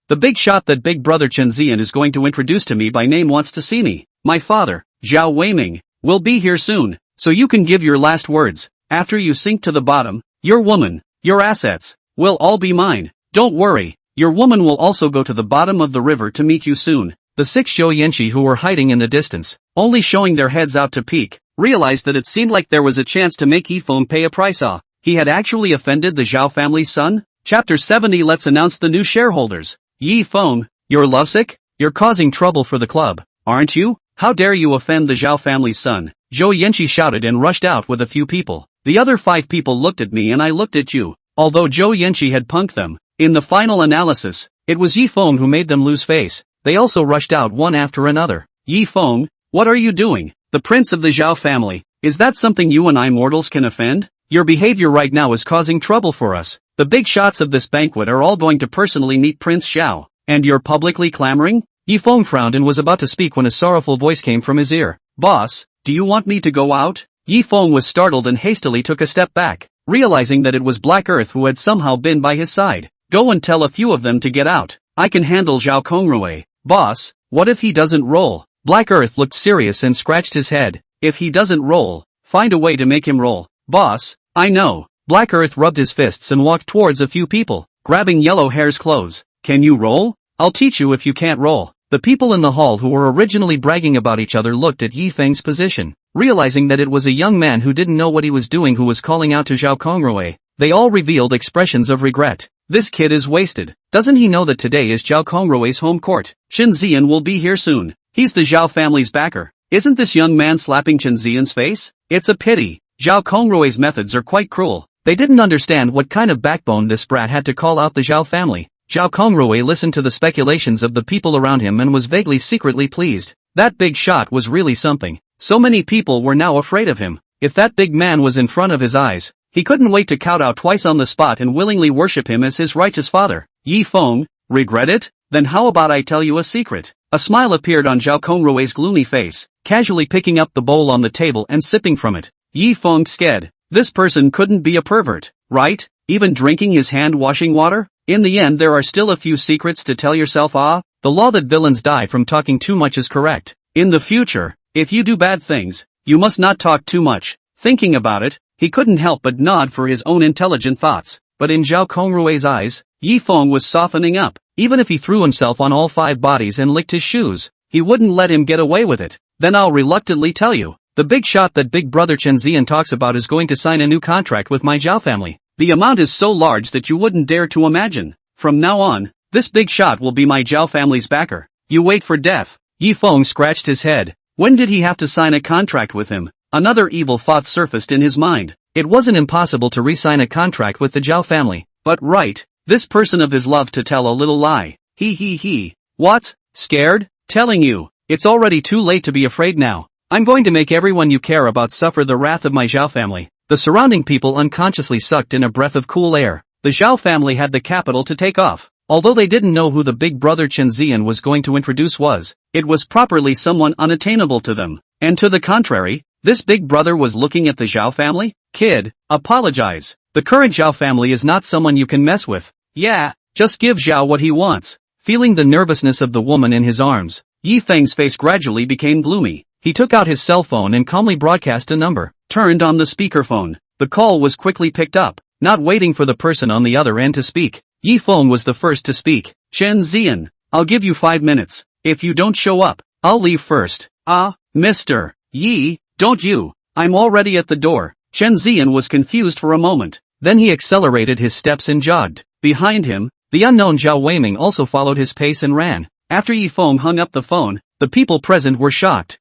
the big shot that big brother Chen Zian is going to introduce to me by name wants to see me. My father, Zhao Weiming, will be here soon, so you can give your last words. After you sink to the bottom, your woman, your assets, will all be mine. Don't worry, your woman will also go to the bottom of the river to meet you soon. The 6 Zhou who were hiding in the distance, only showing their heads out to peek, realized that it seemed like there was a chance to make Yi Feng pay a price. He had actually offended the Zhao family's son? Chapter 70. Let's announce the new shareholders. Yi Feng, you're lovesick? You're causing trouble for the club, aren't you? How dare you offend the Zhao family's son? Zhou Yanqi shouted and rushed out with a few people. The other 5 people looked at me and I looked at you. Although Zhou Yanqi had punked them, in the final analysis, it was Yi Feng who made them lose face. They also rushed out one after another. Yi Feng, what are you doing? The prince of the Zhao family, is that something you and I mortals can offend? Your behavior right now is causing trouble for us. The big shots of this banquet are all going to personally meet Prince Xiao, and you're publicly clamoring? Yi Feng frowned and was about to speak when a sorrowful voice came from his ear. Boss, do you want me to go out? Yi Feng was startled and hastily took a step back, realizing that it was Black Earth who had somehow been by his side. Go and tell a few of them to get out. I can handle Zhao Congrue. Boss, what if he doesn't roll? Black Earth looked serious and scratched his head. If he doesn't roll, find a way to make him roll. Boss, I know. Black Earth rubbed his fists and walked towards a few people, grabbing Yellow Hair's clothes. Can you roll? I'll teach you if you can't roll. The people in the hall who were originally bragging about each other looked at Yi Feng's position, realizing that it was a young man who didn't know what he was doing who was calling out to Zhao Congrue. They all revealed expressions of regret. This kid is wasted. Doesn't he know that today is Zhao Congrue's home court? Chen Zian will be here soon. He's the Zhao family's backer. Isn't this young man slapping Chen Zian's face? It's a pity. Zhao Congrue's methods are quite cruel. They didn't understand what kind of backbone this brat had to call out the Zhao family. Zhao Congrue listened to the speculations of the people around him and was vaguely secretly pleased. That big shot was really something. So many people were now afraid of him. If that big man was in front of his eyes, he couldn't wait to kowtow twice on the spot and willingly worship him as his righteous father. Yi Feng, regret it? Then how about I tell you a secret? A smile appeared on Zhao Congrue's gloomy face, casually picking up the bowl on the table and sipping from it. Yi Feng sked. This person couldn't be a pervert, right? Even drinking his hand-washing water? In the end there are still a few secrets to tell yourself. The law that villains die from talking too much is correct. In the future, if you do bad things, you must not talk too much. Thinking about it, he couldn't help but nod for his own intelligent thoughts. But in Zhao Kongrue's eyes, Yi Feng was softening up. Even if he threw himself on all 5 bodies and licked his shoes, he wouldn't let him get away with it. Then I'll reluctantly tell you, the big shot that big brother Chen Zian talks about is going to sign a new contract with my Zhao family. The amount is so large that you wouldn't dare to imagine. From now on, this big shot will be my Zhao family's backer. You wait for death. Yi Feng scratched his head. When did he have to sign a contract with him? Another evil thought surfaced in his mind. It wasn't impossible to re-sign a contract with the Zhao family. But right, this person of his loved to tell a little lie. He. What? Scared? Telling you, it's already too late to be afraid now. I'm going to make everyone you care about suffer the wrath of my Zhao family. The surrounding people unconsciously sucked in a breath of cool air. The Zhao family had the capital to take off. Although they didn't know who the big brother Chen Zian was going to introduce was, it was properly someone unattainable to them. And to the contrary, this big brother was looking at the Zhao family? Kid, apologize. The current Zhao family is not someone you can mess with. Yeah, just give Zhao what he wants. Feeling the nervousness of the woman in his arms, Yi Feng's face gradually became gloomy. He took out his cell phone and calmly broadcast a number, turned on the speakerphone. The call was quickly picked up. Not waiting for the person on the other end to speak, Yi Feng was the first to speak. Chen Zian, I'll give you 5 minutes. If you don't show up, I'll leave first. Mr. Yi, don't you? I'm already at the door. Chen Zian was confused for a moment. Then he accelerated his steps and jogged. Behind him, the unknown Zhao Weiming also followed his pace and ran. After Yi Feng hung up the phone, the people present were shocked.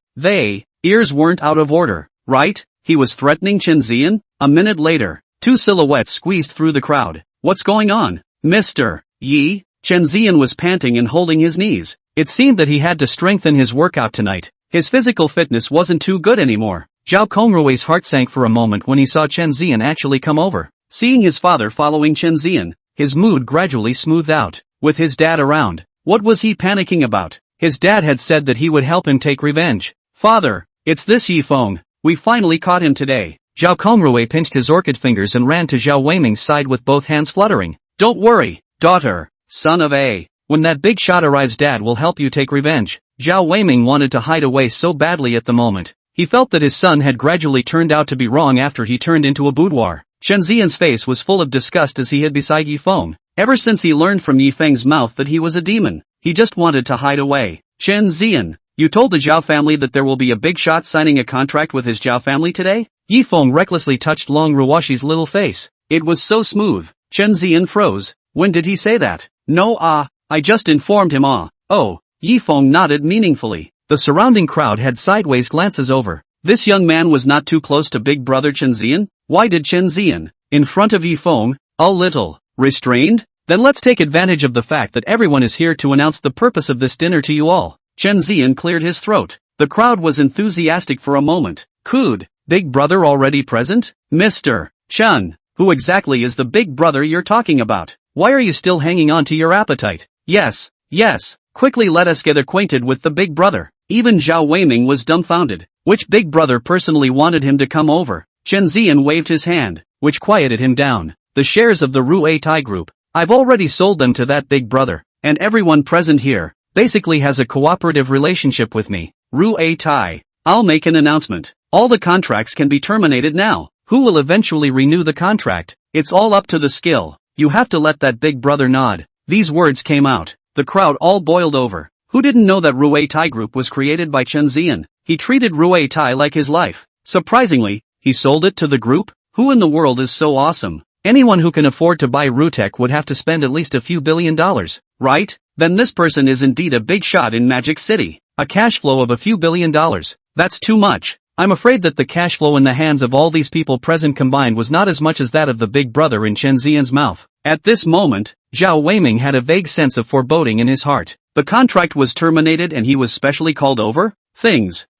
Ears weren't out of order, right? He was threatening Chen Zian? A minute later, 2 silhouettes squeezed through the crowd. What's going on? Mr. Yi? Chen Zian was panting and holding his knees. It seemed that he had to strengthen his workout tonight. His physical fitness wasn't too good anymore. Zhao Kongrue's heart sank for a moment when he saw Chen Zian actually come over. Seeing his father following Chen Zian, his mood gradually smoothed out. With his dad around, what was he panicking about? His dad had said that he would help him take revenge. Father, it's this Yi Feng. We finally caught him today. Zhao Kongrue pinched his orchid fingers and ran to Zhao Weiming's side with both hands fluttering. Don't worry, daughter, son of a. When that big shot arrives, Dad will help you take revenge. Zhao Weiming wanted to hide away so badly at the moment. He felt that his son had gradually turned out to be wrong after he turned into a boudoir. Chen Zian's face was full of disgust as he hid beside Yi Feng. Ever since he learned from Yi Feng's mouth that he was a demon, he just wanted to hide away. Chen Zian, you told the Zhao family that there will be a big shot signing a contract with his Zhao family today? Yi Feng recklessly touched Long Ruoshi's little face. It was so smooth. Chen Zian froze. When did he say that? No, I just informed him. Oh, Yi Feng nodded meaningfully. The surrounding crowd had sideways glances over. This young man was not too close to big brother Chen Zian? Why did Chen Zian, in front of Yi Feng, a little restrained? Then let's take advantage of the fact that everyone is here to announce the purpose of this dinner to you all. Chen Zian cleared his throat. The crowd was enthusiastic for a moment. Could big brother already present? Mr. Chen, who exactly is the big brother you're talking about? Why are you still hanging on to your appetite? Yes, quickly let us get acquainted with the big brother. Even Zhao Weiming was dumbfounded. Which big brother personally wanted him to come over? Chen Zian waved his hand, which quieted him down. The shares of the Ruei Tai group, I've already sold them to that big brother, and everyone present here basically has a cooperative relationship with me. Ruei Tai, I'll make an announcement. All the contracts can be terminated now. Who will eventually renew the contract? It's all up to the skill. You have to let that big brother nod. These words came out. The crowd all boiled over. Who didn't know that Ruei Tai Group was created by Chen Zian? He treated Ruei Tai like his life. Surprisingly, he sold it to the group? Who in the world is so awesome? Anyone who can afford to buy Rutech would have to spend at least a few $1 billion, right? Then this person is indeed a big shot in Magic City. A cash flow of a few $1 billion. That's too much. I'm afraid that the cash flow in the hands of all these people present combined was not as much as that of the big brother in Chen Zian's mouth. At this moment, Zhao Weiming had a vague sense of foreboding in his heart. The contract was terminated and he was specially called over?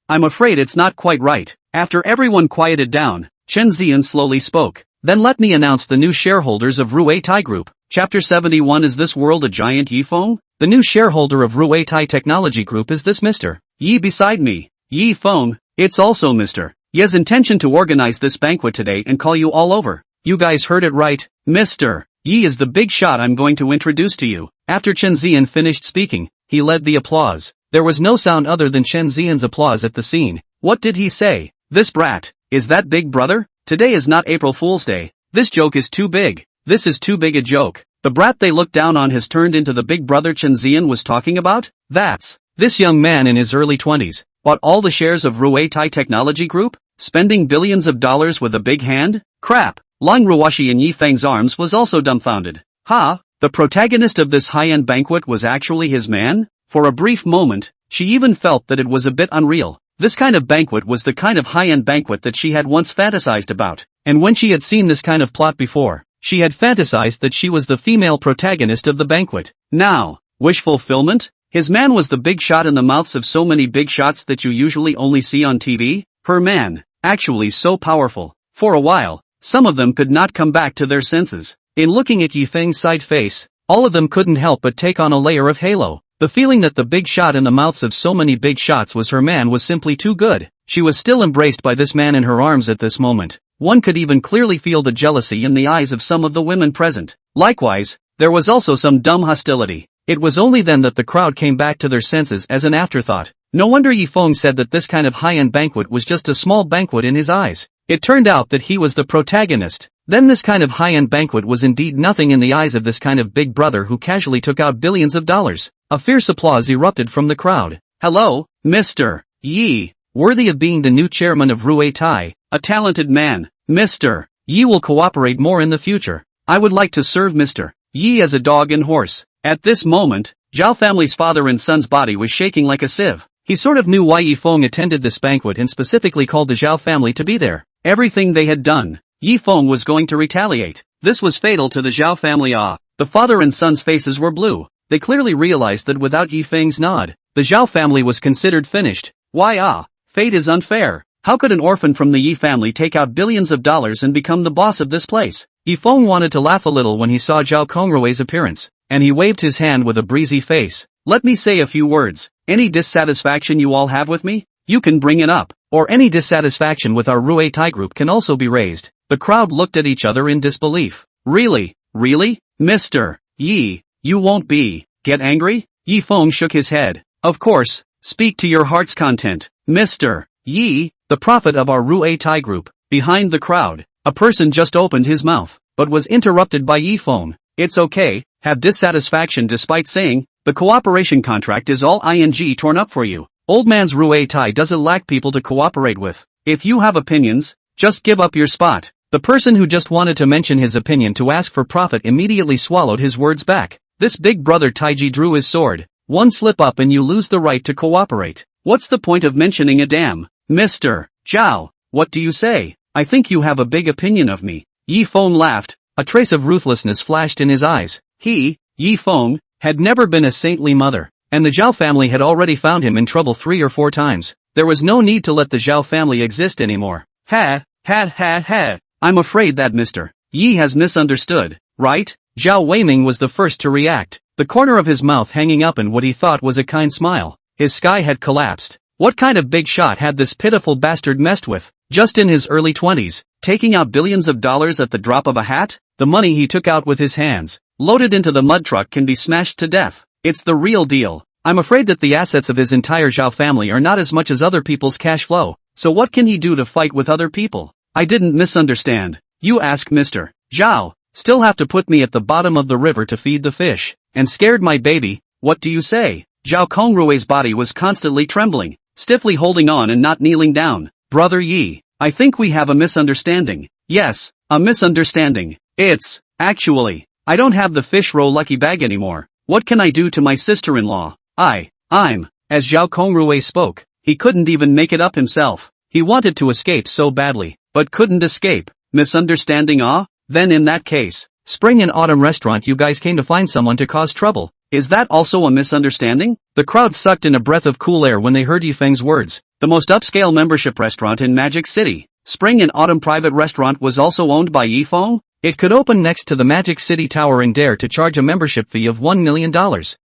I'm afraid it's not quite right. After everyone quieted down, Chen Zian slowly spoke. Then let me announce the new shareholders of Ruei Tai Group. Chapter 71. Is this world a giant Yi Feng? The new shareholder of Ruei Tai Technology Group is this Mr. Yi beside me. Yi Feng. It's also Mr. Ye's intention to organize this banquet today and call you all over. You guys heard it right. Mr. Yi is the big shot I'm going to introduce to you. After Chen Zian finished speaking, he led the applause. There was no sound other than Chen Zian's applause at the scene. What did he say? This brat, is that big brother? Today is not April Fool's Day. This joke is too big. This is too big a joke. The brat they looked down on has turned into the big brother Chen Zian was talking about? This young man in his early 20s, bought all the shares of Ruei Tai Technology Group? Spending billions of dollars with a big hand? Crap. Lang Ruoshi in Yi Feng's arms was also dumbfounded. The protagonist of this high-end banquet was actually his man? For a brief moment, she even felt that it was a bit unreal. This kind of banquet was the kind of high-end banquet that she had once fantasized about. And when she had seen this kind of plot before, she had fantasized that she was the female protagonist of the banquet. Now, wish fulfillment? His man was the big shot in the mouths of so many big shots that you usually only see on TV? Her man, actually so powerful. For a while, some of them could not come back to their senses. In looking at Yi Feng's side face, all of them couldn't help but take on a layer of halo. The feeling that the big shot in the mouths of so many big shots was her man was simply too good. She was still embraced by this man in her arms at this moment. One could even clearly feel the jealousy in the eyes of some of the women present. Likewise, there was also some dumb hostility. It was only then that the crowd came back to their senses as an afterthought. No wonder Yi Feng said that this kind of high-end banquet was just a small banquet in his eyes. It turned out that he was the protagonist. Then this kind of high-end banquet was indeed nothing in the eyes of this kind of big brother who casually took out billions of dollars. A fierce applause erupted from the crowd. Hello, Mr. Yi, worthy of being the new chairman of Ruei Tai, a talented man. Mr. Yi will cooperate more in the future. I would like to serve Mr. Yi as a dog and horse. At this moment, Zhao family's father and son's body was shaking like a sieve. He sort of knew why Yi Feng attended this banquet and specifically called the Zhao family to be there. Everything they had done, Yi Feng was going to retaliate. This was fatal to the Zhao family. The father and son's faces were blue. They clearly realized that without Yi Feng's nod, the Zhao family was considered finished. Why fate is unfair. How could an orphan from the Yi family take out billions of dollars and become the boss of this place? Yi Feng wanted to laugh a little when he saw Zhao Kongrue's appearance, and he waved his hand with a breezy face. Let me say a few words. Any dissatisfaction you all have with me? You can bring it up. Or any dissatisfaction with our Ruei Tai group can also be raised. The crowd looked at each other in disbelief. Really? Mr. Yi, you won't get angry? Yi Feng shook his head. Of course, speak to your heart's content. Mr. Yi, the prophet of our Ruei Tai group. Behind the crowd, a person just opened his mouth, but was interrupted by Yi Feng. It's okay, have dissatisfaction despite saying, the cooperation contract is all torn up for you. Old man's Ruei Tai doesn't lack people to cooperate with. If you have opinions, just give up your spot. The person who just wanted to mention his opinion to ask for profit immediately swallowed his words back. This big brother Taiji drew his sword. One slip up and you lose the right to cooperate. What's the point of mentioning a damn? Mr. Zhao, what do you say? I think you have a big opinion of me. Yi Feng laughed. A trace of ruthlessness flashed in his eyes. He, Yi Feng, had never been a saintly mother, and the Zhao family had already found him in trouble 3 or 4 times. There was no need to let the Zhao family exist anymore. I'm afraid that Mr. Yi has misunderstood, right? Zhao Weiming was the first to react, the corner of his mouth hanging up in what he thought was a kind smile. His sky had collapsed. What kind of big shot had this pitiful bastard messed with? Just in his early 20s, taking out billions of dollars at the drop of a hat? The money he took out with his hands, loaded into the mud truck, can be smashed to death. It's the real deal. I'm afraid that the assets of his entire Zhao family are not as much as other people's cash flow. So what can he do to fight with other people? I didn't misunderstand. You ask Mr. Zhao, still have to put me at the bottom of the river to feed the fish, and scared my baby, what do you say? Zhao Kongrue's body was constantly trembling, stiffly holding on and not kneeling down. Brother Yi, I think we have a misunderstanding. Yes, a misunderstanding. It's, actually, I don't have the fish roll lucky bag anymore. What can I do to my sister-in-law? As Zhao Kongrue spoke, he couldn't even make it up himself. He wanted to escape so badly, but couldn't escape. Misunderstanding? Then in that case, spring and autumn restaurant, you guys came to find someone to cause trouble. Is that also a misunderstanding? The crowd sucked in a breath of cool air when they heard Yi Feng's words. The most upscale membership restaurant in Magic City, Spring and Autumn Private Restaurant, was also owned by Yi Feng? It could open next to the Magic City Tower and dare to charge a membership fee of $1 million.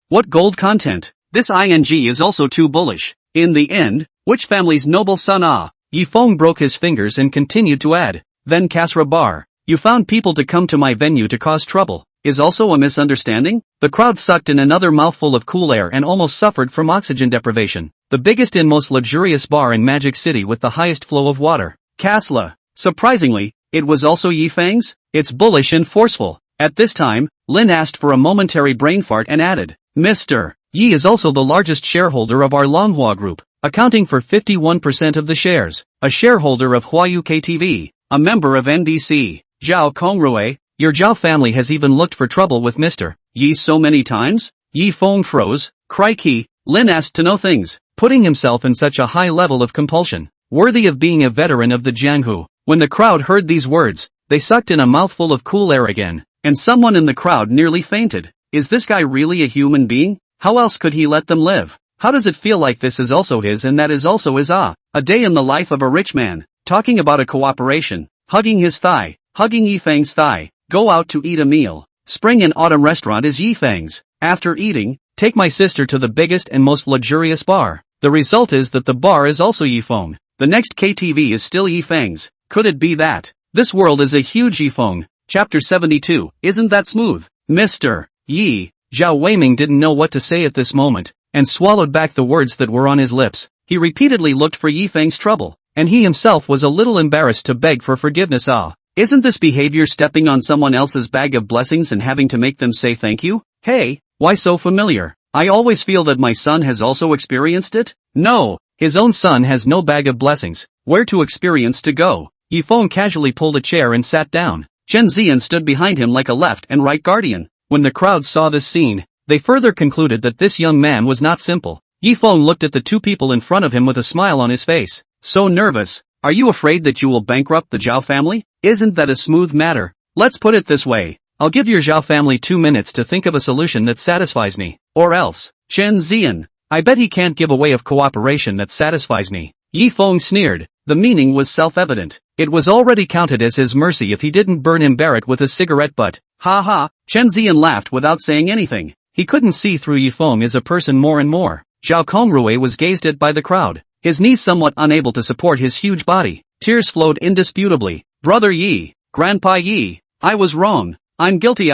What gold content? This is also too bullish. In the end, which family's noble son? Yi Feng broke his fingers and continued to add. Then Kasra Bar. You found people to come to my venue to cause trouble, is also a misunderstanding? The crowd sucked in another mouthful of cool air and almost suffered from oxygen deprivation. The biggest and most luxurious bar in Magic City with the highest flow of water. Kasla. Surprisingly, it was also Yi Feng's? It's bullish and forceful. At this time, Lin asked for a momentary brain fart and added, Mr. Yi is also the largest shareholder of our Longhua Group, accounting for 51% of the shares, a shareholder of Huayu KTV, a member of NDC. Zhao Kongrui, your Zhao family has even looked for trouble with Mr. Yi so many times? Yi Feng froze. Crikey, Lin asked to know things, putting himself in such a high level of compulsion, worthy of being a veteran of the Jianghu. When the crowd heard these words, they sucked in a mouthful of cool air again, and someone in the crowd nearly fainted. Is this guy really a human being? How else could he let them live? How does it feel like this is also his and that is also his? A day in the life of a rich man, talking about a cooperation, hugging his thigh, hugging Yi Feng's thigh, go out to eat a meal. Spring and autumn restaurant is Yi Feng's. After eating, take my sister to the biggest and most luxurious bar. The result is that the bar is also Yi Feng. The next KTV is still Yi Feng's. Could it be that? This world is a huge Yi Feng. Chapter 72, isn't that smooth? Mr. Yi. Zhao Weiming didn't know what to say at this moment, and swallowed back the words that were on his lips. He repeatedly looked for Yi Feng's trouble, and he himself was a little embarrassed to beg for forgiveness. Isn't this behavior stepping on someone else's bag of blessings and having to make them say thank you? Hey, why so familiar? I always feel that my son has also experienced it? No, his own son has no bag of blessings, where to experience to go. Yi Feng casually pulled a chair and sat down. Chen Zian stood behind him like a left and right guardian. When the crowd saw this scene, they further concluded that this young man was not simple. Yi Feng looked at the two people in front of him with a smile on his face. So nervous. Are you afraid that you will bankrupt the Zhao family? Isn't that a smooth matter? Let's put it this way. I'll give your Zhao family 2 minutes to think of a solution that satisfies me. Or else. Chen Zian. I bet he can't give a way of cooperation that satisfies me. Yi Feng sneered. The meaning was self-evident. It was already counted as his mercy if he didn't burn him Barrett with a cigarette butt. Ha ha. Chen Zian laughed without saying anything. He couldn't see through Yi Feng as a person more and more. Zhao Kongrui was gazed at by the crowd, his knees somewhat unable to support his huge body. Tears flowed indisputably. Brother Yi, Grandpa Yi, I was wrong. I'm guilty.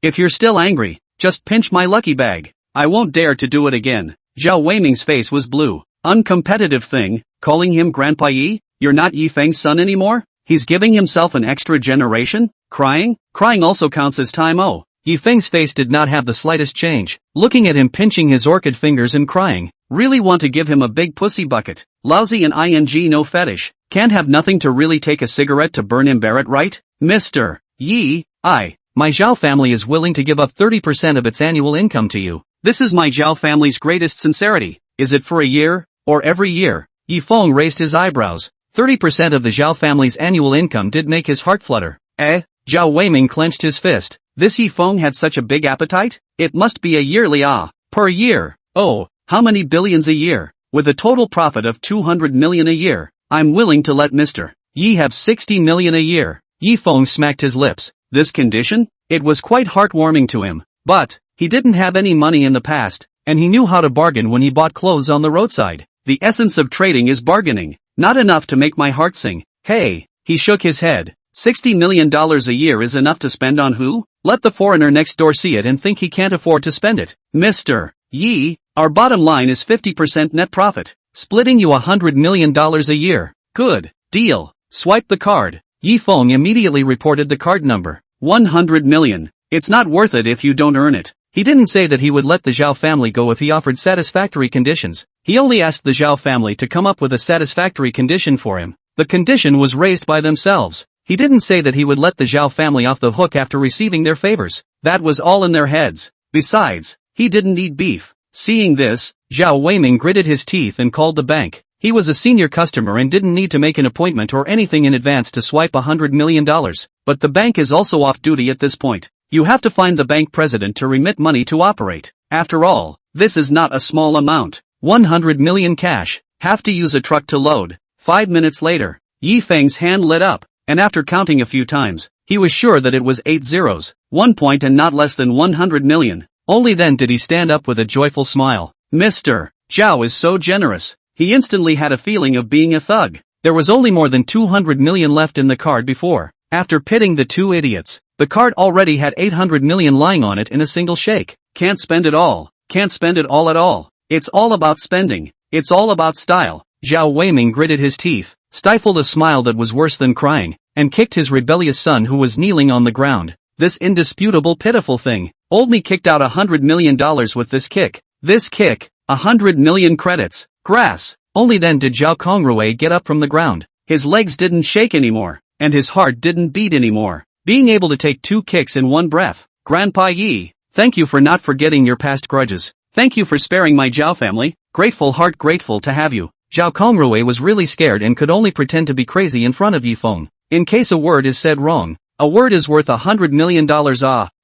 If you're still angry, just pinch my lucky bag. I won't dare to do it again. Zhao Weiming's face was blue. Uncompetitive thing, calling him Grandpa Yi? You're not Yi Feng's son anymore? He's giving himself an extra generation? Crying? Crying also counts as time. Oh. Yi Feng's face did not have the slightest change, looking at him pinching his orchid fingers and crying. Really want to give him a big pussy bucket. Lousy and ing no fetish. Can't have nothing to really take a cigarette to burn him Barrett, right? Mr. Yi, my Zhao family is willing to give up 30% of its annual income to you. This is my Zhao family's greatest sincerity. Is it for a year, or every year? Yi Feng raised his eyebrows. 30% of the Zhao family's annual income did make his heart flutter. Zhao Weiming clenched his fist. This Yi Feng had such a big appetite? It must be a yearly per year. Oh, how many billions a year? With a total profit of 200 million a year, I'm willing to let Mr. Yi have 60 million a year. Yi Feng smacked his lips. This condition? It was quite heartwarming to him. But, he didn't have any money in the past, and he knew how to bargain when he bought clothes on the roadside. The essence of trading is bargaining. Not enough to make my heart sing. Hey, he shook his head. $60 million a year is enough to spend on who? Let the foreigner next door see it and think he can't afford to spend it. Mr. Yi, our bottom line is 50% net profit. Splitting you $100 million a year. Good deal. Swipe the card. Yi Feng immediately reported the card number. 100 million. It's not worth it if you don't earn it. He didn't say that he would let the Zhao family go if he offered satisfactory conditions. He only asked the Zhao family to come up with a satisfactory condition for him. The condition was raised by themselves. He didn't say that he would let the Zhao family off the hook after receiving their favors. That was all in their heads. Besides, he didn't eat beef. Seeing this, Zhao Weiming gritted his teeth and called the bank. He was a senior customer and didn't need to make an appointment or anything in advance to swipe $100 million. But the bank is also off duty at this point. You have to find the bank president to remit money to operate. After all, this is not a small amount. 100 million cash. Have to use a truck to load. 5 minutes later, Yi Feng's hand lit up, and after counting a few times, he was sure that it was 8 zeros, 1 point and not less than 100 million. Only then did he stand up with a joyful smile. Mr. Zhao is so generous. He instantly had a feeling of being a thug. There was only more than 200 million left in the card before After pitting the two idiots, the card already had 800 million lying on it in a single shake. Can't spend it all. Can't spend it all at all. It's all about spending. It's all about style. Zhao Weiming gritted his teeth, stifled a smile that was worse than crying, and kicked his rebellious son who was kneeling on the ground. This indisputable pitiful thing. Old me kicked out $100 million with this kick. This kick. 100 million credits. Grass. Only then did Zhao Kongrui get up from the ground. His legs didn't shake anymore, and his heart didn't beat anymore. Being able to take 2 kicks in one breath. Grandpa Yi, thank you for not forgetting your past grudges. Thank you for sparing my Zhao family. Grateful heart, grateful to have you. Zhao Kongrui was really scared and could only pretend to be crazy in front of Yi Feng. In case a word is said wrong, a word is worth $100 million.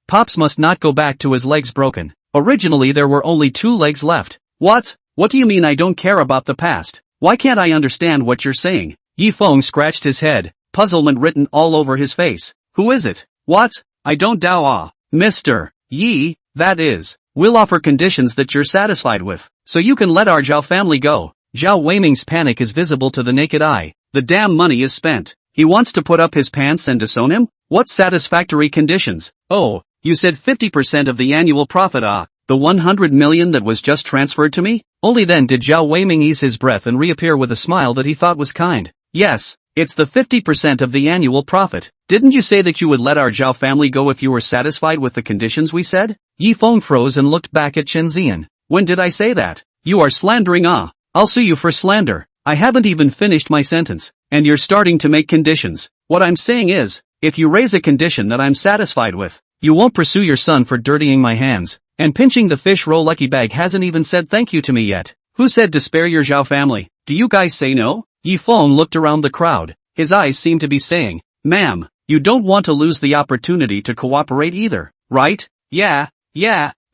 Pops must not go back to his legs broken. Originally there were only 2 legs left. What? What do you mean I don't care about the past? Why can't I understand what you're saying? Yi Feng scratched his head, puzzlement written all over his face. Who is it? What? I don't doubt. Mr. Yi, that is. We'll offer conditions that you're satisfied with, so you can let our Zhao family go. Zhao Weiming's panic is visible to the naked eye. The damn money is spent. He wants to put up his pants and disown him? What satisfactory conditions? Oh, you said 50% of the annual profit. The 100 million that was just transferred to me? Only then did Zhao Weiming ease his breath and reappear with a smile that he thought was kind. Yes, it's the 50% of the annual profit. Didn't you say that you would let our Zhao family go if you were satisfied with the conditions we said? Yi Feng froze and looked back at Chen Zian. When did I say that? You are slandering. I'll sue you for slander. I haven't even finished my sentence, and you're starting to make conditions. What I'm saying is, if you raise a condition that I'm satisfied with, you won't pursue your son for dirtying my hands. And pinching the fish roll lucky bag hasn't even said thank you to me yet. Who said to spare your Zhao family? Do you guys say no? Yi Feng looked around the crowd. His eyes seemed to be saying, ma'am, you don't want to lose the opportunity to cooperate either, right? Yeah,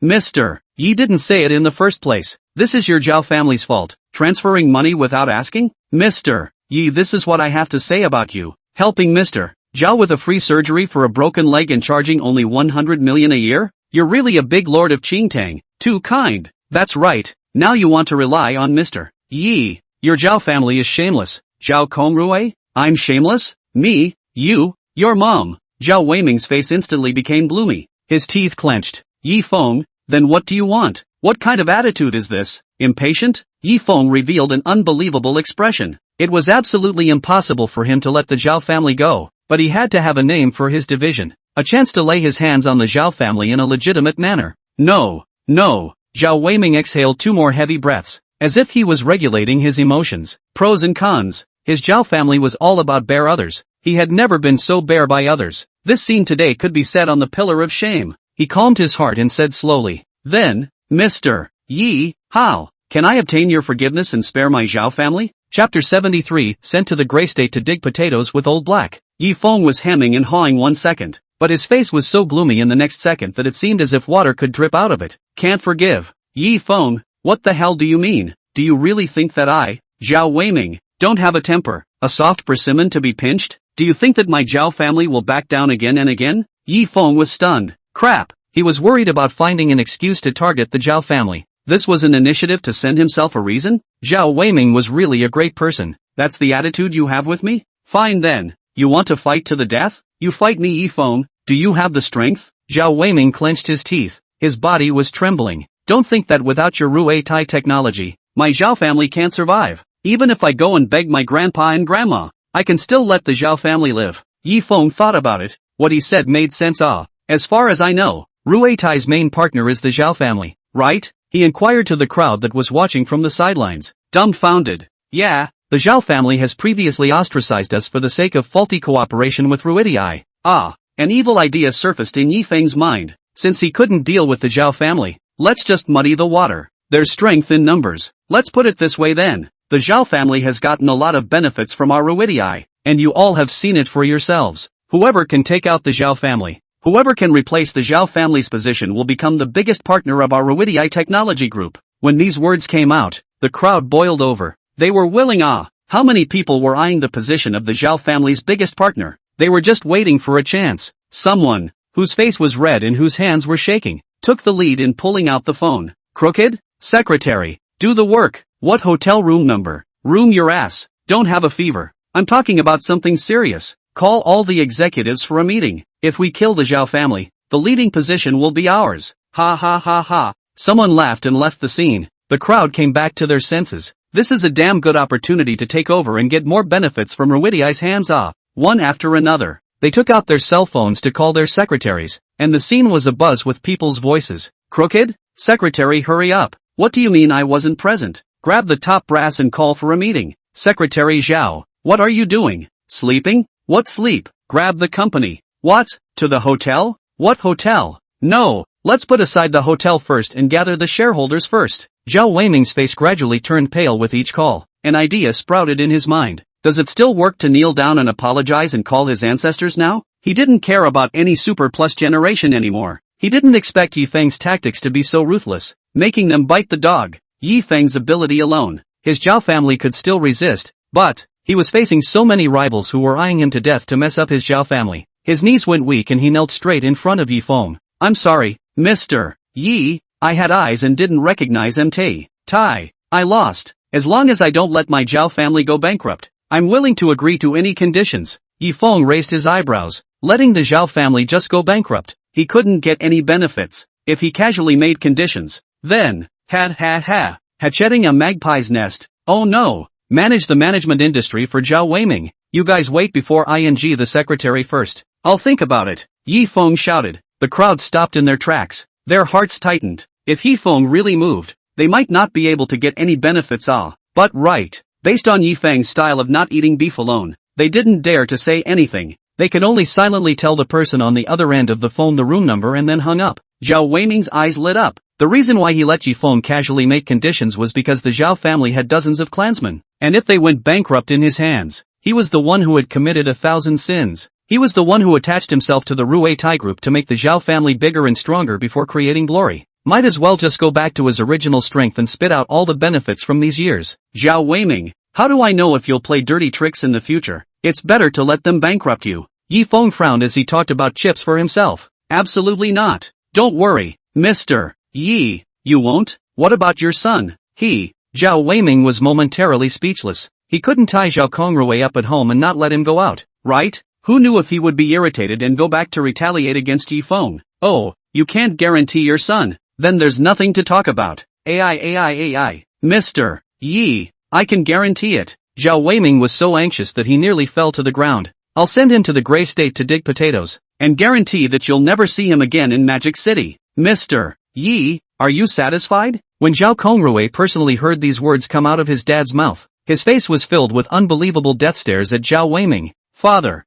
Mr. Yi didn't say it in the first place. This is your Zhao family's fault. Transferring money without asking? Mr. Yi, this is what I have to say about you. Helping Mr. Zhao with a free surgery for a broken leg and charging only 100 million a year? You're really a big lord of Qingtang. Too kind. That's right. Now you want to rely on Mr. Yi. Your Zhao family is shameless. Zhao Kongrui? I'm shameless? Me? You? Your mom? Zhao Weiming's face instantly became gloomy. His teeth clenched. Yi Feng, then what do you want? What kind of attitude is this? Impatient? Yi Feng revealed an unbelievable expression. It was absolutely impossible for him to let the Zhao family go, but he had to have a name for his division. A chance to lay his hands on the Zhao family in a legitimate manner. No. Zhao Weiming exhaled 2 more heavy breaths, as if he was regulating his emotions. Pros and cons. His Zhao family was all about bare others. He had never been so bare by others. This scene today could be set on the pillar of shame. He calmed his heart and said slowly, then, Mr. Yi, how can I obtain your forgiveness and spare my Zhao family? Chapter 73, sent to the gray state to dig potatoes with Old Black. Yi Feng was hemming and hawing 1 second. But his face was so gloomy in the next second that it seemed as if water could drip out of it. Can't forgive. Yi Feng, what the hell do you mean? Do you really think that I, Zhao Weiming, don't have a temper, a soft persimmon to be pinched? Do you think that my Zhao family will back down again and again? Yi Feng was stunned. Crap. He was worried about finding an excuse to target the Zhao family. This was an initiative to send himself a reason? Zhao Weiming was really a great person. That's the attitude you have with me? Fine then. You want to fight to the death? You fight me, Yi Feng. Do you have the strength? Zhao Weiming clenched his teeth. His body was trembling. Don't think that without your Ruei Tai technology, my Zhao family can't survive. Even if I go and beg my grandpa and grandma, I can still let the Zhao family live. Yi Feng thought about it. What he said made sense. As far as I know, Ruei Tai's main partner is the Zhao family, right? He inquired to the crowd that was watching from the sidelines. Dumbfounded. Yeah, the Zhao family has previously ostracized us for the sake of faulty cooperation with Ruei Tai. An evil idea surfaced in Yi Feng's mind. Since he couldn't deal with the Zhao family, let's just muddy the water. There's strength in numbers. Let's put it this way then. The Zhao family has gotten a lot of benefits from our Ruei Tai, and you all have seen it for yourselves. Whoever can take out the Zhao family, whoever can replace the Zhao family's position will become the biggest partner of our Ruei Tai technology group. When these words came out, the crowd boiled over. They were willing. How many people were eyeing the position of the Zhao family's biggest partner? They were just waiting for a chance. Someone, whose face was red and whose hands were shaking, took the lead in pulling out the phone. Crooked? Secretary, do the work. What hotel room number? Room your ass. Don't have a fever. I'm talking about something serious. Call all the executives for a meeting. If we kill the Zhao family, the leading position will be ours. Ha ha ha ha. Someone laughed and left the scene. The crowd came back to their senses. This is a damn good opportunity to take over and get more benefits from Ruidi's hands. One after another, they took out their cell phones to call their secretaries, and the scene was abuzz with people's voices. Crooked? Secretary, hurry up. What do you mean I wasn't present? Grab the top brass and call for a meeting. Secretary Zhao, what are you doing? Sleeping? What sleep? Grab the company. What? To the hotel? What hotel? No, let's put aside the hotel first and gather the shareholders first. Zhao Weiming's face gradually turned pale with each call. An idea sprouted in his mind. Does it still work to kneel down and apologize and call his ancestors now? He didn't care about any Super Plus generation anymore. He didn't expect Yi Feng's tactics to be so ruthless, making them bite the dog. Yi Feng's ability alone, his Zhao family could still resist, but he was facing so many rivals who were eyeing him to death to mess up his Zhao family. His knees went weak and he knelt straight in front of Yi Feng. I'm sorry, Mr. Yi, I had eyes and didn't recognize MT. Tai, I lost. As long as I don't let my Zhao family go bankrupt, I'm willing to agree to any conditions. Yi Feng raised his eyebrows. Letting the Zhao family just go bankrupt, he couldn't get any benefits. If he casually made conditions, then, hatching a magpie's nest. Oh no, manage the management industry for Zhao Weiming. You guys wait before ing the secretary first. I'll think about it. Yi Feng shouted. The crowd stopped in their tracks. Their hearts tightened. If Yi Feng really moved, they might not be able to get any benefits. But right, based on Yi Feng's style of not eating beef alone, they didn't dare to say anything. They could only silently tell the person on the other end of the phone the room number and then hung up. Zhao Weiming's eyes lit up. The reason why he let Yi Feng casually make conditions was because the Zhao family had dozens of clansmen, and if they went bankrupt in his hands, he was the one who had committed 1,000 sins. He was the one who attached himself to the Rui Tai group to make the Zhao family bigger and stronger before creating glory. Might as well just go back to his original strength and spit out all the benefits from these years. Zhao Weiming, how do I know if you'll play dirty tricks in the future? It's better to let them bankrupt you. Yi Feng frowned as he talked about chips for himself. Absolutely not. Don't worry, Mr. Yi, you won't? What about your son? Zhao Weiming was momentarily speechless. He couldn't tie Zhao Conglomerate up at home and not let him go out, right? Who knew if he would be irritated and go back to retaliate against Yi Feng? Oh, you can't guarantee your son. Then there's nothing to talk about. AI. Mr. Yi, I can guarantee it. Zhao Weiming was so anxious that he nearly fell to the ground. I'll send him to the gray state to dig potatoes, and guarantee that you'll never see him again in Magic City. Mr. Yi, are you satisfied? When Zhao Conglomerate personally heard these words come out of his dad's mouth, his face was filled with unbelievable death stares at Zhao Weiming. Father,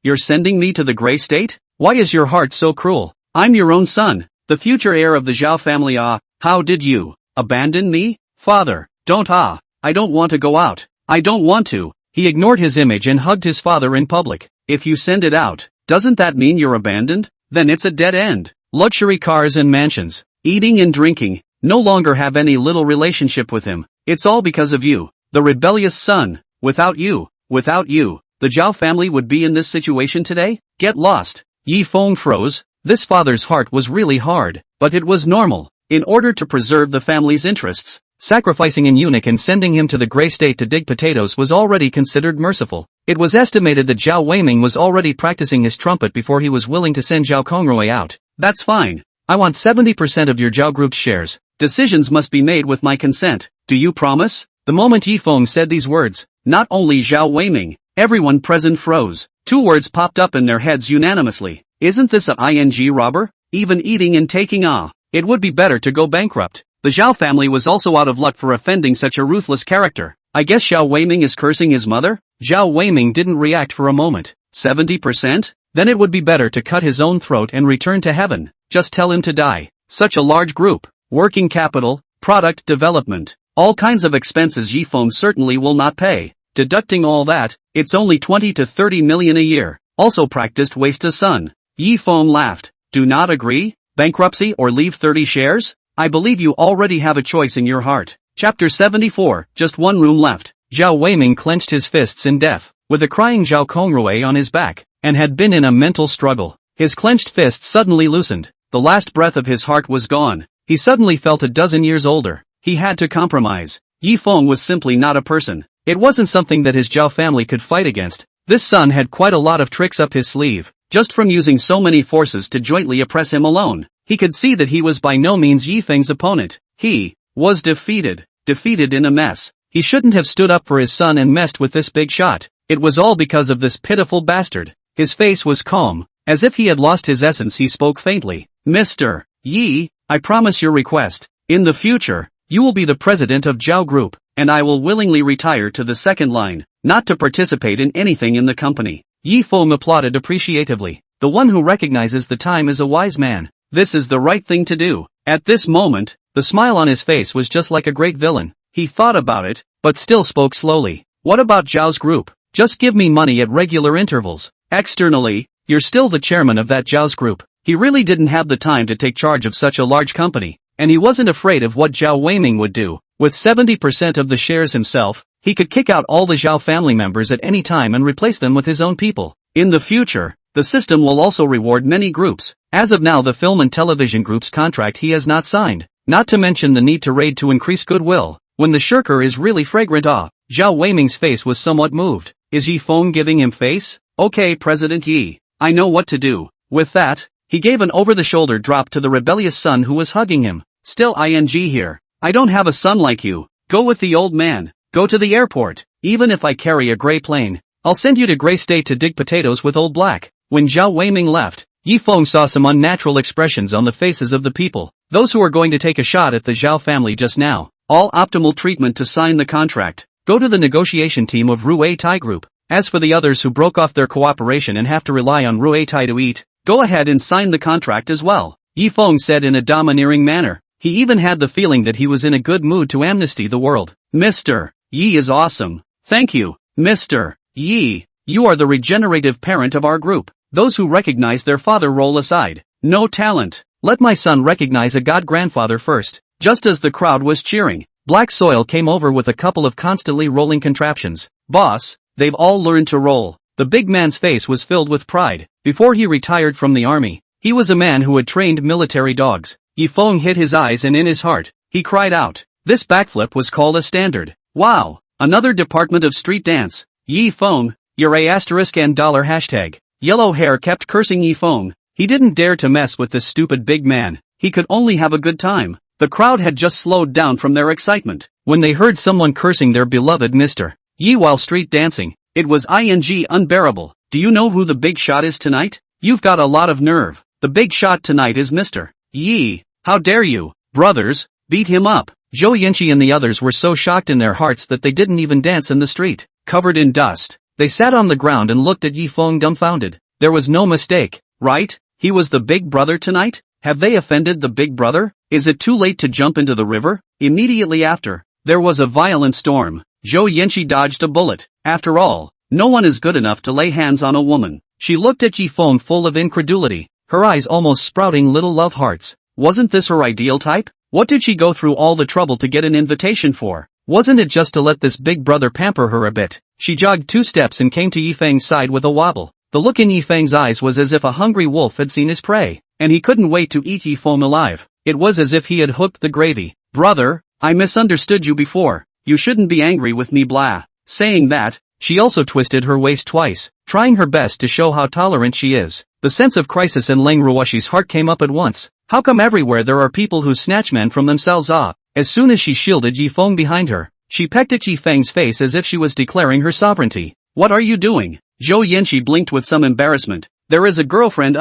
you're sending me to the gray state? Why is your heart so cruel? I'm your own son, the future heir of the Zhao family. How did you abandon me? Father, don't. I don't want to go out. I don't want to. He ignored his image and hugged his father in public. If you send it out, doesn't that mean you're abandoned? Then it's a dead end. Luxury cars and mansions, eating and drinking, no longer have any little relationship with him. It's all because of you, the rebellious son. Without you, the Zhao family would be in this situation today? Get lost. Yi Feng froze. This father's heart was really hard, but it was normal. In order to preserve the family's interests, sacrificing an eunuch and sending him to the gray state to dig potatoes was already considered merciful. It was estimated that Zhao Weiming was already practicing his trumpet before he was willing to send Zhao Conglomerate out. That's fine. I want 70% of your Zhao Group's shares. Decisions must be made with my consent. Do you promise? The moment Yi Feng said these words, not only Zhao Weiming, everyone present froze. Two words popped up in their heads unanimously. Isn't this a ing robber? Even eating and taking. It would be better to go bankrupt. The Zhao family was also out of luck for offending such a ruthless character. I guess Zhao Weiming is cursing his mother? Zhao Weiming didn't react for a moment. 70%? Then it would be better to cut his own throat and return to heaven. Just tell him to die. Such a large group. Working capital, product development, all kinds of expenses Yi Feng certainly will not pay. Deducting all that, it's only 20 to 30 million a year. Also practiced waste a son. Yi Feng laughed. Do not agree? Bankruptcy or leave 30 shares? I believe you already have a choice in your heart. Chapter 74, just one room left. Zhao Weiming clenched his fists in death, with a crying Zhao Conglomerate on his back, and had been in a mental struggle. His clenched fists suddenly loosened. The last breath of his heart was gone. He suddenly felt a dozen years older. He had to compromise. Yi Feng was simply not a person. It wasn't something that his Zhao family could fight against. This son had quite a lot of tricks up his sleeve, just from using so many forces to jointly oppress him alone. He could see that he was by no means Yi Feng's opponent. He was defeated in a mess. He shouldn't have stood up for his son and messed with this big shot. It was all because of this pitiful bastard. His face was calm. As if he had lost his essence, he spoke faintly. Mr. Yi, I promise your request. In the future, you will be the president of Zhao Group, and I will willingly retire to the second line, not to participate in anything in the company. Yi Feng applauded appreciatively. The one who recognizes the time is a wise man. This is the right thing to do. At this moment, the smile on his face was just like a great villain. He thought about it, but still spoke slowly. What about Zhao's group? Just give me money at regular intervals. Externally, you're still the chairman of that Zhao's group. He really didn't have the time to take charge of such a large company, and he wasn't afraid of what Zhao Weiming would do. With 70% of the shares himself, he could kick out all the Zhao family members at any time and replace them with his own people. In the future, the system will also reward many groups. As of now, the film and television group's contract he has not signed, not to mention the need to raid to increase goodwill. When the shirker is really fragrant. Zhao Weiming's face was somewhat moved. Is Yi Feng giving him face? Okay, President Yi, I know what to do. With that, he gave an over-the-shoulder drop to the rebellious son who was hugging him. Still ing here. I don't have a son like you. Go with the old man. Go to the airport. Even if I carry a gray plane, I'll send you to Gray State to dig potatoes with old Black. When Zhao Weiming left, Yi Feng saw some unnatural expressions on the faces of the people. Those who are going to take a shot at the Zhao family just now. All optimal treatment to sign the contract. Go to the negotiation team of Ruei Tai Group. As for the others who broke off their cooperation and have to rely on Ruei Tai to eat, go ahead and sign the contract as well. Yi Feng said in a domineering manner. He even had the feeling that he was in a good mood to amnesty the world. Mr. Yi is awesome. Thank you, Mr. Yi. You are the regenerative parent of our group. Those who recognize their father roll aside. No talent. Let my son recognize a god-grandfather first. Just as the crowd was cheering, Black Soil came over with a couple of constantly rolling contraptions. Boss, they've all learned to roll. The big man's face was filled with pride. Before he retired from the army, he was a man who had trained military dogs. Yi Feng hit his eyes and in his heart, he cried out. This backflip was called a standard. Wow, another department of street dance. Yi Feng, your A** and dollar hashtag. Yellow Hair kept cursing Yi Feng. He didn't dare to mess with this stupid big man. He could only have a good time. The crowd had just slowed down from their excitement when they heard someone cursing their beloved Mr. Yi while street dancing. It was unbearable. Do you know who the big shot is tonight? You've got a lot of nerve. The big shot tonight is Mr. Yi. How dare you, brothers, beat him up. Zhou Yanqi and the others were so shocked in their hearts that they didn't even dance in the street. Covered in dust, they sat on the ground and looked at Yi Feng dumbfounded. There was no mistake, right? He was the big brother tonight? Have they offended the big brother? Is it too late to jump into the river? Immediately after, there was a violent storm. Zhou Yanqi dodged a bullet. After all, no one is good enough to lay hands on a woman. She looked at Yi Feng full of incredulity, her eyes almost sprouting little love hearts. Wasn't this her ideal type? What did she go through all the trouble to get an invitation for? Wasn't it just to let this big brother pamper her a bit? She jogged 2 steps and came to Yi Feng's side with a wobble. The look in Yi Feng's eyes was as if a hungry wolf had seen his prey, and he couldn't wait to eat Yi Feng alive. It was as if he had hooked the gravy. Brother, I misunderstood you before. You shouldn't be angry with me, blah. Saying that, she also twisted her waist twice, trying her best to show how tolerant she is. The sense of crisis in Leng Ruoshi's heart came up at once. How come everywhere there are people who snatch men from themselves? As soon as she shielded Yi Feng behind her, she pecked at Yi Feng's face as if she was declaring her sovereignty. What are you doing? Zhou Yanqi blinked with some embarrassment. There is a girlfriend.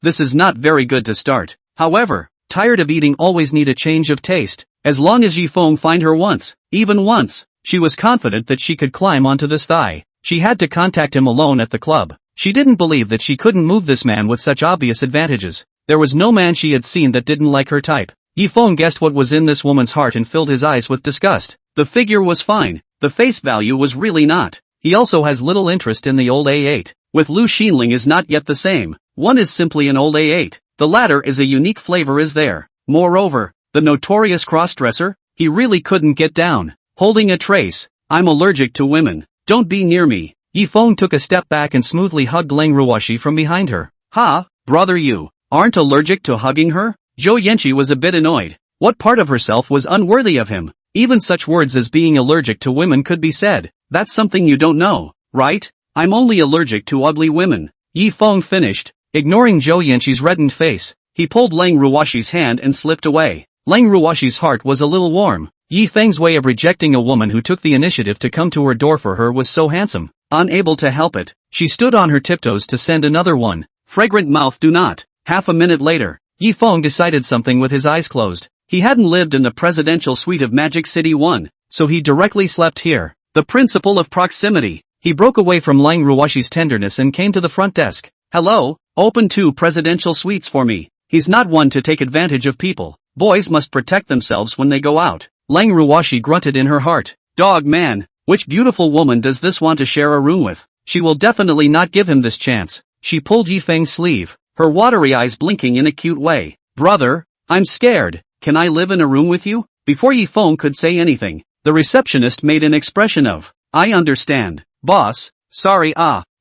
This is not very good to start. However, tired of eating always need a change of taste. As long as Yi Feng find her once, even once, she was confident that she could climb onto this thigh. She had to contact him alone at the club. She didn't believe that she couldn't move this man with such obvious advantages. There was no man she had seen that didn't like her type. Yi Feng guessed what was in this woman's heart and filled his eyes with disgust. The figure was fine. The face value was really not. He also has little interest in the old A8. With Lu Xinling is not yet the same. One is simply an old A8. The latter is a unique flavor is there. Moreover, the notorious cross-dresser, he really couldn't get down. Holding a trace. I'm allergic to women. Don't be near me. Yi Feng took a step back and smoothly hugged Leng Ruoshi from behind her. Ha, brother, you aren't allergic to hugging her? Zhou Yanqi was a bit annoyed. What part of herself was unworthy of him? Even such words as being allergic to women could be said. That's something you don't know, right? I'm only allergic to ugly women. Yi Feng finished, ignoring Zhou Yanqi's reddened face. He pulled Lang Ruoshi's hand and slipped away. Lang Ruoshi's heart was a little warm. Yi Feng's way of rejecting a woman who took the initiative to come to her door for her was so handsome. Unable to help it, she stood on her tiptoes to send another one. Fragrant mouth do not. Half a minute later, Yi Feng decided something with his eyes closed. He hadn't lived in the presidential suite of Magic City 1, so he directly slept here. The principle of proximity. He broke away from Lang Ruoshi's tenderness and came to the front desk. Hello, open 2 presidential suites for me. He's not one to take advantage of people. Boys must protect themselves when they go out. Lang Ruoshi grunted in her heart. Dog man, which beautiful woman does this want to share a room with? She will definitely not give him this chance. She pulled Yi Feng's sleeve, her watery eyes blinking in a cute way. Brother, I'm scared. Can I live in a room with you? Before Yi Feng could say anything, the receptionist made an expression of, I understand, boss, sorry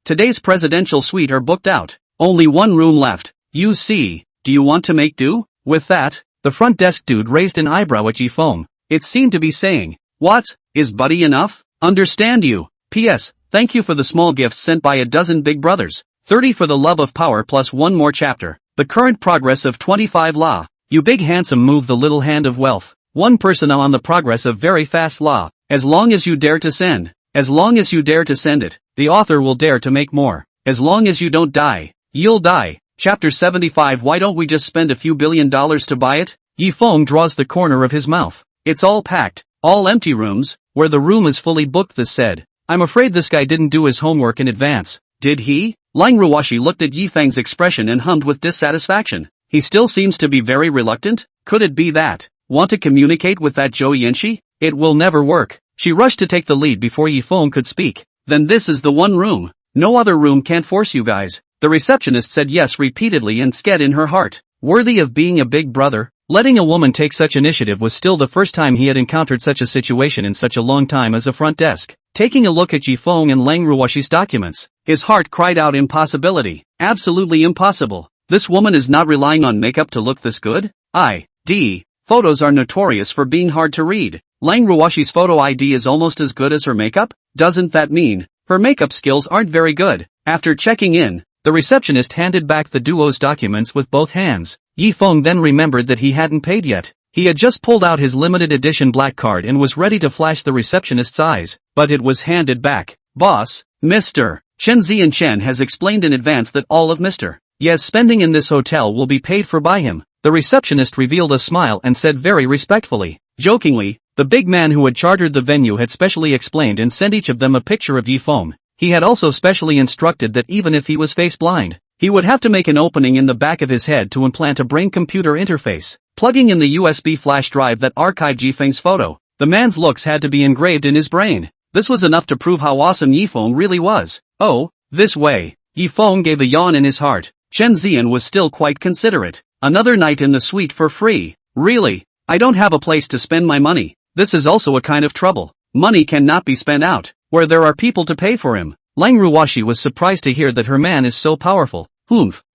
today's presidential suite are booked out. Only one room left. You see, do you want to make do? With that, the front desk dude raised an eyebrow at Yi Feng. It seemed to be saying, what, is buddy enough? Understand you. P.S. Thank you for the small gift sent by a dozen big brothers. 30 for the love of power plus one more chapter. The current progress of 25 law. You big handsome move the little hand of wealth. One person on the progress of very fast law. As long as you dare to send. As long as you dare to send it, the author will dare to make more. As long as you don't die, you'll die. Chapter 75. Why don't we just spend a few $1 billion to buy it? Yi Feng draws the corner of his mouth. It's all packed, all empty rooms, where the room is fully booked. This said. I'm afraid this guy didn't do his homework in advance. Did he? Lang Ruoshi looked at Yi Feng's expression and hummed with dissatisfaction. He still seems to be very reluctant. Could it be that? Want to communicate with that Zhou Yanqi? It will never work. She rushed to take the lead before Yi Feng could speak. Then this is the one room. No other room can't force you guys. The receptionist said yes repeatedly and sked in her heart. Worthy of being a big brother. Letting a woman take such initiative was still the first time he had encountered such a situation in such a long time as a front desk. Taking a look at Yi Feng and Lang Ruoshi's documents, his heart cried out impossibility. Absolutely impossible. This woman is not relying on makeup to look this good? Photos are notorious for being hard to read. Lang Ruoshi's photo ID is almost as good as her makeup? Doesn't that mean her makeup skills aren't very good? After checking in, the receptionist handed back the duo's documents with both hands. Yi Feng then remembered that he hadn't paid yet. He had just pulled out his limited edition black card and was ready to flash the receptionist's eyes, but it was handed back. Boss, Mr. Chen Zianchen has explained in advance that all of Mr. Ye's spending in this hotel will be paid for by him. The receptionist revealed a smile and said very respectfully. Jokingly, the big man who had chartered the venue had specially explained and sent each of them a picture of Yi Feng. He had also specially instructed that even if he was face blind, he would have to make an opening in the back of his head to implant a brain-computer interface, plugging in the USB flash drive that archived Yi Feng's photo. The man's looks had to be engraved in his brain. This was enough to prove how awesome Yi Feng really was. Oh, this way. Yi Feng gave a yawn in his heart. Chen Zian was still quite considerate. Another night in the suite for free. Really? I don't have a place to spend my money. This is also a kind of trouble. Money cannot be spent out, where there are people to pay for him. Lang Ruoshi was surprised to hear that her man is so powerful.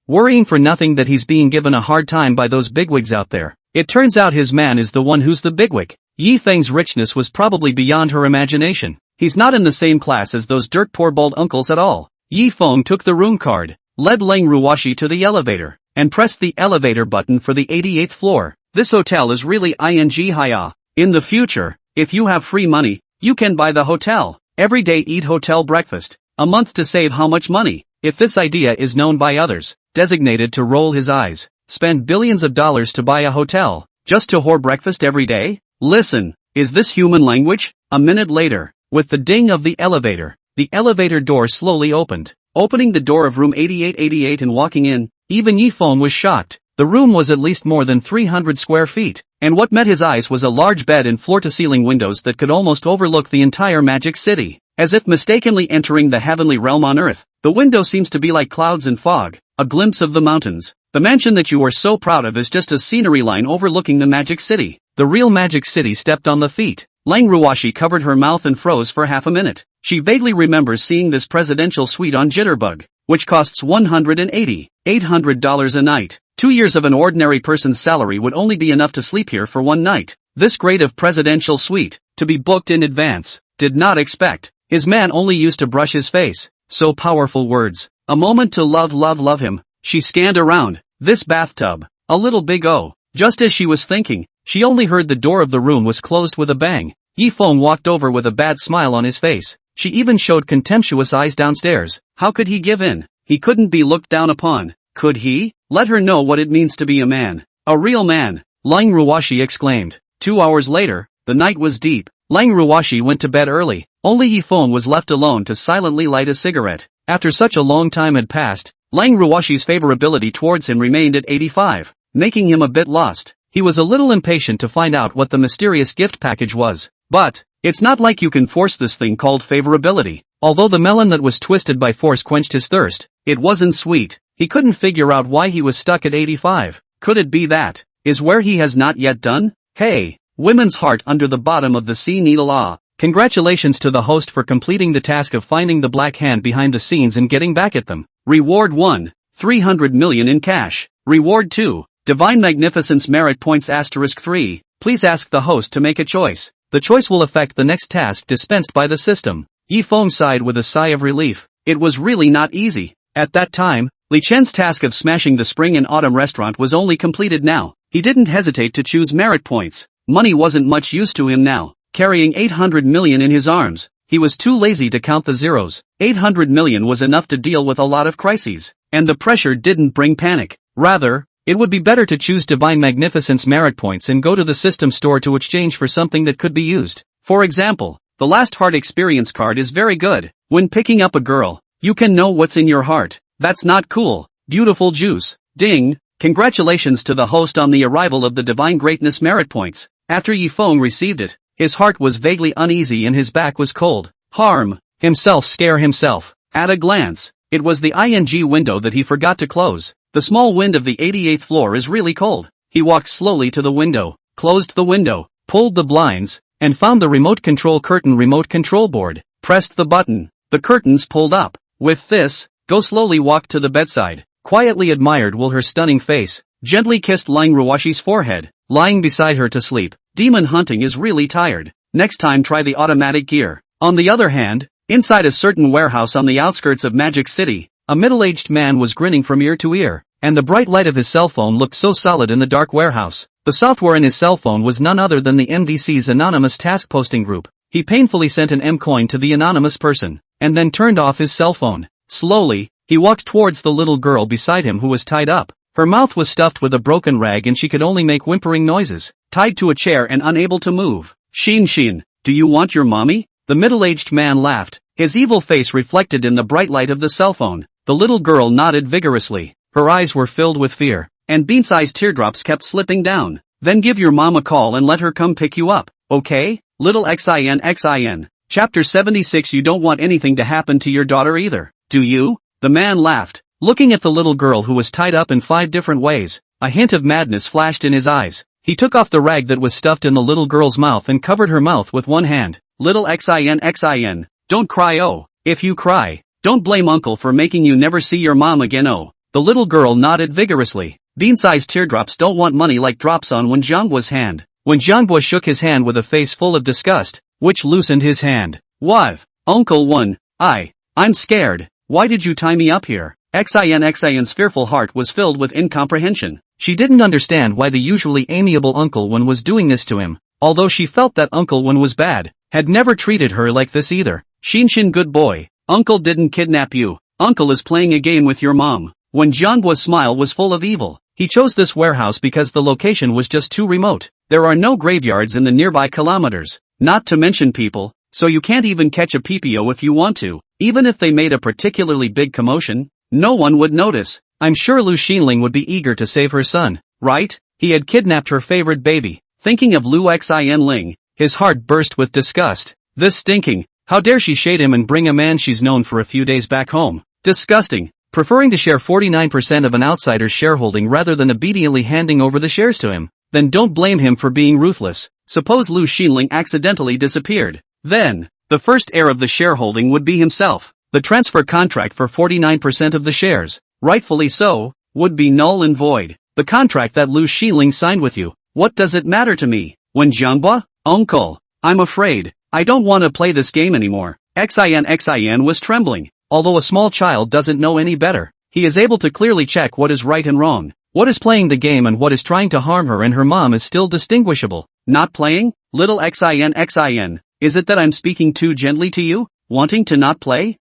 Worrying for nothing that he's being given a hard time by those bigwigs out there. It turns out his man is the one who's the bigwig. Yi Feng's richness was probably beyond her imagination. He's not in the same class as those dirt poor bald uncles at all. Yi Feng took the room card, led Lang Ruoshi to the elevator, and pressed the elevator button for the 88th floor. This hotel is really high. In the future, if you have free money, you can buy the hotel. Every day eat hotel breakfast. A month to save how much money? If this idea is known by others, designated to roll his eyes, spend billions of dollars to buy a hotel, just to whore breakfast every day? Listen, is this human language? A minute later, with the ding of the elevator door slowly opened. Opening the door of room 8888 and walking in, even Yi Feng was shocked. The room was at least more than 300 square feet, and what met his eyes was a large bed and floor-to-ceiling windows that could almost overlook the entire Magic City. As if mistakenly entering the heavenly realm on earth, the window seems to be like clouds and fog, a glimpse of the mountains. The mansion that you are so proud of is just a scenery line overlooking the Magic City. The real Magic City stepped on the feet. Lang Ruoshi covered her mouth and froze for half a minute. She vaguely remembers seeing this presidential suite on Jitterbug, which costs $800 a night. 2 years of an ordinary person's salary would only be enough to sleep here for one night. This grade of presidential suite, to be booked in advance, did not expect. His man only used to brush his face, So powerful words. A moment to love him. She scanned around. This bathtub. A little big oh. Just as she was thinking, she only heard the door of the room was closed with a bang. Feng walked over with a bad smile on his face. She even showed contemptuous eyes downstairs. How could he give in? He couldn't be looked down upon. Could he? Let her know what it means to be a man. A real man. Lang Ruoshi exclaimed. 2 hours later, the night was deep. Lang Ruoshi went to bed early. Only Feng was left alone to silently light a cigarette. After such a long time had passed, Lang Ruoshi's favorability towards him remained at 85, making him a bit lost. He was a little impatient to find out what the mysterious gift package was. But, it's not like you can force this thing called favorability. Although the melon that was twisted by force quenched his thirst, it wasn't sweet. He couldn't figure out why he was stuck at 85. Could it be that is where he has not yet done? Hey, women's heart under the bottom of the sea needle ah. Congratulations to the host for completing the task of finding the black hand behind the scenes and getting back at them. Reward 1. 300 million in cash. Reward 2. Divine Magnificence Merit Points *3. Please ask the host to make a choice. The choice will affect the next task dispensed by the system. Feng sighed with a sigh of relief. It was really not easy. At that time, Li Chen's task of smashing the spring and autumn restaurant was only completed now. He didn't hesitate to choose merit points. Money wasn't much use to him now. Carrying 800 million in his arms, he was too lazy to count the zeros. 800 million was enough to deal with a lot of crises. And the pressure didn't bring panic. Rather, it would be better to choose Divine Magnificence merit points and go to the system store to exchange for something that could be used. For example, the Last Heart Experience card is very good. When picking up a girl, you can know what's in your heart. That's not cool. Beautiful juice. Ding. Congratulations to the host on the arrival of the Divine Greatness merit points. After Feng received it, his heart was vaguely uneasy and his back was cold. Harm. Himself scare himself. At a glance, it was the ing window that he forgot to close. The small wind of the 88th floor is really cold. He walked slowly to the window, closed the window, pulled the blinds, and found the remote control board. Pressed the button. The curtains pulled up. With this, Go slowly walked to the bedside, quietly admired her stunning face, gently kissed Lang Ruoshi's forehead, lying beside her to sleep. Demon hunting is really tired. Next time try the automatic gear. On the other hand, inside a certain warehouse on the outskirts of Magic City, a middle-aged man was grinning from ear to ear, and the bright light of his cell phone looked so solid in the dark warehouse. The software in his cell phone was none other than the MDC's anonymous task posting group. He painfully sent an M-coin to the anonymous person, and then turned off his cell phone. Slowly, he walked towards the little girl beside him who was tied up. Her mouth was stuffed with a broken rag and she could only make whimpering noises, tied to a chair and unable to move. Shin, do you want your mommy? The middle-aged man laughed, his evil face reflected in the bright light of the cell phone. The little girl nodded vigorously. Her eyes were filled with fear, and bean-sized teardrops kept slipping down. Then give your mom a call and let her come pick you up, okay? Little XIN. Chapter 76. You don't want anything to happen to your daughter either, do you? The man laughed, looking at the little girl who was tied up in 5 different ways. A hint of madness flashed in his eyes. He took off the rag that was stuffed in the little girl's mouth and covered her mouth with one hand. Little XIN. Don't cry. Oh, if you cry, don't blame uncle for making you never see your mom again. Oh. The little girl nodded vigorously. Bean-sized teardrops don't want money like drops on Wen Zhangbuo's hand. Wen Zhangbuo shook his hand with a face full of disgust, which loosened his hand. What? Uncle Wen, I'm scared. Why did you tie me up here? XIN's fearful heart was filled with incomprehension. She didn't understand why the usually amiable Uncle Wen was doing this to him, although she felt that Uncle Wen was bad, had never treated her like this either. Shin, good boy. Uncle didn't kidnap you. Uncle is playing a game with your mom. When Zhangbuo's smile was full of evil, he chose this warehouse because the location was just too remote. There are no graveyards in the nearby kilometers, not to mention people, so you can't even catch a PPO if you want to. Even if they made a particularly big commotion, no one would notice. I'm sure Lu Xinling would be eager to save her son, right? He had kidnapped her favorite baby. Thinking of Lu Xinling, his heart burst with disgust. This stinking, how dare she shade him and bring a man she's known for a few days back home. Disgusting. Preferring to share 49% of an outsider's shareholding rather than obediently handing over the shares to him. Then don't blame him for being ruthless. Suppose Lu Xinling accidentally disappeared. Then, the first heir of the shareholding would be himself. The transfer contract for 49% of the shares, rightfully so, would be null and void. The contract that Lu Xinling signed with you, what does it matter to me? Wen Zhangbuo? Uncle, I'm afraid, I don't want to play this game anymore. XIN was trembling. although a small child doesn't know any better. He is able to clearly check what is right and wrong, what is playing the game and what is trying to harm her, and her mom is still distinguishable. Not playing? Little xin. Is it that I'm speaking too gently to you? Wanting to not play?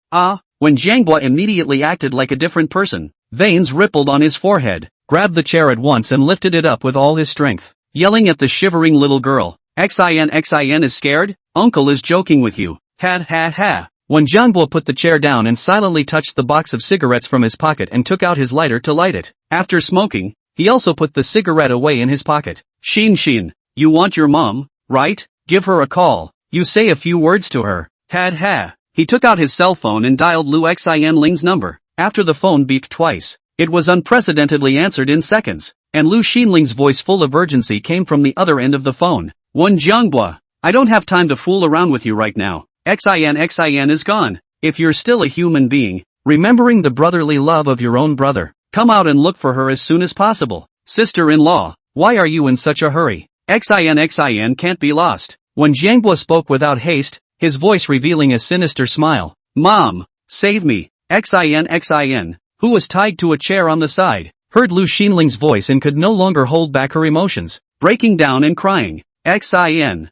When Jianghua immediately acted like a different person. Veins rippled on his forehead, grabbed the chair at once and lifted it up with all his strength, yelling at the shivering little girl. Xin is scared? Uncle is joking with you. Ha. When Jianghua put the chair down and silently touched the box of cigarettes from his pocket and took out his lighter to light it. After smoking, he also put the cigarette away in his pocket. Xin, you want your mom, right? Give her a call. You say a few words to her. Ha. He took out his cell phone and dialed Lu Xianling's number. After the phone beeped twice, it was unprecedentedly answered in seconds, and Lu Xinling's voice full of urgency came from the other end of the phone. One Jianghua, I don't have time to fool around with you right now. Xin is gone. If you're still a human being, remembering the brotherly love of your own brother, come out and look for her as soon as possible. Sister-in-law, why are you in such a hurry? Xin can't be lost. When Jianghua spoke without haste, his voice revealing a sinister smile. Mom, save me. Xin, who was tied to a chair on the side, heard Lu Xinling's voice and could no longer hold back her emotions, breaking down and crying. Xin.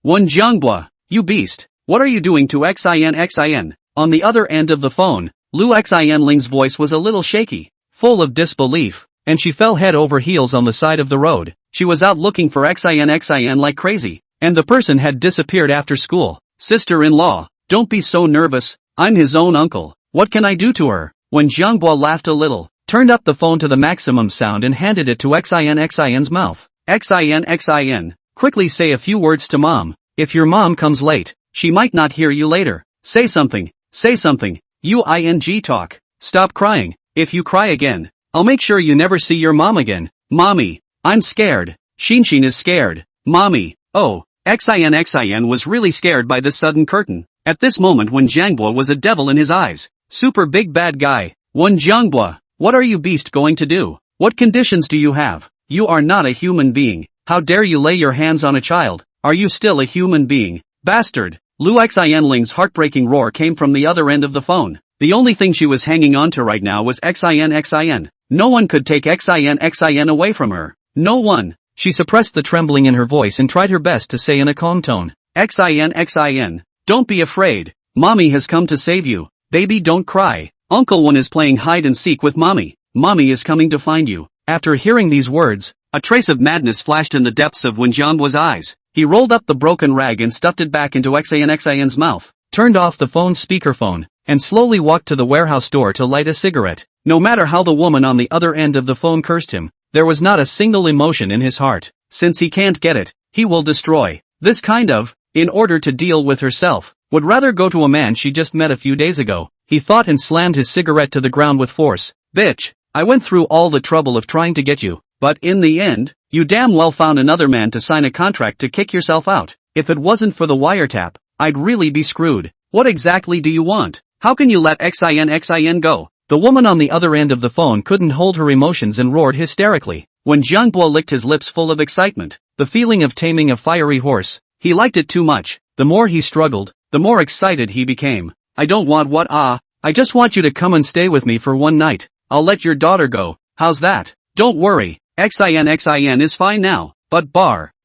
One Jianghua, you beast, what are you doing to Xin? On the other end of the phone, Lu Xianling's voice was a little shaky, full of disbelief, and she fell head over heels on the side of the road. She was out looking for Xin like crazy, and the person had disappeared after school. Sister-in-law, don't be so nervous, I'm his own uncle. What can I do to her? When Jianghua laughed a little, turned up the phone to the maximum sound and handed it to Xin's mouth. Xin, quickly say a few words to mom. If your mom comes late, she might not hear you later. Say something. You talk. Stop crying. If you cry again, I'll make sure you never see your mom again. Mommy, I'm scared. Xin is scared. Mommy, oh, Xin was really scared by this sudden curtain. At this moment when Jianghua was a devil in his eyes. Super big bad guy. One Jianghua, what are you beast going to do? What conditions do you have? You are not a human being. How dare you lay your hands on a child? Are you still a human being? Bastard! Lu Xianling's heartbreaking roar came from the other end of the phone. The only thing she was hanging on to right now was Xin. No one could take Xin away from her. No one. She suppressed the trembling in her voice and tried her best to say in a calm tone. Xin. Don't be afraid. Mommy has come to save you. Baby, don't cry. Uncle One is playing hide and seek with mommy. Mommy is coming to find you. After hearing these words, a trace of madness flashed in the depths of Wen Jianhua's eyes. He rolled up the broken rag and stuffed it back into Xin's mouth, turned off the phone's speakerphone, and slowly walked to the warehouse door to light a cigarette. No matter how the woman on the other end of the phone cursed him, there was not a single emotion in his heart. Since he can't get it, he will destroy. This kind of, in order to deal with herself, would rather go to a man she just met a few days ago. He thought and slammed his cigarette to the ground with force. Bitch, I went through all the trouble of trying to get you, but in the end, you damn well found another man to sign a contract to kick yourself out. If it wasn't for the wiretap, I'd really be screwed. What exactly do you want? How can you let Xin go? The woman on the other end of the phone couldn't hold her emotions and roared hysterically. When Jianghua licked his lips full of excitement, the feeling of taming a fiery horse, he liked it too much. The more he struggled, the more excited he became. I don't want what I just want you to come and stay with me for one night. I'll let your daughter go. How's that? Don't worry. Xin is fine now. But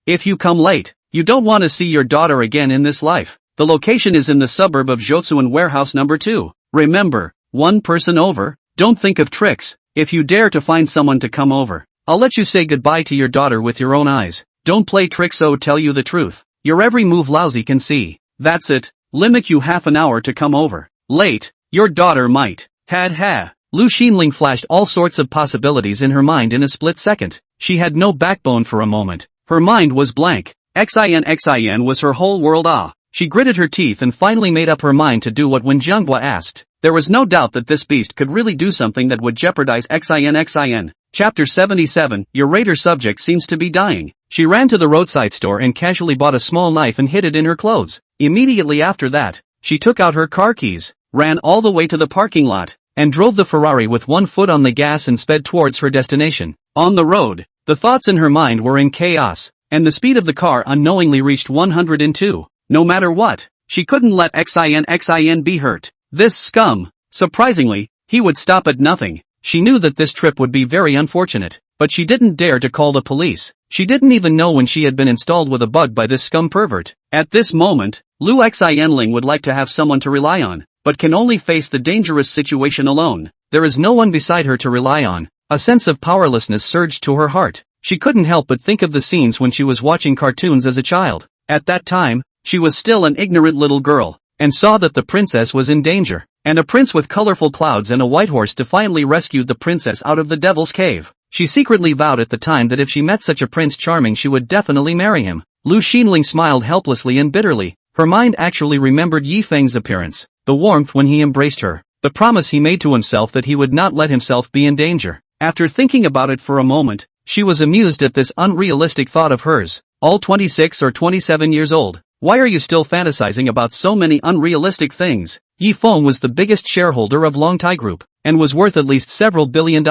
if you come late, you don't want to see your daughter again in this life. The location is in the suburb of Zhoutsuan Warehouse number 2. Remember, one person over. Don't think of tricks. If you dare to find someone to come over, I'll let you say goodbye to your daughter with your own eyes. Don't play tricks, so tell you the truth. Your every move lousy can see. That's it. Limit you half an hour to come over. Late, your daughter might. Lu Xinling flashed all sorts of possibilities in her mind in a split second. She had no backbone for a moment. Her mind was blank. Xin was her whole world. She gritted her teeth and finally made up her mind to do what Wen Jianghua asked. There was no doubt that this beast could really do something that would jeopardize Xin. Chapter 77, Your raider subject seems to be dying. She ran to the roadside store and casually bought a small knife and hid it in her clothes. Immediately after that, she took out her car keys, ran all the way to the parking lot, and drove the Ferrari with one foot on the gas and sped towards her destination. On the road, the thoughts in her mind were in chaos, and the speed of the car unknowingly reached 102. No matter what, She couldn't let Xin be hurt. This scum. Surprisingly, he would stop at nothing. She knew that this trip would be very unfortunate, but she didn't dare to call the police. She didn't even know when she had been installed with a bug by this scum pervert. At this moment, Lu Xianling would like to have someone to rely on, but can only face the dangerous situation alone. There is no one beside her to rely on. A sense of powerlessness surged to her heart. She couldn't help but think of the scenes when she was watching cartoons as a child. At that time, she was still an ignorant little girl, and saw that the princess was in danger, and a prince with colorful clouds and a white horse defiantly rescued the princess out of the devil's cave. She secretly vowed at the time that if she met such a Prince Charming she would definitely marry him. Lu Xinling smiled helplessly and bitterly. Her mind actually remembered Yi Feng's appearance, the warmth when he embraced her, the promise he made to himself that he would not let himself be in danger. After thinking about it for a moment, she was amused at this unrealistic thought of hers. All 26 or 27 years old. Why are you still fantasizing about so many unrealistic things? Yi Feng was the biggest shareholder of Longtai Group, and was worth at least several $1 billion.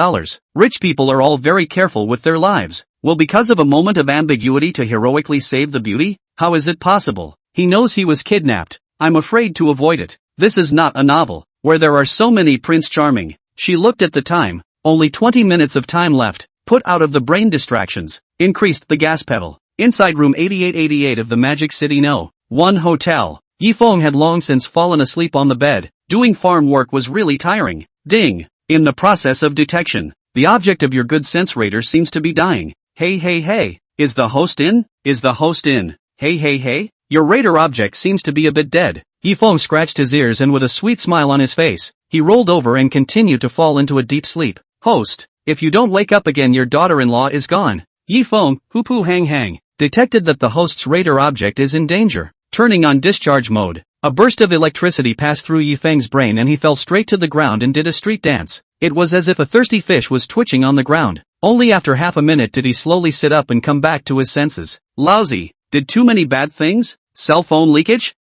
Rich people are all very careful with their lives. Well, because of a moment of ambiguity to heroically save the beauty? How is it possible? He knows he was kidnapped. I'm afraid to avoid it. This is not a novel, where there are so many Prince Charming. She looked at the time. Only 20 minutes of time left. Put out of the brain distractions. Increased the gas pedal. Inside room 8888 of the Magic City No. 1 hotel. Yi Feng had long since fallen asleep on the bed. Doing farm work was really tiring. Ding. In the process of detection, the object of your good sense radar seems to be dying. Hey. Is the host in? Is the host in? Hey. Your radar object seems to be a bit dead. Yi Feng scratched his ears and with a sweet smile on his face, he rolled over and continued to fall into a deep sleep. Host, if you don't wake up again your daughter-in-law is gone. Yi Feng, hoo hang, detected that the host's radar object is in danger. Turning on discharge mode, a burst of electricity passed through Yi Feng's brain and he fell straight to the ground and did a street dance. It was as if a thirsty fish was twitching on the ground. Only after half a minute did he slowly sit up and come back to his senses. Lousy. Did too many bad things? Cell phone leakage?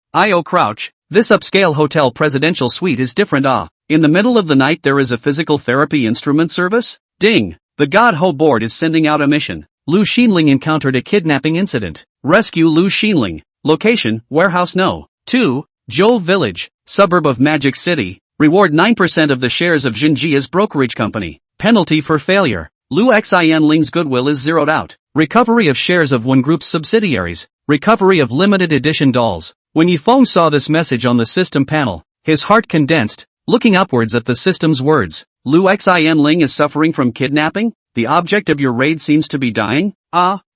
Crouch. This upscale hotel presidential suite is different. In the middle of the night there is a physical therapy instrument service? Ding. The God Ho board is sending out a mission. Lu Xinling encountered a kidnapping incident. Rescue Lu Xinling. Location, Warehouse No. 2, Zhou Village, suburb of Magic City. Reward 9% of the shares of Jinjia's brokerage company. Penalty for failure. Lu Xianling's goodwill is zeroed out. Recovery of shares of one group's subsidiaries. Recovery of limited edition dolls. When Yi Feng saw this message on the system panel, his heart condensed, looking upwards at the system's words. Lu Xianling is suffering from kidnapping? The object of your raid seems to be dying?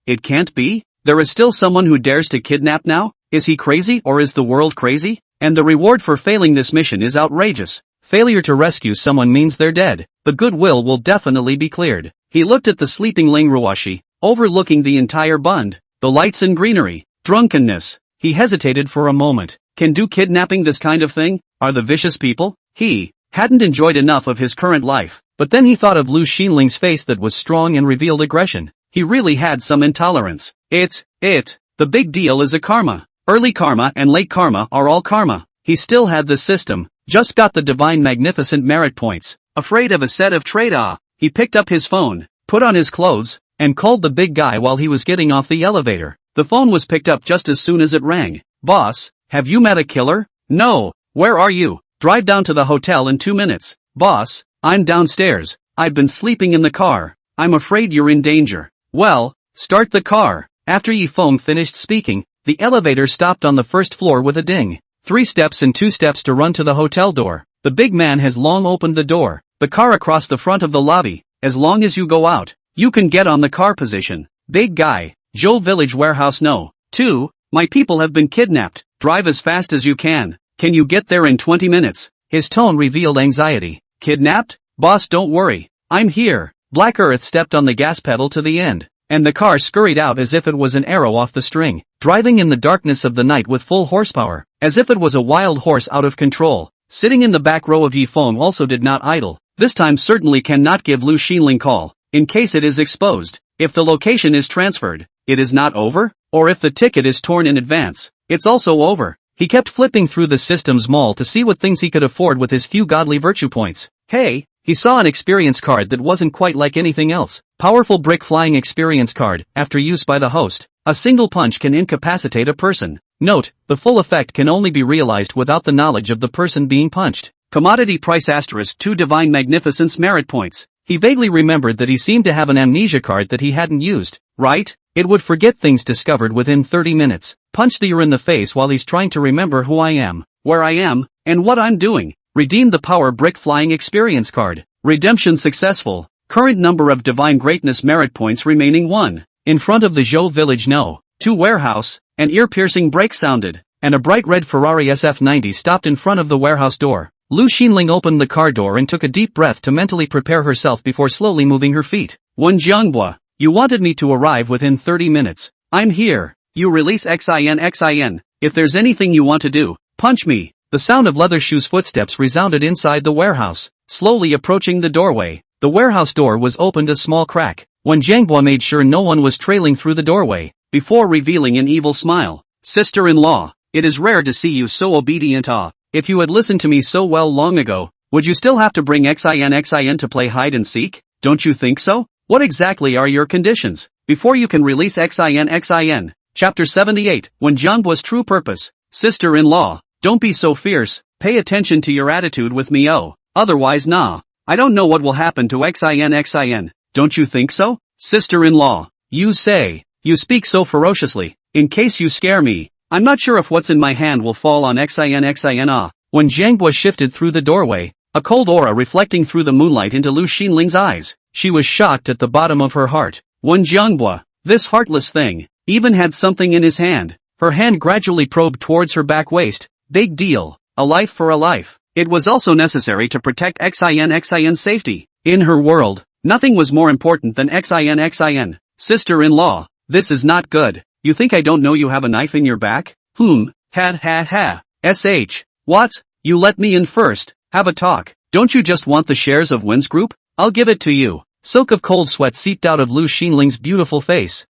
It can't be? There is still someone who dares to kidnap now? Is he crazy or is the world crazy? And the reward for failing this mission is outrageous. Failure to rescue someone means they're dead. The goodwill will definitely be cleared. He looked at the sleeping Ling Ruoshi, overlooking the entire bund, the lights and greenery, drunkenness. He hesitated for a moment. Can do kidnapping this kind of thing? Are the vicious people? He hadn't enjoyed enough of his current life, but then he thought of Lu Xinling's face that was strong and revealed aggression. He really had some intolerance. The big deal is a karma. Early karma and late karma are all karma. He still had the system, just got the divine magnificent merit points. Afraid of a set of trade. He picked up his phone, put on his clothes, and called the big guy while he was getting off the elevator. The phone was picked up just as soon as it rang. Boss, have you met a killer? No. Where are you? Drive down to the hotel in 2 minutes. Boss, I'm downstairs. I've been sleeping in the car. I'm afraid you're in danger. Well, start the car. After Yi Feng finished speaking, the elevator stopped on the first floor with a ding. 3 steps and 2 steps to run to the hotel door. The big man has long opened the door. The car across the front of the lobby. As long as you go out, you can get on the car position. Big guy, Zhou Village Warehouse No. 2, my people have been kidnapped. Drive as fast as you can. Can you get there in 20 minutes? His tone revealed anxiety. Kidnapped? Boss, don't worry. I'm here. Black Earth stepped on the gas pedal to the end, and the car scurried out as if it was an arrow off the string, driving in the darkness of the night with full horsepower, as if it was a wild horse out of control. Sitting in the back row of Yi Feng also did not idle. This time certainly cannot give Lu Xinling call, in case it is exposed. If the location is transferred, it is not over? Or if the ticket is torn in advance, it's also over. He kept flipping through the system's mall to see what things he could afford with his few godly virtue points. Hey, he saw an experience card that wasn't quite like anything else. Powerful brick flying experience card. After use by the host, a single punch can incapacitate a person. Note, the full effect can only be realized without the knowledge of the person being punched. Commodity price asterisk 2 divine magnificence merit points. He vaguely remembered that he seemed to have an amnesia card that he hadn't used, right? It would forget things discovered within 30 minutes. Punch the ear in the face while he's trying to remember who I am, where I am, and what I'm doing. Redeem the power brick flying experience card. Redemption successful. Current number of divine greatness merit points remaining 1. In front of the Zhou village no. 2 warehouse, an ear-piercing brake sounded, and a bright red Ferrari SF90 stopped in front of the warehouse door. Lu Xinling opened the car door and took a deep breath to mentally prepare herself before slowly moving her feet. Wen Jianghua, you wanted me to arrive within 30 minutes. I'm here. You release Xin. If there's anything you want to do, punch me. The sound of leather shoes footsteps resounded inside the warehouse. Slowly approaching the doorway, the warehouse door was opened a small crack. Wen Jianghua made sure no one was trailing through the doorway, before revealing an evil smile. Sister-in-law, it is rare to see you so obedient. If you had listened to me so well long ago, would you still have to bring Xin to play hide and seek? Don't you think so? What exactly are your conditions, before you can release Xin? Chapter 78, Wen Jianghua's true purpose. Sister-in-law, don't be so fierce, pay attention to your attitude with me otherwise nah. I don't know what will happen to Xin. Don't you think so? Sister-in-law, you speak so ferociously, in case you scare me. I'm not sure if what's in my hand will fall on Xin. When Jianghua shifted through the doorway, a cold aura reflecting through the moonlight into Lu Xinling's eyes, she was shocked at the bottom of her heart. Wen Jianghua, this heartless thing, even had something in his hand. Her hand gradually probed towards her back waist. Big deal. A life for a life. It was also necessary to protect Xin's safety. In her world, nothing was more important than Xin. Sister-in-law, this is not good. You think I don't know you have a knife in your back? Ha. What? You let me in first. Have a talk. Don't you just want the shares of Wen's group? I'll give it to you. Silk of cold sweat seeped out of Lu Xinling's beautiful face.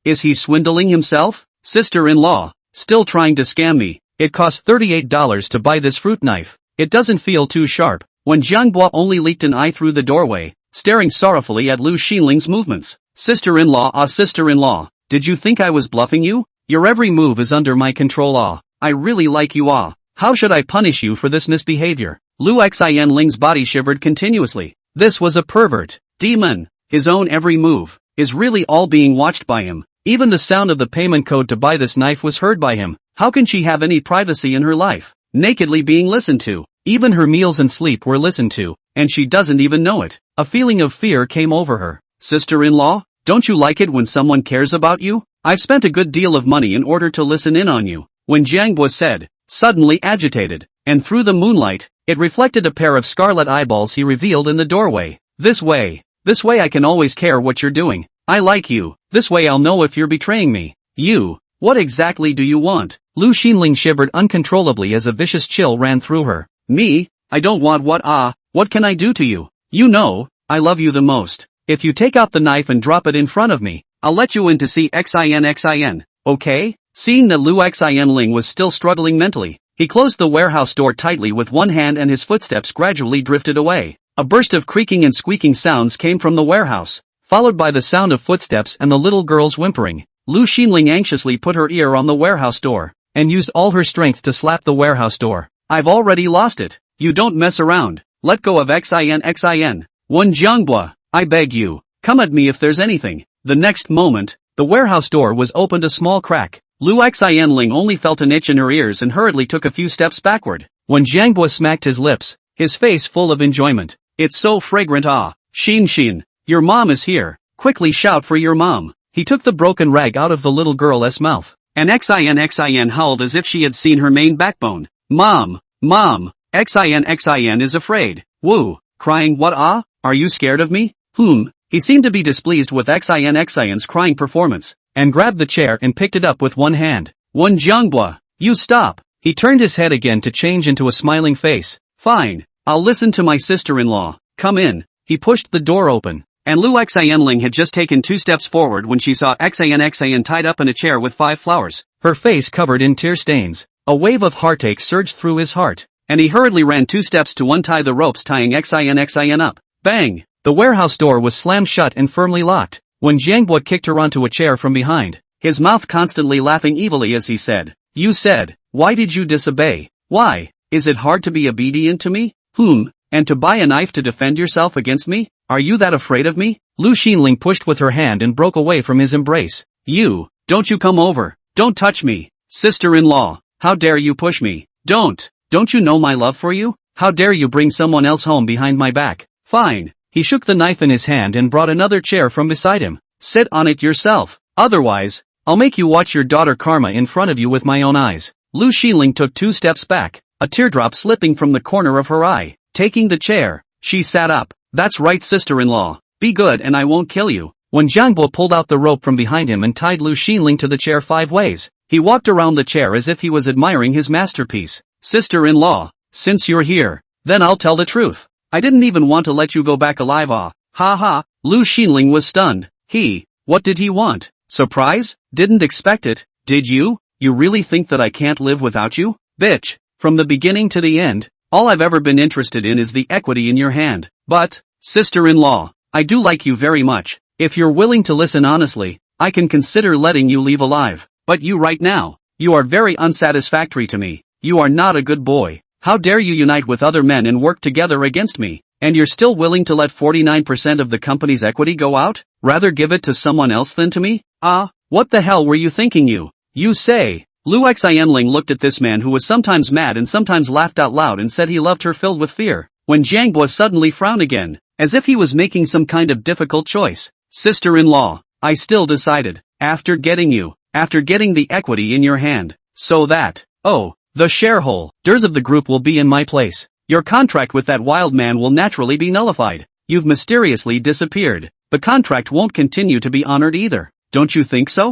Is he swindling himself? Sister-in-law, still trying to scam me. It cost $38 to buy this fruit knife. It doesn't feel too sharp. When Jianghua only leaked an eye through the doorway, staring sorrowfully at Lu Xinling's movements. Sister-in-law, did you think I was bluffing you? Your every move is under my control. I really like you. How should I punish you for this misbehavior? Lu Xinling's body shivered continuously. This was a pervert. Demon. His own every move is really all being watched by him. Even the sound of the payment code to buy this knife was heard by him. How can she have any privacy in her life? Nakedly being listened to. Even her meals and sleep were listened to, and she doesn't even know it. A feeling of fear came over her. Sister-in-law, don't you like it when someone cares about you? I've spent a good deal of money in order to listen in on you. When Jianghua said, suddenly agitated, and through the moonlight, it reflected a pair of scarlet eyeballs he revealed in the doorway. This way I can always care what you're doing. I like you. This way I'll know if you're betraying me. What exactly do you want? Lu Xinling shivered uncontrollably as a vicious chill ran through her. Me? I don't want what? What can I do to you? You know, I love you the most. If you take out the knife and drop it in front of me, I'll let you in to see Xin. Okay? Seeing that Lu Xinling was still struggling mentally, he closed the warehouse door tightly with one hand and his footsteps gradually drifted away. A burst of creaking and squeaking sounds came from the warehouse, followed by the sound of footsteps and the little girl's whimpering. Lu Xinling anxiously put her ear on the warehouse door, and used all her strength to slap the warehouse door. I've already lost it. You don't mess around. Let go of Xin. Wen Jianghua, I beg you, come at me if there's anything. The next moment, the warehouse door was opened a small crack. Lu Xinling only felt an itch in her ears and hurriedly took a few steps backward. When Jianghua smacked his lips, his face full of enjoyment. It's so fragrant. Xin, your mom is here. Quickly shout for your mom. He took the broken rag out of the little girl's mouth, and Xin howled as if she had seen her main backbone. Mom, Xin is afraid. Woo, crying what? Are you scared of me? He seemed to be displeased with Xin's crying performance, and grabbed the chair and picked it up with one hand. Wen Jianghua, you stop. He turned his head again to change into a smiling face. Fine, I'll listen to my sister-in-law. Come in. He pushed the door open, and Lu Xinling had just taken 2 steps forward when she saw Xin tied up in a chair with 5 flowers, her face covered in tear stains. A wave of heartache surged through his heart, and he hurriedly ran 2 steps to untie the ropes tying Xin up. Bang! The warehouse door was slammed shut and firmly locked. When Jianghua kicked her onto a chair from behind, his mouth constantly laughing evilly as he said, You said, why did you disobey? Why? Is it hard to be obedient to me? And to buy a knife to defend yourself against me? Are you that afraid of me? Lu Xinling pushed with her hand and broke away from his embrace. Don't you come over. Don't touch me. Sister-in-law, how dare you push me? Don't you know my love for you? How dare you bring someone else home behind my back? Fine. He shook the knife in his hand and brought another chair from beside him. Sit on it yourself. Otherwise, I'll make you watch your daughter Karma in front of you with my own eyes. Lu Xinling took 2 steps back, a teardrop slipping from the corner of her eye. Taking the chair, she sat up. That's right, sister-in-law. Be good and I won't kill you. When Jiangbo pulled out the rope from behind him and tied Lu Xinling to the chair 5 ways, he walked around the chair as if he was admiring his masterpiece. Sister-in-law, since you're here, then I'll tell the truth. I didn't even want to let you go back alive. Ha ha. Lu Xinling was stunned. What did he want? Surprise? Didn't expect it, did you? You really think that I can't live without you? Bitch, from the beginning to the end, all I've ever been interested in is the equity in your hand. But, sister-in-law, I do like you very much. If you're willing to listen honestly, I can consider letting you leave alive. But you right now, you are very unsatisfactory to me. You are not a good boy. How dare you unite with other men and work together against me? And you're still willing to let 49% of the company's equity go out? Rather give it to someone else than to me? What the hell were you thinking you say? Lu Xianling looked at this man who was sometimes mad and sometimes laughed out loud and said he loved her filled with fear. When Jiangbo suddenly frowned again, as if he was making some kind of difficult choice. Sister-in-law, I still decided, after getting the equity in your hand, so that, the shareholders of the group will be in my place. Your contract with that wild man will naturally be nullified. You've mysteriously disappeared. The contract won't continue to be honored either. Don't you think so?